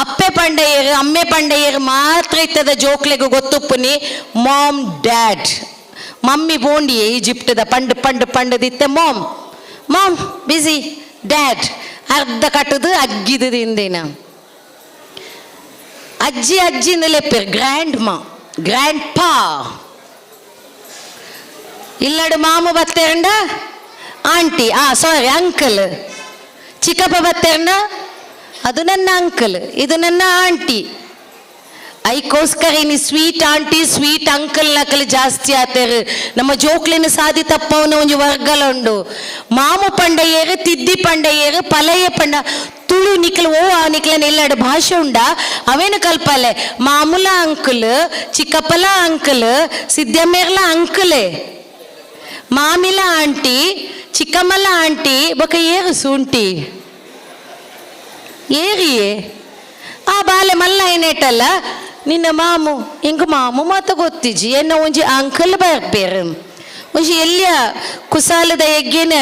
ಅಪ್ಪೆ ಪಂಡೆಯರು ಅಮ್ಮೆ ಪಂಡೆಯರು ಮಾತ್ರ ಇತ್ತದ ಜೋಕ್ಲೆಗೆ ಗೊತ್ತುಪ್ಪುನಿ ಮಾಮ್ ಡ್ಯಾಡ್ ಮಮ್ಮಿ ಬೋಂಡಿ ಈಜಿಪ್ಟದ ಪಂಡದಿತ್ತೆ ಮಾಮ್ ಬಿಸಿ ಡ್ಯಾಡ್ ಅರ್ಧ ಕಟ್ಟದು ಅಗ್ಗಿದ ಹಿಂದಿನ ಅಜ್ಜಿಂದ ಲೆಪ್ಪೇರು ಗ್ರ್ಯಾಂಡ್ ಪಾ ಇಲ್ಲಡು ಮಾಮ ಬತ್ತೇರಂಡ ಆಂಟಿ ಸಾರಿ ಅಂಕಲ್ ಚಿಕ್ಕಪ್ಪ ಬತ್ತೇರಂಡ ಅದು ನನ್ನ ಅಂಕಲ್ ಇದು ನನ್ನ ಆಂಟಿ ಐಕೋಸ್ಕರ ಇನ್ನು ಸ್ವೀಟ್ ಆಂಟಿ ಸ್ವೀಟ್ ಅಂಕಲ್ ನಕಲು ಜಾಸ್ತಿ ಆತೇರು ನಮ್ಮ ಜೋಕ್ಲಿನ ಸಾದಿ ತಪ್ಪವನ ಒಂಜಿ ವರ್ಗಲ ಉಂಡು ಮಾಮು ಪಂಡೆಯರು ತಿದ್ದಿ ಪಂಡೆಯರು ಪಲಯ ಪಂಡ ತುಳು ನಿಕ್ಲು ನಿಕ್ಲನ ಎಲ್ಲಾಡು ಭಾಷೆ ಉಂಡ ಅವೇನು ಕಲ್ಪಲೆ ಮಾಮೂಲ ಅಂಕಲ್ ಚಿಕ್ಕಪ್ಪಲ ಅಂಕಲ್ ಸಿದ್ದಮ್ಮೇರ್ಲ ಅಂಕಲೇ ಮಾಮಿಲ ಆಂಟಿ ಚಿಕ್ಕಮ್ಮಲ ಆಂಟಿ ಬೊಕ ಏರು ಸುಂಟಿ ಏರಿಯೇ ಆ ಬಾಲೆ ಮಲ್ಲ ಏನೇಟಲ್ಲ ನಿನ್ನ ಮಾಮು ಹಿಂಗ ಮಾಮು ಮಾತ ಗೊತ್ತಿಜ್ಜಿ ಎನ್ನ ಒಂಜಿ ಅಂಕಲ್ ಬರ್ಬೇರು ಒಂಜಿ ಎಲ್ಲಿಯ ಕುಸಾಲದ ಎಗ್ಗಿನ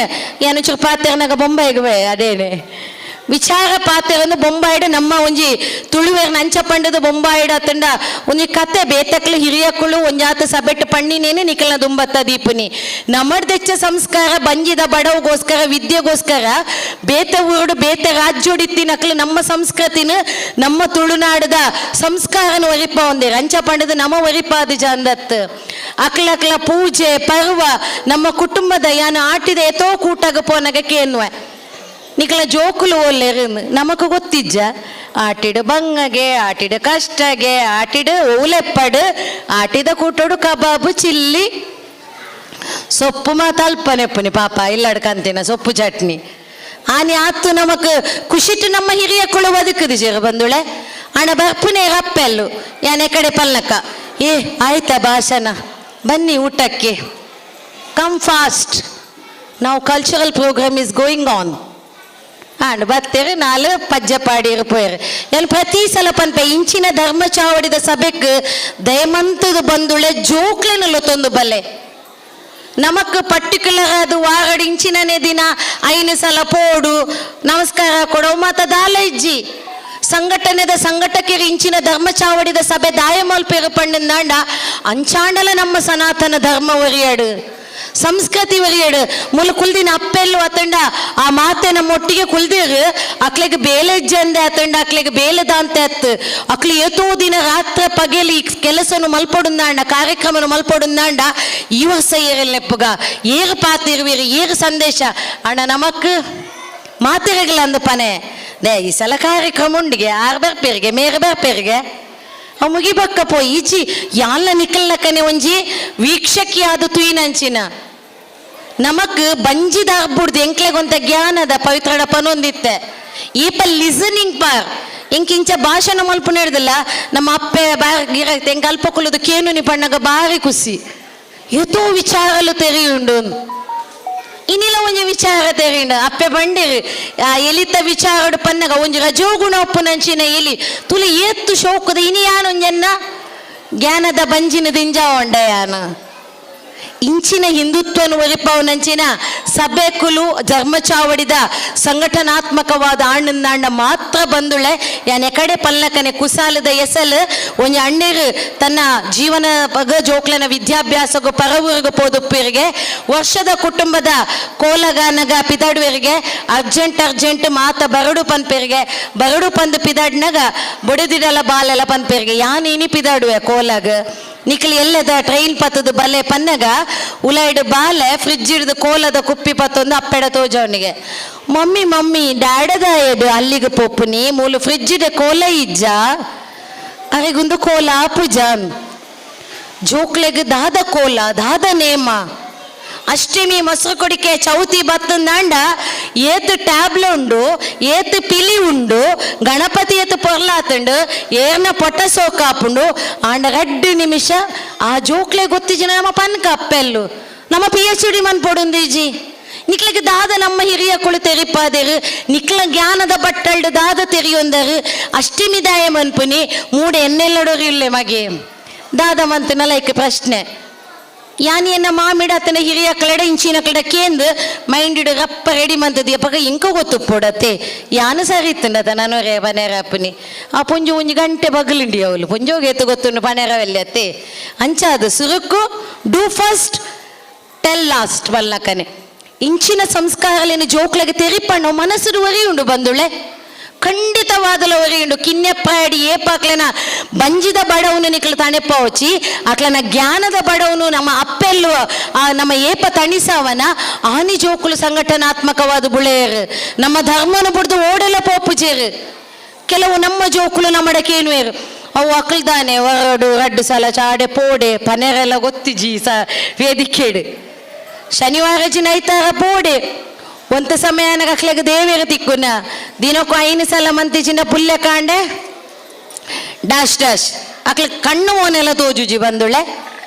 ಏನು ಚೂರು ಪಾತ್ರೆನಾಗ ಬೊಂಬಾಯಿಗೆ ಅದೇನೆ ವಿಚಾರ ಪಾತ್ರೆಯನ್ನು ಬೊಂಬಾಯಿಡ ನಮ್ಮ ಒಂಜಿ ತುಳುವೇರ್ ನಂಚ ಪಂಡದ ಬೊಂಬಾಯಿಡ ತಂಡ ಒಂಜಿ ಕತೆ ಬೇತಕ್ಲು ಹಿರಿಯಕ್ಕಳು ಒಂಜಾತ ಸಬೆಟ್ಟು ಪಣ್ಣಿನೇನೆ ನಿಕಲ್ನ ದುಂಬತ್ತ ದೀಪುನಿ ನಮ್ಮಡ್ದೆಚ್ಚ ಸಂಸ್ಕಾರ ಬಂಜಿದ ಬಡವಗೋಸ್ಕರ ವಿದ್ಯೆಗೋಸ್ಕರ ಬೇತ ಊರುಡು ಬೇತ ರಾಜ್ಯೋಡಿತ್ತಿ ನಕಲು ನಮ್ಮ ಸಂಸ್ಕೃತಿನ ನಮ್ಮ ತುಳುನಾಡದ ಸಂಸ್ಕಾರನ ಒರಿಪ ಒಂದೇರು ಅಂಚ ಪಂಡದ ನಮ್ಮ ಒರಿಪಾದ ಜಾಂದತ್ ಅಕ್ಲಕ್ಲ ಪೂಜೆ ಪರ್ವ ನಮ್ಮ ಕುಟುಂಬದ ಯಾನ ಆಟಿದ ಎತೋ ಕೂಟಾಗ ಪೋನಗಕ್ಕೆ ಎನ್ನುವ ನಿಕಲ ಜೋಕುಲು ಒಲ್ಲೆರು ನಮಕ್ ಗೊತ್ತಿಜ್ಜ ಆಟಿಡು ಬಂಗಗೆ ಆಟಿಡು ಕಷ್ಟಗೆ ಆಟಿಡು ಓಲೆಪ್ಪಡು ಆಟಿದ ಕೂಟೋಡು ಕಬಾಬು ಚಿಲ್ಲಿ ಸೊಪ್ಪು ತಲ್ಪನೆಪ್ಪುನಿ ಪಾಪ ಇಲ್ಲಡ್ಕಂತಿನ ಸೊಪ್ಪು ಚಟ್ನಿ ಆನಿ ಆತು ನಮಕ್ ಖುಷಿಟ್ಟು ನಮ್ಮ ಹಿರಿಯ ಕುಳು ಬದುಕುದು ಜೀರ ಬಂದುಳೆ ಅಣ್ಣ ಬರ್ಪುನೇ ಅಪ್ಪೆಲ್ಲು ಯಾನೆ ಕಡೆ ಪಲ್ಲಕ್ಕ ಆಯ್ತಾ ಭಾಷಣ ಬನ್ನಿ ಊಟಕ್ಕೆ ಕಮ್ ಫಾಸ್ಟ್ ನಾವು cultural program is going on and ಬತ್ತೇರು ನಾಲ್ ಪಜ್ಜ ಪಾಡಿರು ಪೋಯರು ಎಲ್ಲಿ ಪ್ರತಿ ಸಲ ಪನ್ಪೆ ಇಂಚಿನ ಧರ್ಮ ಚಾವಡಿದ ಸಭೆಕ್ ದಯಮಂತದ ಬಂದುಳೆ ಜೋಕ್ಲೆನಲ್ಲ ತೊಂದು ಬಲ್ಲೆ ನಮಕ್ ಪರ್ಟಿಕ್ಯುಲರ್ ಅದು ವಾರಡ್ ಇಂಚಿನನೇ ದಿನ 5 ಸಲ ಪೋಡು ನಮಸ್ಕಾರ ಕೊಡೋ ಮಾತ ದಾಲ ಇಜ್ಜಿ ಸಂಘಟಕರಿಗೆ ಇಂಚಿನ ಧರ್ಮ ಚಾವಡಿದ ಸಭೆ ದಾಯಮಲ್ ಪೇರು ಪಂಡಿಂದಾಂಡ ಅಂಚಾಂಡಲ ನಮ್ಮ ಸನಾತನ ಧರ್ಮ ಒರಿಯಾಡು ಸಂಸ್ಕೃತಿ ಒರಿಯಾಡು ಮುಲ ಕುಲ್ದಿನ ಅಪ್ಪೆಲ್ಲು ಅತ್ತಂಡ ಆ ಮಾತೆ ನಮ್ಮ ಒಟ್ಟಿಗೆ ಕುಲ್ದಿರು ಅಕ್ಲೆಗೆ ಬೇಲೆ ಜಂದೆ ಅತ್ತಂಡ ಅಕ್ಲೆಗೆ ಬೇಲೆದ ಅಂತ ಅತ್ತು ಅಕ್ಲಿ ಏತೋ ದಿನ ರಾತ್ರಿ ಪಗೆಲಿ ಕೆಲಸನು ಮಲ್ಪೊಡುಂದಾಂಡ ಕಾರ್ಯಕ್ರಮನು ಮಲ್ಪೊಡುಂದಾಂಡ ಈ ವರ್ಷ ಏರೆಲ್ಲೆಪ್ಪುಗ ಏರು ಪಾತಿರುವಿರು ಏರು ಸಂದೇಶ ಅಣ್ಣ ನಮಕ್ ಮಾತಿರಗಿಲ್ಲ ಅಂದು ಪನೆ ಈ ಸಲ ಕಾರ್ಯಕ್ರಮ ಉಂಡಿಗೆ ಆರು ಬರ್ಪೇರಿಗೆ ಮೇರೆ ಬರ್ಪೇರಿಗೆ ಅವು ಮುಗಿಬಕ್ಕ ಪೋಯಿ ಈಚಿ ಯಾಲ್ಲ ನಿಕಲ್ಲಕ್ಕನೆ ಒಂಜಿ ವೀಕ್ಷಕಿ ಆದ ತುಯಿನಂಚಿನ ನಮಕ್ ಬಂಜಿದ ಆಗ್ಬಿಡ್ದು ಎಂಕ್ಲೆಗೊಂತ ಜ್ಞಾನದ ಪವಿತ್ರಡ ಪನೊಂದಿತ್ತೆ ಈಪ ಲಿಸನಿಂಗ್ ಪಾರ್ ಇಂಚ ಭಾಷಣ ಮಲ್ಪ ನಡೆದಿಲ್ಲ ನಮ್ಮ ಅಪ್ಪೆ ಬಾಗಿರ ಎಂಕ ಅಲ್ಪ ಕುಲ್ಲದು ಕೇನು ನಿಪಣ್ಣಗ ಬಾರಿ ಖುಷಿ ಎತ್ತೋ ವಿಚಾರಲು ತೆರೆಯುಂಡು ಇನ್ನಿಲ್ಲ ಒಂಜಿ ವಿಚಾರ ತೆರೆಂಡ ಅಪ್ಪೆ ಬಂಡೇರು ಎಲಿತ ವಿಚಾರ ಪನ್ನಗ ಒಂಜಿ ರಜೋಗುಣ ಒಪ್ಪುನಂಚಿನ ಎಲಿ ತುಲಿ ಏತ್ತು ಶೋಕದ ಇನಿಯಾನೊಂಜನ್ನ ಜ್ಞಾನದ ಬಂಜಿನ ದಿಂಜಾವಂಡ ಯಾನ ಇಂಚಿನ ಹಿಂದುತ್ವನು ಒರಿಪವನಂಚಿನ ಸಭೆಕುಲು ಧರ್ಮ ಚಾವಡಿದ ಸಂಘಟನಾತ್ಮಕವಾದ ಆಣ್ಣಂದಾಂಡ ಮಾತ್ರ ಬಂದುಳೆ ಯಾನೆ ಕಡೆ ಪಲ್ಲಕನೆ ಕುಸಾಲದ ಎಸಲ್ ಒಂಜಿ ಅಣ್ಣೇರು ತನ್ನ ಜೀವನ ಬಗ ಜೋಕ್ಲನ ವಿದ್ಯಾಭ್ಯಾಸಗೂ ಪರವೂರಿಗೂ ಪೋದುಪ್ಪಿರಿಗೆ ವರ್ಷದ ಕುಟುಂಬದ ಕೋಲಗಾನಗ ಪಿದಾಡುವರಿಗೆ ಅರ್ಜೆಂಟ್ ಮಾತ ಬರಡು ಪನ್ಪೇರಿಗೆ ಬರಡು ಪಂದು ಪಿದಾಡ್ನಾಗ ಬುಡದಿಡಲ ಬಾಲೆಲ್ಲ ಪನ್ಪೇರಿಗೆ ಯಾನೇನಿ ಪಿದಾಡುವೆ ಕೋಲಾಗ ನಿಕ್ಲಿ ಎಲ್ಲದ ಟ್ರೈನ್ ಪತ್ತದ ಬಲೆ ಪನ್ನಗ ಉಲೈಡ್ ಬಾಲೆ ಫ್ರಿಡ್ಜ್ ಹಿಡಿದು ಕೋಲದ ಕುಪ್ಪಿ ಪತ್ತೊಂದು ಅಪ್ಪೆಡ ತೋಜವನಿಗೆ ಮಮ್ಮಿ ಡ್ಯಾಡದ ಎಡು ಅಲ್ಲಿಗೆ ಪೊಪ್ಪುನಿ ಮೂಲು ಫ್ರಿಡ್ಜಿಡೆ ಕೋಲ ಇಜ್ಜ ಅರೆಗೊಂದು ಕೋಲ ಪೂಜ ಜೋಕ್ಲೆಗ್ ದಾದ ಕೋಲ ದಾದ ನೇಮ ಅಷ್ಟಮಿ ಮೊಸರು ಕೊಡಿಕೆ ಚೌತಿ ಬತ್ತಂದಾಂಡ ಏತು ಟ್ಯಾಬ್ಲೆ ಉಂಡು ಏತು ಪಿಲಿ ಉಂಡು ಗಣಪತಿ ಏತು ಪೊರ್ಲಾತಂಡು ಏರ್ನ ಪೊಟ್ಟ ಸೋಕಾಪುಂಡು ಆಂಡ 2 ನಿಮಿಷ ಆ ಜೋಕ್ಲೆ ಗೊತ್ತಿಜಿ ನಮ್ಮ ಪನ್ಕ ಅಪ್ಪೆಲ್ಲು ನಮ್ಮ PhD ಮನ್ಪೊಡುಂದೀಜಿ ನಿಕ್ಲಿಗೆ ದಾದ ನಮ್ಮ ಹಿರಿಯ ಕುಳು ತೆರಿಪಾದೇರು ನಿಕ್ಲ ಜ್ಞಾನದ ಬಟ್ಟಲ್ಡು ದಾದ ತೆರಿಯೊಂದರು ಅಷ್ಟಮಿ ದಾಯ ಮನ್ಪುನಿ ಮೂಡೆ ಎನ್ನೆಲ್ಲಡೋರು ಇಲ್ಲೆ ಮಗೆ ದಾದ ಮಂತನ ಲೈಕ್ ಪ್ರಶ್ನೆ ಯಾನಿಯನ್ನ ಮಾಮಿಡತನ ಹಿರಿಯ ಕಳೆಡ ಇಂಚಿನ ಕಡೆ ಕೇಂದ್ರ ಮೈಂಡ್ ಇಡು ರಪ್ಪ ರೆಡಿ ಮಂತದಿ ಅಪ್ಪ ಇಂಕ ಗೊತ್ತು ಪೋಡತ್ತೆ ಯಾನು ಸರಿ ಇತ್ತಂಡದ ನಾನು ರೇ ಪನೇರಪ್ಪನಿ ಆ ಪುಂಜು ಒಂಜಿ ಗಂಟೆ ಬಗಲಿಂಡಿ ಅವಳು ಪುಂಜೋಗಿ ಎತ್ತು ಗೊತ್ತುಂಡು ಪನೇರವೆಲ್ಲತ್ತೆ ಅಂಚಾದು ಸುರುಕು ಡೂ ಫಸ್ಟ್ ಟೆಲ್ ಲಾಸ್ಟ್ ಬಲ್ಲಕನೆ ಇಂಚಿನ ಸಂಸ್ಕಾರಲೇನು ಜೋಕ್ಲೆಗೆ ತೆರಿಪಣ್ಣು ಮನಸ್ಸು ಒರಿ ಉಂಡು ಬಂದುಳೆ ಖಂಡಿತವಾದಲು ಒರಿಯುಂಡು ಕಿನ್ನೆಪ್ಪಾಡಿ ಏಪಾಕ್ಲೆನ ಬಂಜಿದ ಬಡವನು ನಿಕ್ಲು ತಣೆಪ್ಪ ಹೋಚಿ ಅಕ್ಲನ ಜ್ಞಾನದ ಬಡವನು ನಮ್ಮ ಅಪ್ಪೆಲ್ಲು ನಮ್ಮ ಏಪ ತಣಿಸವನ ಆನಿ ಜೋಕುಲು ಸಂಘಟನಾತ್ಮಕವಾದ ಬುಳೆಯರು ನಮ್ಮ ಧರ್ಮನು ಬಿಡ್ದು ಓಡೆಲ್ಲ ಪೋಪುಜೇರು ಕೆಲವು ನಮ್ಮ ಜೋಕುಲು ನಮ್ಮಡ ಕೇನುವೇರು ಅವು ಅಕ್ಲ್ದಾನೆ ಹೊರಡು 2 ಸಲ ಚಾಡೆ ಪೋಡೆ ಪನೆರೆಲ್ಲ ಗೊತ್ತಿಜಿ ವೇದಿಕೆಡು ಶನಿವಾರ ಜಿನ ಐತಾರ ಪೋಡೆ ಒಂತ ಸಮಯನ ಅಕ್ಲೆಗೆ ದೇವೇರ ತಿಕ್ಕುನ ದಿನಕ್ಕೂ 5 ಸಲ ಮಂತಿಜಿನ ಪುಲ್ಯ ಕಾಂಡೆ ಡ್ಯಾಶ್ ಅಕ್ಲೆ ಕಣ್ಣು ಓನೆಲ್ಲ ತೋಜುಜಿ ಬಂದುಳೆ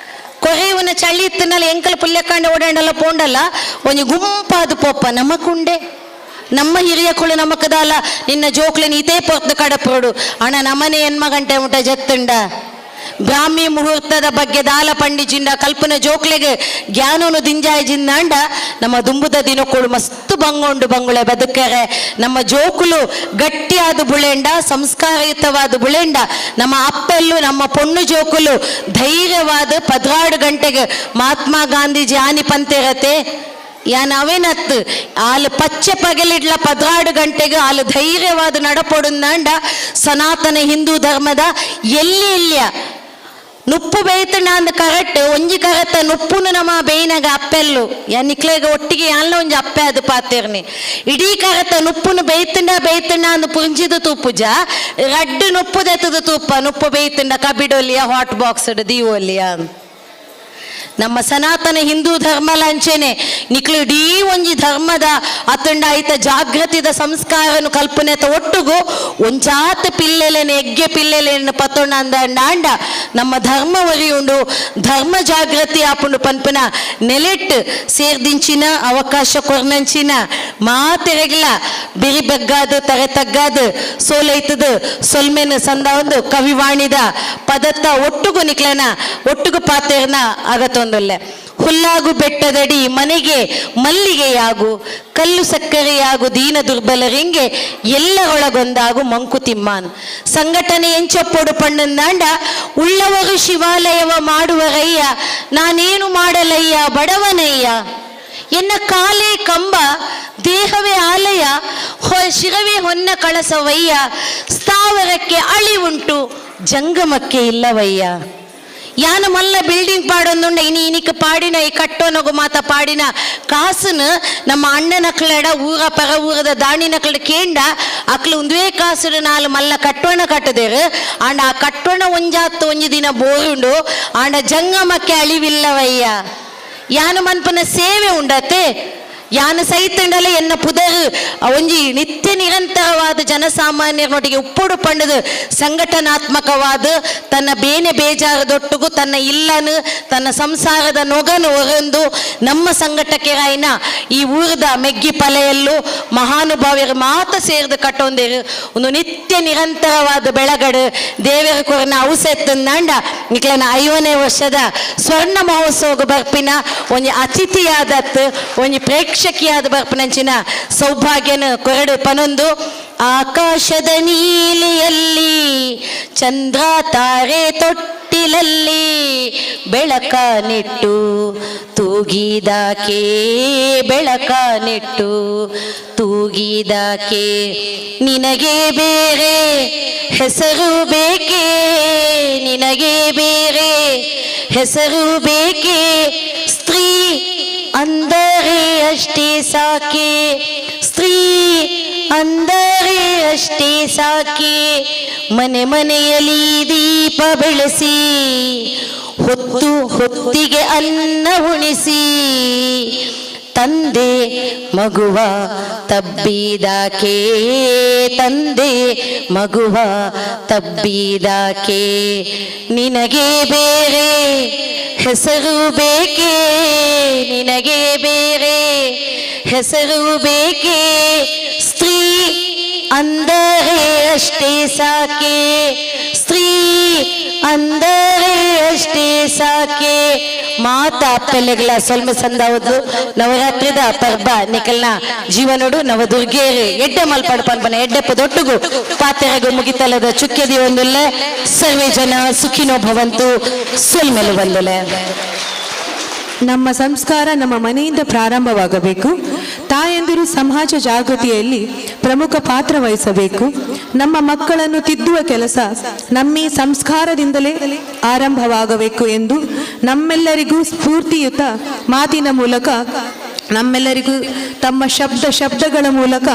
ಕೊರೆಯುವನ ಚಳಿ ಇತ್ತನಲ್ಲ ಎಂಕಲ ಪುಲ್ಯ ಕಾಂಡೆ ಓಡಾಂಡಲ್ಲ ಪೋಂಡಲ್ಲ ಒಂಜಿ ಗುಂಪಾದ ಪೊಪ್ಪ ನಮಕುಂಡೆ ನಮ್ಮ ಹಿರಿಯ ಕುಳು ನಮಕದಲ್ಲ ನಿನ್ನ ಜೋಕ್ಲೆ ನೀತೇ ಪೊರ್ದು ಕಡಪೋಡು ಅಣ್ಣ ನಮ್ಮನೆ ಹೆಣ್ಮ ಗಂಟೆ ಮುಟ ಜತ್ತುಂಡ ಬ್ರಾಹ್ಮಿ ಮುಹೂರ್ತದ ಬಗ್ಗೆ ದಾಲ ಪಂಡಿಜಿಂಡ ಕಲ್ಪನ ಜೋಕ್ಲೆಗೆ ಜ್ಞಾನನು ದಿಂಜಾಯ್ಜಿಂದಾಂಡ ನಮ್ಮ ದುಂಬುದ ದಿನಕ್ಕಳು ಮಸ್ತ್ ಬಂಗುಳೆ ಬದುಕರೆ ನಮ್ಮ ಜೋಕುಲು ಗಟ್ಟಿಯಾದ ಬುಳೆಂಡ ಸಂಸ್ಕಾರಯುತವಾದ ಬುಳೆಂಡ ನಮ್ಮ ಅಪ್ಪೆಲ್ಲು ನಮ್ಮ ಪೊಣ್ಣು ಜೋಕುಲು ಧೈರ್ಯವಾದ 16 ಗಂಟೆಗೆ ಮಹಾತ್ಮ ಗಾಂಧೀಜಿ ಆನಿ ಪಂತೆರತೆ ಯಾನ್ ಅವೇನತ್ತು ಆಲು ಪಚ್ಚೆ ಪಗಲಿಡ್ಲ 16 ಗಂಟೆಗೆ ಆಲು ಧೈರ್ಯವಾದ ನಡಪೊಡುಂದಾಂಡ ಸನಾತನ ಹಿಂದೂ ಧರ್ಮದ ಎಲ್ಲಿ ನುಪ್ಪು ಬೇಯ್ತಣ್ಣ ಅಂದ ಕರೆಕ್ಟ್ ಒಂಜಿ ಕರೆತ್ತ ನುಪ್ಪುನು ನಮ್ಮ ಬೇಯ್ನಾಗ ಅಪ್ಪೆಲ್ಲು ನಿಕ್ಲೆಗ ಒಟ್ಟಿಗೆ ಯಾನ್ಲ ಒಂಜಿ ಅಪ್ಪೆ ಅದು ಪಾತೇರ್ನಿ ಇಡೀ ಕರೆತ್ತ ನುಪ್ಪುನು ಬೇಯ್ತಂಡ ಅಂದ ಪುಂಜಿದ ತೂಪುಜ 2 ನುಪ್ಪು ದೆತ್ತದ ತೂಪ ನುಪ್ಪು ಬೇಯ್ತಂಡ ಕಬಿಡೊಲಿಯ ಹಾಟ್ ಬಾಕ್ಸ್ ದೀವೊಲಿಯ ನಮ್ಮ ಸನಾತನ ಹಿಂದೂ ಧರ್ಮ ಲಂಚೆನೆ ನಿಕ್ಲು ಇಡೀ ಒಂಜಿ ಧರ್ಮದ ಅತ್ತಂಡ ಐತ ಜಾಗೃತಿದ ಸಂಸ್ಕಾರನು ಕಲ್ಪನೆತ ಒಟ್ಟುಗು ಒಂಚಾತ ಪಿಲ್ಲೆಲೆನೆ ಎಗ್ಗೆ ಪಿಲ್ಲೆಲೆನ ಪತ್ತೊಂಡ ಅಂದಾಂಡ ನಮ್ಮ ಧರ್ಮ ಒರಿಯುಂಡು ಧರ್ಮ ಜಾಗೃತಿ ಆಪುಂಡು ಪನ್ಪನ ನೆಲೆಟ್ ಸೇರ್ದಿಂಚಿನ ಅವಕಾಶ ಕೊರ್ನಂಚಿನ ಮಾತೆರೆಗ್ಲ ಬಿರಿ ಬಗ್ಗಾದ ತರೆ ತಗ್ಗಾದ ಸೋಲೈತದ ಸೊಲ್ಮೆನ ಸಂದ ಒಂದು ಕವಿವಾಣಿದ ಪದತ್ತ ಒಟ್ಟುಗು ನಿಕ್ಲನ ಒಟ್ಟುಗು ಪಾತೆರ್ನ ಆಗತ್ತೊಂದೊಲ್ಲೆ ಹುಲ್ಲಾಗು ಬೆಟ್ಟದಡಿ ಮನೆಗೆ ಮಲ್ಲಿಗೆಯಾಗು ಕಲ್ಲು ಸಕ್ಕರೆಯಾಗು ದೀನ ದುರ್ಬಲರಿಂಗೆ ಎಲ್ಲರೊಳಗೊಂದಾಗು ಮಂಕುತಿಮ್ಮಾನ್ ಸಂಘಟನೆ ಎಂಚಪ್ಪೊಡು ಪಣ್ಣಂದಾಂಡ ಉಳ್ಳವರು ಶಿವಾಲಯವ ಮಾಡುವರಯ್ಯ ನಾನೇನು ಮಾಡಲಯ್ಯ ಬಡವನಯ್ಯ ಎನ್ನ ಕಾಲೇ ಕಂಬ ದೇಹವೇ ಆಲಯ ಶಿರವೇ ಹೊನ್ನ ಕಳಸವಯ್ಯ ಸ್ಥಾವರಕ್ಕೆ ಅಳಿವುಂಟು ಜಂಗಮಕ್ಕೆ ಇಲ್ಲವಯ್ಯ ಯಾನ ಮಲ್ಲ ಬಿಲ್ಡಿಂಗ್ ಪಾಡೊಂದುಂಡ ಇನಿಕ ಪಾಡಿನ ಈ ಕಟ್ಟೋನಗು ಮಾತ ಪಾಡಿನ ಕಾಸನ್ನು ನಮ್ಮ ಅಣ್ಣನಕ್ಲಡ ಊರ ಪರ ಊರದ ದಾಣಿನಕ್ಲಡ ಕೇಂಡ ಅಕ್ಲು ಒಂದೇ ಕಾಸು ನಾಲು ಮಲ್ಲ ಕಟ್ಟೋಣ ಕಟ್ಟದೇರು ಆಂಡ ಆ ಕಟ್ಟೋಣ ಒಂಜಿ ದಿನ ಬೋರುಂಡು ಆಂಡ ಜಂಗಮಕ್ಕೆ ಅಳಿವಿಲ್ಲವಯ್ಯ ಯಾನ ಮನ್ಪನ ಸೇವೆ ಉಂಡತೆ ಯಾನ ಸೈತಂಡಲೆ ಎನ್ನ ಪುದರು ಒಂಜಿ ನಿತ್ಯ ನಿರಂತರವಾದ ಜನಸಾಮಾನ್ಯರೊಟ್ಟಿಗೆ ಉಪ್ಪೊಡು ಪಂಡದು ಸಂಘಟನಾತ್ಮಕವಾದ ತನ್ನ ಬೇನೆ ಬೇಜಾರದೊಟ್ಟಿಗೂ ತನ್ನ ಇಲ್ಲನು ತನ್ನ ಸಂಸಾರದ ನೊಗನು ಹೊರಂದು ನಮ್ಮ ಸಂಘಟಕ್ಕೆ ರಾಯಿನ ಈ ಊರದ ಮೆಗ್ಗಿ ಪಲೆಯಲ್ಲೂ ಮಹಾನುಭಾವ್ಯರು ಮಾತ ಸೇರಿದು ಕಟ್ಟೊಂದೇರು ಒಂದು ನಿತ್ಯ ನಿರಂತರವಾದ ಬೆಳಗಡು ದೇವರ ಕೊರನ ಔಸೆತ್ತಂದಾಂಡ ನಿಕ್ಲನ 5ನೇ ವರ್ಷದ ಸ್ವರ್ಣ ಮಹೋತ್ಸವ ಬರ್ಪಿನ ಒಂಜಿ ಅತಿಥಿಯಾದತ್ತು ಒಂಜಿ ಪ್ರೇಕ್ಷಕಿಯಾದ ಬರ್ಪನಂಚಿನ ಸೌಭಾಗ್ಯನ ಕೊರಡು ಪನೊಂದು ಆಕಾಶದ ನೀಲಿಯಲ್ಲಿ ಚಂದ್ರ ತಾರೆ ತೊಟ್ಟಿಲಲ್ಲಿ ಬೆಳಕ ನೆಟ್ಟು ತೂಗಿದಾಕೆ ಬೆಳಕ ನೆಟ್ಟು ತೂಗಿದಾಕೆ ನಿನಗೆ ಬೇರೆ ಹೆಸರು ಬೇಕೇ ನಿನಗೆ ಬೇರೆ ಹೆಸರು ಬೇಕೇ ಸ್ತ್ರೀ ಅಂದರೆ ಅಷ್ಟೇ ಸಾಕೆ ಸ್ತ್ರೀ ಅಂದರೆ ಅಷ್ಟೇ ಸಾಕೆ ಮನೆ ಮನೆಯಲ್ಲಿ ದೀಪ ಬೆಳೆಸಿ ಹೊತ್ತು ಹೊತ್ತಿಗೆ ಅನ್ನ ಉಣಿಸಿ ತಂದೆ ಮಗುವ ತಬ್ಬಿದಾಕೆ ತಂದೆ ಮಗುವ ತಬ್ಬಿದಾಕೆ ನಿನಗೆ ಬೇರೆ ಹೆಸರು ಬೇಕೇ ನಿನಗೆ ಬೇರೆ ಹೆಸರು ಬೇಕೇ ಸ್ತ್ರೀ ಅಂದರೆ ಅಷ್ಟೇ ಸಾಕೆ ಸ್ತ್ರೀ ಅಂದರೆ ಅಷ್ಟೇ ಸಾಕೆ ಮಾತಾ ಪೆಲೆಗಳ ಸ್ವಲ್ಪ ಸಂದಾವದ್ದು ನವರಾತ್ರಿದ ಪರ್ಬ ನಿಕಲ್ನ ಜೀವನೋಡು ನವದುರ್ಗೇರಿ ಎಡ್ಡೆ ಮಲ್ಪಡ್ಪನ್ಪನ ಎಡ್ಡೆಪ್ಪದೊಟ್ಟಿಗೂ ಪಾತೆರೆಗೂ ಮುಗಿತಲದ ಚುಕ್ಕೆದಿ ಒಂದುಲ್ಲೆ ಸರ್ವೇ ಜನ ಸುಖಿನೋ ಭವಂತು ಸೊಲ್ಮೆಲು ಬಂದುಲೆ. ನಮ್ಮ ಸಂಸ್ಕಾರ ನಮ್ಮ ಮನೆಯಿಂದ ಪ್ರಾರಂಭವಾಗಬೇಕು. ತಾಯಂದಿರು ಸಮಾಜ ಜಾಗೃತಿಯಲ್ಲಿ ಪ್ರಮುಖ ಪಾತ್ರ ವಹಿಸಬೇಕು. ನಮ್ಮ ಮಕ್ಕಳನ್ನು ತಿದ್ದುವ ಕೆಲಸ ನಮ್ಮ ಸಂಸ್ಕಾರದಿಂದಲೇ ಆರಂಭವಾಗಬೇಕು ಎಂದು ನಮ್ಮೆಲ್ಲರಿಗೂ ಸ್ಫೂರ್ತಿಯುತ ಮಾತಿನ ಮೂಲಕ ನಮ್ಮೆಲ್ಲರಿಗೂ ತಮ್ಮ ಶಬ್ದಗಳ ಮೂಲಕ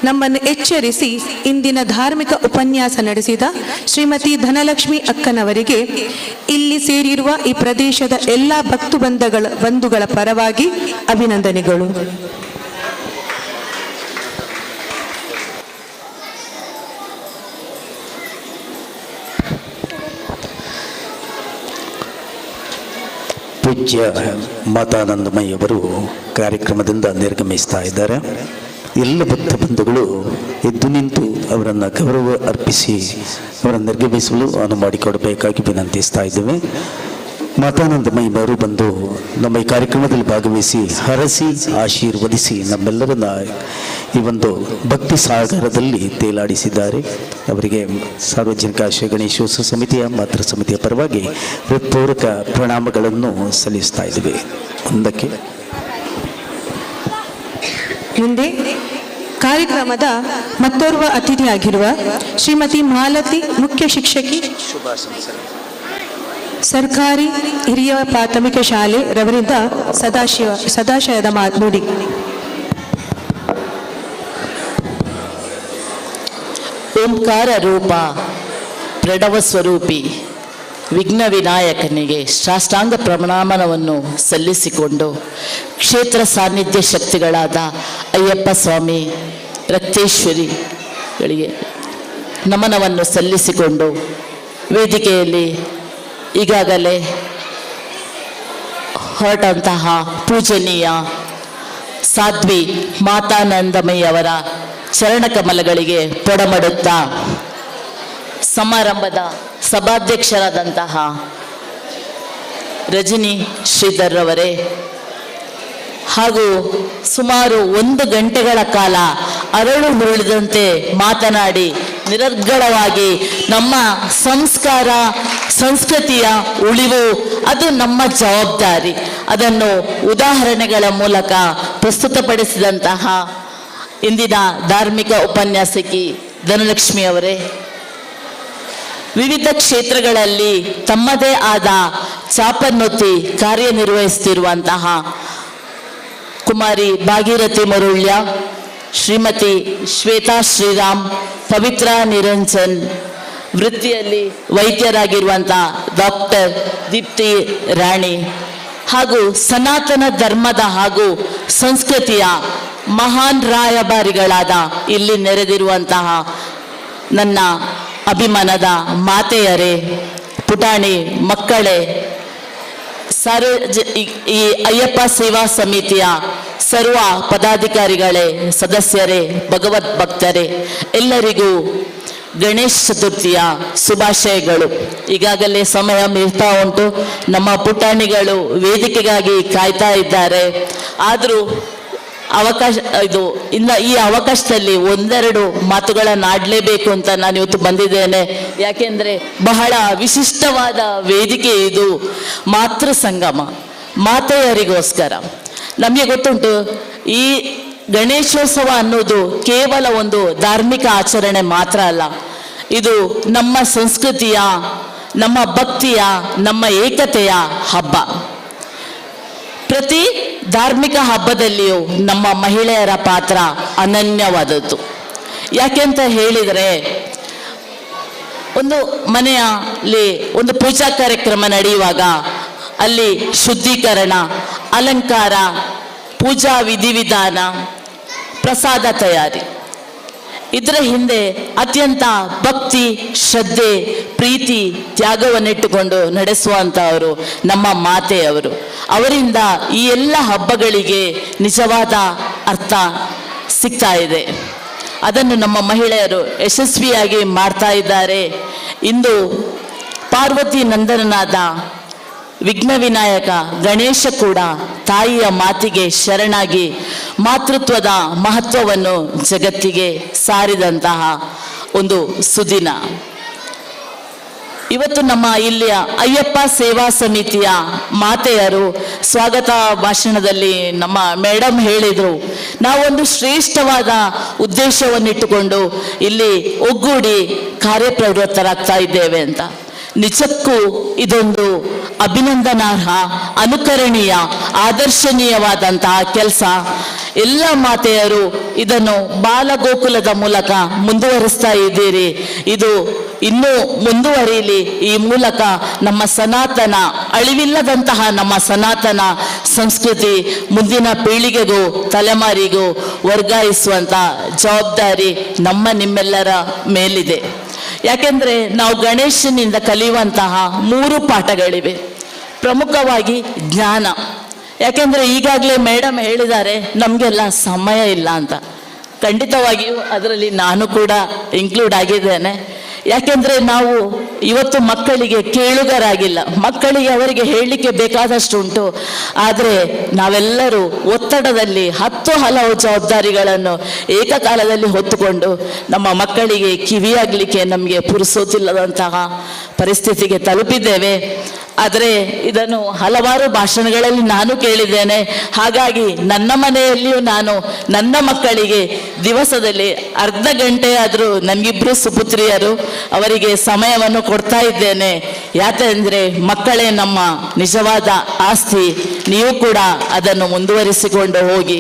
ನಮ್ಮನ್ನು ಎಚ್ಚರಿಸಿ ಇಂದಿನ ಧಾರ್ಮಿಕ ಉಪನ್ಯಾಸ ನಡೆಸಿದ ಶ್ರೀಮತಿ ಧನಲಕ್ಷ್ಮಿ ಅಕ್ಕನವರಿಗೆ ಇಲ್ಲಿ ಸೇರಿರುವ ಈ ಪ್ರದೇಶದ ಎಲ್ಲ ಬಂಧುಗಳ ಪರವಾಗಿ ಅಭಿನಂದನೆಗಳು. ಪೂಜ್ಯ ಮಾತಾನಂದಮಯ್ಯವರು ಕಾರ್ಯಕ್ರಮದಿಂದ ನಿರ್ಗಮಿಸ್ತಾ ಇದ್ದಾರೆ. ಎಲ್ಲ ಭಕ್ತ ಬಂಧುಗಳು ಎದ್ದು ನಿಂತು ಅವರನ್ನು ಗೌರವ ಅರ್ಪಿಸಿ ಅವರನ್ನು ನಿರ್ಗಮಿಸಲು ಅನುವು ಮಾಡಿಕೊಡಬೇಕಾಗಿ ವಿನಂತಿಸ್ತಾ ಇದ್ದೇವೆ. ಮಾತಾನಂದಮಯ್ಯವರು ಬಂದು ನಮ್ಮ ಈ ಕಾರ್ಯಕ್ರಮದಲ್ಲಿ ಭಾಗವಹಿಸಿ ಹರಸಿ ಆಶೀರ್ವದಿಸಿ ನಮ್ಮೆಲ್ಲರನ್ನ ಈ ಒಂದು ಭಕ್ತಿ ಸಾಗರದಲ್ಲಿ ತೇಲಾಡಿಸಿದ್ದಾರೆ. ಅವರಿಗೆ ಸಾರ್ವಜನಿಕ ಶ್ರೀ ಗಣೇಶೋತ್ಸವ ಸಮಿತಿಯ ಮಾತೃ ಸಮಿತಿಯ ಪರವಾಗಿ ಹೃತ್ಪೂರ್ವಕ ಪ್ರಣಾಮಗಳನ್ನು ಸಲ್ಲಿಸ್ತಾ ಇದ್ದೇವೆ. ಮುಂದಕ್ಕೆ ಮುಂದೆ ಕಾರ್ಯಕ್ರಮದ ಮತ್ತೋರ್ವ ಅತಿಥಿಯಾಗಿರುವ ಶ್ರೀಮತಿ ಮಾಲತಿ ಮುಖ್ಯ ಶಿಕ್ಷಕಿ ಸರ್ಕಾರಿ ಹಿರಿಯ ಪ್ರಾಥಮಿಕ ಶಾಲೆ ರವರಿಂದ ಸದಾಶಯದ ನುಡಿ. ಓಂಕಾರ ರೂಪ ಪ್ರಣವ ಸ್ವರೂಪಿ ವಿಘ್ನ ವಿನಾಯಕನಿಗೆ ಸಾಷ್ಟಾಂಗ ಪ್ರಣಾಮನವನ್ನು ಸಲ್ಲಿಸಿಕೊಂಡು ಕ್ಷೇತ್ರ ಸಾನ್ನಿಧ್ಯ ಶಕ್ತಿಗಳಾದ ಅಯ್ಯಪ್ಪ ಸ್ವಾಮಿ ರಕ್ತೇಶ್ವರಿಗಳಿಗೆ ನಮನವನ್ನು ಸಲ್ಲಿಸಿಕೊಂಡು ವೇದಿಕೆಯಲ್ಲಿ ಈಗಾಗಲೇ ಹೊರಟಂತಹ ಪೂಜನೀಯ ಸಾಧ್ವಿ ಮಾತಾನಂದಮಯಿ ಅವರ ಚರಣಕಮಲಗಳಿಗೆ ಪೊಡಮಡುತ್ತಾ ಸಮಾರಂಭದ ಸಭಾಧ್ಯಕ್ಷರಾದಂತಹ ರಜನಿ ಶ್ರೀಧರ್ ಅವರೇ ಹಾಗೂ ಸುಮಾರು 1 ಗಂಟೆಗಳ ಕಾಲ ಅರಳು ಮುರುಳಿದಂತೆ ಮಾತನಾಡಿ ನಿರರ್ಗಳವಾಗಿ ನಮ್ಮ ಸಂಸ್ಕಾರ ಸಂಸ್ಕೃತಿಯ ಉಳಿವು ಅದು ನಮ್ಮ ಜವಾಬ್ದಾರಿ ಅದನ್ನು ಉದಾಹರಣೆಗಳ ಮೂಲಕ ಪ್ರಸ್ತುತಪಡಿಸಿದಂತಹ ಇಂದಿನ ಧಾರ್ಮಿಕ ಉಪನ್ಯಾಸಕಿ ಧನಲಕ್ಷ್ಮಿ ಅವರೇ, ವಿವಿಧ ಕ್ಷೇತ್ರಗಳಲ್ಲಿ ತಮ್ಮದೇ ಆದ ಚಾಪನ್ನೊತ್ತಿ ಕಾರ್ಯನಿರ್ವಹಿಸುತ್ತಿರುವಂತಹ ಕುಮಾರಿ ಭಾಗೀರಥಿ ಮರುಳ್ಯ, ಶ್ರೀಮತಿ ಶ್ವೇತಾ ಶ್ರೀರಾಮ್, ಪವಿತ್ರ ನಿರಂಜನ್, ವೃತ್ತಿಯಲ್ಲಿ ವೈದ್ಯರಾಗಿರುವಂತಹ ಡಾಕ್ಟರ್ ದೀಪ್ತಿ ರಾಣಿ ಹಾಗೂ ಸನಾತನ ಧರ್ಮದ ಹಾಗೂ ಸಂಸ್ಕೃತಿಯ ಮಹಾನ್ ರಾಯಭಾರಿಗಳಾದ ಇಲ್ಲಿ ನೆರೆದಿರುವಂತಹ ನನ್ನ ಅಭಿಮಾನದ ಮಾತೆಯರೇ, ಪುಟಾಣಿ ಮಕ್ಕಳೇ, ಈ ಅಯ್ಯಪ್ಪ ಸೇವಾ ಸಮಿತಿಯ ಸರ್ವ ಪದಾಧಿಕಾರಿಗಳೇ, ಸದಸ್ಯರೇ, ಭಗವದ್ ಭಕ್ತರೇ, ಎಲ್ಲರಿಗೂ ಗಣೇಶ ಚತುರ್ಥಿಯ ಶುಭಾಶಯಗಳು. ಈಗಾಗಲೇ ಸಮಯ ಮೀರ್ತಾ ಉಂಟು. ನಮ್ಮ ಪುಟಾಣಿಗಳು ವೇದಿಕೆಗಾಗಿ ಕಾಯ್ತಾ ಇದ್ದಾರೆ. ಆದರೂ ಈ ಅವಕಾಶದಲ್ಲಿ 1-2 ಮಾತುಗಳನ್ನು ಆಡಲೇಬೇಕು ಅಂತ ನಾನು ಇವತ್ತು ಬಂದಿದ್ದೇನೆ. ಯಾಕೆಂದರೆ ಬಹಳ ವಿಶಿಷ್ಟವಾದ ವೇದಿಕೆ ಇದು. ಮಾತೃ ಸಂಗಮ, ಮಾತೆಯರಿಗೋಸ್ಕರ. ನಮಗೆ ಗೊತ್ತುಂಟು, ಈ ಗಣೇಶೋತ್ಸವ ಅನ್ನೋದು ಕೇವಲ ಒಂದು ಧಾರ್ಮಿಕ ಆಚರಣೆ ಮಾತ್ರ ಅಲ್ಲ. ಇದು ನಮ್ಮ ಸಂಸ್ಕೃತಿಯ, ನಮ್ಮ ಭಕ್ತಿಯ, ನಮ್ಮ ಏಕತೆಯ ಹಬ್ಬ. ಪ್ರತಿ ಧಾರ್ಮಿಕ ಹಬ್ಬದಲ್ಲಿಯೂ ನಮ್ಮ ಮಹಿಳೆಯರ ಪಾತ್ರ ಅನನ್ಯವಾದದ್ದು. ಯಾಕೆಂತ ಹೇಳಿದರೆ, ಒಂದು ಮನೆಯಲ್ಲಿ ಒಂದು ಪೂಜಾ ಕಾರ್ಯಕ್ರಮ ನಡೆಯುವಾಗ ಅಲ್ಲಿ ಶುದ್ಧೀಕರಣ, ಅಲಂಕಾರ, ಪೂಜಾ ವಿಧಿವಿಧಾನ, ಪ್ರಸಾದ ತಯಾರಿ, ಇದರ ಹಿಂದೆ ಅತ್ಯಂತ ಭಕ್ತಿ, ಶ್ರದ್ಧೆ, ಪ್ರೀತಿ, ತ್ಯಾಗವನ್ನಿಟ್ಟುಕೊಂಡು ನಡೆಸುವಂತಹವರು ನಮ್ಮ ಮಾತೆಯವರು. ಅವರಿಂದ ಈ ಎಲ್ಲ ಹಬ್ಬಗಳಿಗೆ ನಿಜವಾದ ಅರ್ಥ ಸಿಗ್ತಾ ಇದೆ. ಅದನ್ನು ನಮ್ಮ ಮಹಿಳೆಯರು ಯಶಸ್ವಿಯಾಗಿ ಮಾಡ್ತಾ ಇದ್ದಾರೆ. ಇಂದು ಪಾರ್ವತಿ ನಂದನನಾದ ವಿಘ್ನ ವಿನಾಯಕ ಗಣೇಶ ಕೂಡ ತಾಯಿಯ ಮಾತಿಗೆ ಶರಣಾಗಿ ಮಾತೃತ್ವದ ಮಹತ್ವವನ್ನು ಜಗತ್ತಿಗೆ ಸಾರಿದಂತಹ ಒಂದು ಸುದಿನ. ಇವತ್ತು ನಮ್ಮ ಇಲ್ಲಿಯ ಅಯ್ಯಪ್ಪ ಸೇವಾ ಸಮಿತಿಯ ಮಾತೆಯರು ಸ್ವಾಗತ ಭಾಷಣದಲ್ಲಿ ನಮ್ಮ ಮೇಡಮ್ ಹೇಳಿದರು, ನಾವೊಂದು ಶ್ರೇಷ್ಠವಾದ ಉದ್ದೇಶವನ್ನಿಟ್ಟುಕೊಂಡು ಇಲ್ಲಿ ಒಗ್ಗೂಡಿ ಕಾರ್ಯಪ್ರವೃತ್ತರಾಗ್ತಾ ಇದ್ದೇವೆ ಅಂತ. ನಿಜಕ್ಕೂ ಇದೊಂದು ಅಭಿನಂದನಾರ್ಹ, ಅನುಕರಣೀಯ, ಆದರ್ಶನೀಯವಾದಂತಹ ಕೆಲಸ. ಎಲ್ಲ ಮಾತೆಯರು ಇದನ್ನು ಬಾಲಗೋಕುಲದ ಮೂಲಕ ಮುಂದುವರಿಸ್ತಾ ಇದ್ದೀರಿ. ಇದು ಇನ್ನೂ ಮುಂದುವರಿಯಲಿ. ಈ ಮೂಲಕ ನಮ್ಮ ಸನಾತನ, ಅಳಿವಿಲ್ಲದಂತಹ ನಮ್ಮ ಸನಾತನ ಸಂಸ್ಕೃತಿ ಮುಂದಿನ ಪೀಳಿಗೆಗೂ ತಲೆಮಾರಿಗೂ ವರ್ಗಾಯಿಸುವಂಥ ಜವಾಬ್ದಾರಿ ನಿಮ್ಮೆಲ್ಲರ ಮೇಲಿದೆ. ಯಾಕೆಂದರೆ ನಾವು ಗಣೇಶನಿಂದ ಕಲಿಯುವಂತಹ 3 ಪಾಠಗಳಿವೆ. ಪ್ರಮುಖವಾಗಿ ಜ್ಞಾನ. ಯಾಕೆಂದರೆ ಈಗಾಗಲೇ ಮೇಡಮ್ ಹೇಳಿದ್ದಾರೆ ನಮಗೆಲ್ಲ ಸಮಯ ಇಲ್ಲ ಅಂತ. ಖಂಡಿತವಾಗಿಯೂ ಅದರಲ್ಲಿ ನಾನು ಕೂಡ ಇನ್ಕ್ಲೂಡ್ ಆಗಿದ್ದೇನೆ. ಯಾಕೆಂದರೆ ನಾವು ಇವತ್ತು ಮಕ್ಕಳಿಗೆ ಕೇಳುಗರಾಗಿಲ್ಲ. ಮಕ್ಕಳಿಗೆ ಅವರಿಗೆ ಹೇಳಲಿಕ್ಕೆ ಬೇಕಾದಷ್ಟು ಉಂಟು. ಆದರೆ ನಾವೆಲ್ಲರೂ ಒತ್ತಡದಲ್ಲಿ 10 ಹಲವು ಜವಾಬ್ದಾರಿಗಳನ್ನು ಏಕಕಾಲದಲ್ಲಿ ಹೊತ್ತುಕೊಂಡು ನಮ್ಮ ಮಕ್ಕಳಿಗೆ ಕಿವಿಯಾಗಲಿಕ್ಕೆ ನಮಗೆ ಪುರುಸೋತಿಲ್ಲದಂತಹ ಪರಿಸ್ಥಿತಿಗೆ ತಲುಪಿದ್ದೇವೆ. ಆದರೆ ಇದನ್ನು ಹಲವಾರು ಭಾಷಣಗಳಲ್ಲಿ ನಾನು ಕೇಳಿದ್ದೇನೆ. ಹಾಗಾಗಿ ನನ್ನ ಮನೆಯಲ್ಲಿಯೂ ನಾನು ನನ್ನ ಮಕ್ಕಳಿಗೆ ದಿವಸದಲ್ಲಿ ಅರ್ಧ ಗಂಟೆಯಾದರೂ, ನಮಗಿಬ್ಬರು ಸುಪುತ್ರಿಯರು, ಅವರಿಗೆ ಸಮಯವನ್ನು ಕೊಡ್ತಾ ಇದ್ದೇನೆ. ಯಾಕೆಂದರೆ ಮಕ್ಕಳೇ ನಮ್ಮ ನಿಜವಾದ ಆಸ್ತಿ. ನೀವು ಕೂಡ ಅದನ್ನು ಮುಂದುವರಿಸಿಕೊಂಡು ಹೋಗಿ.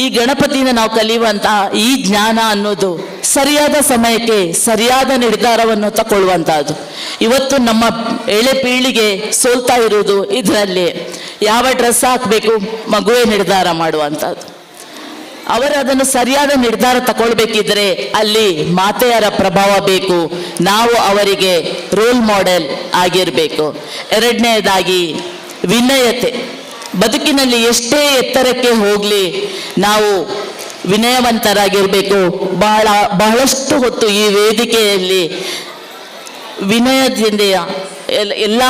ಈ ಗಣಪತಿಯಿಂದ ನಾವು ಕಲಿಯುವಂತಹ ಈ ಜ್ಞಾನ ಅನ್ನೋದು ಸರಿಯಾದ ಸಮಯಕ್ಕೆ ಸರಿಯಾದ ನಿರ್ಧಾರವನ್ನು ತಗೊಳ್ಳುವಂತಹದ್ದು. ಇವತ್ತು ನಮ್ಮ ಎಳೆ ಪೀಳಿಗೆ ಸೋಲ್ತಾ ಇರುವುದು ಇದರಲ್ಲಿ. ಯಾವ ಡ್ರೆಸ್ ಹಾಕಬೇಕು ಮಗುವೇ ನಿರ್ಧಾರ ಮಾಡುವಂಥದ್ದು. ಅವರು ಅದನ್ನು ಸರಿಯಾದ ನಿರ್ಧಾರ ತಗೊಳ್ಬೇಕಿದ್ರೆ ಅಲ್ಲಿ ಮಾತೆಯರ ಪ್ರಭಾವ ಬೇಕು. ನಾವು ಅವರಿಗೆ ರೋಲ್ ಮಾಡೆಲ್ ಆಗಿರಬೇಕು. ಎರಡನೇದಾಗಿ ವಿನಯತೆ. ಬದುಕಿನಲ್ಲಿ ಎಷ್ಟೇ ಎತ್ತರಕ್ಕೆ ಹೋಗಲಿ ನಾವು ವಿನಯವಂತರಾಗಿರಬೇಕು. ಬಹಳಷ್ಟು ಹೊತ್ತು ಈ ವೇದಿಕೆಯಲ್ಲಿ ವಿನಯದಿಂದ ಎಲ್ಲ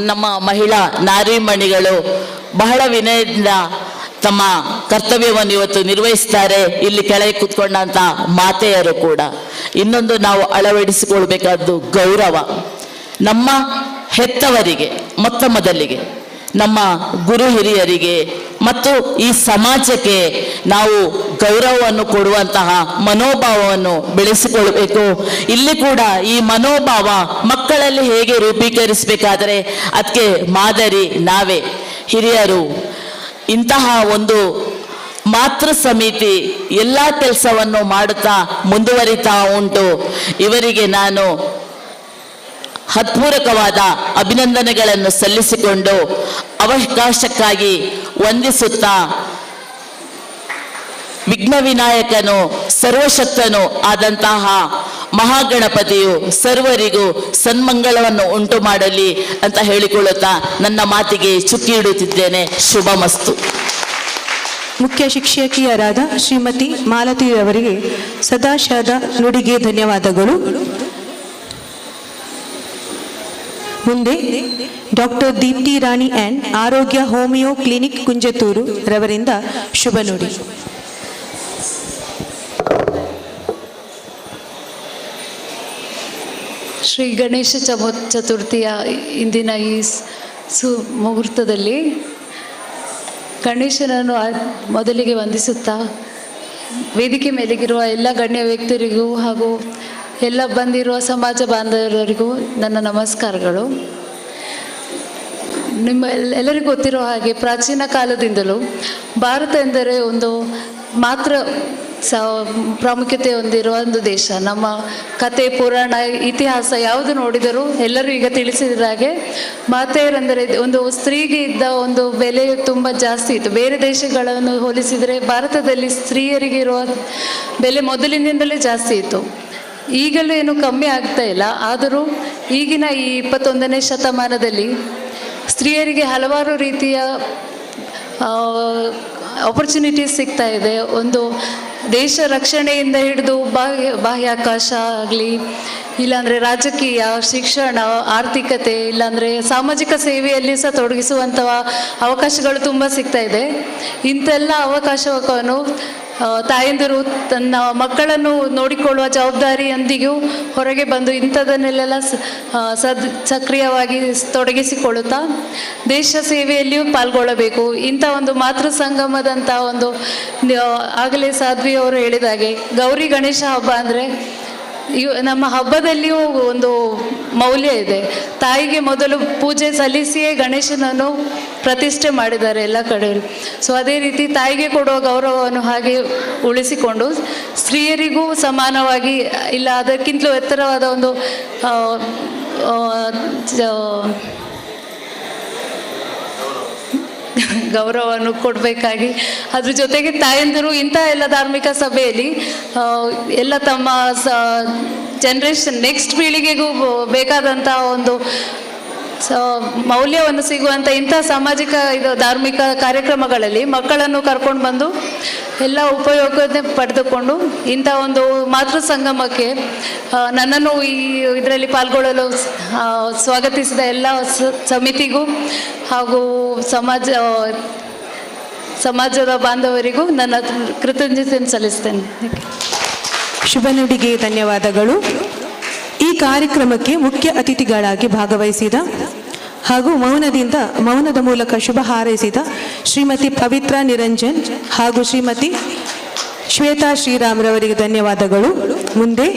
ನಮ್ಮ ಮಹಿಳಾ ನಾರಿಮಣಿಗಳು ಬಹಳ ವಿನಯದಿಂದ ತಮ್ಮ ಕರ್ತವ್ಯವನ್ನು ಇವತ್ತು ನಿರ್ವಹಿಸ್ತಾರೆ. ಇಲ್ಲಿ ಕೆಳಗೆ ಕೂತ್ಕೊಂಡಂತ ಮಾತೆಯರು ಕೂಡ. ಇನ್ನೊಂದು ನಾವು ಅಳವಡಿಸಿಕೊಳ್ಬೇಕಾದ್ದು ಗೌರವ. ನಮ್ಮ ಹೆತ್ತವರಿಗೆ ಮೊತ್ತ ಮೊದಲಿಗೆ, ನಮ್ಮ ಗುರು ಹಿರಿಯರಿಗೆ ಮತ್ತು ಈ ಸಮಾಜಕ್ಕೆ ನಾವು ಗೌರವವನ್ನು ಕೊಡುವಂತಹ ಮನೋಭಾವವನ್ನು ಬೆಳೆಸಿಕೊಳ್ಳಬೇಕು. ಇಲ್ಲಿ ಕೂಡ ಈ ಮನೋಭಾವ ಮಕ್ಕಳಲ್ಲಿ ಹೇಗೆ ರೂಪೀಕರಿಸಬೇಕಾದರೆ ಅದಕ್ಕೆ ಮಾದರಿ ನಾವೇ ಹಿರಿಯರು. ಇಂತಹ ಒಂದು ಮಾತೃ ಸಮಿತಿ ಎಲ್ಲ ಕೆಲಸವನ್ನು ಮಾಡುತ್ತಾ ಮುಂದುವರಿತಾ ಉಂಟು. ಇವರಿಗೆ ನಾನು ಹತ್ಪೂರ್ವಕವಾದ ಅಭಿನಂದನೆಗಳನ್ನು ಸಲ್ಲಿಸಿಕೊಂಡು ಅವಕಾಶಕ್ಕಾಗಿ ವಂದಿಸುತ್ತಾ, ವಿಘ್ನ ವಿನಾಯಕನು ಸರ್ವಶಕ್ತನು ಆದಂತಹ ಮಹಾಗಣಪತಿಯು ಸರ್ವರಿಗೂ ಸನ್ಮಂಗಳವನ್ನು ಉಂಟು ಮಾಡಲಿ ಅಂತ ಹೇಳಿಕೊಳ್ಳುತ್ತಾ ನನ್ನ ಮಾತಿಗೆ ಚುಕ್ಕಿ ಇಡುತ್ತಿದ್ದೇನೆ. ಶುಭಮಸ್ತು. ಮುಖ್ಯ ಶಿಕ್ಷಕಿಯರಾದ ಶ್ರೀಮತಿ ಮಾಲತಿಯವರಿಗೆ ಸದಾಶಯದ ನುಡಿಗೆ ಧನ್ಯವಾದಗಳು. ಮುಂದೆ ಡಾಕ್ಟರ್ ದೀಪ್ತಿ ರಾಣಿ ಆ್ಯಂಡ್ ಆರೋಗ್ಯ ಹೋಮಿಯೋ ಕ್ಲಿನಿಕ್ ಕುಂಜತೂರು ರವರಿಂದ ಶುಭ ನುಡಿ. ಶ್ರೀ ಗಣೇಶ ಚತುರ್ಥಿಯ ಇಂದಿನ ಈ ಮುಹೂರ್ತದಲ್ಲಿ ಗಣೇಶನನ್ನು ಮೊದಲಿಗೆ ವಂದಿಸುತ್ತಾ ವೇದಿಕೆ ಮೇಲೆಗಿರುವ ಎಲ್ಲ ಗಣ್ಯ ವ್ಯಕ್ತರಿಗೂ ಹಾಗೂ ಎಲ್ಲ ಬಂದಿರುವ ಸಮಾಜ ಬಾಂಧವರಿಗೂ ನನ್ನ ನಮಸ್ಕಾರಗಳು. ಎಲ್ಲರಿಗೂ ಗೊತ್ತಿರೋ ಹಾಗೆ ಪ್ರಾಚೀನ ಕಾಲದಿಂದಲೂ ಭಾರತ ಎಂದರೆ ಒಂದು ಮಾತ್ರ ಪ್ರಾಮುಖ್ಯತೆ ಹೊಂದಿರುವ ಒಂದು ದೇಶ. ನಮ್ಮ ಕತೆ, ಪುರಾಣ, ಇತಿಹಾಸ ಯಾವುದು ನೋಡಿದರೂ ಎಲ್ಲರೂ ಈಗ ತಿಳಿಸಿದ ಹಾಗೆ ಮಾತೆಯರೆಂದರೆ ಒಂದು ಸ್ತ್ರೀಗೆ ಇದ್ದ ಒಂದು ಬೆಲೆ ತುಂಬ ಜಾಸ್ತಿ ಇತ್ತು. ಬೇರೆ ದೇಶಗಳನ್ನು ಹೋಲಿಸಿದರೆ ಭಾರತದಲ್ಲಿ ಸ್ತ್ರೀಯರಿಗೆ ಇರುವ ಬೆಲೆ ಮೊದಲಿನಿಂದಲೇ ಜಾಸ್ತಿ ಇತ್ತು. ಈಗಲೂ ಏನು ಕಮ್ಮಿ ಆಗ್ತಾ ಇಲ್ಲ. ಆದರೂ ಈಗಿನ ಈ 21ನೇ ಶತಮಾನದಲ್ಲಿ ಸ್ತ್ರೀಯರಿಗೆ ಹಲವಾರು ರೀತಿಯ ಆಪರ್ಚುನಿಟೀಸ್ ಸಿಗ್ತಾ ಇದೆ. ಒಂದು ದೇಶ ರಕ್ಷಣೆಯಿಂದ ಹಿಡಿದು ಬಾಹ್ಯಾಕಾಶ ಆಗಲಿ, ಇಲ್ಲಾಂದರೆ ರಾಜಕೀಯ, ಶಿಕ್ಷಣ, ಆರ್ಥಿಕತೆ, ಇಲ್ಲಾಂದರೆ ಸಾಮಾಜಿಕ ಸೇವೆಯಲ್ಲಿ ಸಹ ತೊಡಗಿಸುವಂಥ ಅವಕಾಶಗಳು ತುಂಬ ಸಿಗ್ತಾ ಇದೆ. ಇಂಥೆಲ್ಲ ಅವಕಾಶವನ್ನು ತಾಯಂದಿರು ತನ್ನ ಮಕ್ಕಳನ್ನು ನೋಡಿಕೊಳ್ಳುವ ಜವಾಬ್ದಾರಿಯೊಂದಿಗೂ ಹೊರಗೆ ಬಂದು ಇಂಥದನ್ನೆಲ್ಲ ಸಕ್ರಿಯವಾಗಿ ತೊಡಗಿಸಿಕೊಳ್ಳುತ್ತಾ ದೇಶ ಸೇವೆಯಲ್ಲಿಯೂ ಪಾಲ್ಗೊಳ್ಳಬೇಕು. ಇಂಥ ಒಂದು ಮಾತೃ ಸಂಗಮದಂಥ ಒಂದು ಆಗಲೇ ಸಾಧ್ವಿಯವರು ಹೇಳಿದಾಗೆ ಗೌರಿ ಗಣೇಶ ಹಬ್ಬ ಅಂದರೆ ನಮ್ಮ ಹಬ್ಬದಲ್ಲಿಯೂ ಒಂದು ಮೌಲ್ಯ ಇದೆ. ತಾಯಿಗೆ ಮೊದಲು ಪೂಜೆ ಸಲ್ಲಿಸಿಯೇ ಗಣೇಶನನ್ನು ಪ್ರತಿಷ್ಠೆ ಮಾಡಿದ್ದಾರೆ ಎಲ್ಲ ಕಡೆ. ಸೊ ಅದೇ ರೀತಿ ತಾಯಿಗೆ ಕೊಡುವ ಗೌರವವನ್ನು ಹಾಗೆ ಉಳಿಸಿಕೊಂಡು ಸ್ತ್ರೀಯರಿಗೂ ಸಮಾನವಾಗಿ ಇಲ್ಲ ಅದಕ್ಕಿಂತಲೂ ಎತ್ತರವಾದ ಒಂದು ಗೌರವವನ್ನು ಕೊಡಬೇಕಾಗಿ, ಅದ್ರ ಜೊತೆಗೆ ತಾಯಂದಿರು ಇಂಥ ಎಲ್ಲ ಧಾರ್ಮಿಕ ಸಭೆಯಲ್ಲಿ ಎಲ್ಲ ತಮ್ಮ ಜನ್ರೇಷನ್ ನೆಕ್ಸ್ಟ್ ಪೀಳಿಗೆಗೂ ಬೇಕಾದಂಥ ಒಂದು ಮೌಲ್ಯವನ್ನು ಸಿಗುವಂಥ ಇಂಥ ಸಾಮಾಜಿಕ ಧಾರ್ಮಿಕ ಕಾರ್ಯಕ್ರಮಗಳಲ್ಲಿ ಮಕ್ಕಳನ್ನು ಕರ್ಕೊಂಡು ಬಂದು ಎಲ್ಲ ಉಪಯೋಗ ಪಡೆದುಕೊಂಡು ಇಂಥ ಒಂದು ಮಾತೃ ಸಂಗಮಕ್ಕೆ ನನ್ನನ್ನು ಇದರಲ್ಲಿ ಪಾಲ್ಗೊಳ್ಳಲು ಸ್ವಾಗತಿಸಿದ ಎಲ್ಲ ಸಮಿತಿಗೂ ಹಾಗೂ ಸಮಾಜದ ಬಾಂಧವರಿಗೂ ನನ್ನ ಕೃತಜ್ಞತೆಯನ್ನು ಸಲ್ಲಿಸ್ತೇನೆ. ಶುಭ ನುಡಿಗೆ ಧನ್ಯವಾದಗಳು. ಈ ಕಾರ್ಯಕ್ರಮಕ್ಕೆ ಮುಖ್ಯ ಅತಿಥಿಗಳಾಗಿ ಭಾಗವಹಿಸಿದ ಹಾಗೂ ಮೌನದ ಮೂಲಕ ಶುಭ ಹಾರೈಸಿದ ಶ್ರೀಮತಿ ಪವಿತ್ರ ನಿರಂಜನ್ ಹಾಗೂ ಶ್ರೀಮತಿ ಶ್ವೇತಾ ಶ್ರೀರಾಮ್ರವರಿಗೆ ಧನ್ಯವಾದಗಳು. ಮುಂದೆ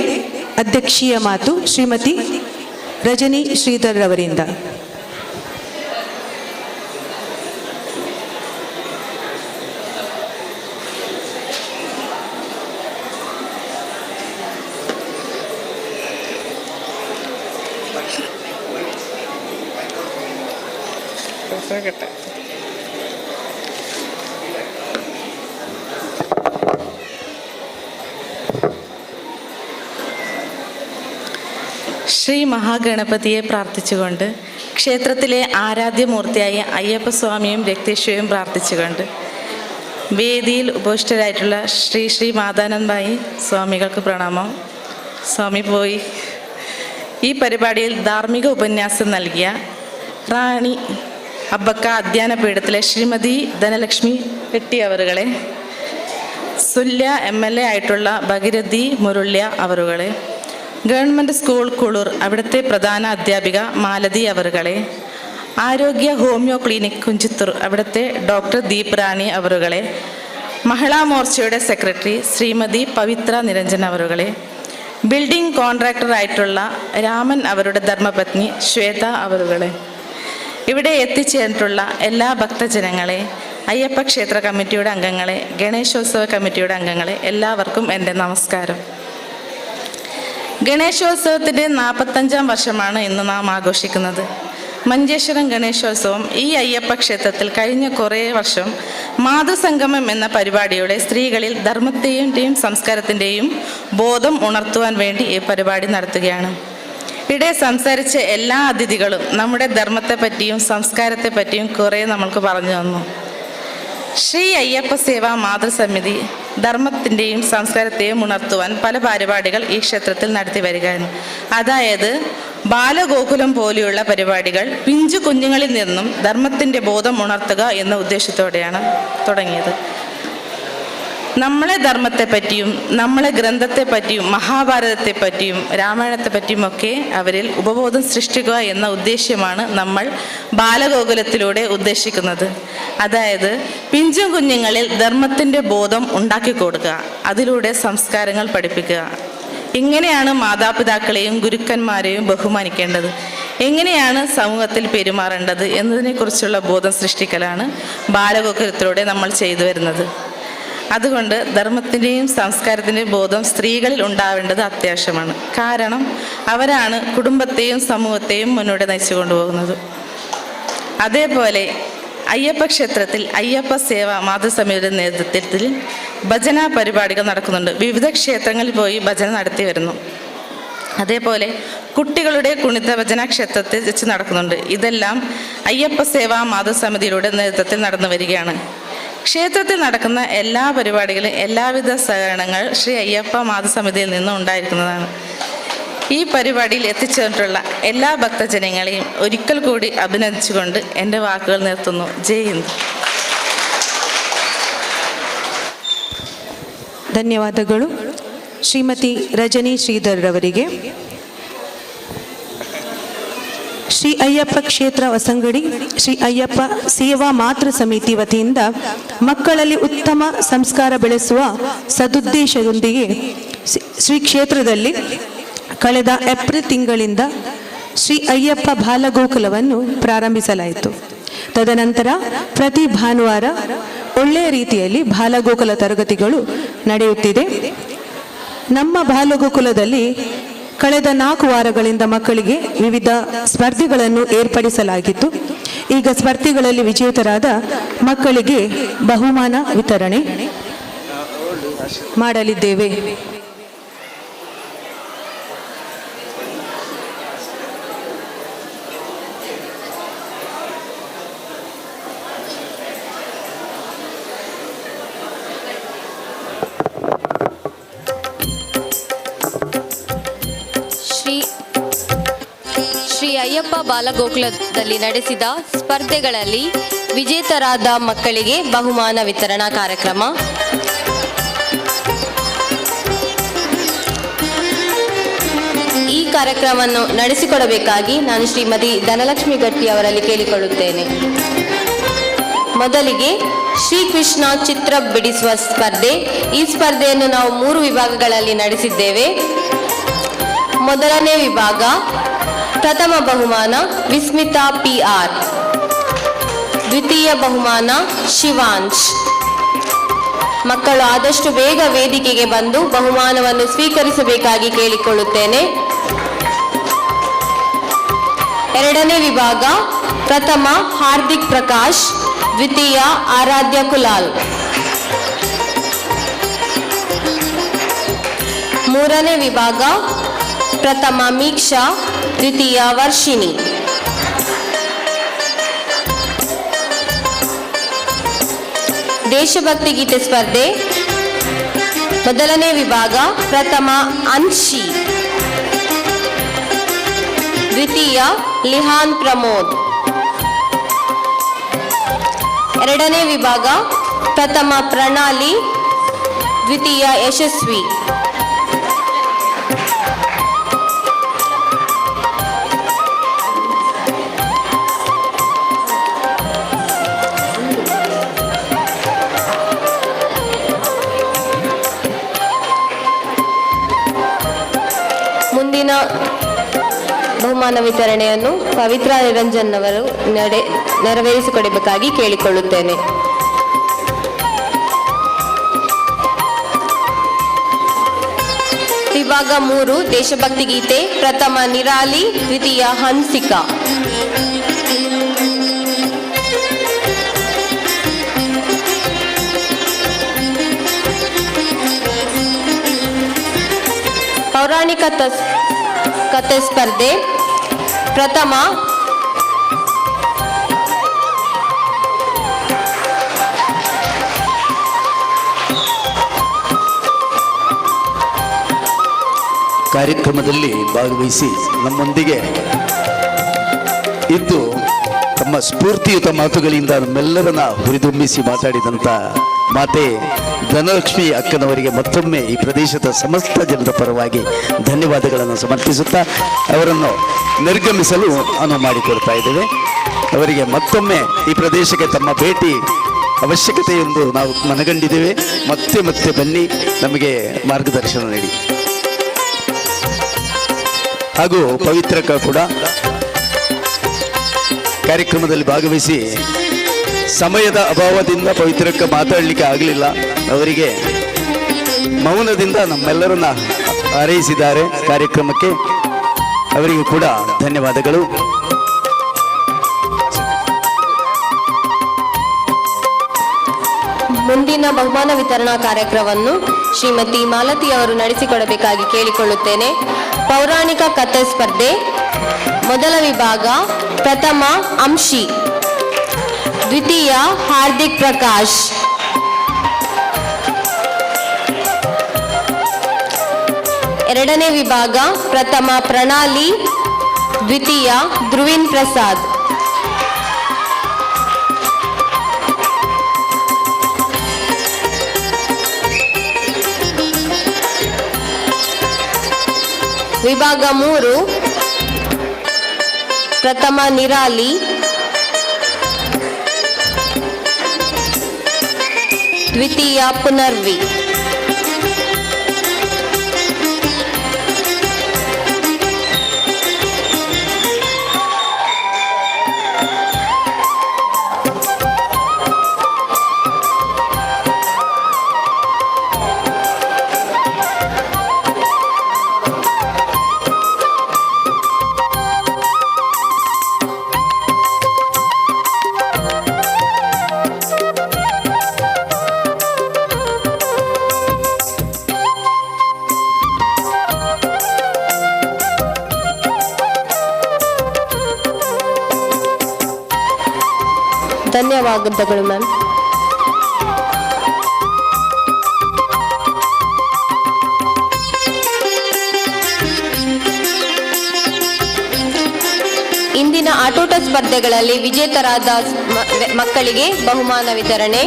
ಅಧ್ಯಕ್ಷೀಯ ಮಾತು ಶ್ರೀಮತಿ ರಜನಿ ಶ್ರೀಧರ್ ರವರಿಂದ. ശ്രീ മഹാഗണപതിയെ പ്രാർത്ഥിച്ചുകൊണ്ട് ക്ഷേത്രത്തിലെ ആരാധ്യമൂർത്തിയായ അയ്യപ്പസ്വാമിയും രക്തേശ്വരിയും പ്രാർത്ഥിച്ചുകൊണ്ട് വേദിയിൽ ഉപവിഷ്ടരായിട്ടുള്ള ശ്രീ മാതാനന്ദായി സ്വാമികൾക്ക് പ്രണാമം. സ്വാമി പോയി. ഈ പരിപാടിയിൽ ധാർമ്മിക ഉപന്യാസം നൽകിയ റാണി അബ്ബക്ക അധ്യയന പീഠത്തിലെ ശ്രീമതി ധനലക്ഷ്മി വെട്ടി അവറുകളെ, സുല്യ MLA ആയിട്ടുള്ള ഭഗീരഥി മുരുള്യ അവറുകളെ, ഗവൺമെൻറ് സ്കൂൾ കുളൂർ അവിടുത്തെ പ്രധാന അധ്യാപിക മാലതി അവറുകളെ, ആരോഗ്യ ഹോമിയോ ക്ലിനിക് കുഞ്ചിത്തൂർ അവിടുത്തെ ഡോക്ടർ ദീപ് റാണി അവറുകളെ, മഹിളാ മോർച്ചയുടെ സെക്രട്ടറി ശ്രീമതി പവിത്ര നിരഞ്ജൻ അവറുകളെ, ബിൽഡിംഗ് കോൺട്രാക്ടറായിട്ടുള്ള രാമൻ അവരുടെ ധർമ്മപത്നി ശ്വേത അവറുകളെ, ഇവിടെ എത്തിച്ചേർന്നിട്ടുള്ള എല്ലാ ഭക്തജനങ്ങളെ, അയ്യപ്പ ക്ഷേത്ര കമ്മിറ്റിയുടെ അംഗങ്ങളെ, ഗണേശോത്സവ കമ്മിറ്റിയുടെ അംഗങ്ങളെ, എല്ലാവർക്കും എൻ്റെ നമസ്കാരം. ഗണേശോത്സവത്തിൻ്റെ 45-ാം വർഷമാണ് ഇന്ന് നാം ആഘോഷിക്കുന്നത്. മഞ്ചേശ്വരം ഗണേശോത്സവം ഈ അയ്യപ്പ ക്ഷേത്രത്തിൽ കഴിഞ്ഞ കുറേ വർഷം മാതൃസംഗമം എന്ന പരിപാടിയുടെ സ്ത്രീകളിൽ ധർമ്മത്തിൻ്റെയും സംസ്കാരത്തിൻ്റെയും ബോധം ഉണർത്തുവാൻ വേണ്ടി ഈ പരിപാടി നടത്തുകയാണ്. ഇവിടെ സംസാരിച്ച എല്ലാ അതിഥികളും നമ്മുടെ ധർമ്മത്തെപ്പറ്റിയും സംസ്കാരത്തെപ്പറ്റിയും കുറേ നമ്മൾക്ക് പറഞ്ഞു തന്നു. ശ്രീ അയ്യപ്പ സേവാ മാതൃസമിതി ധർമ്മത്തിൻ്റെയും സംസ്കാരത്തെയും ഉണർത്തുവാൻ പല പരിപാടികൾ ഈ ക്ഷേത്രത്തിൽ നടത്തി വരികയാണ്. അതായത് ബാലഗോകുലം പോലെയുള്ള പരിപാടികൾ പിഞ്ചു കുഞ്ഞുങ്ങളിൽ നിന്നും ധർമ്മത്തിൻ്റെ ബോധം ഉണർത്തുക എന്ന ഉദ്ദേശത്തോടെയാണ് തുടങ്ങിയത്. നമ്മളെ ധർമ്മത്തെപ്പറ്റിയും നമ്മളെ ഗ്രന്ഥത്തെപ്പറ്റിയും മഹാഭാരതത്തെപ്പറ്റിയും രാമായണത്തെപ്പറ്റിയും ഒക്കെ അവരിൽ ഉപബോധം സൃഷ്ടിക്കുക എന്ന ഉദ്ദേശ്യമാണ് നമ്മൾ ബാലഗോകുലത്തിലൂടെ ഉദ്ദേശിക്കുന്നത്. അതായത് പിഞ്ചു കുഞ്ഞുങ്ങളിൽ ധർമ്മത്തിൻ്റെ ബോധം ഉണ്ടാക്കി കൊടുക്കുക, അതിലൂടെ സംസ്കാരങ്ങൾ പഠിപ്പിക്കുക. എങ്ങനെയാണ് മാതാപിതാക്കളെയും ഗുരുക്കന്മാരെയും ബഹുമാനിക്കേണ്ടത്, എങ്ങനെയാണ് സമൂഹത്തിൽ പെരുമാറേണ്ടത് എന്നതിനെക്കുറിച്ചുള്ള ബോധം സൃഷ്ടിക്കലാണ് ബാലഗോകുലത്തിലൂടെ നമ്മൾ ചെയ്തു വരുന്നത്. അതുകൊണ്ട് ധർമ്മത്തിൻ്റെയും സംസ്കാരത്തിൻ്റെയും ബോധം സ്ത്രീകളിൽ ഉണ്ടാവേണ്ടത് അത്യാവശ്യമാണ്. കാരണം അവരാണ് കുടുംബത്തെയും സമൂഹത്തെയും മുന്നോട്ട് നയിച്ചു കൊണ്ടുപോകുന്നത്. അതേപോലെ അയ്യപ്പ ക്ഷേത്രത്തിൽ അയ്യപ്പ സേവാ മാതൃസമിതിയുടെ നേതൃത്വത്തിൽ ഭജന പരിപാടികൾ നടക്കുന്നുണ്ട്. വിവിധ ക്ഷേത്രങ്ങളിൽ പോയി ഭജന നടത്തി വരുന്നു. അതേപോലെ കുട്ടികളുടെ കുണിത ഭജന ക്ഷേത്രത്തിൽ വെച്ച് നടക്കുന്നുണ്ട്. ഇതെല്ലാം അയ്യപ്പ സേവാ മാതൃസമിതിയുടെ നേതൃത്വത്തിൽ നടന്നു വരികയാണ്. ക്ഷേത്രത്തിൽ നടക്കുന്ന എല്ലാ പരിപാടികളും എല്ലാവിധ സഹകരണങ്ങൾ ശ്രീ അയ്യപ്പ മാതൃസമിതിയിൽ നിന്നും ഉണ്ടായിരിക്കുന്നതാണ്. ഈ പരിപാടിയിൽ എത്തിച്ചേർന്നിട്ടുള്ള എല്ലാ ഭക്തജനങ്ങളെയും ഒരിക്കൽ കൂടി അഭിനന്ദിച്ചുകൊണ്ട് എൻ്റെ വാക്കുകൾ നിർത്തുന്നു. ജയ് ഹിന്ദ്. ಧನ್ಯವಾದಗಳು. ಶ್ರೀಮತಿ ರಜನಿ ಶ್ರೀಧರ್ ರವರಿಗೆ ಶ್ರೀ ಅಯ್ಯಪ್ಪ ಕ್ಷೇತ್ರ ಹೊಸಂಗಡಿ ಶ್ರೀ ಅಯ್ಯಪ್ಪ ಸೇವಾ ಮಾತೃ ಸಮಿತಿ ವತಿಯಿಂದ ಮಕ್ಕಳಲ್ಲಿ ಉತ್ತಮ ಸಂಸ್ಕಾರ ಬೆಳೆಸುವ ಸದುದ್ದೇಶದೊಂದಿಗೆ ಶ್ರೀ ಕ್ಷೇತ್ರದಲ್ಲಿ ಕಳೆದ ಏಪ್ರಿಲ್ ತಿಂಗಳಿಂದ ಶ್ರೀ ಅಯ್ಯಪ್ಪ ಬಾಲಗೋಕುಲವನ್ನು ಪ್ರಾರಂಭಿಸಲಾಯಿತು. ತದನಂತರ ಪ್ರತಿ ಭಾನುವಾರ ಒಳ್ಳೆಯ ರೀತಿಯಲ್ಲಿ ಬಾಲಗೋಕುಲ ತರಗತಿಗಳು ನಡೆಯುತ್ತಿದೆ. ನಮ್ಮ ಬಾಲಗೋಕುಲದಲ್ಲಿ ಕಳೆದ 4 ವಾರಗಳಿಂದ ಮಕ್ಕಳಿಗೆ ವಿವಿಧ ಸ್ಪರ್ಧೆಗಳನ್ನು ಏರ್ಪಡಿಸಲಾಗಿತ್ತು. ಈಗ ಸ್ಪರ್ಧೆಗಳಲ್ಲಿ ವಿಜೇತರಾದ ಮಕ್ಕಳಿಗೆ ಬಹುಮಾನ ವಿತರಣೆ ಮಾಡಲಿದ್ದೇವೆ. ಶ್ರೀ ಅಯ್ಯಪ್ಪ ಬಾಲಗೋಕುಲದಲ್ಲಿ ನಡೆಸಿದ ಸ್ಪರ್ಧೆಗಳಲ್ಲಿ ವಿಜೇತರಾದ ಮಕ್ಕಳಿಗೆ ಬಹುಮಾನ ವಿತರಣಾ ಕಾರ್ಯಕ್ರಮ. ಈ ಕಾರ್ಯಕ್ರಮವನ್ನು ನಡೆಸಿಕೊಡಬೇಕಾಗಿ ನಾನು ಶ್ರೀಮತಿ ಧನಲಕ್ಷ್ಮಿ ಗಟ್ಟಿ ಅವರಲ್ಲಿ ಕೇಳಿಕೊಳ್ಳುತ್ತೇನೆ. ಮೊದಲಿಗೆ ಶ್ರೀಕೃಷ್ಣ ಚಿತ್ರ ಬಿಡಿಸುವ ಸ್ಪರ್ಧೆ. ಈ ಸ್ಪರ್ಧೆಯನ್ನು ನಾವು 3 ವಿಭಾಗಗಳಲ್ಲಿ ನಡೆಸಿದ್ದೇವೆ. ಮೊದಲನೇ ವಿಭಾಗ ಪ್ರಥಮ ಬಹುಮಾನ ವಿಸ್ಮಿತಾ PR, ದ್ವಿತೀಯ ಬಹುಮಾನ ಶಿವಾಂಶ್. ಮಕ್ಕಳು ಆದಷ್ಟು ಬೇಗ ವೇದಿಕೆಗೆ ಬಂದು ಬಹುಮಾನವನ್ನು ಸ್ವೀಕರಿಸಬೇಕಾಗಿ ಕೇಳಿಕೊಳ್ಳುತ್ತೇನೆ. ಎರಡನೇ ವಿಭಾಗ ಪ್ರಥಮ ಹಾರ್ದಿಕ್ ಪ್ರಕಾಶ್, ದ್ವಿತೀಯ ಆರಾಧ್ಯ ಕುಲಾಲ್. ಮೂರನೇ ವಿಭಾಗ ಪ್ರಥಮ ಮೀಕ್ಷಾ, ದ್ವಿತೀಯ ವರ್ಷಿಣಿ. ದೇಶಭಕ್ತಿ ಗೀತೆ ಸ್ಪರ್ಧೆ ಮೊದಲನೇ ವಿಭಾಗ ಪ್ರಥಮ ಅನ್ಶಿ, ದ್ವಿತೀಯ ಲಿಹಾನ್ ಪ್ರಮೋದ್. ಎರಡನೇ ವಿಭಾಗ ಪ್ರಥಮ ಪ್ರಣಾಲಿ, ದ್ವಿತೀಯ ಯಶಸ್ವಿ. ಮುಂದಿನ ಬಹುಮಾನ ವಿತರಣೆಯನ್ನು ಪವಿತ್ರ ನಿರಂಜನ್ ಅವರು ನೆರವೇರಿಸಿಕೊಡಬೇಕಾಗಿ ಕೇಳಿಕೊಳ್ಳುತ್ತೇನೆ. ವಿಭಾಗ 3 ದೇಶಭಕ್ತಿ ಗೀತೆ ಪ್ರಥಮ ನಿರಾಲಿ, ದ್ವಿತೀಯ ಹನ್ಸಿಕಾ. ಪೌರಾಣಿಕ ಕಥೆ ಸ್ಪರ್ಧೆ ಪ್ರಥಮ ಕಾರ್ಯಕ್ರಮದಲ್ಲಿ ಭಾಗವಹಿಸಿ ನಮ್ಮೊಂದಿಗೆ ಇದ್ದು ತಮ್ಮ ಸ್ಫೂರ್ತಿಯುತ ಮಾತುಗಳಿಂದ ನಮ್ಮೆಲ್ಲರನ್ನ ಹುರಿದುಂಬಿಸಿ ಮಾತಾಡಿದಂಥ ಮಾತೆ ಧನಲಕ್ಷ್ಮಿ ಅಕ್ಕನವರಿಗೆ ಮತ್ತೊಮ್ಮೆ ಈ ಪ್ರದೇಶದ ಸಮಸ್ತ ಜನರ ಪರವಾಗಿ ಧನ್ಯವಾದಗಳನ್ನು ಸಮರ್ಪಿಸುತ್ತಾ ಅವರನ್ನು ನಿರ್ಗಮಿಸಲು ಅನುವು ಮಾಡಿಕೊಡ್ತಾ ಇದ್ದೇವೆ. ಅವರಿಗೆ ಮತ್ತೊಮ್ಮೆ ಈ ಪ್ರದೇಶಕ್ಕೆ ತಮ್ಮ ಭೇಟಿ ಅವಶ್ಯಕತೆ ಎಂದು ನಾವು ಮನಗಂಡಿದ್ದೇವೆ. ಮತ್ತೆ ಮತ್ತೆ ಬನ್ನಿ, ನಮಗೆ ಮಾರ್ಗದರ್ಶನ ನೀಡಿ. ಹಾಗೂ ಪವಿತ್ರಕ್ಕ ಕೂಡ ಕಾರ್ಯಕ್ರಮದಲ್ಲಿ ಭಾಗವಹಿಸಿ ಸಮಯದ ಅಭಾವದಿಂದ ಪವಿತ್ರಕ್ಕ ಮಾತಾಡಲಿಕ್ಕೆ ಆಗಲಿಲ್ಲ. ಅವರಿಗೆ ಮೌನದಿಂದ ನಮ್ಮೆಲ್ಲರನ್ನ ಹಾರೈಸಿದ್ದಾರೆ ಕಾರ್ಯಕ್ರಮಕ್ಕೆ. ಅವರಿಗೂ ಕೂಡ ಧನ್ಯವಾದಗಳು. ಮುಂದಿನ ಬಹುಮಾನ ವಿತರಣಾ ಕಾರ್ಯಕ್ರಮವನ್ನು ಶ್ರೀಮತಿ ಮಾಲತಿ ಅವರು ನಡೆಸಿಕೊಡಬೇಕಾಗಿ ಕೇಳಿಕೊಳ್ಳುತ್ತೇನೆ. ಪೌರಾಣಿಕ ಕಥೆ ಸ್ಪರ್ಧೆ ಮೊದಲ ವಿಭಾಗ ಪ್ರಥಮ ಅಂಶಿ, ದ್ವಿತೀಯ ಹಾರ್ದಿಕ್ ಪ್ರಕಾಶ್. ಎರಡನೇ ವಿಭಾಗ ಪ್ರಥಮ ಪ್ರಣಾಲಿ, ದ್ವಿತೀಯ ಧ್ರುವಿನ್ ಪ್ರಸಾದ್. ವಿಭಾಗ 3 ಪ್ರಥಮ ನಿರಾಲಿ, ದ್ವಿತೀಯ ಪುನರ್ವಿ. ಧನ್ಯವಾದಗಳು ಮ್ಯಾಮ್. ಇಂದಿನ ಆಟೋಟ ಸ್ಪರ್ಧೆಗಳಲ್ಲಿ ವಿಜೇತರಾದ ಮಕ್ಕಳಿಗೆ ಬಹುಮಾನ ವಿತರಣೆ.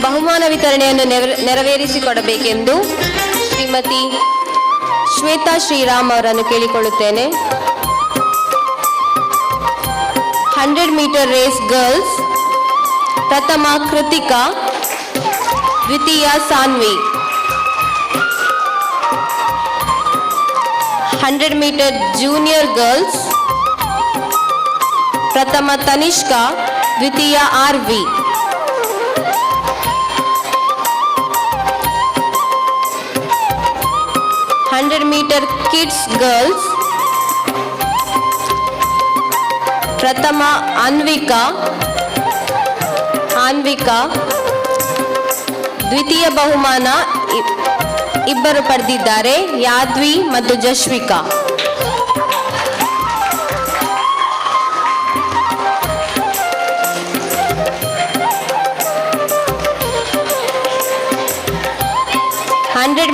ಬಹುಮಾನ ವಿತರಣೆಯನ್ನು ನೆರವೇರಿಸಿಕೊಡಬೇಕೆಂದು ಶ್ರೀಮತಿ ಶ್ವೇತಾ ಶ್ರೀರಾಮ್ ಅವರನ್ನು ಕೇಳಿಕೊಳ್ಳುತ್ತೇನೆ. 100 ಮೀಟರ್ ರೇಸ್ ಗರ್ಲ್ಸ್ ಪ್ರಥಮ ಕೃತಿಕಾ, ದ್ವಿತೀಯ ಸಾನ್ವಿ. 100 ಮೀಟರ್ ಜೂನಿಯರ್ ಗರ್ಲ್ಸ್ ಪ್ರಥಮ ತನಿಷ್ಕಾ, ದ್ವಿತೀಯ ಆರ್ವಿ. 100 ಮೀಟರ್ ಕಿಡ್ಸ್ ಗರ್ಲ್ಸ್ ಪ್ರಥಮ ಅನ್ವಿಕಾ, ದ್ವಿತೀಯ ಬಹುಮಾನ ಇಬ್ಬರು ಪಡೆದಿದ್ದಾರೆ, ಯಾದ್ವಿ ಮತ್ತು ಜಶ್ವಿಕಾ.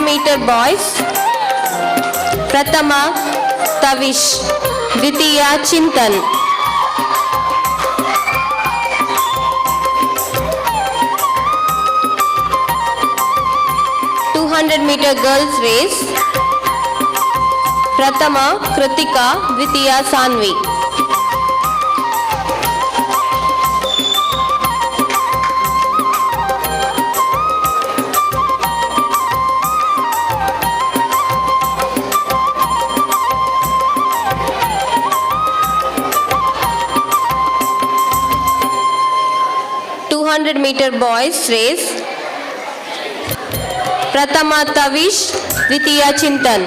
ಮೀಟರ್ ಬಾಯ್ಸ್, ಪ್ರಥಮ ತವಿಶ್, ದ್ವಿತೀಯ ಚಿಂತನ್. 200 ಮೀಟರ್ ಗರ್ಲ್ಸ್ ರೇಸ್, ಪ್ರಥಮ ಕೃತಿಕಾ, ದ್ವಿತೀಯ ಸಾನ್ವಿ. ಮೀಟರ್ ಬಾಯ್ಸ್ ರೇಸ್, ಪ್ರಥಮ ತವಿಶ್, ದ್ವಿತೀಯ ಚಿಂತನ್.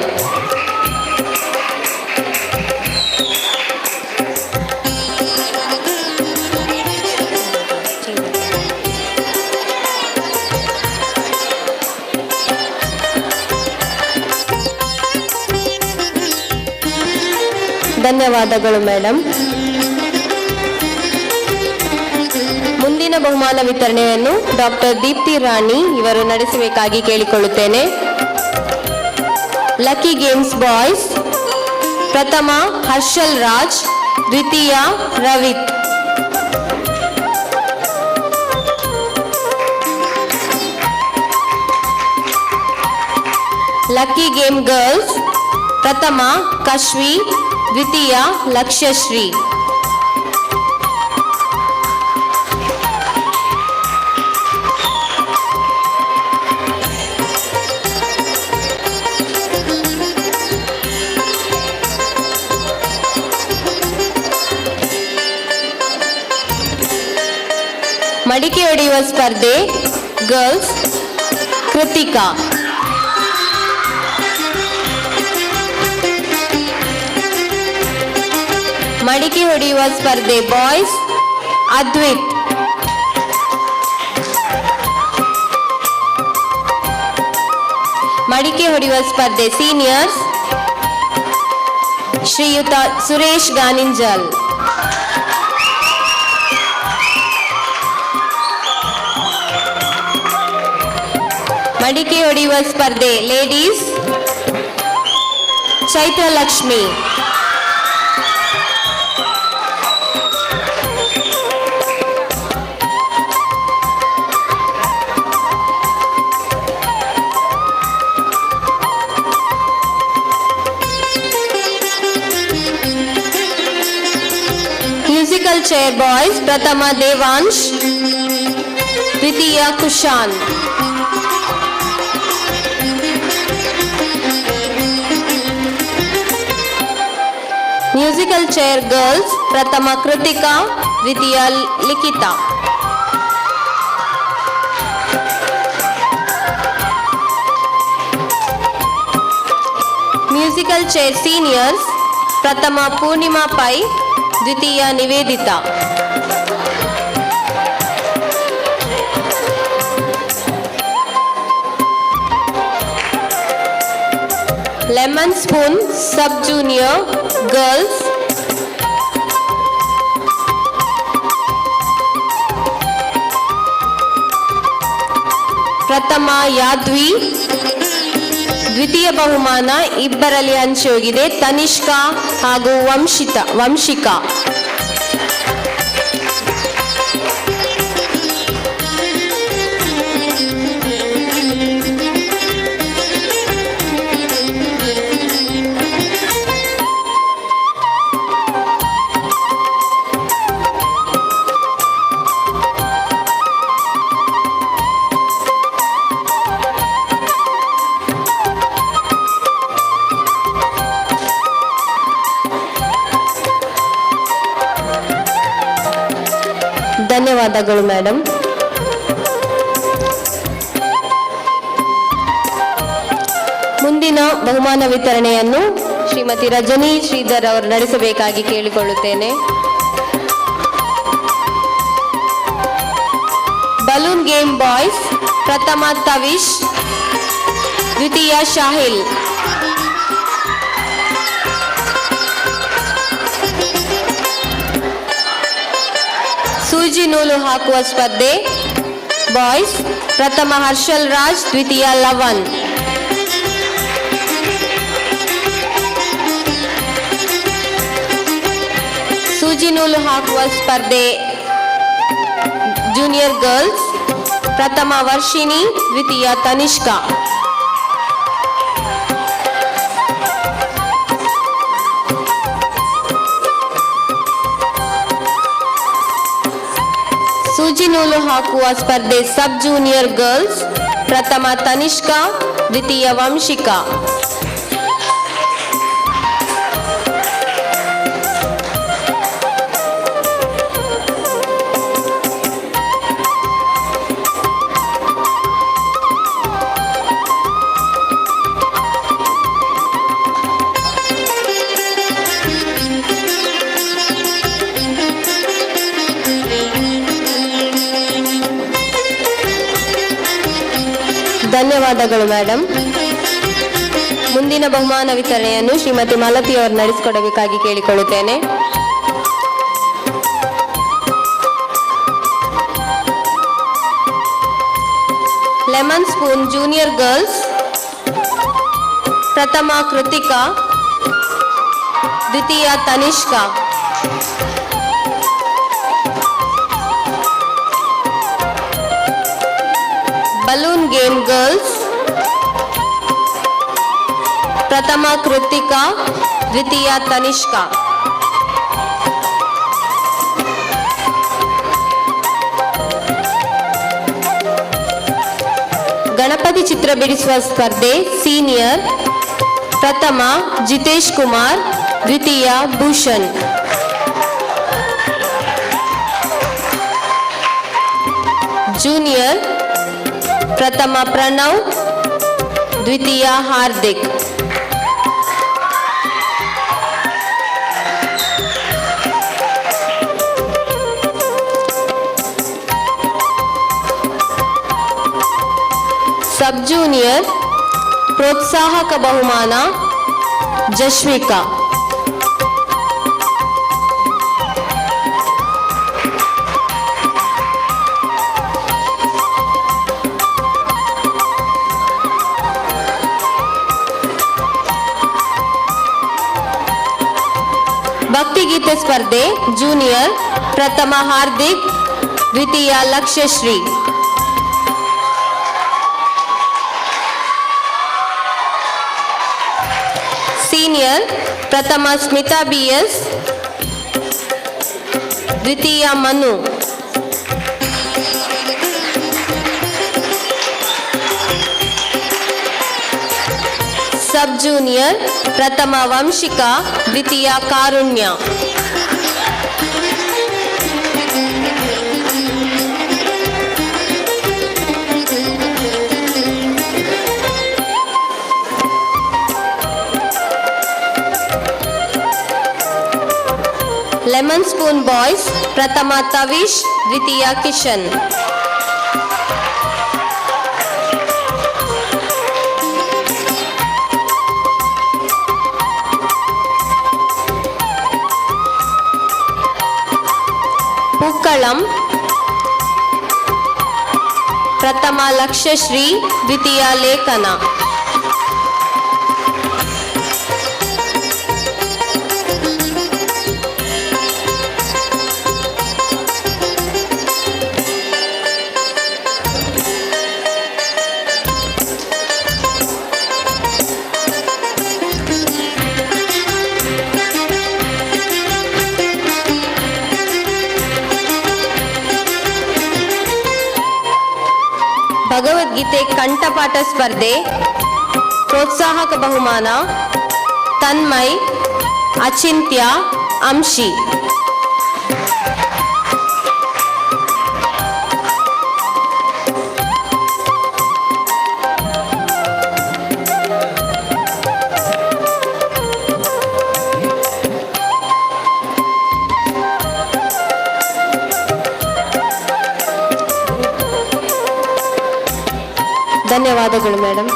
ಧನ್ಯವಾದಗಳು ಮೇಡಮ್. ಮುಂದಿನ ಬಹುಮಾನ ವಿತರಣೆಯನ್ನು ಡಾಕ್ಟರ್ ದೀಪ್ತಿ ರಾಣಿ ಇವರು ನಡೆಸಬೇಕಾಗಿ ಕೇಳಿಕೊಳ್ಳುತ್ತೇನೆ. ಲಕ್ಕಿ ಗೇಮ್ಸ್ ಬಾಯ್ಸ್, ಪ್ರಥಮ ಹರ್ಷಲ್ ರಾಜ್, ದ್ವಿತೀಯ ರವಿತ್. ಲಕ್ಕಿ ಗೇಮ್ ಗರ್ಲ್ಸ್, ಪ್ರಥಮ ಕಶ್ವಿ, ದ್ವಿತೀಯ ಲಕ್ಷ್ಯಶ್ರೀ. ಮಡಿಕೆ ಹೊಡೆಯುವ ಸ್ಪರ್ಧೆ ಗರ್ಲ್ಸ್, ಕೃತಿಕಾ. ಮಡಿಕೆ ಹೊಡೆಯುವ ಸ್ಪರ್ಧೆ ಬಾಯ್ಸ್, ಅದ್ವಿತ್. ಮಡಿಕೆ ಹೊಡೆಯುವ ಸ್ಪರ್ಧೆ ಸೀನಿಯರ್ಸ್, ಶ್ರೀಯುತ ಸುರೇಶ್ ಗಾನಿಂಜಲ್. ಮಡಿಕೆ ಹೊಡೆಯುವ ಸ್ಪರ್ಧೆ ladies, Chaitra Lakshmi. Musical chair boys, ಪ್ರಥಮ ದೇವಾಂಶ್, ದ್ವಿತೀಯ ಕುಶಾನ್. ಮ್ಯೂಸಿಕಲ್ ಚೇರ್ ಗರ್ಲ್ಸ್, ಪ್ರಥಮ ಕೃತಿಕಾ, ದ್ವಿತೀಯ ಲಿಖಿತಾ. ಮ್ಯೂಸಿಕಲ್ ಚೇರ್ ಸೀನಿಯರ್ಸ್, ಪ್ರಥಮ ಪೂರ್ಣಿಮಾ ಪೈ, ದ್ವಿತೀಯ Nivedita. Lemon spoon sub junior girls, ಪ್ರಥಮ ಯಾದ್ವಿ, ದ್ವಿತೀಯ ಬಹುಮಾನ ಇಬ್ಬರಲ್ಲಿ ಹಂಚಿ ಹೋಗಿದೆ, ತನಿಷ್ಕಾ ಹಾಗೂ ವಂಶಿಕಾ. ಧನ್ಯವಾದಗಳು ಮೇಡಮ್. ಮುಂದಿನ ಬಹುಮಾನ ವಿತರಣೆಯನ್ನು ಶ್ರೀಮತಿ ರಜನಿ ಶ್ರೀಧರ್ ಅವರು ನಡೆಸಬೇಕಾಗಿ ಕೇಳಿಕೊಳ್ಳುತ್ತೇನೆ. ಬಲೂನ್ ಗೇಮ್ ಬಾಯ್ಸ್ ಪ್ರಥಮ ತವಿಶ್, ದ್ವಿತೀಯ ಶಾಹಿಲ್. ಸೂಜಿ ನೂಲು ಹಾಕುವ ಸ್ಪರ್ಧೆ ಬಾಯ್ಸ್ ಪ್ರಥಮ ಹರ್ಷಲ್ ರಾಜ್, ದ್ವಿತೀಯ ಲವನ್. ಸೂಜಿ ನೂಲು ಹಾಕುವ ಸ್ಪರ್ಧೆ ಜೂನಿಯರ್ ಗರ್ಲ್ಸ್ ಪ್ರಥಮ ವರ್ಷಿಣಿ, ದ್ವಿತೀಯ ತನಿಷ್ಕಾ. ಸೂಜಿ ನೂಲು ಹಾಕುವ ಸ್ಪರ್ಧೆ ಸಬ್ ಜೂನಿಯರ್ ಗರ್ಲ್ಸ್ ಪ್ರಥಮ ತನಿಷ್ಕಾ, ದ್ವಿತೀಯ ವಂಶಿಕಾ. ಧನ್ಯವಾದಗಳು ಮೇಡಮ್. ಮುಂದಿನ ಬಹುಮಾನ ವಿತರಣೆಯನ್ನು ಶ್ರೀಮತಿ ಮಾಲತಿ ಅವರು ನಡೆಸಿಕೊಡಬೇಕಾಗಿ ಕೇಳಿಕೊಳ್ಳುತ್ತೇನೆ. ಲೆಮನ್ ಸ್ಪೂನ್ ಜೂನಿಯರ್ ಗರ್ಲ್ಸ್ ಪ್ರಥಮ ಕೃತಿಕಾ, ದ್ವಿತೀಯ ತನಿಷ್ಕಾ. ಬಲೂನ್ ಗೇಮ್ ಗರ್ಲ್ಸ್ ಪ್ರಥಮ ಕೃತಿಕಾ, ದ್ವಿತೀಯ ತನಿಷ್ಕಾ. ಗಣಪತಿ ಚಿತ್ರ ಬಿಡಿಸುವ ಸ್ಪರ್ಧೆ ಸೀನಿಯರ್ ಪ್ರಥಮ ಜಿತೇಶ್ ಕುಮಾರ್, ದ್ವಿತೀಯ ಭೂಷಣ್. ಜೂನಿಯರ್ ಪ್ರಥಮ ಪ್ರಣವ್, ದ್ವಿತೀಯ ಹಾರ್ದಿಕ್. ಸಬ್ ಜೂನಿಯರ್ ಪ್ರೋತ್ಸಾಹಕ ಬಹುಮಾನ ಜಶ್ವಿಕಾ. ಭಕ್ತಿಗೀತೆ ಸ್ಪರ್ಧೆ ಜೂನಿಯರ್ ಪ್ರಥಮ ಹಾರ್ದಿಕ್, ದ್ವಿತೀಯ ಲಕ್ಷ್ಯಶ್ರೀ. ಸೀನಿಯರ್ ಪ್ರಥಮ ಸ್ಮಿತಾ ಬಿಎಸ್, ದ್ವಿತೀಯ ಮನು. ಸಬ್ ಜೂನಿಯರ್ ಪ್ರಥಮ ವಂಶಿಕಾ, ದ್ವಿತೀಯ ಕಾರುಣ್ಯ. ಲೆಮನ್ ಸ್ಪೂನ್ ಬಾಯ್ಸ್ ಪ್ರಥಮ ತವಿಶ್, ದ್ವಿತೀಯ ಕಿಶನ್. ಪುಕ್ಕಳಂ ಪ್ರಥಮ ಲಕ್ಷ್ಯಶ್ರೀ, ದ್ವಿತೀಯ ಲೇಖನ. ಭಗವದ್ಗೀತೆ ಕಂಠಪಾಠ ಸ್ಪರ್ಧೆ ಪ್ರೋತ್ಸಾಹಕ ಬಹುಮಾನ ತನ್ಮಯ್, ಅಚಿಂತ್ಯ, ಅಂಶಿ. ಧನ್ಯವಾದಗಳು ಮೇಡಮ್.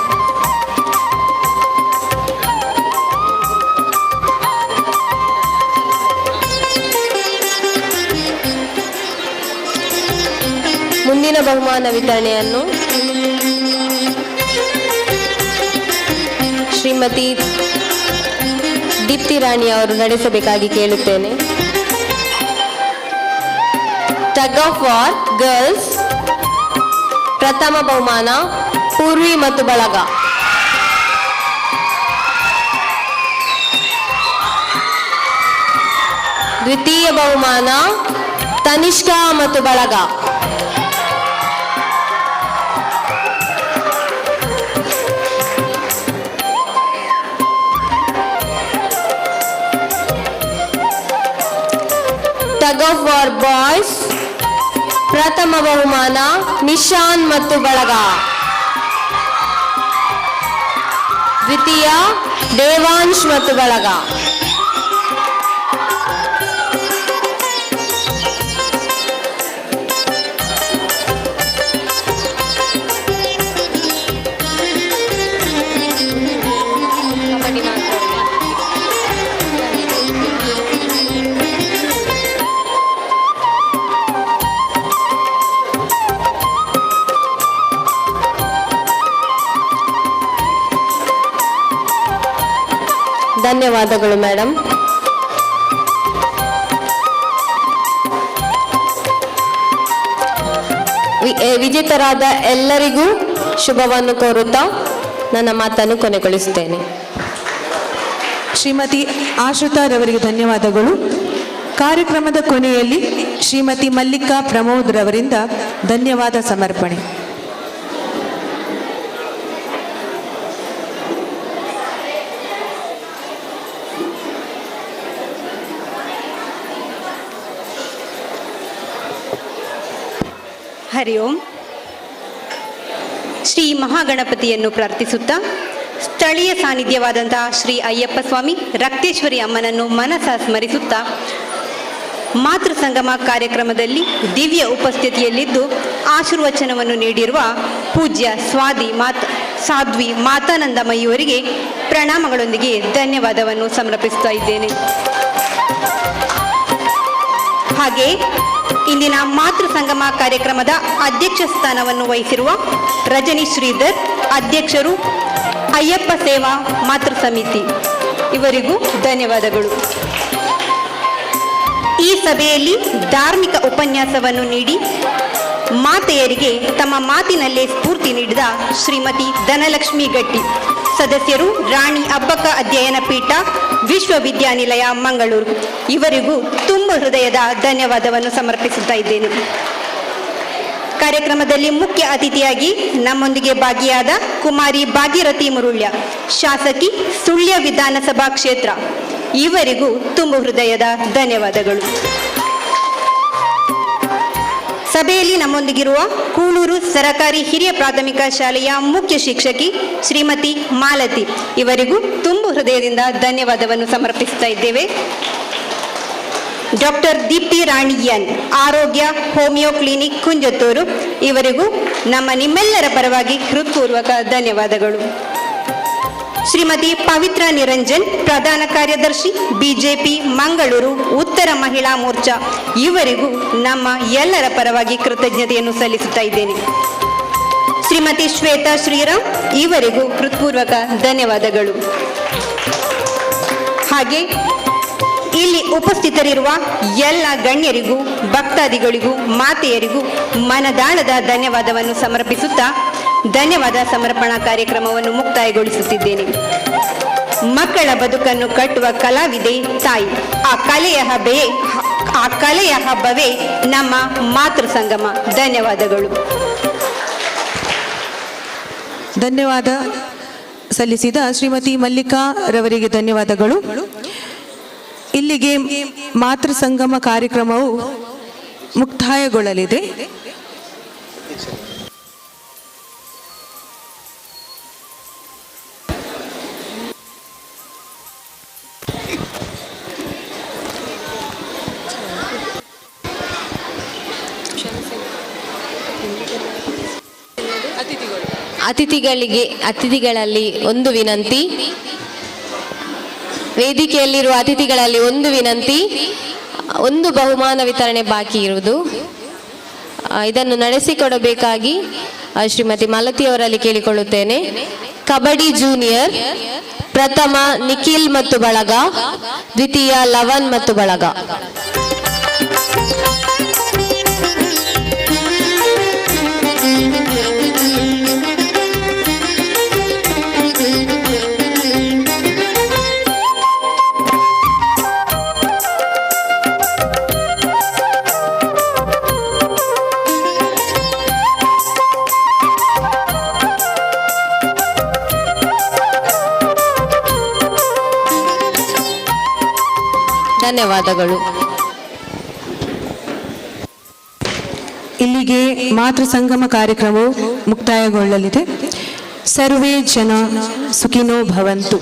ಮುಂದಿನ ಬಹುಮಾನ ವಿತರಣೆಯನ್ನು ಶ್ರೀಮತಿ ದೀಪ್ತಿ ರಾಣಿ ಅವರು ನಡೆಸಬೇಕಾಗಿ ಕೇಳುತ್ತೇನೆ. ಟಗ್ ಆಫ್ ವಾರ್ ಗರ್ಲ್ಸ್ ಪ್ರಥಮ ಬಹುಮಾನ ಪೂರ್ವಿ ಮತ್ತು ಬಳಗ. ದ್ವಿತೀಯ ಬಹುಮಾನ ತನಿಷ್ಕಾ ಮತ್ತು ಬಳಗ. ಟಗ್ ಆಫ್ ವಾರ್ ಬಾಯ್ಸ್ ಪ್ರಥಮ ಬಹುಮಾನ ನಿಶಾನ್ ಮತ್ತು ಬಳಗ. ದ್ವಿತೀಯ ದೇವಾಂಶ್ ಮತ್ತು ಬಳಗ. ಧನ್ಯವಾದಗಳು ಮೇಡಮ್. ವಿಜೇತರಾದ ಎಲ್ಲರಿಗೂ ಶುಭವನ್ನು ಕೋರುತ್ತಾ ನನ್ನ ಮಾತನ್ನು ಕೊನೆಗೊಳಿಸುತ್ತೇನೆ. ಶ್ರೀಮತಿ ಆಶ್ರಿತಾರವರಿಗೆ ಧನ್ಯವಾದಗಳು. ಕಾರ್ಯಕ್ರಮದ ಕೊನೆಯಲ್ಲಿ ಶ್ರೀಮತಿ ಮಲ್ಲಿಕಾ ಪ್ರಮೋದ್ ರವರಿಂದ ಧನ್ಯವಾದ ಸಮರ್ಪಣೆ. ಹರಿ ಓಂ. ಶ್ರೀ ಮಹಾಗಣಪತಿಯನ್ನು ಪ್ರಾರ್ಥಿಸುತ್ತಾ ಸ್ಥಳೀಯ ಸಾನ್ನಿಧ್ಯವಾದಂತಹ ಶ್ರೀ ಅಯ್ಯಪ್ಪ ಸ್ವಾಮಿ ರಕ್ತೇಶ್ವರಿ ಅಮ್ಮನನ್ನು ಮನಸ ಸ್ಮರಿಸುತ್ತಾ ಮಾತೃ ಸಂಗಮ ಕಾರ್ಯಕ್ರಮದಲ್ಲಿ ದಿವ್ಯ ಉಪಸ್ಥಿತಿಯಲ್ಲಿದ್ದು ಆಶೀರ್ವಚನವನ್ನು ನೀಡಿರುವ ಪೂಜ್ಯ ಸಾಧ್ವಿ ಮಾತಾನಂದಮಯಿಯವರಿಗೆ ಪ್ರಣಾಮಗಳೊಂದಿಗೆ ಧನ್ಯವಾದವನ್ನು ಸಮರ್ಪಿಸುತ್ತಾ ಇದ್ದೇನೆ. ಹಾಗೆ ಇಂದಿನ ಮಾತೃ ಸಂಗಮ ಕಾರ್ಯಕ್ರಮದ ಅಧ್ಯಕ್ಷ ಸ್ಥಾನವನ್ನು ವಹಿಸಿರುವ ರಜನಿ ಶ್ರೀಧರ್, ಅಧ್ಯಕ್ಷರು ಅಯ್ಯಪ್ಪ ಸೇವಾ ಮಾತೃ ಸಮಿತಿ, ಇವರಿಗೂ ಧನ್ಯವಾದಗಳು. ಈ ಸಭೆಯಲ್ಲಿ ಧಾರ್ಮಿಕ ಉಪನ್ಯಾಸವನ್ನು ನೀಡಿ ಮಾತೆಯರಿಗೆ ತಮ್ಮ ಮಾತಿನಲ್ಲೇ ಸ್ಫೂರ್ತಿ ನೀಡಿದ ಶ್ರೀಮತಿ ಧನಲಕ್ಷ್ಮಿ ಗಟ್ಟಿ, ಸದಸ್ಯರು ರಾಣಿ ಅಬ್ಬಕ್ಕ ಅಧ್ಯಯನ ಪೀಠ ವಿಶ್ವವಿದ್ಯಾನಿಲಯ ಮಂಗಳೂರು, ಇವರಿಗೂ ತುಂಬ ಹೃದಯದ ಧನ್ಯವಾದವನ್ನು ಸಮರ್ಪಿಸುತ್ತಾ ಇದ್ದೇನೆ. ಕಾರ್ಯಕ್ರಮದಲ್ಲಿ ಮುಖ್ಯ ಅತಿಥಿಯಾಗಿ ನಮ್ಮೊಂದಿಗೆ ಭಾಗಿಯಾದ ಕುಮಾರಿ ಭಾಗೀರಥಿ ಮುರುಳ್ಯ, ಶಾಸಕಿ ಸುಳ್ಯ ವಿಧಾನಸಭಾ ಕ್ಷೇತ್ರ, ಇವರಿಗೂ ತುಂಬ ಹೃದಯದ ಧನ್ಯವಾದಗಳು. ಸಭೆಯಲ್ಲಿ ನಮ್ಮೊಂದಿಗಿರುವ ಕೂಳೂರು ಸರಕಾರಿ ಹಿರಿಯ ಪ್ರಾಥಮಿಕ ಶಾಲೆಯ ಮುಖ್ಯ ಶಿಕ್ಷಕಿ ಶ್ರೀಮತಿ ಮಾಲತಿ, ಇವರಿಗೂ ತುಂಬ ಹೃದಯದಿಂದ ಧನ್ಯವಾದವನ್ನು ಸಮರ್ಪಿಸುತ್ತಾ ಇದ್ದೇವೆ. ಡಾಕ್ಟರ್ ದೀಪ್ತಿ ರಾಣಿ ಎನ್, ಆರೋಗ್ಯ ಹೋಮಿಯೋ ಕ್ಲಿನಿಕ್ ಕುಂಜತ್ತೂರು, ಇವರಿಗೂ ನಿಮ್ಮೆಲ್ಲರ ಪರವಾಗಿ ಹೃತ್ಪೂರ್ವಕ ಧನ್ಯವಾದಗಳು. ಶ್ರೀಮತಿ ಪವಿತ್ರ ನಿರಂಜನ್, ಪ್ರಧಾನ ಕಾರ್ಯದರ್ಶಿ ಬಿಜೆಪಿ ಮಂಗಳೂರು ಉತ್ತರ ಮಹಿಳಾ ಮೋರ್ಚಾ, ಇವರಿಗೂ ನಮ್ಮ ಎಲ್ಲರ ಪರವಾಗಿ ಕೃತಜ್ಞತೆಯನ್ನು ಸಲ್ಲಿಸುತ್ತಾ ಇದ್ದೇನೆ. ಶ್ರೀಮತಿ ಶ್ವೇತಾ ಶ್ರೀರಾಮ್, ಇವರಿಗೂ ಹೃತ್ಪೂರ್ವಕ ಧನ್ಯವಾದಗಳು. ಹಾಗೆ ಇಲ್ಲಿ ಉಪಸ್ಥಿತರಿರುವ ಎಲ್ಲ ಗಣ್ಯರಿಗೂ ಭಕ್ತಾದಿಗಳಿಗೂ ಮಾತೆಯರಿಗೂ ಮನದಾಳದ ಧನ್ಯವಾದವನ್ನು ಸಮರ್ಪಿಸುತ್ತಾ ಧನ್ಯವಾದ ಸಮರ್ಪಣಾ ಕಾರ್ಯಕ್ರಮವನ್ನು ಮುಕ್ತಾಯಗೊಳಿಸುತ್ತಿದ್ದೇನೆ. ಮಕ್ಕಳ ಬದುಕನ್ನು ಕಟ್ಟುವ ಕಲಾವಿದೆ ತಾಯಿ. ಆ ಕಲೆಯ ಹಬ್ಬವೇ ನಮ್ಮ ಮಾತೃ ಸಂಗಮ. ಧನ್ಯವಾದಗಳು. ಧನ್ಯವಾದ ಸಲ್ಲಿಸಿದ ಶ್ರೀಮತಿ ಮಲ್ಲಿಕಾ ರವರಿಗೆ ಧನ್ಯವಾದಗಳು. ಇಲ್ಲಿಗೆ ಮಾತೃ ಸಂಗಮ ಕಾರ್ಯಕ್ರಮವು ಮುಕ್ತಾಯಗೊಳ್ಳಲಿದೆ. ಅತಿಥಿಗಳಲ್ಲಿ ಒಂದು ವಿನಂತಿ, ವೇದಿಕೆಯಲ್ಲಿರುವ ಅತಿಥಿಗಳಲ್ಲಿ ಒಂದು ವಿನಂತಿ, ಒಂದು ಬಹುಮಾನ ವಿತರಣೆ ಬಾಕಿ ಇರುವುದು. ಇದನ್ನು ನಡೆಸಿಕೊಡಬೇಕಾಗಿ ಶ್ರೀಮತಿ ಮಾಲತಿಯವರಲ್ಲಿ ಕೇಳಿಕೊಳ್ಳುತ್ತೇನೆ. ಕಬಡ್ಡಿ ಜೂನಿಯರ್ ಪ್ರಥಮ ನಿಖಿಲ್ ಮತ್ತು ಬಳಗ, ದ್ವಿತೀಯ ಲವನ್ ಮತ್ತು ಬಳಗ. ಧನ್ಯವಾದಗಳು. ಇಲ್ಲಿಗೆ ಮಾತೃ ಸಂಗಮ ಕಾರ್ಯಕ್ರಮವು ಮುಕ್ತಾಯಗೊಳ್ಳಲಿದೆ. ಸರ್ವೇ ಜನ ಸುಖಿನೋ ಭವಂತು.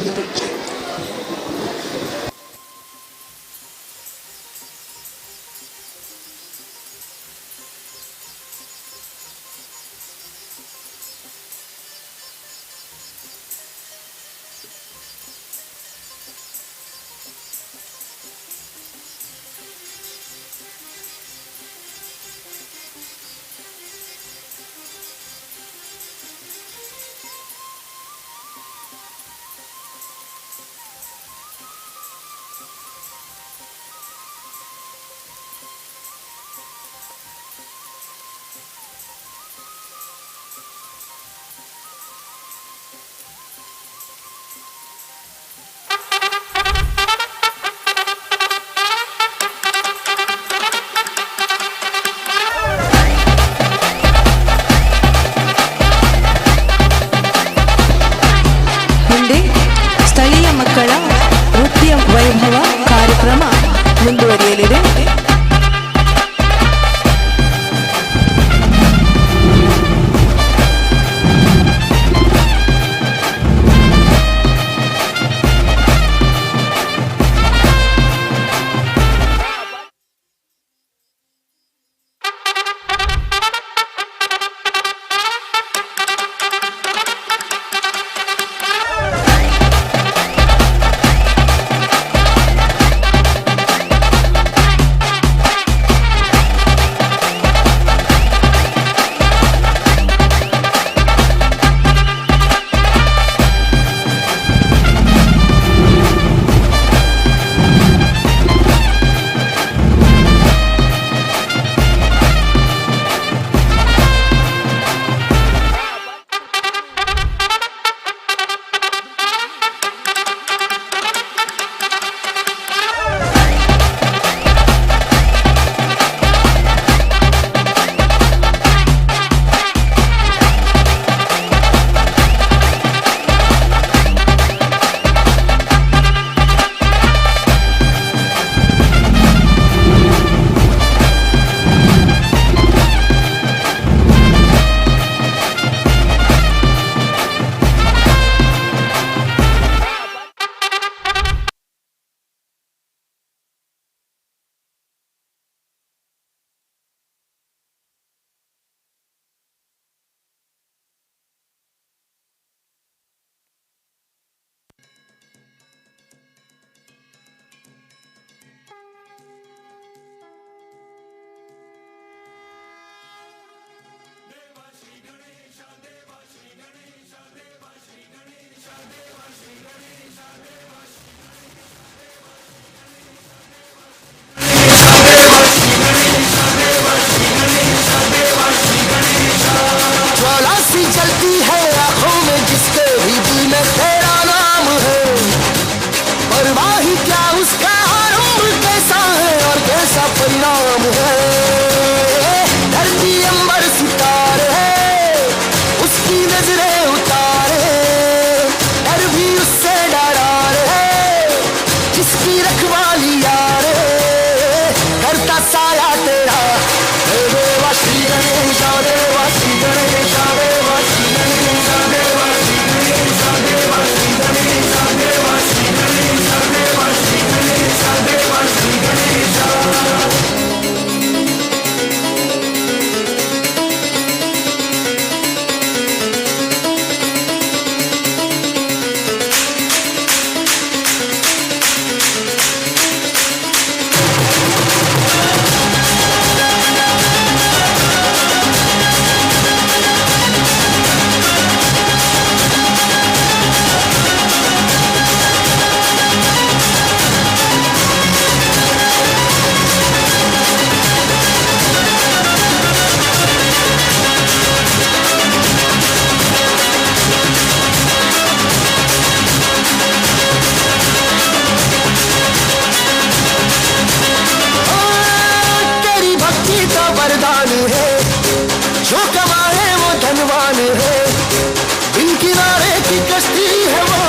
की कश्ती है वो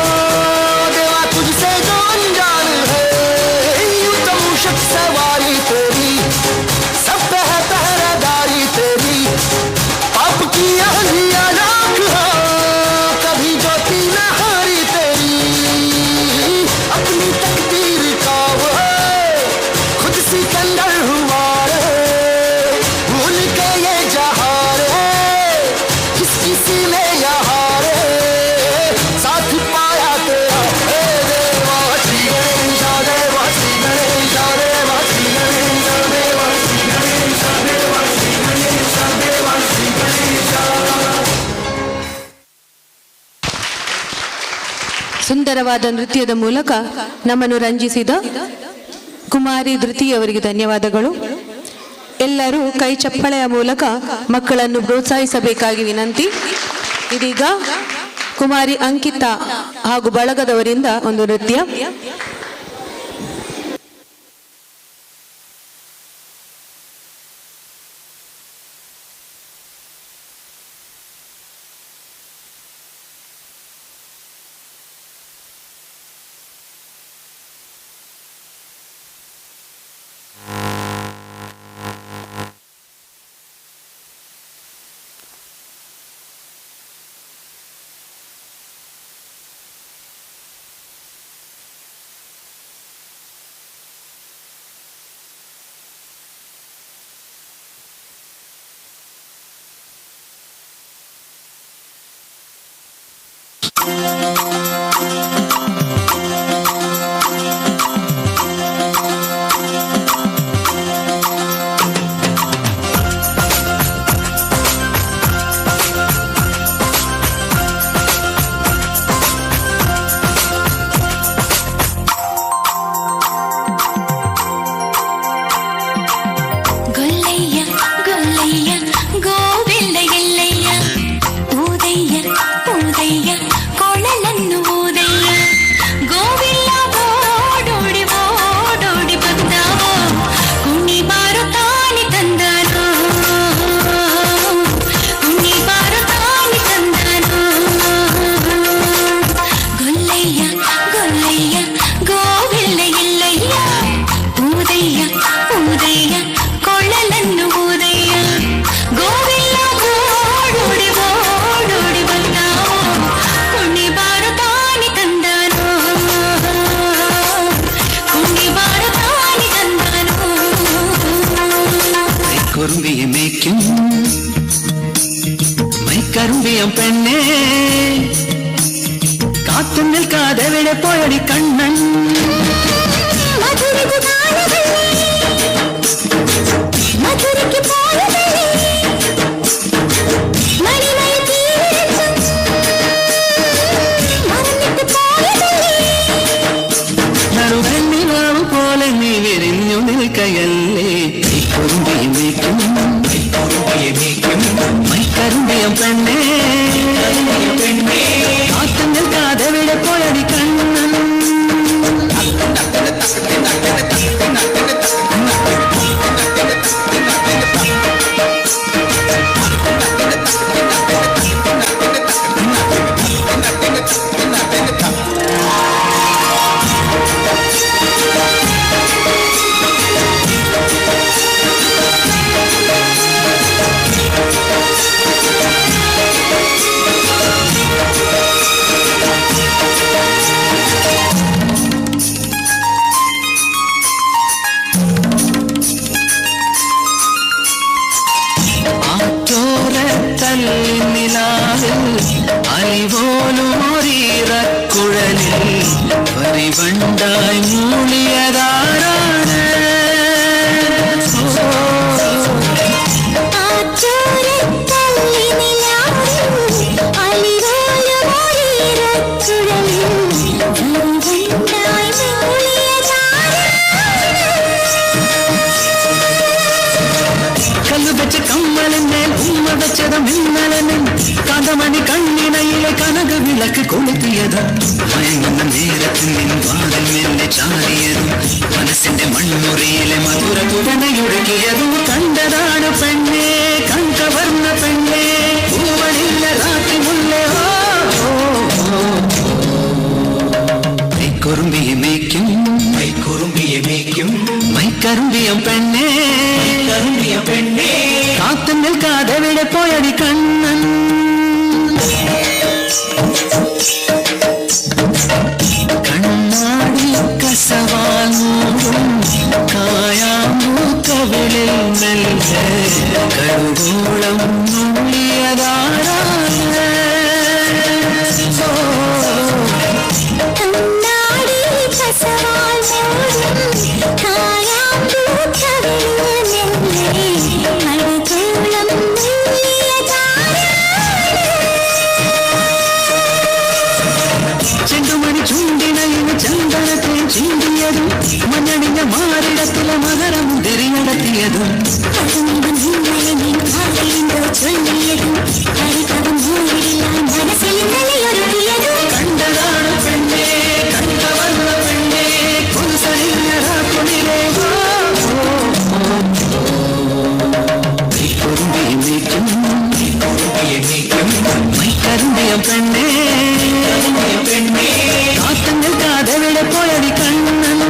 देवा तुझसे जो अनजान है यूं तो मूषक सवारी तेरी सब पे है पहरेदारी तेरी पाप की आंधियां लाख हो कभी ज्योति न हारी तेरी अपनी तकदीर का वो खुद सिकंदर हुआ रे भूल के ये जहां रे किसकी सीने यहाँ रे साथ पाया तेरा हे देवा श्री गणेश देवा श्री गणेश देवा श्री गणेश देवा श्री गणेश देवा श्री गणेश देवा श्री गणेश। ಸುಂದರವಾದ ನೃತ್ಯದ ಮೂಲಕ ನಮ್ಮನ್ನು ರಂಜಿಸಿದ ಕುಮಾರಿ ಧೃತಿಯವರಿಗೆ ಧನ್ಯವಾದಗಳು. ಎಲ್ಲರೂ ಕೈ ಚಪ್ಪಳೆಯ ಮೂಲಕ ಮಕ್ಕಳನ್ನು ಪ್ರೋತ್ಸಾಹಿಸಬೇಕಾಗಿ ವಿನಂತಿ. ಇದೀಗ ಕುಮಾರಿ ಅಂಕಿತಾ ಹಾಗೂ ಬಳಗದವರಿಂದ ಒಂದು ನೃತ್ಯ. കരുമ്പിയം പെണ്ണേ കാത്തു നിൽക്കാതെ വിട പോയടി കണ്ണൻ നറുവെണ്ണിലാവ് പോലെ നീ വിരിഞ്ഞു നിൽക്കയല്ലേ കരുമ്പിയം പെണ്ണേ കാത്തു നിൽക്കാതെ വിട പോയടി കണ്ണൻ അലിവോലൂരിറക്കുഴലിൽ പരിവണ്ടായി മൂളിയതാരാണ് കല്ലു വെച്ച കമ്മലിന്മേൽ ഉമ്മ വെച്ചത് മിന്നലനും കാന്തമണി കണ്ണിനയിലെ കനക വിളക്ക് കൊളുത്തിയത് മയങ്ങുന്ന നേരത്തിൽ നിൻ വാതിൽ മെല്ലെ ചാടിയതും മനസ്സിന്റെ മൺമുറിയിലെ മധുര തുറനയൊഴുകിയതും കണ്ടതാണ് പെണ്ണേ കൺകവർന്ന പെണ്ണേ പൂവണില്ല രാത്രി മുല്ലേ കരുമ്പിയം പെണ്ണേ കാത്തു നിൽക്കാതെവിടെ പോയടി കണ്ണൻ കണ്ണാടി കസവാൽ മൂടും കായാമൂക്കവിളിൽ മെല്ലെ കടുകോളം നുള്ളിയതാരാണ് കണ്ണാടി കസവാൽ മൂടും കായാമ്പൂക്കവിളിൽ മെല്ലെ കടുകോളം ചെണ്ടുമണി ചൂണ്ടിനയിന് ചന്ദനത്തെ ചിന്തിയതും മഞ്ഞണിഞ്ഞ മാറിടത്തിലെ മകരം തിരിയടത്തിയതും കണ്ടതാണ് പെണ്ണേ കണ്ടവല്ല പെണ്ണേ കുതിരേ മൈക്കരുമ്പിയം പെണ്ണേ കാത്തു നിൽക്കാതെവിടെ പോയടി കണ്ണൻ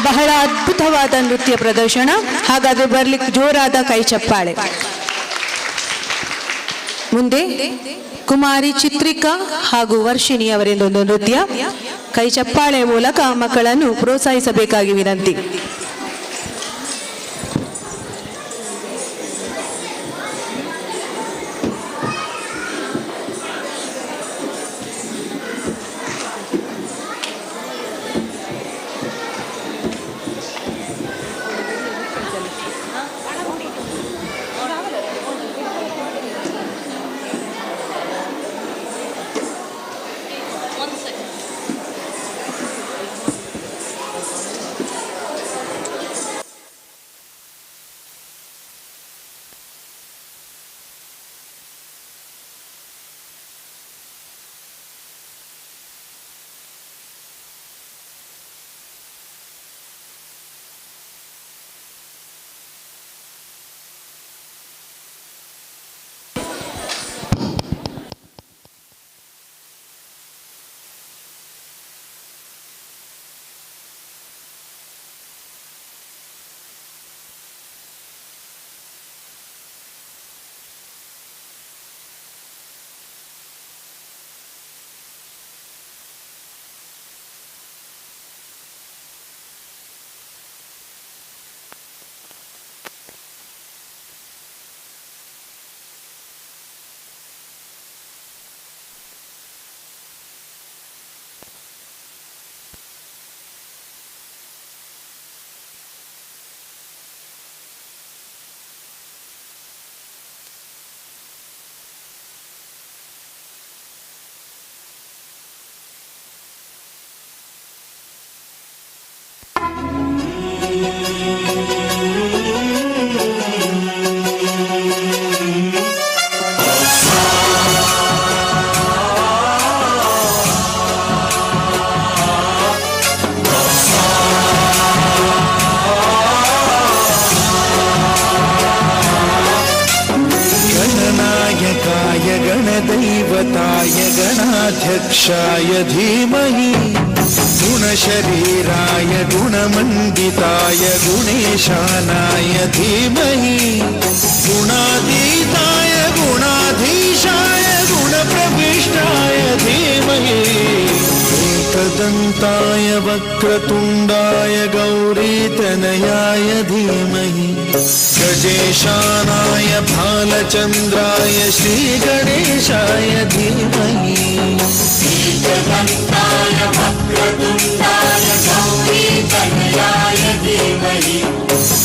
ಬಹಳ ಅದ್ಭುತವಾದ ನೃತ್ಯ ಪ್ರದರ್ಶನ. ಹಾಗಾದ್ರೆ ಬರ್ಲಿಕ್ಕೆ ಜೋರಾದ ಕೈ ಚಪ್ಪಾಳೆ. ಮುಂದೆ ಕುಮಾರಿ ಚಿತ್ರಿಕಾ ಹಾಗೂ ವರ್ಷಿಣಿ ಅವರಿಂದ ಒಂದು ನೃತ್ಯ. ಕೈ ಚಪ್ಪಾಳೆ ಮೂಲಕ ಮಕ್ಕಳನ್ನು ಪ್ರೋತ್ಸಾಹಿಸಬೇಕಾಗಿ ವಿನಂತಿ. गणाध्यक्षाय धीमहि गुणशरीराय गुणमण्डिताय गुणेशानाय धीमहि गुणातीताय गुणाधीशाय गुणप्रविष्टाय धीमहि एकदन्ताय वक्रतुण्डाय गौरीतनयाय धीमहि गजेशानाय भालचन्द्राय श्रीगणेशाय धीमहि एकदन्ताय वक्रतुण्डाय गौरीतनयाय धीमहि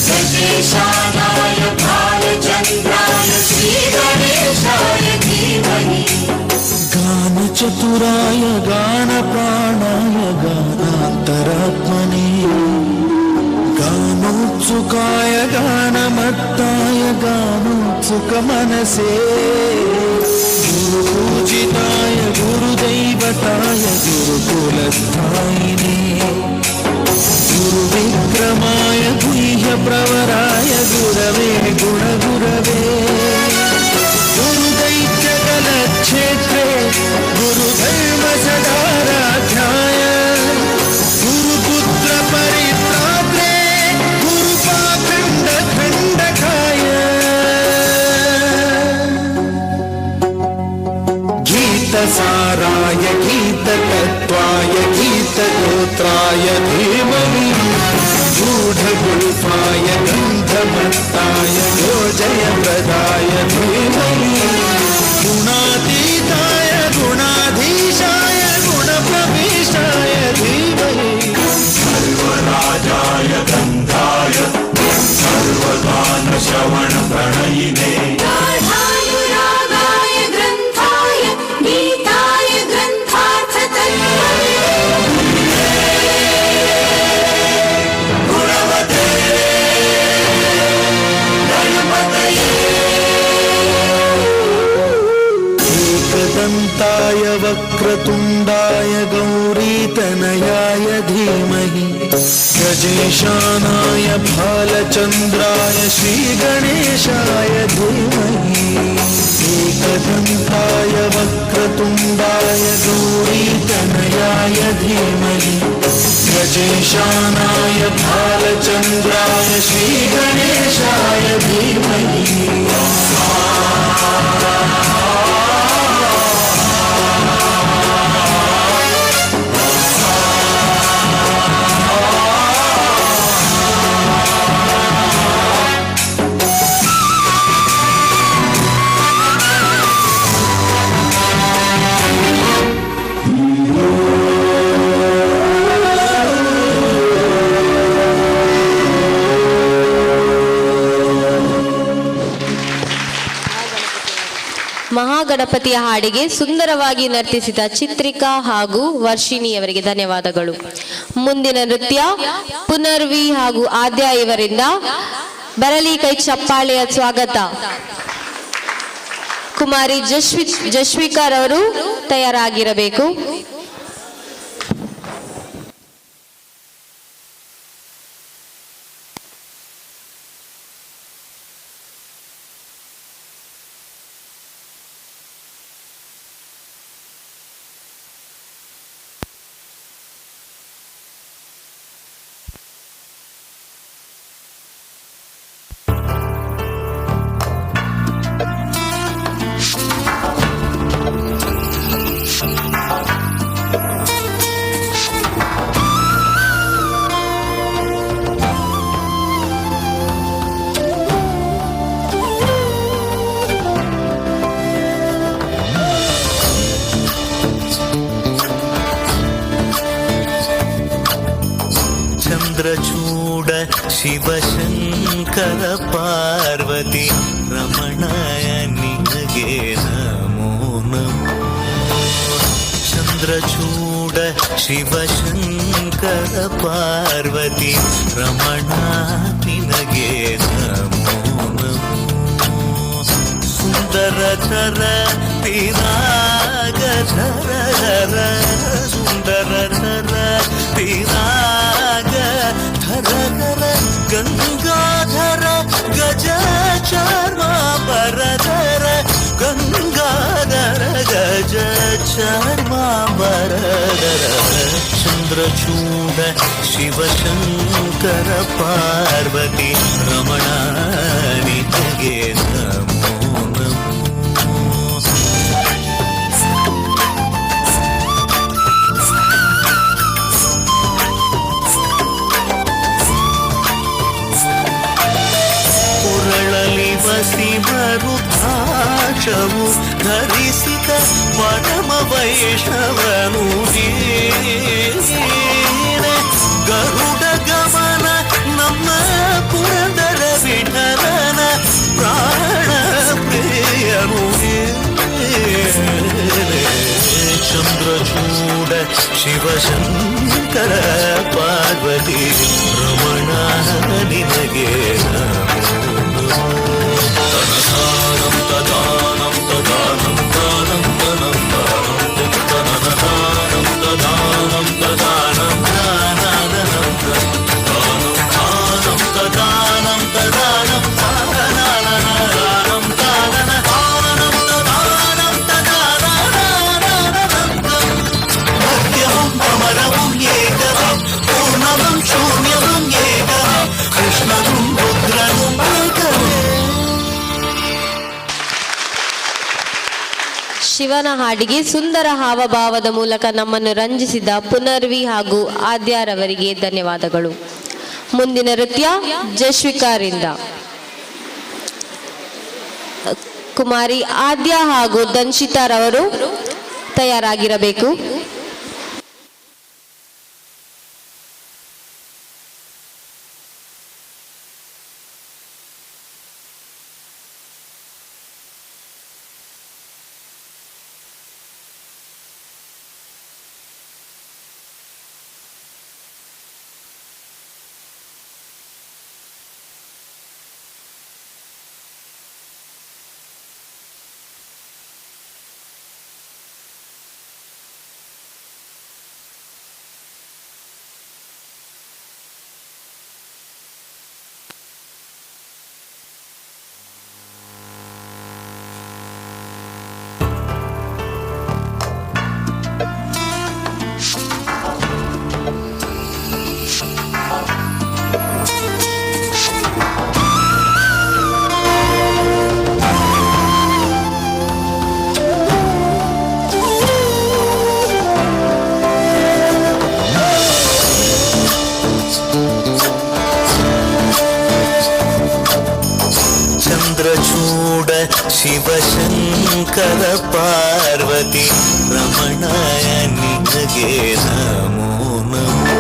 गजेशानाय भालचन्द्राय श्रीगणेशाय धीमहि गानचतुराय गानप्राणाय गानान्तरात्मने गानोत्सुकाय गानमत्ताय गानोत्सुकमनसे गुरुपूजिताय गुरुदैवताय गुरुकुलस्थायिने गुरुविक्रमाय गुह्यप्रवराय गुरवे गुणगुरवे गुरुदैत्यकलक्षेत्रे गुरुधर्मसदाराध्याय गुरुपुत्रपरित्रात्रे गुरुपाखण्डखण्डकाय गीतसाराय गीततत्त्वाय गीतगोत्राय धीमहि गूढगुल्फाय गन्धमत्ताय योजयप्रदाय धीमहि गुणातीताय गुणाधीशाय गुणप्रविष्टाय धीमहि सर्वराजाय गन्धाय सर्वगानश्रवणप्रणयिने गाढानुरागाय ग्रन्थाय गीताय ग्रन्थार्थतत्त्वये गुणवते गणपतये एकदन्ताय वक्रतुण्डाय गौरीतनयाय धीमहि गजेशानाय भालचन्द्राय श्रीगणेशाय धीमहि एकदन्ताय वक्रतुण्डाय गौरीतनयाय धीमहि गजेशानाय भालचन्द्राय श्रीगणेशाय धीमहि ಮಹಾಗಣಪತಿಯ ಹಾಡಿಗೆ ಸುಂದರವಾಗಿ ನರ್ತಿಸಿದ ಚಿತ್ರಿಕಾ ಹಾಗೂ ವರ್ಷಿಣಿಯವರಿಗೆ ಧನ್ಯವಾದಗಳು. ಮುಂದಿನ ನೃತ್ಯ ಪುನರ್ವಿ ಹಾಗೂ ಆದ್ಯ ಇವರಿಂದ ಬರಲಿ ಕೈ ಚಪ್ಪಾಳೆಯ ಸ್ವಾಗತ. ಕುಮಾರಿ ಜಶ್ವಿಕರ್ ಅವರು ತಯಾರಾಗಿರಬೇಕು. ಚಂದ್ರಚೂಡ ಶಿವಶಂಕರ ಪಾರ್ವತಿ ರಮಣಯ ನಿನಗೆ ನಮೋ ನಮೋ. ಚಂದ್ರಚೂಡ ಶಿವಶಂಕರ ಪಾರ್ವತಿ ರಮಣ ನಿನಗೆ ನಮೋ ನಮೋ. ಸುಂದರಧರ ಪಿರಾಗಧರ ಸುಂದರಧರ ಪಿರಾಗ ಧರ ಗಂಗಾಧರ ಗಜ ಚರ್ಮ ಬರಧರ ಗಂಗಾಧರ ಗಜ ಚರ್ಮಾಂಬರಧರ ಚಂದ್ರಚೂಡ ಶಿವಶಂಕರ ಪಾರ್ವತಿ ರಮಣ ನಿನಗೆ ನಮೋ ನಮೋ. ಉರಳಲಿ ಬಸಿಬರು ಭಾಷವು ಧರಿಸಿದ ಪರಮ ವೈಷ್ಣವನು ನೀನೆ. ಗರುಡ ಗಮನ ನಮ್ಮ ಪುರಂದರ ವಿಠಲನ ಪ್ರಾಣ ಪ್ರಿಯನು ನೀನೆ. ಚಂದ್ರಚೂಡ ಶಿವಶಂಕರ ಪಾರ್ವತಿ ರಮಣ ನಿನಗೆ ನಮೋ. ತನದಾನಂ ತದಾನಂ ತದಾನಂ ದಾನಂ ತನಂ ದಾನಂ ತನದಾನಂ ತದಾನಂ ತದಾನಂ ದಾನಂ ದಾನಂ ದಾನಂ ತದಾನಂ ತದಾನಂ ದಾನಂ ದಾನಂ ದಾನಂ ತದಾನಂ ತದಾನಂ ಮಧ್ಯಮಂ ಅಮರಮಂ ಏಕಮಂ ಪೂರ್ಣಮಂ ಶೂನ್ಯಮಂ ಏಕಮಂ ಕೃಷ್ಣಮಂ ರುದ್ರಮಂ ಏಕಮೇ. ಶಿವನ ಹಾಡಿಗೆ ಸುಂದರ ಹಾವಭಾವದ ಮೂಲಕ ನಮ್ಮನ್ನು ರಂಜಿಸಿದ ಪುನರ್ವಿ ಹಾಗೂ ಆದ್ಯಾರವರಿಗೆ ಧನ್ಯವಾದಗಳು. ಮುಂದಿನ ನೃತ್ಯ ಜಶ್ವಿಕಾರಿಂದ ಕುಮಾರಿ ಆದ್ಯ ಹಾಗೂ ದನ್ಶಿತಾರವರು ತಯಾರಾಗಿರಬೇಕು. ಚಂದ್ರಚೂಡ ಶಿವಶಂಕರ ಪಾರ್ವತಿ ರಮಣಾಯ ನಿನಗೆ ನಮೋ ನಮೋ.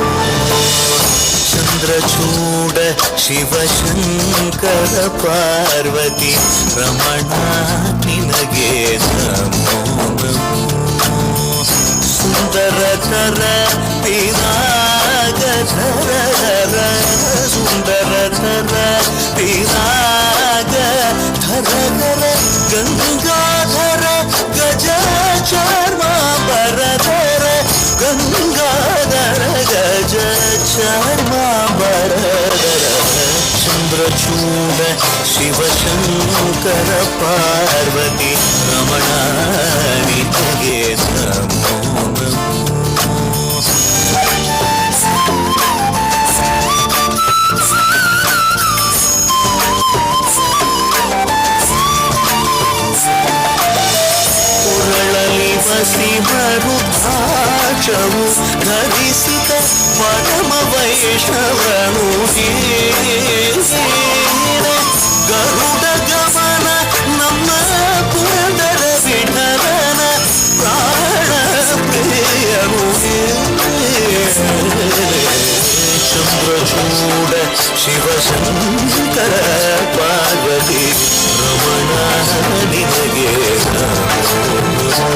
ಚಂದ್ರಚೂಡ ಶಿವಶಂಕರ ಪಾರ್ವತಿ ರಮಣ ನಿನಗೆ ನಮೋ ನಮೋ. ಸುಂದರತರ ಪಿರಾಗಧರ ಸುಂದರತರ ಪಿರಾಗ ಧರ ಗಂಗಾಧರ ಗಜ ಚರ್ಮಾಂಬರಧರ ಗಂಗಾಧರ ಗಜ ಚರ್ಮಾಂಬರಧರ ಚಂದ್ರಚೂಡ ಶಿವಶಂಕರ ಪಾರ್ವತಿ ರಮಣ ನಿನಗೆ ನಮೋ ನಮೋ. ಉರಳಲಿ ಬಸಿಬರು ಭಾಷವು ಧರಿಸಿದ ಪರಮ ವೈಷ್ಣವನು ನೀನೆ. ಗರುಡ ಗಮನ ನಮ್ಮ ಪುರಂದರ ವಿಠಲನ ಪ್ರಾಣ ಪ್ರಿಯನು ಚಂದ್ರಚೂಡ ಶಿವಶಂಕರ ಪಾರ್ವತಿ ರಮಣ ನಿನಗೆ ನಮೋ.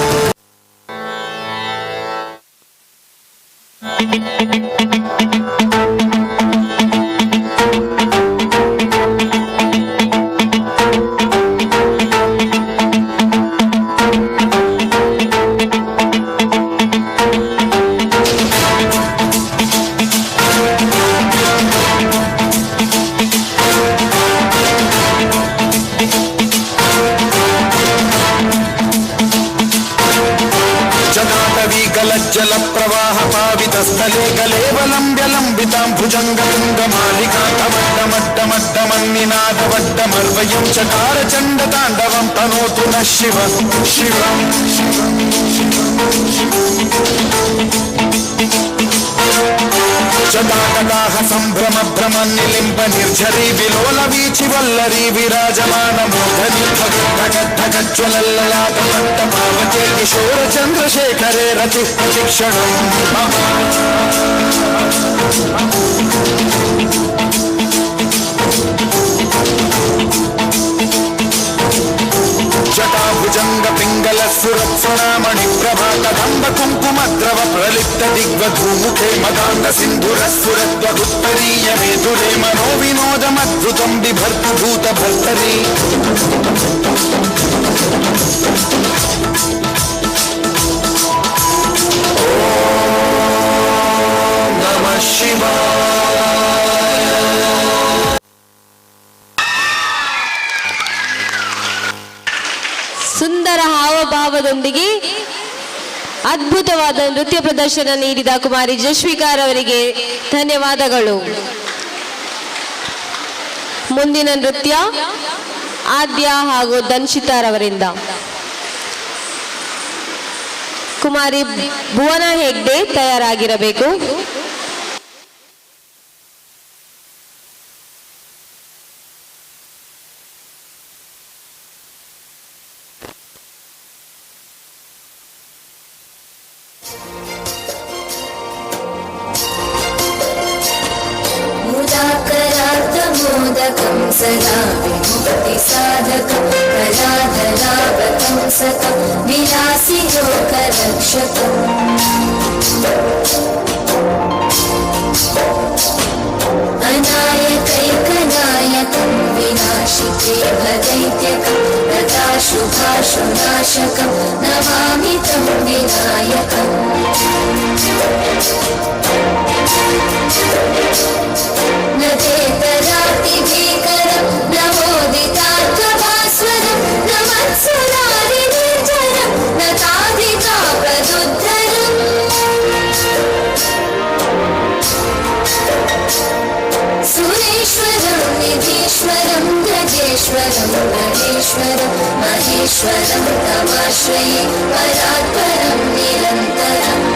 गलज्जल प्रवाह पावितस्थले कलेवलम्ब्य लम्बितां भुजङ्गलिङ्गमालिकान्तमड्डमड्डमड्डमन्निनादवड्डमर्वयं चकार चण्डताण्डवं तनोतु नः शिव शिवम् जटाकटाह सम्भ्रम भ्रम निलिम्ब निर्झरी विलोल वीचि वल्लरी विराजमान मोधनी ढगज्ज्वलल्ललाट पावते किशोर चन्द्रशेखरे रति प्रतिक्षणम् जटाभुजंग पिंगल सुरत्सणामणि प्रभा कदंब कुंकुमद्रव प्रलिप्त दिग्वधूमुखे मदांग सिंधुर सुरत्वदुत्तरीय मेधुरे मनोविनोदमद्भुतं बिभर्तु भूत भर्तरी ओम नमः शिवाय। ಸುಂದರ ಹಾವಭಾವದೊಂದಿಗೆ ಅದ್ಭುತವಾದ ನೃತ್ಯ ಪ್ರದರ್ಶನ ನೀಡಿದ ಕುಮಾರಿ ಜಶ್ವಿಕಾರ್ ಅವರಿಗೆ ಧನ್ಯವಾದಗಳು. ಮುಂದಿನ ನೃತ್ಯ ಆದ್ಯ ಹಾಗೂ ಧನ್ಶಿತಾರ್ ಅವರಿಂದ. ಕುಮಾರಿ ಭುವನ ಹೆಗ್ಡೆ ತಯಾರಾಗಿರಬೇಕು. मोदकं सदा विमुक्ति साधकं कलाधरावतं सकं विलासि लोकरक्षकम् अनायकैकनायकं विनाशिते भदैत्यकं रथाशुभाशुनाशकं नमामि तं विनायकम् न चेतरातिभीकरं न मोदितात्वभास्वरं न मत्सरादिनिर्जरं न ताधिकापदुद्धरम् सुरेश्वरं निधीश्वरं गजेश्वरं गणेश्वरं महेश्वरं तमाश्रये परात्परं निरन्तरम्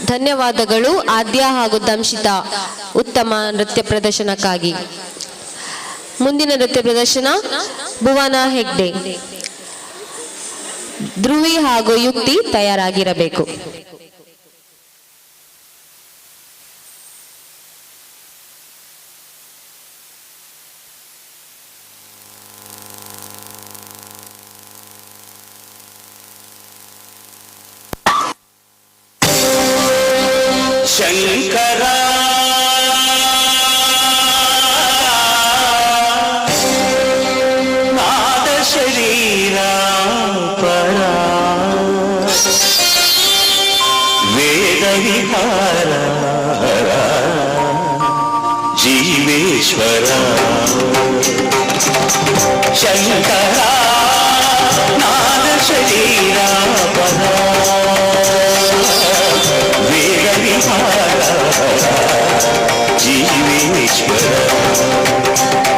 ಧನ್ಯವಾದಗಳು ಆದ್ಯ ಹಾಗೂ ದಂಶಿತಾ ಉತ್ತಮ ನೃತ್ಯ ಪ್ರದರ್ಶನಕ್ಕಾಗಿ. ಮುಂದಿನ ನೃತ್ಯ ಪ್ರದರ್ಶನ ಭುವನ ಹೆಗ್ಡೆ. ಧ್ರುವಿ ಹಾಗೂ ಯುಕ್ತಿ ತಯಾರಾಗಿರಬೇಕು. ಶಂಕರ ನಾದ ಶರೀರ ಪರ ವೇದ ವಿಹಾರ ಜೀವೇಶ್ವರ ಶಂಕರ ನಾದ ಶರೀರ ಪರ ವೇದ ವಿಹಾರ ಜೀವೇಶ್ವರ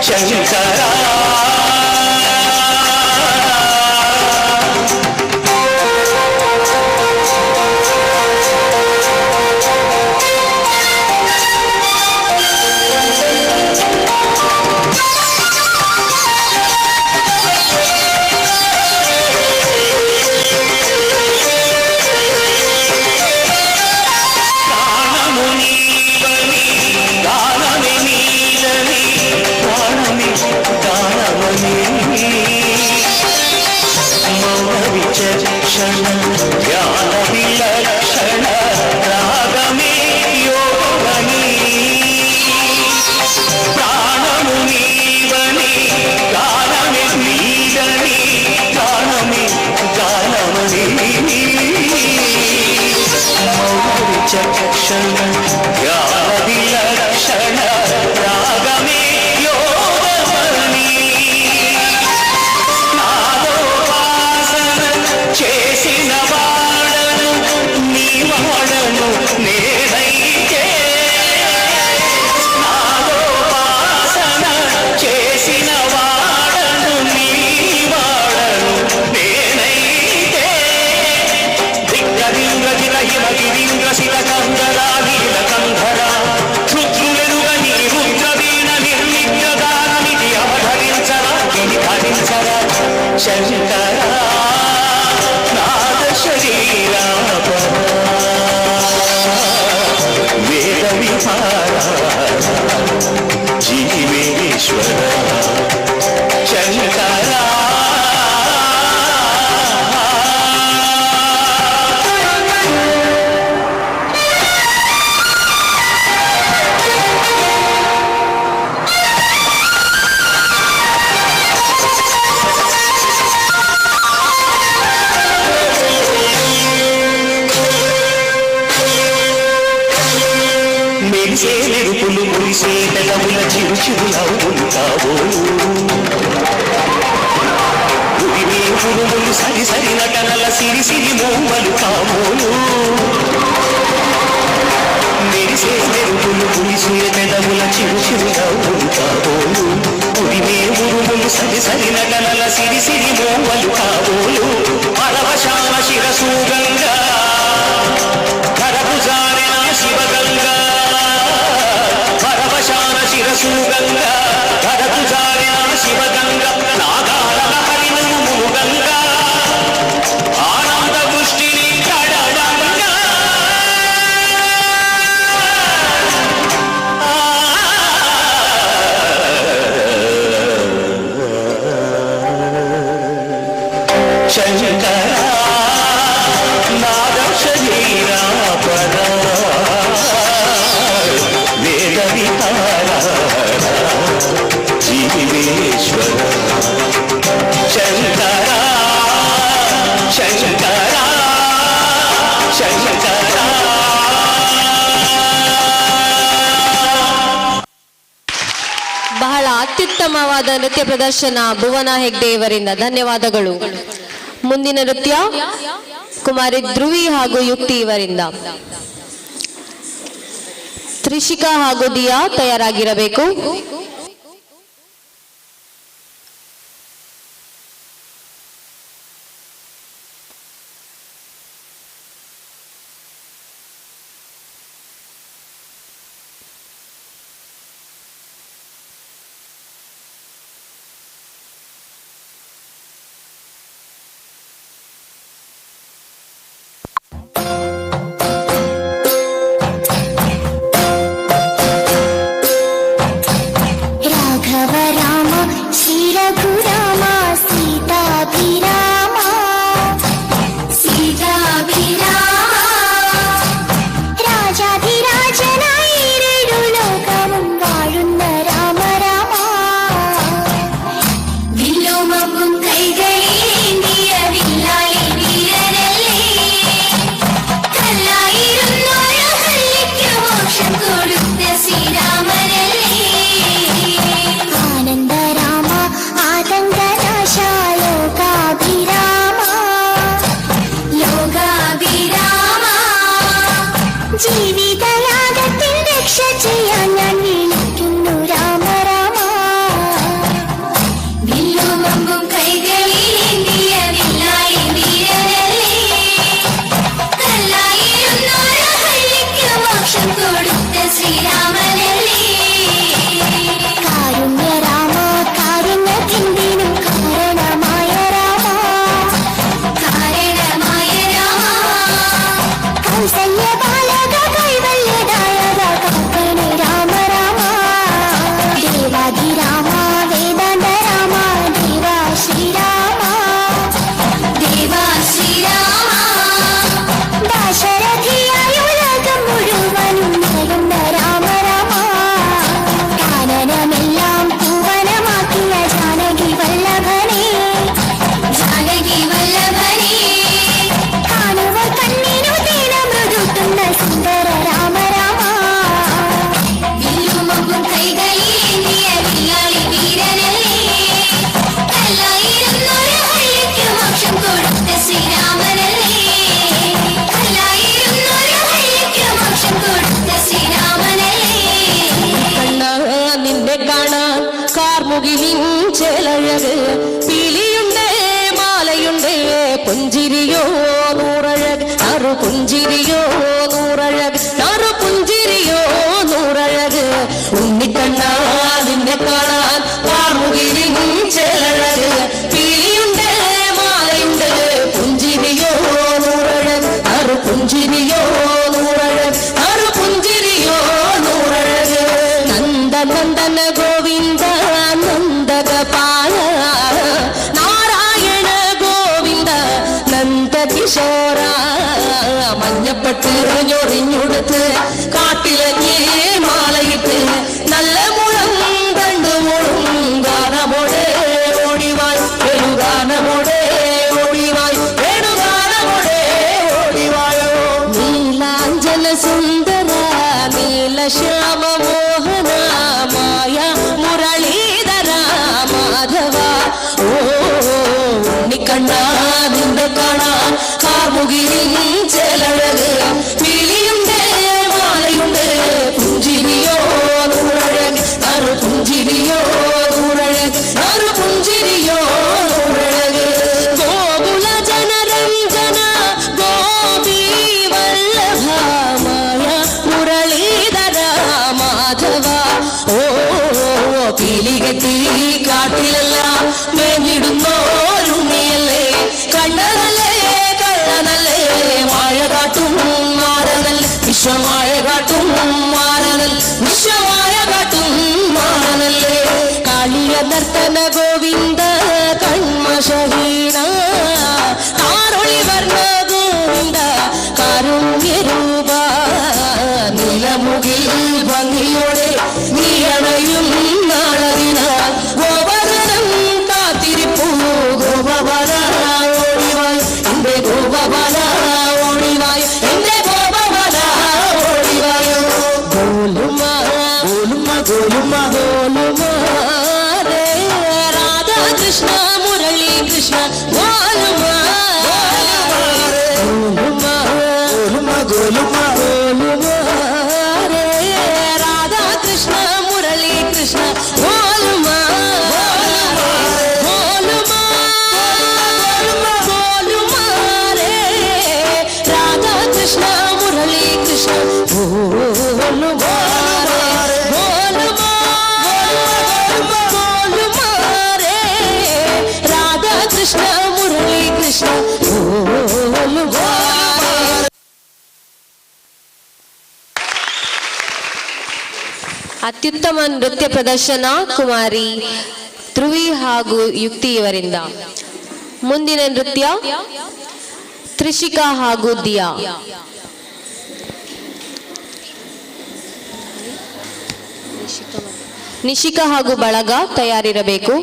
ಶಂಕರ ವಿಚಕ್ಷಣ ಜ್ಞಾನ ವಿಲಕ್ಷಣ ರಾಗಮೇ ಯೋಗನಿ ಪ್ರಾಣಮು ನೀವನಿ ಗಾನಮೆ ನೀಡನಿ ಗಾನಮೆ ಗಾನಮನಿ ವಿಚಕ್ಷಣ ಜ್ಞಾನ ವಿಲಕ್ಷಣ ರಾಗಮೇ ಯೋಗನಿ చేసిన వాడను నీ వాడను నేనైతే నాదోపాసన చేసిన వాడను నీ వాడను నేనైతే దిగ్గరింద్ర జిల హిమగిరింద్ర శిల కంధరా నీల కంధర క్షుద్రులెనుగ నీ రుద్రవీణ నిర్మిత్య దానమిది అవధరించరా గిని ధరించరా శంకర శరీర వేద విహార జీవేశ్వర శంకర మెరిసే మెరుపులు మురిసే పెదవుల చిరు చిరు నవ్వులు కాబోలు ఉరిమే పురుగులు సరి సరి నటనల సిరి సిరి మోమలు కాబోలు మెరిసే మెరుపులు మురిసే పెదవుల చిరు చిరు నవ్వులు కాబోలు ఉరిమే పురుగులు సరి సరి నటనల సిరి సిరి మోమలు కాబోలు పరవశాన శిరసు గంగా కరపుజారిన శివగంగా పరవశాన శిరసు గంగా కరపుజారిన శివగంగా నాగాల హరినము గంగా ఆనంద దృష్టిని కడడంగా శంకర నాద శరీర పర వేద విహార జీవేశ్వర శంకర శంకర శంకర ಬಹಳ ಅತ್ಯುತ್ತಮವಾದ ನೃತ್ಯ ಪ್ರದರ್ಶನ ಭುವನ ಹೆಗ್ಡೆ ಇವರಿಂದ ಧನ್ಯವಾದಗಳು. ಮುಂದಿನ ನೃತ್ಯ ಕುಮಾರಿ ಧ್ರುವಿ ಹಾಗೂ ಯುಕ್ತಿ ಇವರಿಂದ. ತ್ರಿಷಿಕಾ ಹಾಗೂ ದಿಯಾ ತಯಾರಾಗಿರಬೇಕು. കാർമുകിലിഞ്ചേലഴക് പീലിയുണ്ടേ മാലയുണ്ടേ പുഞ്ചിരിയോ നൂറഴക് നറു പുഞ്ചിരിയോ നൂറഴക് നറു പുഞ്ചിരിയോ നൂറഴക് ഉണ്ണിക്കണ്ണാ നിന്നെ കാണാൻ കാർമുകിലിഞ്ചേലഴക് പീലിയുണ്ടേ മാലയുണ്ടേ പുഞ്ചിരിയോ നൂറഴക് നറു പുഞ്ചിരിയോ നൂറഴക് നറു പുഞ്ചിരിയോ നൂറഴക് നന്ദനന്ദന ഗോവിന്ദ നന്ദഗപാല നാരായണ ഗോവിന്ദ നന്ദകിശോര മഞ്ഞപ്പെട്ട് ഞൊറിഞ്ഞുടുത്ത് കാട്ടിലഞ്ഞേ മാലയിട്ട് നല്ല മുളം കണ്ടുമുളും ഗാനമോടെ ഓടിവായ് വേണുഗാനമോടെ ഓടിവായ് വേണുഗാനമോടെ ഓടിവായോ നീലാഞ്ജന സുന്ദര നീലശ്യാമ മോഹന മായ മുരളീധര മാധവ ഓ ഉണ്ണിക്കണ്ണാ നിന്റെ കാണാൻ കാർമുകിലിഞ്ചേലഴക് പീലിയുണ്ടേ മാലയുണ്ടേ പുഞ്ചിരിയോ നൂറഴക് നറു പുഞ്ചിരിയോ നൂറഴക് നറു പുഞ്ചിരിയോ നൂറഴക് ഗോകുല ജനരഞ്ജന ഗോപി വല്ലഭ മായ മുരളീധര മാധവ ഓ പീലികെട്ടി കാട്ടിലെല്ലാം മേഞ്ഞിടുന്നോരുണ്ണിയല്ലേ കണ്ണനല്ലേ കള്ളനല്ലേ മായ കാട്ടും മാറനൽ വിശ്വമായ കാട്ടും മാറനൽ വിശ്വമായ കാട്ടും മാറനല്ലേ കാളിയ നർത്തന ഗോവിന്ദ കൺമശഹീന കാരൊളി വർണ്ണ ഗോവിന്ദ കാരുണ്യരൂപ നിലമുകിൽ ഭംഗിയോടെ നീ അണയും നാളതിന ഗോവർദ്ധനം കാത്തിരിപ്പൂ ഗോപബല ഓടിവായ് എന്റെ ഗോപബല ഓടിവായ് എന്റെ ഗോപബല ഓടിവായോ ഗോലുമ ഗോലുമ ഗോലുമ ഗോലുമ രേ രാധാ കൃഷ്ണ മുരളി കൃഷ്ണ ഗോലുമ ഗോലുമ ഗോലുമ ഗോലുമ രേ രാധാ കൃഷ്ണ മുരളി കൃഷ്ണ ഗോലുമ ഗോലുമ ഗോലുമ രേ രാധാ കൃഷ്ണ മുരളി കൃഷ്ണ ഗോലുമ ഗോലുമ ഗോലുമ രേ രാധാ കൃഷ്ണ മുരളി കൃഷ്ണ ഗോലുമ ಅತ್ಯುತ್ತಮ ನೃತ್ಯ ಪ್ರದರ್ಶನ ಕುಮಾರಿ ಧ್ರುವಿ ಹಾಗೂ ಯುಕ್ತಿ ಇವರಿಂದ. ಮುಂದಿನ ನೃತ್ಯ ತ್ರಿಷಿಕಾ ಹಾಗೂ ದಿಯಾ. ನಿಶಿಕಾ ಹಾಗೂ ಬಳಗ ತಯಾರಿರಬೇಕು.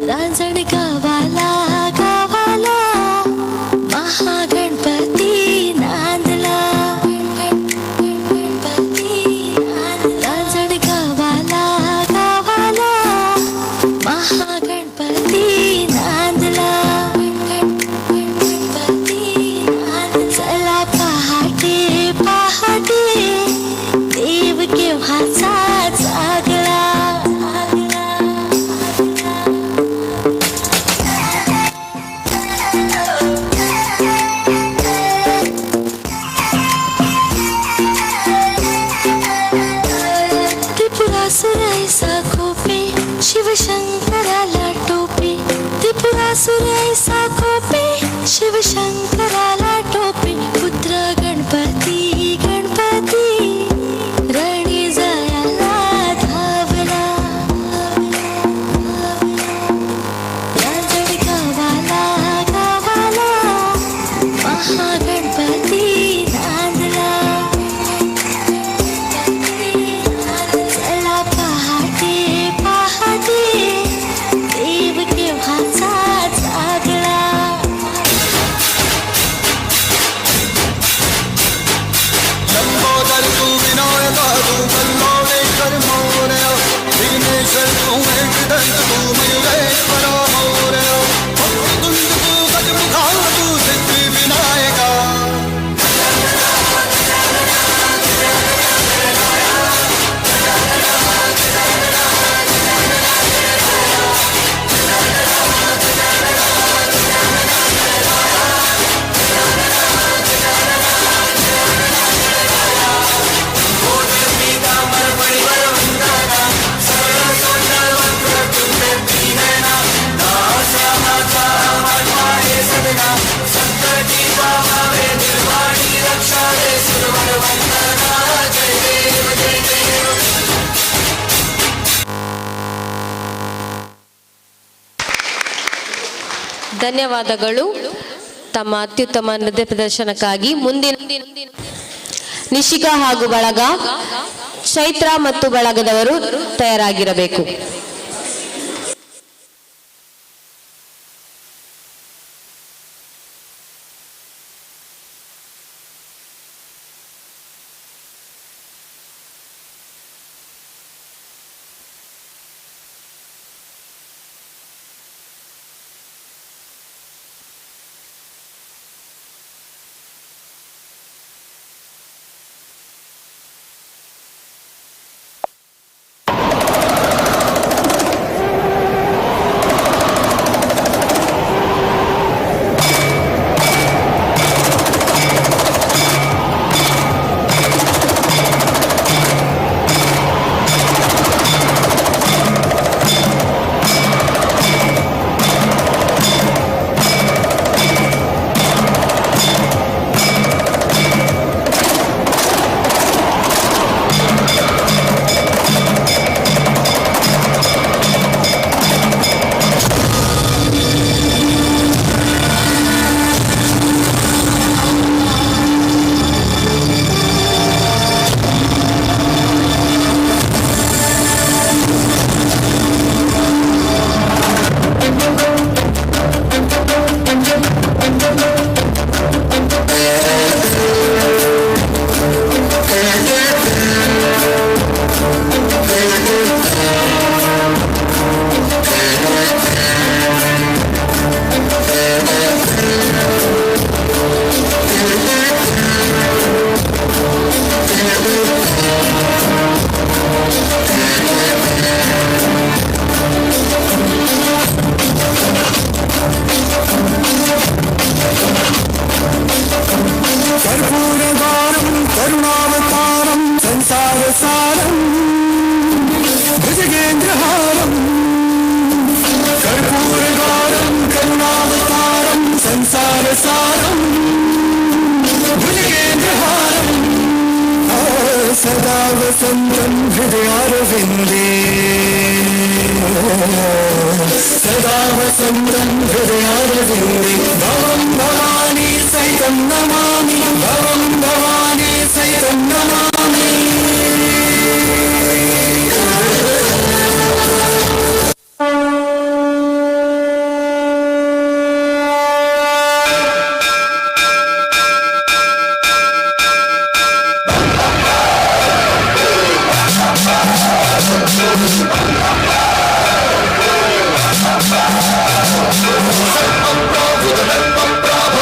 रांजण गावाला गावाला महागणपती नांदला रांजण गावाला गावाला महागणपती नांदला चला पहाटे पहाटे देव केव्हाचा जागला त्रिपुरासुराईसा खोपे शिवशंकराला टोपे त्रिपुरासुराईसा खोपे शिवशंकराला टोपे पुत्र गणपती गणपती रणी जयाला धावला रांजण गावाला गावाला महागणपती नांदला चला पहाटे पहाटे देव केव्हाचा जागला लंबोदर तू विनायक तू कल्लोळेश्वर मौर्य विघ्नेश्वर तू एकदंत तू मयुरेश्वर मौर्य ಧನ್ಯವಾದಗಳು ತಮ್ಮ ಅತ್ಯುತ್ತಮ ನೃತ್ಯ ಪ್ರದರ್ಶನಕ್ಕಾಗಿ. ಮುಂದಿನ ನಿಶಿಕಾ ಹಾಗೂ ಬಳಗ, ಚೈತ್ರ ಮತ್ತು ಬಳಗದವರು ತಯಾರಾಗಿರಬೇಕು. सदा वसन्तं हृदयारविन्दे सदा वसन्तं हृदयारविन्दे भवं भवानी सहितं नमामि भवं भवानी सहितं नमामि Prabhu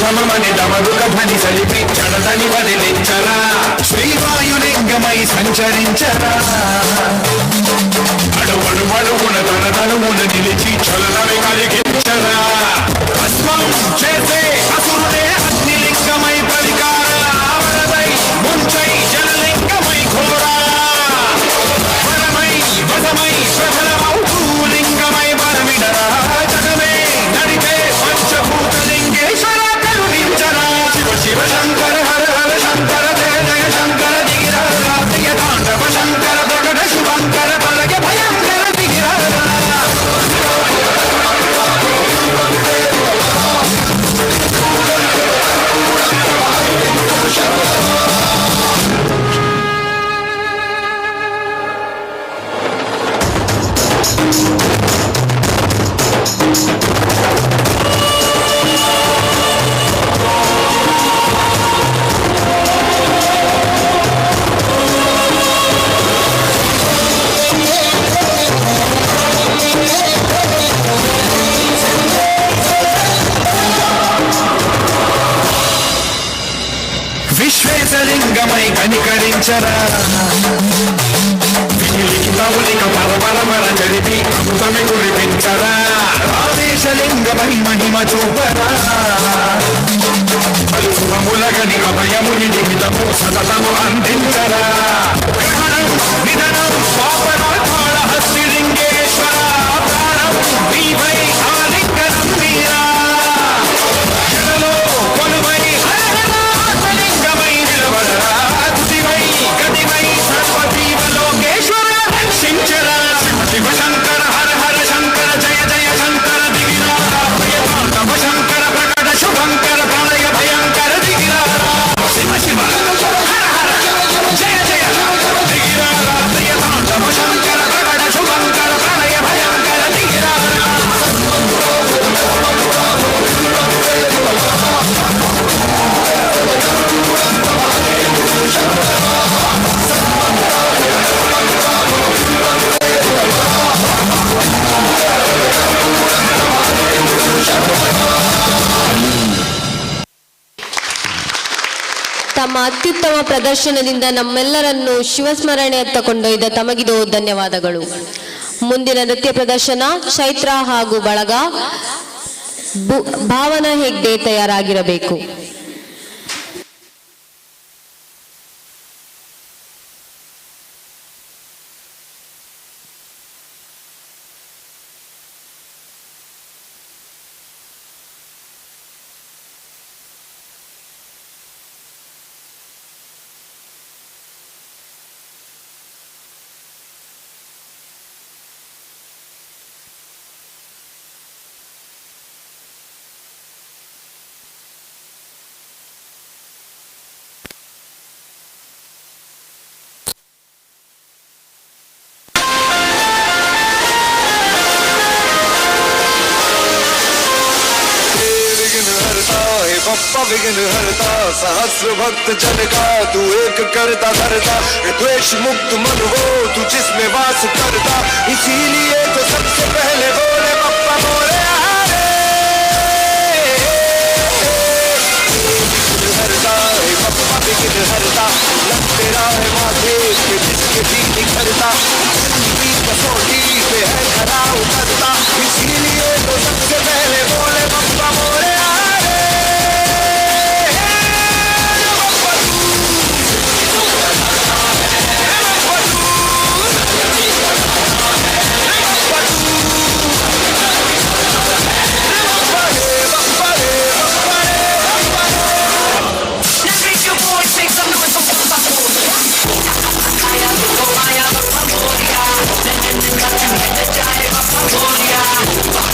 సమమని దమదుక ధ్వని సలిపి చడదని వదిలించరా శ్రీవాయులింగమై సంచరించరా అడుగున తన తనుమున నిలిచి చలనమే కలిగించరా భస్మం చేసే అసురుడే అగ్నిలింగమై పరికార ఆవరదై ముంచై జలలింగమై ఘోరా వరమై వసమై ప్రబలమౌ భూలింగమై బలమిడరా జగమే నడిపే పంచభూతలింగేశ్వర కరుణించరా శివ శివ శంకర హర హర శంకర జయ జయ శంకర దిగిరా రాత్రియ తాండవ శంకర ప్రకట శుభంకర పలగ భయంకర దిగిరా విశ్వేశలింగమై కనికరించరా లిఖితములిక పరపరమర జరిపి అమృతమి కురిపించరా ఆదేశలింగమై మహిమ చూపరా శుభములగని అభయముని నిమితము సతతము అందించరా గ్రహణం నిధనం పాపనాథాళ హస్తిలింగేశ్వర ప్రాణం నీవై ఆలింగనం మీరా జనలో కొలువై లింగమై నిలబడరా తుదివై గతివై సర్వజీవ లోకేశ్వర రక్షించరా శివ శంకర హర హర శంకర జయ జయ శంకర దిగిరా తవ శంకర ప్రకట శుభంకర ప్రళయ భయంకర దిగిరా శివ శివ హర హర జయ జయ దిగిరా తవ శంకర ప్రకట శుభంకర ప్రళయ భయంకర దిగిరా ತಮ್ಮ ಅತ್ಯುತ್ತಮ ಪ್ರದರ್ಶನದಿಂದ ನಮ್ಮೆಲ್ಲರನ್ನು ಶಿವಸ್ಮರಣೆಯತ್ತ ಕೊಂಡೊಯ್ದ ತಮಗಿದು ಧನ್ಯವಾದಗಳು. ಮುಂದಿನ ನೃತ್ಯ ಪ್ರದರ್ಶನ ಚೈತ್ರ ಹಾಗೂ ಬಳಗ ಭಾವನಾ ಹೆಗ್ಡೆ ತಯಾರಾಗಿರಬೇಕು. बप्पा विघ्न हरता सहस्र भक्त जन का तू एक करता धरता द्वेष मुक्त मन हो तू जिसमें वास करता इसीलिए तो सबसे पहले बोले बप्पा बोले हरता है बप्पा विघ्न हरता लग तेरा है माथे के जिसके भी निखरता कसौटी पे है खरा उतरता इसीलिए तो सबसे पहले बोले बप्पा बोले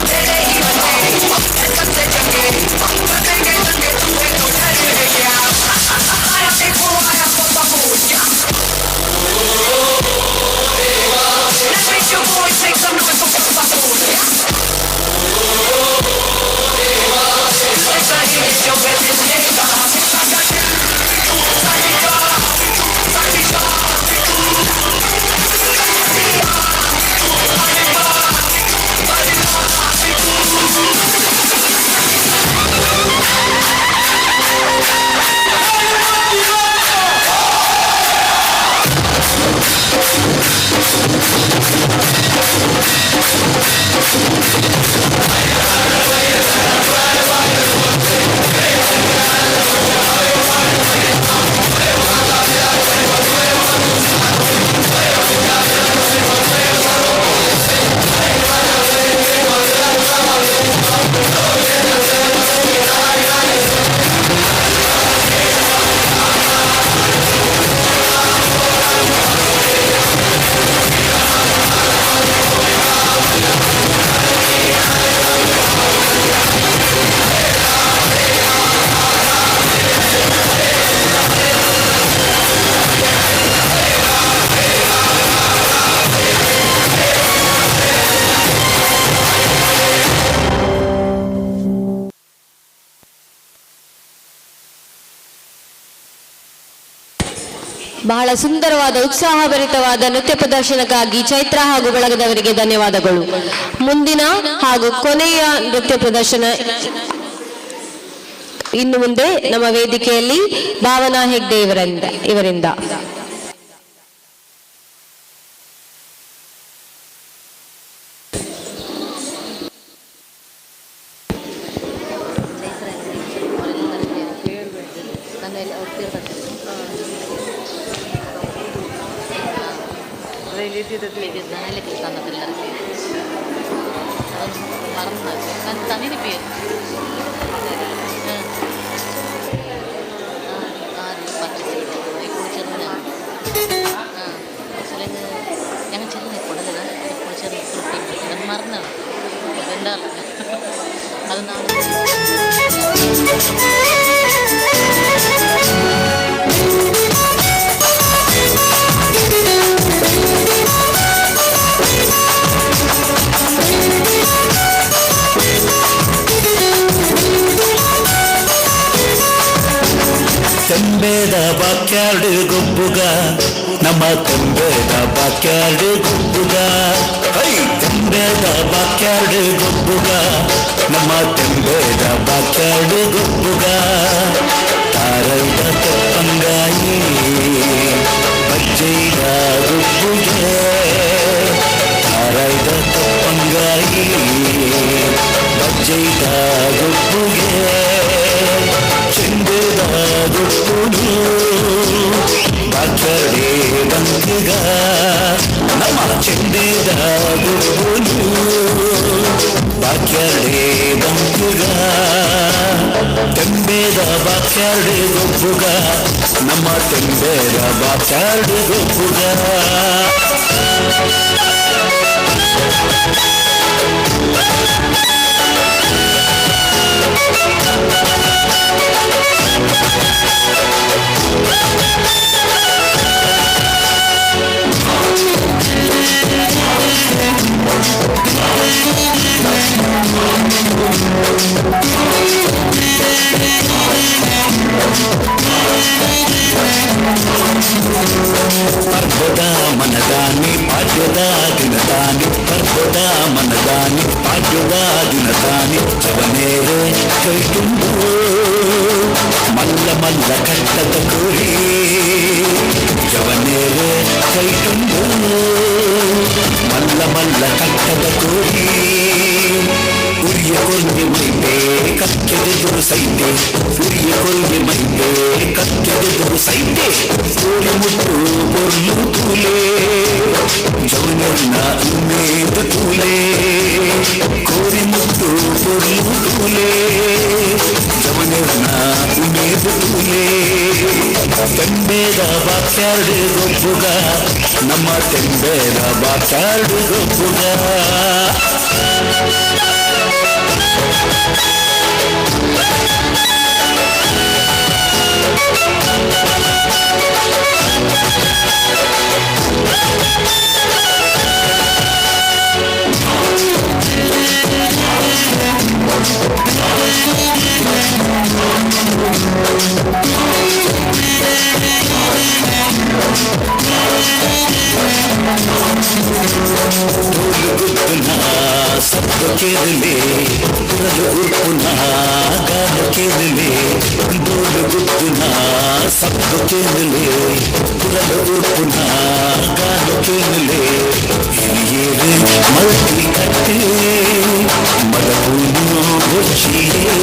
Terea ಬಹಳ ಸುಂದರವಾದ ಉತ್ಸಾಹಭರಿತವಾದ ನೃತ್ಯ ಪ್ರದರ್ಶನಕ್ಕಾಗಿ ಚೈತ್ರ ಹಾಗೂ ಬಳಗದವರಿಗೆ ಧನ್ಯವಾದಗಳು. ಮುಂದಿನ ಹಾಗೂ ಕೊನೆಯ ನೃತ್ಯ ಪ್ರದರ್ಶನ ಇನ್ನು ಮುಂದೆ ನಮ್ಮ ವೇದಿಕೆಯಲ್ಲಿ ಭಾವನಾ ಹೆಗ್ಡೆ ಇವರಿಂದ ತಂಬೇದ ಬಾಕ್ಯಾರ್ಡ್ ಗೊಬ್ಬುಗ ನಮ್ಮ ತಂಬೇದ ಬಾಕ್ಯಾರ್ಡ್ ಗೊಬ್ಬುಗ ತಂಬೇದ ಬಾಕ್ಯಾರ್ಡ್ ಗೊಬ್ಬುಗ ನಮ್ಮ ತಂಬೇದ ಬಾಕ್ಯಾರ್ಡ್ ಗೊಬ್ಬುಗ ತಾರೈದ ತಪ್ಪಂಗಾಯಿ ಬಜ್ಜೈದ ಗೊಬ್ಬುಗೆ ತಾರೈದ ತಪ್ಪಂಗಾಯಿ ಬಜ್ಜೈದ ಗೊಬ್ಬುಗೆ ಚೆಂದದ ಗೊಬ್ಬುನು ಬಾಕಡೆ ಬಂದಿಗ ನಮ್ಮ ಚೆಂದದ ಗೊಬ್ಬುನು ಬಾಕಡೆ ಬಂದಿಗ ತೆಂಬೇದ ಬಾಕ್ಯಾರ್ಡ್ ಗೊಬ್ಬುಗ ನಮ್ಮ ತೆಂಬೇದ ಬಾಕ್ಯಾರ್ಡ್ ಗೊಬ್ಬುಗ ಪರ್ವದ ಮನದಾನಿ ಪಾಡ್ಯದ ದಿನದಾನಿ ಪರ್ವದ ಮನದಾನಿ ಪಾಡ್ಯದ ದಿನದಾನಿ ಚವನೇರೆ ಕೈ ತುಂಬು ಮಲ್ಲ ಮಲ್ಲ ಕಟ್ಟದ ಕೋರಿ ಜವನೇರೆ ಕೈ ತುಂಬು ಮಲ್ಲ ಮಲ್ಲ ಕಟ್ಟದ ಕೋರಿ ಉರಿಯ ಕೊಲ್ಗೆ ಮೈಬೆ ಕಕ್ಕೆದೆದುರು ಸೈತೆ ಉರಿಯ ಕೊಲ್ಗೆ ಮೈಬೆ ಕಕ್ಕೆದೆದುರು ಸೈತೆ ಕೋರಿ ಮುಟ್ಟು ಕೊರ್ಲು ತೂಲೆ ಜವನರ್ನ ಉಮೇದ ತೂಲೆ ಕೋರಿ ಮುಟ್ಟು ಕೊರ್ಲು ತೂಲೆ ಜವನರ್ನ ಉಮೇದ ತೂಲೆ ತೆಂಬೇದ ಬಾಕ್ಯಾರ್ಡ್ ಗೊಬ್ಬುಗ ನಮ್ಮ ತೆಂಬೇದ ಬಾಕ್ಯಾರ್ಡ್ ಗೊಬ್ಬುಗ ಸಬ್ಬ ಕೇರಲೆ ಕುರಲು ಉರ್ಪುನ ಗಾನ ಕೇರಲೆ ಡೋಲು ಗುದ್ದುನ ಸಬ್ಬ ಕೇರಲೆ ಕುರಲು ಉರ್ಪುನ ಗಾನ ಕೇರಲೆ ಹಿರಿಯೇರೆ ಮಲ್ಟಿ ಕಟ್ಟೆ ಮಲಪೂನು ಬೊಚ್ಚಿಯೇ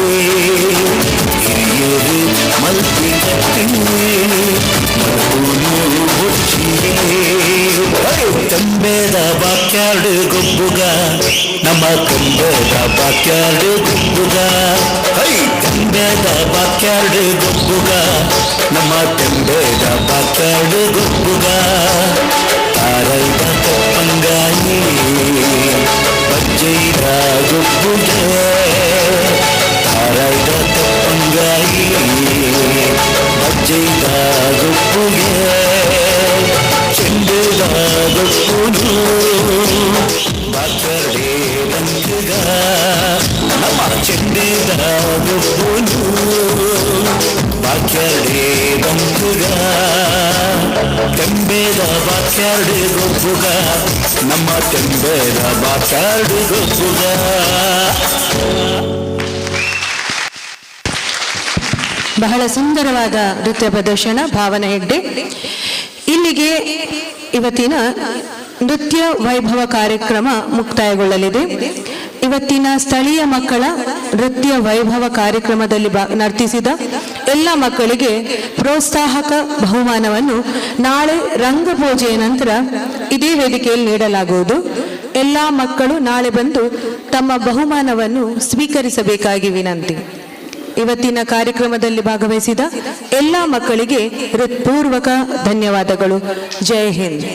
ಹಿರಿಯೇರೆ ಮಲ್ಟಿ ಕಟ್ಟೆ ಮಲಪೂನು ಬೊಚ್ಚಿಯೇ ತಂಬೇದ ಬಾಕ್ಯಾರ್ಡ್ ಗೊಬ್ಬುಗ ನಮ್ಮ ತಂಬೇದ ಬಾಕ್ಯಾರ್ಡ್ ಗೊಬ್ಬುಗ ತಂಬೇದ ಬಾಕ್ಯಾರ್ಡ್ ಗೊಬ್ಬುಗ ನಮ್ಮ ತಂಬೇದ ಬಾಕ್ಯಾರ್ಡ್ ಗೊಬ್ಬುಗ ತಾರೈದ ತಪ್ಪಂಗಾಯಿ ಬಜ್ಜೈದ ಗೊಬ್ಬುಗೆ ತಾರೈದ ತಪ್ಪಂಗಾಯಿ ಬಜ್ಜೈದ ಗೊಬ್ಬುಗೆ ಚೆಂದದ ಗೊಬ್ಬುನು ಬಾಕಡೆ ಬಂದಿಗ ನಮ್ಮ ಚೆಂದದ ಗೊಬ್ಬುನು ಬಾಕಡೆ ಬಂದಿಗ ಬಾತಾಡಿ ಗೊಬ್ಬುಗ ನಮ್ಮ ಕೆಂಬೇರ ಬಾತಾಡಿ ಗೊಬ್ಬುಗ. ಬಹಳ ಸುಂದರವಾದ ನೃತ್ಯ ಪ್ರದರ್ಶನ ಭಾವನಾ ಹೆಗ್ಡೆ. ಇಲ್ಲಿಗೆ ಇವತ್ತಿನ ನೃತ್ಯ ವೈಭವ ಕಾರ್ಯಕ್ರಮ ಮುಕ್ತಾಯಗೊಳ್ಳಲಿದೆ. ಇವತ್ತಿನ ಸ್ಥಳೀಯ ಮಕ್ಕಳ ನೃತ್ಯ ವೈಭವ ಕಾರ್ಯಕ್ರಮದಲ್ಲಿ ನರ್ತಿಸಿದ ಎಲ್ಲ ಮಕ್ಕಳಿಗೆ ಪ್ರೋತ್ಸಾಹಕ ಬಹುಮಾನವನ್ನು ನಾಳೆ ರಂಗಪೂಜೆಯ ನಂತರ ಇದೇ ವೇದಿಕೆಯಲ್ಲಿ ನೀಡಲಾಗುವುದು. ಎಲ್ಲ ಮಕ್ಕಳು ನಾಳೆ ಬಂದು ತಮ್ಮ ಬಹುಮಾನವನ್ನು ಸ್ವೀಕರಿಸಬೇಕಾಗಿ ವಿನಂತಿ. ಇವತ್ತಿನ ಕಾರ್ಯಕ್ರಮದಲ್ಲಿ ಭಾಗವಹಿಸಿದ ಎಲ್ಲ ಮಕ್ಕಳಿಗೆ ಹೃತ್ಪೂರ್ವಕ ಧನ್ಯವಾದಗಳು. ಜೈ ಹಿಂದ್.